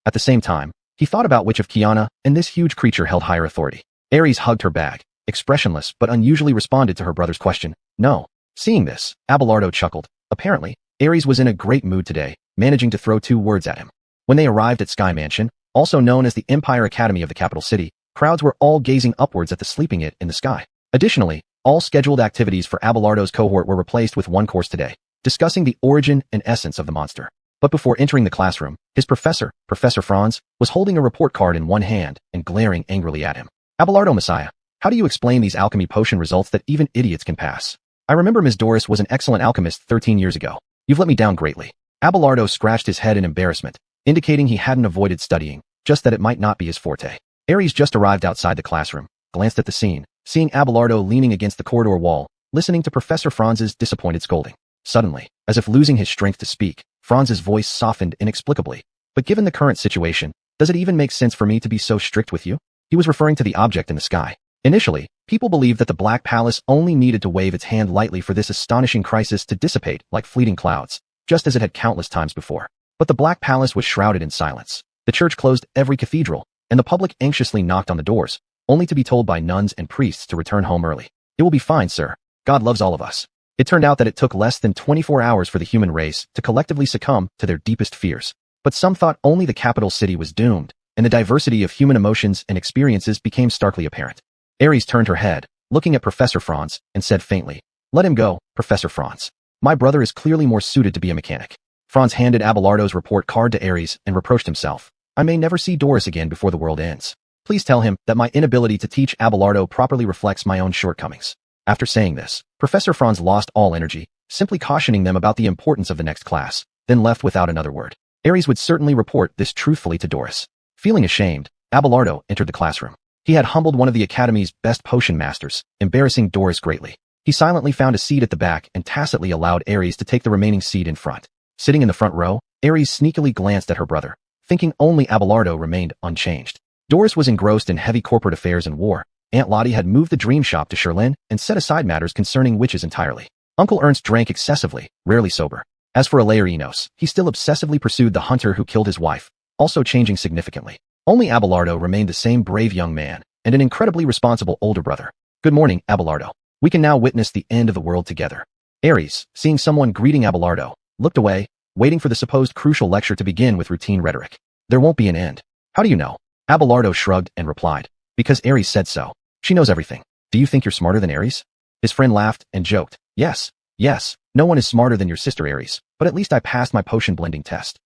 At the same time, he thought about which of Kiana and this huge creature held higher authority. Ares hugged her bag, expressionless but unusually responded to her brother's question, no. Seeing this, Abelardo chuckled. Apparently, Ares was in a great mood today, managing to throw 2 words at him. When they arrived at Sky Mansion, also known as the Empire Academy of the capital city, crowds were all gazing upwards at the sleeping it in the sky. Additionally, all scheduled activities for Abelardo's cohort were replaced with one course today, discussing the origin and essence of the monster. But before entering the classroom, his professor, Professor Franz, was holding a report card in one hand and glaring angrily at him. Abelardo Messiah, how do you explain these alchemy potion results that even idiots can pass? I remember Ms. Doris was an excellent alchemist 13 years ago. You've let me down greatly. Abelardo scratched his head in embarrassment, indicating he hadn't avoided studying, just that it might not be his forte. Ares just arrived outside the classroom, glanced at the scene, seeing Abelardo leaning against the corridor wall, listening to Professor Franz's disappointed scolding. Suddenly, as if losing his strength to speak, Franz's voice softened inexplicably. But given the current situation, does it even make sense for me to be so strict with you? He was referring to the object in the sky. Initially, people believed that the Black Palace only needed to wave its hand lightly for this astonishing crisis to dissipate like fleeting clouds, just as it had countless times before. But the Black Palace was shrouded in silence. The church closed every cathedral, and the public anxiously knocked on the doors, only to be told by nuns and priests to return home early. It will be fine, sir. God loves all of us. It turned out that it took less than 24 hours for the human race to collectively succumb to their deepest fears. But some thought only the capital city was doomed, and the diversity of human emotions and experiences became starkly apparent. Ares turned her head, looking at Professor Franz, and said faintly, let him go, Professor Franz. My brother is clearly more suited to be a mechanic. Franz handed Abelardo's report card to Ares and reproached himself. I may never see Doris again before the world ends. Please tell him that my inability to teach Abelardo properly reflects my own shortcomings. After saying this, Professor Franz lost all energy, simply cautioning them about the importance of the next class, then left without another word. Ares would certainly report this truthfully to Doris. Feeling ashamed, Abelardo entered the classroom. He had humbled one of the Academy's best potion masters, embarrassing Doris greatly. He silently found a seat at the back and tacitly allowed Ares to take the remaining seat in front. Sitting in the front row, Ares sneakily glanced at her brother, thinking only Abelardo remained unchanged. Doris was engrossed in heavy corporate affairs and war. Aunt Lottie had moved the dream shop to Sherlin and set aside matters concerning witches entirely. Uncle Ernst drank excessively, rarely sober. As for Alair Enos, he still obsessively pursued the hunter who killed his wife, also changing significantly. Only Abelardo remained the same brave young man, and an incredibly responsible older brother. Good morning, Abelardo. We can now witness the end of the world together. Ares, seeing someone greeting Abelardo, looked away, waiting for the supposed crucial lecture to begin with routine rhetoric. There won't be an end. How do you know? Abelardo shrugged and replied, because Ares said so. She knows everything. Do you think you're smarter than Ares? His friend laughed and joked. Yes, no one is smarter than your sister Ares, but at least I passed my potion blending test.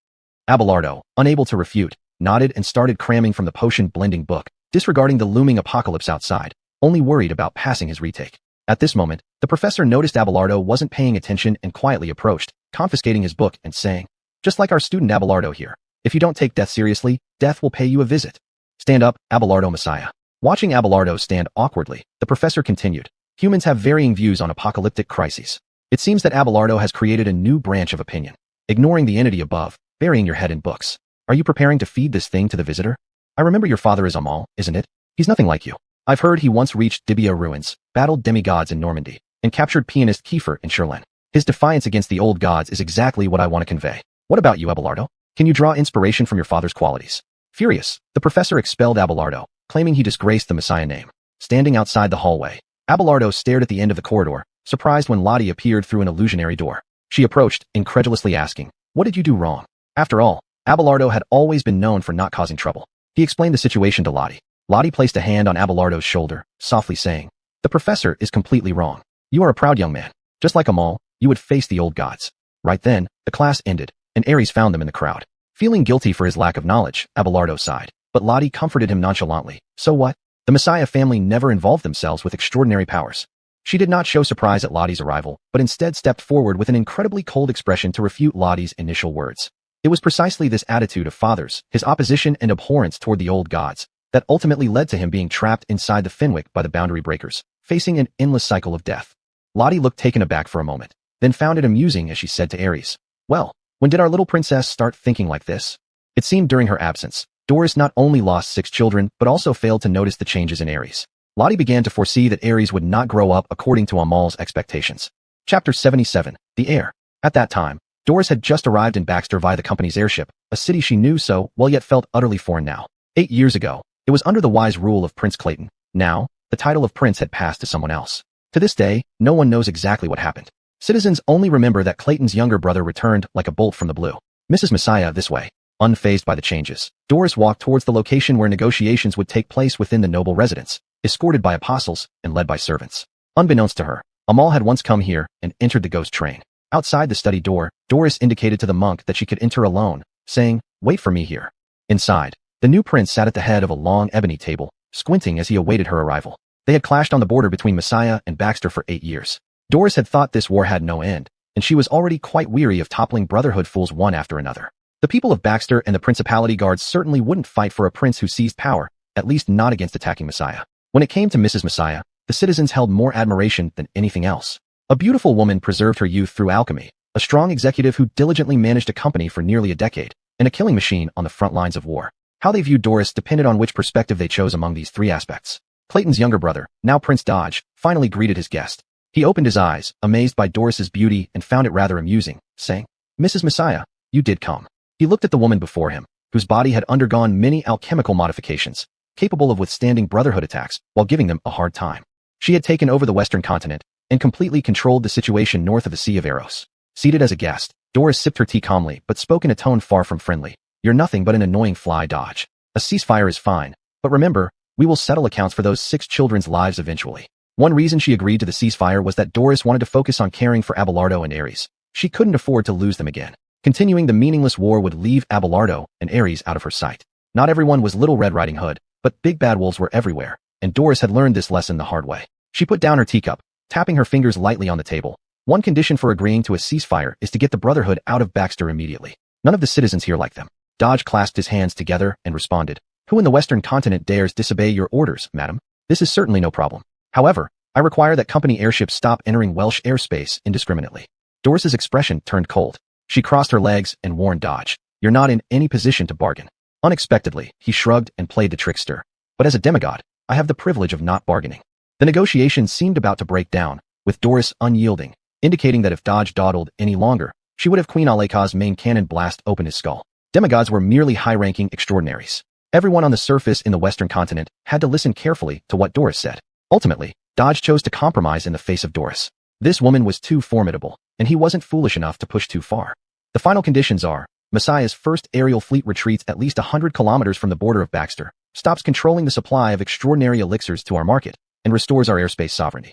Abelardo, unable to refute, nodded and started cramming from the potion blending book, disregarding the looming apocalypse outside, only worried about passing his retake. At this moment, the professor noticed Abelardo wasn't paying attention and quietly approached, confiscating his book and saying, just like our student Abelardo here, if you don't take death seriously, death will pay you a visit. Stand up, Abelardo Messiah. Watching Abelardo stand awkwardly, the professor continued. Humans have varying views on apocalyptic crises. It seems that Abelardo has created a new branch of opinion. Ignoring the entity above, burying your head in books. Are you preparing to feed this thing to the visitor? I remember your father is Amal, isn't it? He's nothing like you. I've heard he once reached Dibia ruins, battled demigods in Normandy, and captured pianist Kiefer in Sherlin. His defiance against the old gods is exactly what I want to convey. What about you, Abelardo? Can you draw inspiration from your father's qualities? Furious, the professor expelled Abelardo, claiming he disgraced the Messiah name. Standing outside the hallway, Abelardo stared at the end of the corridor, surprised when Lottie appeared through an illusionary door. She approached, incredulously asking, "What did you do wrong?" After all, Abelardo had always been known for not causing trouble. He explained the situation to Lottie. Lottie placed a hand on Abelardo's shoulder, softly saying, "The professor is completely wrong. You are a proud young man. Just like Amal, you would face the old gods." Right then, the class ended, and Ares found them in the crowd. Feeling guilty for his lack of knowledge, Abelardo sighed. But Lottie comforted him nonchalantly. So what? The Messiah family never involved themselves with extraordinary powers. She did not show surprise at Lottie's arrival, but instead stepped forward with an incredibly cold expression to refute Lottie's initial words. It was precisely this attitude of father's, his opposition and abhorrence toward the old gods, that ultimately led to him being trapped inside the Fenwick by the boundary breakers, facing an endless cycle of death. Lottie looked taken aback for a moment, then found it amusing as she said to Ares, "Well, when did our little princess start thinking like this?" It seemed during her absence, Doris not only lost 6 children, but also failed to notice the changes in Ares. Lottie began to foresee that Ares would not grow up according to Amal's expectations. Chapter 77, The Heir. At that time, Doris had just arrived in Baxter via the company's airship, a city she knew so well yet felt utterly foreign now. 8 years ago, it was under the wise rule of Prince Clayton. Now, the title of prince had passed to someone else. To this day, no one knows exactly what happened. Citizens only remember that Clayton's younger brother returned like a bolt from the blue. Mrs. Messiah this way. Unfazed by the changes, Doris walked towards the location where negotiations would take place within the noble residence, escorted by apostles and led by servants. Unbeknownst to her, Amal had once come here and entered the ghost train. Outside the study door, Doris indicated to the monk that she could enter alone, saying, "Wait for me here." Inside, the new prince sat at the head of a long ebony table, squinting as he awaited her arrival. They had clashed on the border between Messiah and Baxter for 8 years. Doris had thought this war had no end, and she was already quite weary of toppling Brotherhood fools one after another. The people of Baxter and the Principality Guards certainly wouldn't fight for a prince who seized power, at least not against attacking Messiah. When it came to Mrs. Messiah, the citizens held more admiration than anything else. A beautiful woman preserved her youth through alchemy, a strong executive who diligently managed a company for nearly a decade, and a killing machine on the front lines of war. How they viewed Doris depended on which perspective they chose among these 3 aspects. Clayton's younger brother, now Prince Dodge, finally greeted his guest. He opened his eyes, amazed by Doris's beauty, and found it rather amusing, saying, "Mrs. Messiah, you did come." He looked at the woman before him, whose body had undergone many alchemical modifications, capable of withstanding Brotherhood attacks while giving them a hard time. She had taken over the Western continent and completely controlled the situation north of the Sea of Eros. Seated as a guest, Doris sipped her tea calmly but spoke in a tone far from friendly. "You're nothing but an annoying fly, Dodge. A ceasefire is fine, but remember, we will settle accounts for those 6 children's lives eventually." One reason she agreed to the ceasefire was that Doris wanted to focus on caring for Abelardo and Ares. She couldn't afford to lose them again. Continuing the meaningless war would leave Abelardo and Ares out of her sight. Not everyone was Little Red Riding Hood, but big bad wolves were everywhere, and Doris had learned this lesson the hard way. She put down her teacup, tapping her fingers lightly on the table. One condition for agreeing to a ceasefire is to get the Brotherhood out of Baxter immediately. None of the citizens here like them. Dodge clasped his hands together and responded, "Who in the Western continent dares disobey your orders, madam? This is certainly no problem. However, I require that company airships stop entering Welsh airspace indiscriminately." Doris's expression turned cold. She crossed her legs and warned Dodge, "You're not in any position to bargain." Unexpectedly, he shrugged and played the trickster. "But as a demigod, I have the privilege of not bargaining." The negotiations seemed about to break down, with Doris unyielding, indicating that if Dodge dawdled any longer, she would have Queen Aleka's main cannon blast open his skull. Demigods were merely high-ranking extraordinaries. Everyone on the surface in the Western continent had to listen carefully to what Doris said. Ultimately, Dodge chose to compromise in the face of Doris. This woman was too formidable, and he wasn't foolish enough to push too far. The final conditions are, Messiah's first aerial fleet retreats at least 100 kilometers from the border of Baxter, stops controlling the supply of extraordinary elixirs to our market, and restores our airspace sovereignty.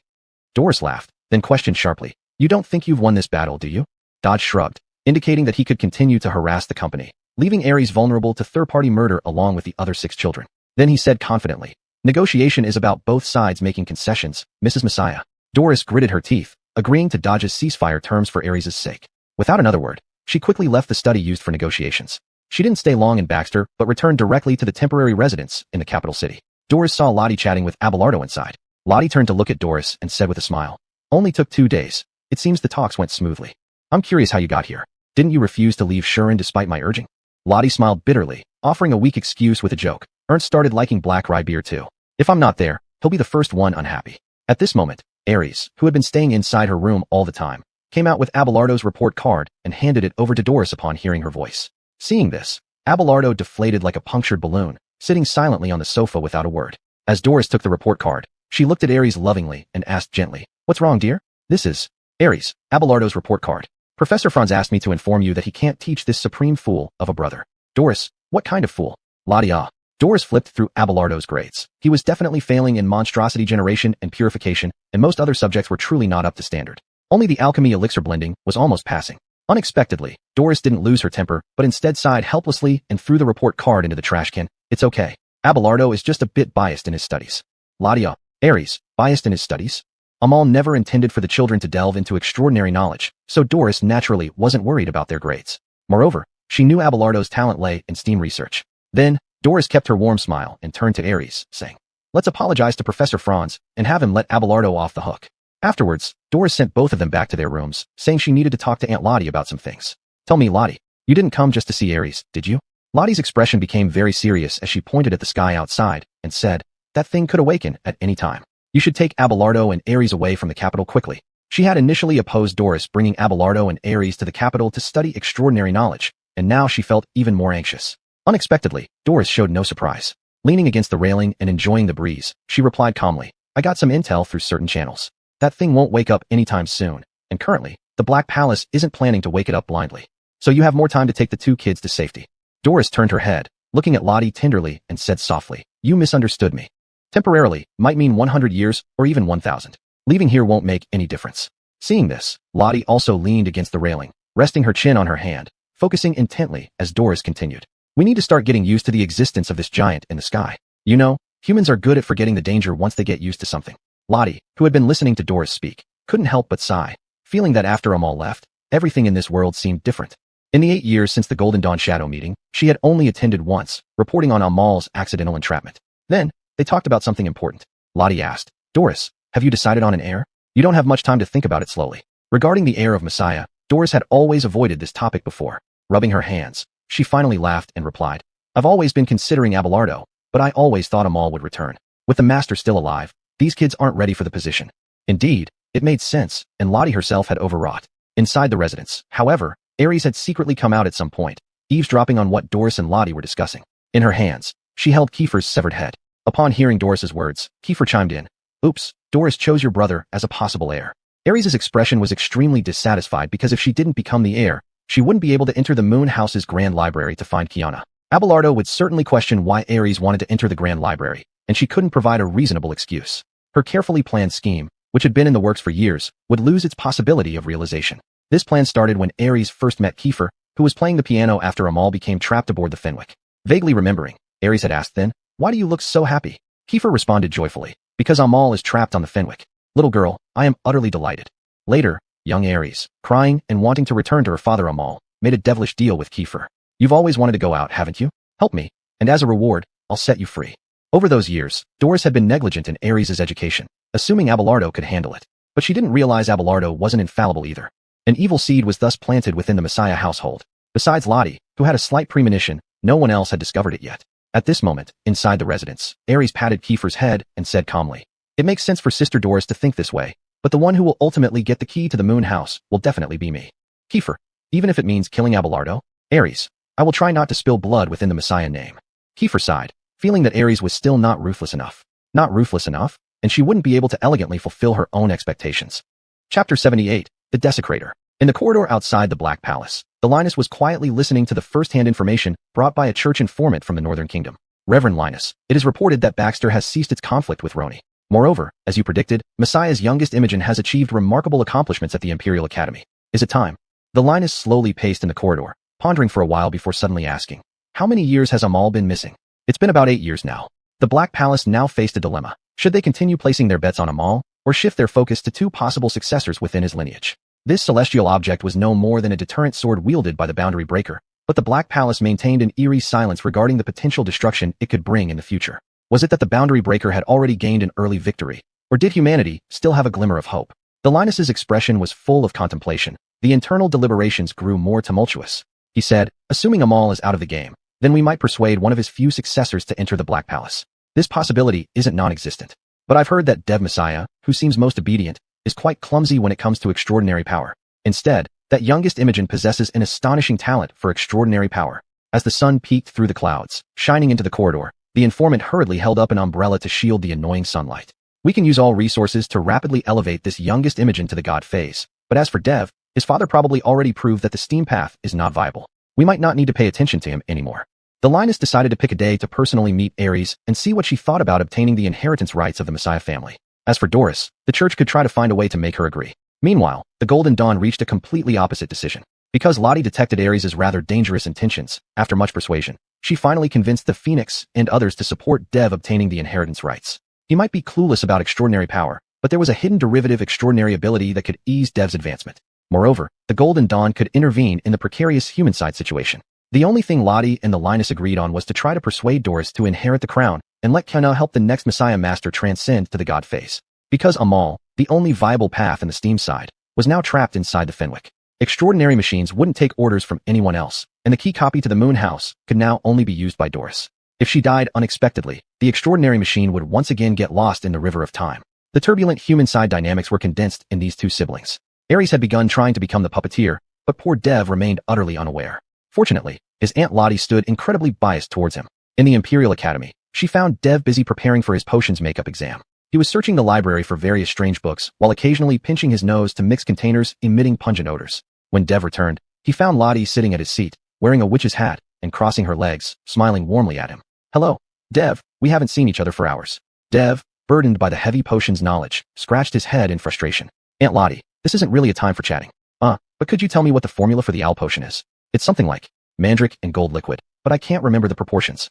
Doris laughed, then questioned sharply, "You don't think you've won this battle, do you?" Dodge shrugged, indicating that he could continue to harass the company, leaving Ares vulnerable to third-party murder along with the other 6 children. Then he said confidently, "Negotiation is about both sides making concessions, Mrs. Messiah." Doris gritted her teeth, agreeing to Dodge's ceasefire terms for Ares' sake. Without another word, she quickly left the study used for negotiations. She didn't stay long in Baxter, but returned directly to the temporary residence in the capital city. Doris saw Lottie chatting with Abelardo inside. Lottie turned to look at Doris and said with a smile, "Only took 2 days. It seems the talks went smoothly. I'm curious how you got here. Didn't you refuse to leave Shuren despite my urging?" Lottie smiled bitterly, offering a weak excuse with a joke. Ernst started liking black rye beer too. "If I'm not there, he'll be the first one unhappy." At this moment, Aries, who had been staying inside her room all the time, came out with Abelardo's report card and handed it over to Doris upon hearing her voice. Seeing this, Abelardo deflated like a punctured balloon, sitting silently on the sofa without a word. As Doris took the report card, she looked at Aries lovingly and asked gently, "What's wrong, dear?" "This is Aries, Abelardo's report card. Professor Franz asked me to inform you that he can't teach this supreme fool of a brother." "Doris, what kind of fool?" "Lottie, ah." Doris flipped through Abelardo's grades. He was definitely failing in monstrosity generation and purification, and most other subjects were truly not up to standard. Only the alchemy elixir blending was almost passing. Unexpectedly, Doris didn't lose her temper, but instead sighed helplessly and threw the report card into the trash can. "It's okay. Abelardo is just a bit biased in his studies." "Lottie, ah." "Aries, biased in his studies?" Amal never intended for the children to delve into extraordinary knowledge, so Doris naturally wasn't worried about their grades. Moreover, she knew Abelardo's talent lay in STEAM research. Then, Doris kept her warm smile and turned to Aries, saying, "Let's apologize to Professor Franz and have him let Abelardo off the hook." Afterwards, Doris sent both of them back to their rooms, saying she needed to talk to Aunt Lottie about some things. "Tell me, Lottie, you didn't come just to see Aries, did you?" Lottie's expression became very serious as she pointed at the sky outside and said, "That thing could awaken at any time. You should take Abelardo and Aries away from the capital quickly." She had initially opposed Doris bringing Abelardo and Aries to the capital to study extraordinary knowledge, and now she felt even more anxious. Unexpectedly, Doris showed no surprise. Leaning against the railing and enjoying the breeze, she replied calmly, "I got some intel through certain channels. That thing won't wake up anytime soon, and currently, the Black Palace isn't planning to wake it up blindly. So you have more time to take the 2 kids to safety." Doris turned her head, looking at Lottie tenderly, and said softly, "You misunderstood me. Temporarily might mean 100 years or even 1,000. Leaving here won't make any difference." Seeing this, Lottie also leaned against the railing, resting her chin on her hand, focusing intently as Doris continued. "We need to start getting used to the existence of this giant in the sky. You know, humans are good at forgetting the danger once they get used to something." Lottie, who had been listening to Doris speak, couldn't help but sigh, feeling that after Amal left, everything in this world seemed different. In the 8 years since the Golden Dawn Shadow meeting, she had only attended once, reporting on Amal's accidental entrapment. Then, they talked about something important. Lottie asked, "Doris, have you decided on an heir? You don't have much time to think about it slowly." Regarding the heir of Messiah, Doris had always avoided this topic before. Rubbing her hands, she finally laughed and replied, "I've always been considering Abelardo, but I always thought Amal would return. With the master still alive, these kids aren't ready for the position." Indeed, it made sense, and Lottie herself had overwrought. Inside the residence, however, Aries had secretly come out at some point, eavesdropping on what Doris and Lottie were discussing. In her hands, she held Kiefer's severed head. Upon hearing Doris's words, Kiefer chimed in, "Oops, Doris chose your brother as a possible heir." Aries' expression was extremely dissatisfied because if she didn't become the heir, she wouldn't be able to enter the Moon House's Grand Library to find Kiana. Abelardo would certainly question why Aries wanted to enter the Grand Library, and she couldn't provide a reasonable excuse. Her carefully planned scheme, which had been in the works for years, would lose its possibility of realization. This plan started when Aries first met Kiefer, who was playing the piano after Amal became trapped aboard the Fenwick. Vaguely remembering, Aries had asked then, "Why do you look so happy?" Kiefer responded joyfully, "Because Amal is trapped on the Fenwick. Little girl, I am utterly delighted." Later, young Aries, crying and wanting to return to her father Amal, made a devilish deal with Kiefer. "You've always wanted to go out, haven't you? Help me, and as a reward, I'll set you free." Over those years, Doris had been negligent in Aries' education, assuming Abelardo could handle it. But she didn't realize Abelardo wasn't infallible either. An evil seed was thus planted within the Messiah household. Besides Lottie, who had a slight premonition, no one else had discovered it yet. At this moment, inside the residence, Aries patted Kiefer's head and said calmly, "It makes sense for Sister Doris to think this way, but the one who will ultimately get the key to the Moon House will definitely be me. Kiefer, even if it means killing Abelardo, Aries, I will try not to spill blood within the Messiah name." Kiefer sighed, feeling that Aries was still not ruthless enough. Not ruthless enough, and she wouldn't be able to elegantly fulfill her own expectations. Chapter 78, The Desecrator. In the corridor outside the Black Palace, the Linus was quietly listening to the first-hand information brought by a church informant from the Northern Kingdom. "Reverend Linus, it is reported that Baxter has ceased its conflict with Roni. Moreover, as you predicted, Messiah's youngest Imogen has achieved remarkable accomplishments at the Imperial Academy. Is it time?" The Linus slowly paced in the corridor, pondering for a while before suddenly asking, "How many years has Amal been missing?" "It's been about 8 years now." The Black Palace now faced a dilemma. Should they continue placing their bets on Amal, or shift their focus to 2 possible successors within his lineage? This celestial object was no more than a deterrent sword wielded by the Boundary Breaker, but the Black Palace maintained an eerie silence regarding the potential destruction it could bring in the future. Was it that the boundary breaker had already gained an early victory? Or did humanity still have a glimmer of hope? The Linus's expression was full of contemplation. The internal deliberations grew more tumultuous. He said, assuming Amal is out of the game, then we might persuade one of his few successors to enter the Black Palace. This possibility isn't non-existent. But I've heard that Dev Messiah, who seems most obedient, is quite clumsy when it comes to extraordinary power. Instead, that youngest Imogen possesses an astonishing talent for extraordinary power. As the sun peeked through the clouds, shining into the corridor, the informant hurriedly held up an umbrella to shield the annoying sunlight. We can use all resources to rapidly elevate this youngest Imogen to the god phase. But as for Dev, his father probably already proved that the steam path is not viable. We might not need to pay attention to him anymore. The Linus decided to pick a day to personally meet Ares and see what she thought about obtaining the inheritance rights of the Messiah family. As for Doris, the church could try to find a way to make her agree. Meanwhile, the Golden Dawn reached a completely opposite decision. Because Lottie detected Ares' rather dangerous intentions, after much persuasion, she finally convinced the Phoenix and others to support Dev obtaining the inheritance rights. He might be clueless about extraordinary power, but there was a hidden derivative extraordinary ability that could ease Dev's advancement. Moreover, the Golden Dawn could intervene in the precarious human-side situation. The only thing Lottie and the Linus agreed on was to try to persuade Doris to inherit the crown and let Kenna help the next Messiah Master transcend to the god phase. Because Amal, the only viable path in the steam side, was now trapped inside the Fenwick. Extraordinary machines wouldn't take orders from anyone else, and the key copy to the Moon House could now only be used by Doris. If she died unexpectedly, the extraordinary machine would once again get lost in the river of time. The turbulent human-side dynamics were condensed in these two siblings. Ares had begun trying to become the puppeteer, but poor Dev remained utterly unaware. Fortunately, his Aunt Lottie stood incredibly biased towards him. In the Imperial Academy, she found Dev busy preparing for his potions makeup exam. He was searching the library for various strange books, while occasionally pinching his nose to mix containers emitting pungent odors. When Dev returned, he found Lottie sitting at his seat, wearing a witch's hat, and crossing her legs, smiling warmly at him. Hello, Dev, we haven't seen each other for hours. Dev, burdened by the heavy potion's knowledge, scratched his head in frustration. Aunt Lottie, this isn't really a time for chatting. But could you tell me what the formula for the owl potion is? It's something like mandrake and gold liquid, but I can't remember the proportions.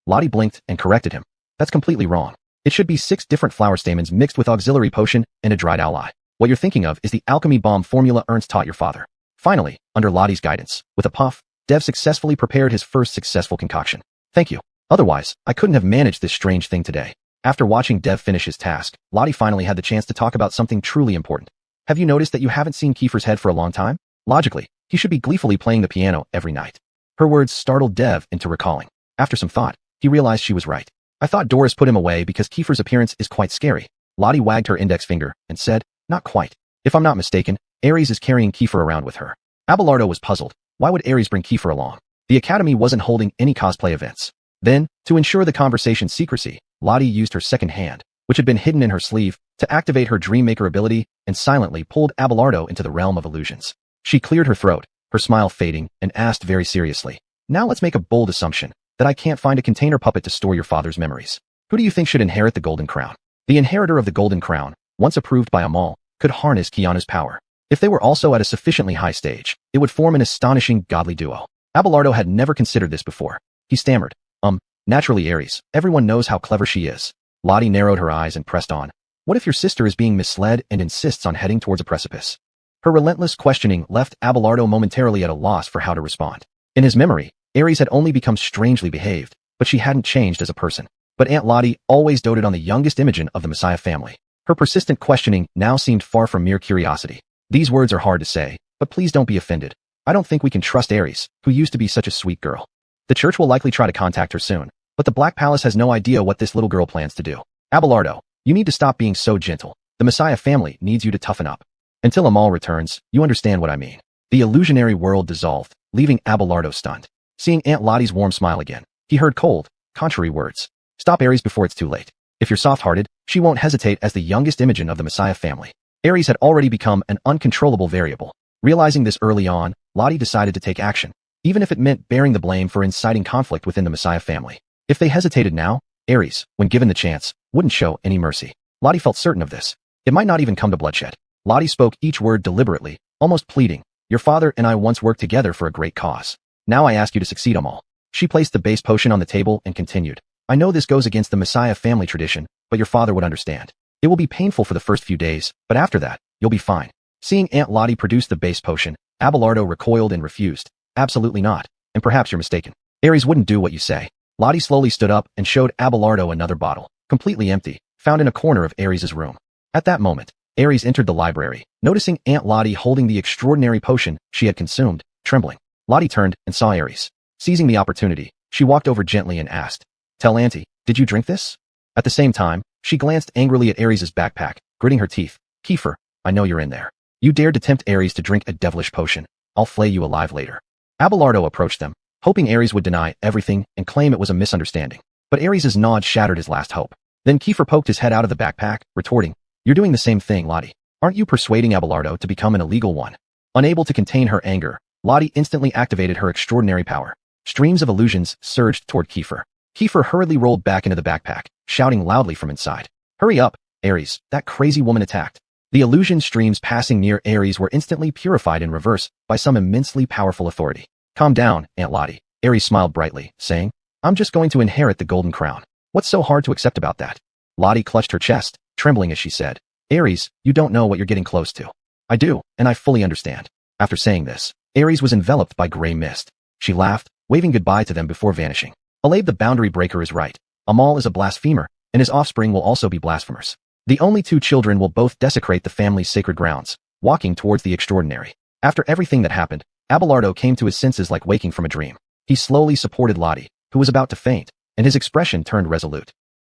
Lottie blinked and corrected him. That's completely wrong. It should be 6 different flower stamens mixed with auxiliary potion and a dried owl eye. What you're thinking of is the alchemy bomb formula Ernst taught your father. Finally, under Lottie's guidance, with a puff, Dev successfully prepared his first successful concoction. Thank you. Otherwise, I couldn't have managed this strange thing today. After watching Dev finish his task, Lottie finally had the chance to talk about something truly important. Have you noticed that you haven't seen Kiefer's head for a long time? Logically, he should be gleefully playing the piano every night. Her words startled Dev into recalling. After some thought, he realized she was right. I thought Doris put him away because Kiefer's appearance is quite scary. Lottie wagged her index finger and said, not quite. If I'm not mistaken, Ares is carrying Kiefer around with her. Abelardo was puzzled. Why would Ares bring Kiefer along? The Academy wasn't holding any cosplay events. Then, to ensure the conversation's secrecy, Lottie used her second hand, which had been hidden in her sleeve, to activate her Dreammaker ability and silently pulled Abelardo into the realm of illusions. She cleared her throat, her smile fading, and asked very seriously, now let's make a bold assumption that I can't find a container puppet to store your father's memories. Who do you think should inherit the Golden Crown? The inheritor of the Golden Crown, once approved by Amal, could harness Kiana's power. If they were also at a sufficiently high stage, it would form an astonishing godly duo. Abelardo had never considered this before. He stammered, naturally Ares, everyone knows how clever she is. Lottie narrowed her eyes and pressed on. What if your sister is being misled and insists on heading towards a precipice? Her relentless questioning left Abelardo momentarily at a loss for how to respond. In his memory, Ares had only become strangely behaved, but she hadn't changed as a person. But Aunt Lottie always doted on the youngest Imogen of the Messiah family. Her persistent questioning now seemed far from mere curiosity. These words are hard to say, but please don't be offended. I don't think we can trust Ares, who used to be such a sweet girl. The church will likely try to contact her soon, but the Black Palace has no idea what this little girl plans to do. Abelardo, you need to stop being so gentle. The Messiah family needs you to toughen up. Until Amal returns, you understand what I mean. The illusionary world dissolved, leaving Abelardo stunned. Seeing Aunt Lottie's warm smile again, he heard cold, contrary words. Stop Ares before it's too late. If you're soft-hearted, she won't hesitate as the youngest Imogen of the Messiah family. Ares had already become an uncontrollable variable. Realizing this early on, Lottie decided to take action, even if it meant bearing the blame for inciting conflict within the Messiah family. If they hesitated now, Ares, when given the chance, wouldn't show any mercy. Lottie felt certain of this. It might not even come to bloodshed. Lottie spoke each word deliberately, almost pleading. Your father and I once worked together for a great cause. Now I ask you to succeed Amal. She placed the base potion on the table and continued. I know this goes against the Messiah family tradition, but your father would understand. It will be painful for the first few days, but after that, you'll be fine. Seeing Aunt Lottie produce the base potion, Abelardo recoiled and refused. Absolutely not, and perhaps you're mistaken. Ares wouldn't do what you say. Lottie slowly stood up and showed Abelardo another bottle, completely empty, found in a corner of Ares' room. At that moment, Ares entered the library, noticing Aunt Lottie holding the extraordinary potion she had consumed, trembling. Lottie turned and saw Ares. Seizing the opportunity, she walked over gently and asked, "Tell Auntie, did you drink this?" At the same time, she glanced angrily at Ares' backpack, gritting her teeth. "Kiefer, I know you're in there. You dared to tempt Ares to drink a devilish potion. I'll flay you alive later." Abelardo approached them, hoping Ares would deny everything and claim it was a misunderstanding. But Ares' nod shattered his last hope. Then Kiefer poked his head out of the backpack, retorting, "You're doing the same thing, Lottie. Aren't you persuading Abelardo to become an illegal one?" Unable to contain her anger, Lottie instantly activated her extraordinary power. Streams of illusions surged toward Kiefer. Kiefer hurriedly rolled back into the backpack, shouting loudly from inside, "Hurry up, Ares, that crazy woman attacked." The illusion streams passing near Ares were instantly purified in reverse by some immensely powerful authority. "Calm down, Aunt Lottie." Ares smiled brightly, saying, "I'm just going to inherit the golden crown. What's so hard to accept about that?" Lottie clutched her chest, trembling as she said, "Ares, you don't know what you're getting close to." "I do, and I fully understand." After saying this, Ares was enveloped by gray mist. She laughed, waving goodbye to them before vanishing. Alabe the boundary breaker is right. Amal is a blasphemer, and his offspring will also be blasphemers. The only two children will both desecrate the family's sacred grounds, walking towards the extraordinary. After everything that happened, Abelardo came to his senses like waking from a dream. He slowly supported Lottie, who was about to faint, and his expression turned resolute.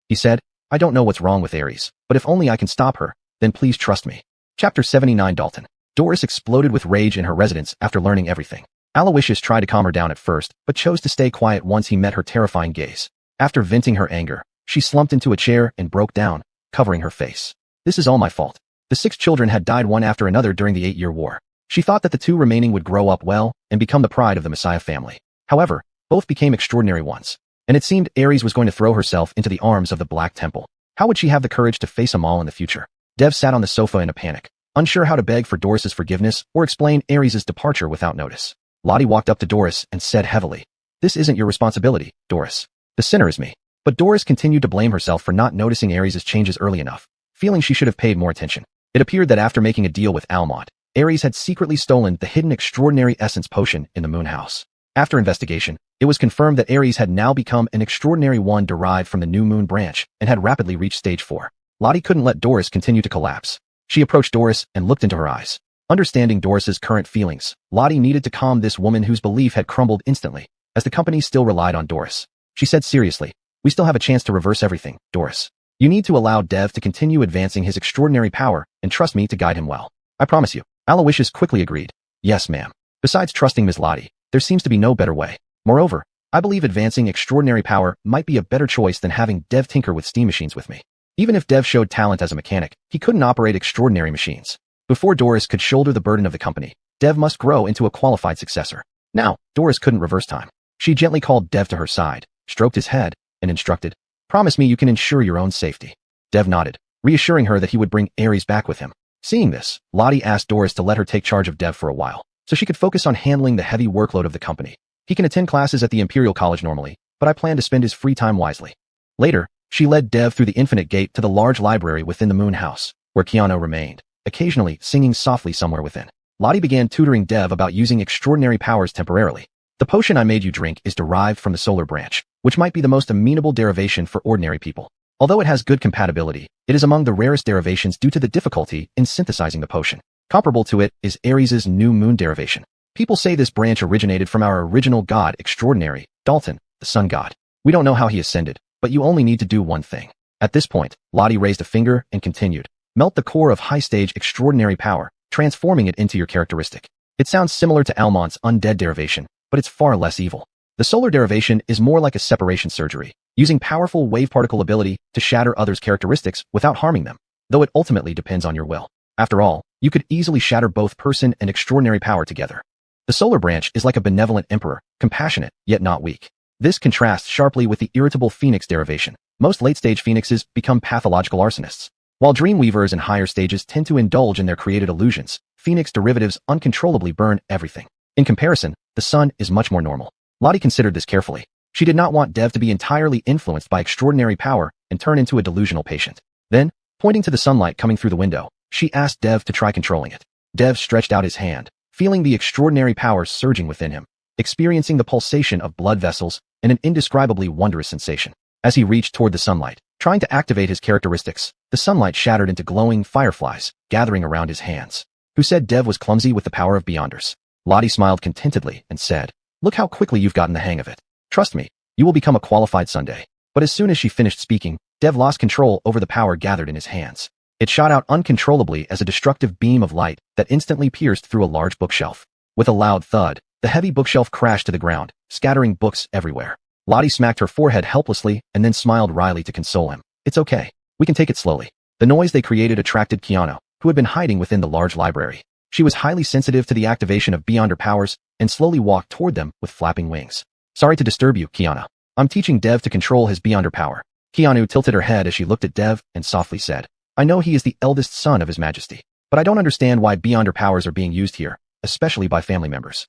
He said, "I don't know what's wrong with Ares, but if only I can stop her, then please trust me." Chapter 79 Dalton. Doris exploded with rage in her residence after learning everything. Aloysius tried to calm her down at first, but chose to stay quiet once he met her terrifying gaze. After venting her anger, she slumped into a chair and broke down, covering her face. "This is all my fault." The 6 children had died one after another during the 8-year war. She thought that the 2 remaining would grow up well and become the pride of the Messiah family. However, both became extraordinary ones, and it seemed Ares was going to throw herself into the arms of the Black Temple. How would she have the courage to face Amal in the future? Dev sat on the sofa in a panic, unsure how to beg for Doris's forgiveness or explain Ares' departure without notice. Lottie walked up to Doris and said heavily, "This isn't your responsibility, Doris. The sinner is me." But Doris continued to blame herself for not noticing Ares' changes early enough, feeling she should have paid more attention. It appeared that after making a deal with Almont, Ares had secretly stolen the hidden extraordinary essence potion in the moon house. After investigation, it was confirmed that Ares had now become an extraordinary one derived from the new moon branch and had rapidly reached stage 4. Lottie couldn't let Doris continue to collapse. She approached Doris and looked into her eyes. Understanding Doris's current feelings, Lottie needed to calm this woman whose belief had crumbled instantly, as the company still relied on Doris. She said seriously, "We still have a chance to reverse everything, Doris. You need to allow Dev to continue advancing his extraordinary power and trust me to guide him well. I promise you." Aloysius quickly agreed. "Yes, ma'am. Besides trusting Ms. Lottie, there seems to be no better way. Moreover, I believe advancing extraordinary power might be a better choice than having Dev tinker with steam machines with me." Even if Dev showed talent as a mechanic, he couldn't operate extraordinary machines. Before Doris could shoulder the burden of the company, Dev must grow into a qualified successor. Now, Doris couldn't reverse time. She gently called Dev to her side, stroked his head, and instructed, "Promise me you can ensure your own safety." Dev nodded, reassuring her that he would bring Ares back with him. Seeing this, Lottie asked Doris to let her take charge of Dev for a while, so she could focus on handling the heavy workload of the company. "He can attend classes at the Imperial College normally, but I plan to spend his free time wisely." Later, she led Dev through the infinite gate to the large library within the moon house, where Keanu remained, occasionally singing softly somewhere within. Lottie began tutoring Dev about using extraordinary powers temporarily. "The potion I made you drink is derived from the solar branch, which might be the most amenable derivation for ordinary people. Although it has good compatibility, it is among the rarest derivations due to the difficulty in synthesizing the potion. Comparable to it is Ares' new moon derivation. People say this branch originated from our original god extraordinary, Dalton, the sun god. We don't know how he ascended, but you only need to do one thing." At this point, Lottie raised a finger and continued, "Melt the core of high-stage extraordinary power, transforming it into your characteristic. It sounds similar to Almont's undead derivation, but it's far less evil. The solar derivation is more like a separation surgery, using powerful wave particle ability to shatter others' characteristics without harming them, though it ultimately depends on your will. After all, you could easily shatter both person and extraordinary power together. The solar branch is like a benevolent emperor, compassionate, yet not weak. This contrasts sharply with the irritable phoenix derivation. Most late-stage phoenixes become pathological arsonists. While dreamweavers in higher stages tend to indulge in their created illusions, phoenix derivatives uncontrollably burn everything. In comparison, the sun is much more normal. Lottie considered this carefully. She did not want Dev to be entirely influenced by extraordinary power and turn into a delusional patient. Then, pointing to the sunlight coming through the window, she asked Dev to try controlling it. Dev stretched out his hand, feeling the extraordinary power surging within him. experiencing the pulsation of blood vessels and an indescribably wondrous sensation. As he reached toward the sunlight, trying to activate his characteristics, the sunlight shattered into glowing fireflies, gathering around his hands. Who said Dev was clumsy with the power of Beyonders? Lottie smiled contentedly and said, "Look how quickly you've gotten the hang of it. Trust me, you will become a qualified Sunday." But as soon as she finished speaking, Dev lost control over the power gathered in his hands. It shot out uncontrollably as a destructive beam of light that instantly pierced through a large bookshelf. With a loud thud, the heavy bookshelf crashed to the ground, scattering books everywhere. Lottie smacked her forehead helplessly and then smiled wryly to console him. "It's okay. We can take it slowly." The noise they created attracted Keanu, who had been hiding within the large library. She was highly sensitive to the activation of Beyonder powers and slowly walked toward them with flapping wings. "Sorry to disturb you, Keanu. I'm teaching Dev to control his Beyonder power." Keanu tilted her head as she looked at Dev and softly said, "I know he is the eldest son of His Majesty, but I don't understand why Beyonder powers are being used here, especially by family members.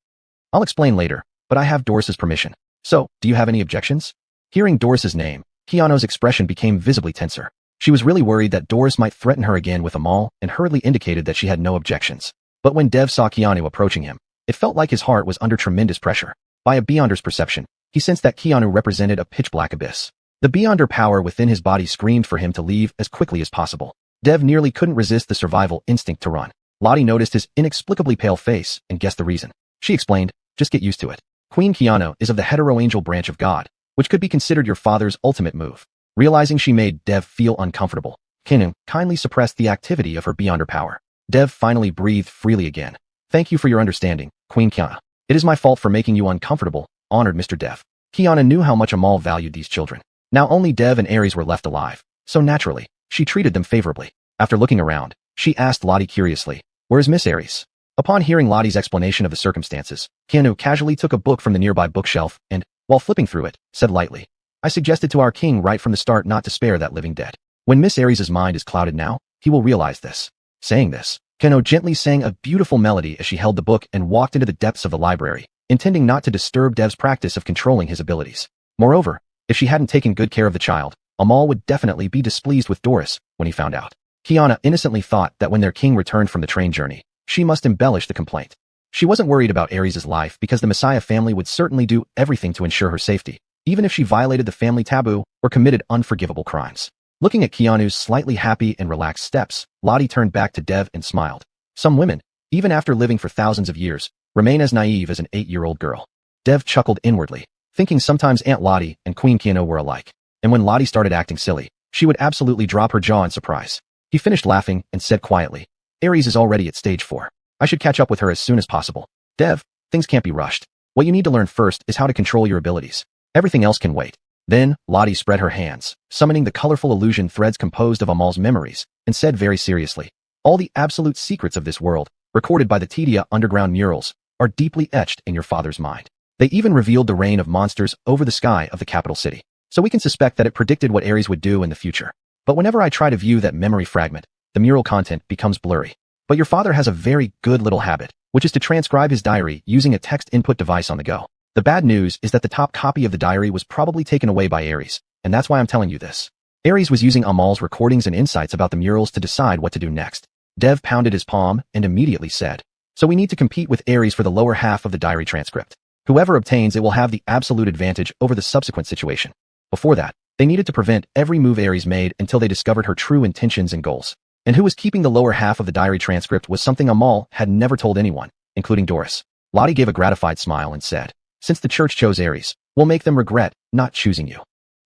I'll explain later, but I have Doris's permission. So, do you have any objections?" Hearing Doris's name, Keanu's expression became visibly tenser. She was really worried that Doris might threaten her again with Amal and hurriedly indicated that she had no objections. But when Dev saw Keanu approaching him, it felt like his heart was under tremendous pressure. By a Beyonder's perception, he sensed that Keanu represented a pitch-black abyss. The Beyonder power within his body screamed for him to leave as quickly as possible. Dev nearly couldn't resist the survival instinct to run. Lottie noticed his inexplicably pale face and guessed the reason. She explained, "Just get used to it. Queen Keanu is of the hetero-angel branch of God, which could be considered your father's ultimate move." Realizing she made Dev feel uncomfortable, Keanu kindly suppressed the activity of her Beyonder power. Dev finally breathed freely again. "Thank you for your understanding, Queen Keanu. It is my fault for making you uncomfortable," honored Mr. Dev. Keanu knew how much Amal valued these children. Now only Dev and Aries were left alive, so naturally, she treated them favorably. After looking around, she asked Lottie curiously, "Where is Miss Aries?" Upon hearing Lottie's explanation of the circumstances, Keanu casually took a book from the nearby bookshelf and, while flipping through it, said lightly, "I suggested to our king right from the start not to spare that living dead. When Miss Aries' mind is clouded now, he will realize this." Saying this, Keanu gently sang a beautiful melody as she held the book and walked into the depths of the library, intending not to disturb Dev's practice of controlling his abilities. Moreover, if she hadn't taken good care of the child, Amal would definitely be displeased with Doris when he found out. Keanu innocently thought that when their king returned from the train journey, she must embellish the complaint. She wasn't worried about Aries' life because the Messiah family would certainly do everything to ensure her safety, even if she violated the family taboo or committed unforgivable crimes. Looking at Keanu's slightly happy and relaxed steps, Lottie turned back to Dev and smiled. Some women, even after living for thousands of years, remain as naive as an 8-year-old girl. Dev chuckled inwardly, thinking sometimes Aunt Lottie and Queen Keanu were alike, and when Lottie started acting silly, she would absolutely drop her jaw in surprise. He finished laughing and said quietly, "Aries is already at stage 4. I should catch up with her as soon as possible. Dev, things can't be rushed. What you need to learn first is how to control your abilities. Everything else can wait." Then, Lottie spread her hands, summoning the colorful illusion threads composed of Amal's memories, and said very seriously, "All the absolute secrets of this world, recorded by the Tedia underground murals, are deeply etched in your father's mind. They even revealed the reign of monsters over the sky of the capital city. So we can suspect that it predicted what Aries would do in the future. But whenever I try to view that memory fragment, the mural content becomes blurry. But your father has a very good little habit, which is to transcribe his diary using a text input device on the go. The bad news is that the top copy of the diary was probably taken away by Aries, and that's why I'm telling you this." Aries was using Amal's recordings and insights about the murals to decide what to do next. Dev pounded his palm and immediately said, "So we need to compete with Aries for the lower half of the diary transcript. Whoever obtains it will have the absolute advantage over the subsequent situation. Before that, they needed to prevent every move Aries made until they discovered her true intentions and goals. And who was keeping the lower half of the diary transcript was something Amal had never told anyone, including Doris." Lottie gave a gratified smile and said, "Since the church chose Aries, we'll make them regret not choosing you."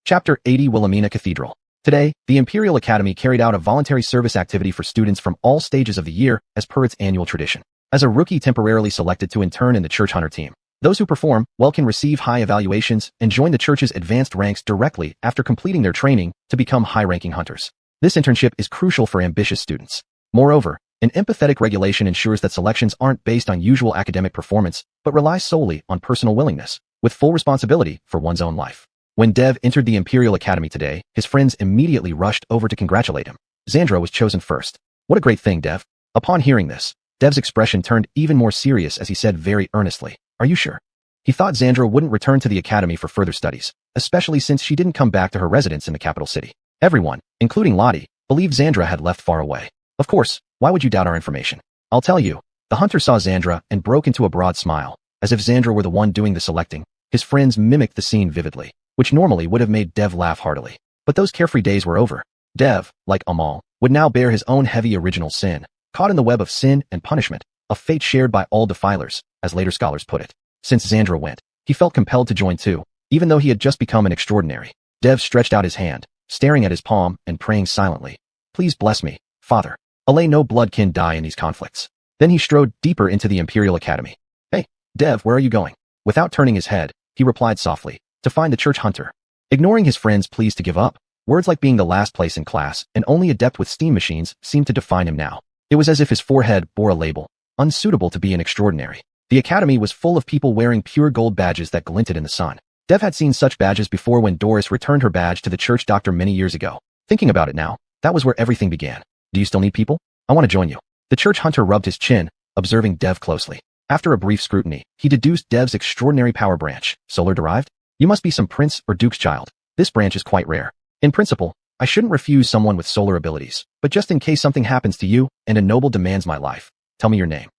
Chapter 80 Wilhelmina Cathedral. Today, the Imperial Academy carried out a voluntary service activity for students from all stages of the year as per its annual tradition. As a rookie temporarily selected to intern in the church hunter team, those who perform well can receive high evaluations and join the church's advanced ranks directly after completing their training to become high-ranking hunters. This internship is crucial for ambitious students. Moreover, an empathetic regulation ensures that selections aren't based on usual academic performance, but rely solely on personal willingness, with full responsibility for one's own life. When Dev entered the Imperial Academy today, his friends immediately rushed over to congratulate him. Xandra was chosen first. "What a great thing, Dev." Upon hearing this, Dev's expression turned even more serious as he said very earnestly, "Are you sure?" He thought Xandra wouldn't return to the academy for further studies, especially since she didn't come back to her residence in the capital city. Everyone, including Lottie, believed Xandra had left far away. Of course, why would you doubt our information? I'll tell you. The hunter saw Xandra and broke into a broad smile. As if Xandra were the one doing the selecting, his friends mimicked the scene vividly, which normally would have made Dev laugh heartily. But those carefree days were over. Dev, like Amal, would now bear his own heavy original sin, caught in the web of sin and punishment, a fate shared by all defilers, as later scholars put it. Since Xandra went, he felt compelled to join too, even though he had just become an extraordinary. Dev stretched out his hand, staring at his palm and praying silently. Please bless me, Father. Allay no blood kin die in these conflicts. Then he strode deeper into the Imperial Academy. Hey, Dev, where are you going? Without turning his head, he replied softly, to find the church hunter. Ignoring his friend's pleas to give up, words like being the last place in class and only adept with steam machines seemed to define him now. It was as if his forehead bore a label, unsuitable to be an extraordinary. The academy was full of people wearing pure gold badges that glinted in the sun. Dev had seen such badges before when Doris returned her badge to the church doctor many years ago. Thinking about it now, that was where everything began. Do you still need people? I want to join you. The church hunter rubbed his chin, observing Dev closely. After a brief scrutiny, he deduced Dev's extraordinary power branch, solar-derived. You must be some prince or duke's child. This branch is quite rare. In principle, I shouldn't refuse someone with solar abilities, but just in case something happens to you and a noble demands my life, tell me your name.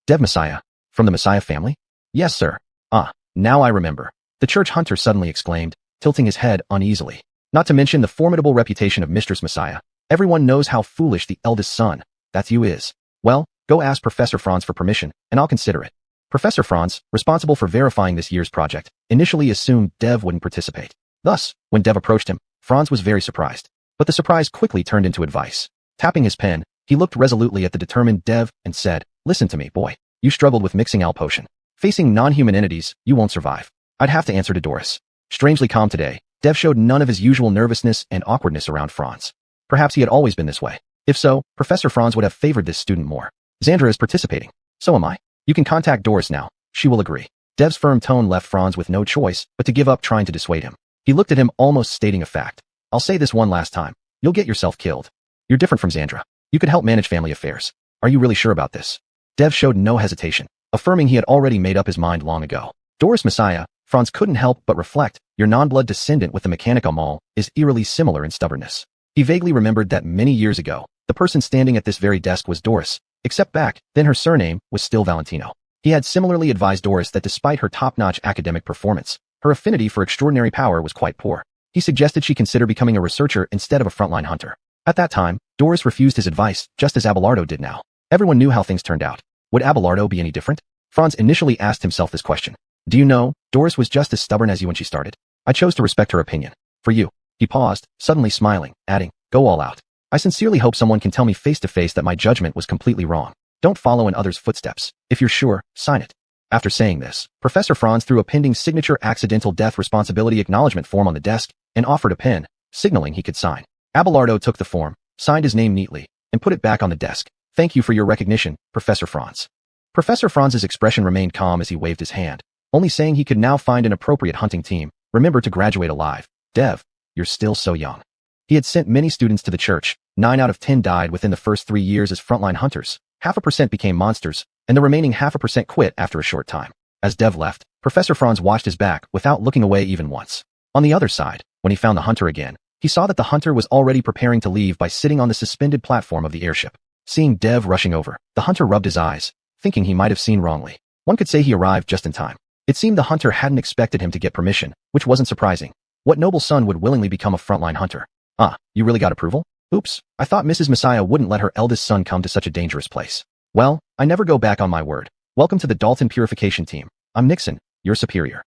Dev Messiah. From the Messiah family? Yes, sir. Ah, now I remember. The church hunter suddenly exclaimed, tilting his head uneasily. Not to mention the formidable reputation of Mistress Messiah. Everyone knows how foolish the eldest son, that's you, is. Well, go ask Professor Franz for permission, and I'll consider it. Professor Franz, responsible for verifying this year's project, initially assumed Dev wouldn't participate. Thus, when Dev approached him, Franz was very surprised. But the surprise quickly turned into advice. Tapping his pen, he looked resolutely at the determined Dev and said, Listen to me, boy. You struggled with mixing Al potion. Facing non-human entities, you won't survive. I'd have to answer to Doris. Strangely calm today, Dev showed none of his usual nervousness and awkwardness around Franz. Perhaps he had always been this way. If so, Professor Franz would have favored this student more. Xandra is participating. So am I. You can contact Doris now. She will agree. Dev's firm tone left Franz with no choice but to give up trying to dissuade him. He looked at him almost stating a fact. I'll say this one last time. You'll get yourself killed. You're different from Xandra. You could help manage family affairs. Are you really sure about this? Dev showed no hesitation, affirming he had already made up his mind long ago. Doris Messiah, Franz couldn't help but reflect, your non-blood descendant with the mechanic Amal is eerily similar in stubbornness. He vaguely remembered that many years ago, the person standing at this very desk was Doris, except back then her surname was still Valentino. He had similarly advised Doris that despite her top-notch academic performance, her affinity for extraordinary power was quite poor. He suggested she consider becoming a researcher instead of a frontline hunter. At that time, Doris refused his advice, just as Abelardo did now. Everyone knew how things turned out. Would Abelardo be any different? Franz initially asked himself this question. Do you know, Doris was just as stubborn as you when she started. I chose to respect her opinion. For you. He paused, suddenly smiling, adding, go all out. I sincerely hope someone can tell me face to face that my judgment was completely wrong. Don't follow in others' footsteps. If you're sure, sign it. After saying this, Professor Franz threw a pending signature accidental death responsibility acknowledgement form on the desk and offered a pen, signaling he could sign. Abelardo took the form, signed his name neatly, and put it back on the desk. Thank you for your recognition, Professor Franz. Professor Franz's expression remained calm as he waved his hand, only saying he could now find an appropriate hunting team. Remember to graduate alive. Dev, you're still so young. He had sent many students to the church. 9 out of 10 died within the first 3 years as frontline hunters. 0.5% became monsters, and the remaining 0.5% quit after a short time. As Dev left, Professor Franz watched his back without looking away even once. On the other side, when he found the hunter again, he saw that the hunter was already preparing to leave by sitting on the suspended platform of the airship. Seeing Dev rushing over, the hunter rubbed his eyes, thinking he might have seen wrongly. One could say he arrived just in time. It seemed the hunter hadn't expected him to get permission, which wasn't surprising. What noble son would willingly become a frontline hunter? Ah, you really got approval? Oops, I thought Mrs. Messiah wouldn't let her eldest son come to such a dangerous place. Well, I never go back on my word. Welcome to the Dalton Purification Team. I'm Nixon, your superior.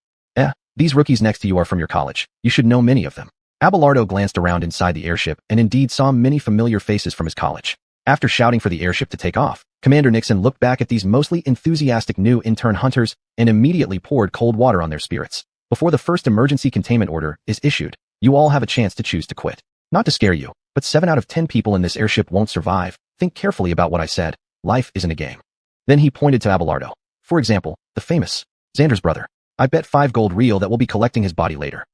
These rookies next to you are from your college. You should know many of them. Abelardo glanced around inside the airship and indeed saw many familiar faces from his college. After shouting for the airship to take off, Commander Nixon looked back at these mostly enthusiastic new intern hunters and immediately poured cold water on their spirits. Before the first emergency containment order is issued, you all have a chance to choose to quit. Not to scare you, but 7 out of 10 people in this airship won't survive. Think carefully about what I said. Life isn't a game. Then he pointed to Abelardo. For example, the famous Xandra's brother. I bet 5 gold real that we'll be collecting his body later.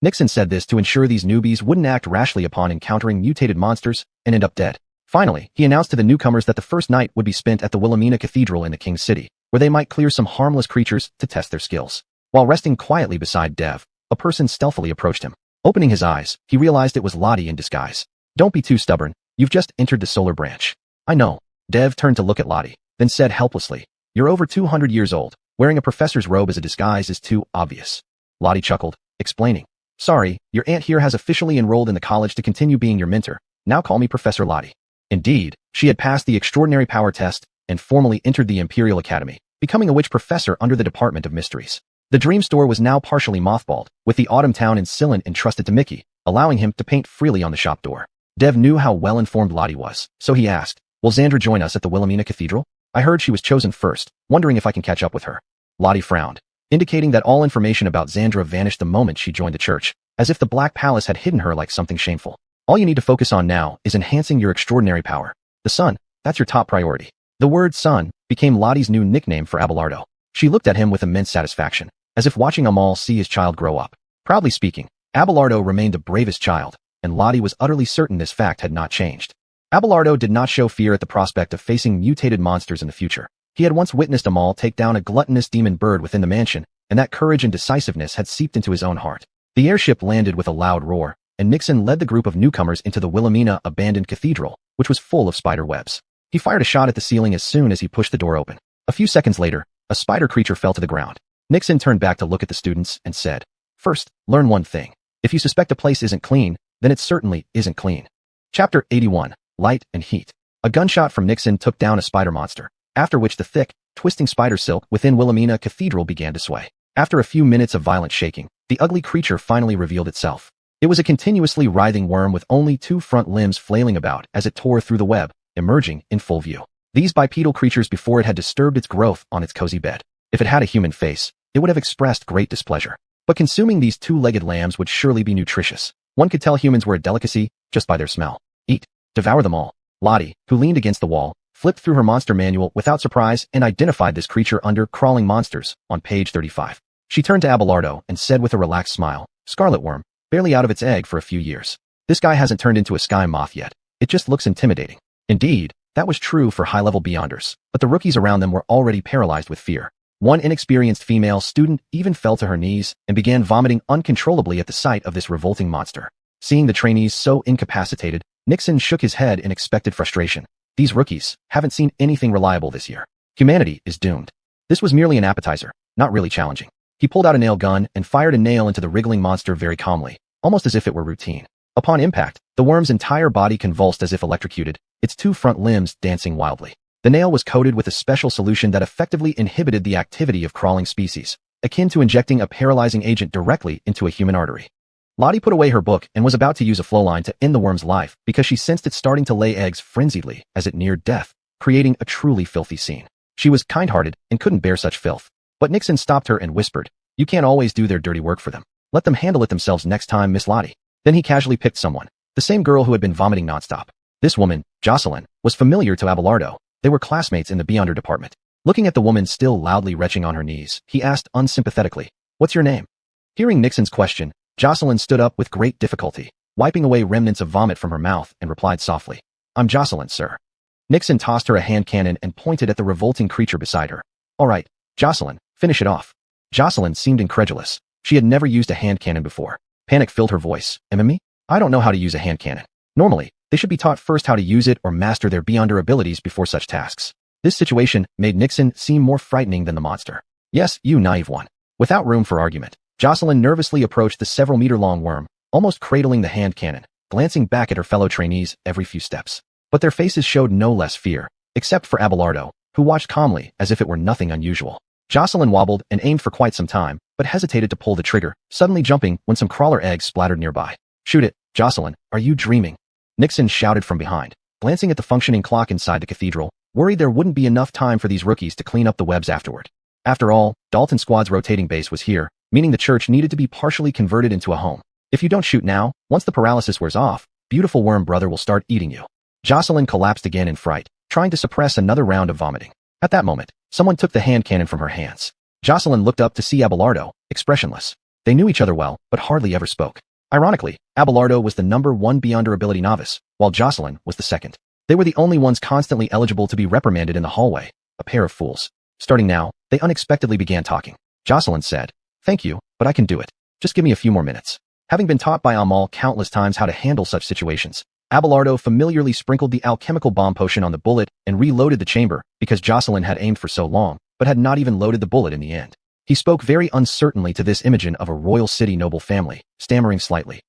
Nixon said this to ensure these newbies wouldn't act rashly upon encountering mutated monsters and end up dead. Finally, he announced to the newcomers that the first night would be spent at the Wilhelmina Cathedral in the King's City, where they might clear some harmless creatures to test their skills. While resting quietly beside Dev, a person stealthily approached him. Opening his eyes, he realized it was Lottie in disguise. Don't be too stubborn. You've just entered the solar branch. I know. Dev turned to look at Lottie, then said helplessly, You're over 200 years old. Wearing a professor's robe as a disguise is too obvious. Lottie chuckled, explaining. Sorry, your aunt here has officially enrolled in the college to continue being your mentor. Now call me Professor Lottie. Indeed, she had passed the extraordinary power test and formally entered the Imperial Academy, becoming a witch professor under the Department of Mysteries. The dream store was now partially mothballed, with the Autumn Town and Cylon entrusted to Mickey, allowing him to paint freely on the shop door. Dev knew how well-informed Lottie was, so he asked, will Xandra join us at the Wilhelmina Cathedral? I heard she was chosen first, wondering if I can catch up with her. Lottie frowned, indicating that all information about Xandra vanished the moment she joined the church, as if the Black Palace had hidden her like something shameful. All you need to focus on now is enhancing your extraordinary power. The sun, that's your top priority. The word sun became Lottie's new nickname for Abelardo. She looked at him with immense satisfaction, as if watching Amal see his child grow up. Proudly speaking, Abelardo remained the bravest child, and Lottie was utterly certain this fact had not changed. Abelardo did not show fear at the prospect of facing mutated monsters in the future. He had once witnessed Amal take down a gluttonous demon bird within the mansion, and that courage and decisiveness had seeped into his own heart. The airship landed with a loud roar, and Nixon led the group of newcomers into the Wilhelmina abandoned cathedral, which was full of spider webs. He fired a shot at the ceiling as soon as he pushed the door open. A few seconds later, a spider creature fell to the ground. Nixon turned back to look at the students and said, First, learn one thing. If you suspect a place isn't clean, then it certainly isn't clean. Chapter 81, Light and Heat. A gunshot from Nixon took down a spider monster, after which the thick, twisting spider silk within Wilhelmina Cathedral began to sway. After a few minutes of violent shaking, the ugly creature finally revealed itself. It was a continuously writhing worm with only two front limbs flailing about as it tore through the web, emerging in full view. These bipedal creatures before it had disturbed its growth on its cozy bed. If it had a human face, it would have expressed great displeasure. But consuming these two-legged lambs would surely be nutritious. One could tell humans were a delicacy just by their smell. Eat. Devour them all. Lottie, who leaned against the wall, flipped through her monster manual without surprise and identified this creature under Crawling Monsters on page 35. She turned to Abelardo and said with a relaxed smile, Scarlet worm, barely out of its egg for a few years. This guy hasn't turned into a sky moth yet. It just looks intimidating. Indeed, that was true for high-level Beyonders, but the rookies around them were already paralyzed with fear. One inexperienced female student even fell to her knees and began vomiting uncontrollably at the sight of this revolting monster. Seeing the trainees so incapacitated, Nixon shook his head in expected frustration. These rookies haven't seen anything reliable this year. Humanity is doomed. This was merely an appetizer, not really challenging. He pulled out a nail gun and fired a nail into the wriggling monster very calmly, almost as if it were routine. Upon impact, the worm's entire body convulsed as if electrocuted, its two front limbs dancing wildly. The nail was coated with a special solution that effectively inhibited the activity of crawling species, akin to injecting a paralyzing agent directly into a human artery. Lottie put away her book and was about to use a flowline to end the worm's life because she sensed it starting to lay eggs frenziedly as it neared death, creating a truly filthy scene. She was kind-hearted and couldn't bear such filth. But Nixon stopped her and whispered, You can't always do their dirty work for them. Let them handle it themselves next time, Miss Lottie. Then he casually picked someone, the same girl who had been vomiting nonstop. This woman, Jocelyn, was familiar to Abelardo. They were classmates in the Beyonder department. Looking at the woman still loudly retching on her knees, he asked unsympathetically, What's your name? Hearing Nixon's question, Jocelyn stood up with great difficulty, wiping away remnants of vomit from her mouth and replied softly, I'm Jocelyn, sir. Nixon tossed her a hand cannon and pointed at the revolting creature beside her. All right, Jocelyn, finish it off. Jocelyn seemed incredulous. She had never used a hand cannon before. Panic filled her voice. Me? I don't know how to use a hand cannon. Normally, they should be taught first how to use it or master their Beyonder abilities before such tasks. This situation made Nixon seem more frightening than the monster. Yes, you naive one. Without room for argument, Jocelyn nervously approached the several-meter-long worm, almost cradling the hand cannon, glancing back at her fellow trainees every few steps. But their faces showed no less fear, except for Abelardo, who watched calmly as if it were nothing unusual. Jocelyn wobbled and aimed for quite some time, but hesitated to pull the trigger, suddenly jumping when some crawler eggs splattered nearby. Shoot it, Jocelyn, are you dreaming? Nixon shouted from behind, glancing at the functioning clock inside the cathedral, worried there wouldn't be enough time for these rookies to clean up the webs afterward. After all, Dalton Squad's rotating base was here, meaning the church needed to be partially converted into a home. If you don't shoot now, once the paralysis wears off, beautiful worm brother will start eating you. Jocelyn collapsed again in fright, trying to suppress another round of vomiting. At that moment, someone took the hand cannon from her hands. Jocelyn looked up to see Abelardo, expressionless. They knew each other well, but hardly ever spoke. Ironically, Abelardo was the #1 Beyonder ability novice, while Jocelyn was the second. They were the only ones constantly eligible to be reprimanded in the hallway, a pair of fools. Starting now, they unexpectedly began talking. Jocelyn said, Thank you, but I can do it. Just give me a few more minutes. Having been taught by Amal countless times how to handle such situations, Abelardo familiarly sprinkled the alchemical bomb potion on the bullet and reloaded the chamber because Jocelyn had aimed for so long. but had not even loaded the bullet in the end. He spoke very uncertainly to this Imogen of a royal city noble family, stammering slightly.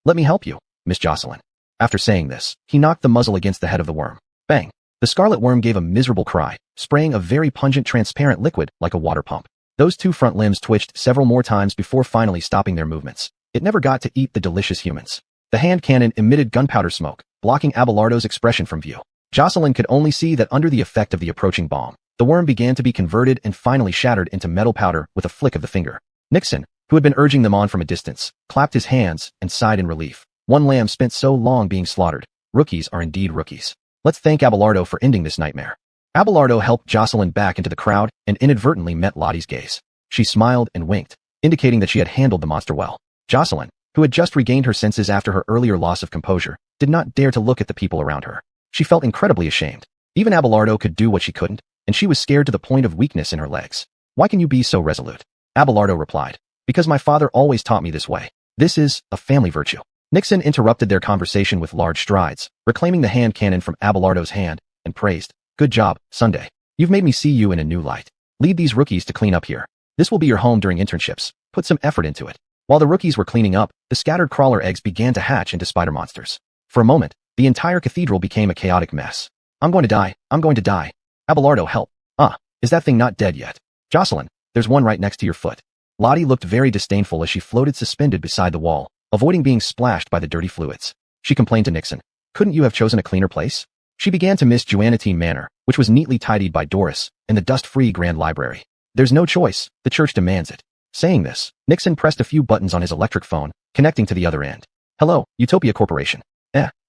Let me help you, Miss Jocelyn. After saying this, he knocked the muzzle against the head of the worm. Bang! The scarlet worm gave a miserable cry, spraying a very pungent transparent liquid like a water pump. Those two front limbs twitched several more times before finally stopping their movements. It never got to eat the delicious humans. The hand cannon emitted gunpowder smoke, blocking Abelardo's expression from view. Jocelyn could only see that under the effect of the approaching bomb, the worm began to be converted and finally shattered into metal powder with a flick of the finger. Nixon, who had been urging them on from a distance, clapped his hands and sighed in relief. One lamb spent so long being slaughtered. Rookies are indeed rookies. Let's thank Abelardo for ending this nightmare. Abelardo helped Jocelyn back into the crowd and inadvertently met Lottie's gaze. She smiled and winked, indicating that she had handled the monster well. Jocelyn, who had just regained her senses after her earlier loss of composure, did not dare to look at the people around her. She felt incredibly ashamed. Even Abelardo could do what she couldn't, and she was scared to the point of weakness in her legs. Why can you be so resolute? Abelardo replied. Because my father always taught me this way. This is a family virtue. Nixon interrupted their conversation with large strides, reclaiming the hand cannon from Abelardo's hand, and praised. Good job, Sunday. You've made me see you in a new light. Lead these rookies to clean up here. This will be your home during internships. Put some effort into it. While the rookies were cleaning up, the scattered crawler eggs began to hatch into spider monsters. For a moment, the entire cathedral became a chaotic mess. I'm going to die. I'm going to die. Abelardo, help. Is that thing not dead yet? Jocelyn, there's one right next to your foot. Lottie looked very disdainful as she floated suspended beside the wall, avoiding being splashed by the dirty fluids. She complained to Nixon. Couldn't you have chosen a cleaner place? She began to miss Xuanhuan Manor, which was neatly tidied by Doris, and the dust-free Grand Library. There's no choice, the church demands it. Saying this, Nixon pressed a few buttons on his electric phone, connecting to the other end. Hello, Utopia Corporation.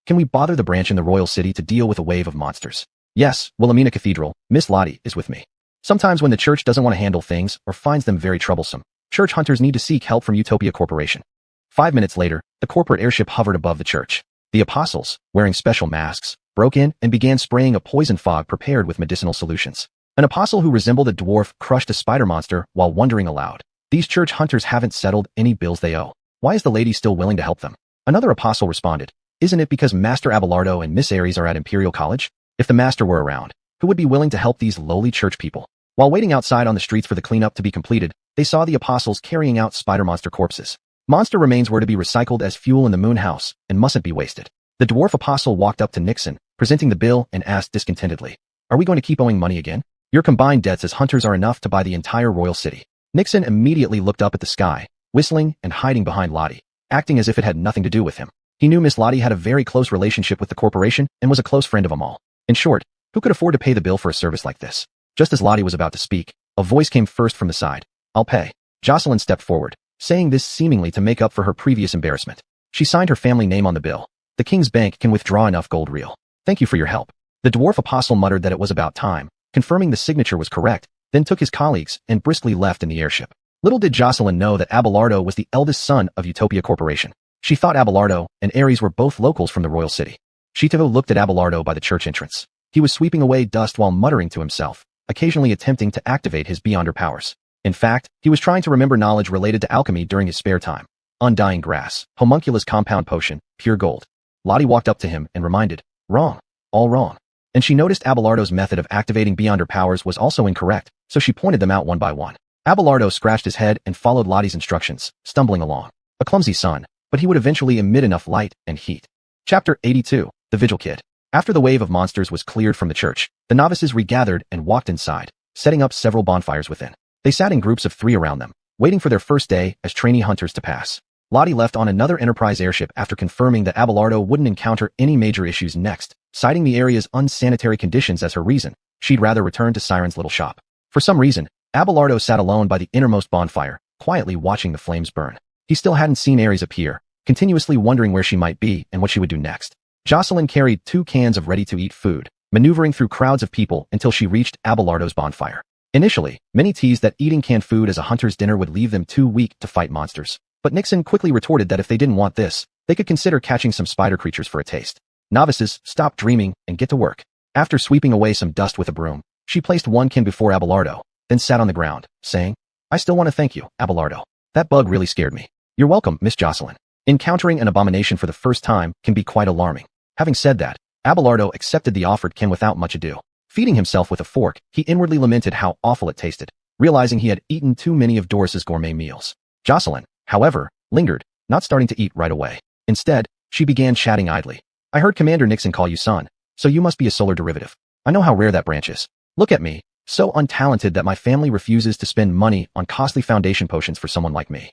Can we bother the branch in the royal city to deal with a wave of monsters? Yes, Wilhelmina Cathedral, Miss Lottie is with me. Sometimes when the church doesn't want to handle things or finds them very troublesome, church hunters need to seek help from Utopia Corporation. 5 minutes later, the corporate airship hovered above the church. The apostles, wearing special masks, broke in and began spraying a poison fog prepared with medicinal solutions. An apostle who resembled a dwarf crushed a spider monster while wondering aloud. These church hunters haven't settled any bills they owe. Why is the lady still willing to help them? Another apostle responded. Isn't it because Master Abelardo and Miss Aries are at Imperial College? If the master were around, who would be willing to help these lowly church people? While waiting outside on the streets for the cleanup to be completed, they saw the apostles carrying out spider monster corpses. Monster remains were to be recycled as fuel in the moon house and mustn't be wasted. The dwarf apostle walked up to Nixon, presenting the bill and asked discontentedly, Are we going to keep owing money again? Your combined debts as hunters are enough to buy the entire royal city. Nixon immediately looked up at the sky, whistling and hiding behind Lottie, acting as if it had nothing to do with him. He knew Miss Lottie had a very close relationship with the corporation and was a close friend of them all. In short, who could afford to pay the bill for a service like this? Just as Lottie was about to speak, a voice came first from the side. I'll pay. Jocelyn stepped forward, saying this seemingly to make up for her previous embarrassment. She signed her family name on the bill. The king's bank can withdraw enough gold real. Thank you for your help. The dwarf apostle muttered that it was about time, confirming the signature was correct, then took his colleagues and briskly left in the airship. Little did Jocelyn know that Abelardo was the eldest son of Utopia Corporation. She thought Abelardo and Aries were both locals from the royal city. Shito looked at Abelardo by the church entrance. He was sweeping away dust while muttering to himself, occasionally attempting to activate his beyonder powers. In fact, he was trying to remember knowledge related to alchemy during his spare time. Undying grass, homunculus compound potion, pure gold. Lottie walked up to him and reminded, Wrong. All wrong. And she noticed Abelardo's method of activating beyonder powers was also incorrect, so she pointed them out one by one. Abelardo scratched his head and followed Lottie's instructions, stumbling along. A clumsy son, but he would eventually emit enough light and heat. Chapter 82, The Vigil Kid. After the wave of monsters was cleared from the church, the novices regathered and walked inside, setting up several bonfires within. They sat in groups of 3 around them, waiting for their first day as trainee hunters to pass. Lottie left on another Enterprise airship after confirming that Abelardo wouldn't encounter any major issues next, citing the area's unsanitary conditions as her reason. She'd rather return to Siren's little shop. For some reason, Abelardo sat alone by the innermost bonfire, quietly watching the flames burn. He still hadn't seen Aries appear, continuously wondering where she might be and what she would do next. Jocelyn carried 2 cans of ready-to-eat food, maneuvering through crowds of people until she reached Abelardo's bonfire. Initially, many teased that eating canned food as a hunter's dinner would leave them too weak to fight monsters. But Nixon quickly retorted that if they didn't want this, they could consider catching some spider creatures for a taste. Novices, stop dreaming and get to work. After sweeping away some dust with a broom, she placed 1 can before Abelardo, then sat on the ground, saying, I still want to thank you, Abelardo. That bug really scared me. You're welcome, Miss Jocelyn. Encountering an abomination for the first time can be quite alarming. Having said that, Abelardo accepted the offered can without much ado. Feeding himself with a fork, he inwardly lamented how awful it tasted, realizing he had eaten too many of Doris's gourmet meals. Jocelyn, however, lingered, not starting to eat right away. Instead, she began chatting idly. I heard Commander Nixon call you son, so you must be a solar derivative. I know how rare that branch is. Look at me, so untalented that my family refuses to spend money on costly foundation potions for someone like me.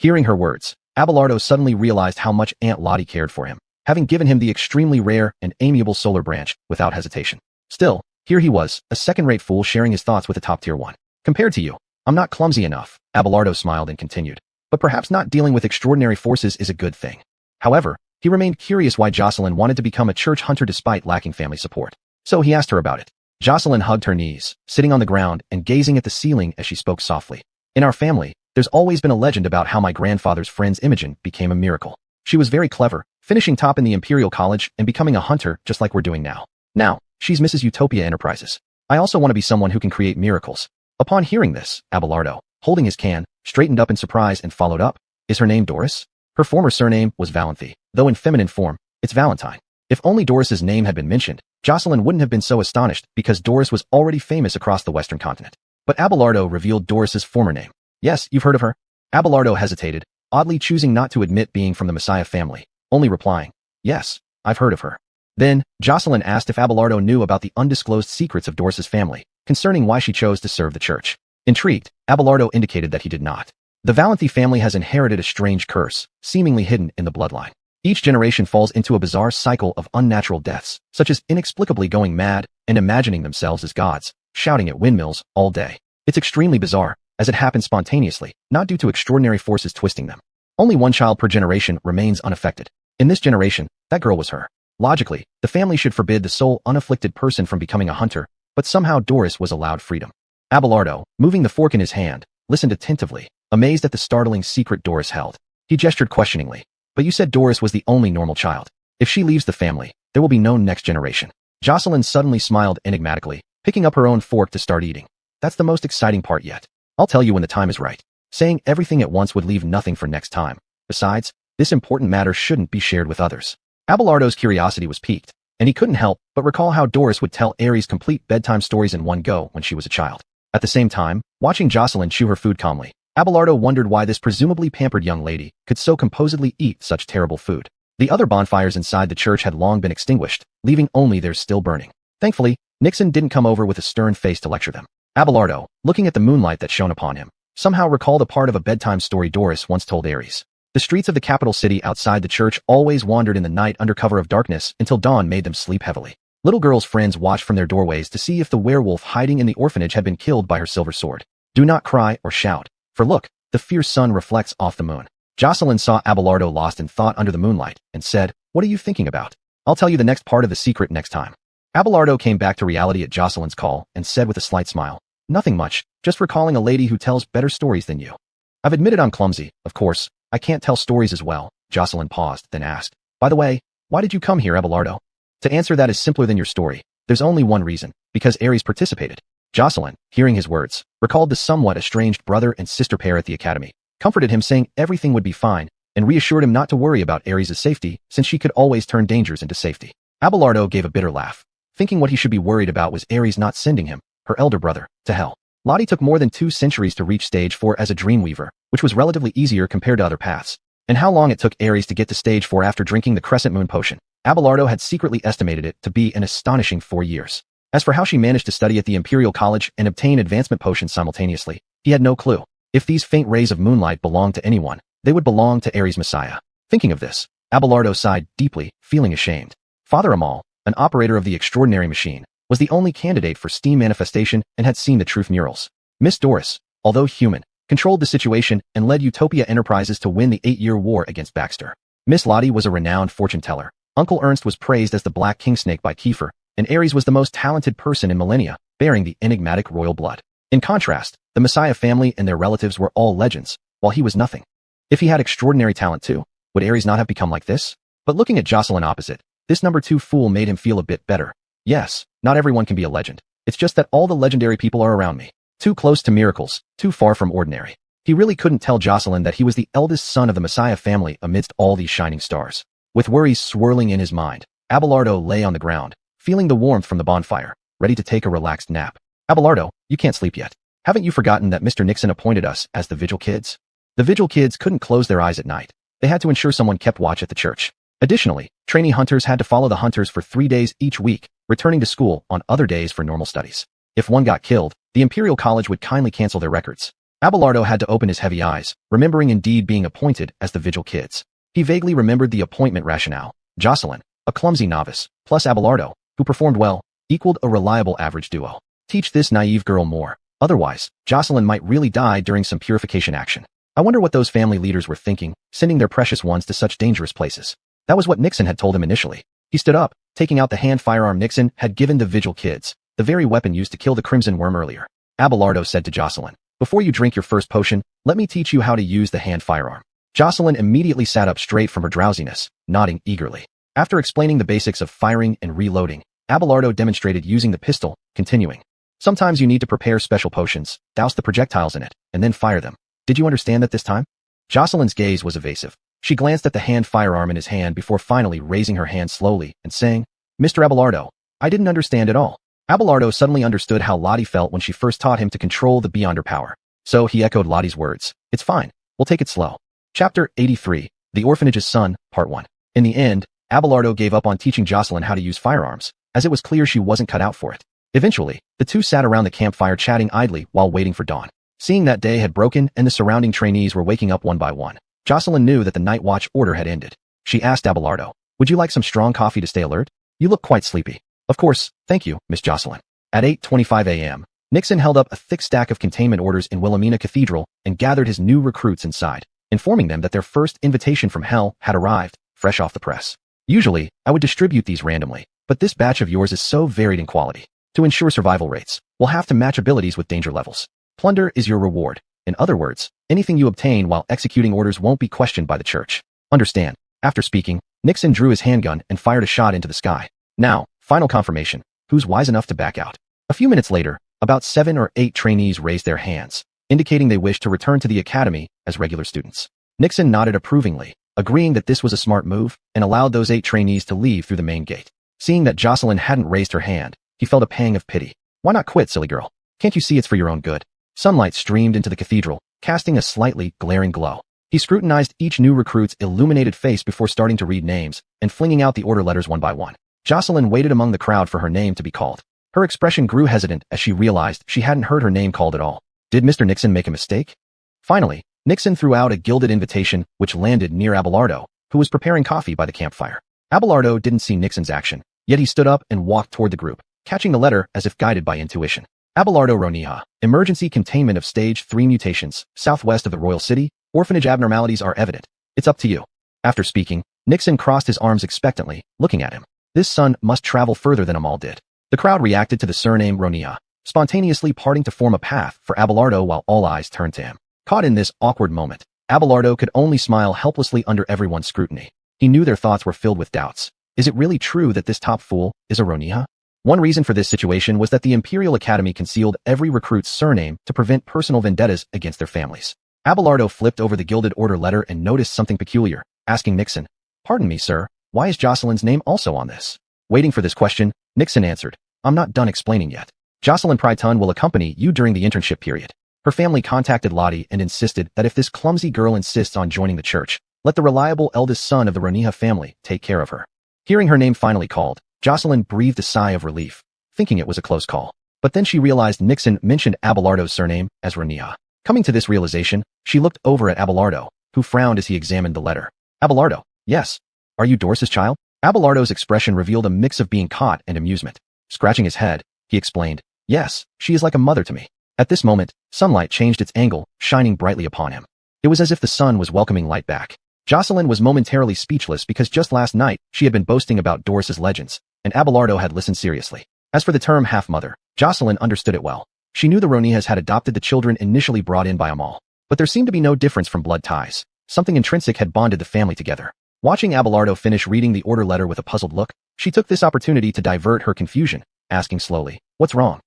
Hearing her words, Abelardo suddenly realized how much Aunt Lottie cared for him, having given him the extremely rare and amiable solar branch without hesitation. Still, here he was, a second-rate fool sharing his thoughts with a top-tier one. Compared to you, I'm not clumsy enough, Abelardo smiled and continued. But perhaps not dealing with extraordinary forces is a good thing. However, he remained curious why Jocelyn wanted to become a church hunter despite lacking family support. So he asked her about it. Jocelyn hugged her knees, sitting on the ground and gazing at the ceiling as she spoke softly. In our family, there's always been a legend about how my grandfather's friend's Imogen became a miracle. She was very clever, finishing top in the Imperial College and becoming a hunter just like we're doing now. Now, she's Mrs. Utopia Enterprises. I also want to be someone who can create miracles. Upon hearing this, Abelardo, holding his can, straightened up in surprise and followed up. Is her name Doris? Her former surname was Valenthy, though in feminine form, it's Valentine. If only Doris's name had been mentioned, Jocelyn wouldn't have been so astonished because Doris was already famous across the Western continent. But Abelardo revealed Doris's former name. Yes, you've heard of her? Abelardo hesitated, oddly choosing not to admit being from the Messiah family, only replying, yes, I've heard of her. Then, Jocelyn asked if Abelardo knew about the undisclosed secrets of Doris's family, concerning why she chose to serve the church. Intrigued, Abelardo indicated that he did not. The Valenthy family has inherited a strange curse, seemingly hidden in the bloodline. Each generation falls into a bizarre cycle of unnatural deaths, such as inexplicably going mad and imagining themselves as gods, shouting at windmills all day. It's extremely bizarre, as it happens spontaneously, not due to extraordinary forces twisting them. Only one child per generation remains unaffected. In this generation, that girl was her. Logically, the family should forbid the sole unafflicted person from becoming a hunter, but somehow Doris was allowed freedom. Abelardo, moving the fork in his hand, listened attentively, amazed at the startling secret Doris held. He gestured questioningly. But you said Doris was the only normal child. If she leaves the family, there will be no next generation. Jocelyn suddenly smiled enigmatically, picking up her own fork to start eating. That's the most exciting part yet. I'll tell you when the time is right. Saying everything at once would leave nothing for next time. Besides, this important matter shouldn't be shared with others. Abelardo's curiosity was piqued, and he couldn't help but recall how Doris would tell Ares complete bedtime stories in one go when she was a child. At the same time, watching Jocelyn chew her food calmly, Abelardo wondered why this presumably pampered young lady could so composedly eat such terrible food. The other bonfires inside the church had long been extinguished, leaving only theirs still burning. Thankfully, Nixon didn't come over with a stern face to lecture them. Abelardo, looking at the moonlight that shone upon him, somehow recalled a part of a bedtime story Doris once told Ares. The streets of the capital city outside the church always wandered in the night under cover of darkness until dawn made them sleep heavily. Little girls' friends watched from their doorways to see if the werewolf hiding in the orphanage had been killed by her silver sword. Do not cry or shout, for look, the fierce sun reflects off the moon. Jocelyn saw Abelardo lost in thought under the moonlight and said, what are you thinking about? I'll tell you the next part of the secret next time. Abelardo came back to reality at Jocelyn's call and said with a slight smile, nothing much, just recalling a lady who tells better stories than you. I've admitted I'm clumsy, of course. I can't tell stories as well. Jocelyn paused, then asked, by the way, why did you come here, Abelardo? To answer that is simpler than your story. There's only one reason, because Ares participated. Jocelyn, hearing his words, recalled the somewhat estranged brother and sister pair at the academy, comforted him saying everything would be fine, and reassured him not to worry about Ares' safety since she could always turn dangers into safety. Abelardo gave a bitter laugh, thinking what he should be worried about was Ares not sending him, her elder brother, to hell. Lottie took more than 2 centuries to reach stage 4 as a dreamweaver, which was relatively easier compared to other paths. And how long it took Ares to get to stage 4 after drinking the Crescent Moon potion, Abelardo had secretly estimated it to be an astonishing 4 years. As for how she managed to study at the Imperial College and obtain advancement potions simultaneously, he had no clue. If these faint rays of moonlight belonged to anyone, they would belong to Ares Messiah. Thinking of this, Abelardo sighed deeply, feeling ashamed. Father Amal, an operator of the extraordinary machine, was the only candidate for steam manifestation and had seen the truth murals. Miss Doris, although human, controlled the situation and led Utopia Enterprises to win the 8-year war against Baxter. Miss Lottie was a renowned fortune teller. Uncle Ernst was praised as the Black King Snake by Kiefer, and Ares was the most talented person in millennia, bearing the enigmatic royal blood. In contrast, the Messiah family and their relatives were all legends, while he was nothing. If he had extraordinary talent too, would Ares not have become like this? But looking at Jocelyn opposite, this number 2 fool made him feel a bit better. Yes, not everyone can be a legend. It's just that all the legendary people are around me. Too close to miracles, too far from ordinary. He really couldn't tell Jocelyn that he was the eldest son of the Messiah family amidst all these shining stars. With worries swirling in his mind, Abelardo lay on the ground, feeling the warmth from the bonfire. ready to take a relaxed nap. Abelardo, you can't sleep yet. Haven't you forgotten that Mr. Nixon appointed us as the vigil kids? The vigil kids couldn't close their eyes at night. They had to ensure someone kept watch at the church. Additionally, trainee hunters had to follow the hunters for 3 days each week, returning to school on other days for normal studies. If one got killed, the Imperial College would kindly cancel their records. Abelardo had to open his heavy eyes, remembering indeed being appointed as the vigil kids. He vaguely remembered the appointment rationale. Jocelyn, a clumsy novice, plus Abelardo, who performed well, equaled a reliable average duo. Teach this naive girl more. Otherwise, Jocelyn might really die during some purification action. I wonder what those family leaders were thinking, sending their precious ones to such dangerous places. That was what Nixon had told him initially. He stood up, taking out the hand firearm Nixon had given the vigil kids, the very weapon used to kill the Crimson Worm earlier. Abelardo said to Jocelyn, "Before you drink your first potion, let me teach you how to use the hand firearm." Jocelyn immediately sat up straight from her drowsiness, nodding eagerly. After explaining the basics of firing and reloading, Abelardo demonstrated using the pistol, continuing. "Sometimes you need to prepare special potions, douse the projectiles in it, and then fire them. Did you understand that this time?" Jocelyn's gaze was evasive. She glanced at the hand firearm in his hand before finally raising her hand slowly and saying, "Mr. Abelardo, I didn't understand at all." Abelardo suddenly understood how Lottie felt when she first taught him to control the beyond her power. So he echoed Lottie's words. "It's fine. We'll take it slow." Chapter 83, The Orphanage's Son, Part 1. In the end, Abelardo gave up on teaching Jocelyn how to use firearms, as it was clear she wasn't cut out for it. Eventually, the two sat around the campfire chatting idly while waiting for dawn. Seeing that day had broken and the surrounding trainees were waking up one by one, Jocelyn knew that the night watch order had ended. She asked Abelardo, "Would you like some strong coffee to stay alert? You look quite sleepy." "Of course, thank you, Miss Jocelyn." At 8:25 a.m., Nixon held up a thick stack of containment orders in Wilhelmina Cathedral and gathered his new recruits inside, informing them that their first invitation from hell had arrived, fresh off the press. "Usually, I would distribute these randomly, but this batch of yours is so varied in quality. To ensure survival rates, we'll have to match abilities with danger levels. Plunder is your reward. In other words, anything you obtain while executing orders won't be questioned by the church. Understand?" After speaking, Nixon drew his handgun and fired a shot into the sky. Now, final confirmation. Who's wise enough to back out? A few minutes later, about 7 or 8 trainees raised their hands, indicating they wished to return to the academy as regular students. Nixon nodded approvingly, agreeing that this was a smart move, and allowed those 8 trainees to leave through the main gate. Seeing that Jocelyn hadn't raised her hand, he felt a pang of pity. Why not quit, silly girl? Can't you see it's for your own good? Sunlight streamed into the cathedral, casting a slightly glaring glow. He scrutinized each new recruit's illuminated face before starting to read names and flinging out the order letters one by one. Jocelyn waited among the crowd for her name to be called. Her expression grew hesitant as she realized she hadn't heard her name called at all. Did Mr. Nixon make a mistake? Finally, Nixon threw out a gilded invitation which landed near Abelardo, who was preparing coffee by the campfire. Abelardo didn't see Nixon's action, yet he stood up and walked toward the group, catching the letter as if guided by intuition. Abelardo Ronija, emergency containment of stage 3 mutations, southwest of the royal city, orphanage abnormalities are evident. It's up to you. After speaking, Nixon crossed his arms expectantly, looking at him. This son must travel further than Amal did. The crowd reacted to the surname Ronija, spontaneously parting to form a path for Abelardo while all eyes turned to him. Caught in this awkward moment, Abelardo could only smile helplessly under everyone's scrutiny. He knew their thoughts were filled with doubts. Is it really true that this top fool is a Ronija? One reason for this situation was that the Imperial Academy concealed every recruit's surname to prevent personal vendettas against their families. Abelardo flipped over the gilded order letter and noticed something peculiar, asking Nixon, "Pardon me, sir, why is Jocelyn's name also on this?" Waiting for this question, Nixon answered, "I'm not done explaining yet. Jocelyn Pryton will accompany you during the internship period." Her family contacted Lottie and insisted that if this clumsy girl insists on joining the church, let the reliable eldest son of the Ronija family take care of her. Hearing her name finally called, Jocelyn breathed a sigh of relief, thinking it was a close call. But then she realized Nixon mentioned Abelardo's surname as Ronija. Coming to this realization, she looked over at Abelardo, who frowned as he examined the letter. "Abelardo, yes. Are you Doris's child?" Abelardo's expression revealed a mix of being caught and amusement. Scratching his head, he explained, "Yes, she is like a mother to me." At this moment, sunlight changed its angle, shining brightly upon him. It was as if the sun was welcoming light back. Jocelyn was momentarily speechless because just last night she had been boasting about Doris's legends, and Abelardo had listened seriously. As for the term half-mother, Jocelyn understood it well. She knew the Ronijas had adopted the children initially brought in by Amal, but there seemed to be no difference from blood ties. Something intrinsic had bonded the family together. Watching Abelardo finish reading the order letter with a puzzled look, she took this opportunity to divert her confusion, asking slowly, "What's wrong?"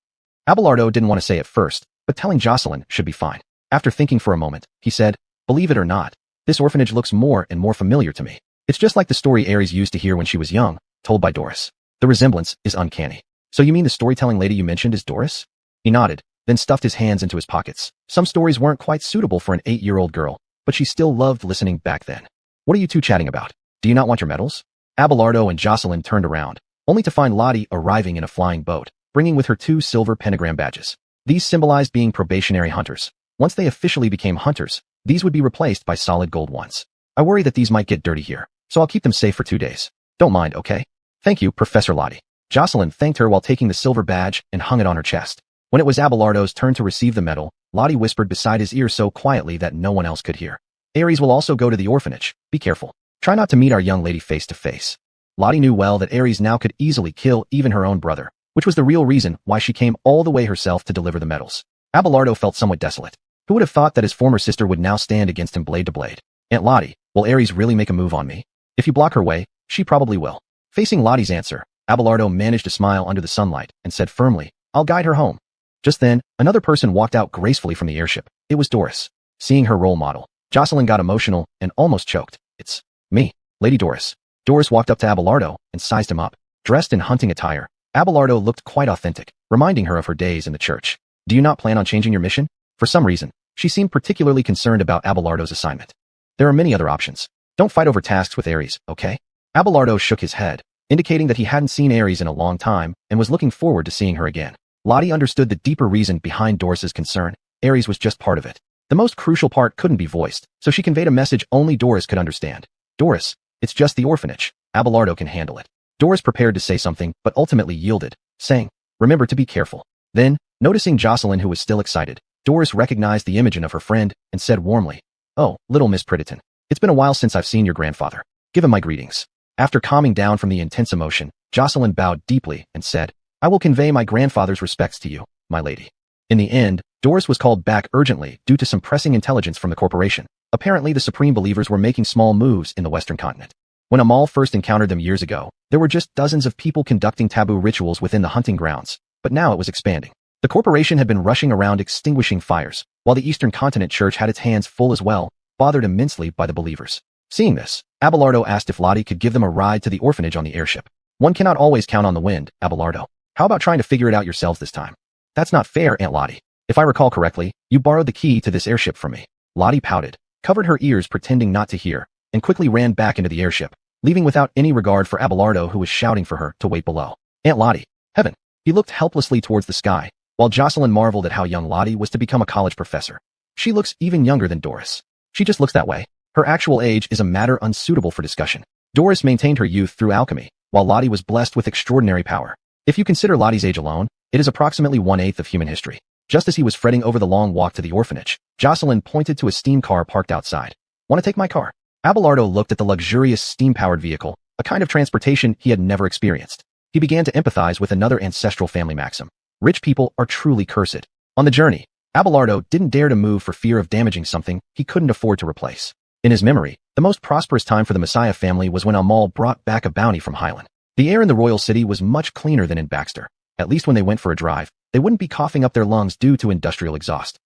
Abelardo didn't want to say at first, but telling Jocelyn should be fine. After thinking for a moment, he said, "Believe it or not, this orphanage looks more and more familiar to me. It's just like the story Ares used to hear when she was young, told by Doris. The resemblance is uncanny." So you mean the storytelling lady you mentioned is Doris? He nodded, then stuffed his hands into his pockets. Some stories weren't quite suitable for an 8-year-old girl, but she still loved listening back then. What are you two chatting about? Do you not want your medals? Abelardo and Jocelyn turned around, only to find Lottie arriving in a flying boat, bringing with her 2 silver pentagram badges. These symbolized being probationary hunters. Once they officially became hunters, these would be replaced by solid gold ones. I worry that these might get dirty here, so I'll keep them safe for 2 days. Don't mind, okay? Thank you, Professor Lottie. Jocelyn thanked her while taking the silver badge and hung it on her chest. When it was Abelardo's turn to receive the medal, Lottie whispered beside his ear so quietly that no one else could hear. Aries will also go to the orphanage. Be careful. Try not to meet our young lady face to face. Lottie knew well that Aries now could easily kill even her own brother, which was the real reason why she came all the way herself to deliver the medals. Abelardo felt somewhat desolate. Who would have thought that his former sister would now stand against him blade to blade? Aunt Lottie, will Aries really make a move on me? If you block her way, she probably will. Facing Lottie's answer, Abelardo managed to smile under the sunlight and said firmly, I'll guide her home. Just then, another person walked out gracefully from the airship. It was Doris. Seeing her role model, Jocelyn got emotional and almost choked. It's me, Lady Doris. Doris walked up to Abelardo and sized him up. Dressed in hunting attire, Abelardo looked quite authentic, reminding her of her days in the church. Do you not plan on changing your mission? For some reason, she seemed particularly concerned about Abelardo's assignment. There are many other options. Don't fight over tasks with Aries, okay? Abelardo shook his head, indicating that he hadn't seen Aries in a long time and was looking forward to seeing her again. Lottie understood the deeper reason behind Doris's concern. Aries was just part of it. The most crucial part couldn't be voiced, so she conveyed a message only Doris could understand. Doris, it's just the orphanage. Abelardo can handle it. Doris prepared to say something, but ultimately yielded, saying, remember to be careful. Then, noticing Jocelyn who was still excited, Doris recognized the image of her friend and said warmly, oh, little Miss Prettyton. It's been a while since I've seen your grandfather. Give him my greetings. After calming down from the intense emotion, Jocelyn bowed deeply and said, I will convey my grandfather's respects to you, my lady. In the end, Doris was called back urgently due to some pressing intelligence from the corporation. Apparently the Supreme Believers were making small moves in the Western continent. When Amal first encountered them years ago, there were just dozens of people conducting taboo rituals within the hunting grounds, but now it was expanding. The corporation had been rushing around extinguishing fires, while the Eastern Continent Church had its hands full as well, bothered immensely by the believers. Seeing this, Abelardo asked if Lottie could give them a ride to the orphanage on the airship. One cannot always count on the wind, Abelardo. How about trying to figure it out yourselves this time? That's not fair, Aunt Lottie. If I recall correctly, you borrowed the key to this airship from me. Lottie pouted, covered her ears pretending not to hear, and quickly ran back into the airship, leaving without any regard for Abelardo who was shouting for her to wait below. Aunt Lottie, heaven. He looked helplessly towards the sky, while Jocelyn marveled at how young Lottie was to become a college professor. She looks even younger than Doris. She just looks that way. Her actual age is a matter unsuitable for discussion. Doris maintained her youth through alchemy, while Lottie was blessed with extraordinary power. If you consider Lottie's age alone, it is approximately 1/8 of human history. Just as he was fretting over the long walk to the orphanage, Jocelyn pointed to a steam car parked outside. Want to take my car? Abelardo looked at the luxurious steam-powered vehicle, a kind of transportation he had never experienced. He began to empathize with another ancestral family maxim. Rich people are truly cursed. On the journey, Abelardo didn't dare to move for fear of damaging something he couldn't afford to replace. In his memory, the most prosperous time for the Messiah family was when Amal brought back a bounty from Highland. The air in the royal city was much cleaner than in Baxter. At least when they went for a drive, they wouldn't be coughing up their lungs due to industrial exhaust.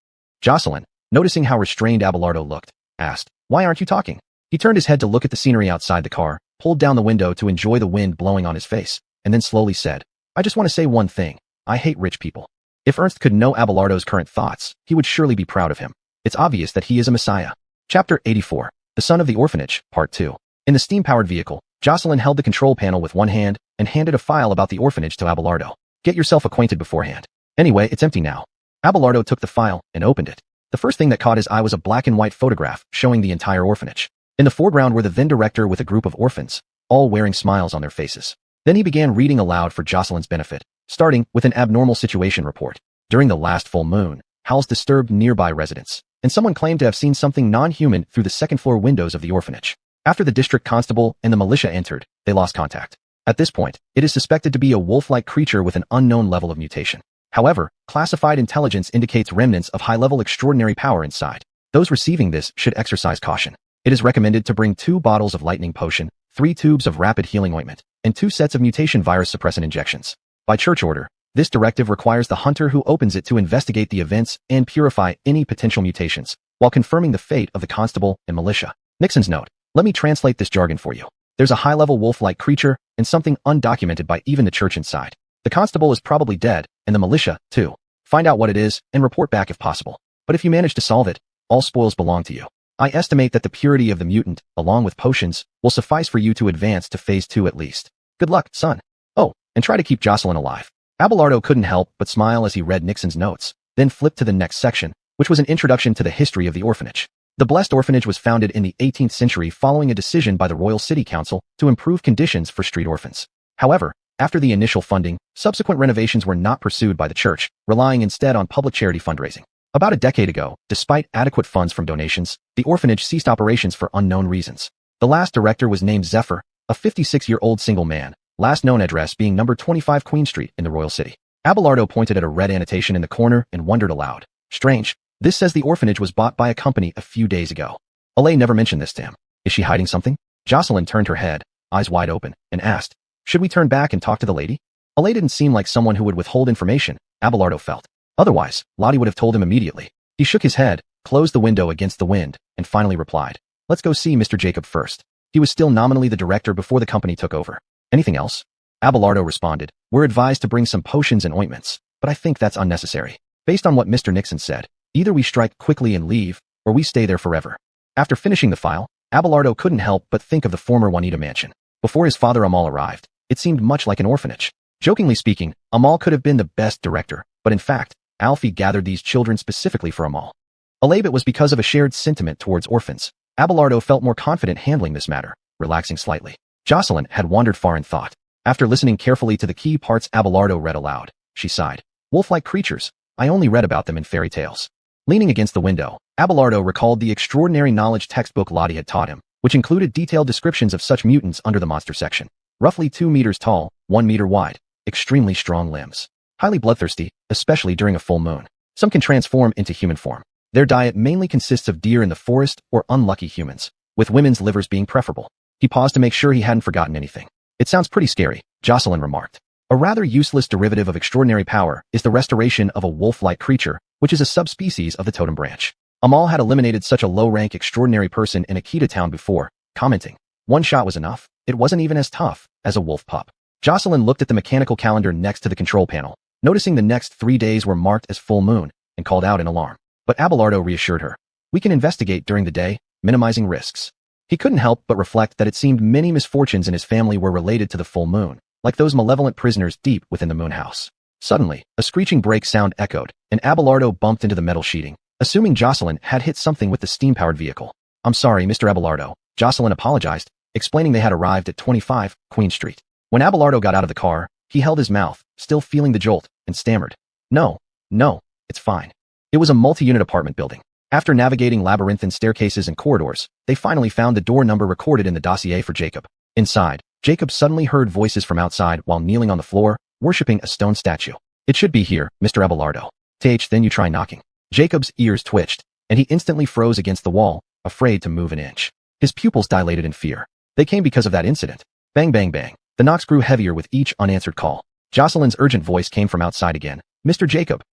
Jocelyn, noticing how restrained Abelardo looked, asked, why aren't you talking? He turned his head to look at the scenery outside the car, pulled down the window to enjoy the wind blowing on his face, and then slowly said, I just want to say one thing. I hate rich people. If Ernst could know Abelardo's current thoughts, he would surely be proud of him. It's obvious that he is a messiah. Chapter 84. The Son of the Orphanage, Part 2. In the steam-powered vehicle, Jocelyn held the control panel with one hand and handed a file about the orphanage to Abelardo. Get yourself acquainted beforehand. Anyway, it's empty now. Abelardo took the file and opened it. The first thing that caught his eye was a black and white photograph showing the entire orphanage. In the foreground were the then director with a group of orphans, all wearing smiles on their faces. Then he began reading aloud for Jocelyn's benefit, starting with an abnormal situation report. During the last full moon, howls disturbed nearby residents, and someone claimed to have seen something non-human through the second-floor windows of the orphanage. After the district constable and the militia entered, they lost contact. At this point, it is suspected to be a wolf-like creature with an unknown level of mutation. However, classified intelligence indicates remnants of high-level extraordinary power inside. Those receiving this should exercise caution. It is recommended to bring 2 bottles of lightning potion, 3 tubes of rapid healing ointment, and 2 sets of mutation virus suppressant injections. By church order, this directive requires the hunter who opens it to investigate the events and purify any potential mutations, while confirming the fate of the constable and militia. Nixon's note. Let me translate this jargon for you. There's a high-level wolf-like creature and something undocumented by even the church inside. The constable is probably dead, and the militia, too. Find out what it is, and report back if possible. But if you manage to solve it, all spoils belong to you. I estimate that the purity of the mutant, along with potions, will suffice for you to advance to phase 2 at least. Good luck, son. Oh, and try to keep Jocelyn alive. Abelardo couldn't help but smile as he read Nixon's notes, then flipped to the next section, which was an introduction to the history of the orphanage. The Blessed Orphanage was founded in the 18th century following a decision by the Royal City Council to improve conditions for street orphans. However, after the initial funding, subsequent renovations were not pursued by the church, relying instead on public charity fundraising. About a decade ago, despite adequate funds from donations, the orphanage ceased operations for unknown reasons. The last director was named Zephyr, a 56-year-old single man, last known address being number 25 Queen Street in the Royal City. Abelardo pointed at a red annotation in the corner and wondered aloud. Strange. This says the orphanage was bought by a company a few days ago. Alay never mentioned this to him. Is she hiding something? Jocelyn turned her head, eyes wide open, and asked, should we turn back and talk to the lady? Alay didn't seem like someone who would withhold information, Abelardo felt. Otherwise, Lottie would have told him immediately. He shook his head, closed the window against the wind, and finally replied, let's go see Mr. Jacob first. He was still nominally the director before the company took over. Anything else? Abelardo responded, we're advised to bring some potions and ointments, but I think that's unnecessary. Based on what Mr. Nixon said, either we strike quickly and leave, or we stay there forever. After finishing the file, Abelardo couldn't help but think of the former Juanita mansion. Before his father Amal arrived, it seemed much like an orphanage. Jokingly speaking, Amal could have been the best director, but in fact, Alfie gathered these children specifically for Amal. Alay, it was because of a shared sentiment towards orphans. Abelardo felt more confident handling this matter, relaxing slightly. Jocelyn had wandered far in thought. After listening carefully to the key parts Abelardo read aloud, she sighed. Wolf-like creatures. I only read about them in fairy tales. Leaning against the window, Abelardo recalled the extraordinary knowledge textbook Lottie had taught him, which included detailed descriptions of such mutants under the monster section. Roughly 2 meters tall, 1 meter wide, extremely strong limbs. Highly bloodthirsty, especially during a full moon. Some can transform into human form. Their diet mainly consists of deer in the forest or unlucky humans, with women's livers being preferable. He paused to make sure he hadn't forgotten anything. It sounds pretty scary, Jocelyn remarked. A rather useless derivative of extraordinary power is the restoration of a wolf-like creature, which is a subspecies of the totem branch. Amal had eliminated such a low-rank extraordinary person in Akita town before, commenting, one shot was enough. It wasn't even as tough as a wolf pup. Jocelyn looked at the mechanical calendar next to the control panel, noticing the next 3 days were marked as full moon, and called out in alarm. But Abelardo reassured her. We can investigate during the day, minimizing risks. He couldn't help but reflect that it seemed many misfortunes in his family were related to the full moon, like those malevolent prisoners deep within the moon house. Suddenly, a screeching brake sound echoed, and Abelardo bumped into the metal sheeting, assuming Jocelyn had hit something with the steam-powered vehicle. I'm sorry, Mr. Abelardo. Jocelyn apologized, explaining they had arrived at 25 Queen Street. When Abelardo got out of the car, he held his mouth, still feeling the jolt, and stammered. No, it's fine. It was a multi-unit apartment building. After navigating labyrinthine staircases and corridors, they finally found the door number recorded in the dossier for Jacob. Inside, Jacob suddenly heard voices from outside while kneeling on the floor, worshipping a stone statue. It should be here, Mr. Abelardo. Then you try knocking. Jacob's ears twitched, and he instantly froze against the wall, afraid to move an inch. His pupils dilated in fear. They came because of that incident. Bang, bang, bang. The knocks grew heavier with each unanswered call. Jocelyn's urgent voice came from outside again. Mr. Jacob,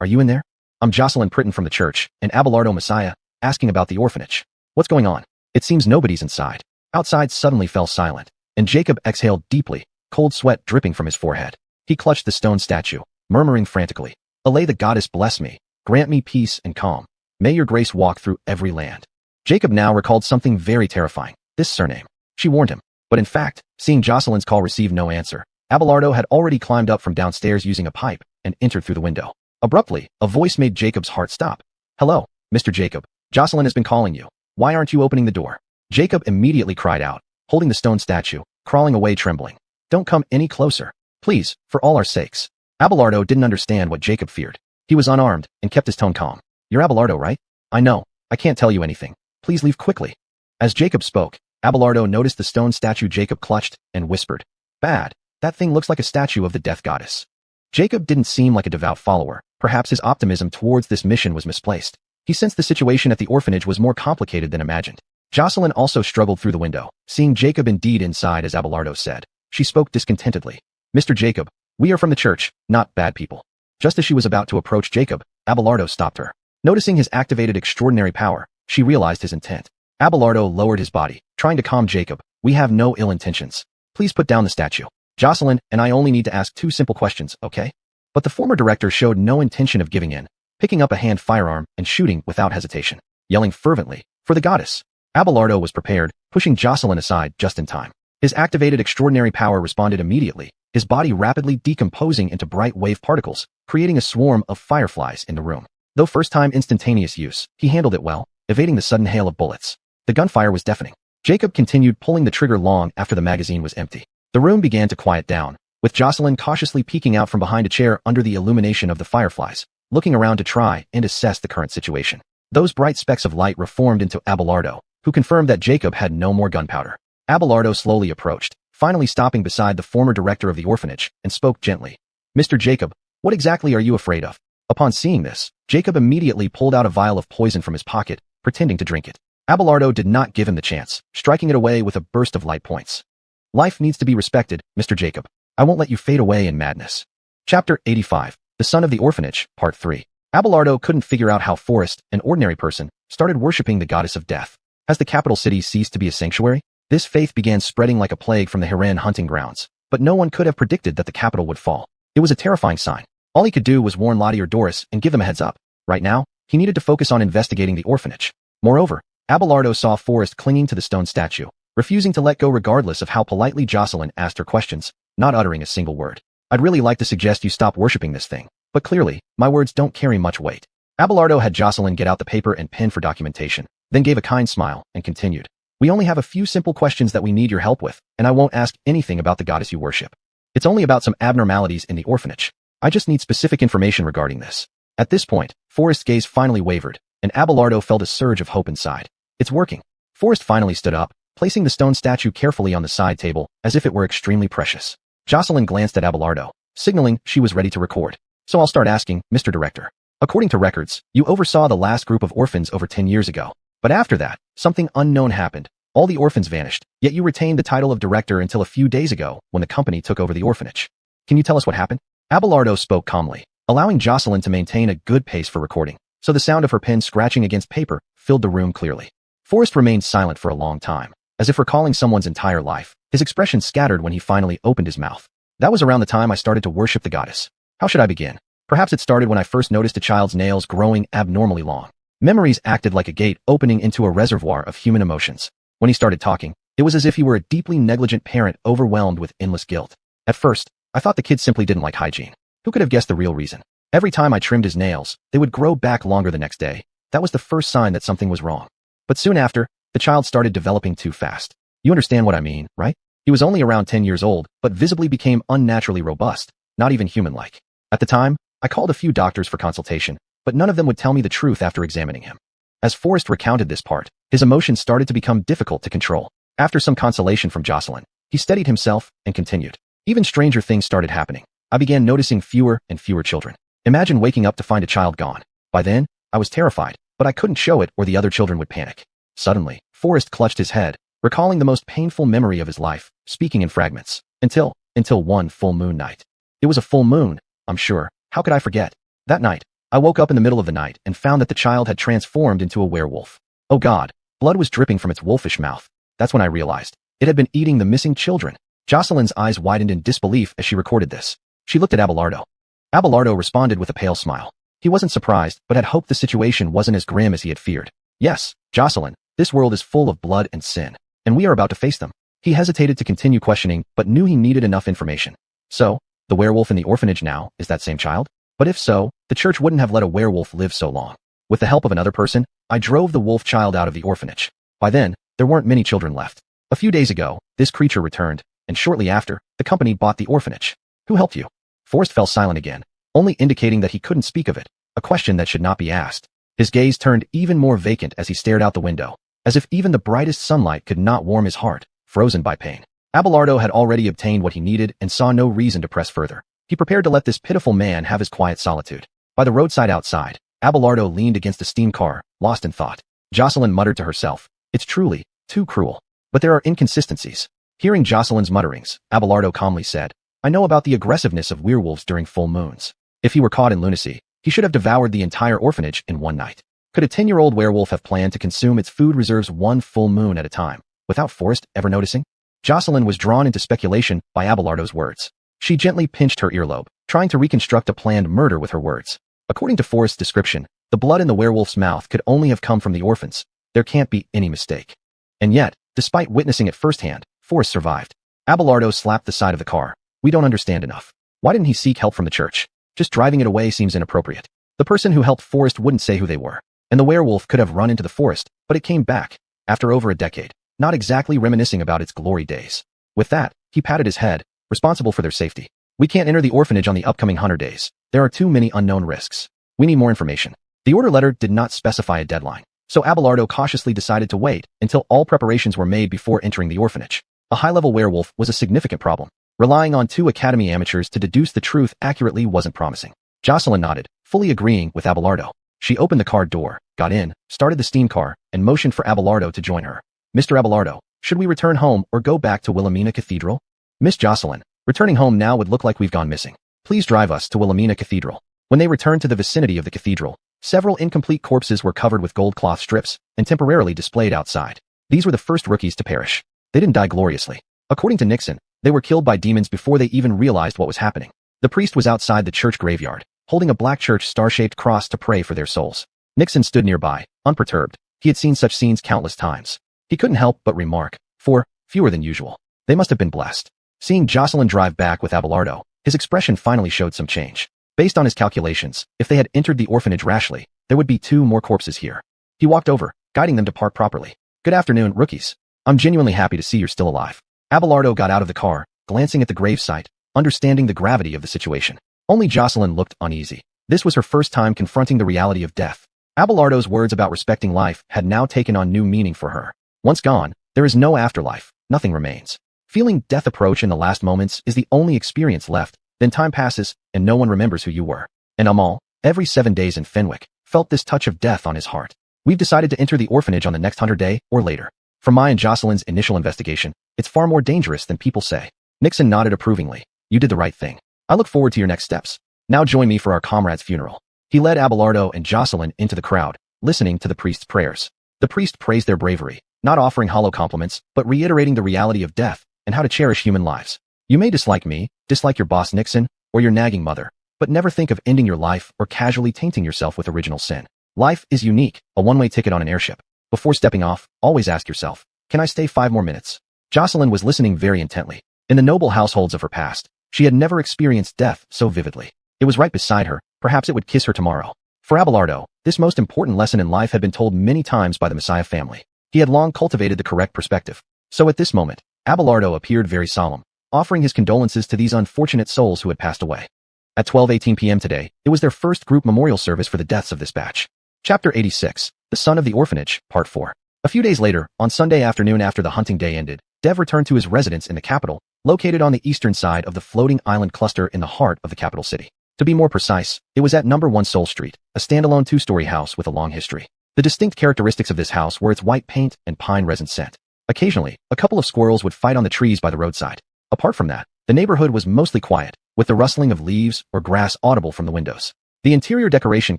are you in there? I'm Jocelyn Pritton from the church, and Abelardo Messiah, asking about the orphanage. What's going on? It seems nobody's inside. Outside suddenly fell silent, and Jacob exhaled deeply, cold sweat dripping from his forehead. He clutched the stone statue, murmuring frantically, Allay the goddess bless me, grant me peace and calm. May your grace walk through every land. Jacob now recalled something very terrifying, this surname. She warned him. But in fact, seeing Jocelyn's call receive no answer, Abelardo had already climbed up from downstairs using a pipe and entered through the window. Abruptly, a voice made Jacob's heart stop. Hello, Mr. Jacob. Jocelyn has been calling you. Why aren't you opening the door? Jacob immediately cried out, holding the stone statue, crawling away trembling. Don't come any closer. Please, for all our sakes. Abelardo didn't understand what Jacob feared. He was unarmed and kept his tone calm. You're Abelardo, right? I know. I can't tell you anything. Please leave quickly. As Jacob spoke, Abelardo noticed the stone statue Jacob clutched and whispered, Bad. That thing looks like a statue of the death goddess. Jacob didn't seem like a devout follower. Perhaps his optimism towards this mission was misplaced. He sensed the situation at the orphanage was more complicated than imagined. Jocelyn also struggled through the window, seeing Jacob indeed inside as Abelardo said. She spoke discontentedly. Mr. Jacob, we are from the church, not bad people. Just as she was about to approach Jacob, Abelardo stopped her. Noticing his activated extraordinary power, she realized his intent. Abelardo lowered his body, trying to calm Jacob. We have no ill intentions. Please put down the statue. Jocelyn and I only need to ask 2 simple questions, okay? But the former director showed no intention of giving in, picking up a hand firearm and shooting without hesitation, yelling fervently, "For the goddess!" Abelardo was prepared, pushing Jocelyn aside just in time. His activated extraordinary power responded immediately, his body rapidly decomposing into bright wave particles, creating a swarm of fireflies in the room. Though first-time instantaneous use, he handled it well, evading the sudden hail of bullets. The gunfire was deafening. Jacob continued pulling the trigger long after the magazine was empty. The room began to quiet down, with Jocelyn cautiously peeking out from behind a chair under the illumination of the fireflies, looking around to try and assess the current situation. Those bright specks of light reformed into Abelardo, who confirmed that Jacob had no more gunpowder. Abelardo slowly approached, finally stopping beside the former director of the orphanage, and spoke gently. "Mr. Jacob, what exactly are you afraid of?" Upon seeing this, Jacob immediately pulled out a vial of poison from his pocket, pretending to drink it. Abelardo did not give him the chance, striking it away with a burst of light points. "Life needs to be respected, Mr. Jacob. I won't let you fade away in madness." Chapter 85, The Son of the Orphanage, Part 3. Abelardo couldn't figure out how Forrest, an ordinary person, started worshipping the goddess of death. Has the capital city ceased to be a sanctuary? This faith began spreading like a plague from the Hiran hunting grounds, but no one could have predicted that the capital would fall. It was a terrifying sign. All he could do was warn Lottie or Doris and give them a heads up. Right now, he needed to focus on investigating the orphanage. Moreover, Abelardo saw Forrest clinging to the stone statue, refusing to let go regardless of how politely Jocelyn asked her questions, not uttering a single word. "I'd really like to suggest you stop worshipping this thing, but clearly, my words don't carry much weight." Abelardo had Jocelyn get out the paper and pen for documentation, then gave a kind smile and continued. "We only have a few simple questions that we need your help with, and I won't ask anything about the goddess you worship. It's only about some abnormalities in the orphanage. I just need specific information regarding this." At this point, Forrest's gaze finally wavered, and Abelardo felt a surge of hope inside. "It's working." Forrest finally stood up, placing the stone statue carefully on the side table, as if it were extremely precious. Jocelyn glanced at Abelardo, signaling she was ready to record. "So I'll start asking, Mr. Director. According to records, you oversaw the last group of orphans over 10 years ago. But after that, something unknown happened. All the orphans vanished, yet you retained the title of director until a few days ago when the company took over the orphanage. Can you tell us what happened?" Abelardo spoke calmly, allowing Jocelyn to maintain a good pace for recording, so the sound of her pen scratching against paper filled the room clearly. Forrest remained silent for a long time, as if recalling someone's entire life, his expression scattered when he finally opened his mouth. "That was around the time I started to worship the goddess. How should I begin? Perhaps it started when I first noticed a child's nails growing abnormally long. Memories acted like a gate opening into a reservoir of human emotions. When he started talking, it was as if he were a deeply negligent parent overwhelmed with endless guilt. At first, I thought the kid simply didn't like hygiene. Who could have guessed the real reason? Every time I trimmed his nails, they would grow back longer the next day. That was the first sign that something was wrong. But soon after, the child started developing too fast. You understand what I mean, right? He was only around 10 years old, but visibly became unnaturally robust, not even human-like. At the time, I called a few doctors for consultation, but none of them would tell me the truth after examining him." As Forrest recounted this part, his emotions started to become difficult to control. After some consolation from Jocelyn, he steadied himself and continued. "Even stranger things started happening. I began noticing fewer and fewer children. Imagine waking up to find a child gone. By then, I was terrified, but I couldn't show it or the other children would panic." Suddenly, Forrest clutched his head, recalling the most painful memory of his life, speaking in fragments. Until one full moon night. It was a full moon, I'm sure. How could I forget? That night, I woke up in the middle of the night and found that the child had transformed into a werewolf. Oh God, blood was dripping from its wolfish mouth. That's when I realized. It had been eating the missing children. Jocelyn's eyes widened in disbelief as she recorded this. She looked at Abelardo. Abelardo responded with a pale smile. He wasn't surprised, but had hoped the situation wasn't as grim as he had feared. "Yes, Jocelyn, this world is full of blood and sin, and we are about to face them." He hesitated to continue questioning, but knew he needed enough information. "So, the werewolf in the orphanage now is that same child? But if so, the church wouldn't have let a werewolf live so long. With the help of another person, I drove the wolf child out of the orphanage. By then, there weren't many children left. A few days ago, this creature returned, and shortly after, the company bought the orphanage. Who helped you?" Forrest fell silent again, only indicating that he couldn't speak of it, a question that should not be asked. His gaze turned even more vacant as he stared out the window, as if even the brightest sunlight could not warm his heart, frozen by pain. Abelardo had already obtained what he needed and saw no reason to press further. He prepared to let this pitiful man have his quiet solitude. By the roadside outside, Abelardo leaned against a steam car, lost in thought. Jocelyn muttered to herself, "It's truly too cruel. But there are inconsistencies." Hearing Jocelyn's mutterings, Abelardo calmly said, "I know about the aggressiveness of werewolves during full moons. If he were caught in lunacy, he should have devoured the entire orphanage in one night. Could a 10-year-old werewolf have planned to consume its food reserves one full moon at a time, without Forrest ever noticing?" Jocelyn was drawn into speculation by Abelardo's words. She gently pinched her earlobe, trying to reconstruct a planned murder with her words. According to Forrest's description, the blood in the werewolf's mouth could only have come from the orphans. There can't be any mistake. And yet, despite witnessing it firsthand, Forrest survived. Abelardo slapped the side of the car. We don't understand enough. Why didn't he seek help from the church? Just driving it away seems inappropriate. The person who helped Forrest wouldn't say who they were. And the werewolf could have run into the forest, but it came back, after over a decade, not exactly reminiscing about its glory days. With that, he patted his head, responsible for their safety. We can't enter the orphanage on the upcoming 100 days. There are too many unknown risks. We need more information. The order letter did not specify a deadline, so Abelardo cautiously decided to wait until all preparations were made before entering the orphanage. A high-level werewolf was a significant problem. Relying on 2 academy amateurs to deduce the truth accurately wasn't promising. Jocelyn nodded, fully agreeing with Abelardo. She opened the car door, got in, started the steam car, and motioned for Abelardo to join her. Mr. Abelardo, should we return home or go back to Wilhelmina Cathedral? Miss Jocelyn, returning home now would look like we've gone missing. Please drive us to Wilhelmina Cathedral. When they returned to the vicinity of the cathedral, several incomplete corpses were covered with gold cloth strips and temporarily displayed outside. These were the first rookies to perish. They didn't die gloriously. According to Nixon, they were killed by demons before they even realized what was happening. The priest was outside the church graveyard, holding a black church star-shaped cross to pray for their souls. Nixon stood nearby, unperturbed. He had seen such scenes countless times. He couldn't help but remark, fewer than usual. They must have been blessed. Seeing Jocelyn drive back with Abelardo, his expression finally showed some change. Based on his calculations, if they had entered the orphanage rashly, there would be 2 more corpses here. He walked over, guiding them to park properly. Good afternoon, rookies. I'm genuinely happy to see you're still alive. Abelardo got out of the car, glancing at the gravesite, understanding the gravity of the situation. Only Jocelyn looked uneasy. This was her first time confronting the reality of death. Abelardo's words about respecting life had now taken on new meaning for her. Once gone, there is no afterlife, nothing remains. Feeling death approach in the last moments is the only experience left, then time passes, and no one remembers who you were. And Amal, every 7 days in Fenwick, felt this touch of death on his heart. We've decided to enter the orphanage on the next 100 day, or later. From my and Jocelyn's initial investigation, it's far more dangerous than people say. Nixon nodded approvingly. You did the right thing. I look forward to your next steps. Now join me for our comrade's funeral. He led Abelardo and Jocelyn into the crowd, listening to the priest's prayers. The priest praised their bravery, not offering hollow compliments, but reiterating the reality of death and how to cherish human lives. You may dislike me, dislike your boss Nixon, or your nagging mother, but never think of ending your life or casually tainting yourself with original sin. Life is unique, a one-way ticket on an airship. Before stepping off, always ask yourself, can I stay 5 more minutes? Jocelyn was listening very intently. In the noble households of her past, she had never experienced death so vividly. It was right beside her, perhaps it would kiss her tomorrow. For Abelardo, this most important lesson in life had been told many times by the Messiah family. He had long cultivated the correct perspective. So at this moment, Abelardo appeared very solemn, offering his condolences to these unfortunate souls who had passed away. At 12:18 p.m. today, it was their first group memorial service for the deaths of this batch. Chapter 86, The Son of the Orphanage, Part 4. A few days later, on Sunday afternoon after the hunting day ended, Dev returned to his residence in the capital, located on the eastern side of the floating island cluster in the heart of the capital city. To be more precise, it was at number 1 Seoul Street, a standalone 2-story house with a long history. The distinct characteristics of this house were its white paint and pine resin scent. Occasionally, a couple of squirrels would fight on the trees by the roadside. Apart from that, the neighborhood was mostly quiet, with the rustling of leaves or grass audible from the windows. The interior decoration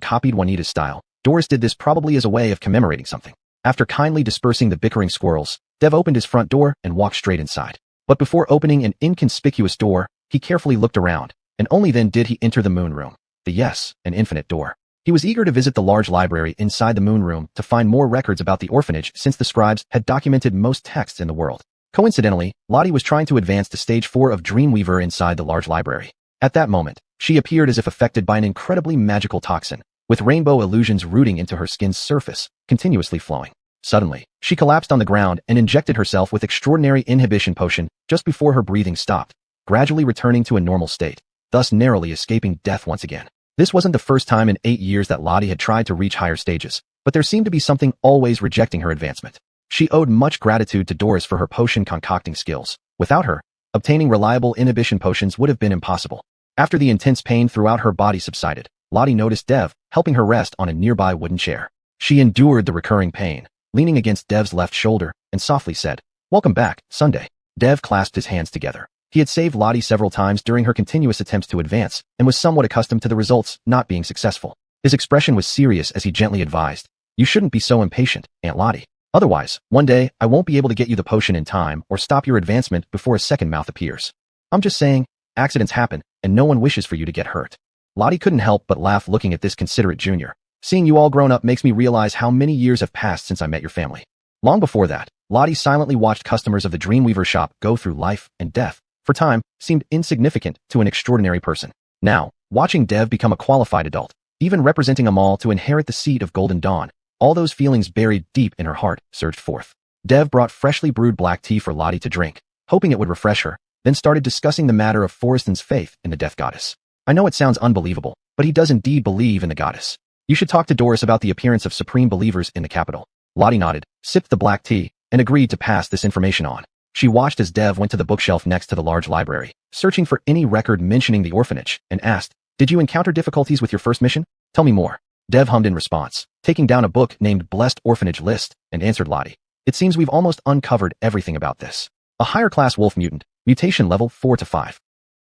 copied Juanita's style. Doris did this probably as a way of commemorating something. After kindly dispersing the bickering squirrels, Dev opened his front door and walked straight inside. But before opening an inconspicuous door, he carefully looked around, and only then did he enter the moon room. An infinite door. He was eager to visit the large library inside the moon room to find more records about the orphanage since the scribes had documented most texts in the world. Coincidentally, Lottie was trying to advance to stage 4 of Dreamweaver inside the large library. At that moment, she appeared as if affected by an incredibly magical toxin, with rainbow illusions rooting into her skin's surface, continuously flowing. Suddenly, she collapsed on the ground and injected herself with extraordinary inhibition potion just before her breathing stopped, gradually returning to a normal state, thus narrowly escaping death once again. This wasn't the first time in 8 years that Lottie had tried to reach higher stages, but there seemed to be something always rejecting her advancement. She owed much gratitude to Doris for her potion concocting skills. Without her, obtaining reliable inhibition potions would have been impossible. After the intense pain throughout her body subsided, Lottie noticed Dev, helping her rest on a nearby wooden chair. She endured the recurring pain, leaning against Dev's left shoulder, and softly said, "Welcome back, Sunday." Dev clasped his hands together. He had saved Lottie several times during her continuous attempts to advance, and was somewhat accustomed to the results not being successful. His expression was serious as he gently advised, "You shouldn't be so impatient, Aunt Lottie. Otherwise, one day, I won't be able to get you the potion in time or stop your advancement before a second mouth appears. I'm just saying, accidents happen, and no one wishes for you to get hurt. Lottie couldn't help but laugh looking at this considerate junior. Seeing you all grown up makes me realize how many years have passed since I met your family. Long before that, Lottie silently watched customers of the Dreamweaver shop go through life and death. For time, seemed insignificant to an extraordinary person. Now, watching Dev become a qualified adult, even representing Amal to inherit the seat of Golden Dawn, all those feelings buried deep in her heart surged forth. Dev brought freshly brewed black tea for Lottie to drink, hoping it would refresh her, then started discussing the matter of Forreston's faith in the Death Goddess. I know it sounds unbelievable, but he does indeed believe in the goddess. You should talk to Doris about the appearance of supreme believers in the capital. Lottie nodded, sipped the black tea, and agreed to pass this information on. She watched as Dev went to the bookshelf next to the large library, searching for any record mentioning the orphanage, and asked, "Did you encounter difficulties with your first mission? Tell me more." Dev hummed in response, taking down a book named Blessed Orphanage List, and answered Lottie. "It seems we've almost uncovered everything about this. A higher-class wolf mutant, mutation level 4 to 5.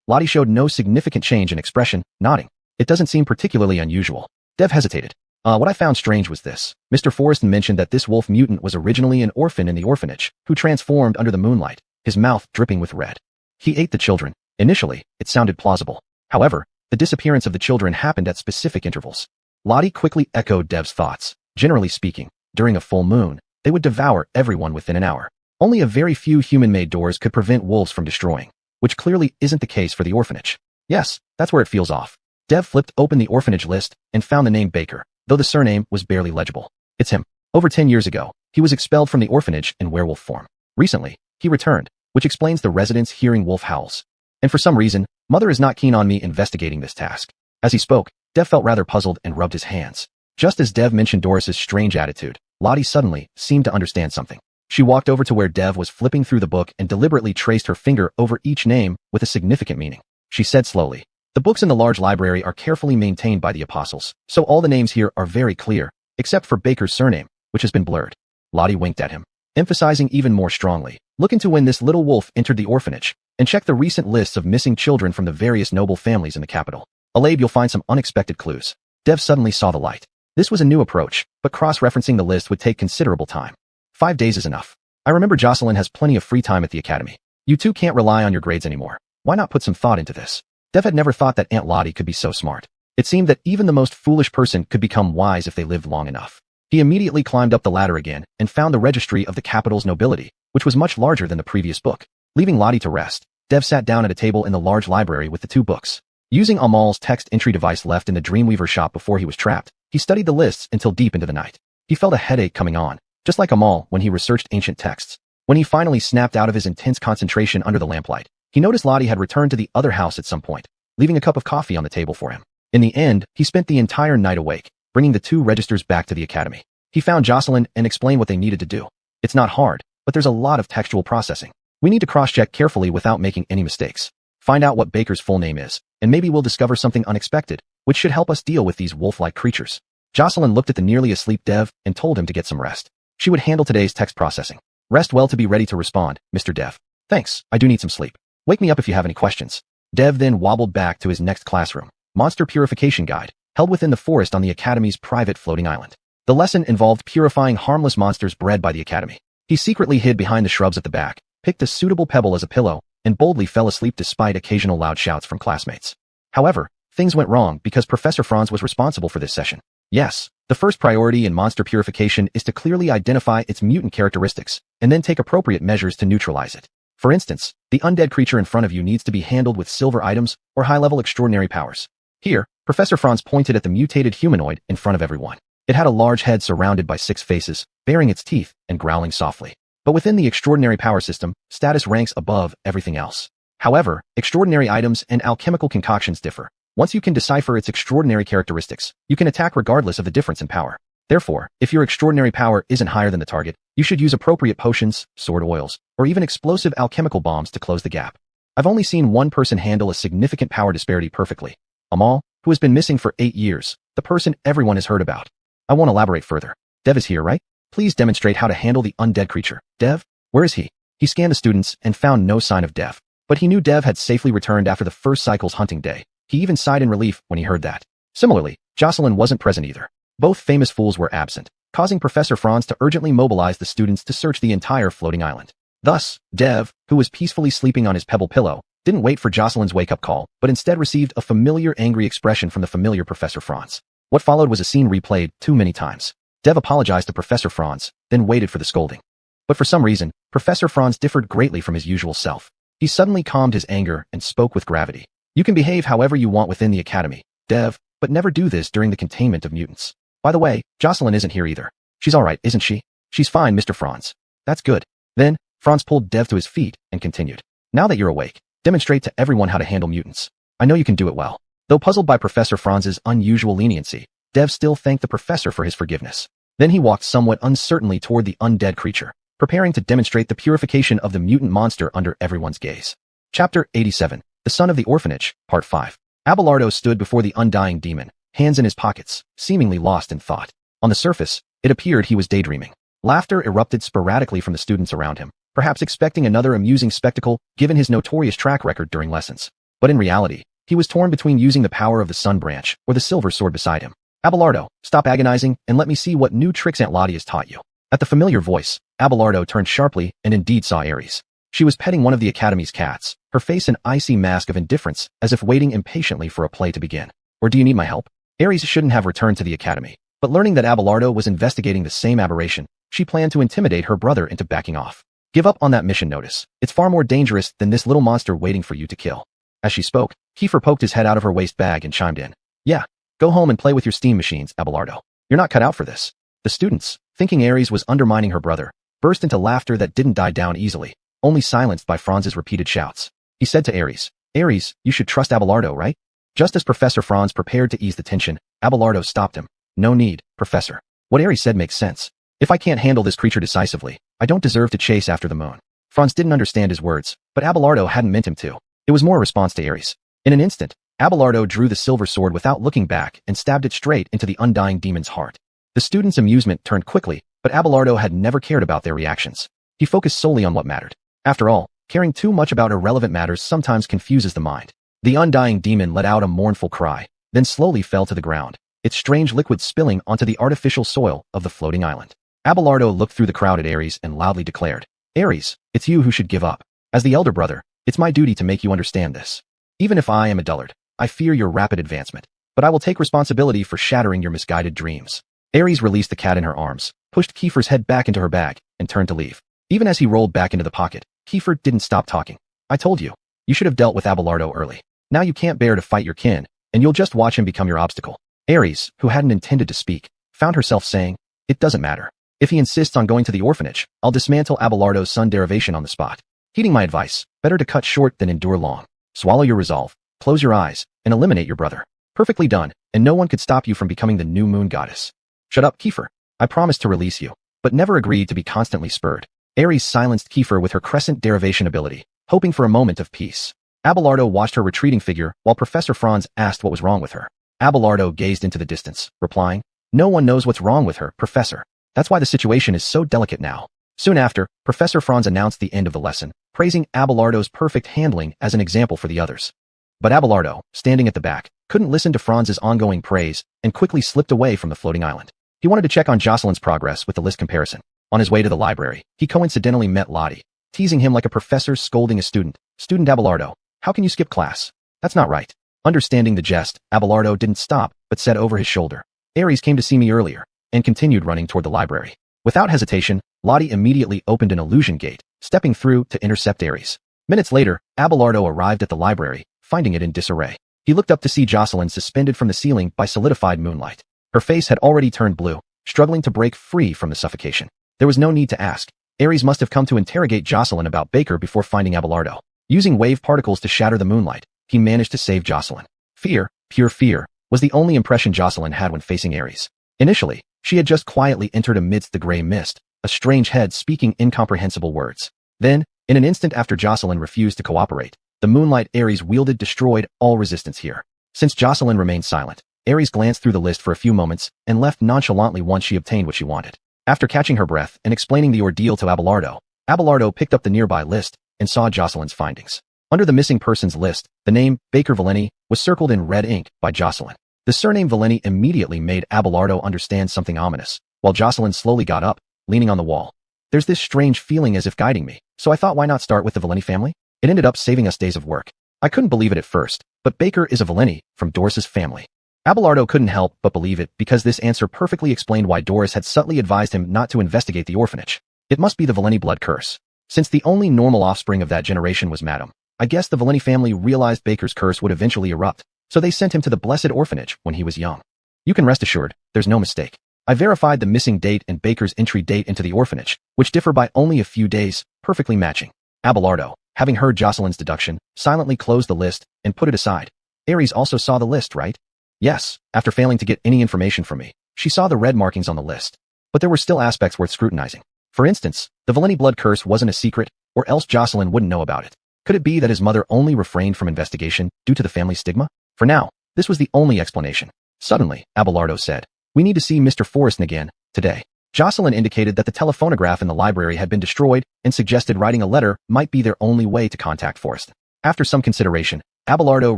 Lottie showed no significant change in expression, nodding. "It doesn't seem particularly unusual." Dev hesitated. What I found strange was this. Mr. Forreston mentioned that this wolf mutant was originally an orphan in the orphanage, who transformed under the moonlight, his mouth dripping with red. He ate the children. Initially, it sounded plausible. However, the disappearance of the children happened at specific intervals. Lottie quickly echoed Dev's thoughts. Generally speaking, during a full moon, they would devour everyone within an hour. Only a very few human-made doors could prevent wolves from destroying, which clearly isn't the case for the orphanage. Yes, that's where it feels off. Dev flipped open the orphanage list and found the name Baker, though the surname was barely legible. It's him. Over 10 years ago, he was expelled from the orphanage in werewolf form. Recently, he returned, which explains the residents hearing wolf howls. And for some reason, Mother is not keen on me investigating this task. As he spoke, Dev felt rather puzzled and rubbed his hands. Just as Dev mentioned Doris's strange attitude, Lottie suddenly seemed to understand something. She walked over to where Dev was flipping through the book and deliberately traced her finger over each name with a significant meaning. She said slowly, "The books in the large library are carefully maintained by the apostles, so all the names here are very clear, except for Baker's surname, which has been blurred." Lottie winked at him, emphasizing even more strongly, "Look into when this little wolf entered the orphanage, and check the recent lists of missing children from the various noble families in the capital. You'll find some unexpected clues." Dev suddenly saw the light. This was a new approach, but cross-referencing the list would take considerable time. 5 days is enough. I remember Jocelyn has plenty of free time at the academy. You two can't rely on your grades anymore. Why not put some thought into this? Dev had never thought that Aunt Lottie could be so smart. It seemed that even the most foolish person could become wise if they lived long enough. He immediately climbed up the ladder again and found the registry of the capital's nobility, which was much larger than the previous book. Leaving Lottie to rest, Dev sat down at a table in the large library with the 2 books. Using Amal's text entry device left in the Dreamweaver shop before he was trapped, he studied the lists until deep into the night. He felt a headache coming on, just like Amal when he researched ancient texts. When he finally snapped out of his intense concentration under the lamplight, he noticed Lottie had returned to the other house at some point, leaving a cup of coffee on the table for him. In the end, he spent the entire night awake, bringing the 2 registers back to the academy. He found Jocelyn and explained what they needed to do. It's not hard, but there's a lot of textual processing. We need to cross-check carefully without making any mistakes. Find out what Baker's full name is, and maybe we'll discover something unexpected, which should help us deal with these wolf-like creatures. Jocelyn looked at the nearly asleep Dev and told him to get some rest. She would handle today's text processing. Rest well to be ready to respond, Mr. Dev. Thanks, I do need some sleep. Wake me up if you have any questions. Dev then wobbled back to his next classroom. Monster Purification Guide, held within the forest on the Academy's private floating island. The lesson involved purifying harmless monsters bred by the Academy. He secretly hid behind the shrubs at the back, picked a suitable pebble as a pillow, and boldly fell asleep despite occasional loud shouts from classmates. However, things went wrong because Professor Franz was responsible for this session. Yes, the first priority in monster purification is to clearly identify its mutant characteristics, and then take appropriate measures to neutralize it. For instance, the undead creature in front of you needs to be handled with silver items or high-level extraordinary powers. Here, Professor Franz pointed at the mutated humanoid in front of everyone. It had a large head surrounded by 6 faces, baring its teeth and growling softly. But within the extraordinary power system, status ranks above everything else. However, extraordinary items and alchemical concoctions differ. Once you can decipher its extraordinary characteristics, you can attack regardless of the difference in power. Therefore, if your extraordinary power isn't higher than the target, you should use appropriate potions, sword oils, or even explosive alchemical bombs to close the gap. I've only seen one person handle a significant power disparity perfectly. Amal, who has been missing for 8 years, the person everyone has heard about. I won't elaborate further. Dev is here, right? Please demonstrate how to handle the undead creature. Dev? Where is he? He scanned the students and found no sign of Dev. But he knew Dev had safely returned after the first cycle's hunting day. He even sighed in relief when he heard that. Similarly, Jocelyn wasn't present either. Both famous fools were absent. causing Professor Franz to urgently mobilize the students to search the entire floating island. Thus, Dev, who was peacefully sleeping on his pebble pillow, didn't wait for Jocelyn's wake-up call, but instead received a familiar angry expression from the familiar Professor Franz. What followed was a scene replayed too many times. Dev apologized to Professor Franz, then waited for the scolding. But for some reason, Professor Franz differed greatly from his usual self. He suddenly calmed his anger and spoke with gravity. You can behave however you want within the academy, Dev, but never do this during the containment of mutants. By the way, Jocelyn isn't here either. She's alright, isn't she? She's fine, Mr. Franz. That's good. Then, Franz pulled Dev to his feet and continued. Now that you're awake, demonstrate to everyone how to handle mutants. I know you can do it well. Though puzzled by Professor Franz's unusual leniency, Dev still thanked the professor for his forgiveness. Then he walked somewhat uncertainly toward the undead creature, preparing to demonstrate the purification of the mutant monster under everyone's gaze. Chapter 87, The Son of the Orphanage, Part 5. Abelardo stood before the undying demon, hands in his pockets, seemingly lost in thought. On the surface, it appeared he was daydreaming. Laughter erupted sporadically from the students around him, perhaps expecting another amusing spectacle given his notorious track record during lessons. But in reality, he was torn between using the power of the sun branch or the silver sword beside him. Abelardo, stop agonizing and let me see what new tricks Aunt Lottie has taught you. At the familiar voice, Abelardo turned sharply and indeed saw Ares. She was petting one of the academy's cats, her face an icy mask of indifference, as if waiting impatiently for a play to begin. Or do you need my help? Ares shouldn't have returned to the academy, but learning that Abelardo was investigating the same aberration, she planned to intimidate her brother into backing off. Give up on that mission notice. It's far more dangerous than this little monster waiting for you to kill. As she spoke, Kiefer poked his head out of her waist bag and chimed in. Yeah, go home and play with your steam machines, Abelardo. You're not cut out for this. The students, thinking Ares was undermining her brother, burst into laughter that didn't die down easily, only silenced by Franz's repeated shouts. He said to Ares, Ares, you should trust Abelardo, right? Just as Professor Franz prepared to ease the tension, Abelardo stopped him. No need, Professor. What Ares said makes sense. If I can't handle this creature decisively, I don't deserve to chase after the moon. Franz didn't understand his words, but Abelardo hadn't meant him to. It was more a response to Ares. In an instant, Abelardo drew the silver sword without looking back and stabbed it straight into the undying demon's heart. The students' amusement turned quickly, but Abelardo had never cared about their reactions. He focused solely on what mattered. After all, caring too much about irrelevant matters sometimes confuses the mind. The undying demon let out a mournful cry, then slowly fell to the ground, its strange liquid spilling onto the artificial soil of the floating island. Abelardo looked through the crowd at Ares and loudly declared, Ares, it's you who should give up. As the elder brother, it's my duty to make you understand this. Even if I am a dullard, I fear your rapid advancement, but I will take responsibility for shattering your misguided dreams. Ares released the cat in her arms, pushed Kiefer's head back into her bag, and turned to leave. Even as he rolled back into the pocket, Kiefer didn't stop talking. I told you, you should have dealt with Abelardo early. Now you can't bear to fight your kin, and you'll just watch him become your obstacle. Ares, who hadn't intended to speak, found herself saying, it doesn't matter. If he insists on going to the orphanage, I'll dismantle Abelardo's sun derivation on the spot. Heeding my advice, better to cut short than endure long. Swallow your resolve, close your eyes, and eliminate your brother. Perfectly done, and no one could stop you from becoming the new moon goddess. Shut up, Kiefer. I promised to release you, but never agreed to be constantly spurred. Ares silenced Kiefer with her crescent derivation ability, hoping for a moment of peace. Abelardo watched her retreating figure while Professor Franz asked what was wrong with her. Abelardo gazed into the distance, replying, no one knows what's wrong with her, Professor. That's why the situation is so delicate now. Soon after, Professor Franz announced the end of the lesson, praising Abelardo's perfect handling as an example for the others. But Abelardo, standing at the back, couldn't listen to Franz's ongoing praise and quickly slipped away from the floating island. He wanted to check on Jocelyn's progress with the list comparison. On his way to the library, he coincidentally met Lottie, teasing him like a professor scolding a student. Student Abelardo, how can you skip class? That's not right. Understanding the jest, Abelardo didn't stop, but said over his shoulder, Ares came to see me earlier, and continued running toward the library. Without hesitation, Lottie immediately opened an illusion gate, stepping through to intercept Ares. Minutes later, Abelardo arrived at the library, finding it in disarray. He looked up to see Jocelyn suspended from the ceiling by solidified moonlight. Her face had already turned blue, struggling to break free from the suffocation. There was no need to ask. Ares must have come to interrogate Jocelyn about Baker before finding Abelardo. Using wave particles to shatter the moonlight, he managed to save Jocelyn. Fear, pure fear, was the only impression Jocelyn had when facing Ares. Initially, she had just quietly entered amidst the gray mist, a strange head speaking incomprehensible words. Then, in an instant after Jocelyn refused to cooperate, the moonlight Ares wielded destroyed all resistance here. Since Jocelyn remained silent, Ares glanced through the list for a few moments and left nonchalantly once she obtained what she wanted. After catching her breath and explaining the ordeal to Abelardo, Abelardo picked up the nearby list and saw Jocelyn's findings. Under the missing persons list, the name Baker Valeni was circled in red ink by Jocelyn. The surname Valeni immediately made Abelardo understand something ominous. while Jocelyn slowly got up, leaning on the wall. There's this strange feeling as if guiding me, so I thought why not start with the Valeni family? It ended up saving us days of work. I couldn't believe it at first, but Baker is a Valeni from Doris's family. Abelardo couldn't help but believe it because this answer perfectly explained why Doris had subtly advised him not to investigate the orphanage. It must be the Valeni blood curse. Since the only normal offspring of that generation was Madame, I guess the Valeni family realized Baker's curse would eventually erupt, so they sent him to the blessed orphanage when he was young. You can rest assured, there's no mistake. I verified the missing date and Baker's entry date into the orphanage, which differ by only a few days, perfectly matching. Abelardo, having heard Jocelyn's deduction, silently closed the list and put it aside. Aries also saw the list, right? Yes, after failing to get any information from me, she saw the red markings on the list. But there were still aspects worth scrutinizing. For instance, the Valeni blood curse wasn't a secret, or else Jocelyn wouldn't know about it. Could it be that his mother only refrained from investigation due to the family stigma? For now, this was the only explanation. Suddenly, Abelardo said, "We need to see Mr. Forreston again, today." Jocelyn indicated that the telephonograph in the library had been destroyed and suggested writing a letter might be their only way to contact Forreston. After some consideration, Abelardo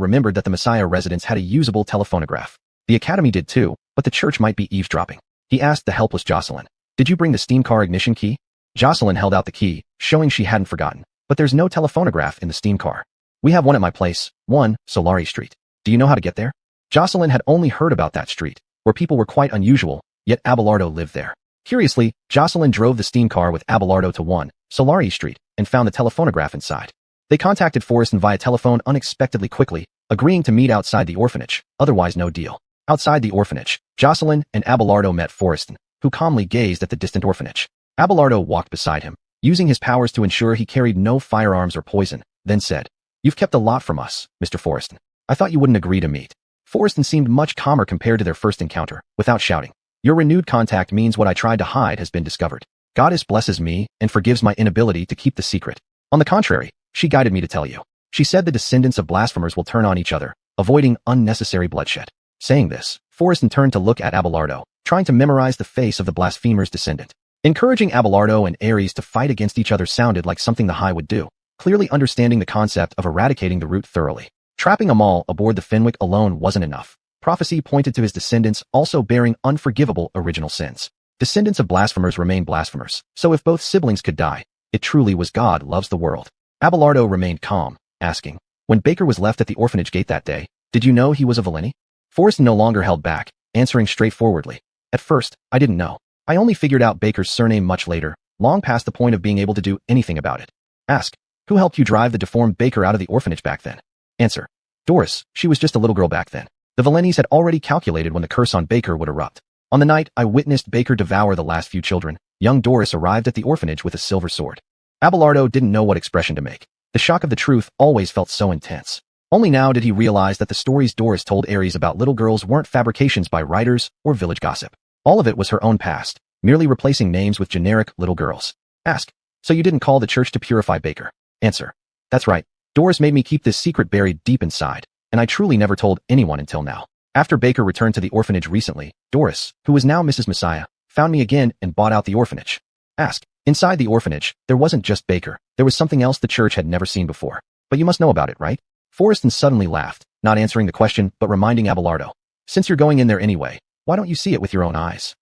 remembered that the Messiah residence had a usable telephonograph. The academy did too, but the church might be eavesdropping. He asked the helpless Jocelyn, "Did you bring the steam car ignition key?" Jocelyn held out the key, showing she hadn't forgotten. "But there's no telephonograph in the steam car. We have one at my place, 1 Solari Street. Do you know how to get there?" Jocelyn had only heard about that street, where people were quite unusual, yet Abelardo lived there. Curiously, Jocelyn drove the steam car with Abelardo to 1 Solari Street and found the telephonograph inside. They contacted Forreston via telephone unexpectedly quickly, agreeing to meet outside the orphanage, otherwise no deal. Outside the orphanage, Jocelyn and Abelardo met Forreston, who calmly gazed at the distant orphanage. Abelardo walked beside him, using his powers to ensure he carried no firearms or poison, then said, "You've kept a lot from us, Mr. Forreston. I thought you wouldn't agree to meet." Forreston seemed much calmer compared to their first encounter, without shouting. "Your renewed contact means what I tried to hide has been discovered. Goddess blesses me and forgives my inability to keep the secret. On the contrary, she guided me to tell you. She said the descendants of blasphemers will turn on each other, avoiding unnecessary bloodshed." Saying this, Forreston turned to look at Abelardo, trying to memorize the face of the blasphemer's descendant. Encouraging Abelardo and Ares to fight against each other sounded like something the High would do, clearly understanding the concept of eradicating the root thoroughly. Trapping them all aboard the Fenwick alone wasn't enough. Prophecy pointed to his descendants also bearing unforgivable original sins. Descendants of blasphemers remain blasphemers, so if both siblings could die, it truly was God loves the world. Abelardo remained calm, asking, "When Baker was left at the orphanage gate that day, did you know he was a Valeni?" Forreston no longer held back, answering straightforwardly, "At first, I didn't know. I only figured out Baker's surname much later, long past the point of being able to do anything about it." Ask, "Who helped you drive the deformed Baker out of the orphanage back then?" Answer, "Doris, she was just a little girl back then. The Valenis had already calculated when the curse on Baker would erupt. On the night I witnessed Baker devour the last few children, young Doris arrived at the orphanage with a silver sword." Abelardo didn't know what expression to make. The shock of the truth always felt so intense. Only now did he realize that the stories Doris told Ares about little girls weren't fabrications by writers or village gossip. All of it was her own past, merely replacing names with generic little girls. Ask, "So you didn't call the church to purify Baker?" Answer, "That's right. Doris made me keep this secret buried deep inside, and I truly never told anyone until now. After Baker returned to the orphanage recently, Doris, who was now Mrs. Messiah, found me again and bought out the orphanage." Ask, "Inside the orphanage, there wasn't just Baker. There was something else the church had never seen before. But you must know about it, right?" Forreston suddenly laughed, not answering the question but reminding Abelardo, "Since you're going in there anyway, why don't you see it with your own eyes?"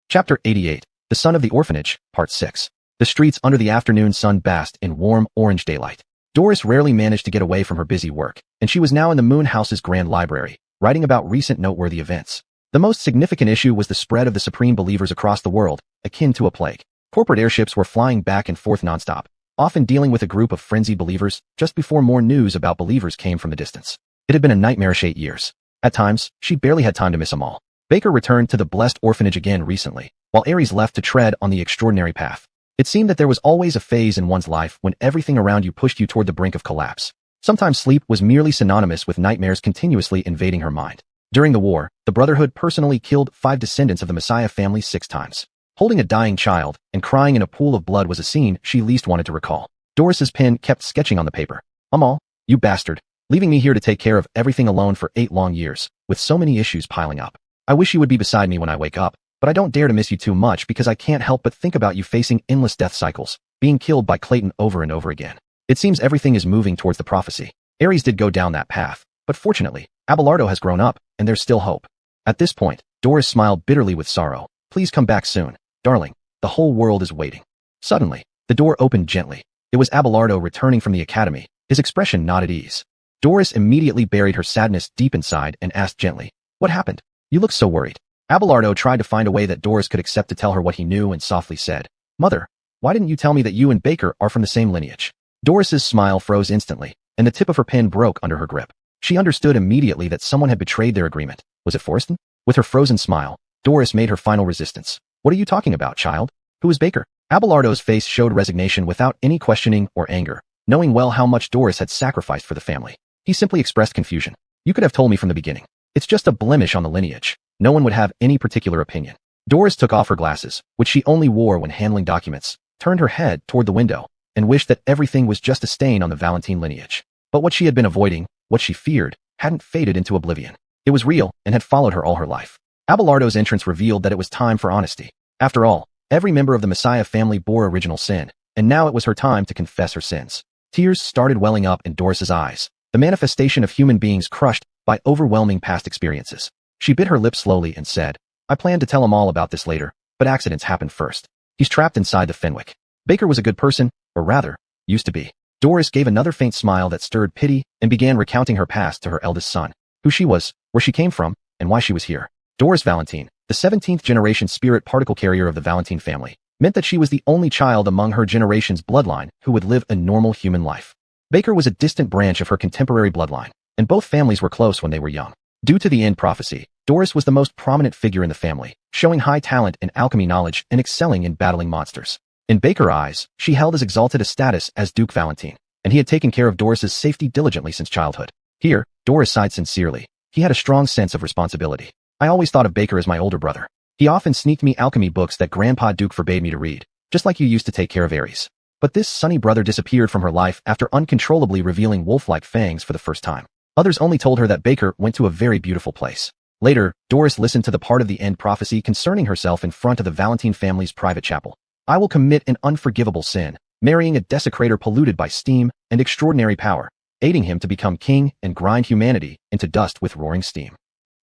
Chapter 88, The Son of the Orphanage, Part 6. The streets under the afternoon sun basked in warm orange daylight. Doris rarely managed to get away from her busy work, and she was now in the Moon House's grand library, writing about recent noteworthy events. The most significant issue was the spread of the supreme believers across the world, akin to a plague. Corporate airships were flying back and forth nonstop, often dealing with a group of frenzied believers just before more news about believers came from the distance. It had been a nightmarish 8 years. At times, she barely had time to miss them all. Baker returned to the blessed orphanage again recently, while Ares left to tread on the extraordinary path. It seemed that there was always a phase in one's life when everything around you pushed you toward the brink of collapse. Sometimes sleep was merely synonymous with nightmares continuously invading her mind. During the war, the Brotherhood personally killed 5 descendants of the Messiah family 6 times. Holding a dying child and crying in a pool of blood was a scene she least wanted to recall. Doris's pen kept sketching on the paper. "Amal, you bastard, leaving me here to take care of everything alone for 8 long years, with so many issues piling up. I wish you would be beside me when I wake up, but I don't dare to miss you too much because I can't help but think about you facing endless death cycles, being killed by Clayton over and over again. It seems everything is moving towards the prophecy." Ares did go down that path, but fortunately, Abelardo has grown up, and there's still hope. At this point, Doris smiled bitterly with sorrow. Please come back soon, darling. The whole world is waiting. Suddenly, the door opened gently. It was Abelardo returning from the academy, his expression not at ease. Doris immediately buried her sadness deep inside and asked gently, "What happened? You look so worried." Abelardo tried to find a way that Doris could accept to tell her what he knew and softly said, "Mother, why didn't you tell me that you and Baker are from the same lineage?" Doris's smile froze instantly, and the tip of her pen broke under her grip. She understood immediately that someone had betrayed their agreement. Was it Forreston? With her frozen smile, Doris made her final resistance. "What are you talking about, child? Who is Baker?" Abelardo's face showed resignation without any questioning or anger, knowing well how much Doris had sacrificed for the family. He simply expressed confusion. "You could have told me from the beginning. It's just a blemish on the lineage. No one would have any particular opinion." Doris took off her glasses, which she only wore when handling documents, turned her head toward the window, and wished that everything was just a stain on the Valentine lineage. But what she had been avoiding, what she feared, hadn't faded into oblivion. It was real and had followed her all her life. Abelardo's entrance revealed that it was time for honesty. After all, every member of the Messiah family bore original sin, and now it was her time to confess her sins. Tears started welling up in Doris's eyes, the manifestation of human beings crushed by overwhelming past experiences. She bit her lip slowly and said, "I planned to tell him all about this later, but accidents happened first. He's trapped inside the Fenwick. Baker was a good person, or rather, used to be." Doris gave another faint smile that stirred pity and began recounting her past to her eldest son, who she was, where she came from, and why she was here. Doris Valentine, the 17th generation spirit particle carrier of the Valentine family, meant that she was the only child among her generation's bloodline who would live a normal human life. Baker was a distant branch of her contemporary bloodline, and both families were close when they were young. Due to the end prophecy, Doris was the most prominent figure in the family, showing high talent in alchemy knowledge and excelling in battling monsters. In Baker's eyes, she held as exalted a status as Duke Valentine, and he had taken care of Doris's safety diligently since childhood. Here, Doris sighed sincerely. He had a strong sense of responsibility. "I always thought of Baker as my older brother. He often sneaked me alchemy books that Grandpa Duke forbade me to read, just like you used to take care of Ares. But this sunny brother disappeared from her life after uncontrollably revealing wolf-like fangs for the first time. Others only told her that Baker went to a very beautiful place." Later, Doris listened to the part of the end prophecy concerning herself in front of the Valentine family's private chapel. "I will commit an unforgivable sin, marrying a desecrator polluted by steam and extraordinary power, aiding him to become king and grind humanity into dust with roaring steam."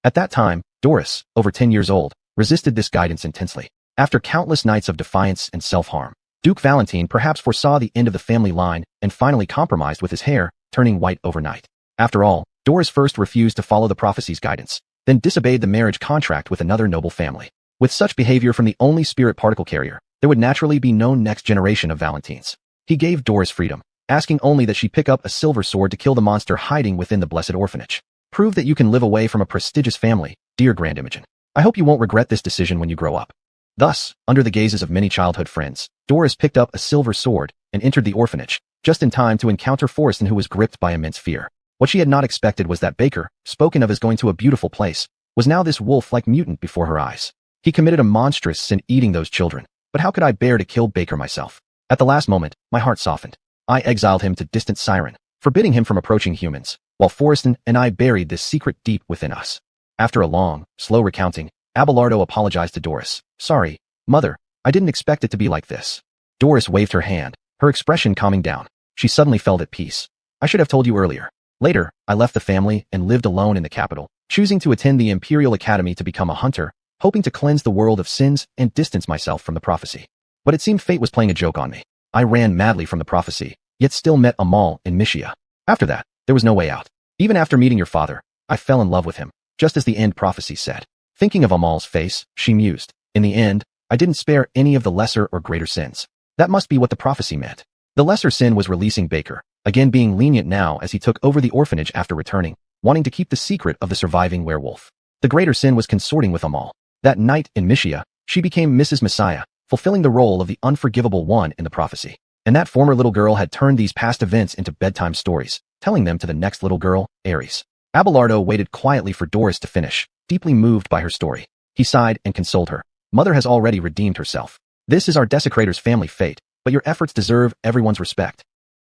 At that time, Doris, over 10 years old, resisted this guidance intensely. After countless nights of defiance and self-harm, Duke Valentine perhaps foresaw the end of the family line and finally compromised with his hair turning white overnight. After all, Doris first refused to follow the prophecy's guidance, then disobeyed the marriage contract with another noble family. With such behavior from the only spirit particle carrier, there would naturally be no next generation of Valentines. He gave Doris freedom, asking only that she pick up a silver sword to kill the monster hiding within the blessed orphanage. "Prove that you can live away from a prestigious family, dear Grand Imogen. I hope you won't regret this decision when you grow up." Thus, under the gazes of many childhood friends, Doris picked up a silver sword and entered the orphanage, just in time to encounter Forreston, who was gripped by immense fear. What she had not expected was that Baker, spoken of as going to a beautiful place, was now this wolf-like mutant before her eyes. "He committed a monstrous sin eating those children, but how could I bear to kill Baker myself? At the last moment, my heart softened. I exiled him to distant Siren, forbidding him from approaching humans, while Forreston and I buried this secret deep within us." After a long, slow recounting, Abelardo apologized to Doris. "Sorry, Mother, I didn't expect it to be like this." Doris waved her hand, her expression calming down. She suddenly felt at peace. "I should have told you earlier. Later, I left the family and lived alone in the capital, choosing to attend the Imperial Academy to become a hunter, hoping to cleanse the world of sins and distance myself from the prophecy. But it seemed fate was playing a joke on me. I ran madly from the prophecy, yet still met Amal in Mysia. After that, there was no way out. Even after meeting your father, I fell in love with him, just as the end prophecy said." Thinking of Amal's face, she mused, "In the end, I didn't spare any of the lesser or greater sins. That must be what the prophecy meant." The lesser sin was releasing Baker, again being lenient now as he took over the orphanage after returning, wanting to keep the secret of the surviving werewolf. The greater sin was consorting with Amal. That night in Mysia, she became Mrs. Messiah, fulfilling the role of the unforgivable one in the prophecy. And that former little girl had turned these past events into bedtime stories, telling them to the next little girl, Ares. Abelardo waited quietly for Doris to finish, deeply moved by her story. He sighed and consoled her. "Mother has already redeemed herself. This is our desecrator's family fate, but your efforts deserve everyone's respect."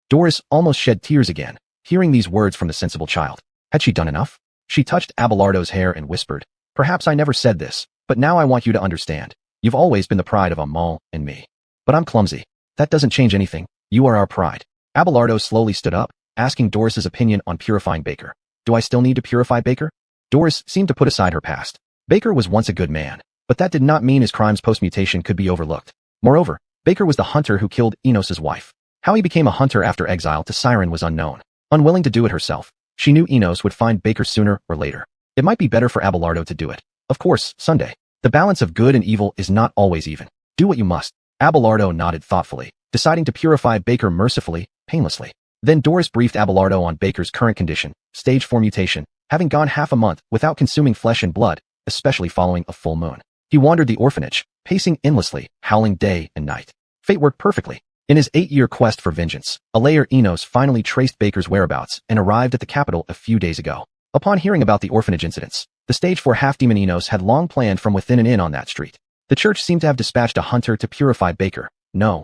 Doris almost shed tears again, hearing these words from the sensible child. Had she done enough? She touched Abelardo's hair and whispered, "Perhaps I never said this, but now I want you to understand. You've always been the pride of Amal and me. But I'm clumsy. That doesn't change anything. You are our pride." Abelardo slowly stood up, asking Doris's opinion on purifying Baker. "Do I still need to purify Baker?" Doris seemed to put aside her past. "Baker was once a good man. but that did not mean his crimes post-mutation could be overlooked. Moreover, Baker was the hunter who killed Enos's wife. How he became a hunter after exile to Siren was unknown. Unwilling to do it herself, she knew Enos would find Baker sooner or later. It might be better for Abelardo to do it. Of course, Sunday. The balance of good and evil is not always even. Do what you must. Abelardo nodded thoughtfully, deciding to purify Baker mercifully, painlessly. Then Doris briefed Abelardo on Baker's current condition, stage 4 mutation, having gone half a month without consuming flesh and blood, especially following a full moon. He wandered the orphanage, pacing endlessly, howling day and night. Fate worked perfectly. In his 8-year quest for vengeance, Alayer Enos finally traced Baker's whereabouts and arrived at the capital a few days ago. Upon hearing about the orphanage incidents, the stage 4 half-demon Enos had long planned from within an inn on that street. The church seemed to have dispatched a hunter to purify Baker. No,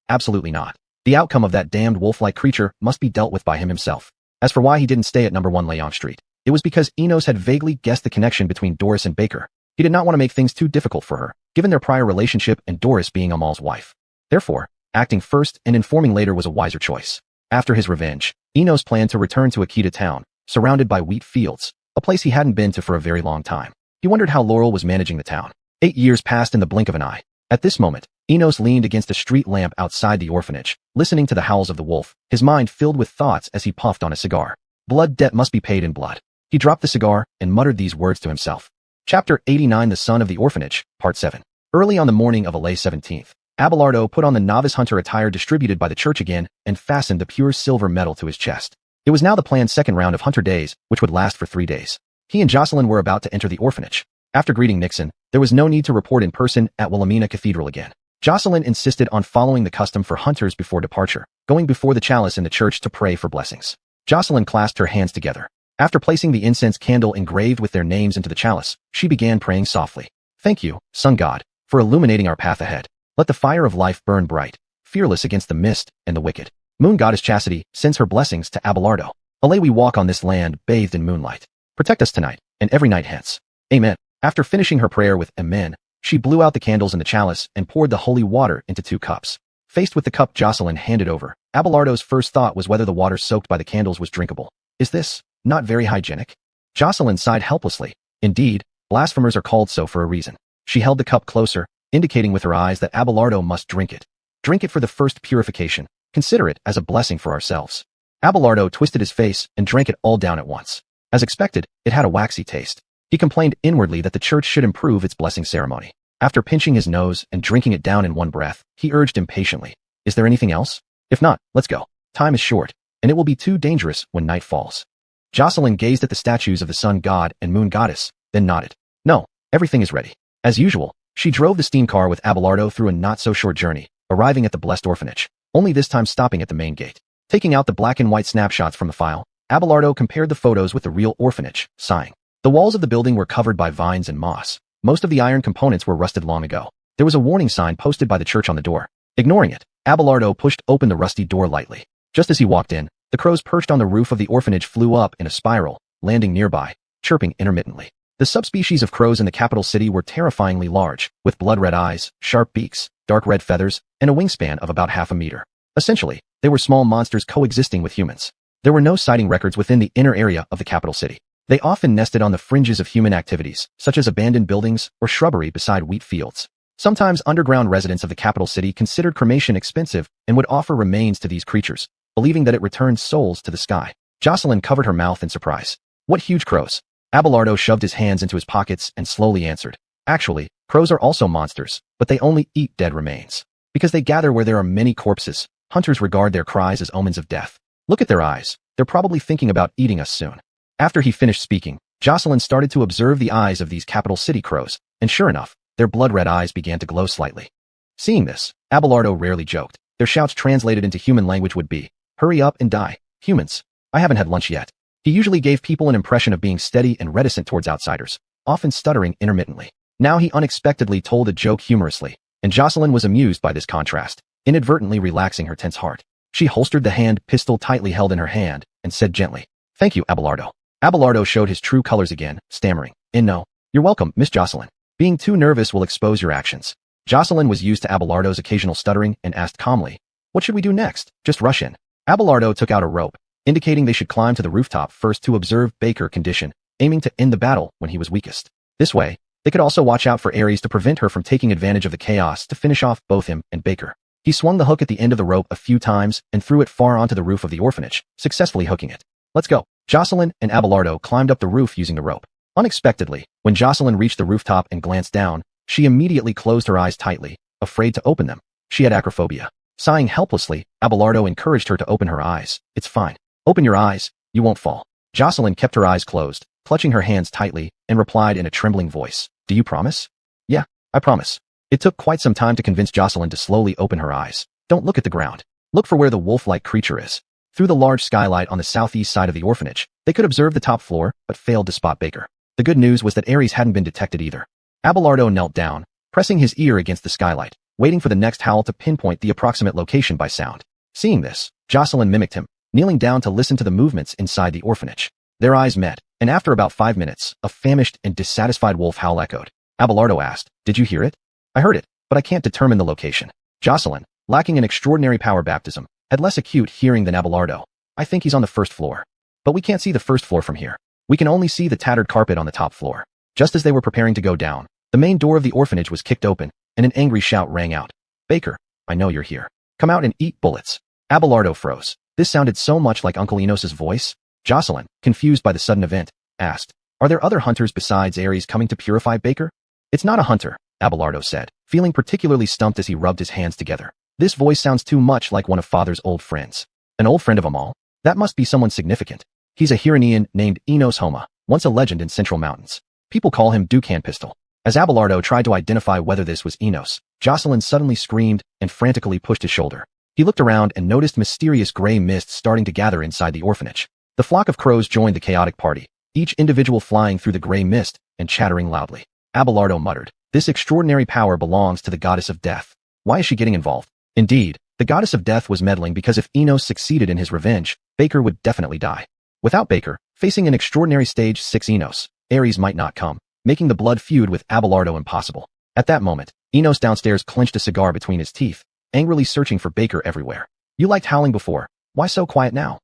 absolutely not. The outcome of that damned wolf-like creature must be dealt with by him himself. As for why he didn't stay at number 1 Leon Street, it was because Enos had vaguely guessed the connection between Doris and Baker. He did not want to make things too difficult for her, given their prior relationship and Doris being Amal's wife. Therefore, acting first and informing later was a wiser choice. After his revenge, Enos planned to return to Akita town, surrounded by wheat fields, a place he hadn't been to for a very long time. He wondered how Laurel was managing the town. 8 years passed in the blink of an eye. At this moment, Enos leaned against a street lamp outside the orphanage, listening to the howls of the wolf, his mind filled with thoughts as he puffed on a cigar. Blood debt must be paid in blood. He dropped the cigar and muttered these words to himself. Chapter 89 The Son of the Orphanage, Part 7. Early on the morning of Alay 17th, Abelardo put on the novice hunter attire distributed by the church again and fastened the pure silver medal to his chest. It was now the planned second round of hunter days, which would last for 3 days. He and Jocelyn were about to enter the orphanage. After greeting Nixon, there was no need to report in person at Wilhelmina Cathedral again. Jocelyn insisted on following the custom for hunters before departure, going before the chalice in the church to pray for blessings. Jocelyn clasped her hands together. After placing the incense candle engraved with their names into the chalice, she began praying softly. Thank you, Sun God, for illuminating our path ahead. Let the fire of life burn bright, fearless against the mist and the wicked. Moon Goddess Chastity sends her blessings to Abelardo. Alay we walk on this land bathed in moonlight. Protect us tonight, and every night hence. Amen. After finishing her prayer with Amen, she blew out the candles in the chalice and poured the holy water into 2 cups. Faced with the cup Jocelyn handed over, Abelardo's first thought was whether the water soaked by the candles was drinkable. Is this not very hygienic? Jocelyn sighed helplessly. Indeed, blasphemers are called so for a reason. She held the cup closer, indicating with her eyes that Abelardo must drink it. Drink it for the first purification. Consider it as a blessing for ourselves. Abelardo twisted his face and drank it all down at once. As expected, it had a waxy taste. He complained inwardly that the church should improve its blessing ceremony. After pinching his nose and drinking it down in one breath, he urged impatiently, Is there anything else? If not, let's go. Time is short, and it will be too dangerous when night falls. Jocelyn gazed at the statues of the sun god and moon goddess, then nodded. No, everything is ready. As usual, she drove the steam car with Abelardo through a not-so-short journey, arriving at the blessed orphanage, only this time stopping at the main gate. Taking out the black and white snapshots from the file, Abelardo compared the photos with the real orphanage, sighing. The walls of the building were covered by vines and moss. Most of the iron components were rusted long ago. There was a warning sign posted by the church on the door. Ignoring it, Abelardo pushed open the rusty door lightly. Just as he walked in, the crows perched on the roof of the orphanage flew up in a spiral, landing nearby, chirping intermittently. The subspecies of crows in the capital city were terrifyingly large, with blood-red eyes, sharp beaks, dark red feathers, and a wingspan of about half a meter. Essentially, they were small monsters coexisting with humans. There were no sighting records within the inner area of the capital city. They often nested on the fringes of human activities, such as abandoned buildings or shrubbery beside wheat fields. Sometimes underground residents of the capital city considered cremation expensive and would offer remains to these creatures, believing that it returned souls to the sky. Jocelyn covered her mouth in surprise. What huge crows! Abelardo shoved his hands into his pockets and slowly answered. Actually, crows are also monsters, but they only eat dead remains. Because they gather where there are many corpses, hunters regard their cries as omens of death. Look at their eyes. They're probably thinking about eating us soon. After he finished speaking, Jocelyn started to observe the eyes of these capital city crows, and sure enough, their blood-red eyes began to glow slightly. Seeing this, Abelardo rarely joked. Their shouts translated into human language would be, "Hurry up and die, humans. I haven't had lunch yet." He usually gave people an impression of being steady and reticent towards outsiders, often stuttering intermittently. Now he unexpectedly told a joke humorously, and Jocelyn was amused by this contrast, inadvertently relaxing her tense heart. She holstered the hand pistol tightly held in her hand, and said gently, "Thank you, Abelardo." Abelardo showed his true colors again, stammering, "No. You're welcome, Miss Jocelyn. Being too nervous will expose your actions." Jocelyn was used to Abelardo's occasional stuttering and asked calmly, "What should we do next? Just rush in." Abelardo took out a rope, indicating they should climb to the rooftop first to observe Baker's condition, aiming to end the battle when he was weakest. This way, They could also watch out for Ares to prevent her from taking advantage of the chaos to finish off both him and Baker. He swung the hook at the end of the rope a few times and threw it far onto the roof of the orphanage, successfully hooking it. Let's go. Jocelyn and Abelardo climbed up the roof using the rope. Unexpectedly, when Jocelyn reached the rooftop and glanced down, she immediately closed her eyes tightly, afraid to open them. She had acrophobia. Sighing helplessly, Abelardo encouraged her to open her eyes. It's fine. Open your eyes. You won't fall. Jocelyn kept her eyes closed, clutching her hands tightly, and replied in a trembling voice. Do you promise? Yeah, I promise. It took quite some time to convince Jocelyn to slowly open her eyes. Don't look at the ground. Look for where the wolf-like creature is. Through the large skylight on the southeast side of the orphanage, they could observe the top floor, but failed to spot Baker. The good news was that Ares hadn't been detected either. Abelardo knelt down, pressing his ear against the skylight, waiting for the next howl to pinpoint the approximate location by sound. Seeing this, Jocelyn mimicked him, kneeling down to listen to the movements inside the orphanage. Their eyes met, and after about 5 minutes, a famished and dissatisfied wolf howl echoed. Abelardo asked, Did you hear it? I heard it, but I can't determine the location. Jocelyn, lacking an extraordinary power baptism, had less acute hearing than Abelardo. I think he's on the first floor. But we can't see the first floor from here. We can only see the tattered carpet on the top floor. Just as they were preparing to go down, the main door of the orphanage was kicked open, and an angry shout rang out. Baker, I know you're here. Come out and eat bullets. Abelardo froze. This sounded so much like Uncle Enos's voice. Jocelyn, confused by the sudden event, asked, Are there other hunters besides Ares coming to purify Baker? It's not a hunter, Abelardo said, feeling particularly stumped as he rubbed his hands together. This voice sounds too much like one of Father's old friends. An old friend of Amal? That must be someone significant. He's a Hiranian named Enos Homa, once a legend in Central Mountains. People call him Dukan Pistol. As Abelardo tried to identify whether this was Enos, Jocelyn suddenly screamed and frantically pushed his shoulder. He looked around and noticed mysterious gray mist starting to gather inside the orphanage. The flock of crows joined the chaotic party, each individual flying through the gray mist and chattering loudly. Abelardo muttered, This extraordinary power belongs to the goddess of death. Why is she getting involved? Indeed, the goddess of death was meddling because if Enos succeeded in his revenge, Baker would definitely die. Without Baker, facing an extraordinary stage 6 Enos, Ares might not come, making the blood feud with Abelardo impossible. At that moment, Enos downstairs clenched a cigar between his teeth, angrily searching for Baker everywhere. You liked howling before. Why so quiet now?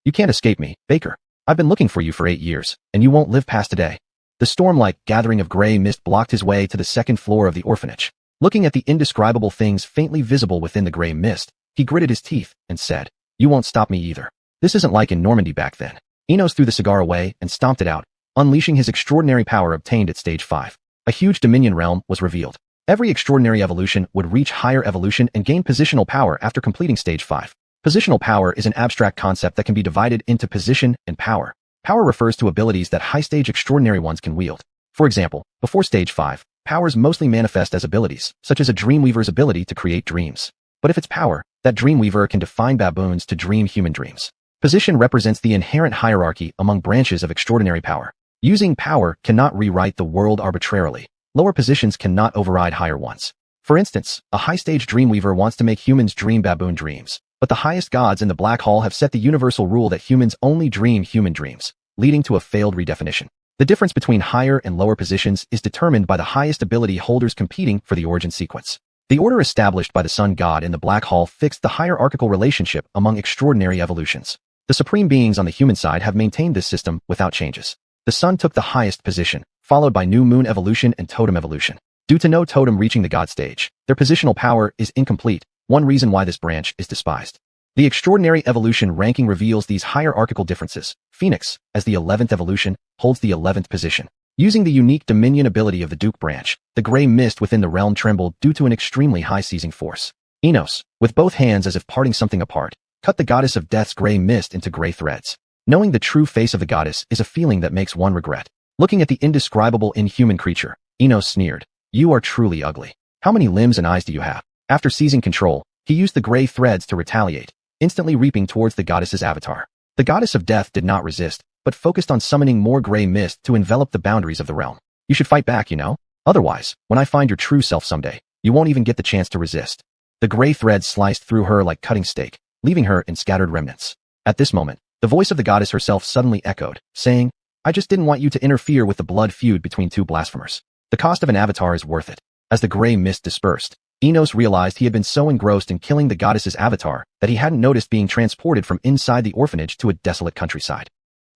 You can't escape me, Baker. I've been looking for you for 8 years, and you won't live past today. The storm-like gathering of gray mist blocked his way to the second floor of the orphanage. Looking at the indescribable things faintly visible within the gray mist, he gritted his teeth and said, You won't stop me either. This isn't like in Normandy back then. Enos threw the cigar away and stomped it out, unleashing his extraordinary power obtained at stage 5. A huge dominion realm was revealed. Every extraordinary evolution would reach higher evolution and gain positional power after completing stage 5. Positional power is an abstract concept that can be divided into position and power. Power refers to abilities that high-stage extraordinary ones can wield. For example, before stage 5, powers mostly manifest as abilities, such as a dreamweaver's ability to create dreams. But if it's power, that dreamweaver can define baboons to dream human dreams. Position represents the inherent hierarchy among branches of extraordinary power. Using power cannot rewrite the world arbitrarily. Lower positions cannot override higher ones. For instance, a high-stage dreamweaver wants to make humans dream baboon dreams. But the highest gods in the black hole have set the universal rule that humans only dream human dreams, leading to a failed redefinition. The difference between higher and lower positions is determined by the highest ability holders competing for the origin sequence. The order established by the sun god in the black hole fixed the hierarchical relationship among extraordinary evolutions. The supreme beings on the human side have maintained this system without changes. The sun took the highest position, followed by new moon evolution and totem evolution. Due to no totem reaching the god stage, their positional power is incomplete, one reason why this branch is despised. The extraordinary evolution ranking reveals these hierarchical differences. Phoenix, as the 11th evolution, holds the 11th position. Using the unique dominion ability of the Duke branch, the gray mist within the realm trembled due to an extremely high seizing force. Enos, with both hands as if parting something apart, cut the goddess of death's gray mist into gray threads. Knowing the true face of the goddess is a feeling that makes one regret. Looking at the indescribable inhuman creature, Enos sneered, You are truly ugly. How many limbs and eyes do you have? After seizing control, he used the gray threads to retaliate, instantly reaping towards the goddess's avatar. The goddess of death did not resist, but focused on summoning more gray mist to envelop the boundaries of the realm. You should fight back, you know? Otherwise, when I find your true self someday, you won't even get the chance to resist. The gray threads sliced through her like cutting steak, leaving her in scattered remnants. At this moment, the voice of the goddess herself suddenly echoed, saying, I just didn't want you to interfere with the blood feud between two blasphemers. The cost of an avatar is worth it. As the gray mist dispersed, Enos realized he had been so engrossed in killing the goddess's avatar that he hadn't noticed being transported from inside the orphanage to a desolate countryside.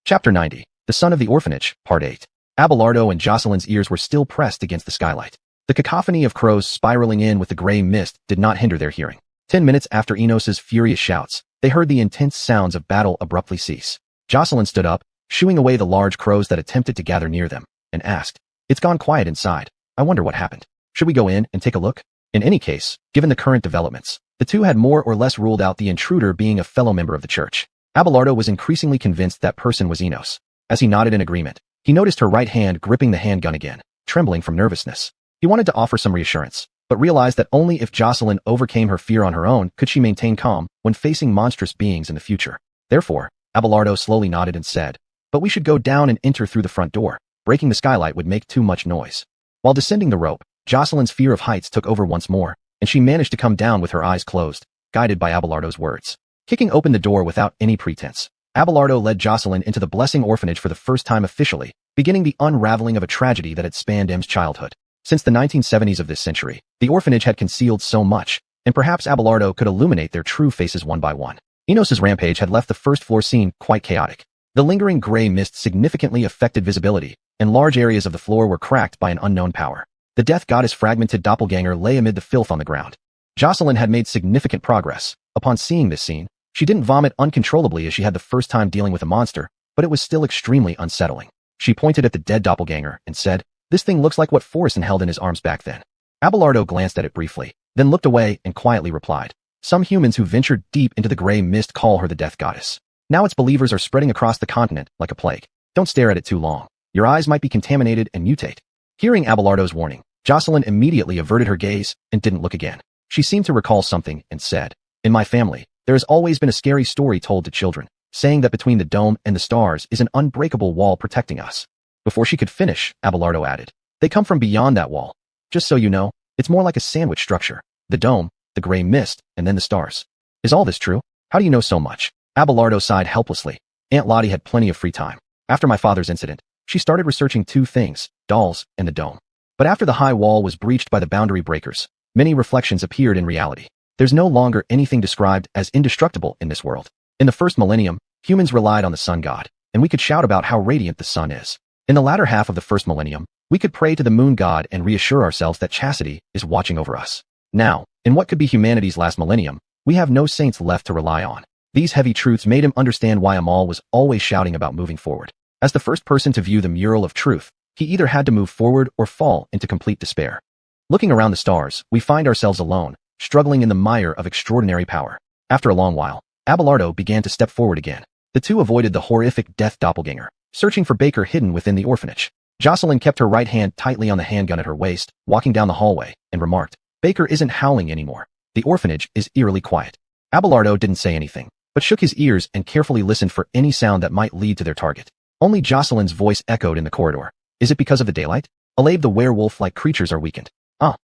Chapter 90. The Son of the Orphanage, Part 8. Abelardo and Jocelyn's ears were still pressed against the skylight. The cacophony of crows spiraling in with the gray mist did not hinder their hearing. 10 minutes after Enos's furious shouts, they heard the intense sounds of battle abruptly cease. Jocelyn stood up, shooing away the large crows that attempted to gather near them, and asked, "It's gone quiet inside. I wonder what happened. Should we go in and take a look?" In any case, given the current developments, the two had more or less ruled out the intruder being a fellow member of the church. Abelardo was increasingly convinced that person was Enos. As he nodded in agreement, he noticed her right hand gripping the handgun again, trembling from nervousness. He wanted to offer some reassurance, but realized that only if Jocelyn overcame her fear on her own could she maintain calm when facing monstrous beings in the future. Therefore, Abelardo slowly nodded and said, "But we should go down and enter through the front door. Breaking the skylight would make too much noise." While descending the rope, Jocelyn's fear of heights took over once more, and she managed to come down with her eyes closed, guided by Abelardo's words. Kicking open the door without any pretense, Abelardo led Jocelyn into the Blessing Orphanage for the first time officially, beginning the unraveling of a tragedy that had spanned M's childhood. Since the 1970s of this century, the orphanage had concealed so much, and perhaps Abelardo could illuminate their true faces one by one. Enos's rampage had left the first floor scene quite chaotic. The lingering gray mist significantly affected visibility, and large areas of the floor were cracked by an unknown power. The death goddess fragmented doppelganger lay amid the filth on the ground. Jocelyn had made significant progress. Upon seeing this scene, she didn't vomit uncontrollably as she had the first time dealing with a monster, but it was still extremely unsettling. She pointed at the dead doppelganger and said, "This thing looks like what Forreston held in his arms back then." Abelardo glanced at it briefly, then looked away and quietly replied, "Some humans who ventured deep into the gray mist call her the death goddess. Now its believers are spreading across the continent like a plague. Don't stare at it too long. Your eyes might be contaminated and mutate." Hearing Abelardo's warning, Jocelyn immediately averted her gaze and didn't look again. She seemed to recall something and said, "In my family, there has always been a scary story told to children, saying that between the dome and the stars is an unbreakable wall protecting us." Before she could finish, Abelardo added, "They come from beyond that wall. Just so you know, it's more like a sandwich structure. The dome, the gray mist, and then the stars." "Is all this true? How do you know so much?" Abelardo sighed helplessly. Aunt Lottie had plenty of free time. After my father's incident, she started researching two things, dolls and the dome. But after the high wall was breached by the boundary breakers, many reflections appeared in reality. There's no longer anything described as indestructible in this world. In the first millennium, humans relied on the sun god, and we could shout about how radiant the sun is. In the latter half of the first millennium, we could pray to the moon god and reassure ourselves that chastity is watching over us. Now, in what could be humanity's last millennium, we have no saints left to rely on. These heavy truths made him understand why Amal was always shouting about moving forward. As the first person to view the mural of truth, he either had to move forward or fall into complete despair. Looking around the stars, we find ourselves alone, struggling in the mire of extraordinary power. After a long while, Abelardo began to step forward again. The two avoided the horrific death doppelganger, searching for Baker hidden within the orphanage. Jocelyn kept her right hand tightly on the handgun at her waist, walking down the hallway, and remarked, "Baker isn't howling anymore. The orphanage is eerily quiet." Abelardo didn't say anything, but shook his ears and carefully listened for any sound that might lead to their target. Only Jocelyn's voice echoed in the corridor. "Is it because of the daylight? Alave the werewolf-like creatures are weakened.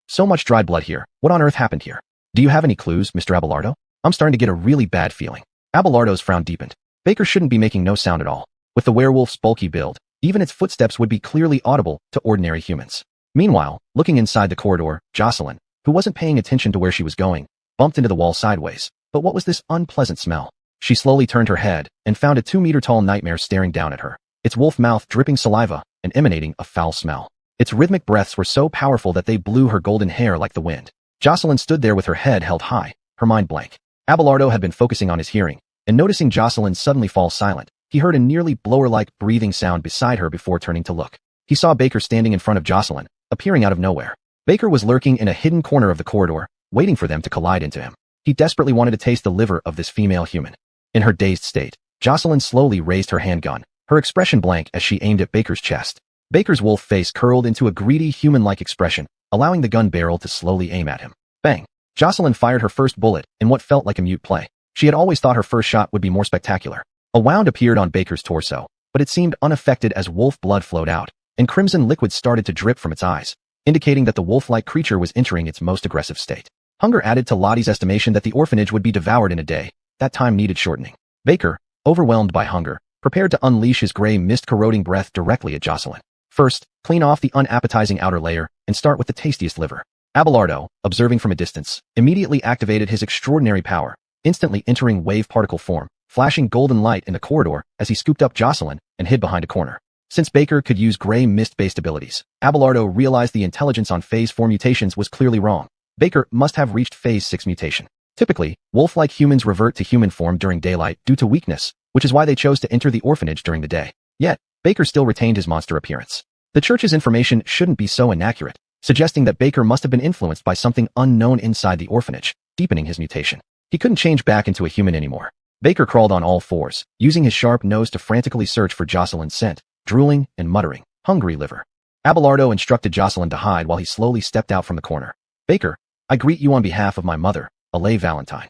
So much dried blood here. What on earth happened here? Do you have any clues, Mr. Abelardo? I'm starting to get a really bad feeling." Abelardo's frown deepened. Baker shouldn't be making no sound at all. With the werewolf's bulky build, even its footsteps would be clearly audible to ordinary humans. Meanwhile, looking inside the corridor, Jocelyn, who wasn't paying attention to where she was going, bumped into the wall sideways. But what was this unpleasant smell? She slowly turned her head and found a 2-meter-tall nightmare staring down at her, its wolf mouth dripping saliva and emanating a foul smell. Its rhythmic breaths were so powerful that they blew her golden hair like the wind. Jocelyn stood there with her head held high, her mind blank. Abelardo had been focusing on his hearing, and noticing Jocelyn suddenly fall silent, he heard a nearly blower-like breathing sound beside her before turning to look. He saw Baker standing in front of Jocelyn, appearing out of nowhere. Baker was lurking in a hidden corner of the corridor, waiting for them to collide into him. He desperately wanted to taste the liver of this female human. In her dazed state, Jocelyn slowly raised her handgun, her expression blank as she aimed at Baker's chest. Baker's wolf face curled into a greedy human-like expression, allowing the gun barrel to slowly aim at him. Bang! Jocelyn fired her first bullet in what felt like a mute play. She had always thought her first shot would be more spectacular. A wound appeared on Baker's torso, but it seemed unaffected as wolf blood flowed out, and crimson liquid started to drip from its eyes, indicating that the wolf-like creature was entering its most aggressive state. Hunger added to Lottie's estimation that the orphanage would be devoured in a day. That time needed shortening. Baker, overwhelmed by hunger, prepared to unleash his gray mist-corroding breath directly at Jocelyn. First, clean off the unappetizing outer layer and start with the tastiest liver. Abelardo, observing from a distance, immediately activated his extraordinary power, instantly entering wave particle form, flashing golden light in the corridor as he scooped up Jocelyn and hid behind a corner. Since Baker could use gray mist-based abilities, Abelardo realized the intelligence on Phase 4 mutations was clearly wrong. Baker must have reached Phase 6 mutation. Typically, wolf-like humans revert to human form during daylight due to weakness, which is why they chose to enter the orphanage during the day. Yet, Baker still retained his monster appearance. The church's information shouldn't be so inaccurate, suggesting that Baker must have been influenced by something unknown inside the orphanage, deepening his mutation. He couldn't change back into a human anymore. Baker crawled on all fours, using his sharp nose to frantically search for Jocelyn's scent, drooling and muttering, "Hungry liver." Abelardo instructed Jocelyn to hide while he slowly stepped out from the corner. "Baker, I greet you on behalf of my mother, Alay Valentine."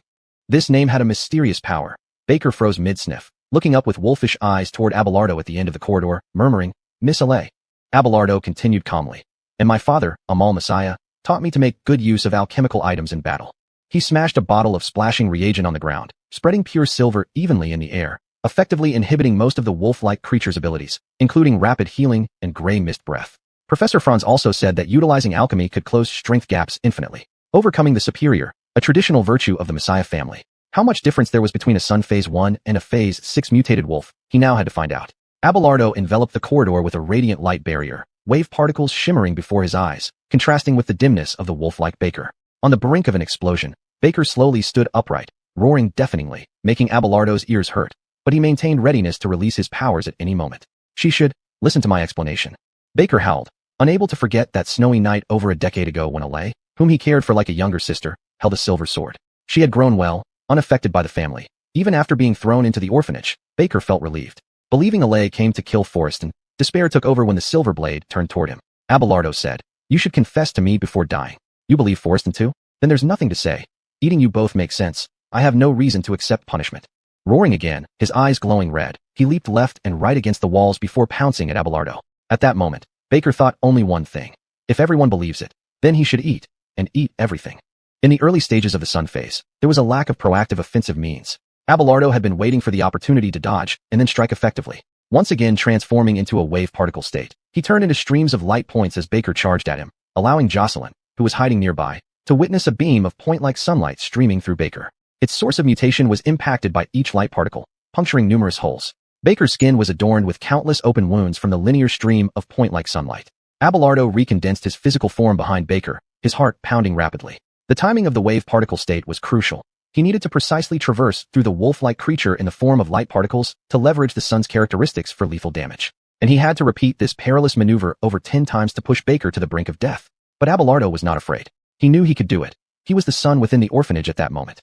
This name had a mysterious power. Baker froze mid-sniff, looking up with wolfish eyes toward Abelardo at the end of the corridor, murmuring, "Miss Alay." Abelardo continued calmly. "And my father, Amal Messiah, taught me to make good use of alchemical items in battle." He smashed a bottle of splashing reagent on the ground, spreading pure silver evenly in the air, effectively inhibiting most of the wolf-like creature's abilities, including rapid healing and gray mist breath. Professor Franz also said that utilizing alchemy could close strength gaps infinitely, overcoming the superior, a traditional virtue of the Messiah family. How much difference there was between a Sun Phase 1 and a Phase 6 mutated wolf, he now had to find out. Abelardo enveloped the corridor with a radiant light barrier, wave particles shimmering before his eyes, contrasting with the dimness of the wolf-like Baker. On the brink of an explosion, Baker slowly stood upright, roaring deafeningly, making Abelardo's ears hurt, but he maintained readiness to release his powers at any moment. "She should listen to my explanation." Baker howled, unable to forget that snowy night over a decade ago when Alay, whom he cared for like a younger sister, held a silver sword. She had grown well, unaffected by the family. Even after being thrown into the orphanage, Baker felt relieved. Believing Alay came to kill Forreston, despair took over when the silver blade turned toward him. Abelardo said, "You should confess to me before dying." "You believe Forreston too? Then there's nothing to say. Eating you both makes sense. I have no reason to accept punishment." Roaring again, his eyes glowing red, he leaped left and right against the walls before pouncing at Abelardo. At that moment, Baker thought only one thing. If everyone believes it, then he should eat, and eat everything. In the early stages of the Sun Phase, there was a lack of proactive offensive means. Abelardo had been waiting for the opportunity to dodge and then strike effectively. Once again transforming into a wave particle state, he turned into streams of light points as Baker charged at him, allowing Jocelyn, who was hiding nearby, to witness a beam of point-like sunlight streaming through Baker. Its source of mutation was impacted by each light particle, puncturing numerous holes. Baker's skin was adorned with countless open wounds from the linear stream of point-like sunlight. Abelardo recondensed his physical form behind Baker, his heart pounding rapidly. The timing of the wave particle state was crucial. He needed to precisely traverse through the wolf-like creature in the form of light particles to leverage the sun's characteristics for lethal damage. And he had to repeat this perilous maneuver over 10 times to push Baker to the brink of death. But Abelardo was not afraid. He knew he could do it. He was the sun within the orphanage at that moment.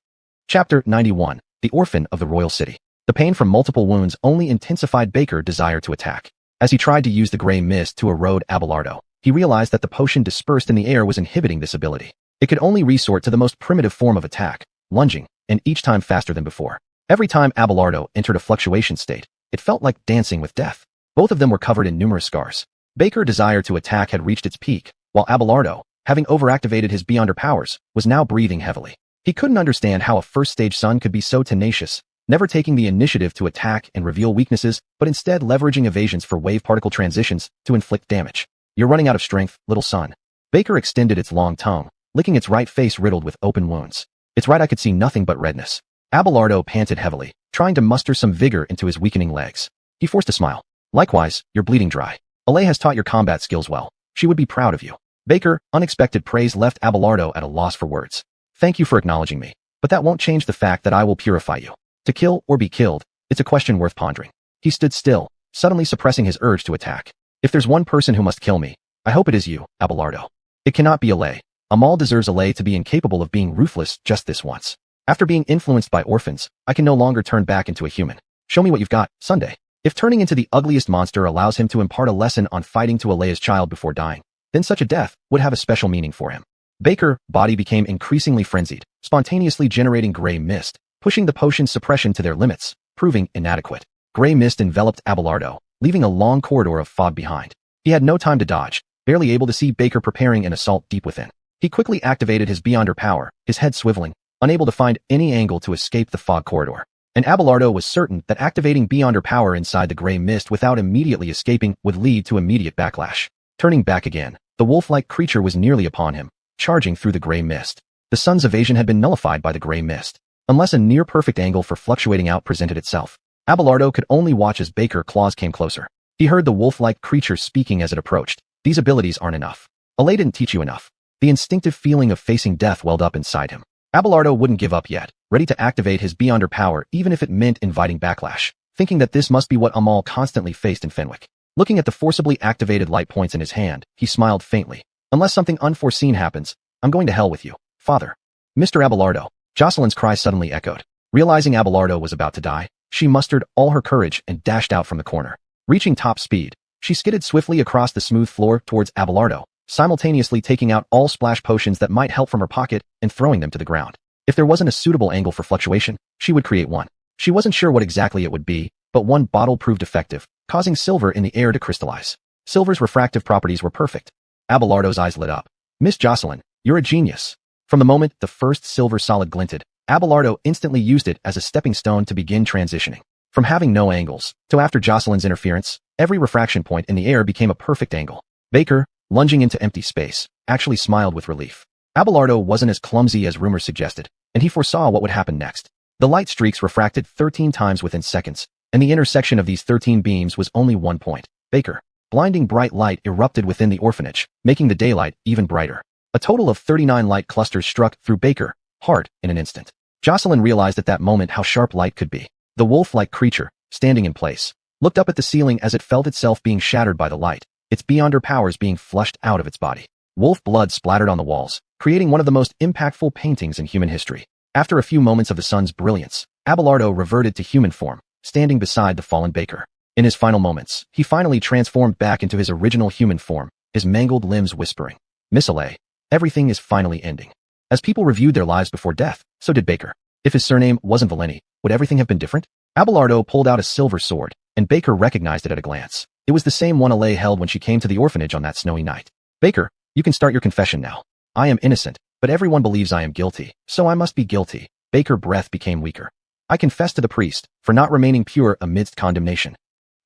Chapter 91. The Orphan of the Royal City. The pain from multiple wounds only intensified Baker's desire to attack. As he tried to use the gray mist to erode Abelardo, he realized that the potion dispersed in the air was inhibiting this ability. It could only resort to the most primitive form of attack, lunging, and each time faster than before. Every time Abelardo entered a fluctuation state, it felt like dancing with death. Both of them were covered in numerous scars. Baker's desire to attack had reached its peak, while Abelardo, having overactivated his beyonder powers, was now breathing heavily. He couldn't understand how a first-stage sun could be so tenacious, never taking the initiative to attack and reveal weaknesses, but instead leveraging evasions for wave particle transitions to inflict damage. "You're running out of strength, little sun." Baker extended its long tongue, licking its right face riddled with open wounds. "It's right, I could see nothing but redness." Abelardo panted heavily, trying to muster some vigor into his weakening legs. He forced a smile. "Likewise, you're bleeding dry. Alay has taught your combat skills well. She would be proud of you." Baker, unexpected praise left Abelardo at a loss for words. "Thank you for acknowledging me, but that won't change the fact that I will purify you. To kill or be killed, it's a question worth pondering." He stood still, suddenly suppressing his urge to attack. "If there's one person who must kill me, I hope it is you, Abelardo. It cannot be Alay. Amal deserves Alay to be incapable of being ruthless just this once. After being influenced by orphans, I can no longer turn back into a human. Show me what you've got, Sunday." If turning into the ugliest monster allows him to impart a lesson on fighting to Alay's child before dying, then such a death would have a special meaning for him. Baker's body became increasingly frenzied, spontaneously generating gray mist, pushing the potion's suppression to their limits, proving inadequate. Gray mist enveloped Abelardo, leaving a long corridor of fog behind. He had no time to dodge, barely able to see Baker preparing an assault deep within. He quickly activated his beyonder power, his head swiveling, unable to find any angle to escape the fog corridor. And Abelardo was certain that activating beyonder power inside the gray mist without immediately escaping would lead to immediate backlash. Turning back again, the wolf-like creature was nearly upon him, charging through the gray mist. The sun's evasion had been nullified by the gray mist, unless a near-perfect angle for fluctuating out presented itself. Abelardo could only watch as Baker's claws came closer. He heard the wolf-like creature speaking as it approached. These abilities aren't enough. Alay didn't teach you enough. The instinctive feeling of facing death welled up inside him. Abelardo wouldn't give up yet, ready to activate his beyonder power even if it meant inviting backlash, thinking that this must be what Amal constantly faced in Fenwick. Looking at the forcibly activated light points in his hand, he smiled faintly. Unless something unforeseen happens, I'm going to hell with you, father. Mr. Abelardo. Jocelyn's cry suddenly echoed. Realizing Abelardo was about to die, she mustered all her courage and dashed out from the corner. Reaching top speed, she skidded swiftly across the smooth floor towards Abelardo, simultaneously taking out all splash potions that might help from her pocket and throwing them to the ground. If there wasn't a suitable angle for fluctuation, she would create one. She wasn't sure what exactly it would be, but one bottle proved effective, causing silver in the air to crystallize. Silver's refractive properties were perfect. Abelardo's eyes lit up. Miss Jocelyn, you're a genius. From the moment the first silver solid glinted, Abelardo instantly used it as a stepping stone to begin transitioning. From having no angles, to after Jocelyn's interference, every refraction point in the air became a perfect angle. Baker, lunging into empty space, actually smiled with relief. Abelardo wasn't as clumsy as rumors suggested, and he foresaw what would happen next. The light streaks refracted 13 times within seconds, and the intersection of these 13 beams was only 1 point. Baker. Blinding bright light erupted within the orphanage, making the daylight even brighter. A total of 39 light clusters struck through Baker, heart, in an instant. Jocelyn realized at that moment how sharp light could be. The wolf-like creature, standing in place, looked up at the ceiling as it felt itself being shattered by the light, its beyonder powers being flushed out of its body. Wolf blood splattered on the walls, creating one of the most impactful paintings in human history. After a few moments of the sun's brilliance, Abelardo reverted to human form, standing beside the fallen Baker. In his final moments, he finally transformed back into his original human form, his mangled limbs whispering, Miss Alay, everything is finally ending. As people reviewed their lives before death, so did Baker. If his surname wasn't Valeni, would everything have been different? Abelardo pulled out a silver sword, and Baker recognized it at a glance. It was the same one Alay held when she came to the orphanage on that snowy night. Baker, you can start your confession now. I am innocent, but everyone believes I am guilty, so I must be guilty. Baker's breath became weaker. I confess to the priest, for not remaining pure amidst condemnation.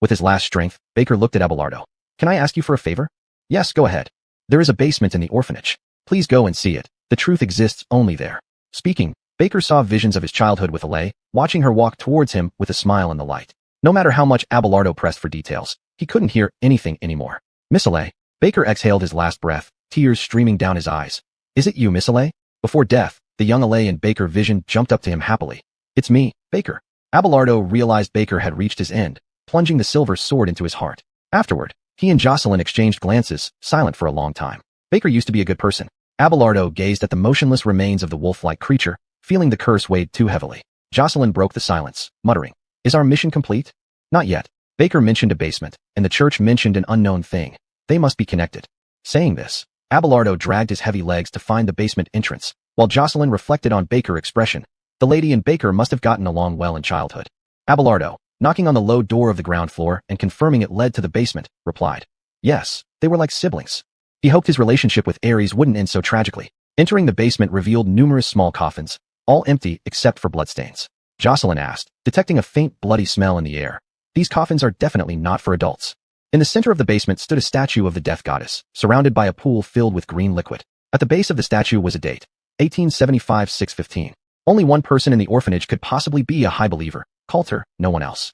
With his last strength, Baker looked at Abelardo. Can I ask you for a favor? Yes, go ahead. There is a basement in the orphanage. Please go and see it. The truth exists only there. Speaking, Baker saw visions of his childhood with Alay, watching her walk towards him with a smile in the light. No matter how much Abelardo pressed for details, he couldn't hear anything anymore. Miss Alay. Baker exhaled his last breath, tears streaming down his eyes. Is it you, Miss Alay? Before death, the young Alay in Baker vision jumped up to him happily. It's me, Baker. Abelardo realized Baker had reached his end, plunging the silver sword into his heart. Afterward, he and Jocelyn exchanged glances, silent for a long time. Baker used to be a good person. Abelardo gazed at the motionless remains of the wolf-like creature, feeling the curse weighed too heavily. Jocelyn broke the silence, muttering, Is our mission complete? Not yet. Baker mentioned a basement, and the church mentioned an unknown thing. They must be connected. Saying this, Abelardo dragged his heavy legs to find the basement entrance, while Jocelyn reflected on Baker's expression. The lady and Baker must have gotten along well in childhood. Abelardo, knocking on the low door of the ground floor and confirming it led to the basement, replied, Yes, they were like siblings. He hoped his relationship with Ares wouldn't end so tragically. Entering the basement revealed numerous small coffins, all empty except for bloodstains. Jocelyn asked, detecting a faint bloody smell in the air. These coffins are definitely not for adults. In the center of the basement stood a statue of the death goddess, surrounded by a pool filled with green liquid. At the base of the statue was a date, 1875-615. Only one person in the orphanage could possibly be a high believer, Coulter, no one else.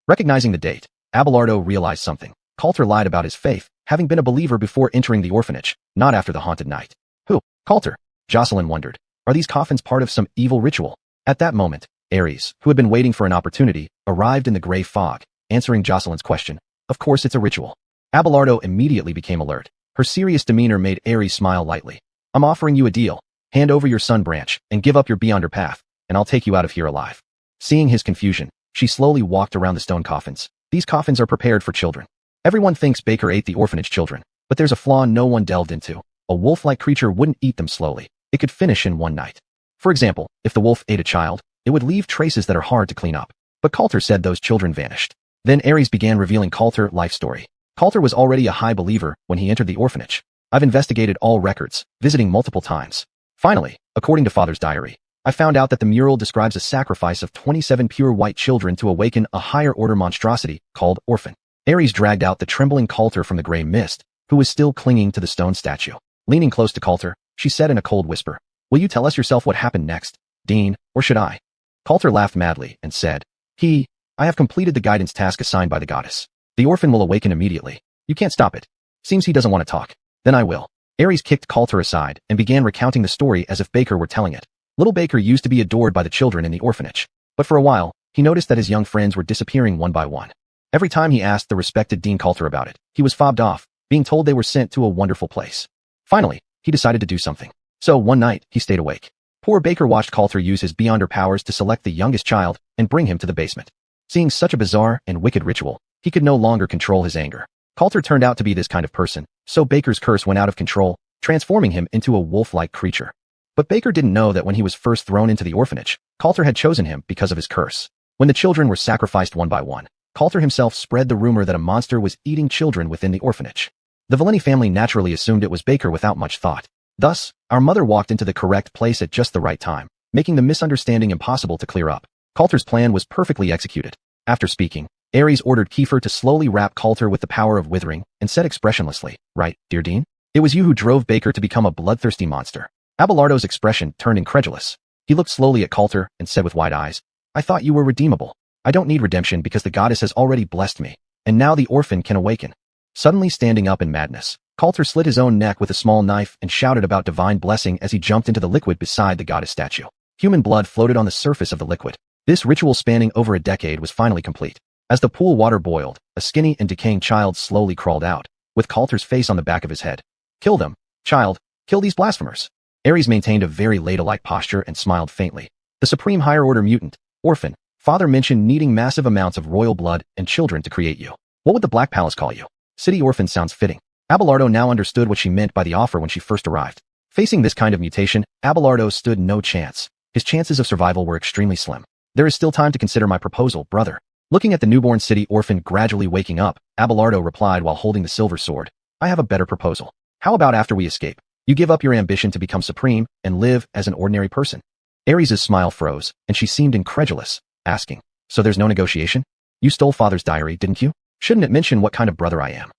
Recognizing the date, Abelardo realized something. Coulter lied about his faith, having been a believer before entering the orphanage, not after the haunted night. Who? Coulter? Jocelyn wondered. Are these coffins part of some evil ritual? At that moment, Ares, who had been waiting for an opportunity, arrived in the gray fog, answering Jocelyn's question. Of course it's a ritual. Abelardo immediately became alert. Her serious demeanor made Ares smile lightly. I'm offering you a deal. Hand over your sun branch, and give up your beyonder path, and I'll take you out of here alive. Seeing his confusion, she slowly walked around the stone coffins. These coffins are prepared for children. Everyone thinks Baker ate the orphanage children, but there's a flaw no one delved into. A wolf-like creature wouldn't eat them slowly. It could finish in one night. For example, if the wolf ate a child, it would leave traces that are hard to clean up. But Coulter said those children vanished. Then Ares began revealing Coulter's life story. Coulter was already a high believer when he entered the orphanage. I've investigated all records, visiting multiple times. Finally, according to Father's diary, I found out that the mural describes a sacrifice of 27 pure white children to awaken a higher-order monstrosity called Orphan. Ares dragged out the trembling Coulter from the gray mist, who was still clinging to the stone statue. Leaning close to Coulter, she said in a cold whisper, Will you tell us yourself what happened next, Dean, or should I? Coulter laughed madly and said, I have completed the guidance task assigned by the goddess. The orphan will awaken immediately. You can't stop it. Seems he doesn't want to talk. Then I will. Ares kicked Coulter aside and began recounting the story as if Baker were telling it. Little Baker used to be adored by the children in the orphanage. But for a while, he noticed that his young friends were disappearing one by one. Every time he asked the respected Dean Coulter about it, he was fobbed off, being told they were sent to a wonderful place. Finally, he decided to do something. So one night, he stayed awake. Poor Baker watched Coulter use his beyonder powers to select the youngest child and bring him to the basement. Seeing such a bizarre and wicked ritual, he could no longer control his anger. Coulter turned out to be this kind of person, so Baker's curse went out of control, transforming him into a wolf-like creature. But Baker didn't know that when he was first thrown into the orphanage, Coulter had chosen him because of his curse. When the children were sacrificed one by one, Coulter himself spread the rumor that a monster was eating children within the orphanage. The Villani family naturally assumed it was Baker without much thought. Thus, our mother walked into the correct place at just the right time, making the misunderstanding impossible to clear up. Coulter's plan was perfectly executed. After speaking, Ares ordered Kiefer to slowly wrap Coulter with the power of withering and said expressionlessly, "Right, dear Dean? It was you who drove Baker to become a bloodthirsty monster." Abelardo's expression turned incredulous. He looked slowly at Coulter and said with wide eyes, "I thought you were redeemable. I don't need redemption because the goddess has already blessed me, and now the orphan can awaken." Suddenly standing up in madness, Coulter slit his own neck with a small knife and shouted about divine blessing as he jumped into the liquid beside the goddess statue. Human blood floated on the surface of the liquid. This ritual spanning over a decade was finally complete. As the pool water boiled, a skinny and decaying child slowly crawled out, with Coulter's face on the back of his head. "Kill them, child. Kill these blasphemers." Ares maintained a very ladle-like posture and smiled faintly. The supreme higher order mutant, orphan, father mentioned needing massive amounts of royal blood and children to create you. What would the Black Palace call you? City orphan sounds fitting. Abelardo now understood what she meant by the offer when she first arrived. Facing this kind of mutation, Abelardo stood no chance. His chances of survival were extremely slim. "There is still time to consider my proposal, brother." Looking at the newborn city orphan gradually waking up, Abelardo replied while holding the silver sword, "I have a better proposal. How about after we escape, you give up your ambition to become supreme and live as an ordinary person?" Ares' smile froze, and she seemed incredulous, asking, "So there's no negotiation? You stole father's diary, didn't you? Shouldn't it mention what kind of brother I am?"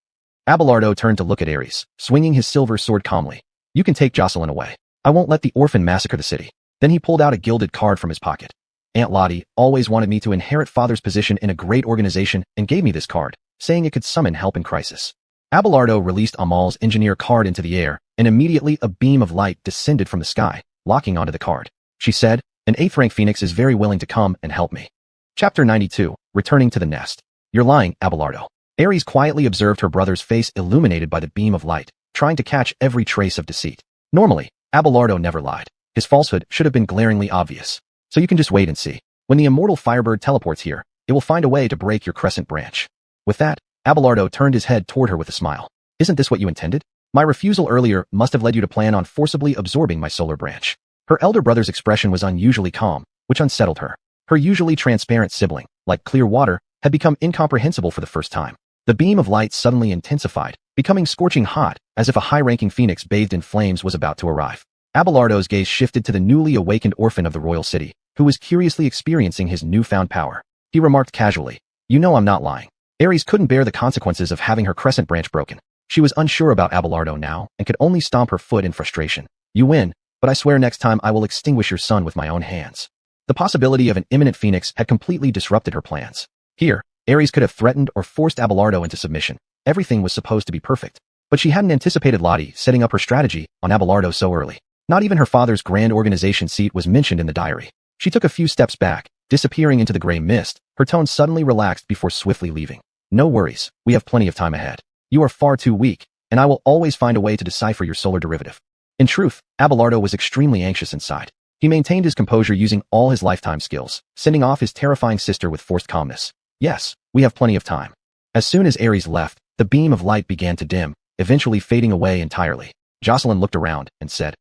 Abelardo turned to look at Ares, swinging his silver sword calmly. "You can take Jocelyn away. I won't let the orphan massacre the city." Then he pulled out a gilded card from his pocket. "Aunt Lottie always wanted me to inherit father's position in a great organization and gave me this card, saying it could summon help in crisis." Abelardo released Amal's engineer card into the air, and immediately a beam of light descended from the sky, locking onto the card. She said, "An 8th-rank phoenix is very willing to come and help me." Chapter 92, Returning to the Nest. "You're lying, Abelardo." Ares quietly observed her brother's face illuminated by the beam of light, trying to catch every trace of deceit. Normally, Abelardo never lied. His falsehood should have been glaringly obvious. "So you can just wait and see. When the immortal Firebird teleports here, it will find a way to break your crescent branch." With that, Abelardo turned his head toward her with a smile. "Isn't this what you intended? My refusal earlier must have led you to plan on forcibly absorbing my solar branch." Her elder brother's expression was unusually calm, which unsettled her. Her usually transparent sibling, like clear water, had become incomprehensible for the first time. The beam of light suddenly intensified, becoming scorching hot, as if a high-ranking phoenix bathed in flames was about to arrive. Abelardo's gaze shifted to the newly awakened orphan of the royal city, who was curiously experiencing his newfound power. He remarked casually, "You know I'm not lying." Ares couldn't bear the consequences of having her crescent branch broken. She was unsure about Abelardo now and could only stomp her foot in frustration. "You win, but I swear next time I will extinguish your son with my own hands." The possibility of an imminent phoenix had completely disrupted her plans. Here, Ares could have threatened or forced Abelardo into submission. Everything was supposed to be perfect. But she hadn't anticipated Lottie setting up her strategy on Abelardo so early. Not even her father's grand organization seat was mentioned in the diary. She took a few steps back, disappearing into the gray mist, her tone suddenly relaxed before swiftly leaving. "No worries, we have plenty of time ahead. You are far too weak, and I will always find a way to decipher your solar derivative." In truth, Abelardo was extremely anxious inside. He maintained his composure using all his lifetime skills, sending off his terrifying sister with forced calmness. "Yes, we have plenty of time." As soon as Ares left, the beam of light began to dim, eventually fading away entirely. Jocelyn looked around and said,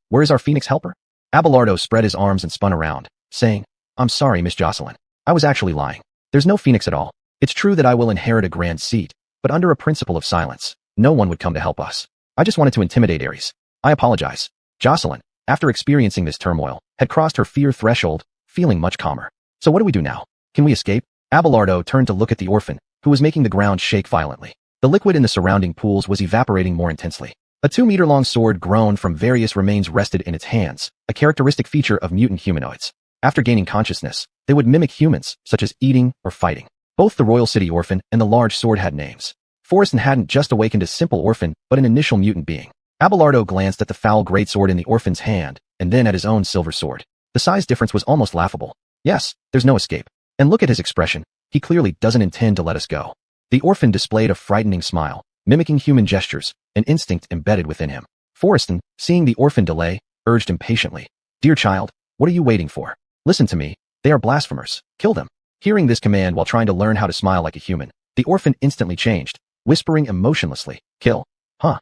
Where is our Phoenix helper?" Abelardo spread his arms and spun around, saying, "I'm sorry, Miss Jocelyn. I was actually lying. There's no Phoenix at all. It's true that I will inherit a grand seat, but under a principle of silence, no one would come to help us. I just wanted to intimidate Ares. I apologize." Jocelyn, after experiencing this turmoil, had crossed her fear threshold, feeling much calmer. "So what do we do now? Can we escape?" Abelardo turned to look at the orphan, who was making the ground shake violently. The liquid in the surrounding pools was evaporating more intensely. A 2-meter-long sword grown from various remains rested in its hands, a characteristic feature of mutant humanoids. After gaining consciousness, they would mimic humans, such as eating or fighting. Both the Royal City Orphan and the large sword had names. Forreston hadn't just awakened a simple orphan, but an initial mutant being. Abelardo glanced at the foul greatsword in the orphan's hand, and then at his own silver sword. The size difference was almost laughable. Yes, there's no escape. And look at his expression. He clearly doesn't intend to let us go. The orphan displayed a frightening smile, mimicking human gestures, an instinct embedded within him. Forreston, seeing the orphan delay, urged impatiently. Dear child, what are you waiting for? Listen to me. They are blasphemers. Kill them. Hearing this command while trying to learn how to smile like a human, the orphan instantly changed, whispering emotionlessly. Kill. Huh.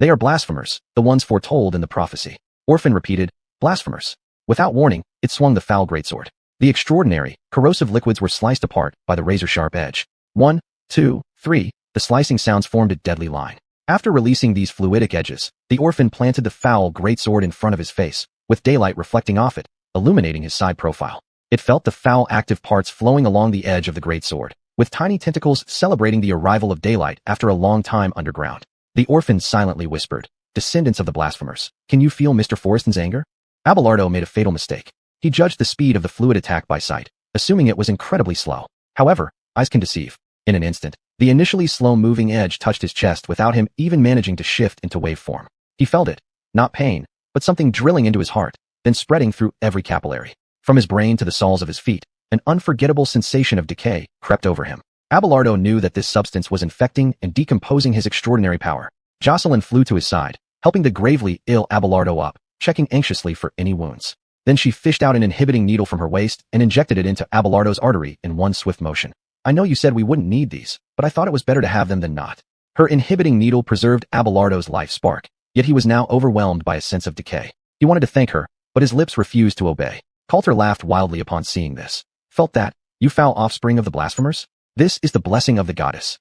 They are blasphemers, the ones foretold in the prophecy. Orphan repeated, blasphemers. Without warning, it swung the foul greatsword. The extraordinary, corrosive liquids were sliced apart by the razor-sharp edge. 1, 2, 3, the slicing sounds formed a deadly line. After releasing these fluidic edges, the orphan planted the foul greatsword in front of his face, with daylight reflecting off it, illuminating his side profile. It felt the foul active parts flowing along the edge of the greatsword, with tiny tentacles celebrating the arrival of daylight after a long time underground. The orphan silently whispered, descendants of the blasphemers, can you feel Mr. Forreston's anger? Abelardo made a fatal mistake. He judged the speed of the fluid attack by sight, assuming it was incredibly slow. However, eyes can deceive. In an instant, the initially slow-moving edge touched his chest without him even managing to shift into waveform. He felt it, not pain, but something drilling into his heart, then spreading through every capillary. From his brain to the soles of his feet, an unforgettable sensation of decay crept over him. Abelardo knew that this substance was infecting and decomposing his extraordinary power. Jocelyn flew to his side, helping the gravely ill Abelardo up, checking anxiously for any wounds. Then she fished out an inhibiting needle from her waist and injected it into Abelardo's artery in one swift motion. I know you said we wouldn't need these, but I thought it was better to have them than not. Her inhibiting needle preserved Abelardo's life spark, yet he was now overwhelmed by a sense of decay. He wanted to thank her, but his lips refused to obey. Coulter laughed wildly upon seeing this. Felt that, you foul offspring of the blasphemers? This is the blessing of the goddess.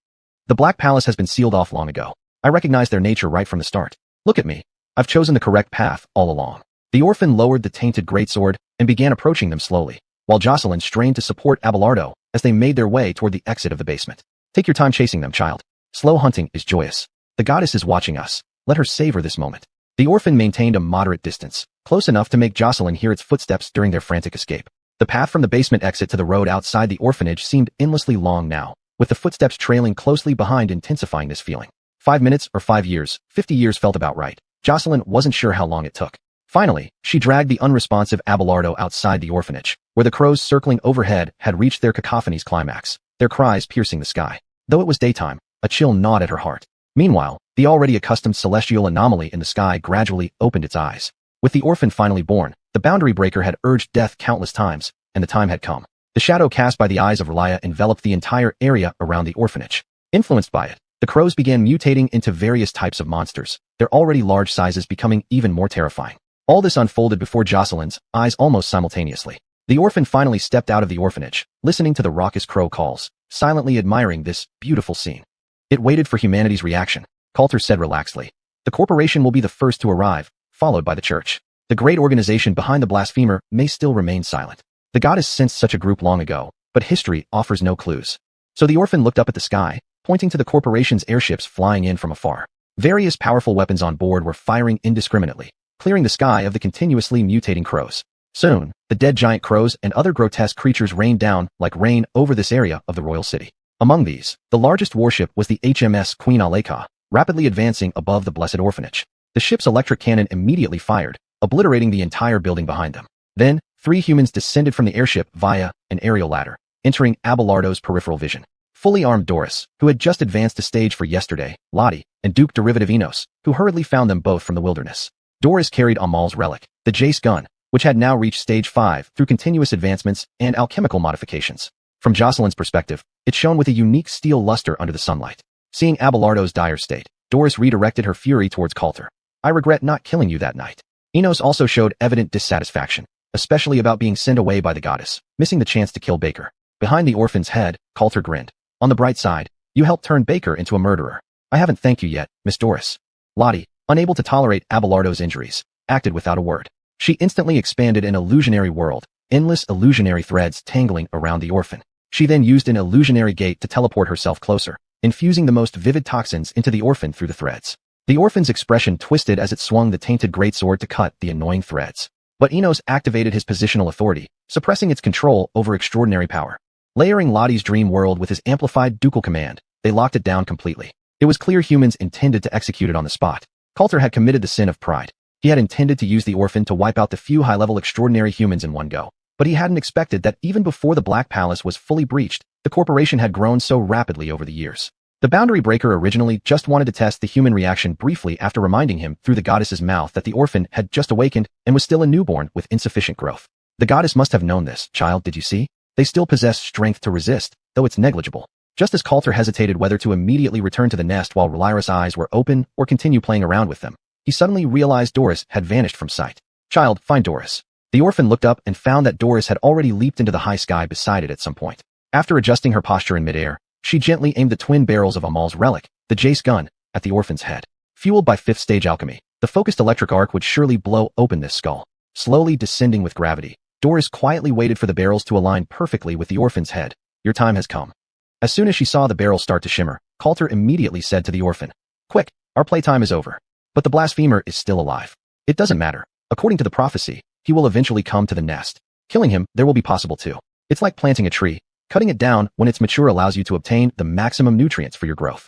The Black Palace has been sealed off long ago. I recognize their nature right from the start. Look at me. I've chosen the correct path all along. The orphan lowered the tainted greatsword and began approaching them slowly, while Jocelyn strained to support Abelardo as they made their way toward the exit of the basement. Take your time chasing them, child. Slow hunting is joyous. The goddess is watching us. Let her savor this moment. The orphan maintained a moderate distance, close enough to make Jocelyn hear its footsteps during their frantic escape. The path from the basement exit to the road outside the orphanage seemed endlessly long now, with the footsteps trailing closely behind, intensifying this feeling. 5 minutes or 5 years, 50 years felt about right. Jocelyn wasn't sure how long it took. Finally, she dragged the unresponsive Abelardo outside the orphanage, where the crows circling overhead had reached their cacophony's climax, their cries piercing the sky. Though it was daytime, a chill gnawed at her heart. Meanwhile, the already accustomed celestial anomaly in the sky gradually opened its eyes. With the orphan finally born, the boundary breaker had urged death countless times, and the time had come. The shadow cast by the eyes of Relia enveloped the entire area around the orphanage. Influenced by it, the crows began mutating into various types of monsters, their already large sizes becoming even more terrifying. All this unfolded before Jocelyn's eyes almost simultaneously. The orphan finally stepped out of the orphanage, listening to the raucous crow calls, silently admiring this beautiful scene. It waited for humanity's reaction. Coulter said relaxedly. The corporation will be the first to arrive, followed by the church. The great organization behind the blasphemer may still remain silent. The goddess sensed such a group long ago, but history offers no clues. So the orphan looked up at the sky, pointing to the corporation's airships flying in from afar. Various powerful weapons on board were firing indiscriminately, clearing the sky of the continuously mutating crows. Soon, the dead giant crows and other grotesque creatures rained down like rain over this area of the royal city. Among these, the largest warship was the HMS Queen Aleka, rapidly advancing above the Blessed Orphanage. The ship's electric cannon immediately fired, obliterating the entire building behind them. Then, 3 humans descended from the airship via an aerial ladder, entering Abelardo's peripheral vision. Fully armed Doris, who had just advanced a stage for yesterday, Lottie, and Duke Derivative Enos, who hurriedly found them both from the wilderness. Doris carried Amal's relic, the Jace gun, which had now reached stage 5 through continuous advancements and alchemical modifications. From Jocelyn's perspective, it shone with a unique steel luster under the sunlight. Seeing Abelardo's dire state, Doris redirected her fury towards Coulter. I regret not killing you that night. Enos also showed evident dissatisfaction, especially about being sent away by the goddess, missing the chance to kill Baker. Behind the orphan's head, Coulter grinned. On the bright side, you helped turn Baker into a murderer. I haven't thanked you yet, Miss Doris. Lottie, unable to tolerate Abelardo's injuries, acted without a word. She instantly expanded an illusionary world, endless illusionary threads tangling around the orphan. She then used an illusionary gate to teleport herself closer, infusing the most vivid toxins into the orphan through the threads. The orphan's expression twisted as it swung the tainted greatsword to cut the annoying threads. But Enos activated his positional authority, suppressing its control over extraordinary power. Layering Lottie's dream world with his amplified ducal command, they locked it down completely. It was clear humans intended to execute it on the spot. Coulter had committed the sin of pride. He had intended to use the orphan to wipe out the few high-level extraordinary humans in one go. But he hadn't expected that even before the Black Palace was fully breached, the corporation had grown so rapidly over the years. The boundary breaker originally just wanted to test the human reaction briefly after reminding him through the goddess's mouth that the orphan had just awakened and was still a newborn with insufficient growth. The goddess must have known this. Child, did you see? They still possess strength to resist, though it's negligible. Just as Coulter hesitated whether to immediately return to the nest while Elixirs' eyes were open or continue playing around with them, he suddenly realized Doris had vanished from sight. Child, find Doris. The orphan looked up and found that Doris had already leaped into the high sky beside it at some point. After adjusting her posture in midair, she gently aimed the twin barrels of Amal's relic, the Jace gun, at the orphan's head. Fueled by fifth-stage alchemy, the focused electric arc would surely blow open this skull. Slowly descending with gravity, Doris quietly waited for the barrels to align perfectly with the orphan's head. Your time has come. As soon as she saw the barrels start to shimmer, Coulter immediately said to the orphan, Quick, our playtime is over. But the blasphemer is still alive. It doesn't matter. According to the prophecy, he will eventually come to the nest. Killing him, there will be possible too. It's like planting a tree. Cutting it down when it's mature allows you to obtain the maximum nutrients for your growth.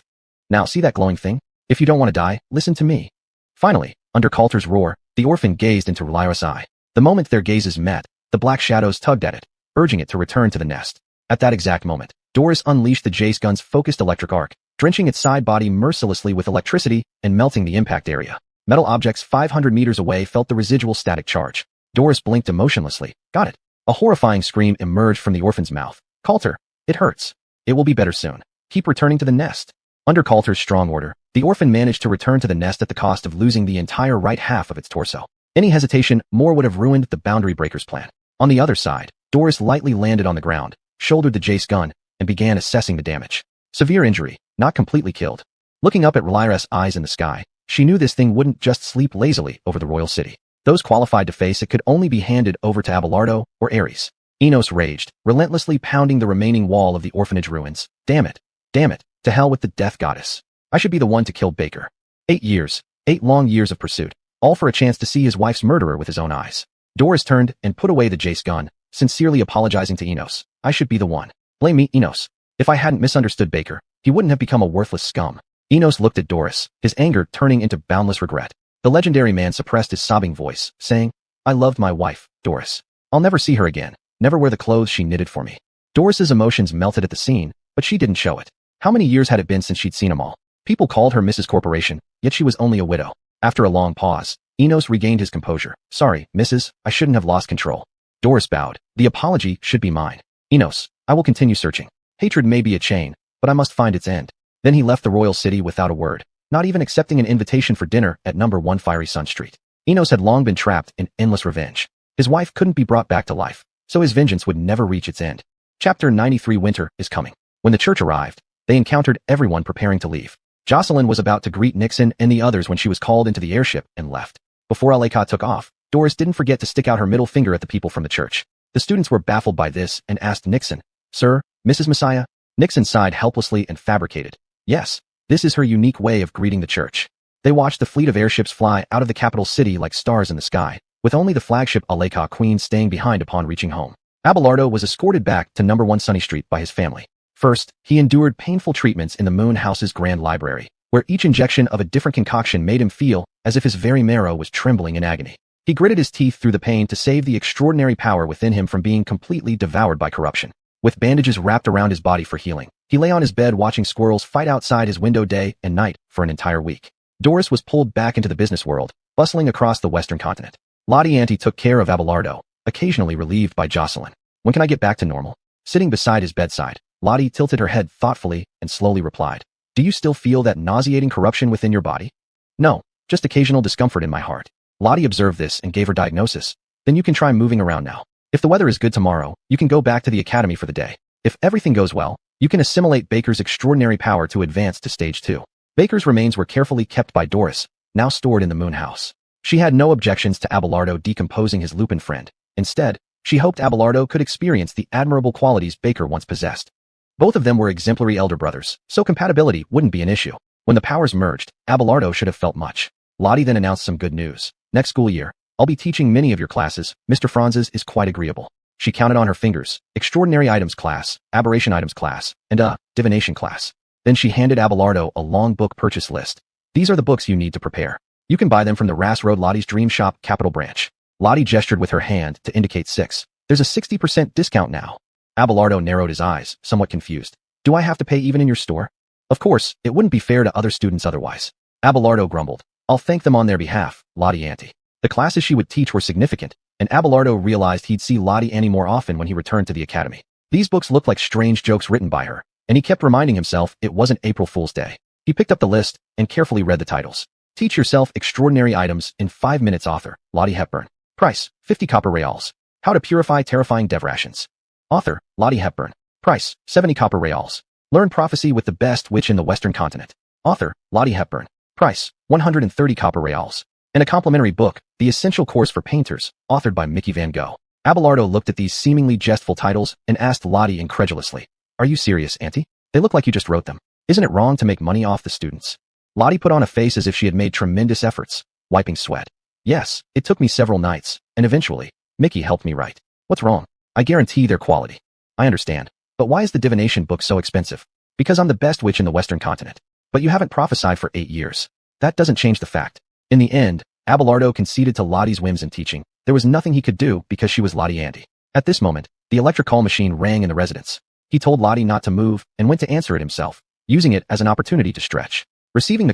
Now see that glowing thing? If you don't want to die, listen to me. Finally, under Coulter's roar, the orphan gazed into Elixirs' eye. The moment their gazes met, the black shadows tugged at it, urging it to return to the nest. At that exact moment, Doris unleashed the Jace gun's focused electric arc, drenching its side body mercilessly with electricity and melting the impact area. Metal objects 500 meters away felt the residual static charge. Doris blinked emotionlessly. Got it. A horrifying scream emerged from the orphan's mouth. Coulter, it hurts. It will be better soon. Keep returning to the nest. Under Coulter's strong order, the orphan managed to return to the nest at the cost of losing the entire right half of its torso. Any hesitation more would have ruined the boundary breaker's plan. On the other side, Doris lightly landed on the ground, shouldered the Jace gun, and began assessing the damage. Severe injury, not completely killed. Looking up at Elixirs' eyes in the sky, she knew this thing wouldn't just sleep lazily over the royal city. Those qualified to face it could only be handed over to Abelardo or Ares. Enos raged, relentlessly pounding the remaining wall of the orphanage ruins. Damn it. Damn it. To hell with the death goddess. I should be the one to kill Baker. 8 years. 8 long years of pursuit. All for a chance to see his wife's murderer with his own eyes. Doris turned and put away the Jace gun, sincerely apologizing to Enos. I should be the one. Blame me, Enos. If I hadn't misunderstood Baker, he wouldn't have become a worthless scum. Enos looked at Doris, his anger turning into boundless regret. The legendary man suppressed his sobbing voice, saying, I loved my wife, Doris. I'll never see her again. Never wear the clothes she knitted for me. Doris's emotions melted at the scene, but she didn't show it. How many years had it been since she'd seen them all? People called her Mrs. Corporation, yet she was only a widow. After a long pause, Enos regained his composure. Sorry, Mrs., I shouldn't have lost control. Doris bowed. The apology should be mine. Enos, I will continue searching. Hatred may be a chain, but I must find its end. Then he left the royal city without a word, not even accepting an invitation for dinner at number 1 Fiery Sun Street. Enos had long been trapped in endless revenge. His wife couldn't be brought back to life, so his vengeance would never reach its end. Chapter 93 Winter is coming. When the church arrived, they encountered everyone preparing to leave. Jocelyn was about to greet Nixon and the others when she was called into the airship and left. Before Aleka took off, Doris didn't forget to stick out her middle finger at the people from the church. The students were baffled by this and asked Nixon, Sir, Mrs. Messiah? Nixon sighed helplessly and fabricated. Yes, this is her unique way of greeting the church. They watched the fleet of airships fly out of the capital city like stars in the sky, with only the flagship Aleka Queen staying behind upon reaching home. Abelardo was escorted back to number 1 Sunny Street by his family. First, he endured painful treatments in the Moon House's grand library, where each injection of a different concoction made him feel as if his very marrow was trembling in agony. He gritted his teeth through the pain to save the extraordinary power within him from being completely devoured by corruption. With bandages wrapped around his body for healing, he lay on his bed watching squirrels fight outside his window day and night for an entire week. Doris was pulled back into the business world, bustling across the western continent. Lottie Auntie took care of Abelardo, occasionally relieved by Jocelyn. When can I get back to normal? Sitting beside his bedside, Lottie tilted her head thoughtfully and slowly replied, Do you still feel that nauseating corruption within your body? No, just occasional discomfort in my heart. Lottie observed this and gave her diagnosis. Then you can try moving around now. If the weather is good tomorrow, you can go back to the academy for the day. If everything goes well, you can assimilate Baker's extraordinary power to advance to stage 2. Baker's remains were carefully kept by Doris, now stored in the Moon House. She had no objections to Abelardo decomposing his Lupin friend. Instead, she hoped Abelardo could experience the admirable qualities Baker once possessed. Both of them were exemplary elder brothers, so compatibility wouldn't be an issue. When the powers merged, Abelardo should have felt much. Lottie then announced some good news. Next school year, I'll be teaching many of your classes. Mr. Franz's is quite agreeable. She counted on her fingers, extraordinary items class, aberration items class, and divination class. Then she handed Abelardo a long book purchase list. These are the books you need to prepare. You can buy them from the Ras Road Lottie's Dream Shop Capital Branch. Lottie gestured with her hand to indicate 6. There's a 60% discount now. Abelardo narrowed his eyes, somewhat confused. Do I have to pay even in your store? Of course, it wouldn't be fair to other students otherwise. Abelardo grumbled. I'll thank them on their behalf, Lottie Auntie. The classes she would teach were significant, and Abelardo realized he'd see Lottie Annie more often when he returned to the academy. These books looked like strange jokes written by her, and he kept reminding himself it wasn't April Fool's Day. He picked up the list and carefully read the titles. Teach Yourself Extraordinary Items in 5 Minutes. Author, Lottie Hepburn. Price, 50 copper reals. How to Purify Terrifying Dev Rations. Author, Lottie Hepburn. Price, 70 copper reals. Learn Prophecy with the Best Witch in the Western Continent. Author, Lottie Hepburn. Price, 130 copper reals. And a complimentary book, The Essential Course for Painters, authored by Mickey Van Gogh. Abelardo looked at these seemingly jestful titles and asked Lottie incredulously, Are you serious, Auntie? They look like you just wrote them. Isn't it wrong to make money off the students? Lottie put on a face as if she had made tremendous efforts, wiping sweat. Yes, it took me several nights, and eventually, Mickey helped me write. What's wrong? I guarantee their quality. I understand. But why is the divination book so expensive? Because I'm the best witch in the Western Continent. But you haven't prophesied for 8 years. That doesn't change the fact. In the end, Abelardo conceded to Lottie's whims in teaching. There was nothing he could do because she was Lottie Auntie. At this moment, the electric call machine rang in the residence. He told Lottie not to move and went to answer it himself, using it as an opportunity to stretch. Receiving the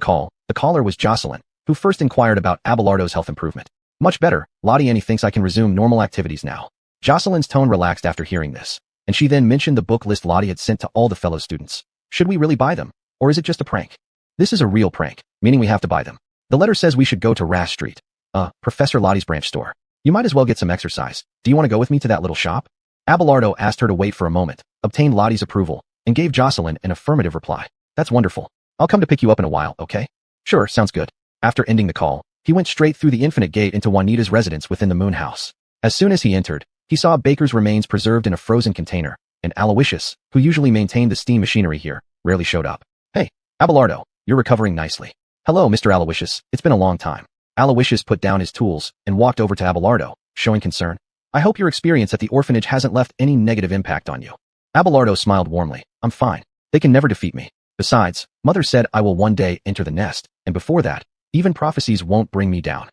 caller was Jocelyn, who first inquired about Abelardo's health improvement. Much better, Lottie Annie thinks I can resume normal activities now. Jocelyn's tone relaxed after hearing this, and she then mentioned the book list Lottie had sent to all the fellow students. Should we really buy them? Or is it just a prank? This is a real prank, meaning we have to buy them. The letter says we should go to Ras Street, Professor Lottie's branch store. You might as well get some exercise. Do you want to go with me to that little shop? Abelardo asked her to wait for a moment, obtained Lottie's approval, and gave Jocelyn an affirmative reply. That's wonderful. I'll come to pick you up in a while, okay? Sure, sounds good. After ending the call, he went straight through the infinite gate into Juanita's residence within the moon house. As soon as he entered, he saw Baker's remains preserved in a frozen container, and Aloysius, who usually maintained the steam machinery here, rarely showed up. Hey, Abelardo, you're recovering nicely. Hello, Mr. Aloysius, it's been a long time. Aloysius put down his tools and walked over to Abelardo, showing concern. I hope your experience at the orphanage hasn't left any negative impact on you. Abelardo smiled warmly. I'm fine. They can never defeat me. Besides, Mother said I will one day enter the nest, and before that, even prophecies won't bring me down.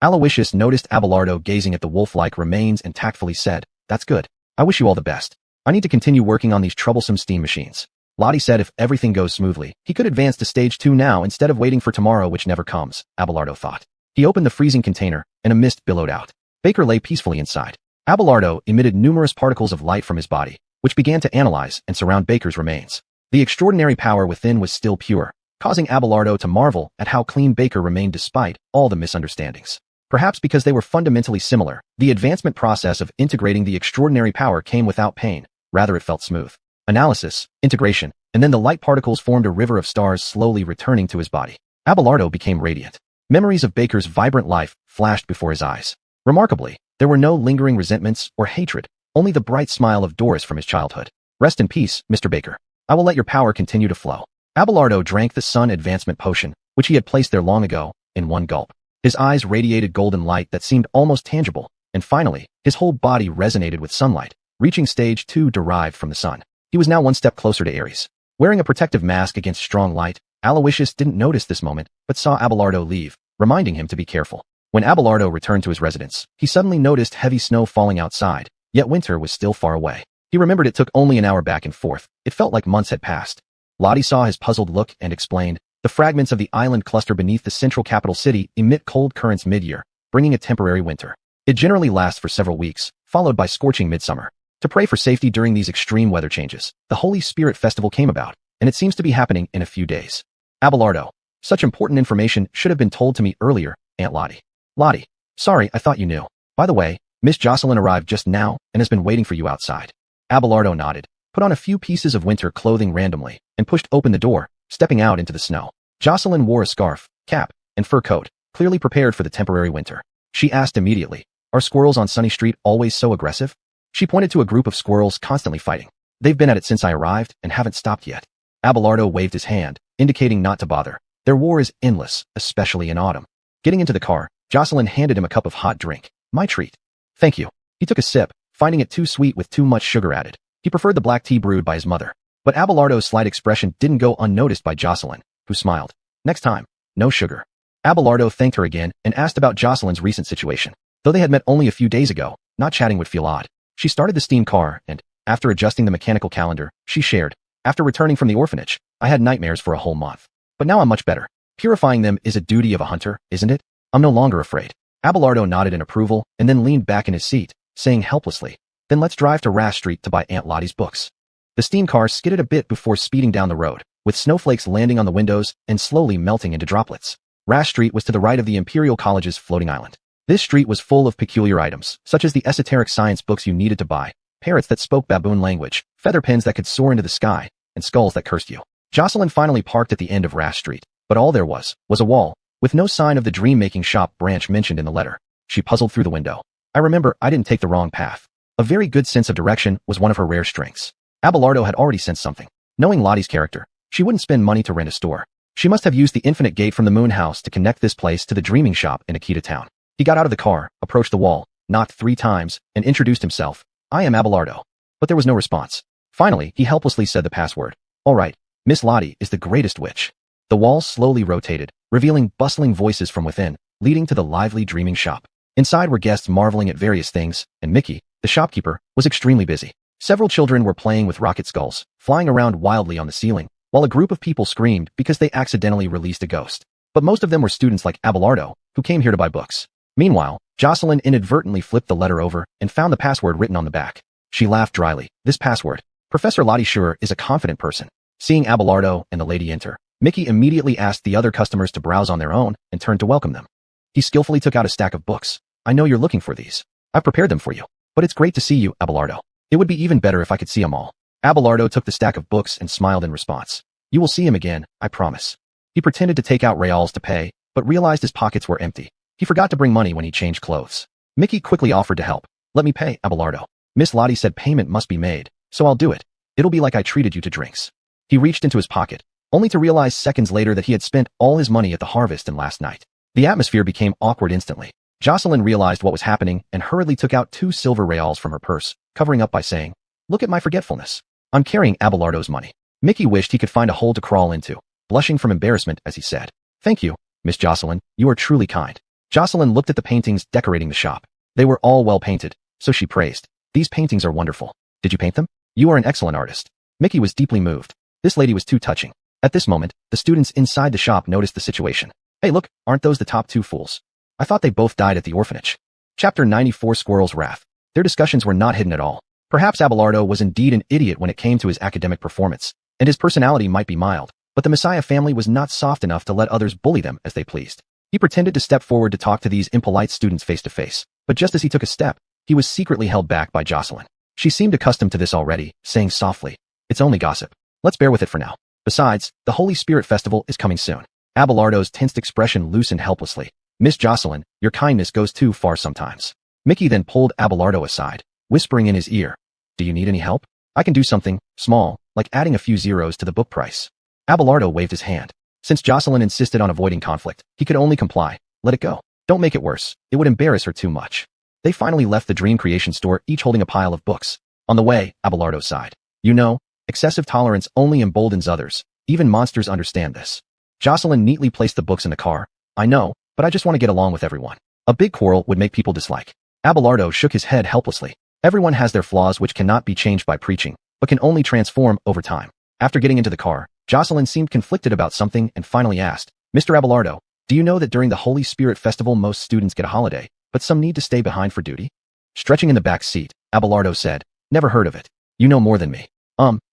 Aloysius noticed Abelardo gazing at the wolf-like remains and tactfully said, That's good. I wish you all the best. I need to continue working on these troublesome steam machines. Lottie said if everything goes smoothly, he could advance to stage 2 now instead of waiting for tomorrow which never comes, Abelardo thought. He opened the freezing container, and a mist billowed out. Baker lay peacefully inside. Abelardo emitted numerous particles of light from his body, which began to analyze and surround Baker's remains. The extraordinary power within was still pure, causing Abelardo to marvel at how clean Baker remained despite all the misunderstandings. Perhaps because they were fundamentally similar, the advancement process of integrating the extraordinary power came without pain, rather it felt smooth. Analysis, integration, and then the light particles formed a river of stars slowly returning to his body. Abelardo became radiant. Memories of Baker's vibrant life flashed before his eyes. Remarkably, there were no lingering resentments or hatred, only the bright smile of Doris from his childhood. Rest in peace, Mr. Baker. I will let your power continue to flow. Abelardo drank the sun advancement potion, which he had placed there long ago, in one gulp. His eyes radiated golden light that seemed almost tangible, and finally, his whole body resonated with sunlight, reaching stage 2 derived from the sun. He was now one step closer to Ares. Wearing a protective mask against strong light, Aloysius didn't notice this moment, but saw Abelardo leave, reminding him to be careful. When Abelardo returned to his residence, he suddenly noticed heavy snow falling outside, yet winter was still far away. He remembered it took only an hour back and forth. It felt like months had passed. Lottie saw his puzzled look and explained, the fragments of the island cluster beneath the central capital city emit cold currents mid-year, bringing a temporary winter. It generally lasts for several weeks, followed by scorching midsummer. To pray for safety during these extreme weather changes, the Holy Spirit Festival came about, and it seems to be happening in a few days. Abelardo, such important information should have been told to me earlier, Aunt Lottie. Lottie, sorry, I thought you knew. By the way, Miss Jocelyn arrived just now and has been waiting for you outside. Abelardo nodded, put on a few pieces of winter clothing randomly, and pushed open the door, stepping out into the snow. Jocelyn wore a scarf, cap, and fur coat, clearly prepared for the temporary winter. She asked immediately, Are squirrels on Sunny Street always so aggressive? She pointed to a group of squirrels constantly fighting. They've been at it since I arrived and haven't stopped yet. Abelardo waved his hand, indicating not to bother. Their war is endless, especially in autumn. Getting into the car, Jocelyn handed him a cup of hot drink. My treat. Thank you. He took a sip, finding it too sweet with too much sugar added. He preferred the black tea brewed by his mother. But Abelardo's slight expression didn't go unnoticed by Jocelyn, who smiled. Next time, no sugar. Abelardo thanked her again and asked about Jocelyn's recent situation. Though they had met only a few days ago, not chatting would feel odd. She started the steam car and, after adjusting the mechanical calendar, she shared, "After returning from the orphanage, I had nightmares for a whole month. But now I'm much better. Purifying them is a duty of a hunter, isn't it? I'm no longer afraid." Abelardo nodded in approval and then leaned back in his seat, saying helplessly, "Then let's drive to Rash Street to buy Aunt Lottie's books." The steam car skidded a bit before speeding down the road, with snowflakes landing on the windows and slowly melting into droplets. Rash Street was to the right of the Imperial College's floating island. This street was full of peculiar items, such as the esoteric science books you needed to buy, parrots that spoke baboon language, feather pens that could soar into the sky, and skulls that cursed you. Jocelyn finally parked at the end of Rash Street, but all there was a wall, with no sign of the dream-making shop branch mentioned in the letter. She puzzled through the window. "I remember I didn't take the wrong path." A very good sense of direction was one of her rare strengths. Abelardo had already sensed something. Knowing Lottie's character, she wouldn't spend money to rent a store. She must have used the infinite gate from the moon house to connect this place to the dreaming shop in Akita town. He got out of the car, approached the wall, knocked 3 times, and introduced himself. "I am Abelardo." But there was no response. Finally, he helplessly said the password. "All right, Miss Lottie is the greatest witch." The walls slowly rotated, revealing bustling voices from within, leading to the lively dreaming shop. Inside were guests marveling at various things, and Mickey, the shopkeeper, was extremely busy. Several children were playing with rocket skulls, flying around wildly on the ceiling, while a group of people screamed because they accidentally released a ghost. But most of them were students like Abelardo, who came here to buy books. Meanwhile, Jocelyn inadvertently flipped the letter over and found the password written on the back. She laughed dryly. This password. Professor Lottie sure is a confident person. Seeing Abelardo and the lady enter, Mickey immediately asked the other customers to browse on their own and turned to welcome them. He skillfully took out a stack of books. "I know you're looking for these. I've prepared them for you. But it's great to see you, Abelardo. It would be even better if I could see them all." Abelardo took the stack of books and smiled in response. "You will see him again, I promise." He pretended to take out reals to pay, but realized his pockets were empty. He forgot to bring money when he changed clothes. Mickey quickly offered to help. "Let me pay, Abelardo. Miss Lottie said payment must be made, so I'll do it. It'll be like I treated you to drinks." He reached into his pocket, only to realize seconds later that he had spent all his money at the harvest and last night. The atmosphere became awkward instantly. Jocelyn realized what was happening and hurriedly took out 2 silver reals from her purse, covering up by saying, "Look at my forgetfulness. I'm carrying Abelardo's money." Mickey wished he could find a hole to crawl into, blushing from embarrassment as he said, "Thank you, Miss Jocelyn, you are truly kind." Jocelyn looked at the paintings decorating the shop. They were all well painted, so she praised. "These paintings are wonderful. Did you paint them? You are an excellent artist." Mickey was deeply moved. This lady was too touching. At this moment, the students inside the shop noticed the situation. "Hey look, aren't those the top 2 fools? I thought they both died at the orphanage." Chapter 94 Squirrel's Wrath. Their discussions were not hidden at all. Perhaps Abelardo was indeed an idiot when it came to his academic performance, and his personality might be mild, but the Messiah family was not soft enough to let others bully them as they pleased. He pretended to step forward to talk to these impolite students face to face, but just as he took a step, he was secretly held back by Jocelyn. She seemed accustomed to this already, saying softly, "It's only gossip. Let's bear with it for now. Besides, the Holy Spirit Festival is coming soon." Abelardo's tensed expression loosened helplessly. "Miss Jocelyn, your kindness goes too far sometimes." Mickey then pulled Abelardo aside, whispering in his ear, "Do you need any help? I can do something small, like adding a few zeros to the book price." Abelardo waved his hand. Since Jocelyn insisted on avoiding conflict, he could only comply. "Let it go. Don't make it worse. It would embarrass her too much." They finally left the Dream Creation store, each holding a pile of books. On the way, Abelardo sighed. "You know, excessive tolerance only emboldens others. Even monsters understand this." Jocelyn neatly placed the books in the car. "I know, but I just want to get along with everyone. A big quarrel would make people dislike." Abelardo shook his head helplessly. Everyone has their flaws which cannot be changed by preaching, but can only transform over time. After getting into the car, Jocelyn seemed conflicted about something and finally asked, "Mr. Abelardo, do you know that during the Holy Spirit Festival most students get a holiday, but some need to stay behind for duty?" Stretching in the back seat, Abelardo said, "Never heard of it. You know more than me."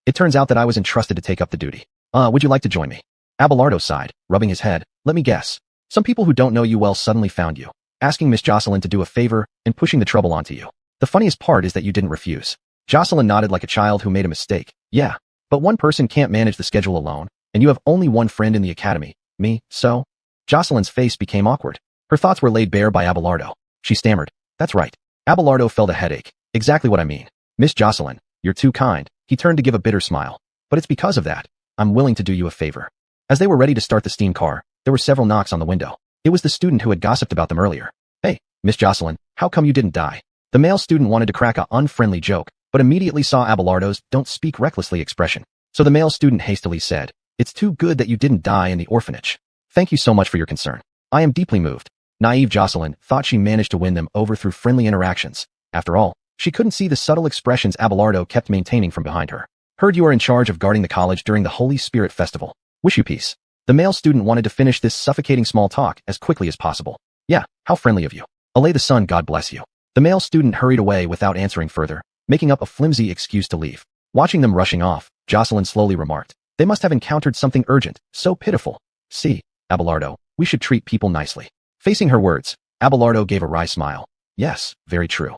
It turns out that I was entrusted to take up the duty. Would you like to join me?" Abelardo sighed, rubbing his head. "Let me guess. Some people who don't know you well suddenly found you, asking Miss Jocelyn to do a favor and pushing the trouble onto you. The funniest part is that you didn't refuse." Jocelyn nodded like a child who made a mistake. "Yeah, but one person can't manage the schedule alone, and you have only one friend in the academy, me, so?" Jocelyn's face became awkward. Her thoughts were laid bare by Abelardo. She stammered, "That's right." Abelardo felt a headache. "Exactly what I mean. Miss Jocelyn, you're too kind." He turned to give a bitter smile. "But it's because of that. I'm willing to do you a favor." As they were ready to start the steam car, there were several knocks on the window. It was the student who had gossiped about them earlier. "Hey, Miss Jocelyn, how come you didn't die?" The male student wanted to crack a unfriendly joke, but immediately saw Abelardo's "don't speak recklessly" expression. So the male student hastily said, "It's too good that you didn't die in the orphanage. Thank you so much for your concern. I am deeply moved." Naive Jocelyn thought she managed to win them over through friendly interactions. After all, she couldn't see the subtle expressions Abelardo kept maintaining from behind her. "Heard you are in charge of guarding the college during the Holy Spirit Festival. Wish you peace." The male student wanted to finish this suffocating small talk as quickly as possible. "Yeah, how friendly of you. Allay the sun, God bless you." The male student hurried away without answering further, making up a flimsy excuse to leave. Watching them rushing off, Jocelyn slowly remarked, "They must have encountered something urgent, so pitiful. See, Abelardo, we should treat people nicely." Facing her words, Abelardo gave a wry smile. Yes, very true.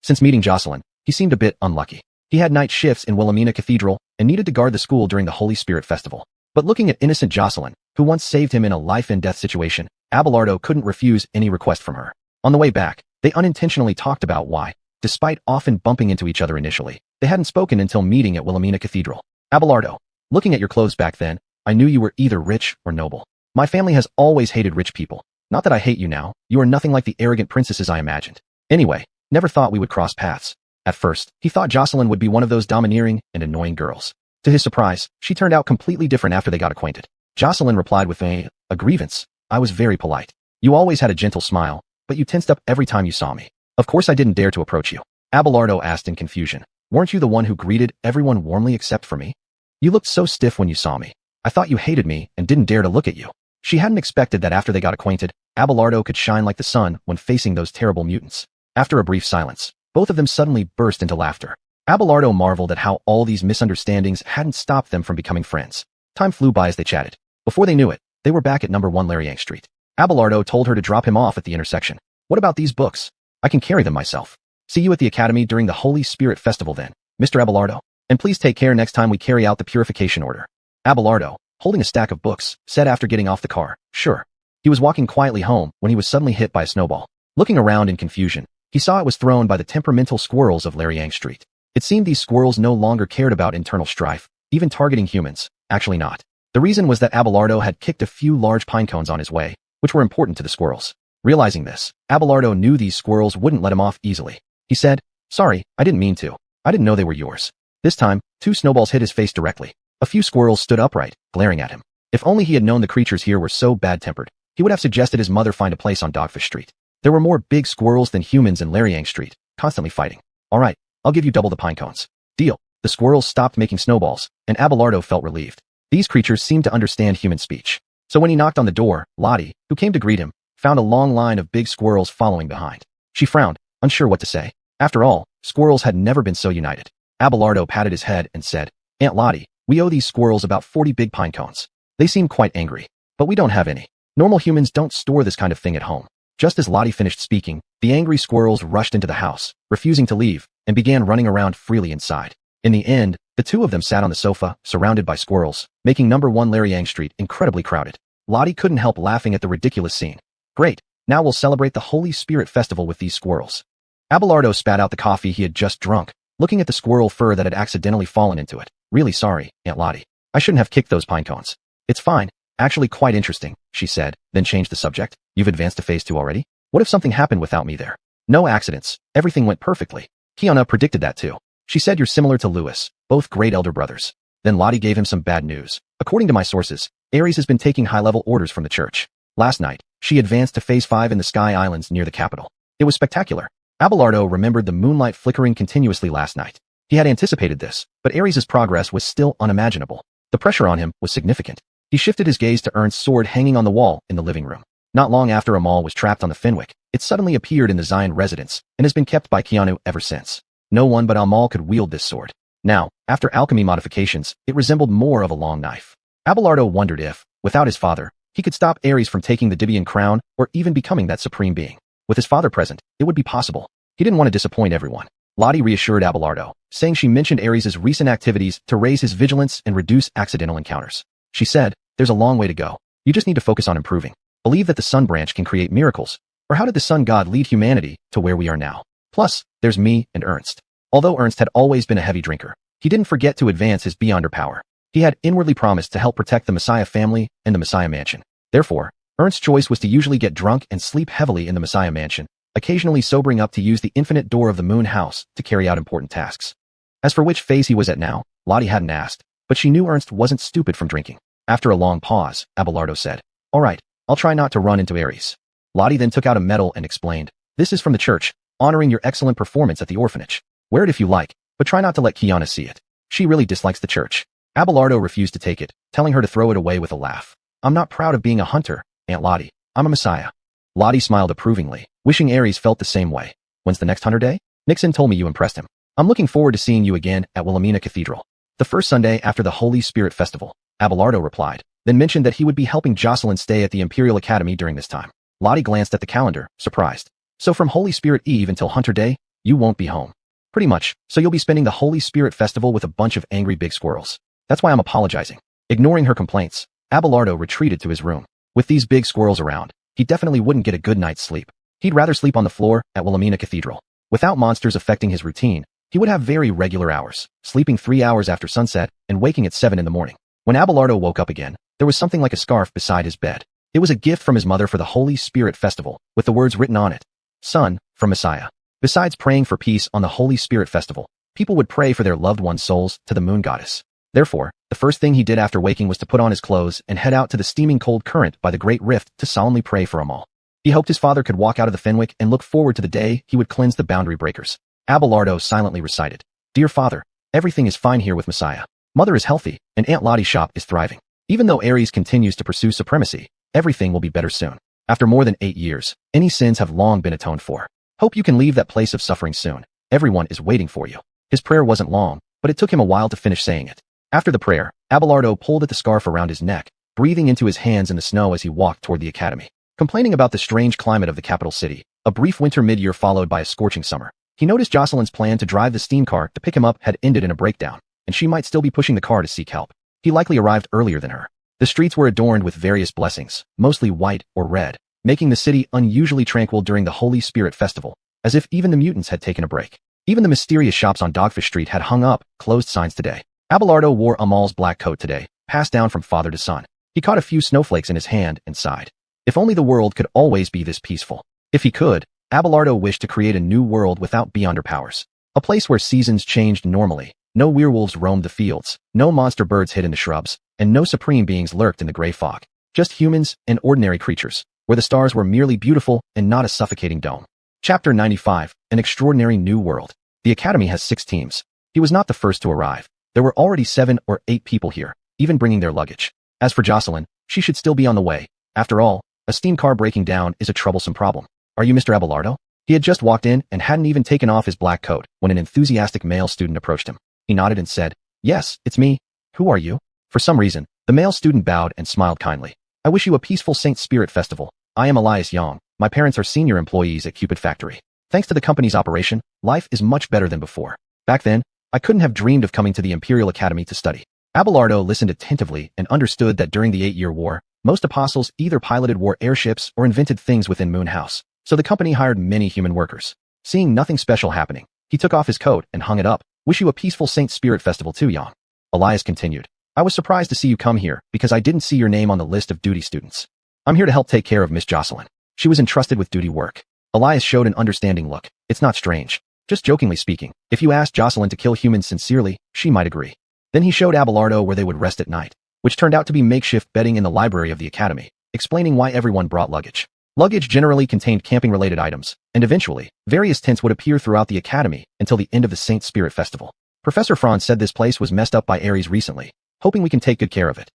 Since meeting Jocelyn, he seemed a bit unlucky. He had night shifts in Wilhelmina Cathedral and needed to guard the school during the Holy Spirit Festival. But looking at innocent Jocelyn, who once saved him in a life-and-death situation, Abelardo couldn't refuse any request from her. On the way back, they unintentionally talked about why, despite often bumping into each other initially, they hadn't spoken until meeting at Wilhelmina Cathedral. "Abelardo, looking at your clothes back then, I knew you were either rich or noble. My family has always hated rich people. Not that I hate you now, you are nothing like the arrogant princesses I imagined. Anyway, never thought we would cross paths." At first, he thought Jocelyn would be one of those domineering and annoying girls. To his surprise, she turned out completely different after they got acquainted. Jocelyn replied with a grievance. "I was very polite. You always had a gentle smile, but you tensed up every time you saw me. Of course I didn't dare to approach you." Abelardo asked in confusion. "Weren't you the one who greeted everyone warmly except for me? You looked so stiff when you saw me. I thought you hated me and didn't dare to look at you." She hadn't expected that after they got acquainted, Abelardo could shine like the sun when facing those terrible mutants. After a brief silence, both of them suddenly burst into laughter. Abelardo marveled at how all these misunderstandings hadn't stopped them from becoming friends. Time flew by as they chatted. Before they knew it, they were back at number 1 Larryang Street. Abelardo told her to drop him off at the intersection. "What about these books? I can carry them myself. See you at the academy during the Holy Spirit Festival then, Mr. Abelardo. And please take care next time we carry out the purification order." Abelardo, holding a stack of books, said after getting off the car, "Sure." He was walking quietly home when he was suddenly hit by a snowball. Looking around in confusion, he saw it was thrown by the temperamental squirrels of Larryang Street. It seemed these squirrels no longer cared about internal strife, even targeting humans. Actually not. The reason was that Abelardo had kicked a few large pine cones on his way, which were important to the squirrels. Realizing this, Abelardo knew these squirrels wouldn't let him off easily. He said, "Sorry, I didn't mean to. I didn't know they were yours." This time, 2 snowballs hit his face directly. A few squirrels stood upright, glaring at him. If only he had known the creatures here were so bad-tempered, he would have suggested his mother find a place on Dogfish Street. There were more big squirrels than humans in Larryang Street, constantly fighting. "All right, I'll give you double the pine cones." "Deal." The squirrels stopped making snowballs, and Abelardo felt relieved. These creatures seemed to understand human speech. So when he knocked on the door, Lottie, who came to greet him, found a long line of big squirrels following behind. She frowned, unsure what to say. After all, squirrels had never been so united. Abelardo patted his head and said, "Aunt Lottie, we owe these squirrels about 40 big pine cones. They seem quite angry, but we don't have any. Normal humans don't store this kind of thing at home." Just as Lottie finished speaking, the angry squirrels rushed into the house, refusing to leave, and began running around freely inside. In the end, the 2 of them sat on the sofa, surrounded by squirrels, making number 1 Larryang Street incredibly crowded. Lottie couldn't help laughing at the ridiculous scene. "Great, now we'll celebrate the Holy Spirit Festival with these squirrels." Abelardo spat out the coffee he had just drunk, looking at the squirrel fur that had accidentally fallen into it. "Really sorry, Aunt Lottie. I shouldn't have kicked those pine cones." "It's fine. Actually quite interesting," she said, then changed the subject. "You've advanced to phase 2 already? What if something happened without me there?" "No accidents. Everything went perfectly. Kiana predicted that too. She said you're similar to Lewis, both great elder brothers." Then Lottie gave him some bad news. "According to my sources, Ares has been taking high-level orders from the church. Last night, she advanced to phase 5 in the Sky Islands near the capital. It was spectacular." Abelardo remembered the moonlight flickering continuously last night. He had anticipated this, but Ares' progress was still unimaginable. The pressure on him was significant. He shifted his gaze to Ernst's sword hanging on the wall in the living room. Not long after Amal was trapped on the Fenwick, it suddenly appeared in the Zion residence and has been kept by Keanu ever since. No one but Amal could wield this sword. Now, after alchemy modifications, it resembled more of a long knife. Abelardo wondered if, without his father, he could stop Ares from taking the Dibian crown or even becoming that supreme being. With his father present, it would be possible. He didn't want to disappoint everyone. Lottie reassured Abelardo, saying she mentioned Ares' recent activities to raise his vigilance and reduce accidental encounters. She said, "There's a long way to go. You just need to focus on improving. Believe that the sun branch can create miracles. Or how did the sun god lead humanity to where we are now? Plus, there's me and Ernst." Although Ernst had always been a heavy drinker, he didn't forget to advance his beyonder power. He had inwardly promised to help protect the Messiah family and the Messiah mansion. Therefore, Ernst's choice was to usually get drunk and sleep heavily in the Messiah mansion, occasionally sobering up to use the infinite door of the moon house to carry out important tasks. As for which phase he was at now, Lottie hadn't asked, but she knew Ernst wasn't stupid from drinking. After a long pause, Abelardo said, "All right, I'll try not to run into Aries." Lottie then took out a medal and explained, "This is from the church, honoring your excellent performance at the orphanage. Wear it if you like, but try not to let Kiana see it. She really dislikes the church." Abelardo refused to take it, telling her to throw it away with a laugh. "I'm not proud of being a hunter, Aunt Lottie. I'm a messiah." Lottie smiled approvingly, wishing Aries felt the same way. "When's the next hunter day? Nixon told me you impressed him. I'm looking forward to seeing you again at Wilhelmina Cathedral. The first Sunday after the Holy Spirit Festival," Abelardo replied, then mentioned that he would be helping Jocelyn stay at the Imperial Academy during this time. Lottie glanced at the calendar, surprised. "So from Holy Spirit Eve until Hunter Day, you won't be home." "Pretty much, so you'll be spending the Holy Spirit Festival with a bunch of angry big squirrels. That's why I'm apologizing." Ignoring her complaints, Abelardo retreated to his room. With these big squirrels around, he definitely wouldn't get a good night's sleep. He'd rather sleep on the floor at Wilhelmina Cathedral. Without monsters affecting his routine, he would have very regular hours, sleeping 3 hours after sunset and waking at 7 in the morning. When Abelardo woke up again, there was something like a scarf beside his bed. It was a gift from his mother for the Holy Spirit Festival, with the words written on it, "Son, from Messiah." Besides praying for peace on the Holy Spirit Festival, people would pray for their loved ones' souls to the moon goddess. Therefore, the first thing he did after waking was to put on his clothes and head out to the steaming cold current by the Great Rift to solemnly pray for them all. He hoped his father could walk out of the Fenwick and look forward to the day he would cleanse the boundary breakers. Abelardo silently recited, "Dear Father, everything is fine here with Messiah. Mother is healthy, and Aunt Lottie's shop is thriving. Even though Aries continues to pursue supremacy, everything will be better soon. After more than 8 years, any sins have long been atoned for. Hope you can leave that place of suffering soon. Everyone is waiting for you." His prayer wasn't long, but it took him a while to finish saying it. After the prayer, Abelardo pulled at the scarf around his neck, breathing into his hands in the snow as he walked toward the academy. Complaining about the strange climate of the capital city, a brief winter mid-year followed by a scorching summer. He noticed Jocelyn's plan to drive the steam car to pick him up had ended in a breakdown, and she might still be pushing the car to seek help. He likely arrived earlier than her. The streets were adorned with various blessings, mostly white or red, making the city unusually tranquil during the Holy Spirit Festival, as if even the mutants had taken a break. Even the mysterious shops on Dogfish Street had hung up closed signs today. Abelardo wore Amal's black coat today, passed down from father to son. He caught a few snowflakes in his hand and sighed. If only the world could always be this peaceful. If he could, Abelardo wished to create a new world without beyonder powers. A place where seasons changed normally, no werewolves roamed the fields, no monster birds hid in the shrubs, and no supreme beings lurked in the gray fog. Just humans and ordinary creatures, where the stars were merely beautiful and not a suffocating dome. Chapter 95, An Extraordinary New World. The Academy has 6 teams. He was not the first to arrive. There were already 7 or 8 people here, even bringing their luggage. As for Jocelyn, she should still be on the way. After all, a steam car breaking down is a troublesome problem. "Are you Mr. Abelardo?" He had just walked in and hadn't even taken off his black coat when an enthusiastic male student approached him. He nodded and said, "Yes, it's me. Who are you?" For some reason, the male student bowed and smiled kindly. "I wish you a peaceful Saint Spirit Festival. I am Elias Young. My parents are senior employees at Cupid Factory. Thanks to the company's operation, life is much better than before. Back then, I couldn't have dreamed of coming to the Imperial Academy to study." Abelardo listened attentively and understood that during the 8-year war, most apostles either piloted war airships or invented things within Moon House, so the company hired many human workers. Seeing nothing special happening, he took off his coat and hung it up. "Wish you a peaceful Saint Spirit Festival too, Young." Elias continued, "I was surprised to see you come here because I didn't see your name on the list of duty students. I'm here to help take care of Miss Jocelyn. She was entrusted with duty work." Elias showed an understanding look. "It's not strange. Just jokingly speaking, if you asked Jocelyn to kill humans sincerely, she might agree." Then he showed Abelardo where they would rest at night, which turned out to be makeshift bedding in the library of the academy, explaining why everyone brought luggage. Luggage generally contained camping-related items, and eventually, various tents would appear throughout the academy until the end of the Saint Spirit Festival. Professor Franz said this place was messed up by Aries recently, hoping we can take good care of it.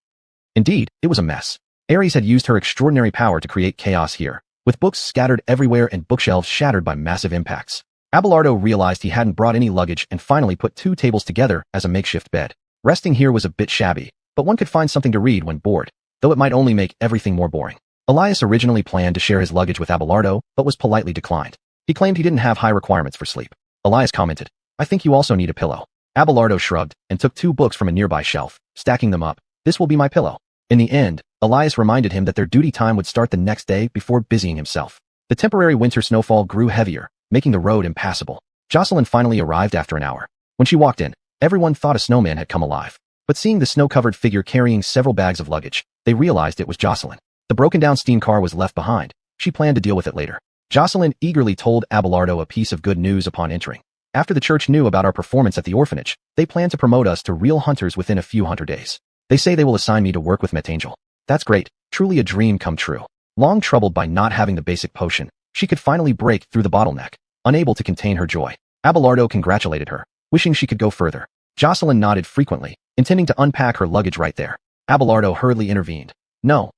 Indeed, it was a mess. Aries had used her extraordinary power to create chaos here, with books scattered everywhere and bookshelves shattered by massive impacts. Abelardo realized he hadn't brought any luggage and finally put 2 tables together as a makeshift bed. Resting here was a bit shabby, but one could find something to read when bored, though it might only make everything more boring. Elias originally planned to share his luggage with Abelardo, but was politely declined. He claimed he didn't have high requirements for sleep. Elias commented, "I think you also need a pillow." Abelardo shrugged and took 2 books from a nearby shelf, stacking them up. "This will be my pillow." In the end, Elias reminded him that their duty time would start the next day before busying himself. The temporary winter snowfall grew heavier, making the road impassable. Jocelyn finally arrived after an hour. When she walked in, everyone thought a snowman had come alive. But seeing the snow-covered figure carrying several bags of luggage, they realized it was Jocelyn. The broken-down steam car was left behind. She planned to deal with it later. Jocelyn eagerly told Abelardo a piece of good news upon entering. After the church knew about our performance at the orphanage, they plan to promote us to real hunters within a few hunter days. They say they will assign me to work with Metangel. That's great, truly a dream come true. Long troubled by not having the basic potion, she could finally break through the bottleneck. Unable to contain her joy, Abelardo congratulated her, wishing she could go further. Jocelyn nodded frequently, intending to unpack her luggage right there. Abelardo hurriedly intervened. No,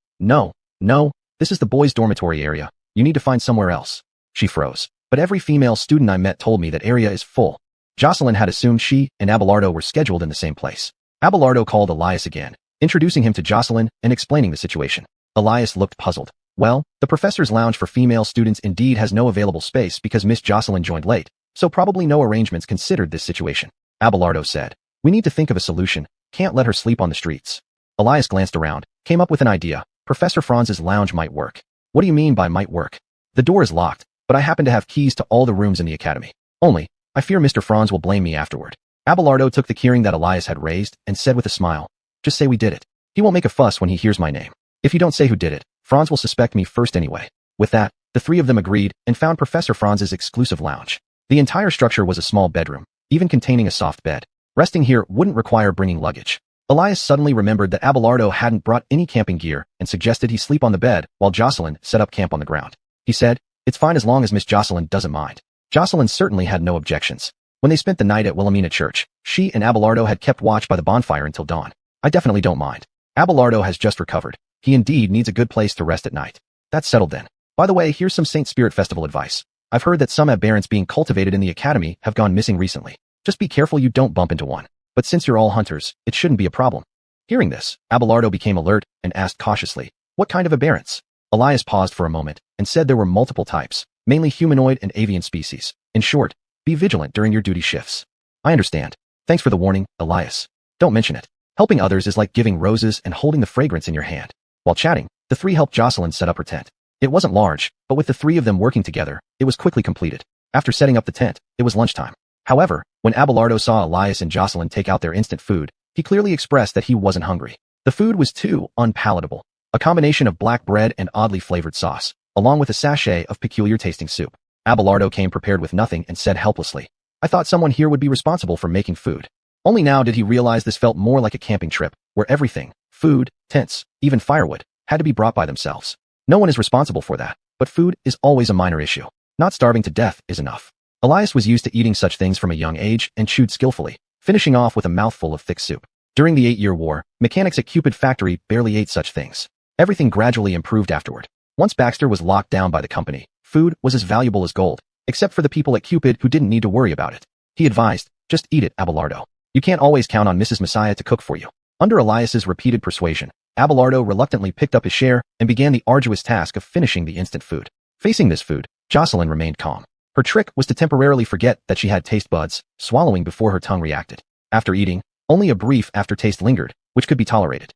this is the boys' dormitory area. You need to find somewhere else. She froze. But every female student I met told me that area is full. Jocelyn had assumed she and Abelardo were scheduled in the same place. Abelardo called Elias again, introducing him to Jocelyn and explaining the situation. Elias looked puzzled. Well, the professor's lounge for female students indeed has no available space because Miss Jocelyn joined late, so probably no arrangements considered this situation. Abelardo said, we need to think of a solution. Can't let her sleep on the streets. Elias glanced around, came up with an idea. Professor Franz's lounge might work. What do you mean by might work? The door is locked, but I happen to have keys to all the rooms in the academy. Only, I fear Mr. Franz will blame me afterward. Abelardo took the keyring that Elias had raised and said with a smile, just say we did it. He won't make a fuss when he hears my name. If you don't say who did it, Franz will suspect me first anyway. With that, the three of them agreed and found Professor Franz's exclusive lounge. The entire structure was a small bedroom, even containing a soft bed. Resting here wouldn't require bringing luggage. Elias suddenly remembered that Abelardo hadn't brought any camping gear and suggested he sleep on the bed while Jocelyn set up camp on the ground. He said, it's fine as long as Miss Jocelyn doesn't mind. Jocelyn certainly had no objections. When they spent the night at Wilhelmina Church, she and Abelardo had kept watch by the bonfire until dawn. I definitely don't mind. Abelardo has just recovered. He indeed needs a good place to rest at night. That's settled then. By the way, here's some Saint Spirit Festival advice. I've heard that some aberrants being cultivated in the academy have gone missing recently. Just be careful you don't bump into one. But since you're all hunters, it shouldn't be a problem. Hearing this, Abelardo became alert and asked cautiously, what kind of aberrants? Elias paused for a moment and said there were multiple types, mainly humanoid and avian species. In short, be vigilant during your duty shifts. I understand. Thanks for the warning, Elias. Don't mention it. Helping others is like giving roses and holding the fragrance in your hand. While chatting, the three helped Jocelyn set up her tent. It wasn't large, but with the three of them working together, it was quickly completed. After setting up the tent, it was lunchtime. However, when Abelardo saw Elias and Jocelyn take out their instant food, he clearly expressed that he wasn't hungry. The food was too unpalatable. A combination of black bread and oddly flavored sauce, along with a sachet of peculiar-tasting soup. Abelardo came prepared with nothing and said helplessly, I thought someone here would be responsible for making food. Only now did he realize this felt more like a camping trip, where everything, food, tents, even firewood, had to be brought by themselves. No one is responsible for that, but food is always a minor issue. Not starving to death is enough. Elias was used to eating such things from a young age and chewed skillfully, finishing off with a mouthful of thick soup. During the 8-year war, mechanics at Cupid Factory barely ate such things. Everything gradually improved afterward. Once Baxter was locked down by the company, food was as valuable as gold, except for the people at Cupid who didn't need to worry about it. He advised, just eat it, Abelardo. You can't always count on Mrs. Messiah to cook for you. Under Elias's repeated persuasion, Abelardo reluctantly picked up his share and began the arduous task of finishing the instant food. Facing this food, Jocelyn remained calm. Her trick was to temporarily forget that she had taste buds, swallowing before her tongue reacted. After eating, only a brief aftertaste lingered, which could be tolerated.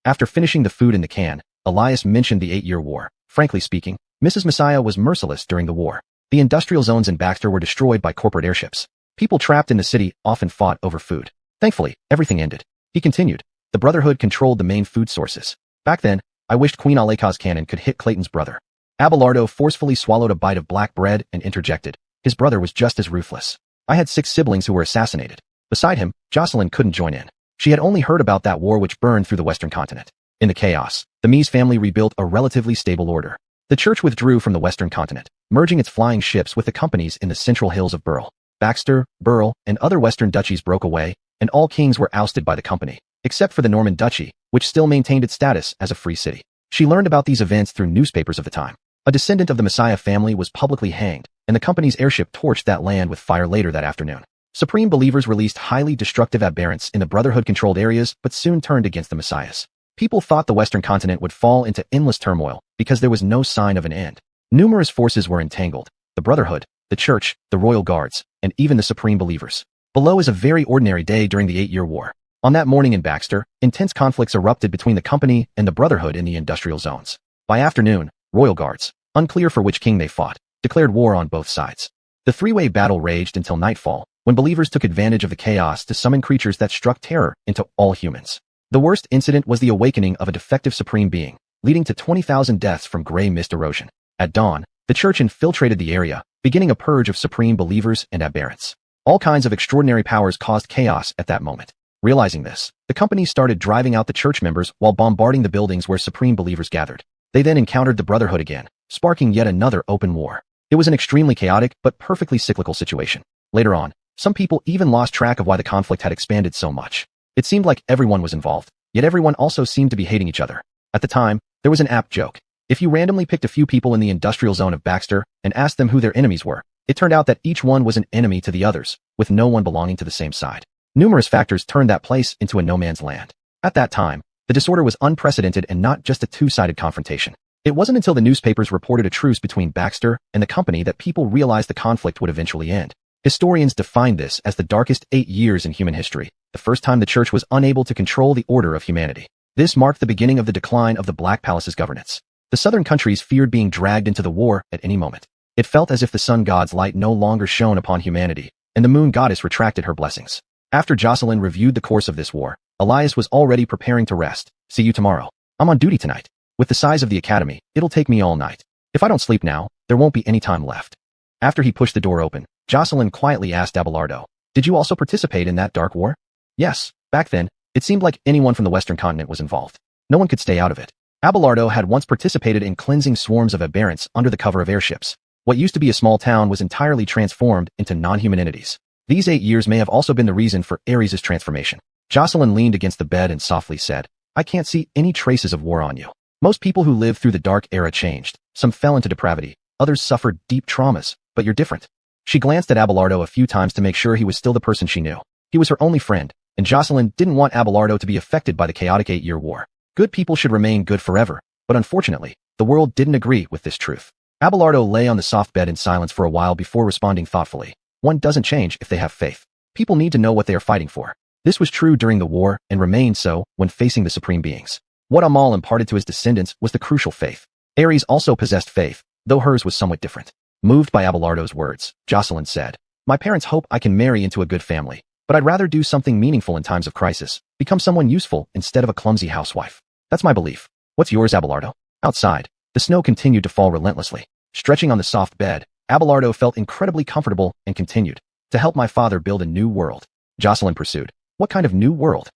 After finishing the food in the can, Elias mentioned the 8-year war. Frankly speaking, Mrs. Messiah was merciless during the war. The industrial zones in Baxter were destroyed by corporate airships. People trapped in the city often fought over food. Thankfully, everything ended. He continued, the Brotherhood controlled the main food sources. Back then, I wished Queen Aleka's cannon could hit Clayton's brother. Abelardo forcefully swallowed a bite of black bread and interjected, his brother was just as ruthless. I had 6 siblings who were assassinated. Beside him, Jocelyn couldn't join in. She had only heard about that war which burned through the western continent. In the chaos, the Mies family rebuilt a relatively stable order. The church withdrew from the western continent, merging its flying ships with the companies in the central hills of Burl. Baxter, Burl, and other western duchies broke away, and all kings were ousted by the company, except for the Norman duchy, which still maintained its status as a free city. She learned about these events through newspapers of the time. A descendant of the Messiah family was publicly hanged, and the company's airship torched that land with fire later that afternoon. Supreme Believers released highly destructive aberrants in the Brotherhood-controlled areas but soon turned against the Messiahs. People thought the western continent would fall into endless turmoil because there was no sign of an end. Numerous forces were entangled, the Brotherhood, the Church, the Royal Guards, and even the Supreme Believers. Below is a very ordinary day during the 8-year war. On that morning in Baxter, intense conflicts erupted between the company and the Brotherhood in the industrial zones. By afternoon, Royal Guards, unclear for which king they fought, declared war on both sides. The three-way battle raged until nightfall, when believers took advantage of the chaos to summon creatures that struck terror into all humans. The worst incident was the awakening of a defective supreme being, leading to 20,000 deaths from gray mist erosion. At dawn, The church infiltrated the area, beginning a purge of supreme believers and aberrants. All kinds of extraordinary powers caused chaos at that moment. Realizing this, the company started driving out the church members while bombarding the buildings where supreme believers gathered. They then encountered the Brotherhood again, sparking yet another open war. It was an extremely chaotic but perfectly cyclical situation. Later on, some people even lost track of why the conflict had expanded so much. It seemed like everyone was involved, yet everyone also seemed to be hating each other. At the time, there was an apt joke. If you randomly picked a few people in the industrial zone of Baxter and asked them who their enemies were, it turned out that each one was an enemy to the others, with no one belonging to the same side. Numerous factors turned that place into a no-man's land. At that time, the disorder was unprecedented and not just a two-sided confrontation. It wasn't until the newspapers reported a truce between Baxter and the company that people realized the conflict would eventually end. Historians define this as the darkest 8 years in human history, the first time the church was unable to control the order of humanity. This marked the beginning of the decline of the Black Palace's governance. The southern countries feared being dragged into the war at any moment. It felt as if the sun god's light no longer shone upon humanity, and the moon goddess retracted her blessings. After Jocelyn reviewed the course of this war, Elias was already preparing to rest. See you tomorrow. I'm on duty tonight. With the size of the academy, it'll take me all night. If I don't sleep now, there won't be any time left. After he pushed the door open, Jocelyn quietly asked Abelardo, "Did you also participate in that dark war?" "Yes. Back then, it seemed like anyone from the Western continent was involved. No one could stay out of it." Abelardo had once participated in cleansing swarms of aberrants under the cover of airships. What used to be a small town was entirely transformed into non-human entities. These 8 years may have also been the reason for Ares' transformation. Jocelyn leaned against the bed and softly said, "I can't see any traces of war on you. Most people who lived through the dark era changed. Some fell into depravity, others suffered deep traumas, but you're different." She glanced at Abelardo a few times to make sure he was still the person she knew. He was her only friend, and Jocelyn didn't want Abelardo to be affected by the chaotic 8-year war. Good people should remain good forever, but unfortunately, the world didn't agree with this truth. Abelardo lay on the soft bed in silence for a while before responding thoughtfully. One doesn't change if they have faith. People need to know what they are fighting for. This was true during the war and remained so when facing the supreme beings. What Amal imparted to his descendants was the crucial faith. Ares also possessed faith, though hers was somewhat different. Moved by Abelardo's words, Jocelyn said, "My parents hope I can marry into a good family, but I'd rather do something meaningful in times of crisis, become someone useful instead of a clumsy housewife. That's my belief. What's yours, Abelardo?" Outside, the snow continued to fall relentlessly. Stretching on the soft bed, Abelardo felt incredibly comfortable and continued, "To help my father build a new world." Jocelyn pursued, "What kind of new world?"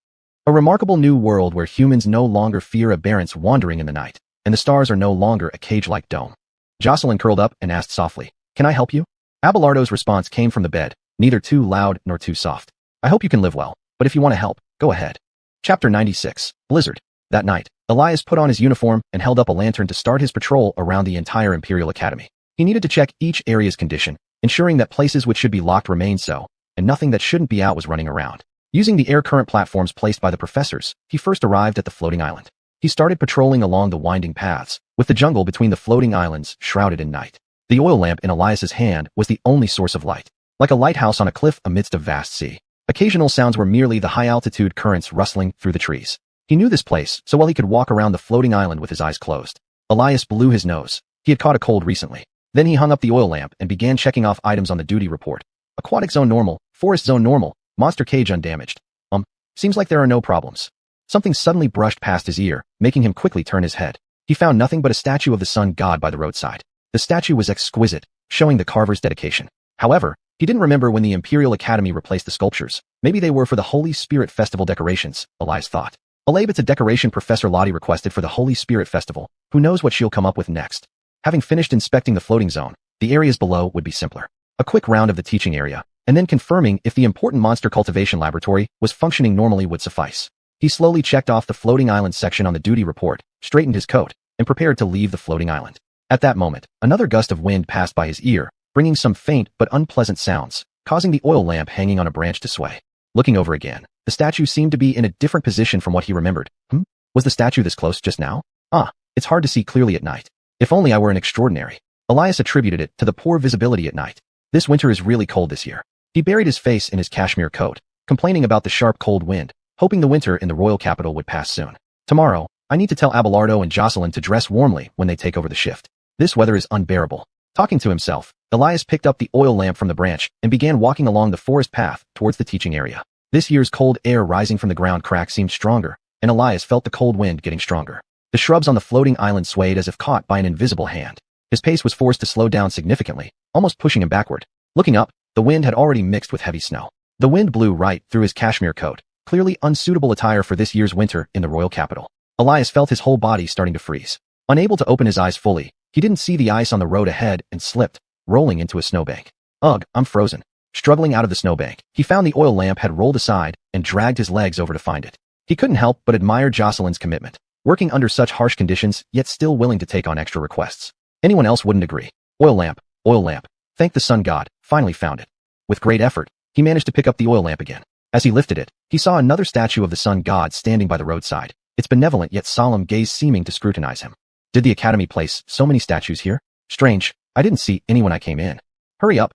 "A remarkable new world where humans no longer fear aberrants wandering in the night, and the stars are no longer a cage-like dome." Jocelyn curled up and asked softly, "Can I help you?" Abelardo's response came from the bed, neither too loud nor too soft. "I hope you can live well, but if you want to help, go ahead." Chapter 96, Blizzard. That night, Elias put on his uniform and held up a lantern to start his patrol around the entire Imperial Academy. He needed to check each area's condition, ensuring that places which should be locked remained so, and nothing that shouldn't be out was running around. Using the air current platforms placed by the professors, he first arrived at the floating island. He started patrolling along the winding paths, with the jungle between the floating islands shrouded in night. The oil lamp in Elias's hand was the only source of light, like a lighthouse on a cliff amidst a vast sea. Occasional sounds were merely the high-altitude currents rustling through the trees. He knew this place so well he could walk around the floating island with his eyes closed. Elias blew his nose. He had caught a cold recently. Then he hung up the oil lamp and began checking off items on the duty report. Aquatic zone normal, forest zone normal, monster cage undamaged. Seems like there are no problems. Something suddenly brushed past his ear, making him quickly turn his head. He found nothing but a statue of the sun god by the roadside. The statue was exquisite, showing the carver's dedication. However, he didn't remember when the Imperial Academy replaced the sculptures. Maybe they were for the Holy Spirit Festival decorations, Elias thought. It's a decoration Professor Lottie requested for the Holy Spirit Festival. Who knows what she'll come up with next? Having finished inspecting the floating zone, the areas below would be simpler. A quick round of the teaching area, and then confirming if the important monster cultivation laboratory was functioning normally would suffice. He slowly checked off the floating island section on the duty report, straightened his coat, and prepared to leave the floating island. At that moment, another gust of wind passed by his ear, bringing some faint but unpleasant sounds, causing the oil lamp hanging on a branch to sway. Looking over again, the statue seemed to be in a different position from what he remembered. Was the statue this close just now? It's hard to see clearly at night. If only I were an extraordinary. Elias attributed it to the poor visibility at night. This winter is really cold this year. He buried his face in his cashmere coat, complaining about the sharp cold wind, hoping the winter in the royal capital would pass soon. Tomorrow, I need to tell Abelardo and Jocelyn to dress warmly when they take over the shift. This weather is unbearable. Talking to himself, Elias picked up the oil lamp from the branch and began walking along the forest path towards the teaching area. This year's cold air rising from the ground crack seemed stronger, and Elias felt the cold wind getting stronger. The shrubs on the floating island swayed as if caught by an invisible hand. His pace was forced to slow down significantly, almost pushing him backward. Looking up, the wind had already mixed with heavy snow. The wind blew right through his cashmere coat, clearly unsuitable attire for this year's winter in the royal capital. Elias felt his whole body starting to freeze. Unable to open his eyes fully, he didn't see the ice on the road ahead and slipped, rolling into a snowbank. Ugh, I'm frozen. Struggling out of the snowbank, he found the oil lamp had rolled aside and dragged his legs over to find it. He couldn't help but admire Jocelyn's commitment, working under such harsh conditions yet still willing to take on extra requests. Anyone else wouldn't agree. Oil lamp, thank the sun god, finally found it. With great effort, he managed to pick up the oil lamp again. As he lifted it, he saw another statue of the sun god standing by the roadside, its benevolent yet solemn gaze seeming to scrutinize him. Did the academy place so many statues here? Strange, I didn't see any when I came in. Hurry up,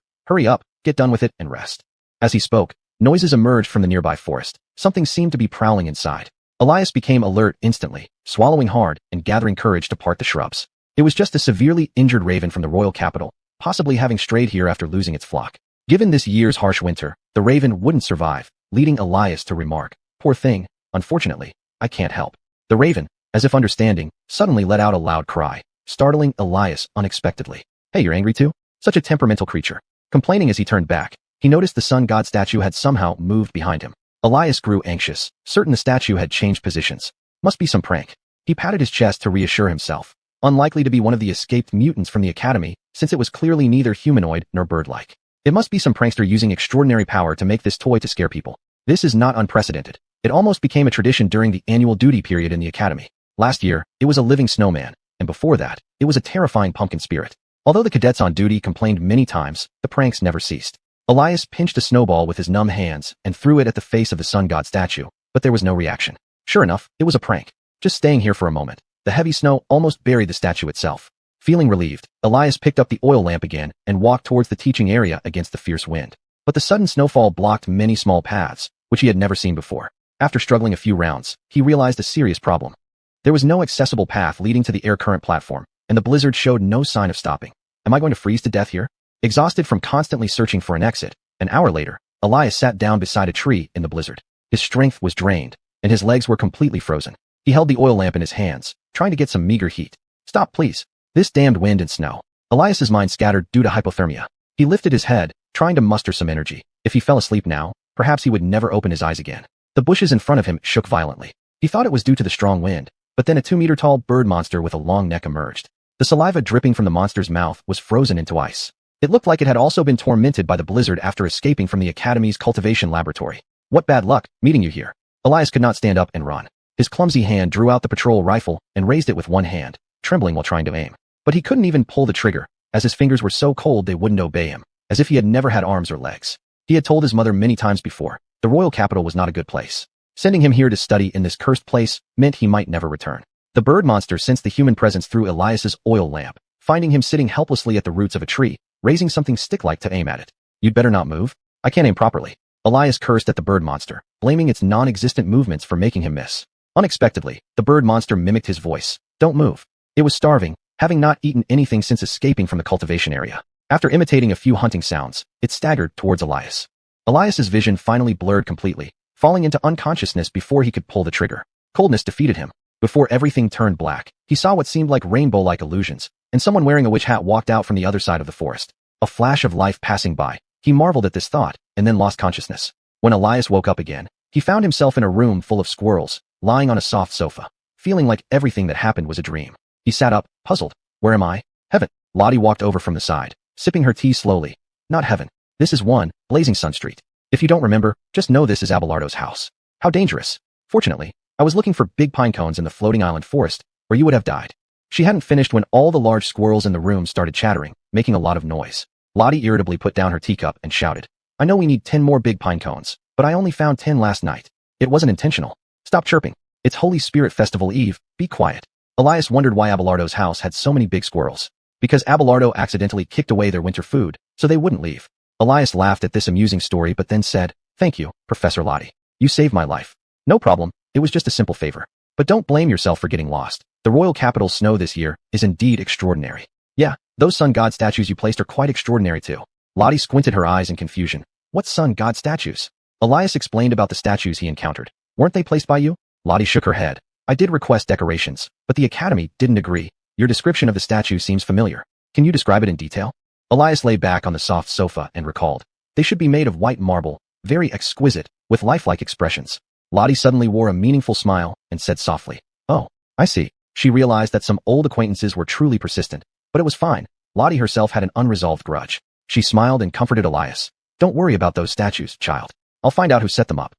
get done with it and rest. As he spoke, noises emerged from the nearby forest. Something seemed to be prowling inside. Elias became alert instantly, swallowing hard and gathering courage to part the shrubs. It was just a severely injured raven from the royal capital, possibly having strayed here after losing its flock. Given this year's harsh winter, the raven wouldn't survive, leading Elias to remark, "Poor thing, unfortunately, I can't help." The raven, as if understanding, suddenly let out a loud cry, startling Elias unexpectedly. "Hey, you're angry too? Such a temperamental creature." Complaining as he turned back, he noticed the sun god statue had somehow moved behind him. Elias grew anxious, certain the statue had changed positions. Must be some prank. He patted his chest to reassure himself. Unlikely to be one of the escaped mutants from the academy, since it was clearly neither humanoid nor bird-like. It must be some prankster using extraordinary power to make this toy to scare people. This is not unprecedented. It almost became a tradition during the annual duty period in the academy. Last year, it was a living snowman, and before that, it was a terrifying pumpkin spirit. Although the cadets on duty complained many times, the pranks never ceased. Elias pinched a snowball with his numb hands and threw it at the face of the sun god statue, but there was no reaction. Sure enough, it was a prank. Just staying here for a moment. The heavy snow almost buried the statue itself. Feeling relieved, Elias picked up the oil lamp again and walked towards the teaching area against the fierce wind. But the sudden snowfall blocked many small paths, which he had never seen before. After struggling a few rounds, he realized a serious problem. There was no accessible path leading to the air current platform, and the blizzard showed no sign of stopping. Am I going to freeze to death here? Exhausted from constantly searching for an exit, an hour later, Elias sat down beside a tree in the blizzard. His strength was drained, and his legs were completely frozen. He held the oil lamp in his hands, trying to get some meager heat. Stop, please. This damned wind and snow. Elias's mind scattered due to hypothermia. He lifted his head, trying to muster some energy. If he fell asleep now, perhaps he would never open his eyes again. The bushes in front of him shook violently. He thought it was due to the strong wind, but then a 2-meter-tall bird monster with a long neck emerged. The saliva dripping from the monster's mouth was frozen into ice. It looked like it had also been tormented by the blizzard after escaping from the academy's cultivation laboratory. What bad luck, meeting you here. Elias could not stand up and run. His clumsy hand drew out the patrol rifle and raised it with one hand, trembling while trying to aim. But he couldn't even pull the trigger, as his fingers were so cold they wouldn't obey him, as if he had never had arms or legs. He had told his mother many times before, the royal capital was not a good place. Sending him here to study in this cursed place meant he might never return. The bird monster sensed the human presence through Elias's oil lamp, finding him sitting helplessly at the roots of a tree, raising something stick-like to aim at it. You'd better not move. I can't aim properly. Elias cursed at the bird monster, blaming its non-existent movements for making him miss. Unexpectedly, the bird monster mimicked his voice. Don't move. It was starving, having not eaten anything since escaping from the cultivation area. After imitating a few hunting sounds, it staggered towards Elias. Elias's vision finally blurred completely, falling into unconsciousness before he could pull the trigger. Coldness defeated him. Before everything turned black, he saw what seemed like rainbow-like illusions, and someone wearing a witch hat walked out from the other side of the forest. A flash of life passing by. He marveled at this thought, and then lost consciousness. When Elias woke up again, he found himself in a room full of squirrels, lying on a soft sofa, feeling like everything that happened was a dream. He sat up, puzzled. Where am I? Heaven. Lottie walked over from the side, sipping her tea slowly. Not heaven. This is Blazing Sun Street. If you don't remember, just know this is Abelardo's house. How dangerous. Fortunately, I was looking for big pine cones in the floating island forest, where you would have died. She hadn't finished when all the large squirrels in the room started chattering, making a lot of noise. Lottie irritably put down her teacup and shouted, I know we need 10 more big pine cones, but I only found 10 last night. It wasn't intentional. Stop chirping. It's Holy Spirit Festival Eve, be quiet. Elias wondered why Abelardo's house had so many big squirrels. Because Abelardo accidentally kicked away their winter food, so they wouldn't leave. Elias laughed at this amusing story but then said, Thank you, Professor Lottie. You saved my life. No problem, it was just a simple favor. But don't blame yourself for getting lost. The royal capital's snow this year is indeed extraordinary. Yeah, those sun god statues you placed are quite extraordinary too. Lottie squinted her eyes in confusion. What sun god statues? Elias explained about the statues he encountered. Weren't they placed by you? Lottie shook her head. I did request decorations, but the academy didn't agree. Your description of the statue seems familiar. Can you describe it in detail? Elias lay back on the soft sofa and recalled. They should be made of white marble, very exquisite, with lifelike expressions. Lottie suddenly wore a meaningful smile and said softly, "Oh, I see." She realized that some old acquaintances were truly persistent, but it was fine. Lottie herself had an unresolved grudge. She smiled and comforted Elias. "Don't worry about those statues, child. I'll find out who set them up."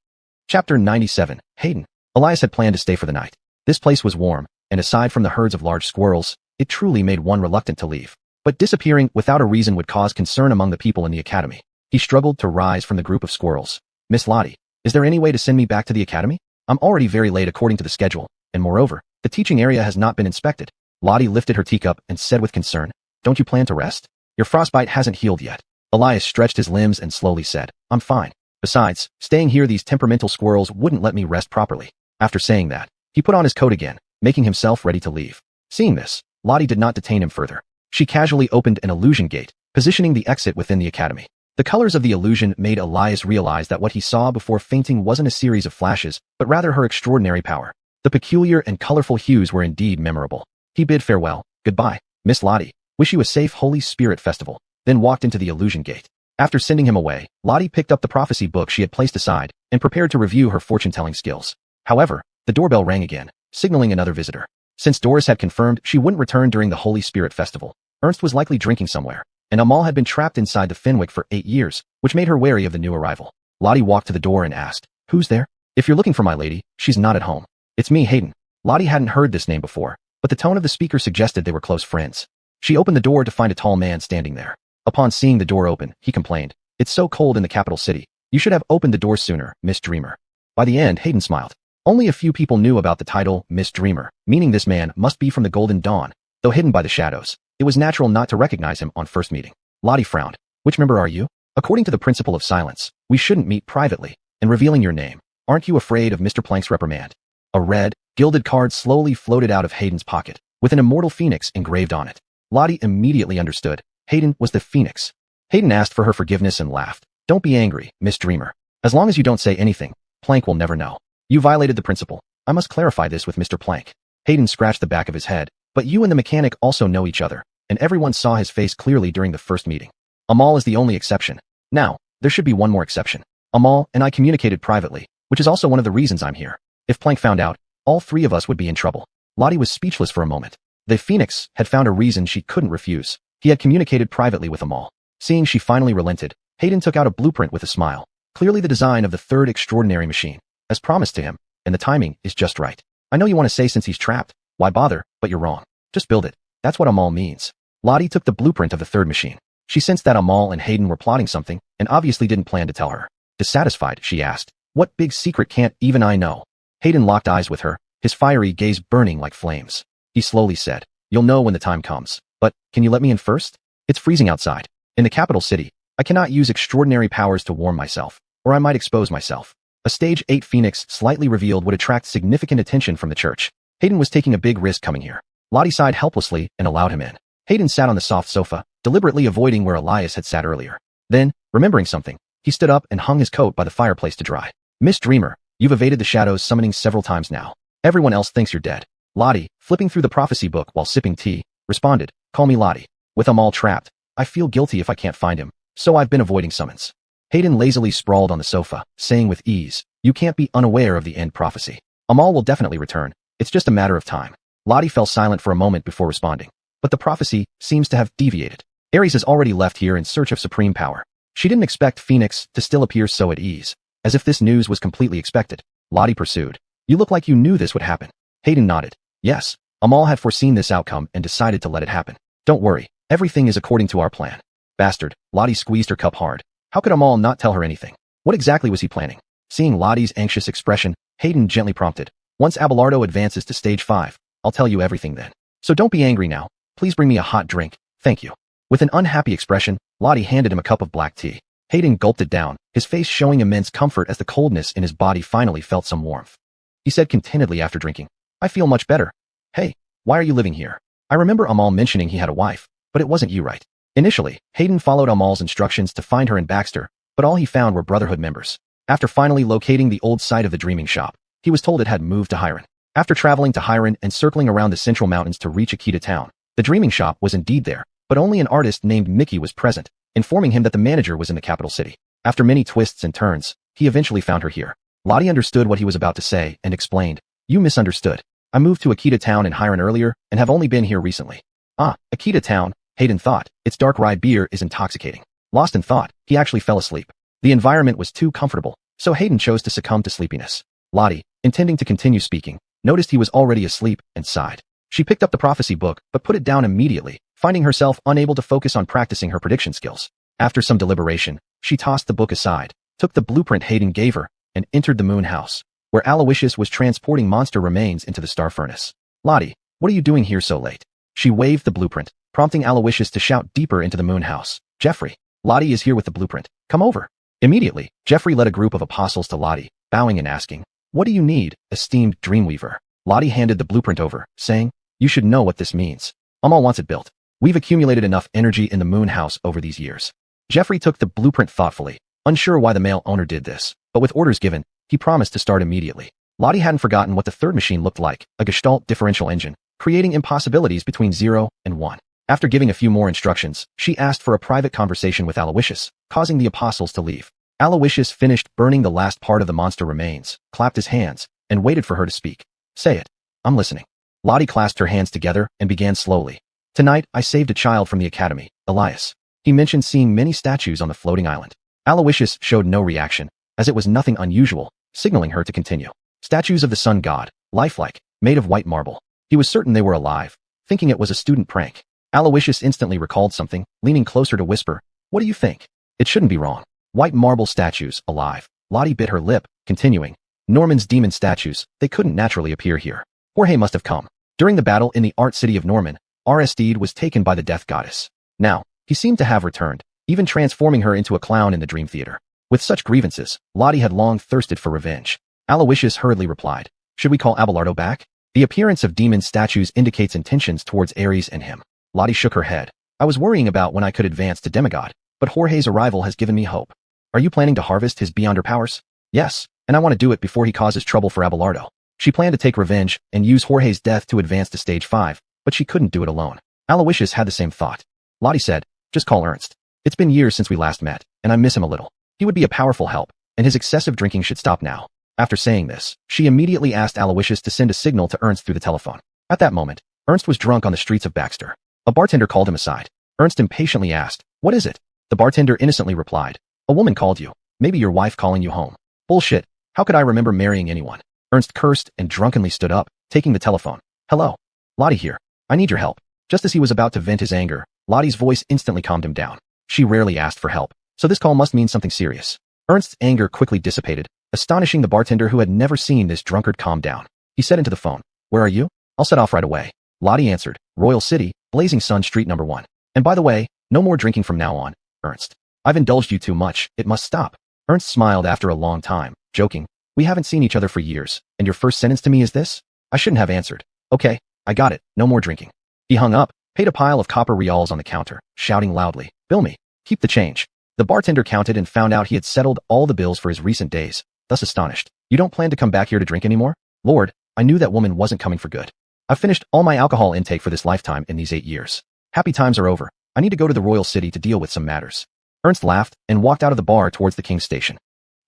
Chapter 97. Hayden. Elias had planned to stay for the night. This place was warm, and aside from the herds of large squirrels, it truly made one reluctant to leave. But disappearing without a reason would cause concern among the people in the academy. He struggled to rise from the group of squirrels. "Miss Lottie, is there any way to send me back to the academy? I'm already very late according to the schedule, and moreover, the teaching area has not been inspected." Lottie lifted her teacup and said with concern, "Don't you plan to rest? Your frostbite hasn't healed yet." Elias stretched his limbs and slowly said, "I'm fine. Besides, staying here these temperamental squirrels wouldn't let me rest properly." After saying that, he put on his coat again, making himself ready to leave. Seeing this, Lottie did not detain him further. She casually opened an illusion gate, positioning the exit within the academy. The colors of the illusion made Elias realize that what he saw before fainting wasn't a series of flashes, but rather her extraordinary power. The peculiar and colorful hues were indeed memorable. He bid farewell. "Goodbye, Miss Lottie. Wish you a safe Holy Spirit festival," then walked into the illusion gate. After sending him away, Lottie picked up the prophecy book she had placed aside and prepared to review her fortune-telling skills. However, the doorbell rang again, signaling another visitor. Since Doris had confirmed she wouldn't return during the Holy Spirit festival, Ernst was likely drinking somewhere, and Amal had been trapped inside the Fenwick for 8 years, which made her wary of the new arrival. Lottie walked to the door and asked, "Who's there?" "If you're looking for my lady, she's not at home. It's me, Hayden." Lottie hadn't heard this name before, but the tone of the speaker suggested they were close friends. She opened the door to find a tall man standing there. Upon seeing the door open, he complained, "It's so cold in the capital city. You should have opened the door sooner, Miss Dreamer." By the end, Hayden smiled. Only a few people knew about the title, Miss Dreamer, meaning this man must be from the Golden Dawn. Though hidden by the shadows, it was natural not to recognize him on first meeting. Lottie frowned. "Which member are you? According to the principle of silence, we shouldn't meet privately. In revealing your name, aren't you afraid of Mr. Plank's reprimand?" A red, gilded card slowly floated out of Hayden's pocket, with an immortal phoenix engraved on it. Lottie immediately understood. Hayden was the phoenix. Hayden asked for her forgiveness and laughed. "Don't be angry, Miss Dreamer. As long as you don't say anything, Plank will never know. You violated the principle. I must clarify this with Mr. Plank." Hayden scratched the back of his head. "But you and the mechanic also know each other, and everyone saw his face clearly during the first meeting. Amal is the only exception. Now, there should be one more exception. Amal and I communicated privately, which is also one of the reasons I'm here. If Plank found out, all three of us would be in trouble." Lottie was speechless for a moment. The phoenix had found a reason she couldn't refuse. He had communicated privately with Amal. Seeing she finally relented, Hayden took out a blueprint with a smile. Clearly the design of the third extraordinary machine, as promised to him, and the timing is just right. "I know you want to say since he's trapped, why bother, but you're wrong. Just build it. That's what Amal means." Lottie took the blueprint of the third machine. She sensed that Amal and Hayden were plotting something, and obviously didn't plan to tell her. Dissatisfied, she asked, "What big secret can't even I know?" Hayden locked eyes with her, his fiery gaze burning like flames. He slowly said, "You'll know when the time comes. But, can you let me in first? It's freezing outside. In the capital city, I cannot use extraordinary powers to warm myself, or I might expose myself." A stage 8 phoenix slightly revealed would attract significant attention from the church. Hayden was taking a big risk coming here. Lottie sighed helplessly and allowed him in. Hayden sat on the soft sofa, deliberately avoiding where Elias had sat earlier. Then, remembering something, he stood up and hung his coat by the fireplace to dry. "Miss Dreamer, you've evaded the shadows summoning several times now. Everyone else thinks you're dead." Lottie, flipping through the prophecy book while sipping tea, responded, "Call me Lottie. With Amal trapped, I feel guilty if I can't find him, so I've been avoiding summons." Hayden lazily sprawled on the sofa, saying with ease, "You can't be unaware of the end prophecy. Amal will definitely return. It's just a matter of time." Lottie fell silent for a moment before responding. "But the prophecy seems to have deviated. Ares has already left here in search of supreme power." She didn't expect Phoenix to still appear so at ease, as if this news was completely expected. Lottie pursued, "You look like you knew this would happen." Hayden nodded. "Yes, Amal had foreseen this outcome and decided to let it happen. Don't worry, everything is according to our plan." Bastard, Lottie squeezed her cup hard. How could Amal not tell her anything? What exactly was he planning? Seeing Lottie's anxious expression, Hayden gently prompted, "Once Abelardo advances to stage 5, I'll tell you everything then. So don't be angry now. Please bring me a hot drink, thank you." With an unhappy expression, Lottie handed him a cup of black tea. Hayden gulped it down, his face showing immense comfort as the coldness in his body finally felt some warmth. He said contentedly after drinking, "I feel much better. Hey, why are you living here? I remember Amal mentioning he had a wife, but it wasn't you, right?" Initially, Hayden followed Amal's instructions to find her in Baxter, but all he found were Brotherhood members. After finally locating the old site of the dreaming shop, he was told it had moved to Hiron. After traveling to Hiron and circling around the central mountains to reach Akita town, the dreaming shop was indeed there, but only an artist named Mickey was present, informing him that the manager was in the capital city. After many twists and turns, he eventually found her here. Lottie understood what he was about to say and explained. You misunderstood. I moved to Akita Town in Hiron earlier and have only been here recently. Ah, Akita Town, Hayden thought. Its dark rye beer is intoxicating. Lost in thought, he actually fell asleep. The environment was too comfortable, so Hayden chose to succumb to sleepiness. Lottie, intending to continue speaking, noticed he was already asleep and sighed. She picked up the prophecy book but put it down immediately, finding herself unable to focus on practicing her prediction skills. After some deliberation, she tossed the book aside, took the blueprint Hayden gave her, and entered the moon house, where Aloysius was transporting monster remains into the star furnace. Lottie, what are you doing here so late? She waved the blueprint, prompting Aloysius to shout deeper into the moon house. Jeffrey, Lottie is here with the blueprint. Come over. Immediately, Jeffrey led a group of apostles to Lottie, bowing and asking, What do you need, esteemed Dreamweaver? Lottie handed the blueprint over, saying, You should know what this means. Amal wants it built. We've accumulated enough energy in the moon house over these years. Jeffrey took the blueprint thoughtfully, unsure why the male owner did this, but with orders given, he promised to start immediately. Lottie hadn't forgotten what the third machine looked like, a Gestalt differential engine, creating impossibilities between 0 and 1. After giving a few more instructions, she asked for a private conversation with Aloysius, causing the apostles to leave. Aloysius finished burning the last part of the monster remains, clapped his hands, and waited for her to speak. Say it. I'm listening. Lottie clasped her hands together and began slowly. Tonight, I saved a child from the academy, Elias. He mentioned seeing many statues on the floating island. Aloysius showed no reaction, as it was nothing unusual, signaling her to continue. Statues of the sun god, lifelike, made of white marble. He was certain they were alive, thinking it was a student prank. Aloysius instantly recalled something, leaning closer to whisper, What do you think? It shouldn't be wrong. White marble statues, alive. Lottie bit her lip, continuing. Norman's demon statues, they couldn't naturally appear here. Jorge must have come. During the battle in the art city of Norman, Aristide was taken by the death goddess. Now, he seemed to have returned, even transforming her into a clown in the dream theater. With such grievances, Lottie had long thirsted for revenge. Aloysius hurriedly replied, Should we call Abelardo back? The appearance of demon statues indicates intentions towards Ares and him. Lottie shook her head. I was worrying about when I could advance to demigod, but Jorge's arrival has given me hope. Are you planning to harvest his beyonder powers? Yes, and I want to do it before he causes trouble for Abelardo. She planned to take revenge and use Jorge's death to advance to stage 5, but she couldn't do it alone. Aloysius had the same thought. Lottie said, Just call Ernst. It's been years since we last met, and I miss him a little. He would be a powerful help, and his excessive drinking should stop now. After saying this, she immediately asked Aloysius to send a signal to Ernst through the telephone. At that moment, Ernst was drunk on the streets of Baxter. A bartender called him aside. Ernst impatiently asked, What is it? The bartender innocently replied, A woman called you. Maybe your wife calling you home. Bullshit. How could I remember marrying anyone? Ernst cursed and drunkenly stood up, taking the telephone. Hello. Lottie here. I need your help. Just as he was about to vent his anger, Lottie's voice instantly calmed him down. She rarely asked for help, so this call must mean something serious. Ernst's anger quickly dissipated, astonishing the bartender who had never seen this drunkard calm down. He said into the phone, Where are you? I'll set off right away. Lottie answered, Royal City, Blazing Sun Street number 1. And by the way, no more drinking from now on, Ernst. I've indulged you too much, it must stop. Ernst smiled after a long time, joking, We haven't seen each other for years, and your first sentence to me is this? I shouldn't have answered. Okay, I got it, no more drinking. He hung up, paid a pile of copper reals on the counter, shouting loudly, Bill me. Keep the change. The bartender counted and found out he had settled all the bills for his recent days, thus astonished. You don't plan to come back here to drink anymore? Lord, I knew that woman wasn't coming for good. I've finished all my alcohol intake for this lifetime in these 8 years. Happy times are over. I need to go to the Royal City to deal with some matters. Ernst laughed and walked out of the bar towards the King's Station.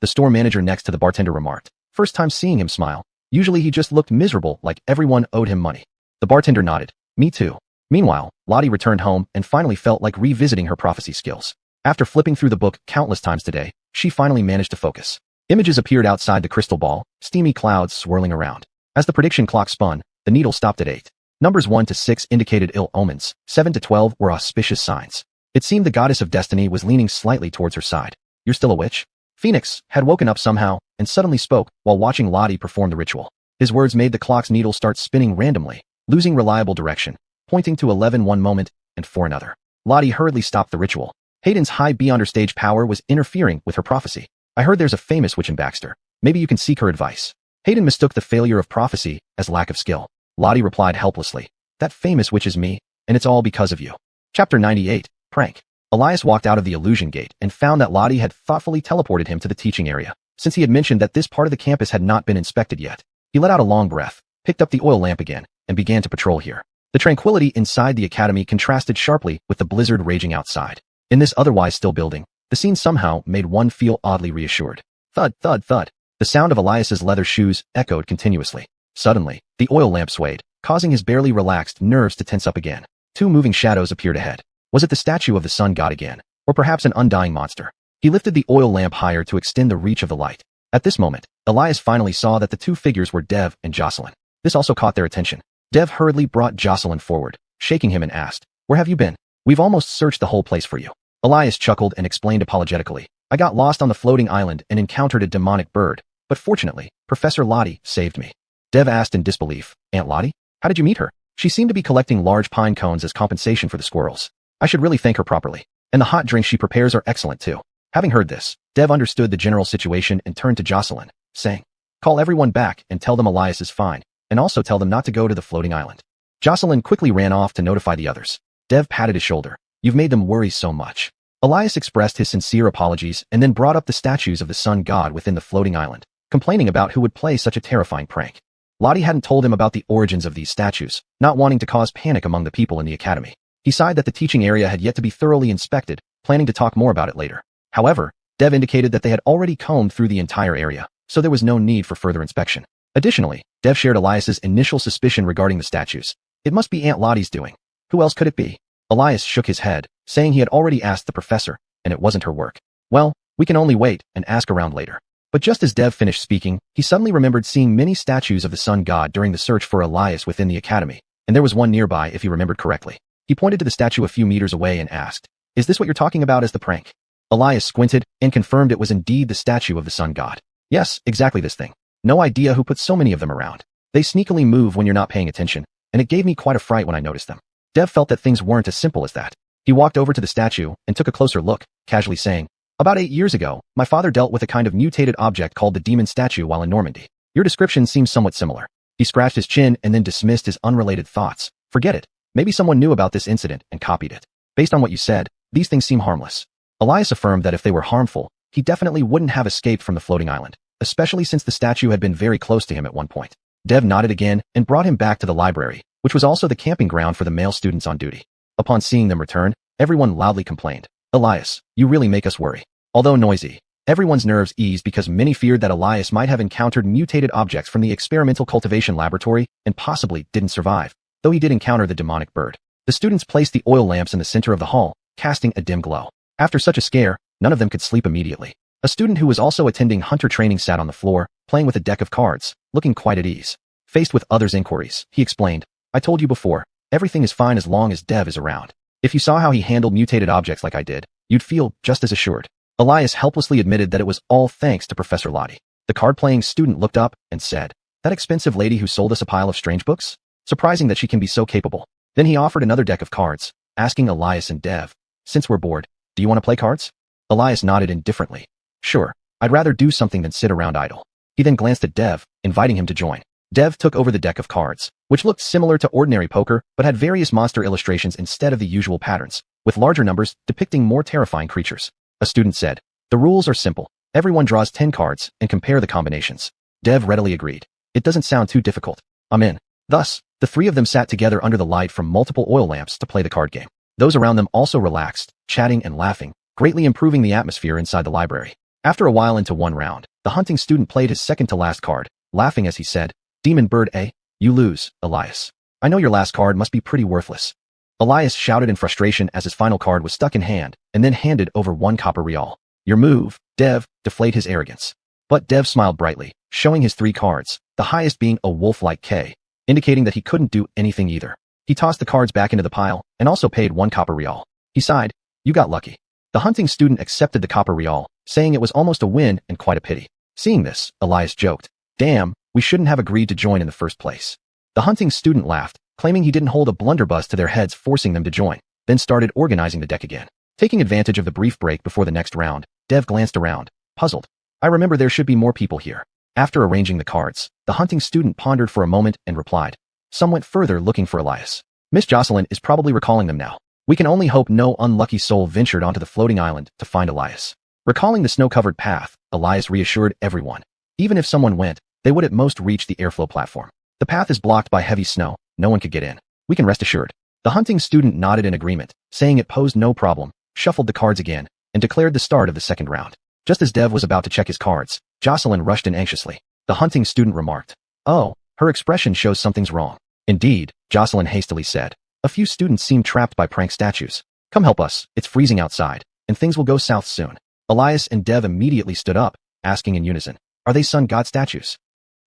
The store manager next to the bartender remarked, First time seeing him smile. Usually he just looked miserable like everyone owed him money. The bartender nodded. Me too. Meanwhile, Lottie returned home and finally felt like revisiting her prophecy skills. After flipping through the book countless times today, she finally managed to focus. Images appeared outside the crystal ball, steamy clouds swirling around. As the prediction clock spun, the needle stopped at 8. Numbers 1 to 6 indicated ill omens, 7 to 12 were auspicious signs. It seemed the goddess of destiny was leaning slightly towards her side. You're still a witch? Phoenix had woken up somehow and suddenly spoke while watching Lottie perform the ritual. His words made the clock's needle start spinning randomly, losing reliable direction, pointing to 11 one moment and 4 another. Lottie hurriedly stopped the ritual. Hayden's high beyond stage power was interfering with her prophecy. I heard there's a famous witch in Baxter. Maybe you can seek her advice. Hayden mistook the failure of prophecy as lack of skill. Lottie replied helplessly, That famous witch is me, and it's all because of you. Chapter 98, Prank. Elias walked out of the illusion gate and found that Lottie had thoughtfully teleported him to the teaching area, since he had mentioned that this part of the campus had not been inspected yet. He let out a long breath, picked up the oil lamp again, and began to patrol here. The tranquility inside the academy contrasted sharply with the blizzard raging outside. In this otherwise still building, the scene somehow made one feel oddly reassured. Thud, thud, thud. The sound of Elias's leather shoes echoed continuously. Suddenly, the oil lamp swayed, causing his barely relaxed nerves to tense up again. Two moving shadows appeared ahead. Was it the statue of the sun god again, or perhaps an undying monster? He lifted the oil lamp higher to extend the reach of the light. At this moment, Elias finally saw that the two figures were Dev and Jocelyn. This also caught their attention. Dev hurriedly brought Jocelyn forward, shaking him and asked, "Where have you been? We've almost searched the whole place for you." Elias chuckled and explained apologetically, "I got lost on the floating island and encountered a demonic bird, but fortunately, Professor Lottie saved me." Dev asked in disbelief, "Aunt Lottie? How did you meet her? She seemed to be collecting large pine cones as compensation for the squirrels. I should really thank her properly. And the hot drinks she prepares are excellent too." Having heard this, Dev understood the general situation and turned to Jocelyn, saying, "Call everyone back and tell them Elias is fine, and also tell them not to go to the floating island." Jocelyn quickly ran off to notify the others. Dev patted his shoulder. "You've made them worry so much." Elias expressed his sincere apologies and then brought up the statues of the sun god within the floating island, complaining about who would play such a terrifying prank. Lottie hadn't told him about the origins of these statues, not wanting to cause panic among the people in the academy. He sighed that the teaching area had yet to be thoroughly inspected, planning to talk more about it later. However, Dev indicated that they had already combed through the entire area, so there was no need for further inspection. Additionally, Dev shared Elias's initial suspicion regarding the statues. It must be Aunt Lottie's doing. Who else could it be? Elias shook his head, saying he had already asked the professor, and it wasn't her work. Well, we can only wait and ask around later. But just as Dev finished speaking, he suddenly remembered seeing many statues of the sun god during the search for Elias within the academy, and there was one nearby if he remembered correctly. He pointed to the statue a few meters away and asked, "Is this what you're talking about as the prank?" Elias squinted and confirmed it was indeed the statue of the sun god. "Yes, exactly this thing. No idea who put so many of them around. They sneakily move when you're not paying attention, and it gave me quite a fright when I noticed them." Dev felt that things weren't as simple as that. He walked over to the statue and took a closer look, casually saying, "About 8 years ago, my father dealt with a kind of mutated object called the demon statue while in Normandy. Your description seems somewhat similar." He scratched his chin and then dismissed his unrelated thoughts. "Forget it. Maybe someone knew about this incident and copied it. Based on what you said, these things seem harmless." Elias affirmed that if they were harmful, he definitely wouldn't have escaped from the floating island, especially since the statue had been very close to him at one point. Dev nodded again and brought him back to the library, which was also the camping ground for the male students on duty. Upon seeing them return, everyone loudly complained, "Elias, you really make us worry." Although noisy, everyone's nerves eased because many feared that Elias might have encountered mutated objects from the experimental cultivation laboratory and possibly didn't survive, though he did encounter the demonic bird. The students placed the oil lamps in the center of the hall, casting a dim glow. After such a scare, none of them could sleep immediately. A student who was also attending hunter training sat on the floor, playing with a deck of cards, looking quite at ease. Faced with others' inquiries, he explained, "I told you before, everything is fine as long as Dev is around. If you saw how he handled mutated objects like I did, you'd feel just as assured." Elias helplessly admitted that it was all thanks to Professor Lottie. The card-playing student looked up and said, "That expensive lady who sold us a pile of strange books? Surprising that she can be so capable." Then he offered another deck of cards, asking Elias and Dev, "Since we're bored, do you want to play cards?" Elias nodded indifferently. "Sure, I'd rather do something than sit around idle." He then glanced at Dev, inviting him to join. Dev took over the deck of cards, which looked similar to ordinary poker but had various monster illustrations instead of the usual patterns, with larger numbers depicting more terrifying creatures. A student said, "The rules are simple. Everyone draws 10 cards and compare the combinations." Dev readily agreed. "It doesn't sound too difficult. I'm in." Thus, the three of them sat together under the light from multiple oil lamps to play the card game. Those around them also relaxed, chatting and laughing, greatly improving the atmosphere inside the library. After a while into one round, the hunting student played his second-to-last card, laughing as he said, "Demon bird, eh? You lose, Elias. I know your last card must be pretty worthless." Elias shouted in frustration as his final card was stuck in hand, and then handed over 1 copper real. "Your move, Dev," deflate his arrogance. But Dev smiled brightly, showing his 3 cards, the highest being a wolf-like K, indicating that he couldn't do anything either. He tossed the cards back into the pile, and also paid 1 copper real. He sighed, "You got lucky." The hunting student accepted the copper real, saying it was almost a win and quite a pity. Seeing this, Elias joked, "Damn, we shouldn't have agreed to join in the first place." The hunting student laughed, claiming he didn't hold a blunderbuss to their heads forcing them to join, then started organizing the deck again. Taking advantage of the brief break before the next round, Dev glanced around, puzzled. "I remember there should be more people here." After arranging the cards, the hunting student pondered for a moment and replied. Some went further looking for Elias. "Miss Jocelyn is probably recalling them now. We can only hope no unlucky soul ventured onto the floating island to find Elias." Recalling the snow-covered path, Elias reassured everyone. Even if someone went, they would at most reach the airflow platform. "The path is blocked by heavy snow, no one could get in." We can rest assured. The hunting student nodded in agreement, saying it posed no problem, shuffled the cards again, and declared the start of the second round. Just as Dev was about to check his cards, Jocelyn rushed in anxiously. The hunting student remarked. Oh, her expression shows something's wrong. Indeed, Jocelyn hastily said. A few students seem trapped by prank statues. Come help us, it's freezing outside, and things will go south soon. Elias and Dev immediately stood up, asking in unison. Are they sun god statues?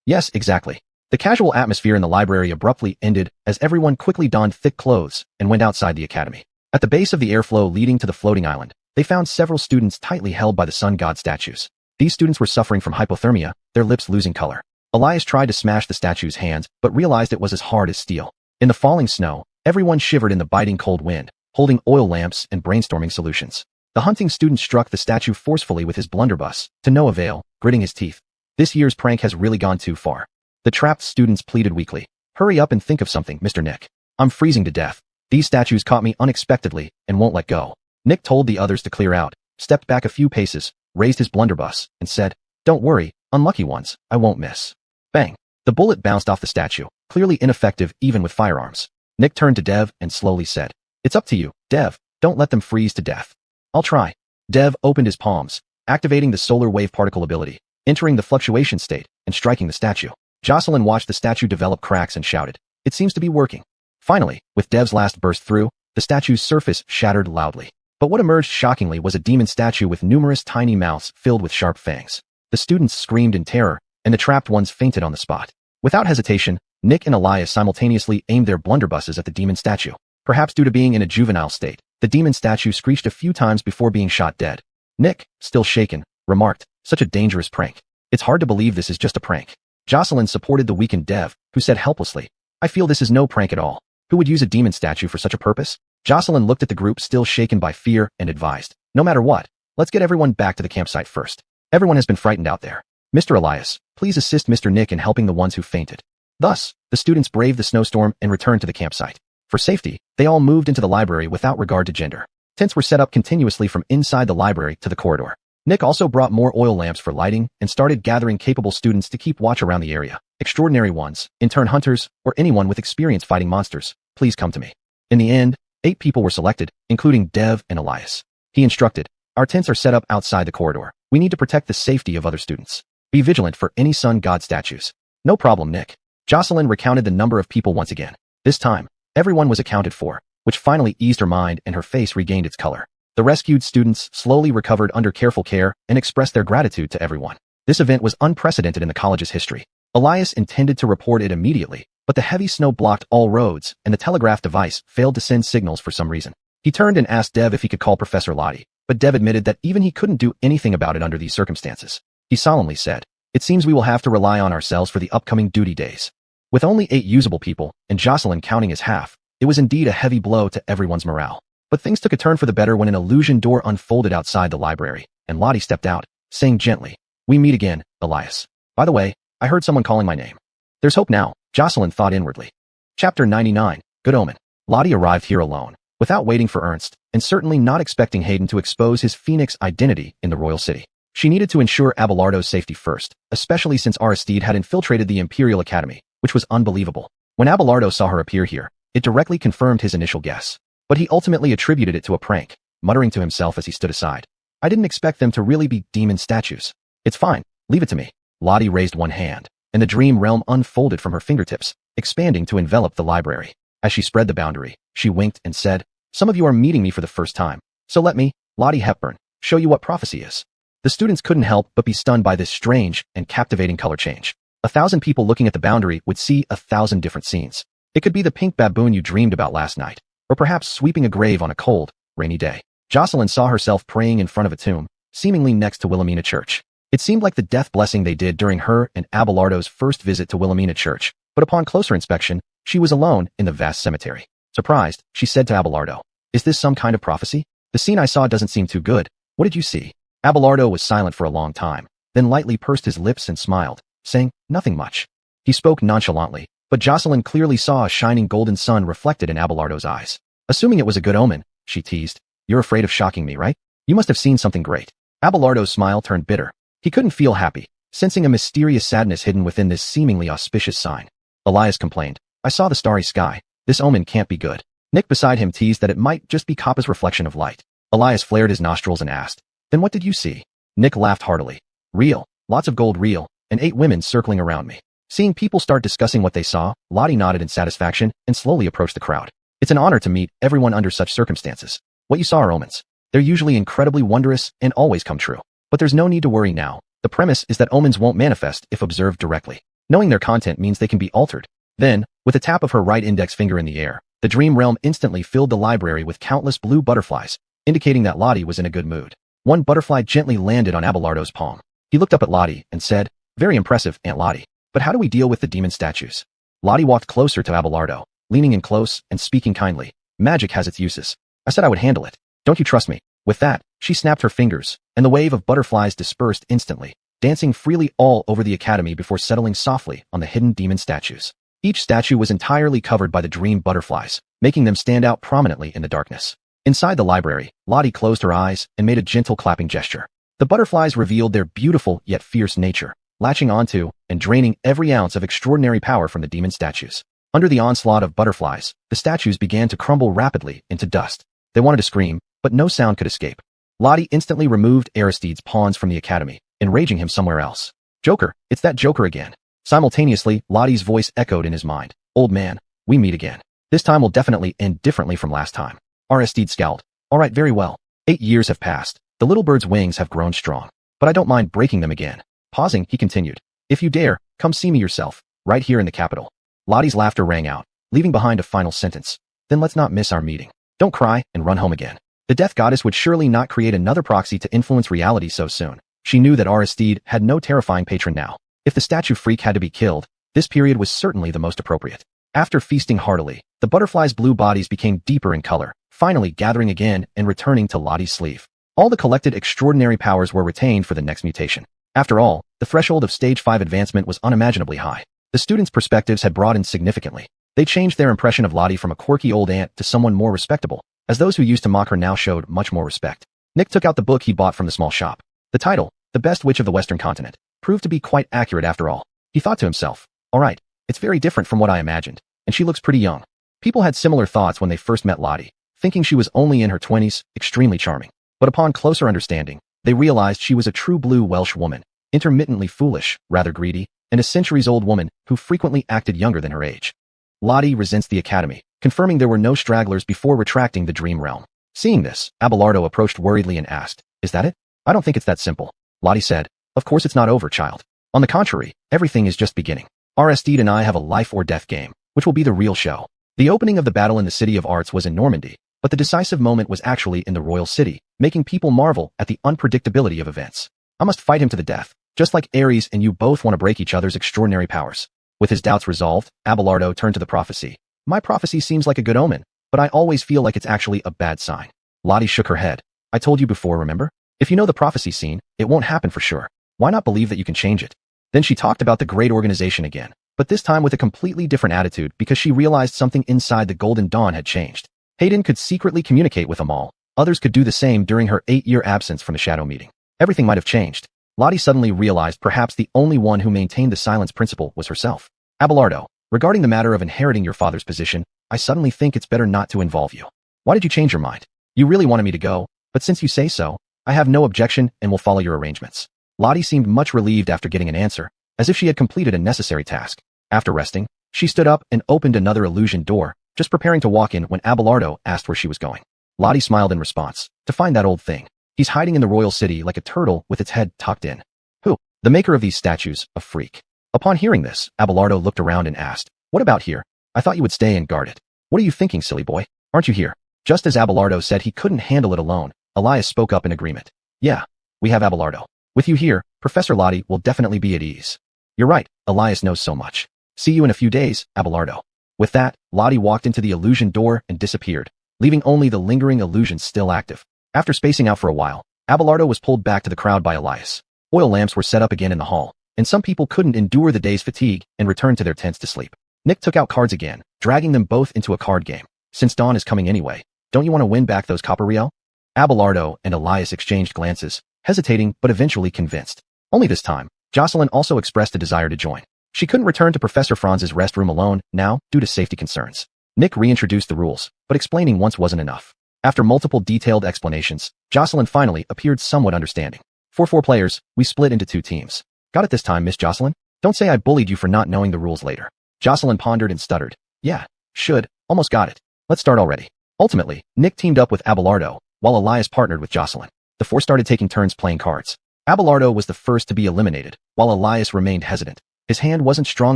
Yes, exactly. The casual atmosphere in the library abruptly ended as everyone quickly donned thick clothes and went outside the academy. At the base of the airflow leading to the floating island, they found several students tightly held by the sun god statues. These students were suffering from hypothermia, their lips losing color. Elias tried to smash the statue's hands, but realized it was as hard as steel. In the falling snow, everyone shivered in the biting cold wind, holding oil lamps and brainstorming solutions. The hunting student struck the statue forcefully with his blunderbuss, to no avail, gritting his teeth. This year's prank has really gone too far. The trapped students pleaded weakly. Hurry up and think of something, Mr. Nick. I'm freezing to death. These statues caught me unexpectedly and won't let go. Nick told the others to clear out, stepped back a few paces, raised his blunderbuss, and said, Don't worry, unlucky ones, I won't miss. Bang. The bullet bounced off the statue, clearly ineffective even with firearms. Nick turned to Dev and slowly said, It's up to you, Dev. Don't let them freeze to death. I'll try. Dev opened his palms, activating the solar wave particle ability, entering the fluctuation state, and striking the statue. Jocelyn watched the statue develop cracks and shouted, It seems to be working. Finally, with Dev's last burst through, the statue's surface shattered loudly. But what emerged shockingly was a demon statue with numerous tiny mouths filled with sharp fangs. The students screamed in terror, and the trapped ones fainted on the spot. Without hesitation, Nick and Elias simultaneously aimed their blunderbusses at the demon statue. Perhaps due to being in a juvenile state, the demon statue screeched a few times before being shot dead. Nick, still shaken, remarked, Such a dangerous prank. It's hard to believe this is just a prank. Jocelyn supported the weakened Dev, who said helplessly, I feel this is no prank at all. Who would use a demon statue for such a purpose? Jocelyn looked at the group still shaken by fear and advised, No matter what, let's get everyone back to the campsite first. Everyone has been frightened out there. Mr. Elias, please assist Mr. Nick in helping the ones who fainted. Thus, the students braved the snowstorm and returned to the campsite. For safety, they all moved into the library without regard to gender. Tents were set up continuously from inside the library to the corridor. Nick also brought more oil lamps for lighting and started gathering capable students to keep watch around the area. Extraordinary ones, intern hunters, or anyone with experience fighting monsters, please come to me. In the end, 8 people were selected, including Dev and Elias. He instructed, Our tents are set up outside the corridor. We need to protect the safety of other students. Be vigilant for any sun god statues. No problem, Nick. Jocelyn recounted the number of people once again. This time, everyone was accounted for, which finally eased her mind and her face regained its color. The rescued students slowly recovered under careful care and expressed their gratitude to everyone. This event was unprecedented in the college's history. Elias intended to report it immediately, but the heavy snow blocked all roads and the telegraph device failed to send signals for some reason. He turned and asked Dev if he could call Professor Lottie, but Dev admitted that even he couldn't do anything about it under these circumstances. He solemnly said, It seems we will have to rely on ourselves for the upcoming duty days. With only 8 usable people, and Jocelyn counting as half, it was indeed a heavy blow to everyone's morale. But things took a turn for the better when an illusion door unfolded outside the library, and Lottie stepped out, saying gently, We meet again, Elias. By the way, I heard someone calling my name. There's hope now, Jocelyn thought inwardly. Chapter 99, Good Omen. Lottie arrived here alone, without waiting for Ernst, and certainly not expecting Hayden to expose his Phoenix identity in the royal city. She needed to ensure Abelardo's safety first, especially since Aristide had infiltrated the Imperial Academy, which was unbelievable. When Abelardo saw her appear here, it directly confirmed his initial guess. But he ultimately attributed it to a prank, muttering to himself as he stood aside. I didn't expect them to really be demon statues. It's fine, leave it to me. Lottie raised one hand, and the dream realm unfolded from her fingertips, expanding to envelop the library. As she spread the boundary, she winked and said, Some of you are meeting me for the first time, so let me, Lottie Hepburn, show you what prophecy is. The students couldn't help but be stunned by this strange and captivating color change. 1,000 people looking at the boundary would see 1,000 different scenes. It could be the pink baboon you dreamed about last night, or perhaps sweeping a grave on a cold, rainy day. Jocelyn saw herself praying in front of a tomb, seemingly next to Wilhelmina Church. It seemed like the death blessing they did during her and Abelardo's first visit to Wilhelmina Church, but upon closer inspection, she was alone in the vast cemetery. Surprised, she said to Abelardo, Is this some kind of prophecy? The scene I saw doesn't seem too good. What did you see? Abelardo was silent for a long time, then lightly pursed his lips and smiled, saying, Nothing much. He spoke nonchalantly, but Jocelyn clearly saw a shining golden sun reflected in Abelardo's eyes. Assuming it was a good omen, she teased, You're afraid of shocking me, right? You must have seen something great. Abelardo's smile turned bitter. He couldn't feel happy, sensing a mysterious sadness hidden within this seemingly auspicious sign. Elias complained, I saw the starry sky. This omen can't be good. Nick beside him teased that it might just be Kappa's reflection of light. Elias flared his nostrils and asked, "Then what did you see?" Nick laughed heartily. "Real. Lots of gold real, and 8 women circling around me." Seeing people start discussing what they saw, Lottie nodded in satisfaction and slowly approached the crowd. "It's an honor to meet everyone under such circumstances. What you saw are omens. They're usually incredibly wondrous and always come true. But there's no need to worry now. The premise is that omens won't manifest if observed directly. Knowing their content means they can be altered." Then, with a tap of her right index finger in the air, the dream realm instantly filled the library with countless blue butterflies, indicating that Lottie was in a good mood. One butterfly gently landed on Abelardo's palm. He looked up at Lottie and said, "Very impressive, Aunt Lottie. But how do we deal with the demon statues?" Lottie walked closer to Abelardo, leaning in close and speaking kindly. "Magic has its uses. I said I would handle it. Don't you trust me?" With that, she snapped her fingers, and the wave of butterflies dispersed instantly, dancing freely all over the academy before settling softly on the hidden demon statues. Each statue was entirely covered by the dream butterflies, making them stand out prominently in the darkness. Inside the library, Lottie closed her eyes and made a gentle clapping gesture. The butterflies revealed their beautiful yet fierce nature, latching onto and draining every ounce of extraordinary power from the demon statues. Under the onslaught of butterflies, the statues began to crumble rapidly into dust. They wanted to scream, but no sound could escape. Lottie instantly removed Aristide's pawns from the academy, enraging him somewhere else. "Joker, it's that Joker again." Simultaneously, Lottie's voice echoed in his mind. "Old man, we meet again. This time will definitely end differently from last time." Aristide scowled. "All right, very well. 8 years have passed. The little bird's wings have grown strong, but I don't mind breaking them again." Pausing, he continued, "If you dare, come see me yourself, right here in the capital." Lottie's laughter rang out, leaving behind a final sentence. "Then let's not miss our meeting. Don't cry and run home again." The death goddess would surely not create another proxy to influence reality so soon. She knew that Aristide had no terrifying patron now. If the statue freak had to be killed, this period was certainly the most appropriate. After feasting heartily, the butterflies' blue bodies became deeper in color, finally gathering again and returning to Lottie's sleeve. All the collected extraordinary powers were retained for the next mutation. After all, the threshold of Stage 5 advancement was unimaginably high. The students' perspectives had broadened significantly. They changed their impression of Lottie from a quirky old aunt to someone more respectable, as those who used to mock her now showed much more respect. Nick took out the book he bought from the small shop. The title, The Best Witch of the Western Continent, proved to be quite accurate after all. He thought to himself, "All right, it's very different from what I imagined, and she looks pretty young." People had similar thoughts when they first met Lottie, thinking she was only in her 20s, extremely charming. But upon closer understanding, they realized she was a true blue Welsh woman, intermittently foolish, rather greedy, and a centuries-old woman who frequently acted younger than her age. Lottie resents the academy, confirming there were no stragglers before retracting the dream realm. Seeing this, Abelardo approached worriedly and asked, "Is that it?" "I don't think it's that simple." Lottie said, "Of course it's not over, child. On the contrary, everything is just beginning. Aristide and I have a life or death game, which will be the real show." The opening of the battle in the City of Arts was in Normandy, but the decisive moment was actually in the royal city, making people marvel at the unpredictability of events. "I must fight him to the death, just like Ares and you both want to break each other's extraordinary powers." With his doubts resolved, Abelardo turned to the prophecy. "My prophecy seems like a good omen, but I always feel like it's actually a bad sign." Lottie shook her head. "I told you before, remember? If you know the prophecy scene, it won't happen for sure. Why not believe that you can change it?" Then she talked about the great organization again, but this time with a completely different attitude because she realized something inside the Golden Dawn had changed. Hayden could secretly communicate with them all. Others could do the same during her 8-year absence from the Shadow meeting. Everything might have changed. Lottie suddenly realized perhaps the only one who maintained the silence principle was herself. "Abelardo, regarding the matter of inheriting your father's position, I suddenly think it's better not to involve you. Why did you change your mind? You really wanted me to go, but since you say so, I have no objection and will follow your arrangements." Lottie seemed much relieved after getting an answer, as if she had completed a necessary task. After resting, she stood up and opened another illusion door, just preparing to walk in when Abelardo asked where she was going. Lottie smiled in response. "To find that old thing. He's hiding in the royal city like a turtle with its head tucked in." "Who?" "The maker of these statues, a freak." Upon hearing this, Abelardo looked around and asked, "What about here? I thought you would stay and guard it." "What are you thinking, silly boy? Aren't you here?" Just as Abelardo said he couldn't handle it alone, Elias spoke up in agreement. "Yeah, we have Abelardo. With you here, Professor Lottie will definitely be at ease." "You're right, Elias knows so much. See you in a few days, Abelardo." With that, Lottie walked into the illusion door and disappeared, leaving only the lingering illusions still active. After spacing out for a while, Abelardo was pulled back to the crowd by Elias. Oil lamps were set up again in the hall, and some people couldn't endure the day's fatigue and returned to their tents to sleep. Nick took out cards again, dragging them both into a card game. "Since dawn is coming anyway, don't you want to win back those copper real?" Abelardo and Elias exchanged glances, hesitating but eventually convinced. Only this time, Jocelyn also expressed a desire to join. She couldn't return to Professor Franz's restroom alone now due to safety concerns. Nick reintroduced the rules, but explaining once wasn't enough. After multiple detailed explanations, Jocelyn finally appeared somewhat understanding. For 4 players, we split into 2 teams. Got it this time, Miss Jocelyn? Don't say I bullied you for not knowing the rules later. Jocelyn pondered and stuttered. Yeah, should, almost got it. Let's start already. Ultimately, Nick teamed up with Abelardo, while Elias partnered with Jocelyn. The 4 started taking turns playing cards. Abelardo was the first to be eliminated, while Elias remained hesitant. His hand wasn't strong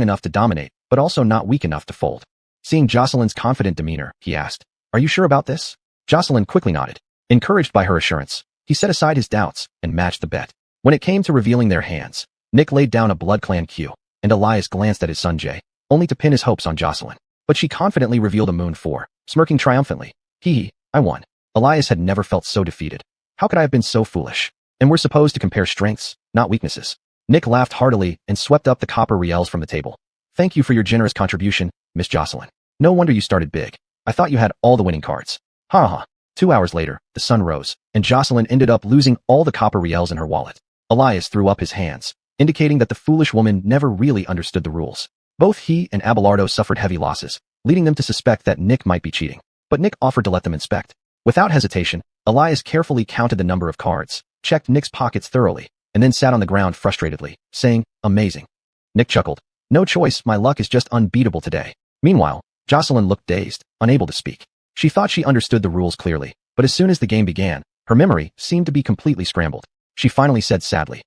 enough to dominate, but also not weak enough to fold. Seeing Jocelyn's confident demeanor, he asked, "Are you sure about this?" Jocelyn quickly nodded. Encouraged by her assurance, he set aside his doubts and matched the bet. When it came to revealing their hands, Nick laid down a Blood Clan Q, and Elias glanced at his son Jay, only to pin his hopes on Jocelyn. But she confidently revealed a Moon 4, smirking triumphantly. Hee, I won. Elias had never felt so defeated. How could I have been so foolish? And we're supposed to compare strengths, not weaknesses. Nick laughed heartily and swept up the copper reals from the table. Thank you for your generous contribution, Miss Jocelyn. No wonder you started big. I thought you had all the winning cards. Ha ha. 2 hours later, the sun rose, and Jocelyn ended up losing all the copper reals in her wallet. Elias threw up his hands, indicating that the foolish woman never really understood the rules. Both he and Abelardo suffered heavy losses, leading them to suspect that Nick might be cheating. But Nick offered to let them inspect. Without hesitation, Elias carefully counted the number of cards, checked Nick's pockets thoroughly, and then sat on the ground frustratedly, saying, "Amazing." Nick chuckled. "No choice, my luck is just unbeatable today." Meanwhile, Jocelyn looked dazed, unable to speak. She thought she understood the rules clearly, but as soon as the game began, her memory seemed to be completely scrambled. She finally said sadly,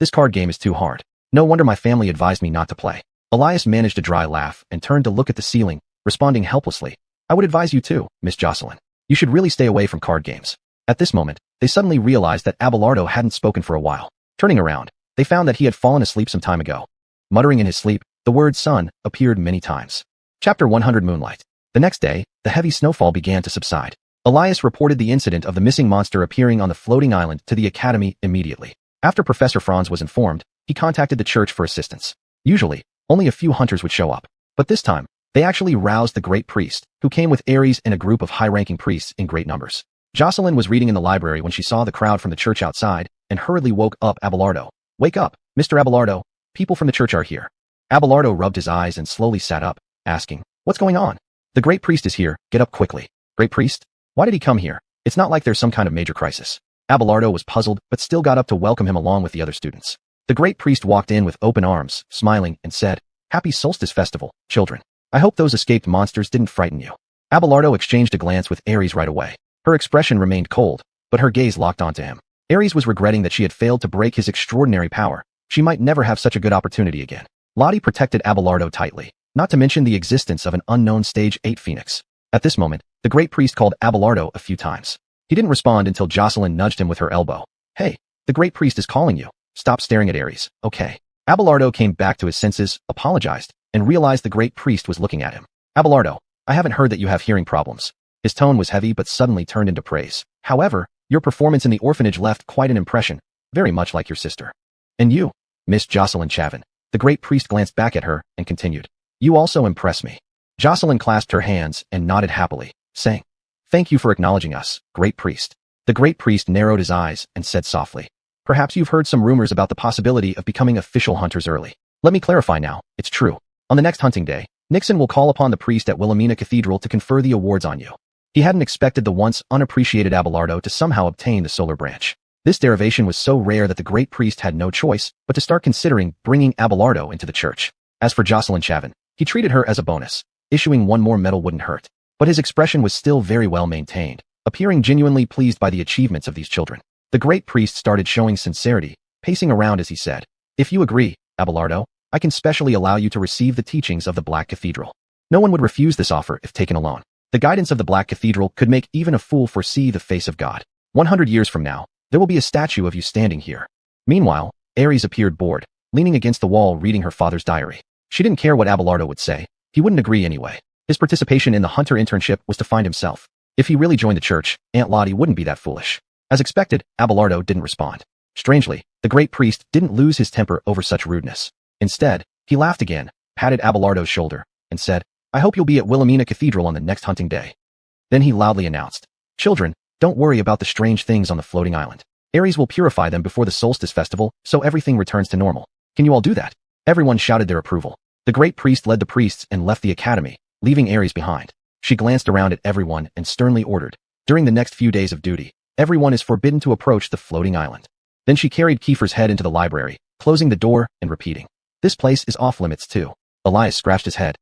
this card game is too hard. No wonder my family advised me not to play." Elias managed a dry laugh and turned to look at the ceiling, responding helplessly, "I would advise you too, Miss Jocelyn. You should really stay away from card games." At this moment, they suddenly realized that Abelardo hadn't spoken for a while. Turning around, they found that he had fallen asleep some time ago. Muttering in his sleep, the word sun appeared many times. Chapter 100 Moonlight. The next day, the heavy snowfall began to subside. Elias reported the incident of the missing monster appearing on the floating island to the academy immediately. After Professor Franz was informed, he contacted the church for assistance. Usually, only a few hunters would show up. But this time, they actually roused the great priest, who came with Ares and a group of high-ranking priests in great numbers. Jocelyn was reading in the library when she saw the crowd from the church outside and hurriedly woke up Abelardo. "Wake up, Mr. Abelardo. People from the church are here." Abelardo rubbed his eyes and slowly sat up, asking, "What's going on?" "The great priest is here. Get up quickly." "Great priest? Why did he come here? It's not like there's some kind of major crisis." Abelardo was puzzled but still got up to welcome him along with the other students. The great priest walked in with open arms, smiling, and said, "Happy Solstice Festival, children. I hope those escaped monsters didn't frighten you." Abelardo exchanged a glance with Ares right away. Her expression remained cold, but her gaze locked onto him. Ares was regretting that she had failed to break his extraordinary power. She might never have such a good opportunity again. Lottie protected Abelardo tightly, not to mention the existence of an unknown Stage 8 Phoenix. At this moment, the great priest called Abelardo a few times. He didn't respond until Jocelyn nudged him with her elbow. "Hey, the great priest is calling you. Stop staring at Ares, okay?" Abelardo came back to his senses, apologized, and realized the great priest was looking at him. "Abelardo, I haven't heard that you have hearing problems." His tone was heavy but suddenly turned into praise. "However, your performance in the orphanage left quite an impression, very much like your sister." "And you, Miss Jocelyn Chavin." The great priest glanced back at her and continued, "You also impress me." Jocelyn clasped her hands and nodded happily, saying, "Thank you for acknowledging us, great priest." The great priest narrowed his eyes and said softly, "Perhaps you've heard some rumors about the possibility of becoming official hunters early. Let me clarify now, it's true. On the next hunting day, Nixon will call upon the priest at Wilhelmina Cathedral to confer the awards on you." He hadn't expected the once unappreciated Abelardo to somehow obtain the solar branch. This derivation was so rare that the great priest had no choice but to start considering bringing Abelardo into the church. As for Jocelyn Chavin, he treated her as a bonus. Issuing one more medal wouldn't hurt. But his expression was still very well maintained, appearing genuinely pleased by the achievements of these children. The great priest started showing sincerity, pacing around as he said, "If you agree, Abelardo, I can specially allow you to receive the teachings of the Black Cathedral." No one would refuse this offer if taken alone. The guidance of the Black Cathedral could make even a fool foresee the face of God. 100 years from now, there will be a statue of you standing here. Meanwhile, Ares appeared bored, leaning against the wall reading her father's diary. She didn't care what Abelardo would say. He wouldn't agree anyway. His participation in the hunter internship was to find himself. If he really joined the church, Aunt Lottie wouldn't be that foolish. As expected, Abelardo didn't respond. Strangely, the great priest didn't lose his temper over such rudeness. Instead, he laughed again, patted Abelardo's shoulder, and said, "I hope you'll be at Wilhelmina Cathedral on the next hunting day." Then he loudly announced, "Children, don't worry about the strange things on the floating island. Ares will purify them before the solstice festival, so everything returns to normal. Can you all do that?" Everyone shouted their approval. The great priest led the priests and left the academy, leaving Ares behind. She glanced around at everyone and sternly ordered, "During the next few days of duty, everyone is forbidden to approach the floating island." Then she carried Kiefer's head into the library, closing the door and repeating, "This place is off limits too." Elias scratched his head.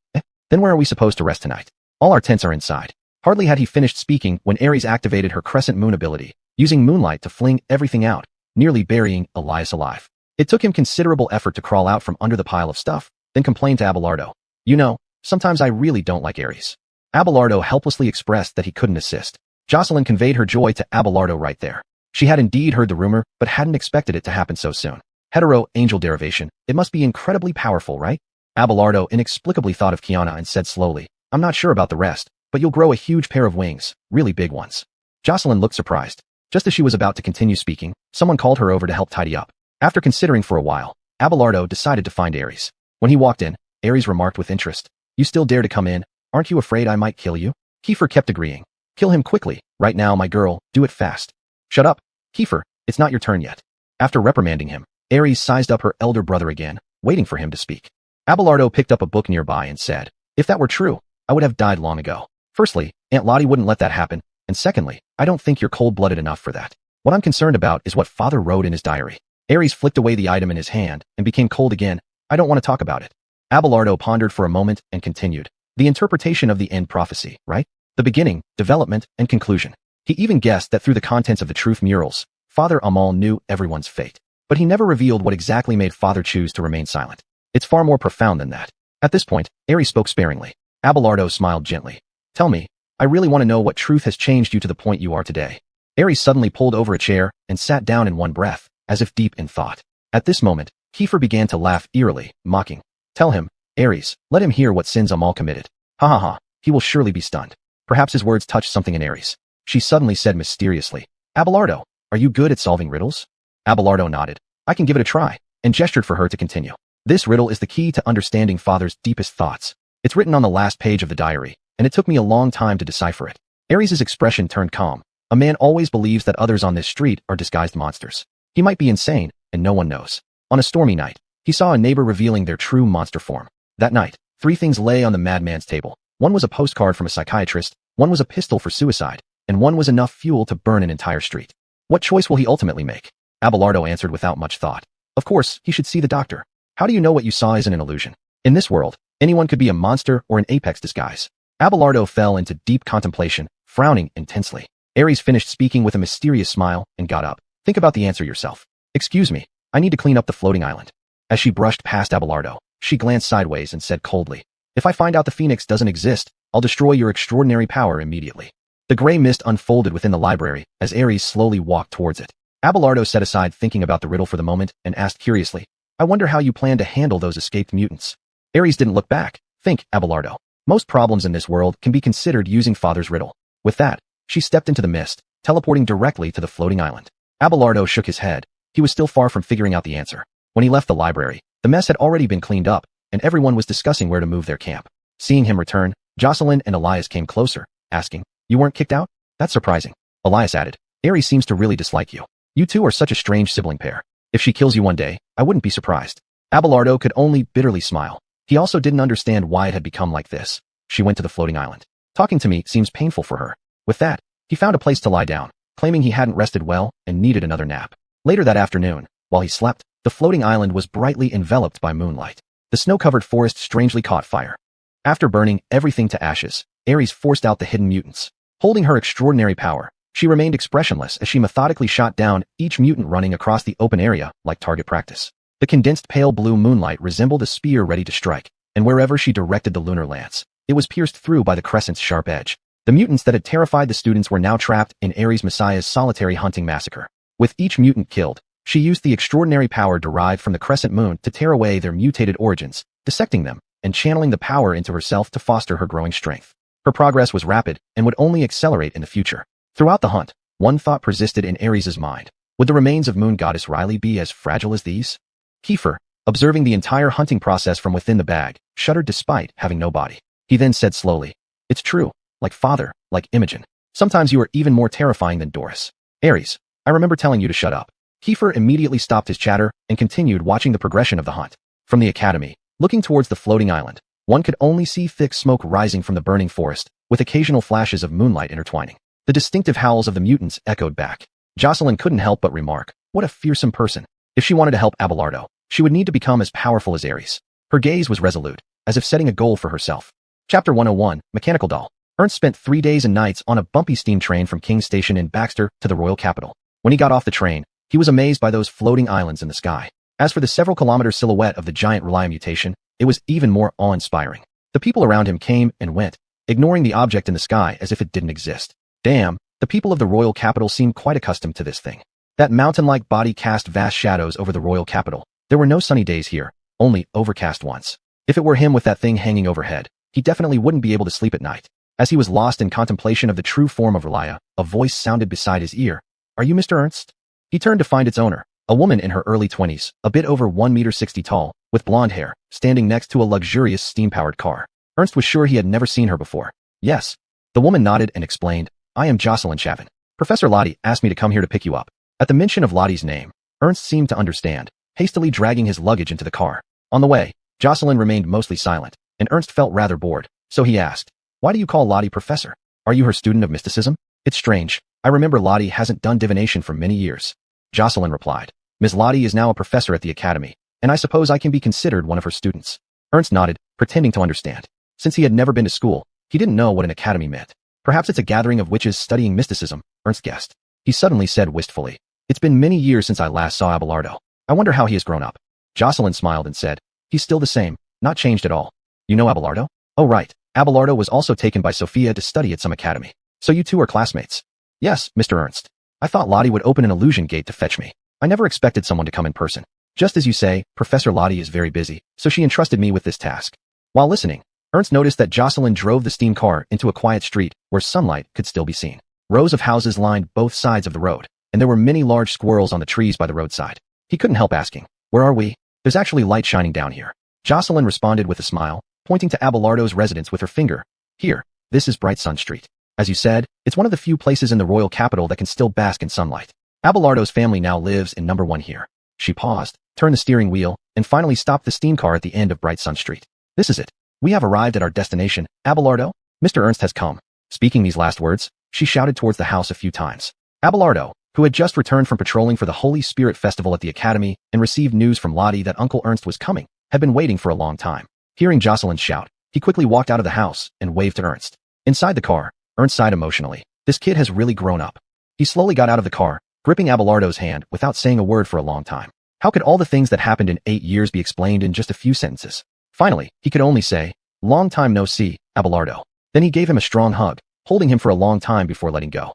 Then where are we supposed to rest tonight? All our tents are inside. Hardly had he finished speaking when Ares activated her crescent moon ability, using moonlight to fling everything out, nearly burying Elias alive. It took him considerable effort to crawl out from under the pile of stuff, then complained to Abelardo, "You know, sometimes I really don't like Ares." Abelardo helplessly expressed that he couldn't assist. Jocelyn conveyed her joy to Abelardo right there. She had indeed heard the rumor, but hadn't expected it to happen so soon. Hetero-angel derivation, it must be incredibly powerful, right? Abelardo inexplicably thought of Kiana and said slowly, "I'm not sure about the rest, but you'll grow a huge pair of wings, really big ones." Jocelyn looked surprised. Just as she was about to continue speaking, someone called her over to help tidy up. After considering for a while, Abelardo decided to find Ares. When he walked in, Ares remarked with interest, "You still dare to come in? Aren't you afraid I might kill you?" Kiefer kept agreeing. "Kill him quickly, right now, my girl, do it fast." "Shut up, Kiefer, it's not your turn yet." After reprimanding him, Ares sized up her elder brother again, waiting for him to speak. Abelardo picked up a book nearby and said, "If that were true, I would have died long ago. Firstly, Aunt Lottie wouldn't let that happen, and secondly, I don't think you're cold-blooded enough for that. What I'm concerned about is what Father wrote in his diary." Ares flicked away the item in his hand and became cold again. "I don't want to talk about it." Abelardo pondered for a moment and continued, "The interpretation of the end prophecy, right? The beginning, development, and conclusion." He even guessed that through the contents of the truth murals, Father Amal knew everyone's fate. But he never revealed what exactly made Father choose to remain silent. It's far more profound than that. At this point, Ares spoke sparingly. Abelardo smiled gently. "Tell me, I really want to know what truth has changed you to the point you are today." Ares suddenly pulled over a chair and sat down in one breath, as if deep in thought. At this moment, Kiefer began to laugh eerily, mocking. "Tell him, Ares, let him hear what sins Amal committed. Ha ha ha, he will surely be stunned." Perhaps his words touched something in Ares. She suddenly said mysteriously, "Abelardo, are you good at solving riddles?" Abelardo nodded. "I can give it a try," and gestured for her to continue. "This riddle is the key to understanding Father's deepest thoughts. It's written on the last page of the diary, and it took me a long time to decipher it." Ares's expression turned calm. A man always believes that others on this street are disguised monsters. He might be insane, and no one knows. On a stormy night, he saw a neighbor revealing their true monster form. That night, 3 things lay on the madman's table. One was a postcard from a psychiatrist, one was a pistol for suicide, and one was enough fuel to burn an entire street. What choice will he ultimately make? Abelardo answered without much thought. "Of course, he should see the doctor. How do you know what you saw isn't an illusion? In this world, anyone could be a monster or an apex disguise." Abelardo fell into deep contemplation, frowning intensely. Ares finished speaking with a mysterious smile and got up. "Think about the answer yourself." "Excuse me, I need to clean up the floating island." As she brushed past Abelardo, she glanced sideways and said coldly, "If I find out the Phoenix doesn't exist, I'll destroy your extraordinary power immediately." The gray mist unfolded within the library as Ares slowly walked towards it. Abelardo set aside thinking about the riddle for the moment and asked curiously, "I wonder how you plan to handle those escaped mutants." Ares didn't look back. "Think, Abelardo. Most problems in this world can be considered using Father's riddle." With that, she stepped into the mist, teleporting directly to the floating island. Abelardo shook his head. He was still far from figuring out the answer. When he left the library, the mess had already been cleaned up, and everyone was discussing where to move their camp. Seeing him return, Jocelyn and Elias came closer, asking, "You weren't kicked out?" "That's surprising." Elias added, "Ares seems to really dislike you. You two are such a strange sibling pair. If she kills you one day, I wouldn't be surprised." Abelardo could only bitterly smile. He also didn't understand why it had become like this. She went to the floating island. "Talking to me seems painful for her." With that, he found a place to lie down, claiming he hadn't rested well and needed another nap. Later that afternoon, while he slept, the floating island was brightly enveloped by moonlight. The snow-covered forest strangely caught fire. After burning everything to ashes, Ares forced out the hidden mutants. Holding her extraordinary power, she remained expressionless as she methodically shot down each mutant running across the open area like target practice. The condensed pale blue moonlight resembled a spear ready to strike, and wherever she directed the lunar lance, it was pierced through by the crescent's sharp edge. The mutants that had terrified the students were now trapped in Ares Messiah's solitary hunting massacre. With each mutant killed, she used the extraordinary power derived from the crescent moon to tear away their mutated origins, dissecting them, and channeling the power into herself to foster her growing strength. Her progress was rapid and would only accelerate in the future. Throughout the hunt, one thought persisted in Ares's mind. Would the remains of moon goddess Riley be as fragile as these? Kiefer, observing the entire hunting process from within the bag, shuddered despite having no body. He then said slowly, "It's true, like Father, like Imogen. Sometimes you are even more terrifying than Doris." "Ares, I remember telling you to shut up." Kiefer immediately stopped his chatter and continued watching the progression of the hunt. From the academy, looking towards the floating island, One could only see thick smoke rising from the burning forest, with occasional flashes of moonlight intertwining. The distinctive howls of the mutants echoed back. Jocelyn couldn't help but remark, what a fearsome person. If she wanted to help Abelardo, she would need to become as powerful as Ares. Her gaze was resolute, as if setting a goal for herself. Chapter 101, Mechanical Doll. Ernst spent 3 days and nights on a bumpy steam train from King's Station in Baxter to the royal capital. When he got off the train, he was amazed by those floating islands in the sky. As for the several-kilometer silhouette of the giant Relia mutation, it was even more awe-inspiring. The people around him came and went, ignoring the object in the sky as if it didn't exist. Damn, the people of the royal capital seemed quite accustomed to this thing. That mountain-like body cast vast shadows over the royal capital. There were no sunny days here, only overcast ones. If it were him with that thing hanging overhead, he definitely wouldn't be able to sleep at night. As he was lost in contemplation of the true form of Relia, a voice sounded beside his ear. Are you Mr. Ernst? He turned to find its owner, a woman in her early 20s, a bit over 1.60 meters tall, with blonde hair, standing next to a luxurious steam-powered car. Ernst was sure he had never seen her before. Yes. The woman nodded and explained, I am Jocelyn Chavin. Professor Lottie asked me to come here to pick you up. At the mention of Lottie's name, Ernst seemed to understand, hastily dragging his luggage into the car. On the way, Jocelyn remained mostly silent, and Ernst felt rather bored, so he asked, why do you call Lottie Professor? Are you her student of mysticism? It's strange. I remember Lottie hasn't done divination for many years. Jocelyn replied, Ms. Lottie is now a professor at the academy, and I suppose I can be considered one of her students. Ernst nodded, pretending to understand. Since he had never been to school, he didn't know what an academy meant. Perhaps it's a gathering of witches studying mysticism, Ernst guessed. He suddenly said wistfully, it's been many years since I last saw Abelardo. I wonder how he has grown up. Jocelyn smiled and said, he's still the same, not changed at all. You know Abelardo? Oh right, Abelardo was also taken by Sophia to study at some academy. So you two are classmates? Yes, Mr. Ernst. I thought Lottie would open an illusion gate to fetch me. I never expected someone to come in person. Just as you say, Professor Lottie is very busy, so she entrusted me with this task. While listening, Ernst noticed that Jocelyn drove the steam car into a quiet street where sunlight could still be seen. Rows of houses lined both sides of the road, and there were many large squirrels on the trees by the roadside. He couldn't help asking, where are we? There's actually light shining down here. Jocelyn responded with a smile, pointing to Abelardo's residence with her finger. Here, this is Bright Sun Street. As you said, it's one of the few places in the royal capital that can still bask in sunlight. Abelardo's family now lives in number 1 here. She paused, turned the steering wheel, and finally stopped the steam car at the end of Bright Sun Street. This is it. We have arrived at our destination, Abelardo. Mr. Ernst has come. Speaking these last words, she shouted towards the house a few times. Abelardo, who had just returned from patrolling for the Holy Spirit Festival at the Academy and received news from Lottie that Uncle Ernst was coming, had been waiting for a long time. Hearing Jocelyn's shout, he quickly walked out of the house and waved to Ernst. Inside the car, Ernst sighed emotionally. This kid has really grown up. He slowly got out of the car, gripping Abelardo's hand without saying a word for a long time. How could all the things that happened in 8 years be explained in just a few sentences? Finally, he could only say, long time no see, Abelardo. Then he gave him a strong hug, holding him for a long time before letting go.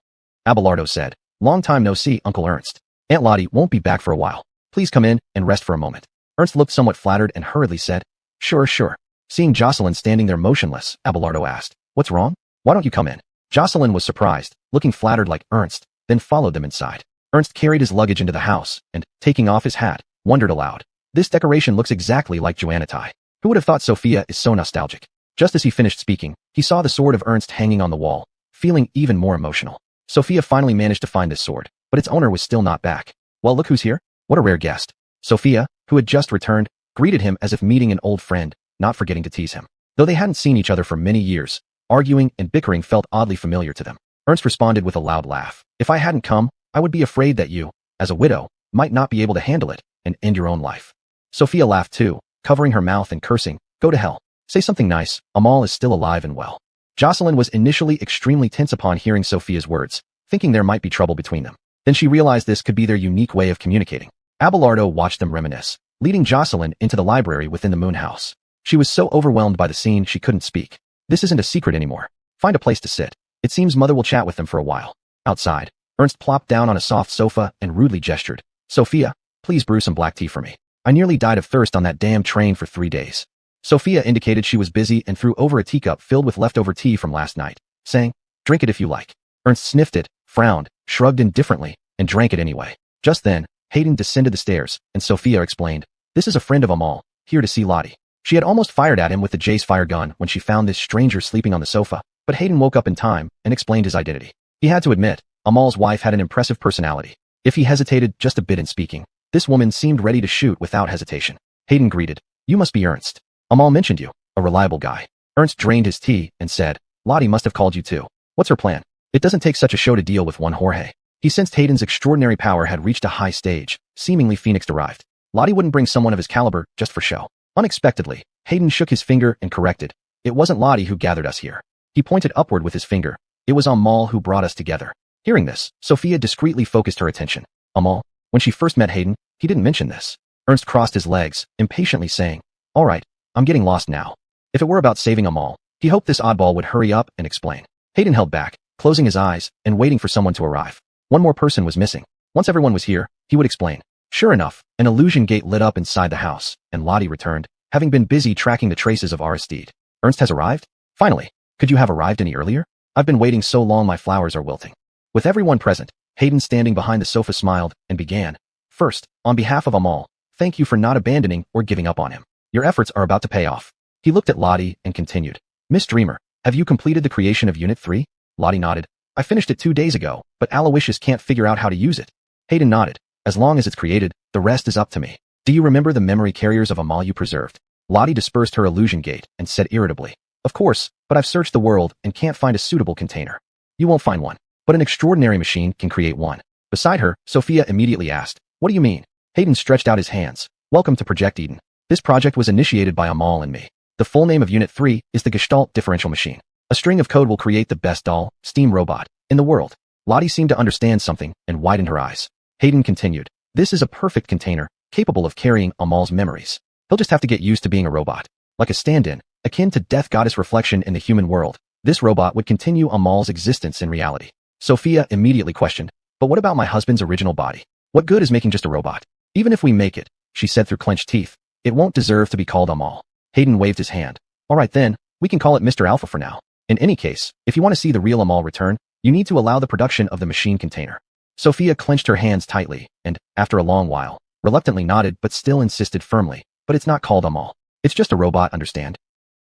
Abelardo said, long time no see, Uncle Ernst. Aunt Lottie won't be back for a while. Please come in and rest for a moment. Ernst looked somewhat flattered and hurriedly said, sure. Seeing Jocelyn standing there motionless, Abelardo asked, what's wrong? Why don't you come in? Jocelyn was surprised, looking flattered like Ernst, then followed them inside. Ernst carried his luggage into the house and, taking off his hat, wondered aloud. This decoration looks exactly like xuanhuan. Who would have thought Sophia is so nostalgic? Just as he finished speaking, he saw the sword of Ernst hanging on the wall, feeling even more emotional. Sophia finally managed to find this sword, but its owner was still not back. Well, look who's here. What a rare guest. Sophia, who had just returned, greeted him as if meeting an old friend, not forgetting to tease him. Though they hadn't seen each other for many years, arguing and bickering felt oddly familiar to them. Ernst responded with a loud laugh. If I hadn't come, I would be afraid that you, as a widow, might not be able to handle it and end your own life. Sophia laughed too, covering her mouth and cursing, go to hell. Say something nice, Amal is still alive and well. Jocelyn was initially extremely tense upon hearing Sophia's words, thinking there might be trouble between them. Then she realized this could be their unique way of communicating. Abelardo watched them reminisce, leading Jocelyn into the library within the moon house. She was so overwhelmed by the scene she couldn't speak. This isn't a secret anymore. Find a place to sit. It seems Mother will chat with them for a while. Outside, Ernst plopped down on a soft sofa and rudely gestured. Sophia, please brew some black tea for me. I nearly died of thirst on that damn train for 3 days. Sophia indicated she was busy and threw over a teacup filled with leftover tea from last night, saying, drink it if you like. Ernst sniffed it, frowned, shrugged indifferently, and drank it anyway. Just then, Hayden descended the stairs, and Sophia explained, this is a friend of Amal, here to see Lottie. She had almost fired at him with the Jace fire gun when she found this stranger sleeping on the sofa, but Hayden woke up in time and explained his identity. He had to admit, Amal's wife had an impressive personality. If he hesitated just a bit in speaking, this woman seemed ready to shoot without hesitation. Hayden greeted, you must be Ernst. Amal mentioned you. a reliable guy. Ernst drained his tea and said, Lottie must have called you too. What's her plan? It doesn't take such a show to deal with one Jorge. He sensed Hayden's extraordinary power had reached a high stage, seemingly Phoenix-derived. Lottie wouldn't bring someone of his caliber just for show. Unexpectedly, Hayden shook his finger and corrected. It wasn't Lottie who gathered us here. He pointed upward with his finger. It was Amal who brought us together. Hearing this, Sophia discreetly focused her attention. Amal, when she first met Hayden, he didn't mention this. Ernst crossed his legs, impatiently saying, All right, I'm getting lost now. If it were about saving Amal, he hoped this oddball would hurry up and explain. Hayden held back, closing his eyes and waiting for someone to arrive. One more person was missing. Once everyone was here, he would explain. Sure enough, an illusion gate lit up inside the house, and Lottie returned, having been busy tracking the traces of Aristide. Ernst has arrived? Finally. Could you have arrived any earlier? I've been waiting so long my flowers are wilting. With everyone present, Hayden standing behind the sofa smiled and began. First, on behalf of Amal, thank you for not abandoning or giving up on him. Your efforts are about to pay off. He looked at Lottie and continued. Miss Dreamer, have you completed the creation of Unit 3? Lottie nodded. I finished it 2 days ago, but Aloysius can't figure out how to use it. Hayden nodded. As long as it's created, the rest is up to me. Do you remember the memory carriers of Amal you preserved? Lottie dispersed her illusion gate and said irritably. Of course, but I've searched the world and can't find a suitable container. You won't find one, but an extraordinary machine can create one. Beside her, Sophia immediately asked, What do you mean? Hayden stretched out his hands. Welcome to Project Eden. This project was initiated by Amal and me. The full name of Unit 3 is the Gestalt Differential Machine. A string of code will create the best doll, steam robot, in the world. Lottie seemed to understand something and widened her eyes. Hayden continued. This is a perfect container, capable of carrying Amal's memories. He'll just have to get used to being a robot. Like a stand-in, akin to Death Goddess reflection in the human world, this robot would continue Amal's existence in reality. Sophia immediately questioned, But what about my husband's original body? What good is making just a robot? Even if we make it, she said through clenched teeth, it won't deserve to be called Amal. Hayden waved his hand. All right then, we can call it Mr. Alpha for now. In any case, if you want to see the real Amal return, you need to allow the production of the machine container. Sophia clenched her hands tightly and, after a long while, reluctantly nodded but still insisted firmly, But it's not called Amal. It's just a robot, understand?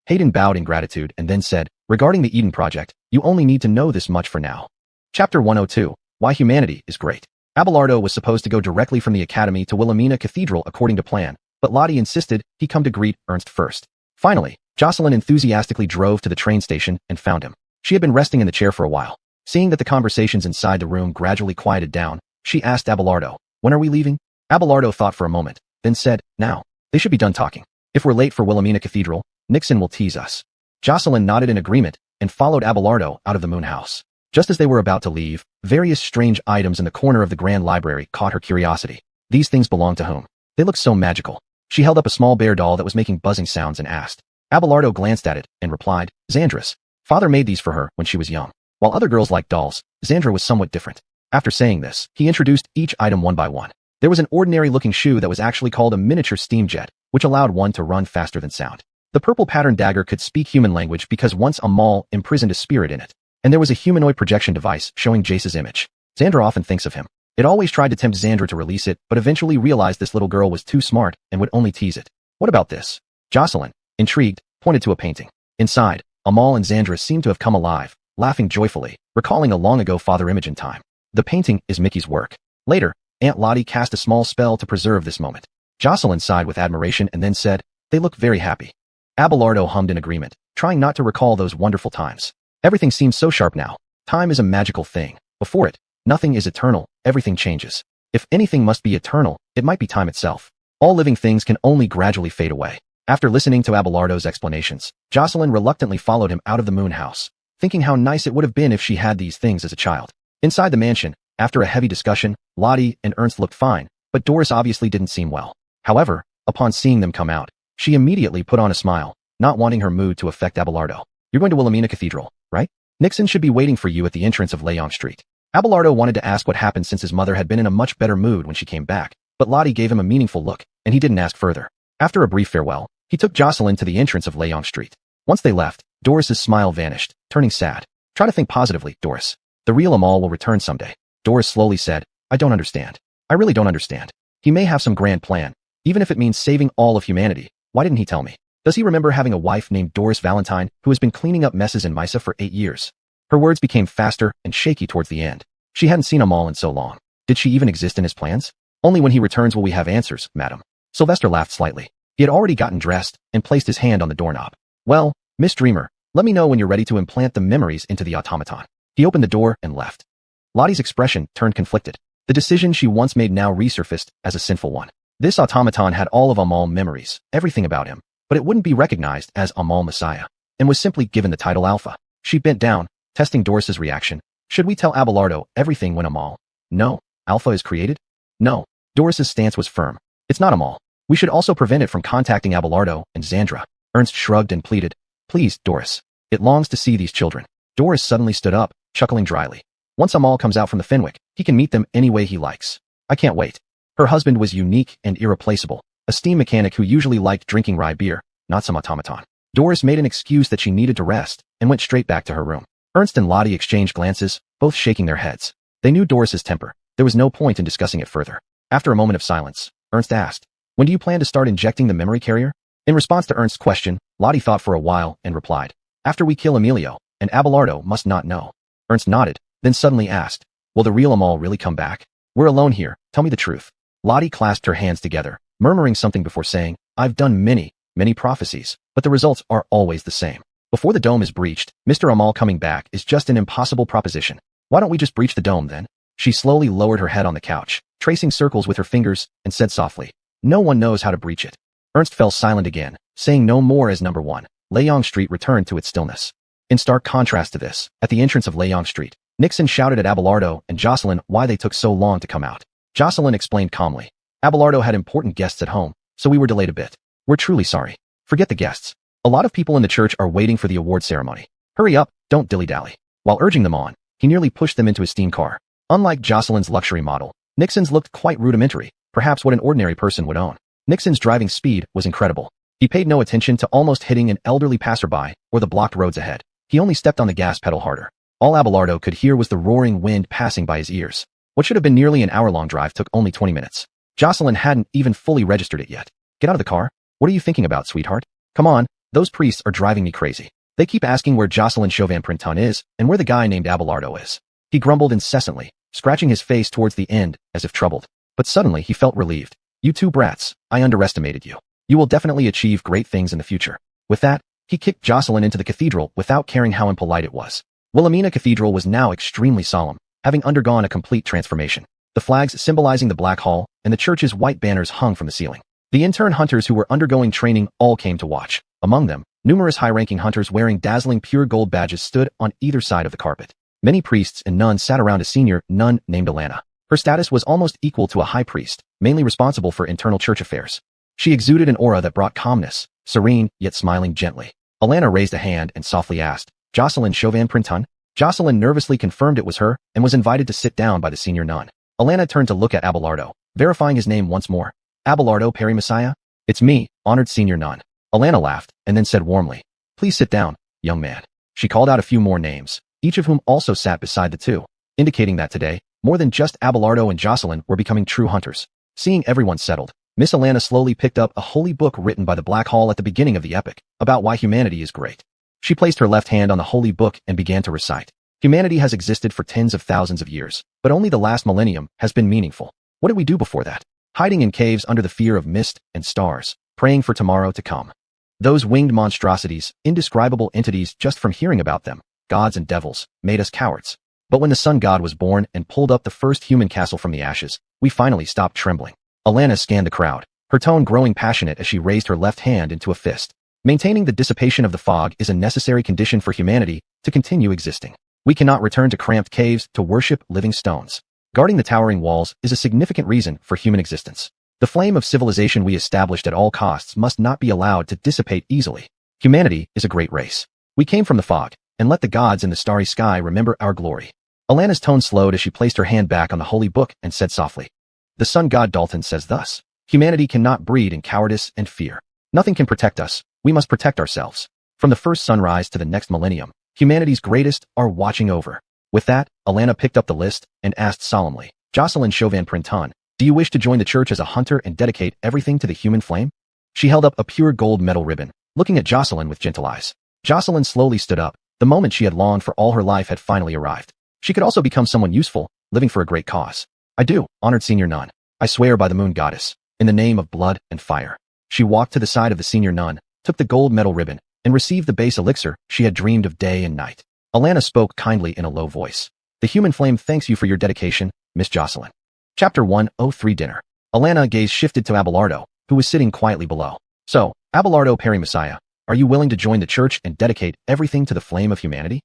Hayden bowed in gratitude and then said, Regarding the Eden Project, you only need to know this much for now. Chapter 102, Why Humanity is Great. Abelardo was supposed to go directly from the Academy to Wilhelmina Cathedral according to plan, but Lottie insisted he come to greet Ernst first. Finally, Jocelyn enthusiastically drove to the train station and found him. She had been resting in the chair for a while. Seeing that the conversations inside the room gradually quieted down, she asked Abelardo, When are we leaving? Abelardo thought for a moment, then said, Now. They should be done talking. If we're late for Wilhelmina Cathedral, Nixon will tease us. Jocelyn nodded in agreement and followed Abelardo out of the moon house. Just as they were about to leave, various strange items in the corner of the Grand Library caught her curiosity. These things belonged to whom? They looked so magical. She held up a small bear doll that was making buzzing sounds and asked. Abelardo glanced at it and replied, Xandra's. Father made these for her when she was young. While other girls liked dolls, Xandra was somewhat different. After saying this, he introduced each item one by one. There was an ordinary-looking shoe that was actually called a miniature steam jet, which allowed one to run faster than sound. The purple pattern dagger could speak human language because once Amal imprisoned a spirit in it. And there was a humanoid projection device showing Jace's image. Xandra often thinks of him. It always tried to tempt Xandra to release it, but eventually realized this little girl was too smart and would only tease it. What about this? Jocelyn, intrigued, pointed to a painting. Inside, Amal and Xandra seemed to have come alive, laughing joyfully, recalling a long-ago father image in time. The painting is Mickey's work. Later, Aunt Lottie cast a small spell to preserve this moment. Jocelyn sighed with admiration and then said, They look very happy. Abelardo hummed in agreement, trying not to recall those wonderful times. Everything seems so sharp now. Time is a magical thing. Before it, nothing is eternal, everything changes. If anything must be eternal, it might be time itself. All living things can only gradually fade away. After listening to Abelardo's explanations, Jocelyn reluctantly followed him out of the moon house, thinking how nice it would have been if she had these things as a child. Inside the mansion, after a heavy discussion, Lottie and Ernst looked fine, but Doris obviously didn't seem well. However, upon seeing them come out, she immediately put on a smile, not wanting her mood to affect Abelardo. You're going to Wilhelmina Cathedral, right? Nixon should be waiting for you at the entrance of Leon Street. Abelardo wanted to ask what happened since his mother had been in a much better mood when she came back, but Lottie gave him a meaningful look, and he didn't ask further. After a brief farewell, he took Jocelyn to the entrance of Leon Street. Once they left, Doris's smile vanished, turning sad. Try to think positively, Doris. The real Amal will return someday. Doris slowly said, I don't understand. I really don't understand. He may have some grand plan, even if it means saving all of humanity. Why didn't he tell me? Does he remember having a wife named Doris Valentine who has been cleaning up messes in Misa for 8 years? Her words became faster and shaky towards the end. She hadn't seen Amal in so long. Did she even exist in his plans? Only when he returns will we have answers, madam. Sylvester laughed slightly. He had already gotten dressed and placed his hand on the doorknob. Well, Miss Dreamer, let me know when you're ready to implant the memories into the automaton. He opened the door and left. Lottie's expression turned conflicted. The decision she once made now resurfaced as a sinful one. This automaton had all of Amal memories, everything about him, but it wouldn't be recognized as Amal Messiah, and was simply given the title Alpha. She bent down, testing Doris's reaction. Should we tell Abelardo everything when Amal? No. Alpha is created? No. Doris's stance was firm. It's not Amal. We should also prevent it from contacting Abelardo and Xandra. Ernst shrugged and pleaded. Please, Doris. It longs to see these children. Doris suddenly stood up, chuckling dryly. Once Amal comes out from the Fenwick, he can meet them any way he likes. I can't wait. Her husband was unique and irreplaceable, a steam mechanic who usually liked drinking rye beer, not some automaton. Doris made an excuse that she needed to rest and went straight back to her room. Ernst and Lottie exchanged glances, both shaking their heads. They knew Doris's temper. There was no point in discussing it further. After a moment of silence, Ernst asked, when do you plan to start injecting the memory carrier? In response to Ernst's question, Lottie thought for a while and replied, after we kill Emilio, and Abelardo must not know. Ernst nodded, then suddenly asked, will the real Amal really come back? We're alone here, tell me the truth. Lottie clasped her hands together, murmuring something before saying, I've done many prophecies, but the results are always the same. Before the dome is breached, Mr. Amal coming back is just an impossible proposition. Why don't we just breach the dome then? She slowly lowered her head on the couch, tracing circles with her fingers, and said softly, no one knows how to breach it. Ernst fell silent again, saying no more as number 1. Leong Street returned to its stillness. In stark contrast to this, at the entrance of Leong Street, Nixon shouted at Abelardo and Jocelyn why they took so long to come out. Jocelyn explained calmly. Abelardo had important guests at home, so we were delayed a bit. We're truly sorry. Forget the guests. A lot of people in the church are waiting for the award ceremony. Hurry up, don't dilly-dally. While urging them on, he nearly pushed them into his steam car. Unlike Jocelyn's luxury model, Nixon's looked quite rudimentary, perhaps what an ordinary person would own. Nixon's driving speed was incredible. He paid no attention to almost hitting an elderly passerby or the blocked roads ahead. He only stepped on the gas pedal harder. All Abelardo could hear was the roaring wind passing by his ears. What should have been nearly an hour-long drive took only 20 minutes. Jocelyn hadn't even fully registered it yet. Get out of the car. What are you thinking about, sweetheart? Come on, those priests are driving me crazy. They keep asking where Jocelyn Chauvin-Printemps is and where the guy named Abelardo is. He grumbled incessantly, scratching his face towards the end as if troubled. But suddenly he felt relieved. You two brats, I underestimated you. You will definitely achieve great things in the future. With that, he kicked Jocelyn into the cathedral without caring how impolite it was. Wilhelmina Cathedral was now extremely solemn, having undergone a complete transformation. The flags symbolizing the Black Hall and the church's white banners hung from the ceiling. The intern hunters who were undergoing training all came to watch. Among them, numerous high-ranking hunters wearing dazzling pure gold badges stood on either side of the carpet. Many priests and nuns sat around a senior nun named Alana. Her status was almost equal to a high priest, mainly responsible for internal church affairs. She exuded an aura that brought calmness, serene yet smiling gently. Alana raised a hand and softly asked, Jocelyn Chauvin-Printemps? Jocelyn nervously confirmed it was her and was invited to sit down by the senior nun. Alana turned to look at Abelardo, verifying his name once more. Abelardo Peri Messiah? It's me, honored senior nun. Alana laughed and then said warmly, please sit down, young man. She called out a few more names, each of whom also sat beside the two, indicating that today, more than just Abelardo and Jocelyn were becoming true hunters. Seeing everyone settled, Miss Alana slowly picked up a holy book written by the Black Hall at the beginning of the epic, about why humanity is great. She placed her left hand on the holy book and began to recite. Humanity has existed for tens of thousands of years, but only the last millennium has been meaningful. What did we do before that? Hiding in caves under the fear of mist and stars, praying for tomorrow to come. Those winged monstrosities, indescribable entities just from hearing about them, gods and devils, made us cowards. But when the sun god was born and pulled up the first human castle from the ashes, we finally stopped trembling. Alana scanned the crowd, her tone growing passionate as she raised her left hand into a fist. Maintaining the dissipation of the fog is a necessary condition for humanity to continue existing. We cannot return to cramped caves to worship living stones. Guarding the towering walls is a significant reason for human existence. The flame of civilization we established at all costs must not be allowed to dissipate easily. Humanity is a great race. We came from the fog, and let the gods in the starry sky remember our glory. Alana's tone slowed as she placed her hand back on the holy book and said softly, the sun god Dalton says thus, humanity cannot breed in cowardice and fear. Nothing can protect us. We must protect ourselves. From the first sunrise to the next millennium, humanity's greatest are watching over. With that, Alana picked up the list and asked solemnly, Jocelyn Chauvin-Printemps, do you wish to join the church as a hunter and dedicate everything to the human flame? She held up a pure gold medal ribbon, looking at Jocelyn with gentle eyes. Jocelyn slowly stood up. The moment she had longed for all her life had finally arrived. She could also become someone useful, living for a great cause. I do, honored senior nun. I swear by the moon goddess, in the name of blood and fire. She walked to the side of the senior nun, took the gold medal ribbon, and receive the base elixir she had dreamed of day and night. Alana spoke kindly in a low voice. The human flame thanks you for your dedication, Miss Jocelyn. Chapter 103 Dinner. Alana gaze shifted to Abelardo, who was sitting quietly below. So, Abelardo Messiah, are you willing to join the church and dedicate everything to the flame of humanity?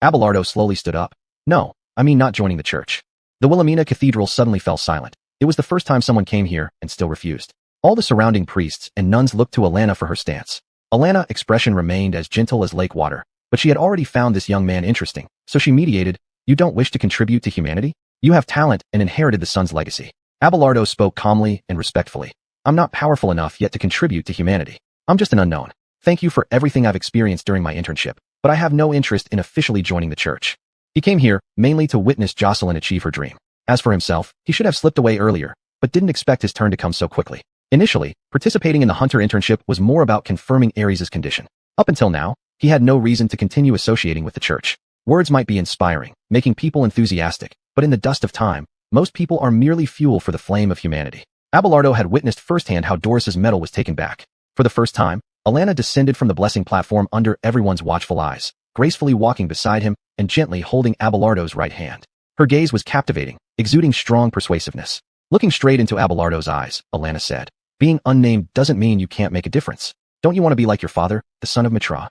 Abelardo slowly stood up. No, I mean not joining the church. The Wilhelmina Cathedral suddenly fell silent. It was the first time someone came here and still refused. All the surrounding priests and nuns looked to Alana for her stance. Alana's expression remained as gentle as lake water, but she had already found this young man interesting, so she mediated, you don't wish to contribute to humanity? You have talent and inherited the sun's legacy. Abelardo spoke calmly and respectfully. I'm not powerful enough yet to contribute to humanity. I'm just an unknown. Thank you for everything I've experienced during my internship, but I have no interest in officially joining the church. He came here mainly to witness Jocelyn achieve her dream. As for himself, he should have slipped away earlier, but didn't expect his turn to come so quickly. Initially, participating in the hunter internship was more about confirming Ares' condition. Up until now, he had no reason to continue associating with the church. Words might be inspiring, making people enthusiastic, but in the dust of time, most people are merely fuel for the flame of humanity. Abelardo had witnessed firsthand how Doris's medal was taken back. For the first time, Alana descended from the blessing platform under everyone's watchful eyes, gracefully walking beside him and gently holding Abelardo's right hand. Her gaze was captivating, exuding strong persuasiveness. Looking straight into Abelardo's eyes, Alana said, being unnamed doesn't mean you can't make a difference. Don't you want to be like your father, the son of Mitra?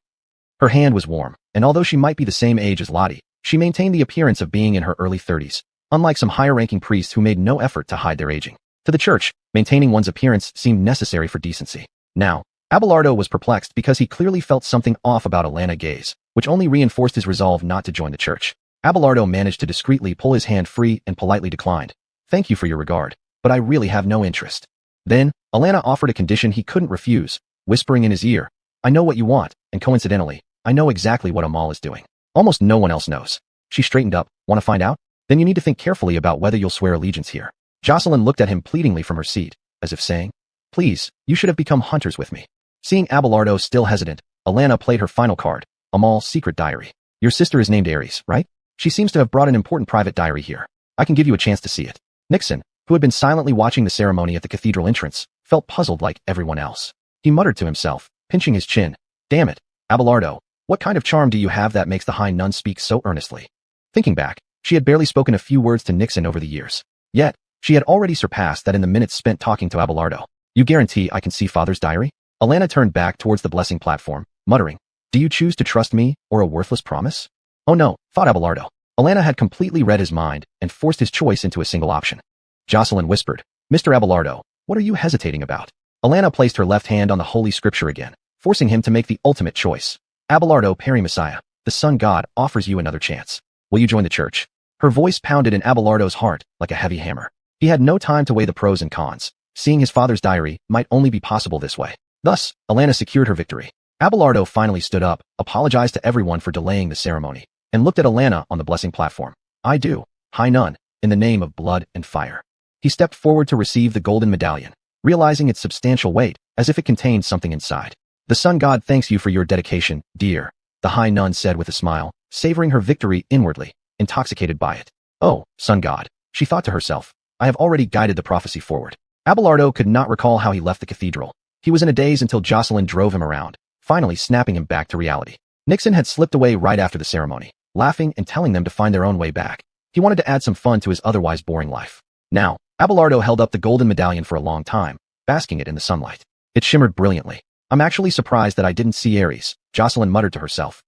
Her hand was warm, and although she might be the same age as Lottie, she maintained the appearance of being in her early 30s, unlike some higher-ranking priests who made no effort to hide their aging. To the church, maintaining one's appearance seemed necessary for decency. Now, Abelardo was perplexed because he clearly felt something off about Alana's gaze, which only reinforced his resolve not to join the church. Abelardo managed to discreetly pull his hand free and politely declined. Thank you for your regard, but I really have no interest. Then, Alana offered a condition he couldn't refuse, whispering in his ear, I know what you want, and coincidentally, I know exactly what Amal is doing. Almost no one else knows. She straightened up. Want to find out? Then you need to think carefully about whether you'll swear allegiance here. Jocelyn looked at him pleadingly from her seat, as if saying, please, you should have become hunters with me. Seeing Abelardo still hesitant, Alana played her final card, Amal's secret diary. Your sister is named Ares, right? She seems to have brought an important private diary here. I can give you a chance to see it. Nixon, who had been silently watching the ceremony at the cathedral entrance, felt puzzled like everyone else. He muttered to himself, pinching his chin. Damn it, Abelardo, what kind of charm do you have that makes the high nun speak so earnestly? Thinking back, she had barely spoken a few words to Nixon over the years. Yet, she had already surpassed that in the minutes spent talking to Abelardo. You guarantee I can see father's diary? Alana turned back towards the blessing platform, muttering, do you choose to trust me or a worthless promise? Oh no, thought Abelardo. Alana had completely read his mind and forced his choice into a single option. Jocelyn whispered, Mr. Abelardo, what are you hesitating about? Alana placed her left hand on the holy scripture again, forcing him to make the ultimate choice. Abelardo Messiah, the sun god, offers you another chance. Will you join the church? Her voice pounded in Abelardo's heart like a heavy hammer. He had no time to weigh the pros and cons. Seeing his father's diary might only be possible this way. Thus, Alana secured her victory. Abelardo finally stood up, apologized to everyone for delaying the ceremony, and looked at Alana on the blessing platform. I do, High Nun, in the name of blood and fire. He stepped forward to receive the golden medallion, realizing its substantial weight, as if it contained something inside. The sun god thanks you for your dedication, dear, the High Nun said with a smile, savoring her victory inwardly, intoxicated by it. Oh, sun god, she thought to herself, I have already guided the prophecy forward. Abelardo could not recall how he left the cathedral. He was in a daze until Jocelyn drove him around, finally snapping him back to reality. Nixon had slipped away right after the ceremony, laughing and telling them to find their own way back. He wanted to add some fun to his otherwise boring life. Now, Abelardo held up the golden medallion for a long time, basking it in the sunlight. It shimmered brilliantly. I'm actually surprised that I didn't see Ares, Jocelyn muttered to herself.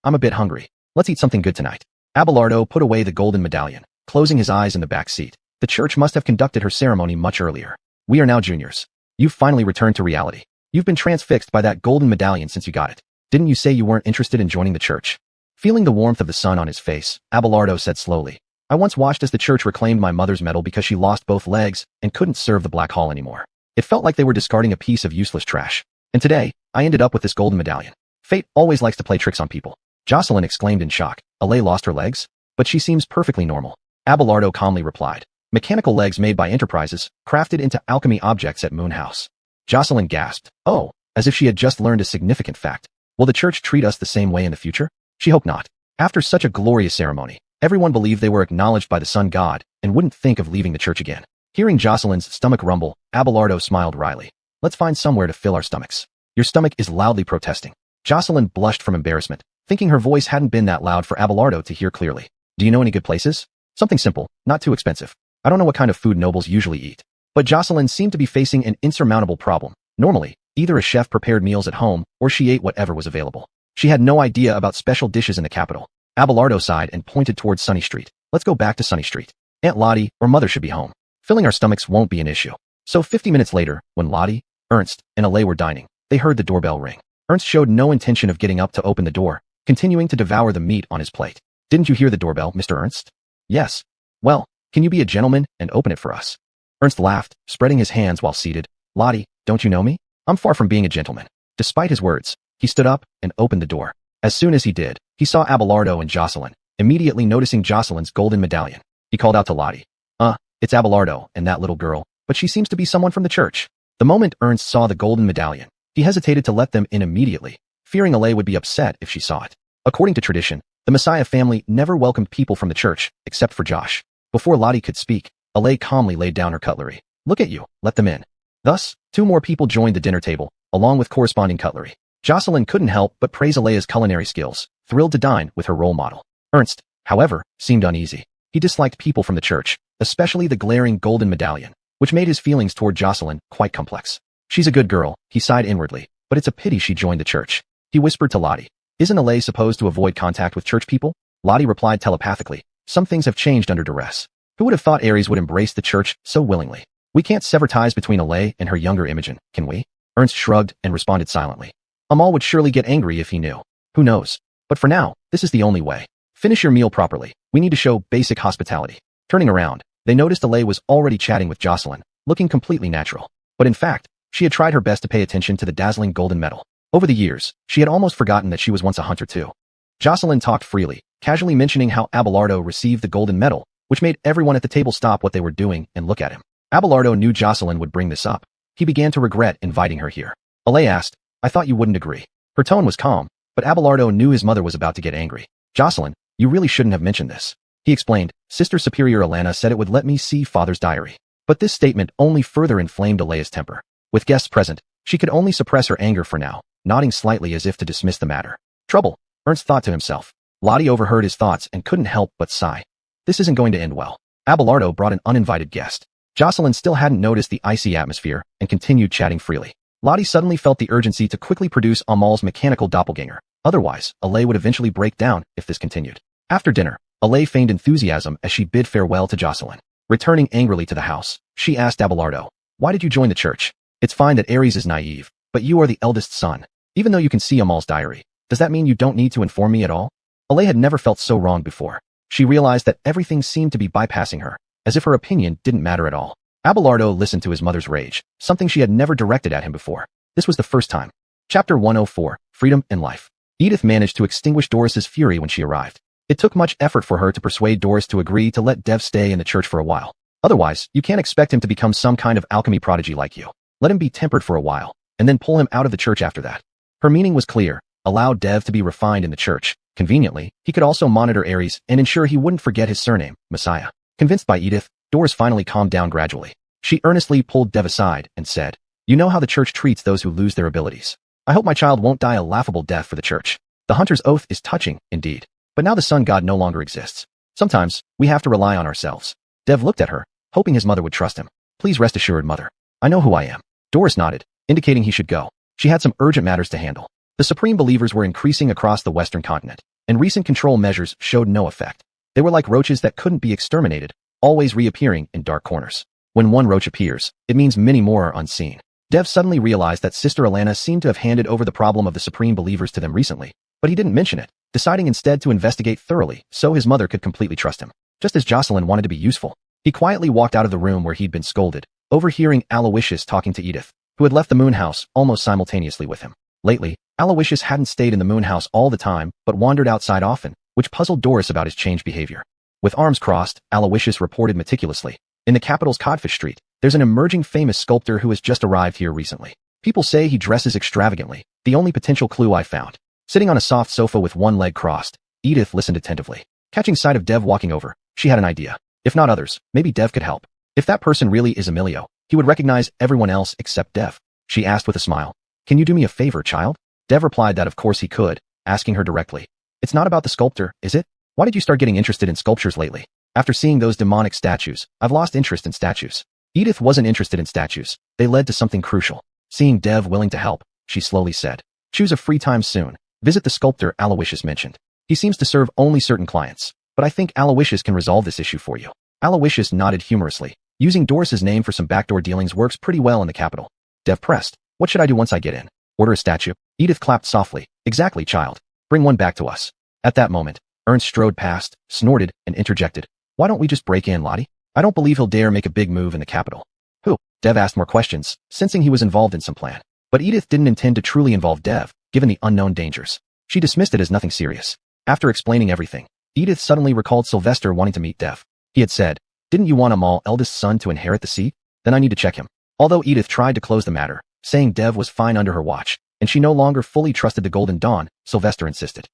I'm a bit hungry. Let's eat something good tonight. Abelardo put away the golden medallion, closing his eyes in the back seat. The church must have conducted her ceremony much earlier. We are now juniors. You've finally returned to reality. You've been transfixed by that golden medallion since you got it. Didn't you say you weren't interested in joining the church? Feeling the warmth of the sun on his face, Abelardo said slowly, I once watched as the church reclaimed my mother's medal because she lost both legs and couldn't serve the Black Hall anymore. It felt like they were discarding a piece of useless trash. And today, I ended up with this golden medallion. Fate always likes to play tricks on people. Jocelyn exclaimed in shock. Alay lost her legs? But she seems perfectly normal. Abelardo calmly replied. Mechanical legs made by enterprises, crafted into alchemy objects at Moon House. Jocelyn gasped. Oh, as if she had just learned a significant fact. Will the church treat us the same way in the future? She hoped not. After such a glorious ceremony, everyone believed they were acknowledged by the sun god and wouldn't think of leaving the church again. Hearing Jocelyn's stomach rumble, Abelardo smiled wryly. Let's find somewhere to fill our stomachs. Your stomach is loudly protesting. Jocelyn blushed from embarrassment, thinking her voice hadn't been that loud for Abelardo to hear clearly. Do you know any good places? Something simple, not too expensive. I don't know what kind of food nobles usually eat. But Jocelyn seemed to be facing an insurmountable problem. Normally, either a chef prepared meals at home or she ate whatever was available. She had no idea about special dishes in the capital. Abelardo sighed and pointed towards Sunny Street. Let's go back to Sunny Street. Aunt Lottie or Mother should be home. Filling our stomachs won't be an issue. So 50 minutes later, when Lottie, Ernst, and Alay were dining, they heard the doorbell ring. Ernst showed no intention of getting up to open the door, continuing to devour the meat on his plate. Didn't you hear the doorbell, Mr. Ernst? Yes. Well, can you be a gentleman and open it for us? Ernst laughed, spreading his hands while seated. Lottie, don't you know me? I'm far from being a gentleman. Despite his words, he stood up and opened the door. As soon as he did, he saw Abelardo and Jocelyn, immediately noticing Jocelyn's golden medallion. He called out to Lottie. It's Abelardo and that little girl, but she seems to be someone from the church. The moment Ernst saw the golden medallion, he hesitated to let them in immediately, fearing Alay would be upset if she saw it. According to tradition, the Messiah family never welcomed people from the church, except for Josh. Before Lottie could speak, Alay calmly laid down her cutlery. Look at you, let them in. Thus, 2 more people joined the dinner table, along with corresponding cutlery. Jocelyn couldn't help but praise Alay's culinary skills, thrilled to dine with her role model. Ernst, however, seemed uneasy. He disliked people from the church, especially the glaring golden medallion, which made his feelings toward Jocelyn quite complex. She's a good girl, he sighed inwardly, but it's a pity she joined the church. He whispered to Lottie. Isn't Alay supposed to avoid contact with church people? Lottie replied telepathically. Some things have changed under duress. Who would have thought Ares would embrace the church so willingly? We can't sever ties between Alay and her younger Imogen, can we? Ernst shrugged and responded silently. Amal would surely get angry if he knew. Who knows? But for now, this is the only way. Finish your meal properly. We need to show basic hospitality. Turning around, they noticed Alay was already chatting with Jocelyn, looking completely natural. But in fact, she had tried her best to pay attention to the dazzling golden medal. Over the years, she had almost forgotten that she was once a hunter too. Jocelyn talked freely, casually mentioning how Abelardo received the golden medal, which made everyone at the table stop what they were doing and look at him. Abelardo knew Jocelyn would bring this up. He began to regret inviting her here. Alay asked, I thought you wouldn't agree. Her tone was calm, but Abelardo knew his mother was about to get angry. Jocelyn, you really shouldn't have mentioned this. He explained, Sister Superior Alana said it would let me see Father's diary. But this statement only further inflamed Alay's temper. With guests present, she could only suppress her anger for now, nodding slightly as if to dismiss the matter. Trouble, Ernst thought to himself. Lottie overheard his thoughts and couldn't help but sigh. This isn't going to end well. Abelardo brought an uninvited guest. Jocelyn still hadn't noticed the icy atmosphere and continued chatting freely. Lottie suddenly felt the urgency to quickly produce Amal's mechanical doppelganger. Otherwise, Alay would eventually break down if this continued. After dinner, Alay feigned enthusiasm as she bid farewell to Jocelyn. Returning angrily to the house, she asked Abelardo, why did you join the church? It's fine that Ares is naive, but you are the eldest son. Even though you can see Amal's diary, does that mean you don't need to inform me at all? Alay had never felt so wrong before. She realized that everything seemed to be bypassing her, as if her opinion didn't matter at all. Abelardo listened to his mother's rage, something she had never directed at him before. This was the first time. Chapter 104, Freedom and Life. Edith managed to extinguish Doris's fury when she arrived. It took much effort for her to persuade Doris to agree to let Dev stay in the church for a while. Otherwise, you can't expect him to become some kind of alchemy prodigy like you. Let him be tempered for a while, and then pull him out of the church after that. Her meaning was clear. Allow Dev to be refined in the church. Conveniently, he could also monitor Ares and ensure he wouldn't forget his surname, Messiah. Convinced by Edith, Doris finally calmed down gradually. She earnestly pulled Dev aside and said, you know how the church treats those who lose their abilities. I hope my child won't die a laughable death for the church. The hunter's oath is touching, indeed. But now the sun god no longer exists. Sometimes, we have to rely on ourselves. Dev looked at her, hoping his mother would trust him. Please rest assured, mother. I know who I am. Doris nodded, indicating he should go. She had some urgent matters to handle. The supreme believers were increasing across the western continent, and recent control measures showed no effect. They were like roaches that couldn't be exterminated, always reappearing in dark corners. When one roach appears, it means many more are unseen. Dev suddenly realized that Sister Alana seemed to have handed over the problem of the supreme believers to them recently, but he didn't mention it, deciding instead to investigate thoroughly so his mother could completely trust him. Just as Jocelyn wanted to be useful, he quietly walked out of the room where he'd been scolded, overhearing Aloysius talking to Edith, who had left the moon house almost simultaneously with him. Lately, Aloysius hadn't stayed in the moon house all the time, but wandered outside often, which puzzled Doris about his changed behavior. With arms crossed, Aloysius reported meticulously, in the capital's Codfish Street, there's an emerging famous sculptor who has just arrived here recently. People say he dresses extravagantly, the only potential clue I found. Sitting on a soft sofa with one leg crossed, Edith listened attentively. Catching sight of Dev walking over, she had an idea. If not others, maybe Dev could help. If that person really is Emilio, he would recognize everyone else except Dev. She asked with a smile. Can you do me a favor, child? Dev replied that of course he could, asking her directly. It's not about the sculptor, is it? Why did you start getting interested in sculptures lately? After seeing those demonic statues, I've lost interest in statues. Edith wasn't interested in statues. They led to something crucial. Seeing Dev willing to help, she slowly said, choose a free time soon. Visit the sculptor Aloysius mentioned. He seems to serve only certain clients, but I think Aloysius can resolve this issue for you. Aloysius nodded humorously. Using Doris's name for some backdoor dealings works pretty well in the capital. Dev pressed. What should I do once I get in? Order a statue. Edith clapped softly. Exactly, child. Bring one back to us. At that moment, Ernst strode past, snorted, and interjected. Why don't we just break in, Lottie? I don't believe he'll dare make a big move in the capital. Who? Dev asked more questions, sensing he was involved in some plan. But Edith didn't intend to truly involve Dev, given the unknown dangers. She dismissed it as nothing serious. After explaining everything, Edith suddenly recalled Sylvester wanting to meet Dev. He had said, didn't you want Amal's eldest son to inherit the seat? Then I need to check him. Although Edith tried to close the matter, saying Dev was fine under her watch, and she no longer fully trusted the Golden Dawn, Sylvester insisted.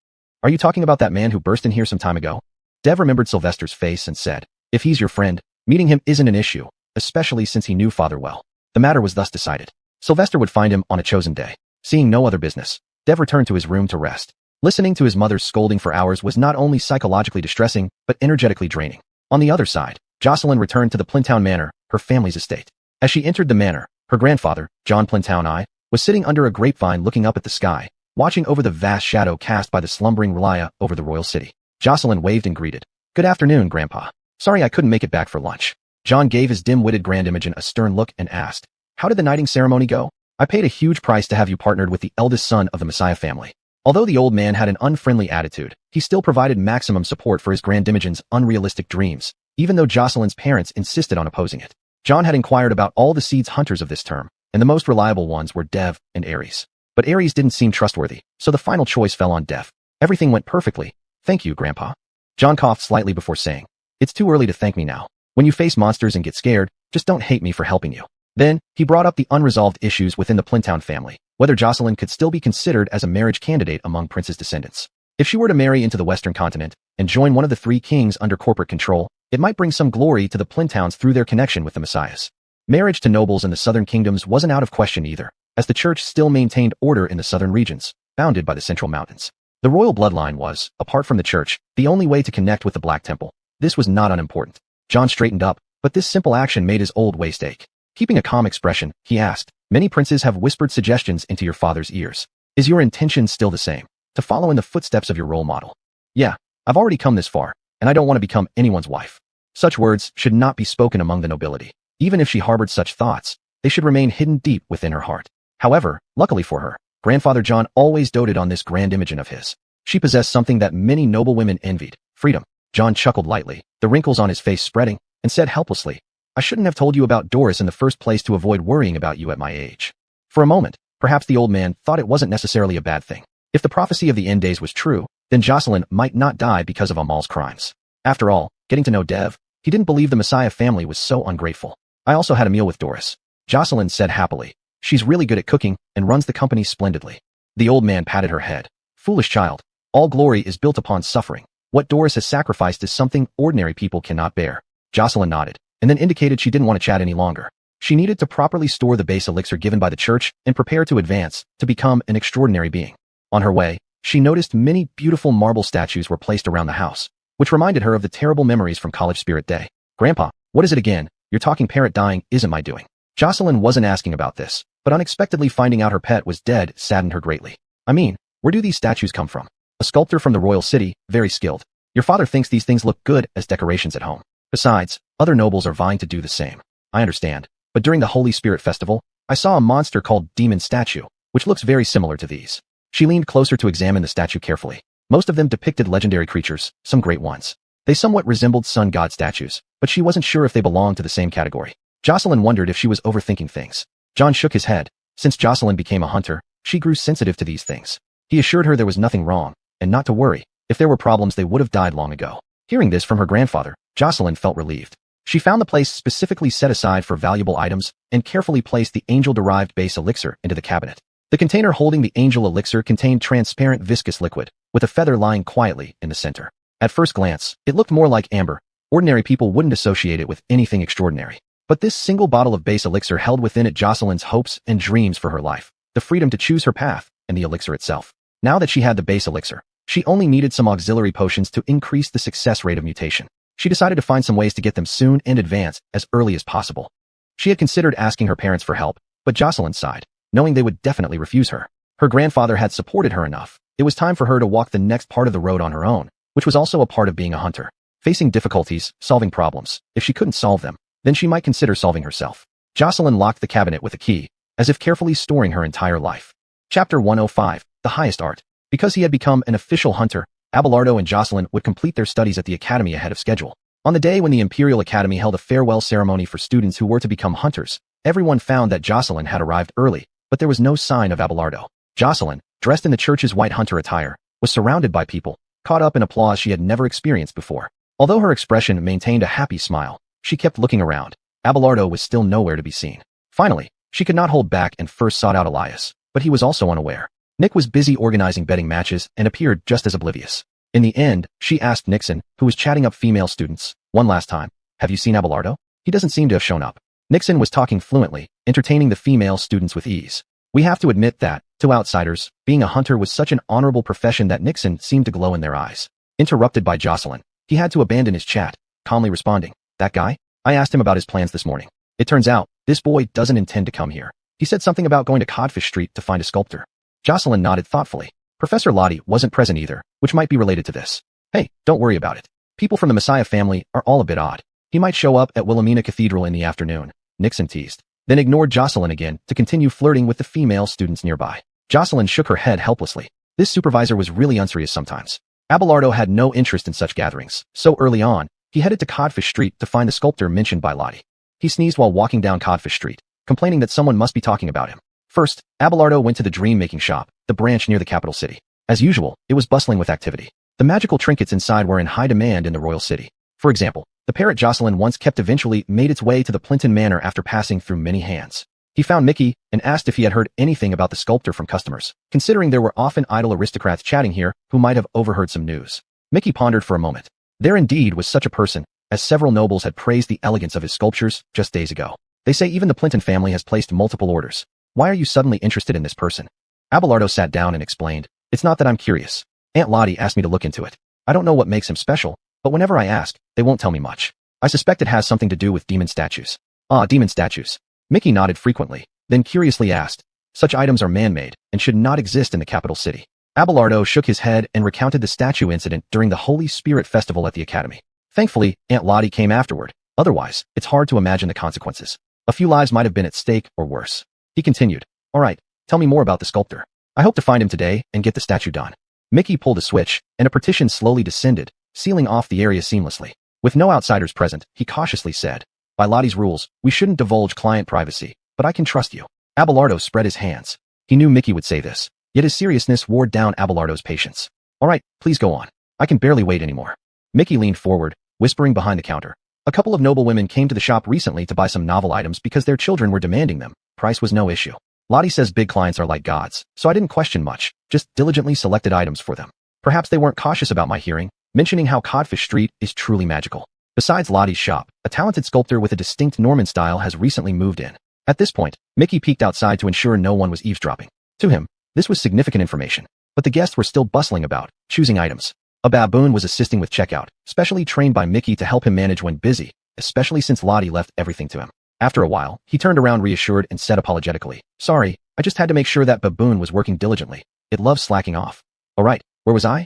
Are you talking about that man who burst in here some time ago? Dev remembered Sylvester's face and said, if he's your friend, meeting him isn't an issue, especially since he knew Father well. The matter was thus decided. Sylvester would find him on a chosen day. Seeing no other business, Dev returned to his room to rest. Listening to his mother's scolding for hours was not only psychologically distressing, but energetically draining. On the other side, Jocelyn returned to the Plintown Manor, her family's estate. As she entered the manor, her grandfather, John Plintown I, was sitting under a grapevine looking up at the sky, watching over the vast shadow cast by the slumbering Relia over the royal city. Jocelyn waved and greeted. Good afternoon, Grandpa. Sorry I couldn't make it back for lunch. John gave his dim-witted Grandimogen a stern look and asked, how did the knighting ceremony go? I paid a huge price to have you partnered with the eldest son of the Messiah family. Although the old man had an unfriendly attitude, he still provided maximum support for his Grandimogen's unrealistic dreams, even though Jocelyn's parents insisted on opposing it. John had inquired about all the seeds hunters of this term, and the most reliable ones were Dev and Ares. But Ares didn't seem trustworthy, so the final choice fell on Dev. Everything went perfectly. Thank you, Grandpa. John coughed slightly before saying, it's too early to thank me now. When you face monsters and get scared, just don't hate me for helping you. Then, he brought up the unresolved issues within the Plintown family, whether Jocelyn could still be considered as a marriage candidate among Prince's descendants. If she were to marry into the Western continent and join one of the three kings under corporate control, it might bring some glory to the Plintowns through their connection with the Messiahs. Marriage to nobles in the southern kingdoms wasn't out of question either, as the church still maintained order in the southern regions, bounded by the central mountains. The royal bloodline was, apart from the church, the only way to connect with the Black Temple. This was not unimportant. John straightened up, but this simple action made his old waist ache. Keeping a calm expression, he asked, many princes have whispered suggestions into your father's ears. Is your intention still the same? To follow in the footsteps of your role model? Yeah, I've already come this far, and I don't want to become anyone's wife. Such words should not be spoken among the nobility. Even if she harbored such thoughts, they should remain hidden deep within her heart. However, luckily for her, Grandfather John always doted on this Grandimogen of his. She possessed something that many noble women envied, freedom. John chuckled lightly, the wrinkles on his face spreading, and said helplessly, I shouldn't have told you about Doris in the first place to avoid worrying about you at my age. For a moment, perhaps the old man thought it wasn't necessarily a bad thing. If the prophecy of the end days was true, then Jocelyn might not die because of Amal's crimes. After all, getting to know Dev, he didn't believe the Messiah family was so ungrateful. I also had a meal with Doris. Jocelyn said happily. She's really good at cooking and runs the company splendidly. The old man patted her head. Foolish child. All glory is built upon suffering. What Doris has sacrificed is something ordinary people cannot bear. Jocelyn nodded, and then indicated she didn't want to chat any longer. She needed to properly store the base elixir given by the church and prepare to advance, to become an extraordinary being. On her way, she noticed many beautiful marble statues were placed around the house, which reminded her of the terrible memories from college spirit day. Grandpa, what is it again? Your talking parrot dying isn't my doing. Jocelyn wasn't asking about this, but unexpectedly finding out her pet was dead saddened her greatly. I mean, where do these statues come from? A sculptor from the royal city, very skilled. Your father thinks these things look good as decorations at home. Besides, other nobles are vying to do the same. I understand, but during the Holy Spirit Festival, I saw a monster called Demon Statue, which looks very similar to these. She leaned closer to examine the statue carefully. Most of them depicted legendary creatures, some great ones. They somewhat resembled sun god statues, but she wasn't sure if they belonged to the same category. Jocelyn wondered if she was overthinking things. John shook his head. Since Jocelyn became a hunter, she grew sensitive to these things. He assured her there was nothing wrong, and not to worry. If there were problems, they would have died long ago. Hearing this from her grandfather, Jocelyn felt relieved. She found the place specifically set aside for valuable items and carefully placed the angel-derived base elixir into the cabinet. The container holding the angel elixir contained transparent viscous liquid, with a feather lying quietly in the center. At first glance, it looked more like amber. Ordinary people wouldn't associate it with anything extraordinary. But this single bottle of base elixir held within it Jocelyn's hopes and dreams for her life, the freedom to choose her path, and the elixir itself. Now that she had the base elixir, she only needed some auxiliary potions to increase the success rate of mutation. She decided to find some ways to get them soon and advance as early as possible. She had considered asking her parents for help, but Jocelyn sighed, knowing they would definitely refuse her. Her grandfather had supported her enough. It was time for her to walk the next part of the road on her own, which was also a part of being a hunter. Facing difficulties, solving problems. If she couldn't solve them, then she might consider solving herself. Jocelyn locked the cabinet with a key, as if carefully storing her entire life. Chapter 105, The Highest Art. Because he had become an official hunter, Abelardo and Jocelyn would complete their studies at the academy ahead of schedule. On the day when the Imperial Academy held a farewell ceremony for students who were to become hunters, everyone found that Jocelyn had arrived early, but there was no sign of Abelardo. Jocelyn, dressed in the church's white hunter attire, was surrounded by people, caught up in applause she had never experienced before. Although her expression maintained a happy smile, she kept looking around. Abelardo was still nowhere to be seen. Finally, she could not hold back and first sought out Elias, but he was also unaware. Nick was busy organizing betting matches and appeared just as oblivious. In the end, she asked Nixon, who was chatting up female students, one last time, "Have you seen Abelardo? He doesn't seem to have shown up." Nixon was talking fluently, entertaining the female students with ease. We have to admit that, to outsiders, being a hunter was such an honorable profession that Nixon seemed to glow in their eyes. Interrupted by Jocelyn, he had to abandon his chat, calmly responding, "That guy? I asked him about his plans this morning. It turns out, this boy doesn't intend to come here. He said something about going to Codfish Street to find a sculptor." Jocelyn nodded thoughtfully. Professor Lottie wasn't present either, which might be related to this. "Hey, don't worry about it. People from the Messiah family are all a bit odd. He might show up at Wilhelmina Cathedral in the afternoon," Nixon teased, then ignored Jocelyn again to continue flirting with the female students nearby. Jocelyn shook her head helplessly. This supervisor was really unserious sometimes. Abelardo had no interest in such gatherings, so early on, he headed to Codfish Street to find the sculptor mentioned by Lottie. He sneezed while walking down Codfish Street, complaining that someone must be talking about him. First, Abelardo went to the dream-making shop, the branch near the capital city. As usual, it was bustling with activity. The magical trinkets inside were in high demand in the royal city. For example, the parrot Jocelyn once kept eventually made its way to the Plinton Manor after passing through many hands. He found Mickey and asked if he had heard anything about the sculptor from customers, considering there were often idle aristocrats chatting here who might have overheard some news. Mickey pondered for a moment. There indeed was such a person, as several nobles had praised the elegance of his sculptures just days ago. They say even the Plinton family has placed multiple orders. Why are you suddenly interested in this person? Abelardo sat down and explained, "It's not that I'm curious. Aunt Lottie asked me to look into it. I don't know what makes him special, but whenever I ask, they won't tell me much. I suspect it has something to do with demon statues." "Ah, demon statues." Mickey nodded frequently, then curiously asked, "Such items are man-made and should not exist in the capital city." Abelardo shook his head and recounted the statue incident during the Holy Spirit Festival at the Academy. Thankfully, Aunt Lottie came afterward. Otherwise, it's hard to imagine the consequences. A few lives might have been at stake or worse. He continued, "All right, tell me more about the sculptor. I hope to find him today and get the statue done." Mickey pulled a switch, and a partition slowly descended, sealing off the area seamlessly. With no outsiders present, he cautiously said, "By Lottie's rules, we shouldn't divulge client privacy, but I can trust you." Abelardo spread his hands. He knew Mickey would say this, yet his seriousness wore down Abelardo's patience. "All right, please go on. I can barely wait anymore." Mickey leaned forward, whispering behind the counter. "A couple of noble women came to the shop recently to buy some novel items because their children were demanding them. Price was no issue. Lottie says big clients are like gods, so I didn't question much, just diligently selected items for them. Perhaps they weren't cautious about my hearing, mentioning how Codfish Street is truly magical. Besides Lottie's shop, a talented sculptor with a distinct Norman style has recently moved in." At this point, Mickey peeked outside to ensure no one was eavesdropping. To him, this was significant information, but the guests were still bustling about, choosing items. A baboon was assisting with checkout, specially trained by Mickey to help him manage when busy, especially since Lottie left everything to him. After a while, he turned around reassured and said apologetically, "Sorry, I just had to make sure that baboon was working diligently. It loves slacking off." "All right, where was I?"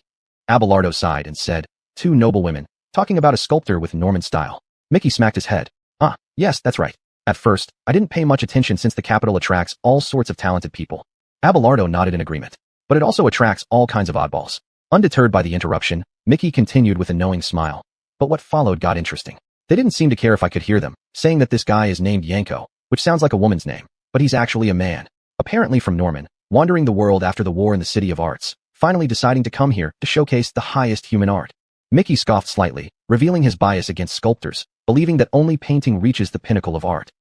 Abelardo sighed and said, "Two noble women, talking about a sculptor with Norman style." Mickey smacked his head. "Ah, yes, that's right. At first, I didn't pay much attention since the capital attracts all sorts of talented people." Abelardo nodded in agreement. "But it also attracts all kinds of oddballs." Undeterred by the interruption, Mickey continued with a knowing smile. "But what followed got interesting. They didn't seem to care if I could hear them, saying that this guy is named Yanko, which sounds like a woman's name, but he's actually a man, apparently from Norman, wandering the world after the war in the City of Arts, finally deciding to come here to showcase the highest human art." Mickey scoffed slightly, revealing his bias against sculptors, believing that only painting reaches the pinnacle of art.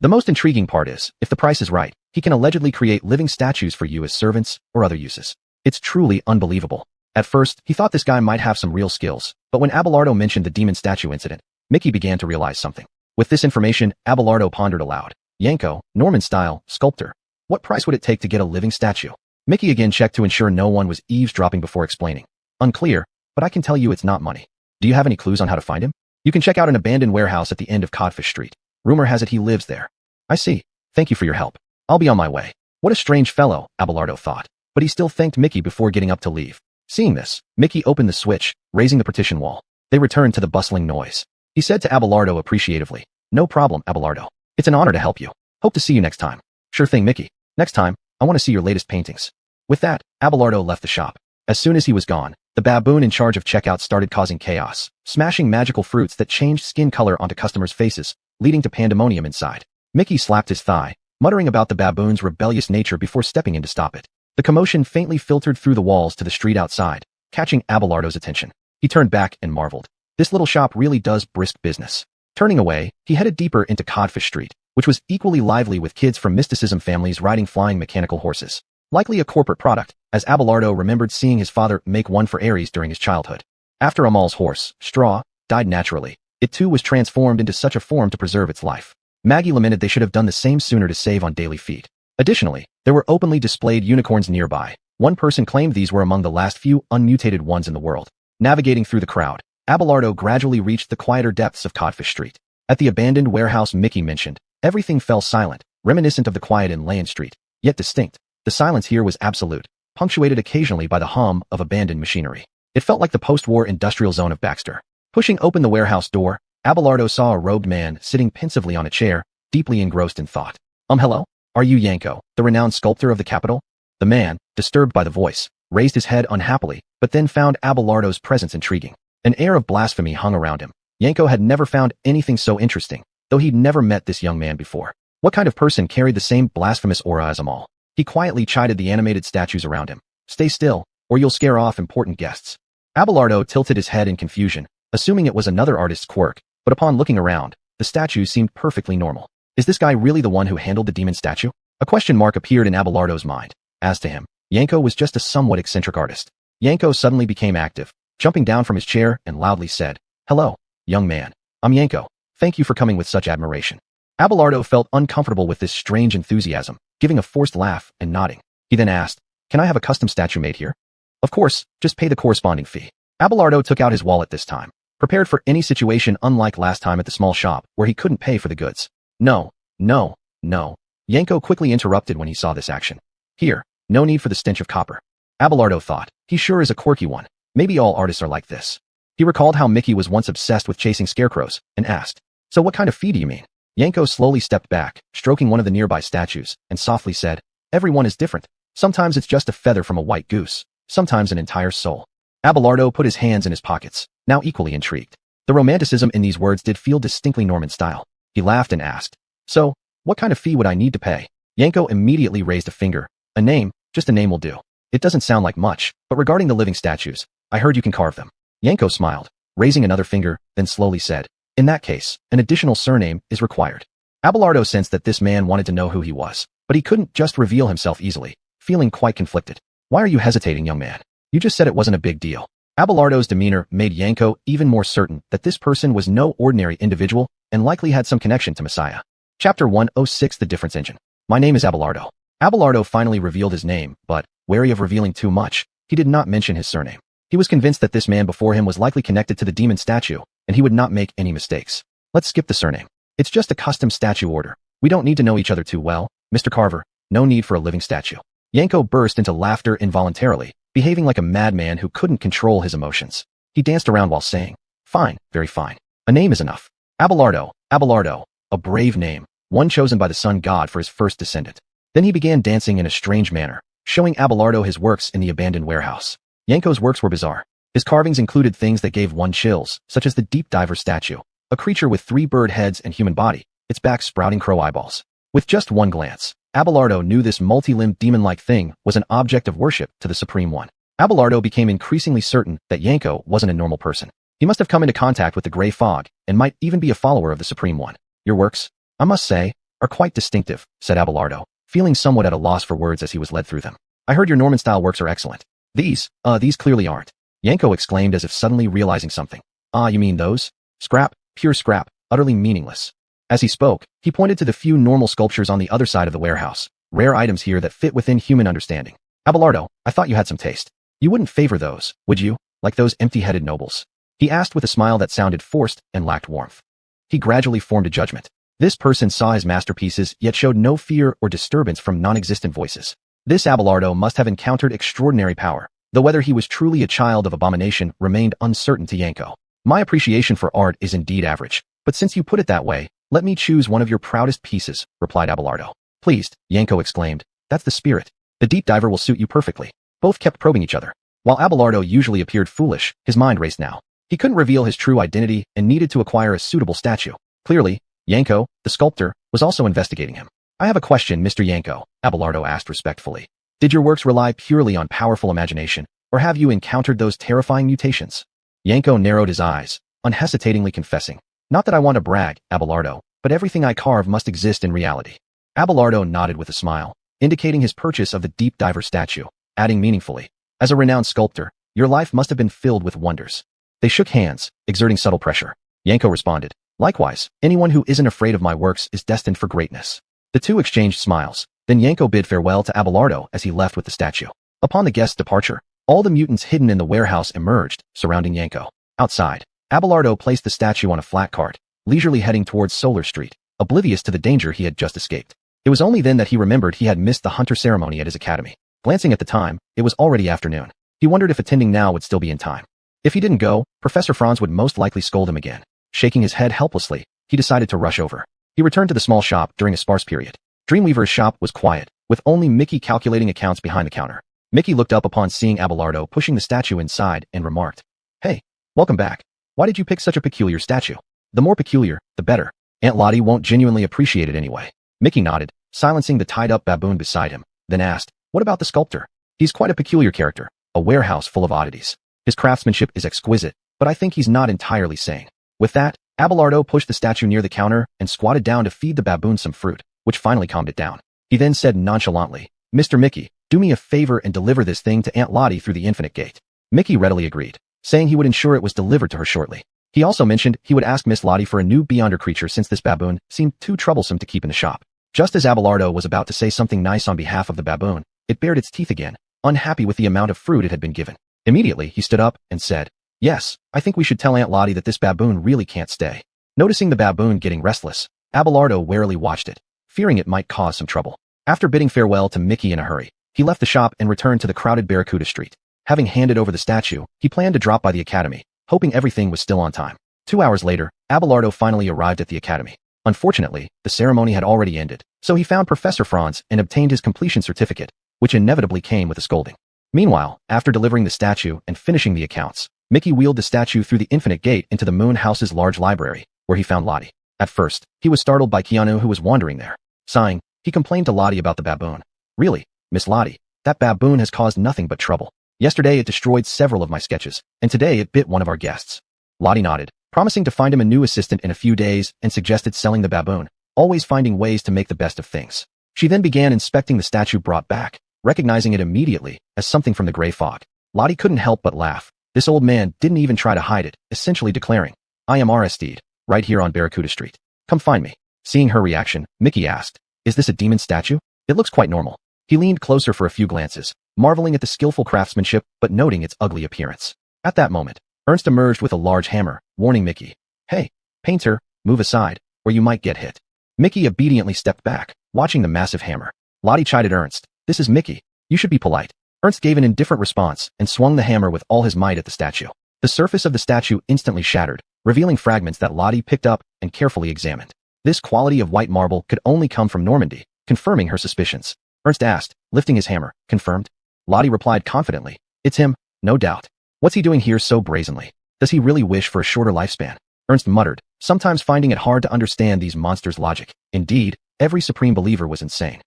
The most intriguing part is, if the price is right, he can allegedly create living statues for you as servants or other uses. It's truly unbelievable. At first, he thought this guy might have some real skills, but when Abelardo mentioned the demon statue incident, Mickey began to realize something. With this information, Abelardo pondered aloud. Yanko, Norman style, sculptor. What price would it take to get a living statue? Mickey again checked to ensure no one was eavesdropping before explaining. Unclear, but I can tell you it's not money. Do you have any clues on how to find him? You can check out an abandoned warehouse at the end of Codfish Street. Rumor has it he lives there. I see. Thank you for your help. I'll be on my way. What a strange fellow, Abelardo thought. But he still thanked Mickey before getting up to leave. Seeing this, Mickey opened the switch, raising the partition wall. They returned to the bustling noise. He said to Abelardo appreciatively, "No problem, Abelardo. It's an honor to help you. Hope to see you next time." "Sure thing, Mickey. Next time, I want to see your latest paintings." With that, Abelardo left the shop. As soon as he was gone, the baboon in charge of checkout started causing chaos, smashing magical fruits that changed skin color onto customers' faces, leading to pandemonium inside. Mickey slapped his thigh, muttering about the baboon's rebellious nature before stepping in to stop it. The commotion faintly filtered through the walls to the street outside, catching Abelardo's attention. He turned back and marveled. This little shop really does brisk business. Turning away, he headed deeper into Codfish Street, which was equally lively with kids from mysticism families riding flying mechanical horses. Likely a corporate product, as Abelardo remembered seeing his father make one for Ares during his childhood. After Amal's horse, Straw, died naturally, it too was transformed into such a form to preserve its life. Maggie lamented they should have done the same sooner to save on daily feed. Additionally, there were openly displayed unicorns nearby. One person claimed these were among the last few unmutated ones in the world. Navigating through the crowd, Abelardo gradually reached the quieter depths of Codfish Street. At the abandoned warehouse Mickey mentioned, everything fell silent, reminiscent of the quiet in Land Street, yet distinct. The silence here was absolute, punctuated occasionally by the hum of abandoned machinery. It felt like the post-war industrial zone of Baxter. Pushing open the warehouse door, Abelardo saw a robed man sitting pensively on a chair, deeply engrossed in thought. Hello? Are you Yanko, the renowned sculptor of the capital?" The man, disturbed by the voice, raised his head unhappily, but then found Abelardo's presence intriguing. An air of blasphemy hung around him. Yanko had never found anything so interesting, though he'd never met this young man before. What kind of person carried the same blasphemous aura as Amal? He quietly chided the animated statues around him. "Stay still, or you'll scare off important guests." Abelardo tilted his head in confusion, assuming it was another artist's quirk, but upon looking around, the statues seemed perfectly normal. Is this guy really the one who handled the demon statue? A question mark appeared in Abelardo's mind. As to him, Yanko was just a somewhat eccentric artist. Yanko suddenly became active, jumping down from his chair and loudly said, "Hello, young man. I'm Yanko. Thank you for coming with such admiration." Abelardo felt uncomfortable with this strange enthusiasm, giving a forced laugh and nodding. He then asked, "Can I have a custom statue made here?" "Of course, just pay the corresponding fee." Abelardo took out his wallet this time, prepared for any situation unlike last time at the small shop where he couldn't pay for the goods. No. Yanko quickly interrupted when he saw this action. "Here, no need for the stench of copper." Abelardo thought, he sure is a quirky one. Maybe all artists are like this. He recalled how Mickey was once obsessed with chasing scarecrows, and asked, "So what kind of fee do you mean?" Yanko slowly stepped back, stroking one of the nearby statues, and softly said, "Everyone is different. Sometimes it's just a feather from a white goose, sometimes an entire soul." Abelardo put his hands in his pockets, now equally intrigued. The romanticism in these words did feel distinctly Norman style. He laughed and asked, "So, what kind of fee would I need to pay?" Yanko immediately raised a finger. "A name, just a name will do. It doesn't sound like much, but regarding the living statues, I heard you can carve them." Yanko smiled, raising another finger, then slowly said, "In that case, an additional surname is required." Abelardo sensed that this man wanted to know who he was, but he couldn't just reveal himself easily, feeling quite conflicted. "Why are you hesitating, young man? You just said it wasn't a big deal." Abelardo's demeanor made Yanko even more certain that this person was no ordinary individual and likely had some connection to Messiah. Chapter 106 The Difference Engine. "My name is Abelardo." Abelardo finally revealed his name, but, wary of revealing too much, he did not mention his surname. He was convinced that this man before him was likely connected to the demon statue, and he would not make any mistakes. "Let's skip the surname. It's just a custom statue order. We don't need to know each other too well, Mr. Carver. No need for a living statue." Yanko burst into laughter involuntarily, behaving like a madman who couldn't control his emotions. He danced around while saying, "Fine, very fine. A name is enough. Abelardo, a brave name, one chosen by the sun god for his first descendant." Then he began dancing in a strange manner, showing Abelardo his works in the abandoned warehouse. Yanko's works were bizarre. His carvings included things that gave one chills, such as the deep diver statue, a creature with 3 bird heads and human body, its back sprouting crow eyeballs. With just one glance, Abelardo knew this multi-limbed demon-like thing was an object of worship to the Supreme One. Abelardo became increasingly certain that Yanko wasn't a normal person. He must have come into contact with the gray fog, and might even be a follower of the Supreme One. "Your works, I must say, are quite distinctive," said Abelardo, feeling somewhat at a loss for words as he was led through them. "I heard your Norman-style works are excellent." These clearly aren't," Yanko exclaimed as if suddenly realizing something. "Ah, you mean those? Scrap, pure scrap, utterly meaningless." As he spoke, he pointed to the few normal sculptures on the other side of the warehouse, rare items here that fit within human understanding. Abelardo, I thought you had some taste. You wouldn't favor those, would you? Like those empty-headed nobles? He asked with a smile that sounded forced and lacked warmth. He gradually formed a judgment. This person saw his masterpieces yet showed no fear or disturbance from non-existent voices. This Abelardo must have encountered extraordinary power, though whether he was truly a child of abomination remained uncertain to Yanko. My appreciation for art is indeed average, but since you put it that way, let me choose one of your proudest pieces, replied Abelardo. Pleased, Yanko exclaimed. That's the spirit. The deep diver will suit you perfectly. Both kept probing each other. While Abelardo usually appeared foolish, his mind raced now. He couldn't reveal his true identity and needed to acquire a suitable statue. Clearly, Yanko, the sculptor, was also investigating him. I have a question, Mr. Yanko, Abelardo asked respectfully. Did your works rely purely on powerful imagination, or have you encountered those terrifying mutations? Yanko narrowed his eyes, unhesitatingly confessing. Not that I want to brag, Abelardo, but everything I carve must exist in reality. Abelardo nodded with a smile, indicating his purchase of the deep diver statue, adding meaningfully, as a renowned sculptor, your life must have been filled with wonders. They shook hands, exerting subtle pressure. Yanko responded, likewise, anyone who isn't afraid of my works is destined for greatness. The two exchanged smiles, then Yanko bid farewell to Abelardo as he left with the statue. Upon the guest's departure, all the mutants hidden in the warehouse emerged, surrounding Yanko. Outside, Abelardo placed the statue on a flat cart, leisurely heading towards Solar Street, oblivious to the danger he had just escaped. It was only then that he remembered he had missed the hunter ceremony at his academy. Glancing at the time, it was already afternoon. He wondered if attending now would still be in time. If he didn't go, Professor Franz would most likely scold him again. Shaking his head helplessly, he decided to rush over. He returned to the small shop during a sparse period. Dreamweaver's shop was quiet, with only Mickey calculating accounts behind the counter. Mickey looked up upon seeing Abelardo pushing the statue inside and remarked, Hey, welcome back. Why did you pick such a peculiar statue? The more peculiar, the better. Aunt Lottie won't genuinely appreciate it anyway. Mickey nodded, silencing the tied-up baboon beside him, then asked, What about the sculptor? He's quite a peculiar character, a warehouse full of oddities. His craftsmanship is exquisite, but I think he's not entirely sane. With that, Abelardo pushed the statue near the counter and squatted down to feed the baboon some fruit, which finally calmed it down. He then said nonchalantly, Mr. Mickey, do me a favor and deliver this thing to Aunt Lottie through the Infinite Gate. Mickey readily agreed, saying he would ensure it was delivered to her shortly. He also mentioned he would ask Miss Lottie for a new Beyonder creature since this baboon seemed too troublesome to keep in the shop. Just as Abelardo was about to say something nice on behalf of the baboon, it bared its teeth again, unhappy with the amount of fruit it had been given. Immediately, he stood up and said, Yes, I think we should tell Aunt Lottie that this baboon really can't stay. Noticing the baboon getting restless, Abelardo warily watched it, fearing it might cause some trouble. After bidding farewell to Mickey in a hurry, he left the shop and returned to the crowded Barracuda Street. Having handed over the statue, he planned to drop by the academy, hoping everything was still on time. 2 hours later, Abelardo finally arrived at the academy. Unfortunately, the ceremony had already ended, so he found Professor Franz and obtained his completion certificate, which inevitably came with a scolding. Meanwhile, after delivering the statue and finishing the accounts, Mickey wheeled the statue through the Infinite Gate into the Moon House's large library, where he found Lottie. At first, he was startled by Keanu who was wandering there. Sighing, he complained to Lottie about the baboon. Really, Miss Lottie, that baboon has caused nothing but trouble. Yesterday it destroyed several of my sketches, and today it bit one of our guests. Lottie nodded, promising to find him a new assistant in a few days and suggested selling the baboon, always finding ways to make the best of things. She then began inspecting the statue brought back, recognizing it immediately as something from the gray fog. Lottie couldn't help but laugh. This old man didn't even try to hide it, essentially declaring, I am Aristide, right here on Barracuda Street. Come find me. Seeing her reaction, Mickey asked, Is this a demon statue? It looks quite normal. He leaned closer for a few glances, marveling at the skillful craftsmanship but noting its ugly appearance. At that moment, Ernst emerged with a large hammer, warning Mickey, Hey, painter, move aside, or you might get hit. Mickey obediently stepped back, watching the massive hammer. Lottie chided Ernst, This is Mickey. You should be polite. Ernst gave an indifferent response and swung the hammer with all his might at the statue. The surface of the statue instantly shattered, revealing fragments that Lottie picked up and carefully examined. This quality of white marble could only come from Normandy, confirming her suspicions. Ernst asked, lifting his hammer, confirmed? Lottie replied confidently, It's him, no doubt. What's he doing here so brazenly? Does he really wish for a shorter lifespan? Ernst muttered, sometimes finding it hard to understand these monsters' logic. Indeed, every supreme believer was insane.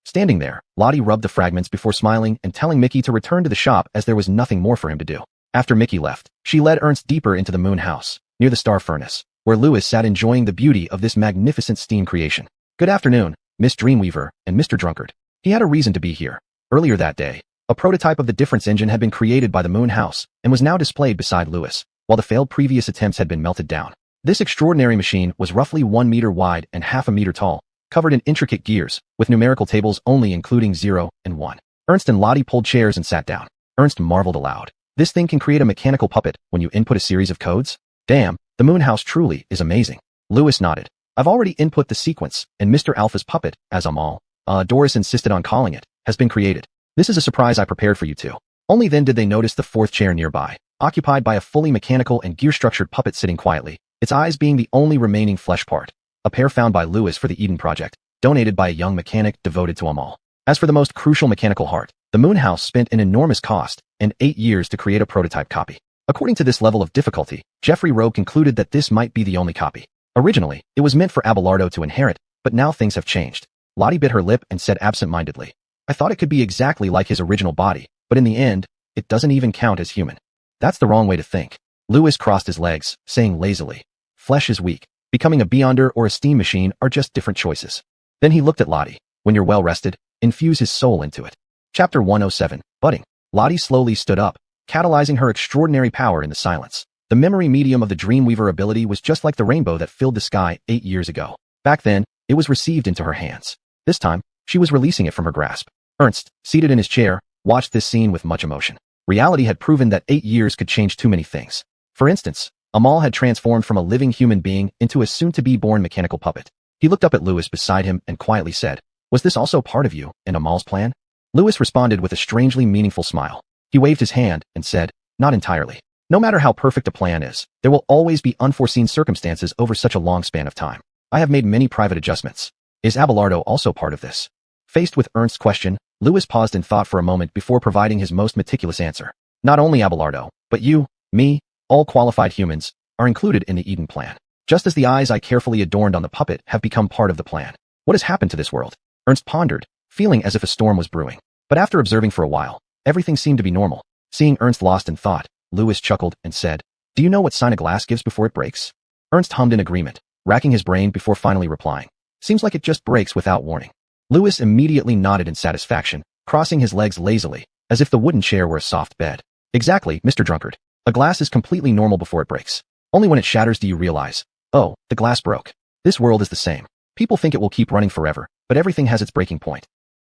Standing there, Lottie rubbed the fragments before smiling and telling Mickey to return to the shop as there was nothing more for him to do. After Mickey left, she led Ernst deeper into the moon house, near the star furnace, where Louis sat enjoying the beauty of this magnificent steam creation. Good afternoon, Miss Dreamweaver and Mr. Drunkard. He had a reason to be here. Earlier that day, a prototype of the difference engine had been created by the moon house and was now displayed beside Louis, while the failed previous attempts had been melted down. This extraordinary machine was roughly 1 meter wide and half a meter tall, covered in intricate gears, with numerical tables only including 0 and 1. Ernst and Lottie pulled chairs and sat down. Ernst marveled aloud. This thing can create a mechanical puppet when you input a series of codes? Damn, the moon house truly is amazing. Lewis nodded. I've already input the sequence, and Mr. Alpha's puppet, as Amal, Doris insisted on calling it, has been created. This is a surprise I prepared for you two. Only then did they notice the fourth chair nearby, occupied by a fully mechanical and gear-structured puppet sitting quietly, its eyes being the only remaining flesh part. A pair found by Lewis for the Eden Project, donated by a young mechanic devoted to Amal. As for the most crucial mechanical heart, the moon house spent an enormous cost and 8 years to create a prototype copy. According to this level of difficulty, Jeffrey Rowe concluded that this might be the only copy. Originally, it was meant for Abelardo to inherit, but now things have changed. Lottie bit her lip and said absent-mindedly, I thought it could be exactly like his original body, but in the end, it doesn't even count as human. That's the wrong way to think. Lewis crossed his legs, saying lazily, flesh is weak. Becoming a beyonder or a steam machine are just different choices. Then he looked at Lottie. When you're well rested, infuse his soul into it. Chapter 107, Budding. Lottie slowly stood up, catalyzing her extraordinary power in the silence. The memory medium of the Dreamweaver ability was just like the rainbow that filled the sky 8 years ago. Back then, it was received into her hands. This time, she was releasing it from her grasp. Ernst, seated in his chair, watched this scene with much emotion. Reality had proven that 8 years could change too many things. For instance, Amal had transformed from a living human being into a soon-to-be-born mechanical puppet. He looked up at Lewis beside him and quietly said, was this also part of you and Amal's plan? Lewis responded with a strangely meaningful smile. He waved his hand and said, not entirely. No matter how perfect a plan is, there will always be unforeseen circumstances over such a long span of time. I have made many private adjustments. Is Abelardo also part of this? Faced with Ernst's question, Lewis paused in thought for a moment before providing his most meticulous answer. Not only Abelardo, but you, me, all qualified humans, are included in the Eden plan. Just as the eyes I carefully adorned on the puppet have become part of the plan. What has happened to this world? Ernst pondered, feeling as if a storm was brewing. But after observing for a while, everything seemed to be normal. Seeing Ernst lost in thought, Lewis chuckled and said, do you know what sign a glass gives before it breaks? Ernst hummed in agreement, racking his brain before finally replying. Seems like it just breaks without warning. Lewis immediately nodded in satisfaction, crossing his legs lazily, as if the wooden chair were a soft bed. Exactly, Mr. Drunkard. A glass is completely normal before it breaks. Only when it shatters do you realize, oh, the glass broke. This world is the same. People think it will keep running forever, but everything has its breaking point.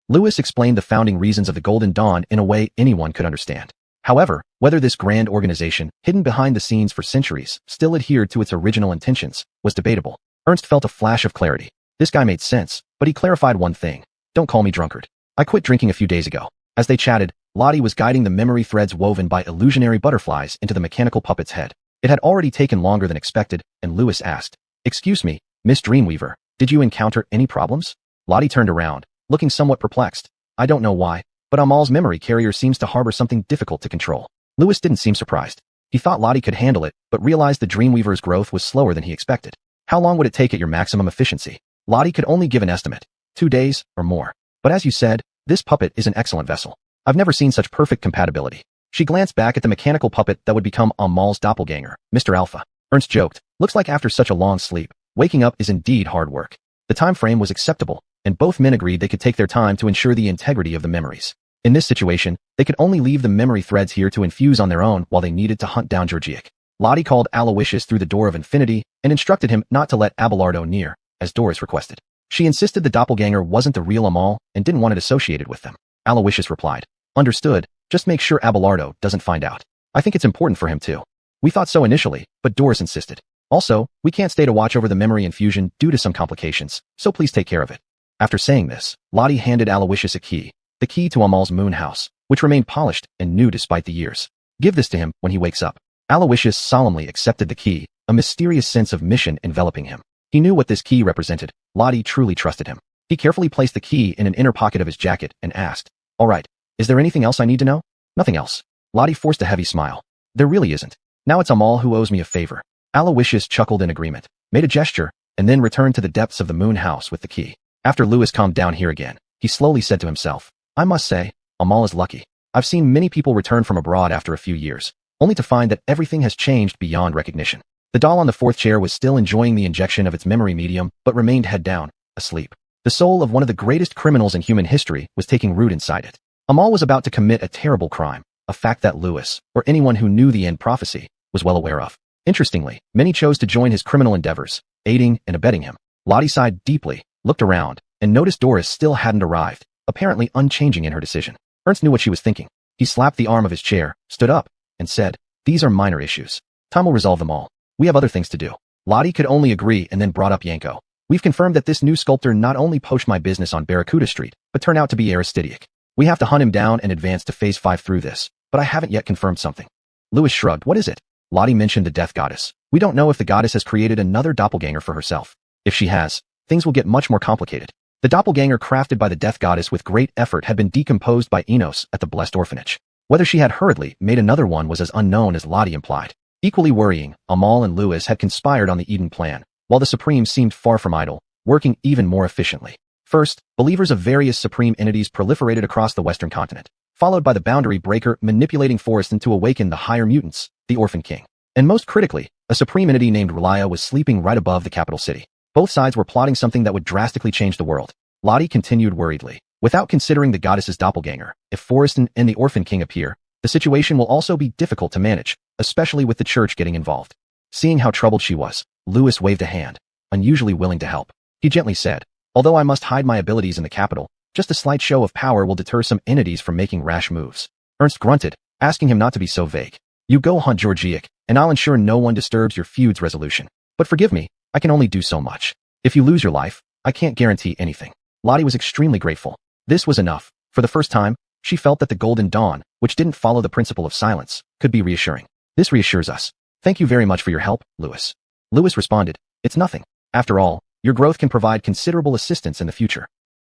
Lewis explained the founding reasons of the Golden Dawn in a way anyone could understand. However, whether this grand organization, hidden behind the scenes for centuries, still adhered to its original intentions, was debatable. Ernst felt a flash of clarity. This guy made sense, but he clarified one thing. Don't call me drunkard. I quit drinking a few days ago. As they chatted, Lottie was guiding the memory threads woven by illusionary butterflies into the mechanical puppet's head. It had already taken longer than expected, and Lewis asked, excuse me, Miss Dreamweaver, did you encounter any problems? Lottie turned around, looking somewhat perplexed. I don't know why, but Amal's memory carrier seems to harbor something difficult to control. Lewis didn't seem surprised. He thought Lottie could handle it, but realized the Dreamweaver's growth was slower than he expected. How long would it take at your maximum efficiency? Lottie could only give an estimate. 2 days, or more. But as you said, this puppet is an excellent vessel. I've never seen such perfect compatibility. She glanced back at the mechanical puppet that would become Amal's doppelganger, Mr. Alpha. Ernst joked, looks like after such a long sleep, waking up is indeed hard work. The time frame was acceptable, and both men agreed they could take their time to ensure the integrity of the memories. In this situation, they could only leave the memory threads here to infuse on their own while they needed to hunt down Georgiak. Lottie called Aloysius through the door of infinity and instructed him not to let Abelardo near, as Doris requested. She insisted the doppelganger wasn't the real Amal and didn't want it associated with them. Aloysius replied, understood, just make sure Abelardo doesn't find out. I think it's important for him too. We thought so initially, but Doris insisted. Also, we can't stay to watch over the memory infusion due to some complications, so please take care of it. After saying this, Lottie handed Aloysius a key, the key to Amal's moon house, which remained polished and new despite the years. Give this to him when he wakes up. Aloysius solemnly accepted the key, a mysterious sense of mission enveloping him. He knew what this key represented. Lottie truly trusted him. He carefully placed the key in an inner pocket of his jacket and asked, all right, is there anything else I need to know? Nothing else. Lottie forced a heavy smile. There really isn't. Now it's Amal who owes me a favor. Aloysius chuckled in agreement, made a gesture, and then returned to the depths of the moon house with the key. After Lewis calmed down here again, he slowly said to himself, I must say, Amal is lucky. I've seen many people return from abroad after a few years, only to find that everything has changed beyond recognition. The doll on the fourth chair was still enjoying the injection of its memory medium, but remained head down, asleep. The soul of one of the greatest criminals in human history was taking root inside it. Amal was about to commit a terrible crime, a fact that Lewis, or anyone who knew the end prophecy, was well aware of. Interestingly, many chose to join his criminal endeavors, aiding and abetting him. Lottie sighed deeply, looked around, and noticed Doris still hadn't arrived, apparently unchanging in her decision. Ernst knew what she was thinking. He slapped the arm of his chair, stood up, and said, "These are minor issues. Time will resolve them all. We have other things to do." Lottie could only agree and then brought up Yanko. "We've confirmed that this new sculptor not only poached my business on Barracuda Street, but turned out to be Aristidiac. We have to hunt him down and advance to phase 5 through this, but I haven't yet confirmed something." Lewis shrugged. "What is it?" Lottie mentioned the death goddess. "We don't know if the goddess has created another doppelganger for herself. If she has, things will get much more complicated. The doppelganger crafted by the death goddess with great effort had been decomposed by Enos at the Blessed Orphanage. Whether she had hurriedly made another one was as unknown as Lottie implied. Equally worrying, Amal and Lewis had conspired on the Eden plan, while the Supreme seemed far from idle, working even more efficiently. First, believers of various Supreme entities proliferated across the Western continent, followed by the Boundary Breaker manipulating Forreston to awaken the higher mutants, the Orphan King. And most critically, a Supreme entity named Relia was sleeping right above the capital city. Both sides were plotting something that would drastically change the world. Lottie continued worriedly. "Without considering the goddess's doppelganger, if Forreston and the Orphan King appear, the situation will also be difficult to manage, especially with the church getting involved." Seeing how troubled she was, Lewis waved a hand, unusually willing to help. He gently said, "Although I must hide my abilities in the capital, just a slight show of power will deter some entities from making rash moves." Ernst grunted, asking him not to be so vague. "You go hunt Georgiak, and I'll ensure no one disturbs your feud's resolution. But forgive me, I can only do so much. If you lose your life, I can't guarantee anything." Lottie was extremely grateful. This was enough. For the first time, she felt that the Golden Dawn, which didn't follow the principle of silence, could be reassuring. "This reassures us. Thank you very much for your help, Lewis." Lewis responded, "It's nothing. After all, your growth can provide considerable assistance in the future."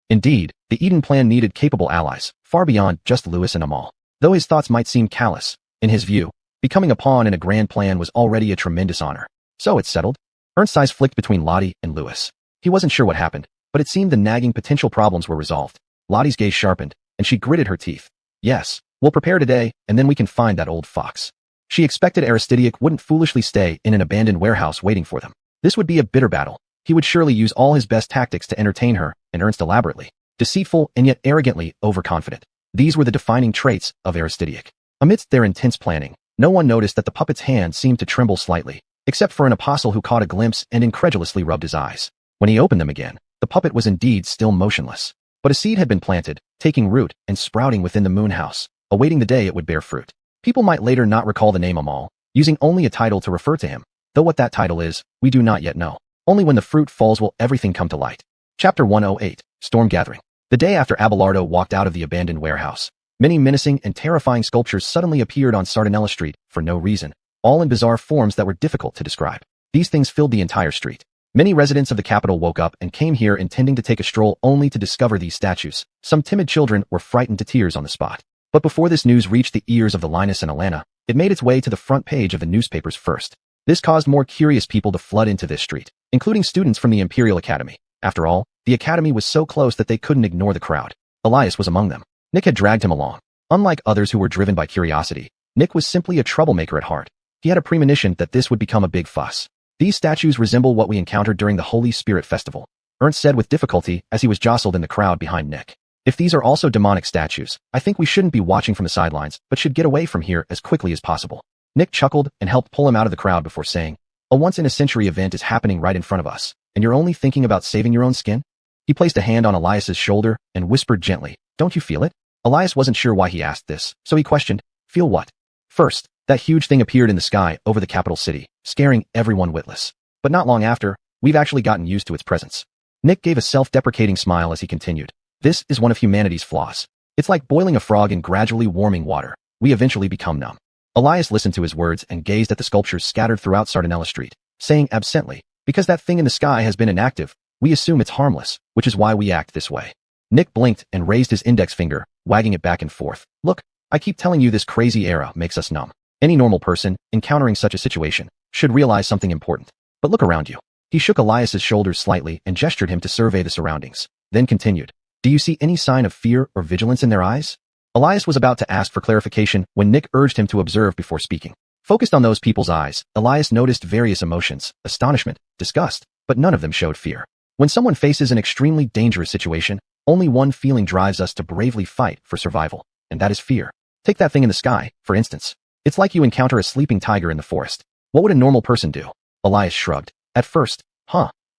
Indeed, the Eden plan needed capable allies, far beyond just Lewis and Amal. Though his thoughts might seem callous, in his view, becoming a pawn in a grand plan was already a tremendous honor. "So it's settled?" Ernst's eyes flicked between Lottie and Lewis. He wasn't sure what happened, but it seemed the nagging potential problems were resolved. Lottie's gaze sharpened, and she gritted her teeth. "Yes, we'll prepare today, and then we can find that old fox." She expected Aristidiac wouldn't foolishly stay in an abandoned warehouse waiting for them. This would be a bitter battle. He would surely use all his best tactics to entertain her, and Ernst elaborately. Deceitful and yet arrogantly overconfident. These were the defining traits of Aristidiac. Amidst their intense planning, no one noticed that the puppet's hand seemed to tremble slightly, except for an apostle who caught a glimpse and incredulously rubbed his eyes. When he opened them again, the puppet was indeed still motionless. But a seed had been planted, taking root and sprouting within the moon house, awaiting the day it would bear fruit. People might later not recall the name Amal, using only a title to refer to him, though what that title is, we do not yet know. Only when the fruit falls will everything come to light. Chapter 108, Storm Gathering. The day after Abelardo walked out of the abandoned warehouse, many menacing and terrifying sculptures suddenly appeared on Sardinella Street, for no reason, all in bizarre forms that were difficult to describe. These things filled the entire street. Many residents of the capital woke up and came here intending to take a stroll only to discover these statues. Some timid children were frightened to tears on the spot. But before this news reached the ears of the Linus and Alana, it made its way to the front page of the newspapers first. This caused more curious people to flood into this street, including students from the Imperial Academy. After all, the academy was so close that they couldn't ignore the crowd. Elias was among them. Nick had dragged him along. Unlike others who were driven by curiosity, Nick was simply a troublemaker at heart. He had a premonition that this would become a big fuss. "These statues resemble what we encountered during the Holy Spirit Festival," Ernst said with difficulty as he was jostled in the crowd behind Nick. "If these are also demonic statues, I think we shouldn't be watching from the sidelines, but should get away from here as quickly as possible." Nick chuckled and helped pull him out of the crowd before saying, "A once-in-a-century event is happening right in front of us, and you're only thinking about saving your own skin?" He placed a hand on Elias's shoulder and whispered gently, "Don't you feel it?" Elias wasn't sure why he asked this, so he questioned, "Feel what?" First, that huge thing appeared in the sky over the capital city, scaring everyone witless. But not long after, we've actually gotten used to its presence. Nick gave a self-deprecating smile as he continued. "This is one of humanity's flaws. It's like boiling a frog in gradually warming water. We eventually become numb." Elias listened to his words and gazed at the sculptures scattered throughout Sardinella Street, saying absently, "Because that thing in the sky has been inactive, we assume it's harmless, which is why we act this way." Nick blinked and raised his index finger, wagging it back and forth. "Look, I keep telling you this crazy era makes us numb. Any normal person, encountering such a situation, should realize something important. But look around you." He shook Elias's shoulders slightly and gestured him to survey the surroundings, then continued, "Do you see any sign of fear or vigilance in their eyes?" Elias was about to ask for clarification when Nick urged him to observe before speaking. Focused on those people's eyes, Elias noticed various emotions, astonishment, disgust, but none of them showed fear. When someone faces an extremely dangerous situation, only one feeling drives us to bravely fight for survival, and that is fear. Take that thing in the sky, for instance. It's like you encounter a sleeping tiger in the forest. What would a normal person do? Elias shrugged. At first,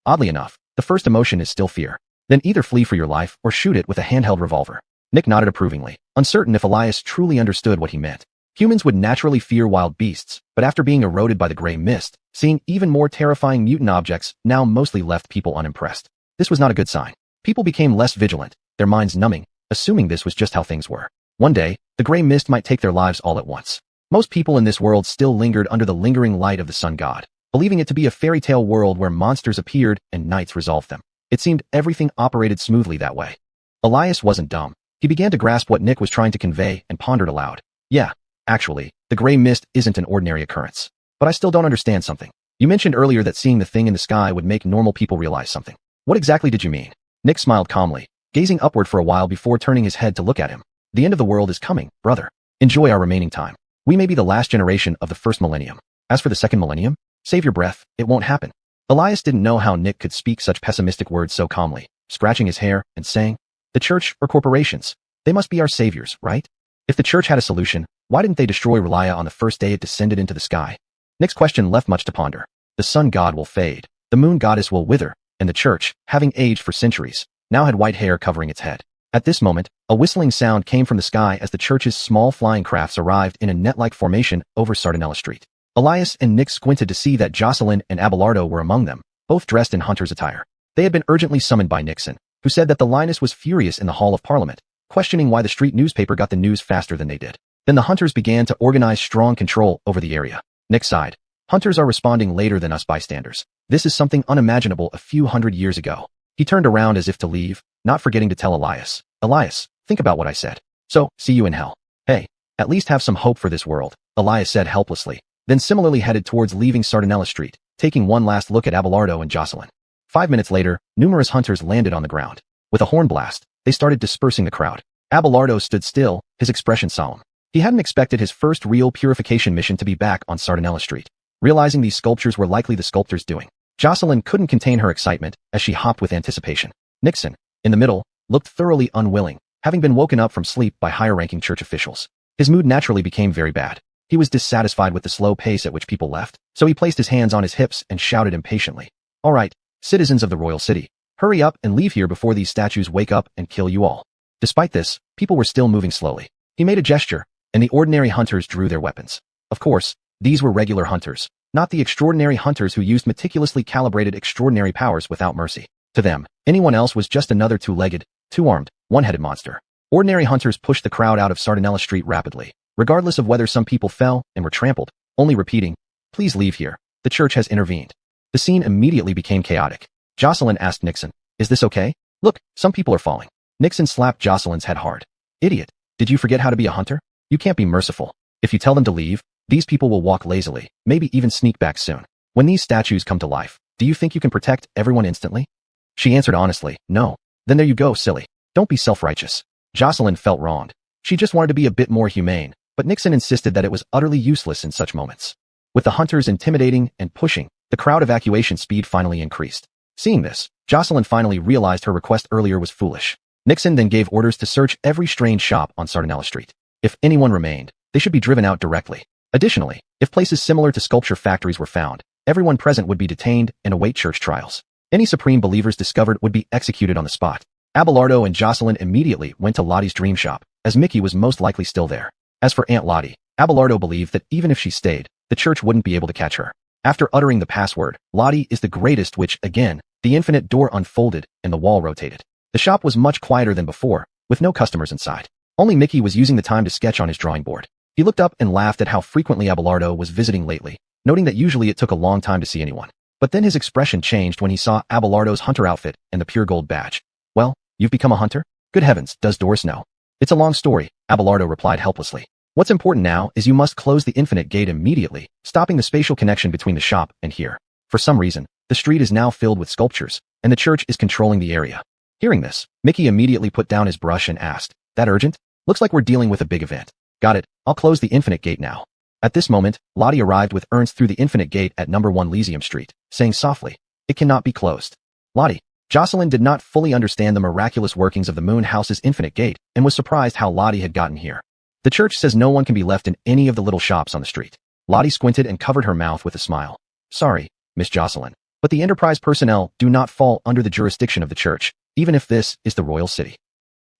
oddly enough, the first emotion is still fear. Then either flee for your life or shoot it with a handheld revolver. Nick nodded approvingly, uncertain if Elias truly understood what he meant. Humans would naturally fear wild beasts, but after being eroded by the gray mist, seeing even more terrifying mutant objects now mostly left people unimpressed. This was not a good sign. People became less vigilant, their minds numbing, assuming this was just how things were. One day, the gray mist might take their lives all at once. Most people in this world still lingered under the lingering light of the sun god, believing it to be a fairy tale world where monsters appeared and knights resolved them. It seemed everything operated smoothly that way. Elias wasn't dumb. He began to grasp what Nick was trying to convey and pondered aloud. Yeah, actually, the gray mist isn't an ordinary occurrence. But I still don't understand something. You mentioned earlier that seeing the thing in the sky would make normal people realize something. What exactly did you mean? Nick smiled calmly, gazing upward for a while before turning his head to look at him. The end of the world is coming, brother. Enjoy our remaining time. We may be the last generation of the first millennium. As for the second millennium, save your breath, it won't happen. Elias didn't know how Nick could speak such pessimistic words so calmly, scratching his hair and saying, the church or corporations, they must be our saviors, right? If the church had a solution, why didn't they destroy Relia on the first day it descended into the sky? Nick's question left much to ponder. The sun god will fade, the moon goddess will wither, and the church, having aged for centuries, now had white hair covering its head. At this moment, a whistling sound came from the sky as the church's small flying crafts arrived in a net-like formation over Sardinella Street. Elias and Nick squinted to see that Jocelyn and Abelardo were among them, both dressed in hunter's attire. They had been urgently summoned by Nixon, who said that the Linus was furious in the Hall of Parliament, questioning why the street newspaper got the news faster than they did. Then the hunters began to organize strong control over the area. Nick sighed. Hunters are responding later than us bystanders. This is something unimaginable a few hundred years ago. He turned around as if to leave, not forgetting to tell Elias. Elias, think about what I said. So, see you in hell. Hey, at least have some hope for this world, Elias said helplessly, then similarly headed towards leaving Sardinella Street, taking one last look at Abelardo and Jocelyn. 5 minutes later, numerous hunters landed on the ground. With a horn blast, they started dispersing the crowd. Abelardo stood still, his expression solemn. He hadn't expected his first real purification mission to be back on Sardinella Street, realizing these sculptures were likely the sculptor's doing. Jocelyn couldn't contain her excitement as she hopped with anticipation. Nixon, in the middle, looked thoroughly unwilling, having been woken up from sleep by higher-ranking church officials. His mood naturally became very bad. He was dissatisfied with the slow pace at which people left, so he placed his hands on his hips and shouted impatiently. All right, citizens of the royal city, hurry up and leave here before these statues wake up and kill you all. Despite this, people were still moving slowly. He made a gesture, and the ordinary hunters drew their weapons. Of course, these were regular hunters, not the extraordinary hunters who used meticulously calibrated extraordinary powers without mercy. To them, anyone else was just another two-legged, two-armed, one-headed monster. Ordinary hunters pushed the crowd out of Sardinella Street rapidly, regardless of whether some people fell and were trampled, only repeating, please leave here, the church has intervened. The scene immediately became chaotic. Jocelyn asked Nixon, is this okay? Look, some people are falling. Nixon slapped Jocelyn's head hard. Idiot, did you forget how to be a hunter? You can't be merciful. If you tell them to leave, these people will walk lazily, maybe even sneak back soon. When these statues come to life, do you think you can protect everyone instantly? She answered honestly, no. Then there you go, silly. Don't be self-righteous. Jocelyn felt wronged. She just wanted to be a bit more humane, but Nixon insisted that it was utterly useless in such moments. With the hunters intimidating and pushing, the crowd evacuation speed finally increased. Seeing this, Jocelyn finally realized her request earlier was foolish. Nixon then gave orders to search every strange shop on Sardinella Street. If anyone remained, they should be driven out directly. Additionally, if places similar to sculpture factories were found, everyone present would be detained and await church trials. Any supreme believers discovered would be executed on the spot. Abelardo and Jocelyn immediately went to Lottie's dream shop, as Mickey was most likely still there. As for Aunt Lottie, Abelardo believed that even if she stayed, the church wouldn't be able to catch her. After uttering the password, Lottie is the greatest, which, again, the infinite door unfolded and the wall rotated. The shop was much quieter than before, with no customers inside. Only Mickey was using the time to sketch on his drawing board. He looked up and laughed at how frequently Abelardo was visiting lately, noting that usually it took a long time to see anyone. But then his expression changed when he saw Abelardo's hunter outfit and the pure gold badge. Well, you've become a hunter? Good heavens, does Doris know? It's a long story, Abelardo replied helplessly. What's important now is you must close the infinite gate immediately, stopping the spatial connection between the shop and here. For some reason, the street is now filled with sculptures, and the church is controlling the area. Hearing this, Mickey immediately put down his brush and asked, that urgent? Looks like we're dealing with a big event. Got it, I'll close the infinite gate now. At this moment, Lottie arrived with Ernst through the infinite gate at number 1 Lyceum Street, saying softly, it cannot be closed. Lottie. Jocelyn did not fully understand the miraculous workings of the Moon House's infinite gate and was surprised how Lottie had gotten here. The church says no one can be left in any of the little shops on the street. Lottie squinted and covered her mouth with a smile. Sorry, Miss Jocelyn, but the Enterprise personnel do not fall under the jurisdiction of the church, even if this is the royal city.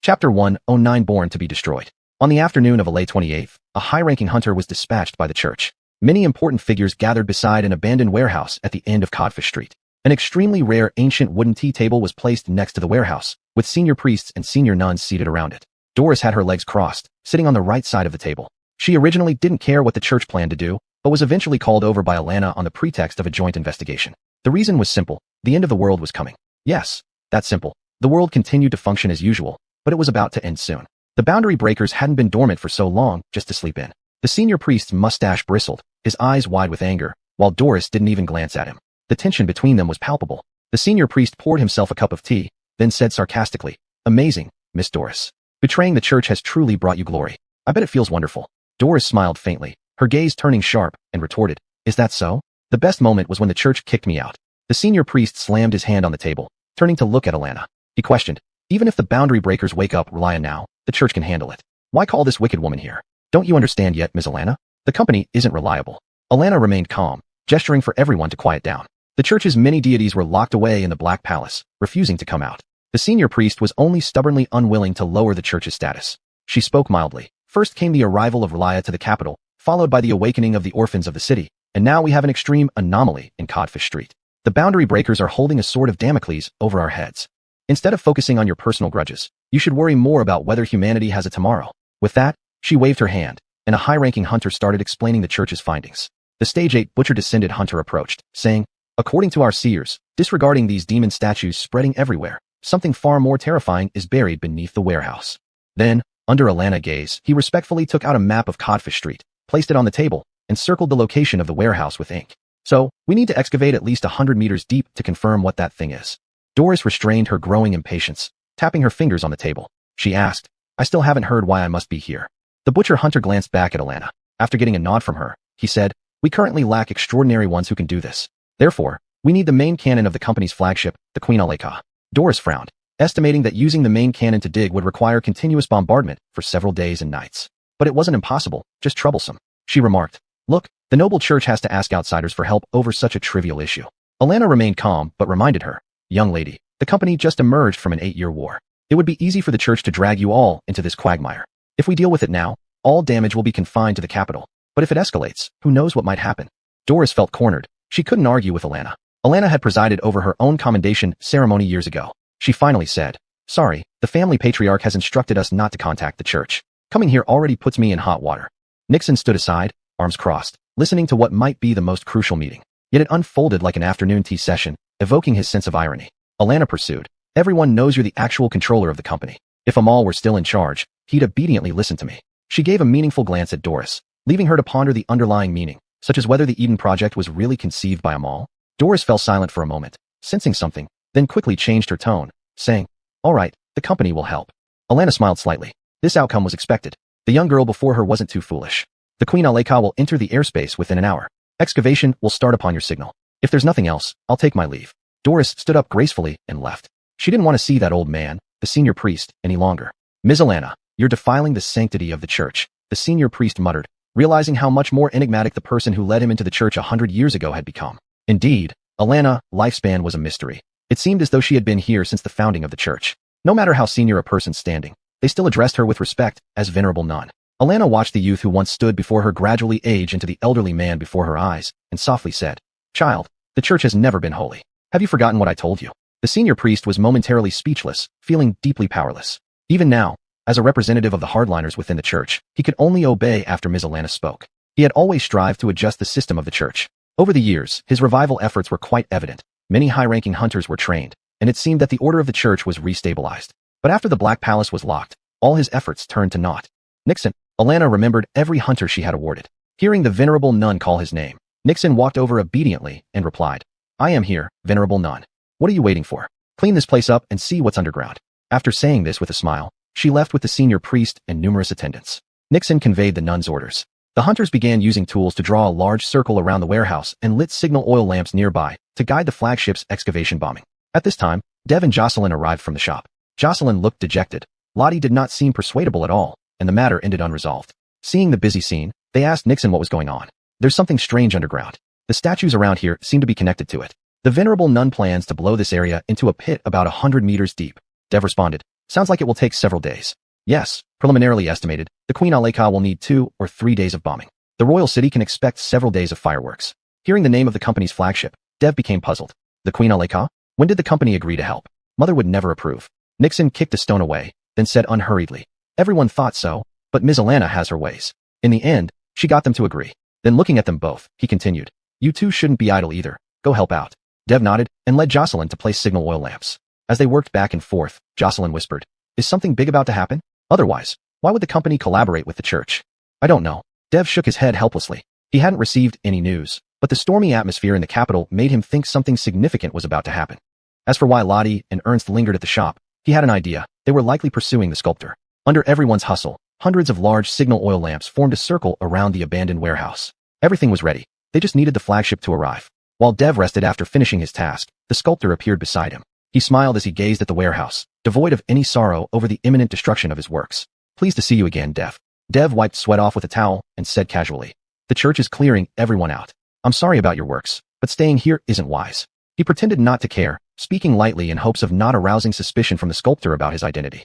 Chapter 109 Born to be Destroyed. On the afternoon of July 28th, a high-ranking hunter was dispatched by the church. Many important figures gathered beside an abandoned warehouse at the end of Codfish Street. An extremely rare ancient wooden tea table was placed next to the warehouse, with senior priests and senior nuns seated around it. Doris had her legs crossed, sitting on the right side of the table. She originally didn't care what the church planned to do, but was eventually called over by Alana on the pretext of a joint investigation. The reason was simple. The end of the world was coming. Yes, that's simple. The world continued to function as usual, but it was about to end soon. The boundary breakers hadn't been dormant for so long just to sleep in. The senior priest's mustache bristled, his eyes wide with anger, while Doris didn't even glance at him. The tension between them was palpable. The senior priest poured himself a cup of tea, then said sarcastically, "Amazing, Miss Doris. Betraying the church has truly brought you glory. I bet it feels wonderful." Doris smiled faintly, her gaze turning sharp, and retorted, "Is that so? The best moment was when the church kicked me out." The senior priest slammed his hand on the table, turning to look at Alana. He questioned, "Even if the boundary breakers wake up Relia now, the church can handle it. Why call this wicked woman here? Don't you understand yet, Ms. Alana? The company isn't reliable." Alana remained calm, gesturing for everyone to quiet down. The church's many deities were locked away in the Black Palace, refusing to come out. The senior priest was only stubbornly unwilling to lower the church's status. She spoke mildly. First came the arrival of Relia to the capital, followed by the awakening of the orphans of the city, and now we have an extreme anomaly in Codfish Street. The boundary breakers are holding a sword of Damocles over our heads. Instead of focusing on your personal grudges, you should worry more about whether humanity has a tomorrow. With that, she waved her hand, and a high-ranking hunter started explaining the church's findings. The stage 8 butcher-descended hunter approached, saying, "According to our seers, disregarding these demon statues spreading everywhere, something far more terrifying is buried beneath the warehouse." Then, under Alana gaze, he respectfully took out a map of Codfish Street, placed it on the table, and circled the location of the warehouse with ink. "So, we need to excavate at least 100 meters deep to confirm what that thing is." Doris restrained her growing impatience, tapping her fingers on the table. She asked, "I still haven't heard why I must be here." The butcher hunter glanced back at Alana. After getting a nod from her, he said, "We currently lack extraordinary ones who can do this. Therefore, we need the main cannon of the company's flagship, the xuanhuan." Doris frowned, estimating that using the main cannon to dig would require continuous bombardment for several days and nights. But it wasn't impossible, just troublesome. She remarked, "Look, the noble church has to ask outsiders for help over such a trivial issue." Alana remained calm but reminded her, "Young lady, the company just emerged from an 8-year war. It would be easy for the church to drag you all into this quagmire. If we deal with it now, all damage will be confined to the capital. But if it escalates, who knows what might happen?" Doris felt cornered. She couldn't argue with Alana. Alana had presided over her own commendation ceremony years ago. She finally said, "Sorry, the family patriarch has instructed us not to contact the church. Coming here already puts me in hot water." Nixon stood aside, arms crossed, listening to what might be the most crucial meeting. Yet it unfolded like an afternoon tea session, evoking his sense of irony. Alana pursued, "Everyone knows you're the actual controller of the company. If Amal were still in charge, he'd obediently listen to me." She gave a meaningful glance at Doris, leaving her to ponder the underlying meaning, such as whether the Eden Project was really conceived by Amal. Doris fell silent for a moment, sensing something, then quickly changed her tone, saying, "All right, the company will help." Alana smiled slightly. This outcome was expected. The young girl before her wasn't too foolish. "The Queen Aleka will enter the airspace within an hour. Excavation will start upon your signal. If there's nothing else, I'll take my leave." Doris stood up gracefully and left. She didn't want to see that old man, the senior priest, any longer. "Ms. Alana, you're defiling the sanctity of the church," the senior priest muttered, realizing how much more enigmatic the person who led him into the church 100 years ago had become. Indeed, Alana's lifespan was a mystery. It seemed as though she had been here since the founding of the church. No matter how senior a person's standing, they still addressed her with respect as venerable nun. Alana watched the youth who once stood before her gradually age into the elderly man before her eyes, and softly said, "Child, the church has never been holy. Have you forgotten what I told you?" The senior priest was momentarily speechless, feeling deeply powerless. Even now, as a representative of the hardliners within the church, he could only obey after Ms. Alana spoke. He had always strived to adjust the system of the church. Over the years, his revival efforts were quite evident. Many high-ranking hunters were trained, and it seemed that the order of the church was restabilized. But after the Black Palace was locked, all his efforts turned to naught. "Nixon." Alana remembered every hunter she had awarded. Hearing the venerable nun call his name, Nixon walked over obediently and replied, "I am here, venerable nun. What are you waiting for? Clean this place up and see what's underground." After saying this with a smile, she left with the senior priest and numerous attendants. Nixon conveyed the nun's orders. The hunters began using tools to draw a large circle around the warehouse and lit signal oil lamps nearby to guide the flagship's excavation bombing. At this time, Dev and Jocelyn arrived from the shop. Jocelyn looked dejected. Lottie did not seem persuadable at all, and the matter ended unresolved. Seeing the busy scene, they asked Nixon what was going on. "There's something strange underground. The statues around here seem to be connected to it. The venerable nun plans to blow this area into a pit about 100 meters deep." Dev responded, Sounds like it will take several days. Yes, preliminarily estimated, the Queen Aleka will need 2 or 3 days of bombing. The royal city can expect several days of fireworks. Hearing the name of the company's flagship, Dev became puzzled. The Queen Aleka? When did the company agree to help? Mother would never approve. Nixon kicked a stone away, then said unhurriedly, everyone thought so, but Ms. Alana has her ways. In the end, she got them to agree. Then looking at them both, he continued, you two shouldn't be idle either. Go help out. Dev nodded and led Jocelyn to place signal oil lamps. As they worked back and forth, Jocelyn whispered, is something big about to happen? Otherwise, why would the company collaborate with the church? I don't know. Dev shook his head helplessly. He hadn't received any news, but the stormy atmosphere in the capital made him think something significant was about to happen. As for why Lottie and Ernst lingered at the shop, he had an idea. They were likely pursuing the sculptor. Under everyone's hustle, hundreds of large signal oil lamps formed a circle around the abandoned warehouse. Everything was ready. They just needed the flagship to arrive. While Dev rested after finishing his task, the sculptor appeared beside him. He smiled as he gazed at the warehouse, devoid of any sorrow over the imminent destruction of his works. Pleased to see you again, Dev. Dev wiped sweat off with a towel and said casually, the church is clearing everyone out. I'm sorry about your works, but staying here isn't wise. He pretended not to care, speaking lightly in hopes of not arousing suspicion from the sculptor about his identity.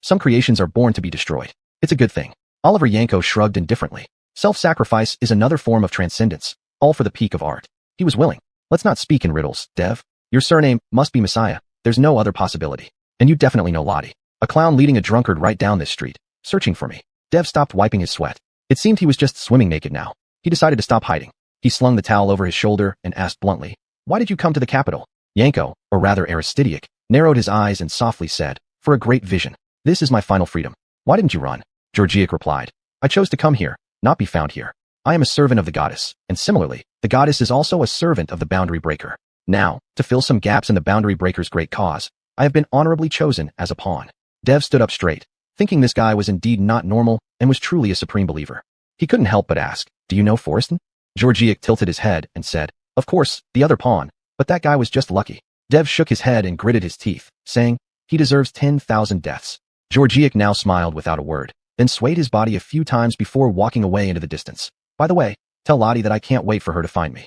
Some creations are born to be destroyed. It's a good thing. Oliver Yanko shrugged indifferently. Self-sacrifice is another form of transcendence, all for the peak of art. He was willing. Let's not speak in riddles, Dev. Your surname must be Messiah. There's no other possibility. And you definitely know Lottie. A clown leading a drunkard right down this street, searching for me. Dev stopped wiping his sweat. It seemed he was just swimming naked now. He decided to stop hiding. He slung the towel over his shoulder and asked bluntly, why did you come to the capital? Yanko, or rather Aristidiak, narrowed his eyes and softly said, for a great vision. This is my final freedom. Why didn't you run? Georgiak replied, I chose to come here, not be found here. I am a servant of the goddess, and similarly, the goddess is also a servant of the boundary breaker. Now, to fill some gaps in the boundary breaker's great cause, I have been honorably chosen as a pawn. Dev stood up straight, thinking this guy was indeed not normal and was truly a supreme believer. He couldn't help but ask, do you know Forreston? Georgiak tilted his head and said, of course, the other pawn, but that guy was just lucky. Dev shook his head and gritted his teeth, saying, he deserves 10,000 deaths. Georgiak now smiled without a word, then swayed his body a few times before walking away into the distance. By the way, tell Lottie that I can't wait for her to find me.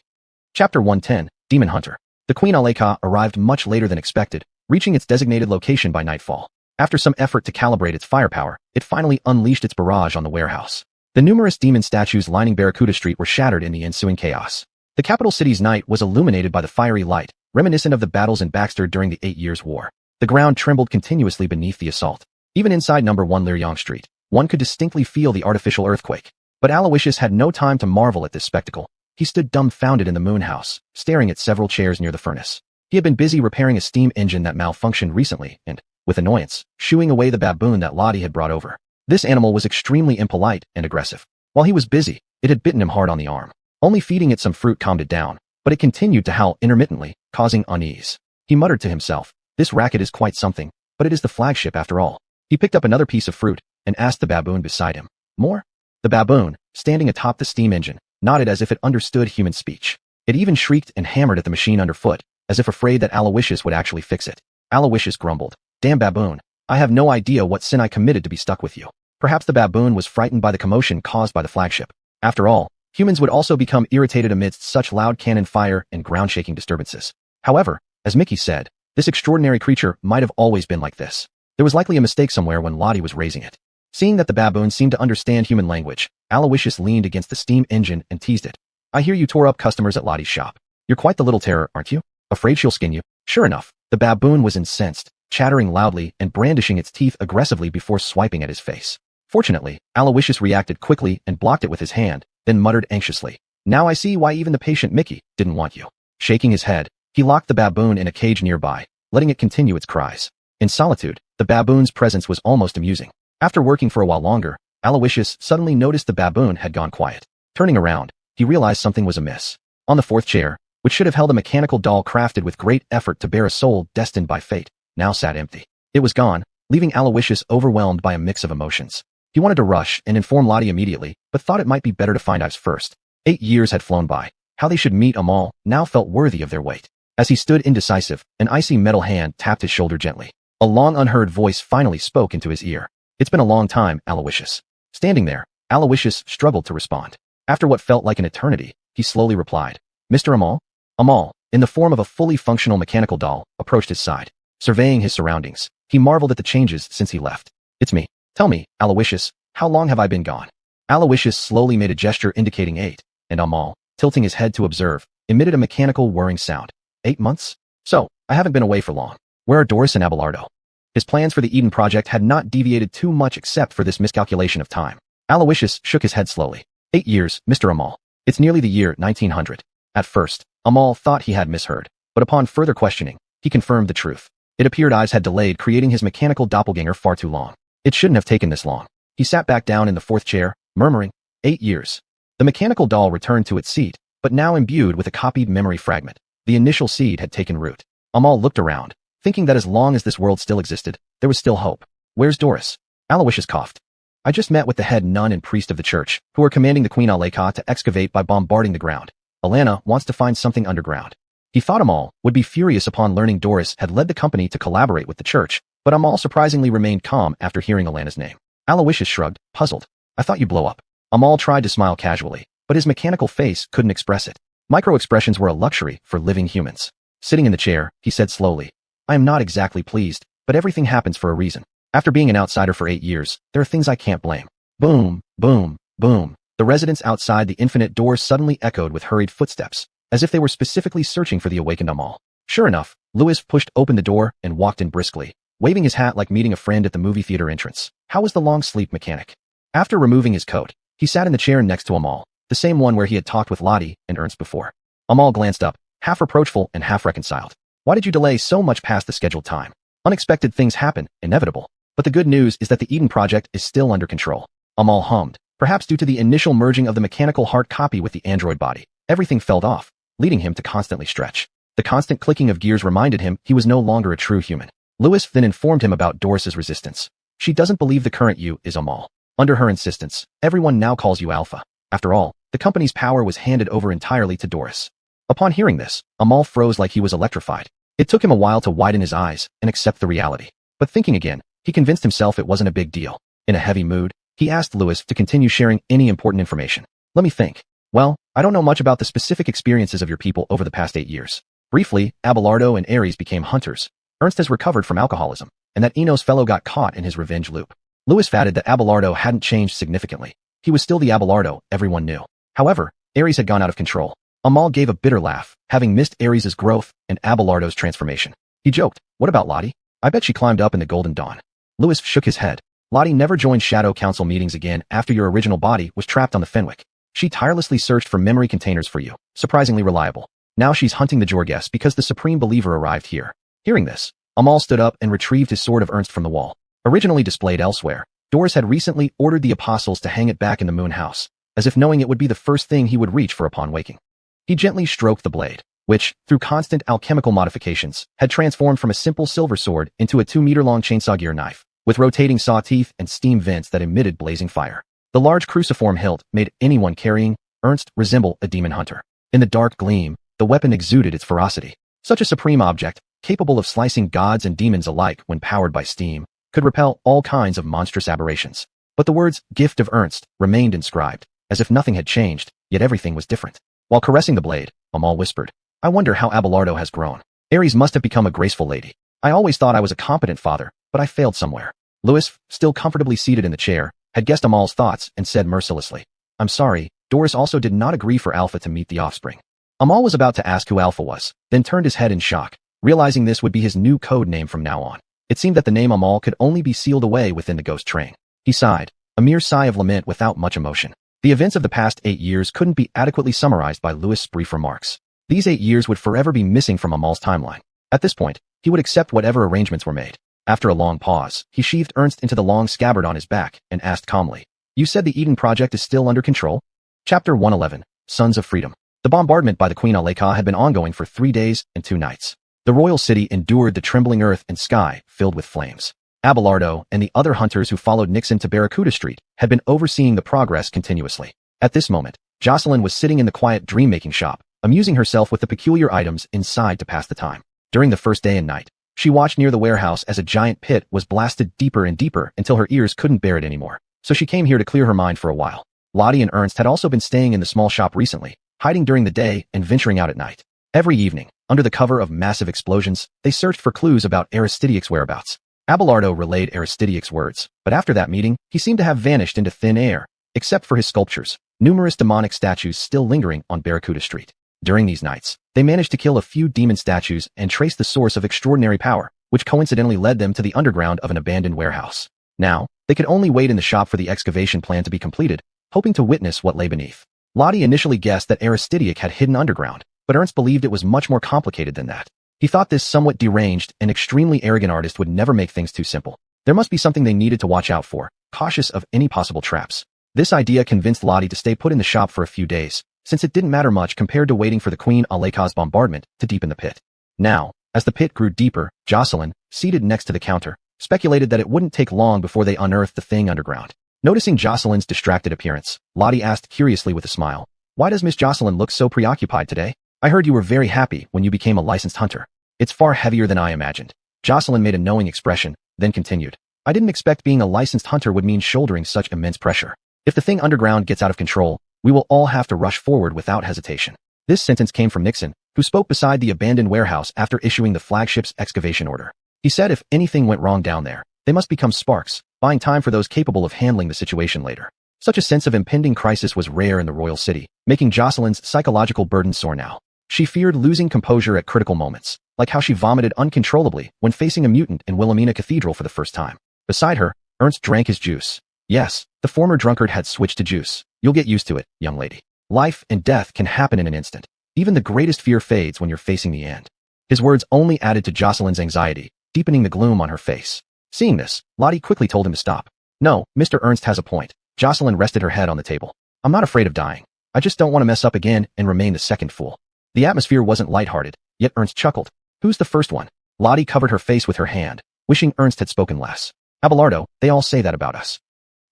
Chapter 110, Demon Hunter. The Queen Aleka arrived much later than expected, reaching its designated location by nightfall. After some effort to calibrate its firepower, it finally unleashed its barrage on the warehouse. The numerous demon statues lining Barracuda Street were shattered in the ensuing chaos. The capital city's night was illuminated by the fiery light, reminiscent of the battles in Baxter during the 8 Years' War. The ground trembled continuously beneath the assault. Even inside number 1 Liryong Street, one could distinctly feel the artificial earthquake. But Aloysius had no time to marvel at this spectacle. He stood dumbfounded in the moon house, staring at several chairs near the furnace. He had been busy repairing a steam engine that malfunctioned recently and, with annoyance, shooing away the baboon that Lottie had brought over. This animal was extremely impolite and aggressive. While he was busy, it had bitten him hard on the arm. Only feeding it some fruit calmed it down, but it continued to howl intermittently, causing unease. He muttered to himself, this racket is quite something, but it is the flagship after all. He picked up another piece of fruit and asked the baboon beside him, more? The baboon, standing atop the steam engine, nodded as if it understood human speech. It even shrieked and hammered at the machine underfoot, as if afraid that Aloysius would actually fix it. Aloysius grumbled, damn baboon, I have no idea what sin I committed to be stuck with you. Perhaps the baboon was frightened by the commotion caused by the flagship. After all, humans would also become irritated amidst such loud cannon fire and ground-shaking disturbances. However, as Mickey said, this extraordinary creature might have always been like this. There was likely a mistake somewhere when Lottie was raising it. Seeing that the baboon seemed to understand human language, Aloysius leaned against the steam engine and teased it. I hear you tore up customers at Lottie's shop. You're quite the little terror, aren't you? Afraid she'll skin you? Sure enough, the baboon was incensed, chattering loudly and brandishing its teeth aggressively before swiping at his face. Fortunately, Aloysius reacted quickly and blocked it with his hand, then muttered anxiously, now I see why even the patient Mickey didn't want you. Shaking his head, he locked the baboon in a cage nearby, letting it continue its cries. In solitude, the baboon's presence was almost amusing. After working for a while longer, Aloysius suddenly noticed the baboon had gone quiet. Turning around, he realized something was amiss. On the fourth chair, which should have held a mechanical doll crafted with great effort to bear a soul destined by fate, now sat empty. It was gone, leaving Aloysius overwhelmed by a mix of emotions. He wanted to rush and inform Lottie immediately, but thought it might be better to find out first. 8 years had flown by. How they should meet Amal now felt worthy of their weight. As he stood indecisive, an icy metal hand tapped his shoulder gently. A long unheard voice finally spoke into his ear. It's been a long time, Aloysius. Standing there, Aloysius struggled to respond. After what felt like an eternity, he slowly replied, Mr. Amal? Amal, in the form of a fully functional mechanical doll, approached his side. Surveying his surroundings, He marveled at the changes since he left. It's me. Tell me, Aloysius, how long have I been gone? Aloysius slowly made a gesture indicating 8, and Amal, tilting his head to observe, emitted a mechanical whirring sound. 8 months? So, I haven't been away for long. Where are Doris and Abelardo? His plans for the Eden Project had not deviated too much except for this miscalculation of time. Aloysius shook his head slowly. 8 years, Mr. Amal. It's nearly the year 1900. At first, Amal thought he had misheard, but upon further questioning, he confirmed the truth. It appeared Eyes had delayed creating his mechanical doppelganger far too long. It shouldn't have taken this long. He sat back down in the fourth chair, murmuring, 8 years. The mechanical doll returned to its seat, but now imbued with a copied memory fragment. The initial seed had taken root. Amal looked around, thinking that as long as this world still existed, there was still hope. Where's Doris? Aloysius coughed. I just met with the head nun and priest of the church, who are commanding the Queen Aleka to excavate by bombarding the ground. Alana wants to find something underground. He thought Amal would be furious upon learning Doris had led the company to collaborate with the church, but Amal surprisingly remained calm after hearing Alana's name. Aloysius shrugged, puzzled. I thought you'd blow up. Amal tried to smile casually, but his mechanical face couldn't express it. Micro-expressions were a luxury for living humans. Sitting in the chair, he said slowly, I am not exactly pleased, but everything happens for a reason. After being an outsider for 8 years, there are things I can't blame. Boom, boom, boom. The residents outside the infinite door suddenly echoed with hurried footsteps, as if they were specifically searching for the awakened Amal. Sure enough, Louis pushed open the door and walked in briskly, waving his hat like meeting a friend at the movie theater entrance. How was the long sleep mechanic? After removing his coat, he sat in the chair next to Amal, the same one where he had talked with Lottie and Ernst before. Amal glanced up, half reproachful and half reconciled. Why did you delay so much past the scheduled time? Unexpected things happen, inevitable. But the good news is that the Eden Project is still under control. Amal hummed, perhaps due to the initial merging of the mechanical heart copy with the android body. Everything fell off, leading him to constantly stretch. The constant clicking of gears reminded him he was no longer a true human. Louis then informed him about Doris's resistance. She doesn't believe the current you is Amal. Under her insistence, everyone now calls you Alpha. After all, the company's power was handed over entirely to Doris. Upon hearing this, Amal froze like he was electrified. It took him a while to widen his eyes and accept the reality. But thinking again, he convinced himself it wasn't a big deal. In a heavy mood, he asked Louis to continue sharing any important information. Let me think. Well, I don't know much about the specific experiences of your people over the past 8 years. Briefly, Abelardo and Ares became hunters. Ernst has recovered from alcoholism, and that Eno's fellow got caught in his revenge loop. Louis fatted that Abelardo hadn't changed significantly. He was still the Abelardo everyone knew. However, Ares had gone out of control. Amal gave a bitter laugh, having missed Ares' growth and Abelardo's transformation. He joked, what about Lottie? I bet she climbed up in the Golden Dawn. Louis shook his head. Lottie never joined Shadow Council meetings again after your original body was trapped on the Fenwick. She tirelessly searched for memory containers for you, surprisingly reliable. Now she's hunting the Jorges because the Supreme Believer arrived here. Hearing this, Amal stood up and retrieved his sword of Ernst from the wall. Originally displayed elsewhere, Doris had recently ordered the apostles to hang it back in the moon house, as if knowing it would be the first thing he would reach for upon waking. He gently stroked the blade, which, through constant alchemical modifications, had transformed from a simple silver sword into a 2-meter-long chainsaw gear knife, with rotating saw teeth and steam vents that emitted blazing fire. The large cruciform hilt made anyone carrying Ernst resemble a demon hunter. In the dark gleam, the weapon exuded its ferocity. Such a supreme object, capable of slicing gods and demons alike when powered by steam, could repel all kinds of monstrous aberrations. But the words, Gift of Ernst, remained inscribed, as if nothing had changed, yet everything was different. While caressing the blade, Amal whispered, I wonder how Abelardo has grown. Ares must have become a graceful lady. I always thought I was a competent father, but I failed somewhere. Louis, still comfortably seated in the chair, had guessed Amal's thoughts and said mercilessly, I'm sorry, Doris also did not agree for Alpha to meet the offspring. Amal was about to ask who Alpha was, then turned his head in shock, realizing this would be his new code name from now on. It seemed that the name Amal could only be sealed away within the ghost train. He sighed, a mere sigh of lament without much emotion. The events of the past 8 years couldn't be adequately summarized by Louis' brief remarks. These 8 years would forever be missing from Amal's timeline. At this point, he would accept whatever arrangements were made. After a long pause, he sheathed Ernst into the long scabbard on his back and asked calmly, You said the Eden Project is still under control? Chapter 111, Sons of Freedom. The bombardment by the Queen Aleka had been ongoing for 3 days and 2 nights. The royal city endured the trembling earth and sky filled with flames. Abelardo and the other hunters who followed Nixon to Barracuda Street had been overseeing the progress continuously. At this moment, Jocelyn was sitting in the quiet dream-making shop, amusing herself with the peculiar items inside to pass the time. During the first day and night, she watched near the warehouse as a giant pit was blasted deeper and deeper until her ears couldn't bear it anymore. So she came here to clear her mind for a while. Lottie and Ernst had also been staying in the small shop recently, hiding during the day and venturing out at night. Every evening, under the cover of massive explosions, they searched for clues about Aristideic's whereabouts. Abelardo relayed Aristideic's words, but after that meeting, he seemed to have vanished into thin air, except for his sculptures, numerous demonic statues still lingering on Barracuda Street. During these nights, they managed to kill a few demon statues and trace the source of extraordinary power, which coincidentally led them to the underground of an abandoned warehouse. Now, they could only wait in the shop for the excavation plan to be completed, hoping to witness what lay beneath. Lottie initially guessed that Aristideic had hidden underground, but Ernst believed it was much more complicated than that. He thought this somewhat deranged and extremely arrogant artist would never make things too simple. There must be something they needed to watch out for, cautious of any possible traps. This idea convinced Lottie to stay put in the shop for a few days, since it didn't matter much compared to waiting for the Queen Aleka's bombardment to deepen the pit. Now, as the pit grew deeper, Jocelyn, seated next to the counter, speculated that it wouldn't take long before they unearthed the thing underground. Noticing Jocelyn's distracted appearance, Lottie asked curiously with a smile, "Why does Miss Jocelyn look so preoccupied today? I heard you were very happy when you became a licensed hunter." "It's far heavier than I imagined." Jocelyn made a knowing expression, then continued, "I didn't expect being a licensed hunter would mean shouldering such immense pressure. If the thing underground gets out of control, we will all have to rush forward without hesitation." This sentence came from Nixon, who spoke beside the abandoned warehouse after issuing the flagship's excavation order. He said if anything went wrong down there, they must become sparks, buying time for those capable of handling the situation later. Such a sense of impending crisis was rare in the royal city, making Jocelyn's psychological burden sore now. She feared losing composure at critical moments, like how she vomited uncontrollably when facing a mutant in Wilhelmina Cathedral for the first time. Beside her, Ernst drank his juice. Yes, the former drunkard had switched to juice. "You'll get used to it, young lady. Life and death can happen in an instant. Even the greatest fear fades when you're facing the end." His words only added to Jocelyn's anxiety, deepening the gloom on her face. Seeing this, Lottie quickly told him to stop. "No, Mr. Ernst has a point." Jocelyn rested her head on the table. "I'm not afraid of dying. I just don't want to mess up again and remain the second fool." The atmosphere wasn't lighthearted, yet Ernst chuckled. "Who's the first one?" Lottie covered her face with her hand, wishing Ernst had spoken less. "Abelardo, they all say that about us."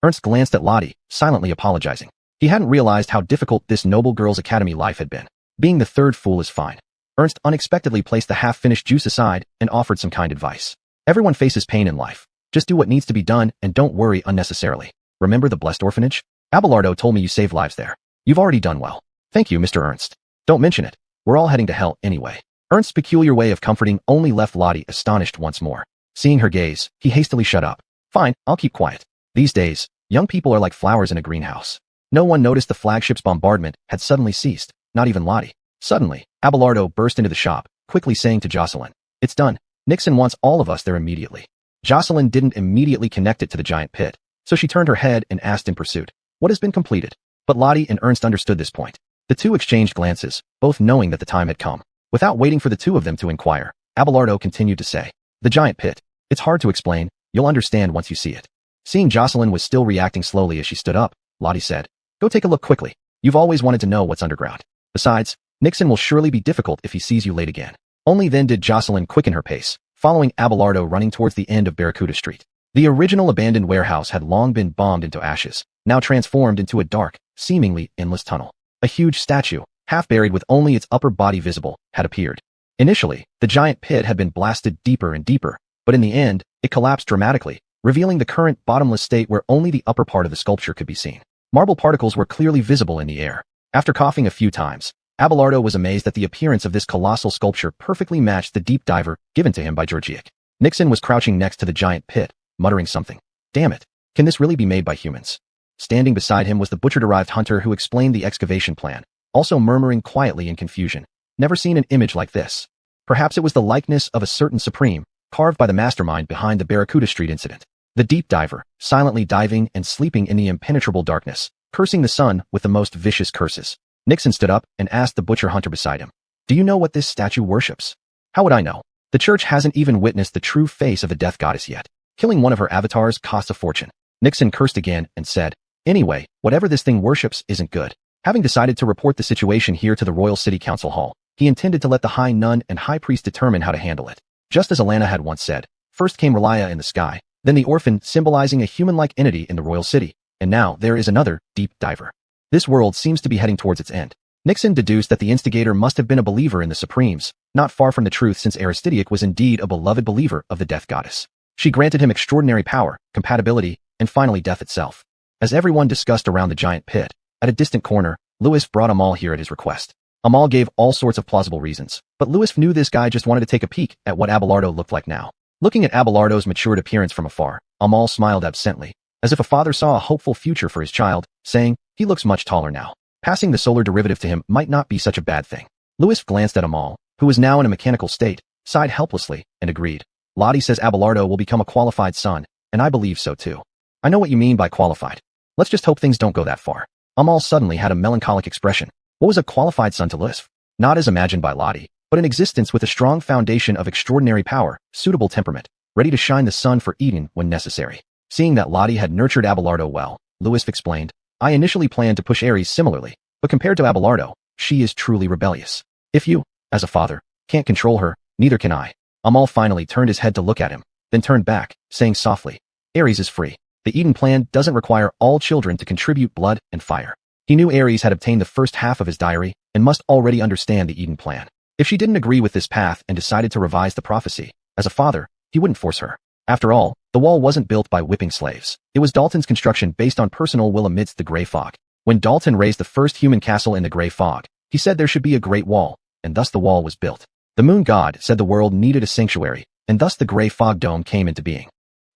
Ernst glanced at Lottie, silently apologizing. He hadn't realized how difficult this noble girl's academy life had been. Being the third fool is fine. Ernst unexpectedly placed the half-finished juice aside and offered some kind advice. "Everyone faces pain in life. Just do what needs to be done and don't worry unnecessarily. Remember the blessed orphanage? Abelardo told me you saved lives there. You've already done well. Thank you, Mr. Ernst. Don't mention it. We're all heading to hell anyway." Ernst's peculiar way of comforting only left Lottie astonished once more. Seeing her gaze, he hastily shut up. "Fine, I'll keep quiet. These days, young people are like flowers in a greenhouse." No one noticed the flagship's bombardment had suddenly ceased, not even Lottie. Suddenly, Abelardo burst into the shop, quickly saying to Jocelyn, "It's done. Nixon wants all of us there immediately." Jocelyn didn't immediately connect it to the giant pit, so she turned her head and asked in pursuit, "What has been completed?" But Lottie and Ernst understood this point. The two exchanged glances, both knowing that the time had come. Without waiting for the two of them to inquire, Abelardo continued to say, "The giant pit. It's hard to explain. You'll understand once you see it." Seeing Jocelyn was still reacting slowly as she stood up, Lottie said, "Go take a look quickly. You've always wanted to know what's underground. Besides, Nixon will surely be difficult if he sees you late again." Only then did Jocelyn quicken her pace, following Abelardo running towards the end of Barracuda Street. The original abandoned warehouse had long been bombed into ashes, now transformed into a dark, seemingly endless tunnel. A huge statue, half buried with only its upper body visible, had appeared. Initially, the giant pit had been blasted deeper and deeper, but in the end, it collapsed dramatically, revealing the current bottomless state where only the upper part of the sculpture could be seen. Marble particles were clearly visible in the air. After coughing a few times, Abelardo was amazed that the appearance of this colossal sculpture perfectly matched the deep diver given to him by Georgiak. Nixon was crouching next to the giant pit, muttering something. "Damn it, can this really be made by humans?" Standing beside him was the butcher-derived hunter who explained the excavation plan, also murmuring quietly in confusion. "Never seen an image like this." Perhaps it was the likeness of a certain supreme, carved by the mastermind behind the Barracuda Street incident. The deep diver, silently diving and sleeping in the impenetrable darkness, cursing the sun with the most vicious curses. Nixon stood up and asked the butcher hunter beside him, "Do you know what this statue worships?" "How would I know? The church hasn't even witnessed the true face of the death goddess yet. Killing one of her avatars costs a fortune." Nixon cursed again and said, "Anyway, whatever this thing worships isn't good." Having decided to report the situation here to the Royal City Council Hall, he intended to let the High Nun and High Priest determine how to handle it. Just as Alana had once said, first came Relia in the sky, then the orphan symbolizing a human-like entity in the Royal City, and now there is another, deep diver. This world seems to be heading towards its end. Nixon deduced that the instigator must have been a believer in the Supremes, not far from the truth since Aristideic was indeed a beloved believer of the death goddess. She granted him extraordinary power, compatibility, and finally death itself. As everyone discussed around the giant pit, at a distant corner, Louis brought Amal here at his request. Amal gave all sorts of plausible reasons, but Louis knew this guy just wanted to take a peek at what Abelardo looked like now. Looking at Abelardo's matured appearance from afar, Amal smiled absently, as if a father saw a hopeful future for his child, saying, he looks much taller now. Passing the solar derivative to him might not be such a bad thing. Louis glanced at Amal, who was now in a mechanical state, sighed helplessly, and agreed. Lottie says Abelardo will become a qualified son, and I believe so too. I know what you mean by qualified. Let's just hope things don't go that far. Amal suddenly had a melancholic expression. What was a qualified son to Louis? Not as imagined by Lottie, but an existence with a strong foundation of extraordinary power, suitable temperament, ready to shine the sun for Eden when necessary. Seeing that Lottie had nurtured Abelardo well, Louis explained, I initially planned to push Ares similarly, but compared to Abelardo, she is truly rebellious. If you, as a father, can't control her, neither can I. Amal finally turned his head to look at him, then turned back, saying softly, Ares is free. The Eden plan doesn't require all children to contribute blood and fire. He knew Ares had obtained the first half of his diary and must already understand the Eden plan. If she didn't agree with this path and decided to revise the prophecy, as a father, he wouldn't force her. After all, the wall wasn't built by whipping slaves. It was Dalton's construction based on personal will amidst the gray fog. When Dalton raised the first human castle in the gray fog, he said there should be a great wall, and thus the wall was built. The moon god said the world needed a sanctuary, and thus the gray fog dome came into being.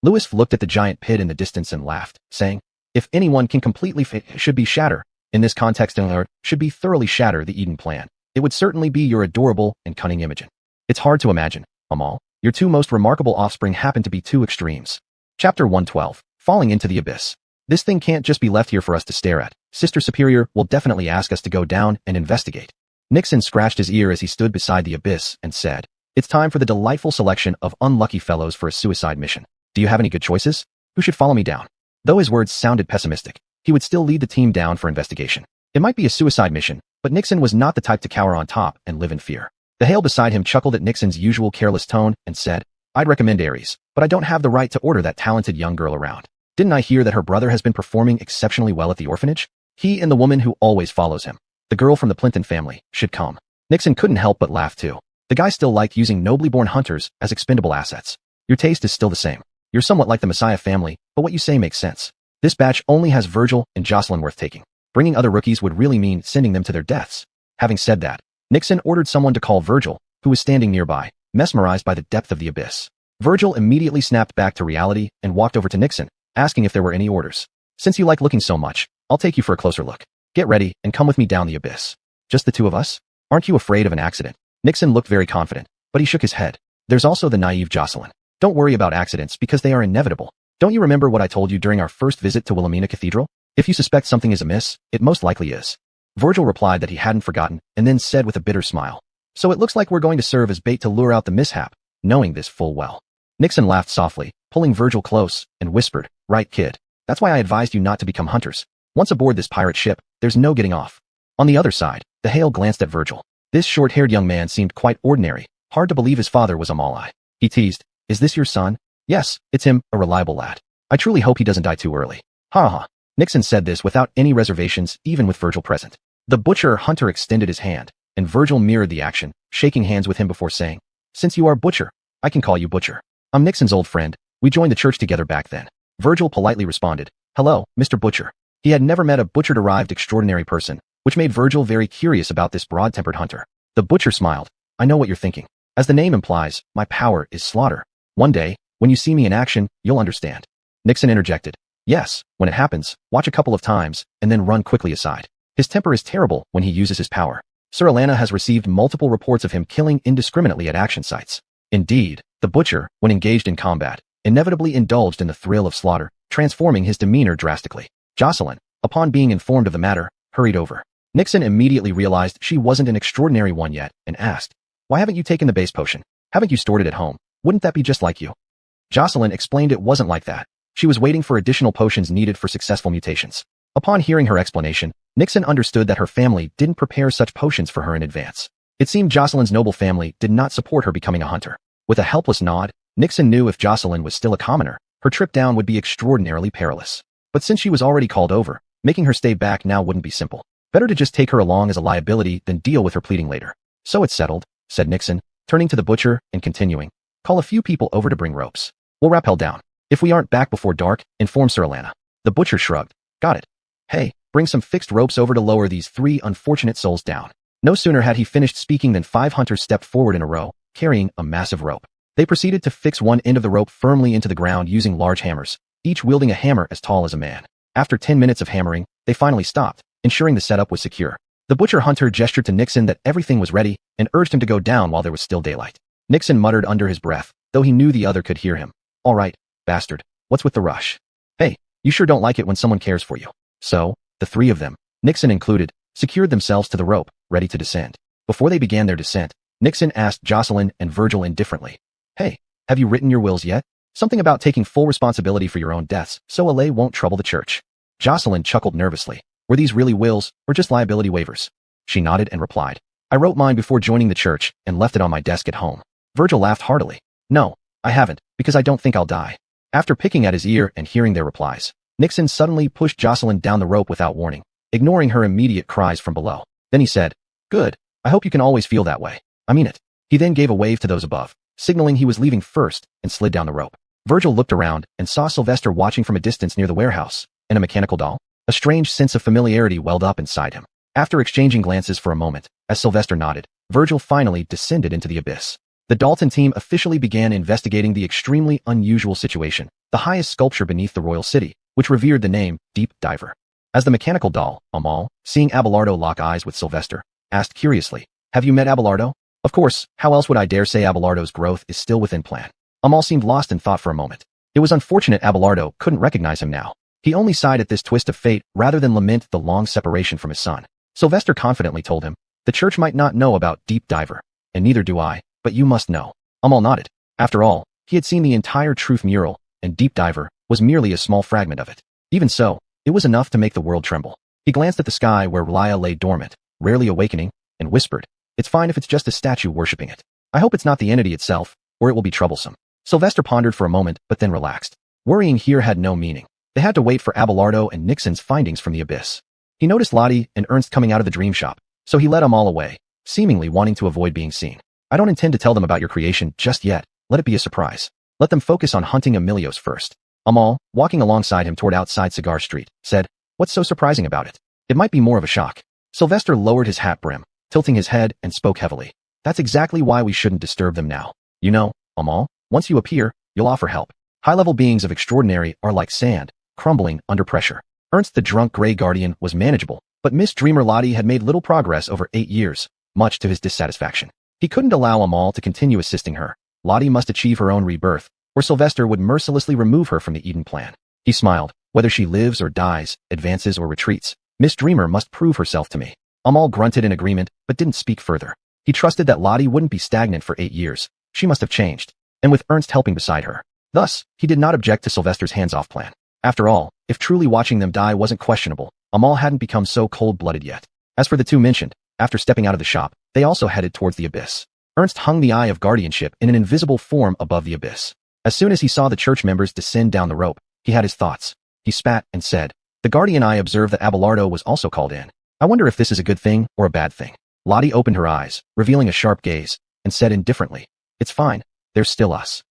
Louis looked at the giant pit in the distance and laughed, saying, if anyone can completely should be shatter, in this context should be thoroughly shatter the Eden plan. It would certainly be your adorable and cunning Imogen. It's hard to imagine, Amal. Your two most remarkable offspring happen to be two extremes. Chapter 112, Falling into the Abyss. This thing can't just be left here for us to stare at. Sister Superior will definitely ask us to go down and investigate. Nixon scratched his ear as he stood beside the abyss and said, it's time for the delightful selection of unlucky fellows for a suicide mission. Do you have any good choices? Who should follow me down? Though his words sounded pessimistic, he would still lead the team down for investigation. It might be a suicide mission, but Nixon was not the type to cower on top and live in fear. The Hale beside him chuckled at Nixon's usual careless tone and said, I'd recommend Ares, but I don't have the right to order that talented young girl around. Didn't I hear that her brother has been performing exceptionally well at the orphanage? He and the woman who always follows him, the girl from the Plinton family, should come. Nixon couldn't help but laugh too. The guy still liked using nobly born hunters as expendable assets. Your taste is still the same. You're somewhat like the Messiah family, but what you say makes sense. This batch only has Virgil and Jocelyn worth taking. Bringing other rookies would really mean sending them to their deaths. Having said that, Nixon ordered someone to call Virgil, who was standing nearby, mesmerized by the depth of the abyss. Virgil immediately snapped back to reality and walked over to Nixon, asking if there were any orders. Since you like looking so much, I'll take you for a closer look. Get ready and come with me down the abyss. Just the two of us? Aren't you afraid of an accident? Nixon looked very confident, but he shook his head. There's also the naive Jocelyn. Don't worry about accidents because they are inevitable. Don't you remember what I told you during our first visit to Wilhelmina Cathedral? If you suspect something is amiss, it most likely is. Virgil replied that he hadn't forgotten and then said with a bitter smile, so it looks like we're going to serve as bait to lure out the mishap, knowing this full well. Nixon laughed softly, pulling Virgil close, and whispered, right kid, that's why I advised you not to become hunters. Once aboard this pirate ship, there's no getting off. On the other side, the Hale glanced at Virgil. This short-haired young man seemed quite ordinary, hard to believe his father was a Malai. He teased, is this your son? Yes, it's him, a reliable lad. I truly hope he doesn't die too early. Ha ha. Nixon said this without any reservations, even with Virgil present. The butcher hunter extended his hand, and Virgil mirrored the action, shaking hands with him before saying, since you are Butcher, I can call you Butcher. I'm Nixon's old friend. We joined the church together back then. Virgil politely responded, hello, Mr. Butcher. He had never met a butcher-derived extraordinary person, which made Virgil very curious about this broad-tempered hunter. The butcher smiled. I know what you're thinking. As the name implies, my power is slaughter. One day, when you see me in action, you'll understand. Nixon interjected. Yes, when it happens, watch a couple of times, and then run quickly aside. His temper is terrible when he uses his power. Sir Alana has received multiple reports of him killing indiscriminately at action sites. Indeed, the butcher, when engaged in combat, inevitably indulged in the thrill of slaughter, transforming his demeanor drastically. Jocelyn, upon being informed of the matter, hurried over. Nixon immediately realized she wasn't an extraordinary one yet, and asked, why haven't you taken the base potion? Haven't you stored it at home? Wouldn't that be just like you? Jocelyn explained it wasn't like that. She was waiting for additional potions needed for successful mutations. Upon hearing her explanation, Nixon understood that her family didn't prepare such potions for her in advance. It seemed Jocelyn's noble family did not support her becoming a hunter. With a helpless nod, Nixon knew if Jocelyn was still a commoner, her trip down would be extraordinarily perilous. But since she was already called over, making her stay back now wouldn't be simple. Better to just take her along as a liability than deal with her pleading later. So it's settled, said Nixon, turning to the butcher and continuing. Call a few people over to bring ropes. We'll rappel down. If we aren't back before dark, inform Sir Alana. The butcher shrugged. Got it. Hey, bring some fixed ropes over to lower these three unfortunate souls down. No sooner had he finished speaking than 5 hunters stepped forward in a row, carrying a massive rope. They proceeded to fix one end of the rope firmly into the ground using large hammers, each wielding a hammer as tall as a man. After 10 minutes of hammering, they finally stopped, ensuring the setup was secure. The butcher hunter gestured to Nixon that everything was ready and urged him to go down while there was still daylight. Nixon muttered under his breath, though he knew the other could hear him. All right, bastard, what's with the rush? Hey, you sure don't like it when someone cares for you. So, the three of them, Nixon included, secured themselves to the rope, ready to descend. Before they began their descent, Nixon asked Jocelyn and Virgil indifferently, "Hey, have you written your wills yet? Something about taking full responsibility for your own deaths so LA won't trouble the church." Jocelyn chuckled nervously. Were these really wills, or just liability waivers? She nodded and replied, "I wrote mine before joining the church and left it on my desk at home." Virgil laughed heartily. "No, I haven't, because I don't think I'll die." After picking at his ear and hearing their replies, Nixon suddenly pushed Jocelyn down the rope without warning, ignoring her immediate cries from below. Then he said, "Good, I hope you can always feel that way. I mean it." He then gave a wave to those above, signaling he was leaving first, and slid down the rope. Virgil looked around and saw Sylvester watching from a distance near the warehouse, and a mechanical doll. A strange sense of familiarity welled up inside him. After exchanging glances for a moment, as Sylvester nodded, Virgil finally descended into the abyss. The Dalton team officially began investigating the extremely unusual situation, the highest sculpture beneath the royal city, which revered the name Deep Diver. As the mechanical doll, Amal, seeing Abelardo lock eyes with Sylvester, asked curiously, "Have you met Abelardo?" "Of course, how else would I dare say Abelardo's growth is still within plan?" Amal seemed lost in thought for a moment. It was unfortunate Abelardo couldn't recognize him now. He only sighed at this twist of fate rather than lament the long separation from his son. Sylvester confidently told him, "The church might not know about Deep Diver, and neither do I, but you must know." Amal nodded. After all, he had seen the entire truth mural, and Deep Diver was merely a small fragment of it. Even so, it was enough to make the world tremble. He glanced at the sky where R'lyeh lay dormant, rarely awakening, and whispered, "It's fine if it's just a statue worshipping it. I hope it's not the entity itself, or it will be troublesome." Sylvester pondered for a moment but then relaxed. Worrying here had no meaning. They had to wait for Abelardo and Nixon's findings from the abyss. He noticed Lottie and Ernst coming out of the dream shop, so he led them all away, seemingly wanting to avoid being seen. "I don't intend to tell them about your creation just yet. Let it be a surprise. Let them focus on hunting Emilios first." Amal, walking alongside him toward outside Cigar Street, said, "What's so surprising about it? It might be more of a shock." Sylvester lowered his hat brim, tilting his head, and spoke heavily. "That's exactly why we shouldn't disturb them now. You know, Amal, once you appear, you'll offer help. High-level beings of extraordinary are like sand, crumbling under pressure." Ernst the drunk Grey Guardian was manageable, but Miss Dreamer Lottie had made little progress over 8 years, much to his dissatisfaction. He couldn't allow Amal to continue assisting her. Lottie must achieve her own rebirth, or Sylvester would mercilessly remove her from the Eden plan. He smiled. "Whether she lives or dies, advances or retreats, Miss Dreamer must prove herself to me." Amal grunted in agreement, but didn't speak further. He trusted that Lottie wouldn't be stagnant for 8 years. She must have changed, and with Ernst helping beside her. Thus, he did not object to Sylvester's hands-off plan. After all, if truly watching them die wasn't questionable, Amal hadn't become so cold-blooded yet. As for the two mentioned, after stepping out of the shop, they also headed towards the abyss. Ernst hung the eye of guardianship in an invisible form above the abyss. As soon as he saw the church members descend down the rope, he had his thoughts. He spat and said, "The guardian eye observed that Abelardo was also called in. I wonder if this is a good thing or a bad thing." Lottie opened her eyes, revealing a sharp gaze, and said indifferently, "It's fine, there's still us."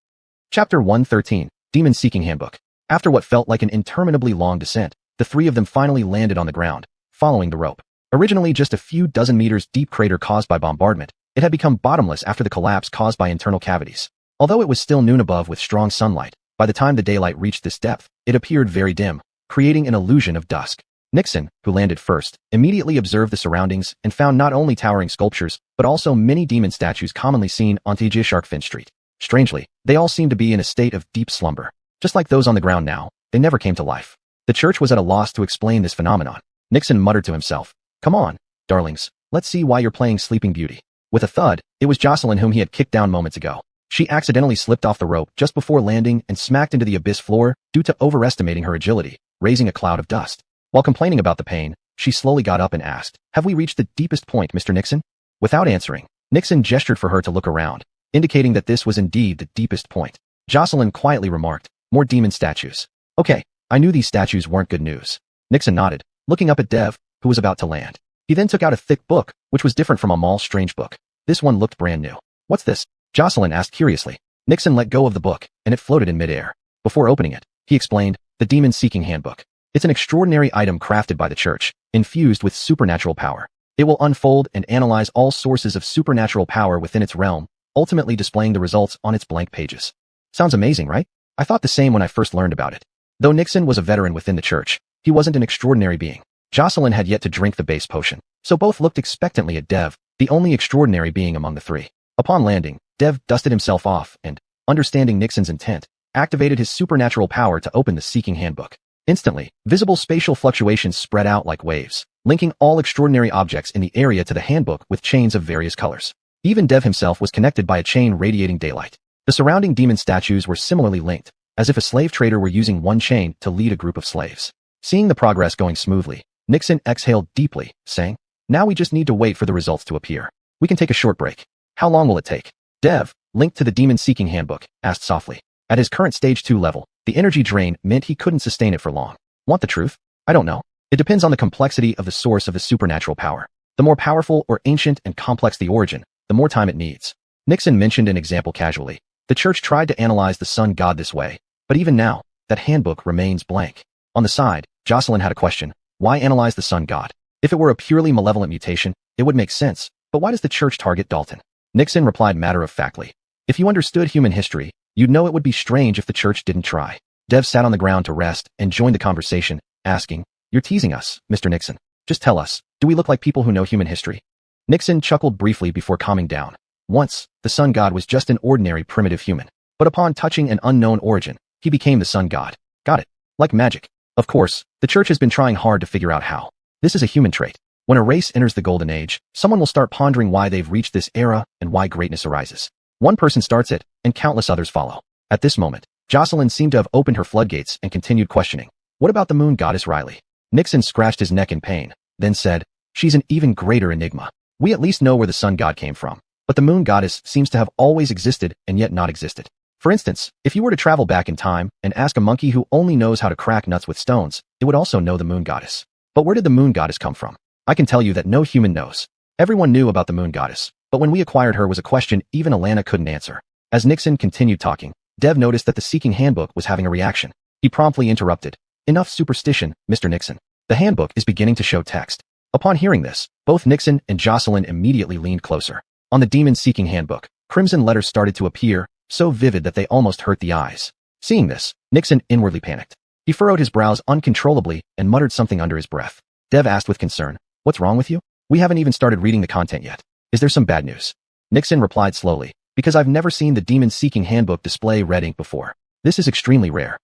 Chapter 113, Demon Seeking Handbook. After what felt like an interminably long descent, the three of them finally landed on the ground, following the rope. Originally just a few dozen meters deep crater caused by bombardment, it had become bottomless after the collapse caused by internal cavities. Although it was still noon above with strong sunlight, by the time the daylight reached this depth, it appeared very dim, creating an illusion of dusk. Nixon, who landed first, immediately observed the surroundings and found not only towering sculptures, but also many demon statues commonly seen on Sharkfin Street. Strangely, they all seemed to be in a state of deep slumber. Just like those on the ground now, they never came to life. The church was at a loss to explain this phenomenon. Nixon muttered to himself, "Come on, darlings, let's see why you're playing Sleeping Beauty." With a thud, it was Jocelyn whom he had kicked down moments ago. She accidentally slipped off the rope just before landing and smacked into the abyss floor due to overestimating her agility, raising a cloud of dust. While complaining about the pain, she slowly got up and asked, "Have we reached the deepest point, Mr. Nixon?" Without answering, Nixon gestured for her to look around, indicating that this was indeed the deepest point. Jocelyn quietly remarked, "More demon statues." "Okay, I knew these statues weren't good news." Nixon nodded, looking up at Dev, who was about to land. He then took out a thick book, which was different from Amal's strange book. This one looked brand new. "What's this?" Jocelyn asked curiously. Nixon let go of the book, and it floated in midair. Before opening it, he explained, "The Demon Seeking Handbook. It's an extraordinary item crafted by the church, infused with supernatural power. It will unfold and analyze all sources of supernatural power within its realm, ultimately displaying the results on its blank pages. Sounds amazing, right? I thought the same when I first learned about it. Though Nixon was a veteran within the church, he wasn't an extraordinary being. Jocelyn had yet to drink the base potion, so both looked expectantly at Dev, the only extraordinary being among the three. Upon landing, Dev dusted himself off and, understanding Nixon's intent, activated his supernatural power to open the Seeking Handbook. Instantly, visible spatial fluctuations spread out like waves, linking all extraordinary objects in the area to the handbook with chains of various colors. Even Dev himself was connected by a chain radiating daylight. The surrounding demon statues were similarly linked, as if a slave trader were using one chain to lead a group of slaves. Seeing the progress going smoothly, Nixon exhaled deeply, saying, "Now we just need to wait for the results to appear. We can take a short break." "How long will it take?" Dev, linked to the Demon Seeking Handbook, asked softly. At his current stage 2 level, the energy drain meant he couldn't sustain it for long. Want the truth? I don't know. It depends on the complexity of the source of his supernatural power. The more powerful or ancient and complex the origin, the more time it needs. Nixon mentioned an example casually. The church tried to analyze the sun god this way, but even now, that handbook remains blank. On the side, Jocelyn had a question. Why analyze the sun god? If it were a purely malevolent mutation, it would make sense, but why does the church target Dalton? Nixon replied matter-of-factly. If you understood human history, you'd know it would be strange if the church didn't try. Dev sat on the ground to rest and joined the conversation, asking, "You're teasing us, Mr. Nixon. Just tell us, do we look like people who know human history?" Nixon chuckled briefly before calming down. Once, the sun god was just an ordinary primitive human, but upon touching an unknown origin, he became the sun god. Got it. Like magic. Of course, the church has been trying hard to figure out how. This is a human trait. When a race enters the golden age, someone will start pondering why they've reached this era and why greatness arises. One person starts it, and countless others follow. At this moment, Jocelyn seemed to have opened her floodgates and continued questioning. What about the moon goddess Riley? Nixon scratched his neck in pain, then said, "She's an even greater enigma. We at least know where the sun god came from, but the moon goddess seems to have always existed and yet not existed. For instance, if you were to travel back in time and ask a monkey who only knows how to crack nuts with stones, it would also know the moon goddess. But where did the moon goddess come from? I can tell you that no human knows. Everyone knew about the moon goddess, but when we acquired her was a question even Alana couldn't answer." As Nixon continued talking, Dev noticed that the Seeking Handbook was having a reaction. He promptly interrupted. "Enough superstition, Mr. Nixon. The handbook is beginning to show text." Upon hearing this, both Nixon and Jocelyn immediately leaned closer. On the Demon Seeking Handbook, crimson letters started to appear, so vivid that they almost hurt the eyes. Seeing this, Nixon inwardly panicked. He furrowed his brows uncontrollably and muttered something under his breath. Dev asked with concern, "What's wrong with you? We haven't even started reading the content yet. Is there some bad news?" Nixon replied slowly, "Because I've never seen the Demon Seeking Handbook display red ink before. This is extremely rare."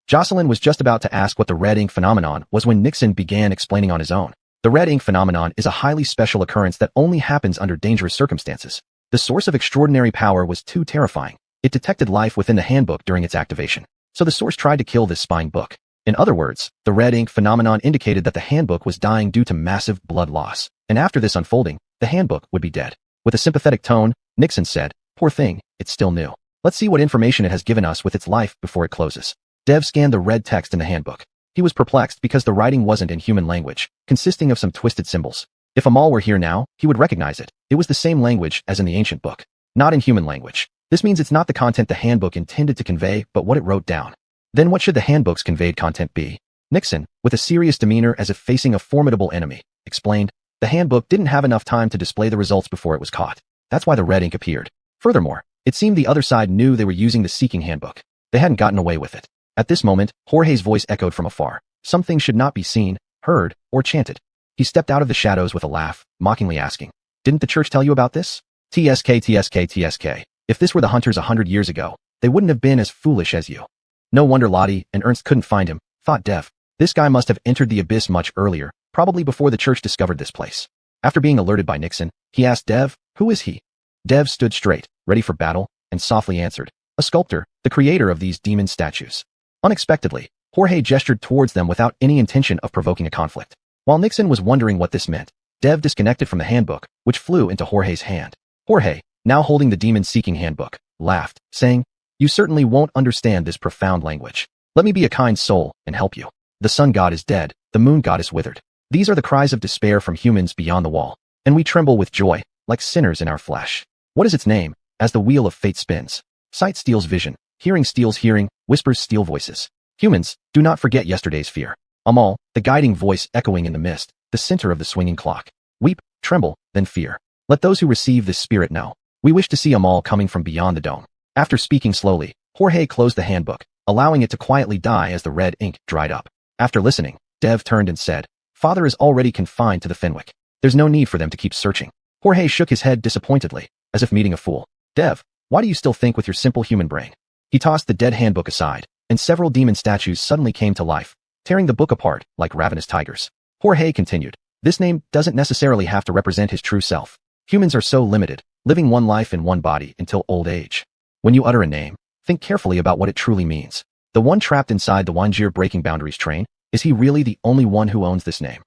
Jocelyn was just about to ask what the red ink phenomenon was when Nixon began explaining on his own. The red ink phenomenon is a highly special occurrence that only happens under dangerous circumstances. The source of extraordinary power was too terrifying. It detected life within the handbook during its activation. So the source tried to kill this spying book. In other words, the red ink phenomenon indicated that the handbook was dying due to massive blood loss. And after this unfolding, the handbook would be dead. With a sympathetic tone, Nixon said, "Poor thing, it's still new. Let's see what information it has given us with its life before it closes." Dev scanned the red text in the handbook. He was perplexed because the writing wasn't in human language, consisting of some twisted symbols. If Amal were here now, he would recognize it. It was the same language as in the ancient book, not in human language. This means it's not the content the handbook intended to convey, but what it wrote down. Then what should the handbook's conveyed content be? Nixon, with a serious demeanor as if facing a formidable enemy, explained, "The handbook didn't have enough time to display the results before it was caught. That's why the red ink appeared. Furthermore, it seemed the other side knew they were using the Seeking Handbook. They hadn't gotten away with it." At this moment, Jorge's voice echoed from afar. Some things should not be seen, heard, or chanted. He stepped out of the shadows with a laugh, mockingly asking, "Didn't the church tell you about this?" TSK. If this were the hunters 100 years ago, they wouldn't have been as foolish as you. No wonder Lottie and Ernst couldn't find him, thought Dev. This guy must have entered the abyss much earlier, probably before the church discovered this place. After being alerted by Nixon, he asked Dev, "Who is he?" Dev stood straight, ready for battle, and softly answered, "A sculptor, the creator of these demon statues." Unexpectedly, Jorge gestured towards them without any intention of provoking a conflict. While Nixon was wondering what this meant, Dev disconnected from the handbook, which flew into Jorge's hand. Jorge, now holding the Demon Seeking Handbook, laughed, saying, "You certainly won't understand this profound language. Let me be a kind soul and help you. The sun god is dead, the moon goddess withered. These are the cries of despair from humans beyond the wall, and we tremble with joy, like sinners in our flesh. What is its name? As the wheel of fate spins. Sight steals vision, hearing steals hearing, whispers steal voices. Humans, do not forget yesterday's fear. Amal, the guiding voice echoing in the mist, the center of the swinging clock. Weep, tremble, then fear. Let those who receive this spirit know. We wish to see Amal coming from beyond the dome. After speaking slowly, Jorge closed the handbook, allowing it to quietly die as the red ink dried up. After listening, Dev turned and said, "Father is already confined to the Fenwick. There's no need for them to keep searching." Jorge shook his head disappointedly, as if meeting a fool. "Dev, why do you still think with your simple human brain?" He tossed the dead handbook aside, and several demon statues suddenly came to life, tearing the book apart like ravenous tigers. Jorge continued, "This name doesn't necessarily have to represent his true self. Humans are so limited, living one life in one body until old age. When you utter a name, think carefully about what it truly means. The one trapped inside the Wanjir breaking boundaries train, is he really the only one who owns this name?"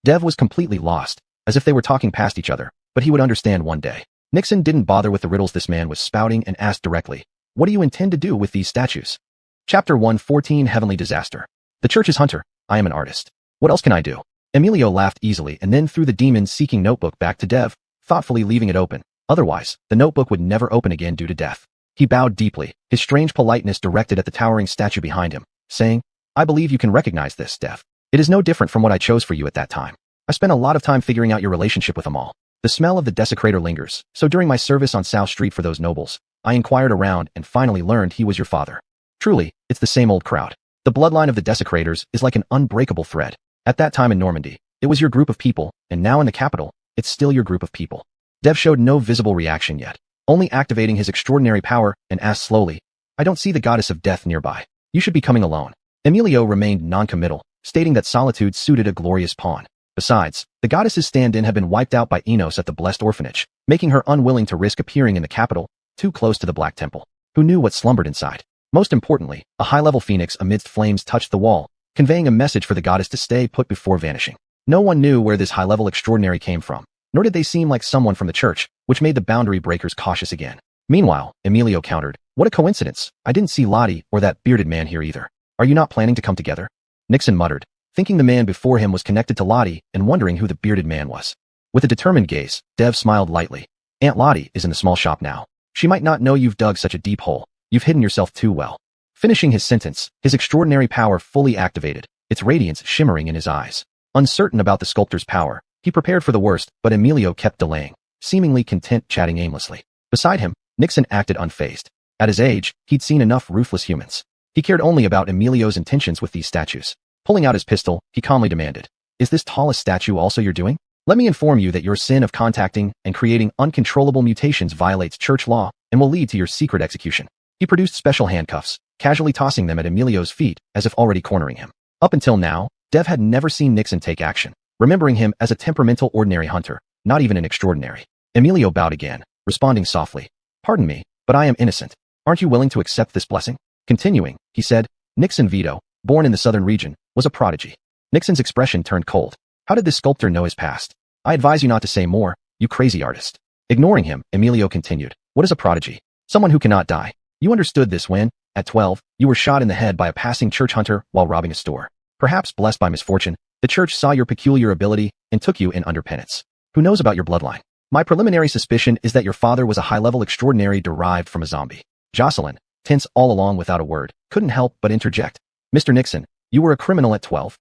Dev was completely lost, as if they were talking past each other, but he would understand one day. Nixon didn't bother with the riddles this man was spouting and asked directly, "What do you intend to do with these statues?" Chapter 114 Heavenly Disaster. "The church is Hunter. I am an artist. What else can I do?" Emilio laughed easily and then threw the demon-seeking notebook back to Dev, thoughtfully leaving it open. Otherwise, the notebook would never open again due to death. He bowed deeply, his strange politeness directed at the towering statue behind him, saying, "I believe you can recognize this, Dev. It is no different from what I chose for you at that time. I spent a lot of time figuring out your relationship with Amal. The smell of the desecrator lingers, so during my service on South Street for those nobles, I inquired around and finally learned he was your father. Truly, it's the same old crowd. The bloodline of the desecrators is like an unbreakable thread. At that time in Normandy, it was your group of people, and now in the capital, it's still your group of people." Dev showed no visible reaction yet, only activating his extraordinary power, and asked slowly, "I don't see the goddess of death nearby. You should be coming alone." Emilio remained non-committal, stating that solitude suited a glorious pawn. Besides, the goddess's stand-in had been wiped out by Enos at the Blessed Orphanage, making her unwilling to risk appearing in the capital, too close to the Black Temple. Who knew what slumbered inside? Most importantly, a high-level phoenix amidst flames touched the wall, conveying a message for the goddess to stay put before vanishing. No one knew where this high-level extraordinary came from, nor did they seem like someone from the church, which made the boundary breakers cautious again. Meanwhile, Emilio countered, "What a coincidence. I didn't see Lottie or that bearded man here either. Are you not planning to come together?" Nixon muttered, thinking the man before him was connected to Lottie and wondering who the bearded man was. With a determined gaze, Dev smiled lightly. "Aunt Lottie is in the small shop now. She might not know you've dug such a deep hole. You've hidden yourself too well." Finishing his sentence, his extraordinary power fully activated, its radiance shimmering in his eyes. Uncertain about the sculptor's power, he prepared for the worst, but Emilio kept delaying, seemingly content chatting aimlessly. Beside him, Nixon acted unfazed. At his age, he'd seen enough ruthless humans. He cared only about Emilio's intentions with these statues. Pulling out his pistol, he calmly demanded, "Is this tallest statue also your doing? Let me inform you that your sin of contacting and creating uncontrollable mutations violates church law and will lead to your secret execution." He produced special handcuffs, casually tossing them at Emilio's feet as if already cornering him. Up until now, Dev had never seen Nixon take action, remembering him as a temperamental ordinary hunter, not even an extraordinary. Emilio bowed again, responding softly, "Pardon me, but I am innocent. Aren't you willing to accept this blessing?" Continuing, he said, "Nixon Vito, born in the southern region, was a prodigy." Nixon's expression turned cold. How did this sculptor know his past? "I advise you not to say more, you crazy artist." Ignoring him, Emilio continued, "What is a prodigy? Someone who cannot die. You understood this when, at 12, you were shot in the head by a passing church hunter while robbing a store. Perhaps blessed by misfortune, the church saw your peculiar ability and took you in under penance. Who knows about your bloodline? My preliminary suspicion is that your father was a high-level extraordinary derived from a zombie." Jocelyn, tense all along without a word, couldn't help but interject, "Mr. Nixon, you were a criminal at 12?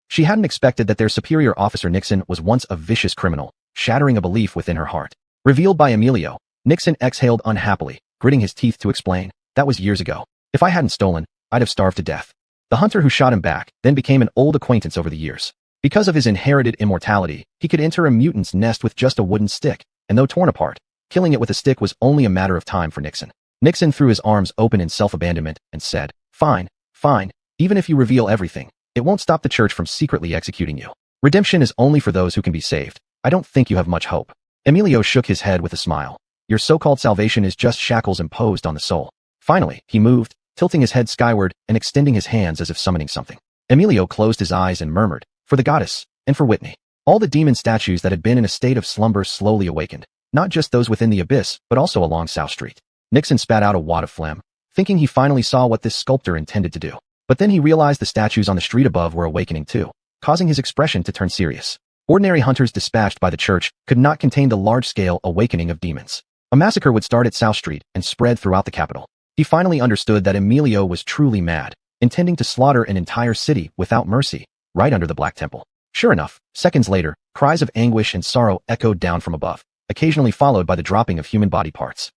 She hadn't expected that their superior officer Nixon was once a vicious criminal, shattering a belief within her heart. Revealed by Emilio, Nixon exhaled unhappily, gritting his teeth to explain, "That was years ago. If I hadn't stolen, I'd have starved to death." The hunter who shot him back then became an old acquaintance over the years. Because of his inherited immortality, he could enter a mutant's nest with just a wooden stick, and though torn apart, killing it with a stick was only a matter of time for Nixon. Nixon threw his arms open in self-abandonment and said, "Fine, fine, even if you reveal everything, it won't stop the church from secretly executing you. Redemption is only for those who can be saved. I don't think you have much hope." Emilio shook his head with a smile. "Your so-called salvation is just shackles imposed on the soul." Finally, he moved, tilting his head skyward and extending his hands as if summoning something. Emilio closed his eyes and murmured, "For the goddess, and for Whitney." All the demon statues that had been in a state of slumber slowly awakened, not just those within the abyss, but also along South Street. Nixon spat out a wad of phlegm, thinking he finally saw what this sculptor intended to do. But then he realized the statues on the street above were awakening too, causing his expression to turn serious. Ordinary hunters dispatched by the church could not contain the large-scale awakening of demons. A massacre would start at South Street and spread throughout the capital. He finally understood that Emilio was truly mad, intending to slaughter an entire city without mercy, right under the Black Temple. Sure enough, seconds later, cries of anguish and sorrow echoed down from above. occasionally followed by the dropping of human body parts.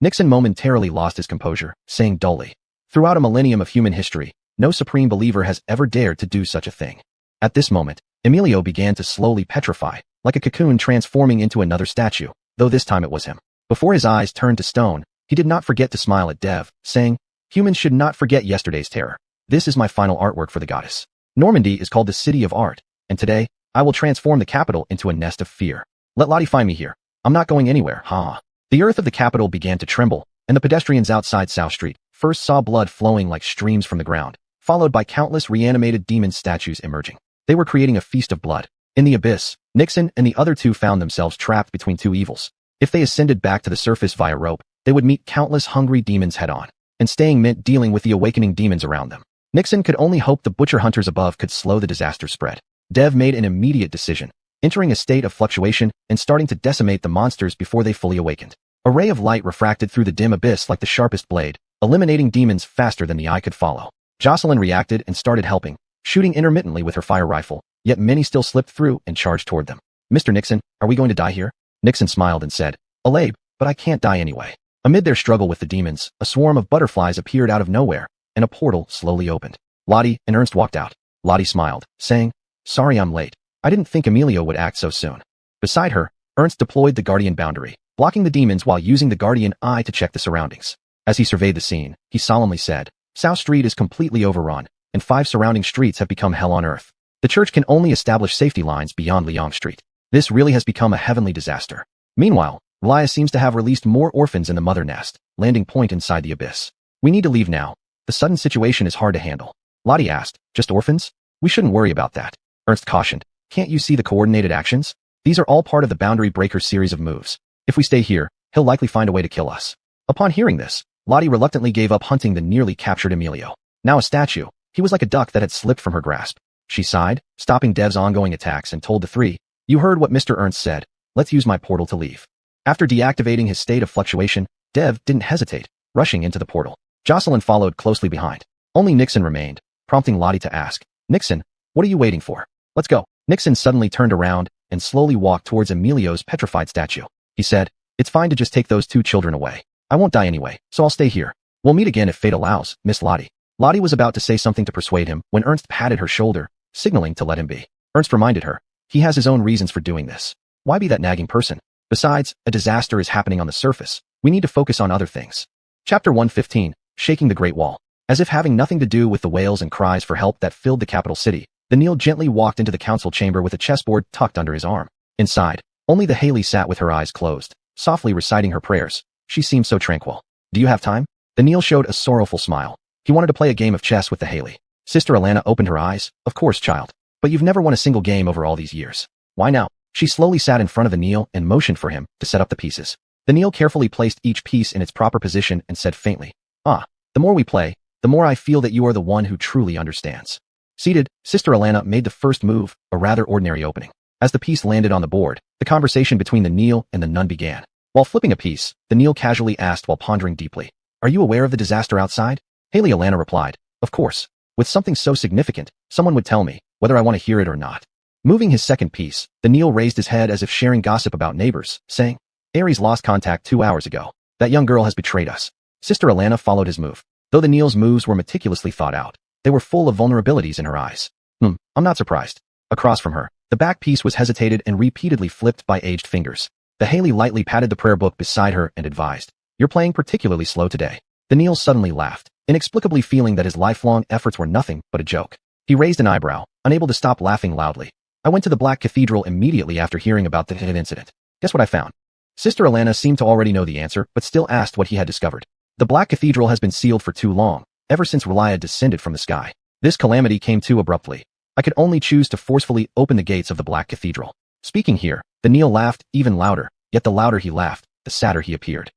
Nixon momentarily lost his composure, saying dully, "Throughout a millennium of human history, no supreme believer has ever dared to do such a thing." At this moment, Emilio began to slowly petrify, like a cocoon transforming into another statue, though this time it was him. Before his eyes turned to stone, he did not forget to smile at Dev, saying, "Humans should not forget yesterday's terror. This is my final artwork for the goddess. Normandy is called the City of Art, and today, I will transform the capital into a nest of fear. Let Lottie find me here. I'm not going anywhere, ha." The earth of the capital began to tremble, and the pedestrians outside South Street first saw blood flowing like streams from the ground, followed by countless reanimated demon statues emerging. They were creating a feast of blood. In the abyss, Nixon and the other two found themselves trapped between two evils. If they ascended back to the surface via rope, they would meet countless hungry demons head-on, and staying meant dealing with the awakening demons around them. Nixon could only hope the butcher hunters above could slow the disaster spread. Dev made an immediate decision, entering a state of fluctuation and starting to decimate the monsters before they fully awakened. A ray of light refracted through the dim abyss like the sharpest blade, eliminating demons faster than the eye could follow. Jocelyn reacted and started helping, shooting intermittently with her fire rifle, yet many still slipped through and charged toward them. "Mr. Nixon, are we going to die here?" Nixon smiled and said, "Alabe, but I can't die anyway." Amid their struggle with the demons, a swarm of butterflies appeared out of nowhere, and a portal slowly opened. Lottie and Ernst walked out. Lottie smiled, saying, "Sorry I'm late. I didn't think Emilio would act so soon." Beside her, Ernst deployed the Guardian boundary, blocking the demons while using the Guardian Eye to check the surroundings. As he surveyed the scene, he solemnly said, "South Street is completely overrun, and 5 surrounding streets have become hell on earth. The church can only establish safety lines beyond Liang Street. This really has become a heavenly disaster." Meanwhile, Relia seems to have released more orphans in the mother nest, landing point inside the abyss. "We need to leave now. The sudden situation is hard to handle." Lottie asked, "Just orphans? We shouldn't worry about that." Ernst cautioned, "Can't you see the coordinated actions? These are all part of the Boundary Breaker's series of moves. If we stay here, he'll likely find a way to kill us." Upon hearing this, Lottie reluctantly gave up hunting the nearly captured Emilio. Now a statue, he was like a duck that had slipped from her grasp. She sighed, stopping Dev's ongoing attacks, and told the three, "You heard what Mr. Ernst said. Let's use my portal to leave." After deactivating his state of fluctuation, Dev didn't hesitate, rushing into the portal. Jocelyn followed closely behind. Only Nixon remained, prompting Lottie to ask, "Nixon, what are you waiting for? Let's go." Nixon suddenly turned around and slowly walked towards Emilio's petrified statue. He said, "It's fine to just take those 2 children away. I won't die anyway, so I'll stay here. We'll meet again if fate allows, Miss Lottie." Lottie was about to say something to persuade him when Ernst patted her shoulder, signaling to let him be. Ernst reminded her, he has his own reasons for doing this. Why be that nagging person? Besides, a disaster is happening on the surface. We need to focus on other things. Chapter 115, Shaking the Great Wall. As if having nothing to do with the wails and cries for help that filled the capital city, the Neil gently walked into the council chamber with a chessboard tucked under his arm. Inside, only the Haley sat with her eyes closed, softly reciting her prayers. She seemed so tranquil. "Do you have time?" The Neil showed a sorrowful smile. He wanted to play a game of chess with the Haley. Sister Alana opened her eyes. "Of course, child. But you've never won a single game over all these years. Why now?" She slowly sat in front of the Neil and motioned for him to set up the pieces. The Neil carefully placed each piece in its proper position and said faintly, "The more we play, the more I feel that you are the one who truly understands." Seated, Sister Alana made the first move, a rather ordinary opening. As the piece landed on the board, the conversation between the Neil and the nun began. While flipping a piece, the Neil casually asked while pondering deeply, "Are you aware of the disaster outside?" Haley Alana replied, "Of course. With something so significant, someone would tell me, whether I want to hear it or not." Moving his second piece, the Neil raised his head as if sharing gossip about neighbors, saying, "Aries lost contact 2 hours ago. That young girl has betrayed us." Sister Alana followed his move. Though the Neil's moves were meticulously thought out, they were full of vulnerabilities in her eyes. I'm not surprised." Across from her, the back piece was hesitated and repeatedly flipped by aged fingers. The Haley lightly patted the prayer book beside her and advised, "You're playing particularly slow today." The Neil suddenly laughed, inexplicably feeling that his lifelong efforts were nothing but a joke. He raised an eyebrow, unable to stop laughing loudly. "I went to the Black Cathedral immediately after hearing about the incident. Guess what I found?" Sister Alana seemed to already know the answer, but still asked what he had discovered. "The Black Cathedral has been sealed for too long, ever since Relia descended from the sky. This calamity came too abruptly. I could only choose to forcefully open the gates of the Black Cathedral." Speaking here, the Neil laughed even louder, yet the louder he laughed, the sadder he appeared.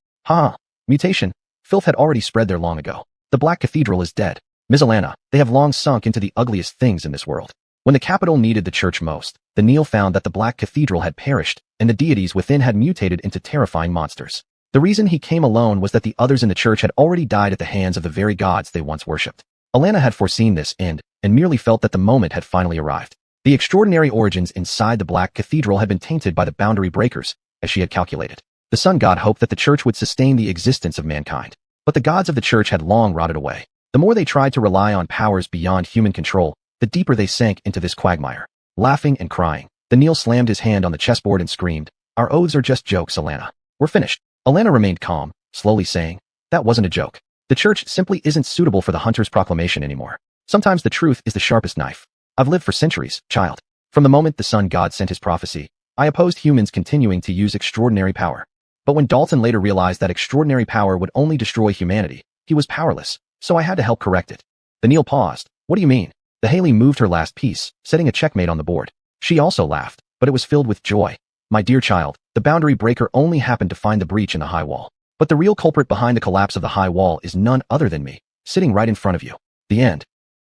Mutation. Filth had already spread there long ago. The Black Cathedral is dead. Ms. Alana, they have long sunk into the ugliest things in this world. When the capital needed the church most, the Neil found that the Black Cathedral had perished, and the deities within had mutated into terrifying monsters. The reason he came alone was that the others in the church had already died at the hands of the very gods they once worshipped. Alana had foreseen this end, and merely felt that the moment had finally arrived. The extraordinary origins inside the Black Cathedral had been tainted by the Boundary Breakers, as she had calculated. The sun god hoped that the church would sustain the existence of mankind. But the gods of the church had long rotted away. The more they tried to rely on powers beyond human control, the deeper they sank into this quagmire. Laughing and crying, the Neo slammed his hand on the chessboard and screamed, "Our oaths are just jokes, Alana. We're finished." Alana remained calm, slowly saying, "That wasn't a joke. The church simply isn't suitable for the hunter's proclamation anymore. Sometimes the truth is the sharpest knife. I've lived for centuries, child. From the moment the sun god sent his prophecy, I opposed humans continuing to use extraordinary power. But when Dalton later realized that extraordinary power would only destroy humanity, he was powerless, so I had to help correct it." The Neil paused. "What do you mean?" The Haley moved her last piece, setting a checkmate on the board. She also laughed, but it was filled with joy. "My dear child, the boundary breaker only happened to find the breach in the high wall. But the real culprit behind the collapse of the high wall is none other than me, sitting right in front of you." The end.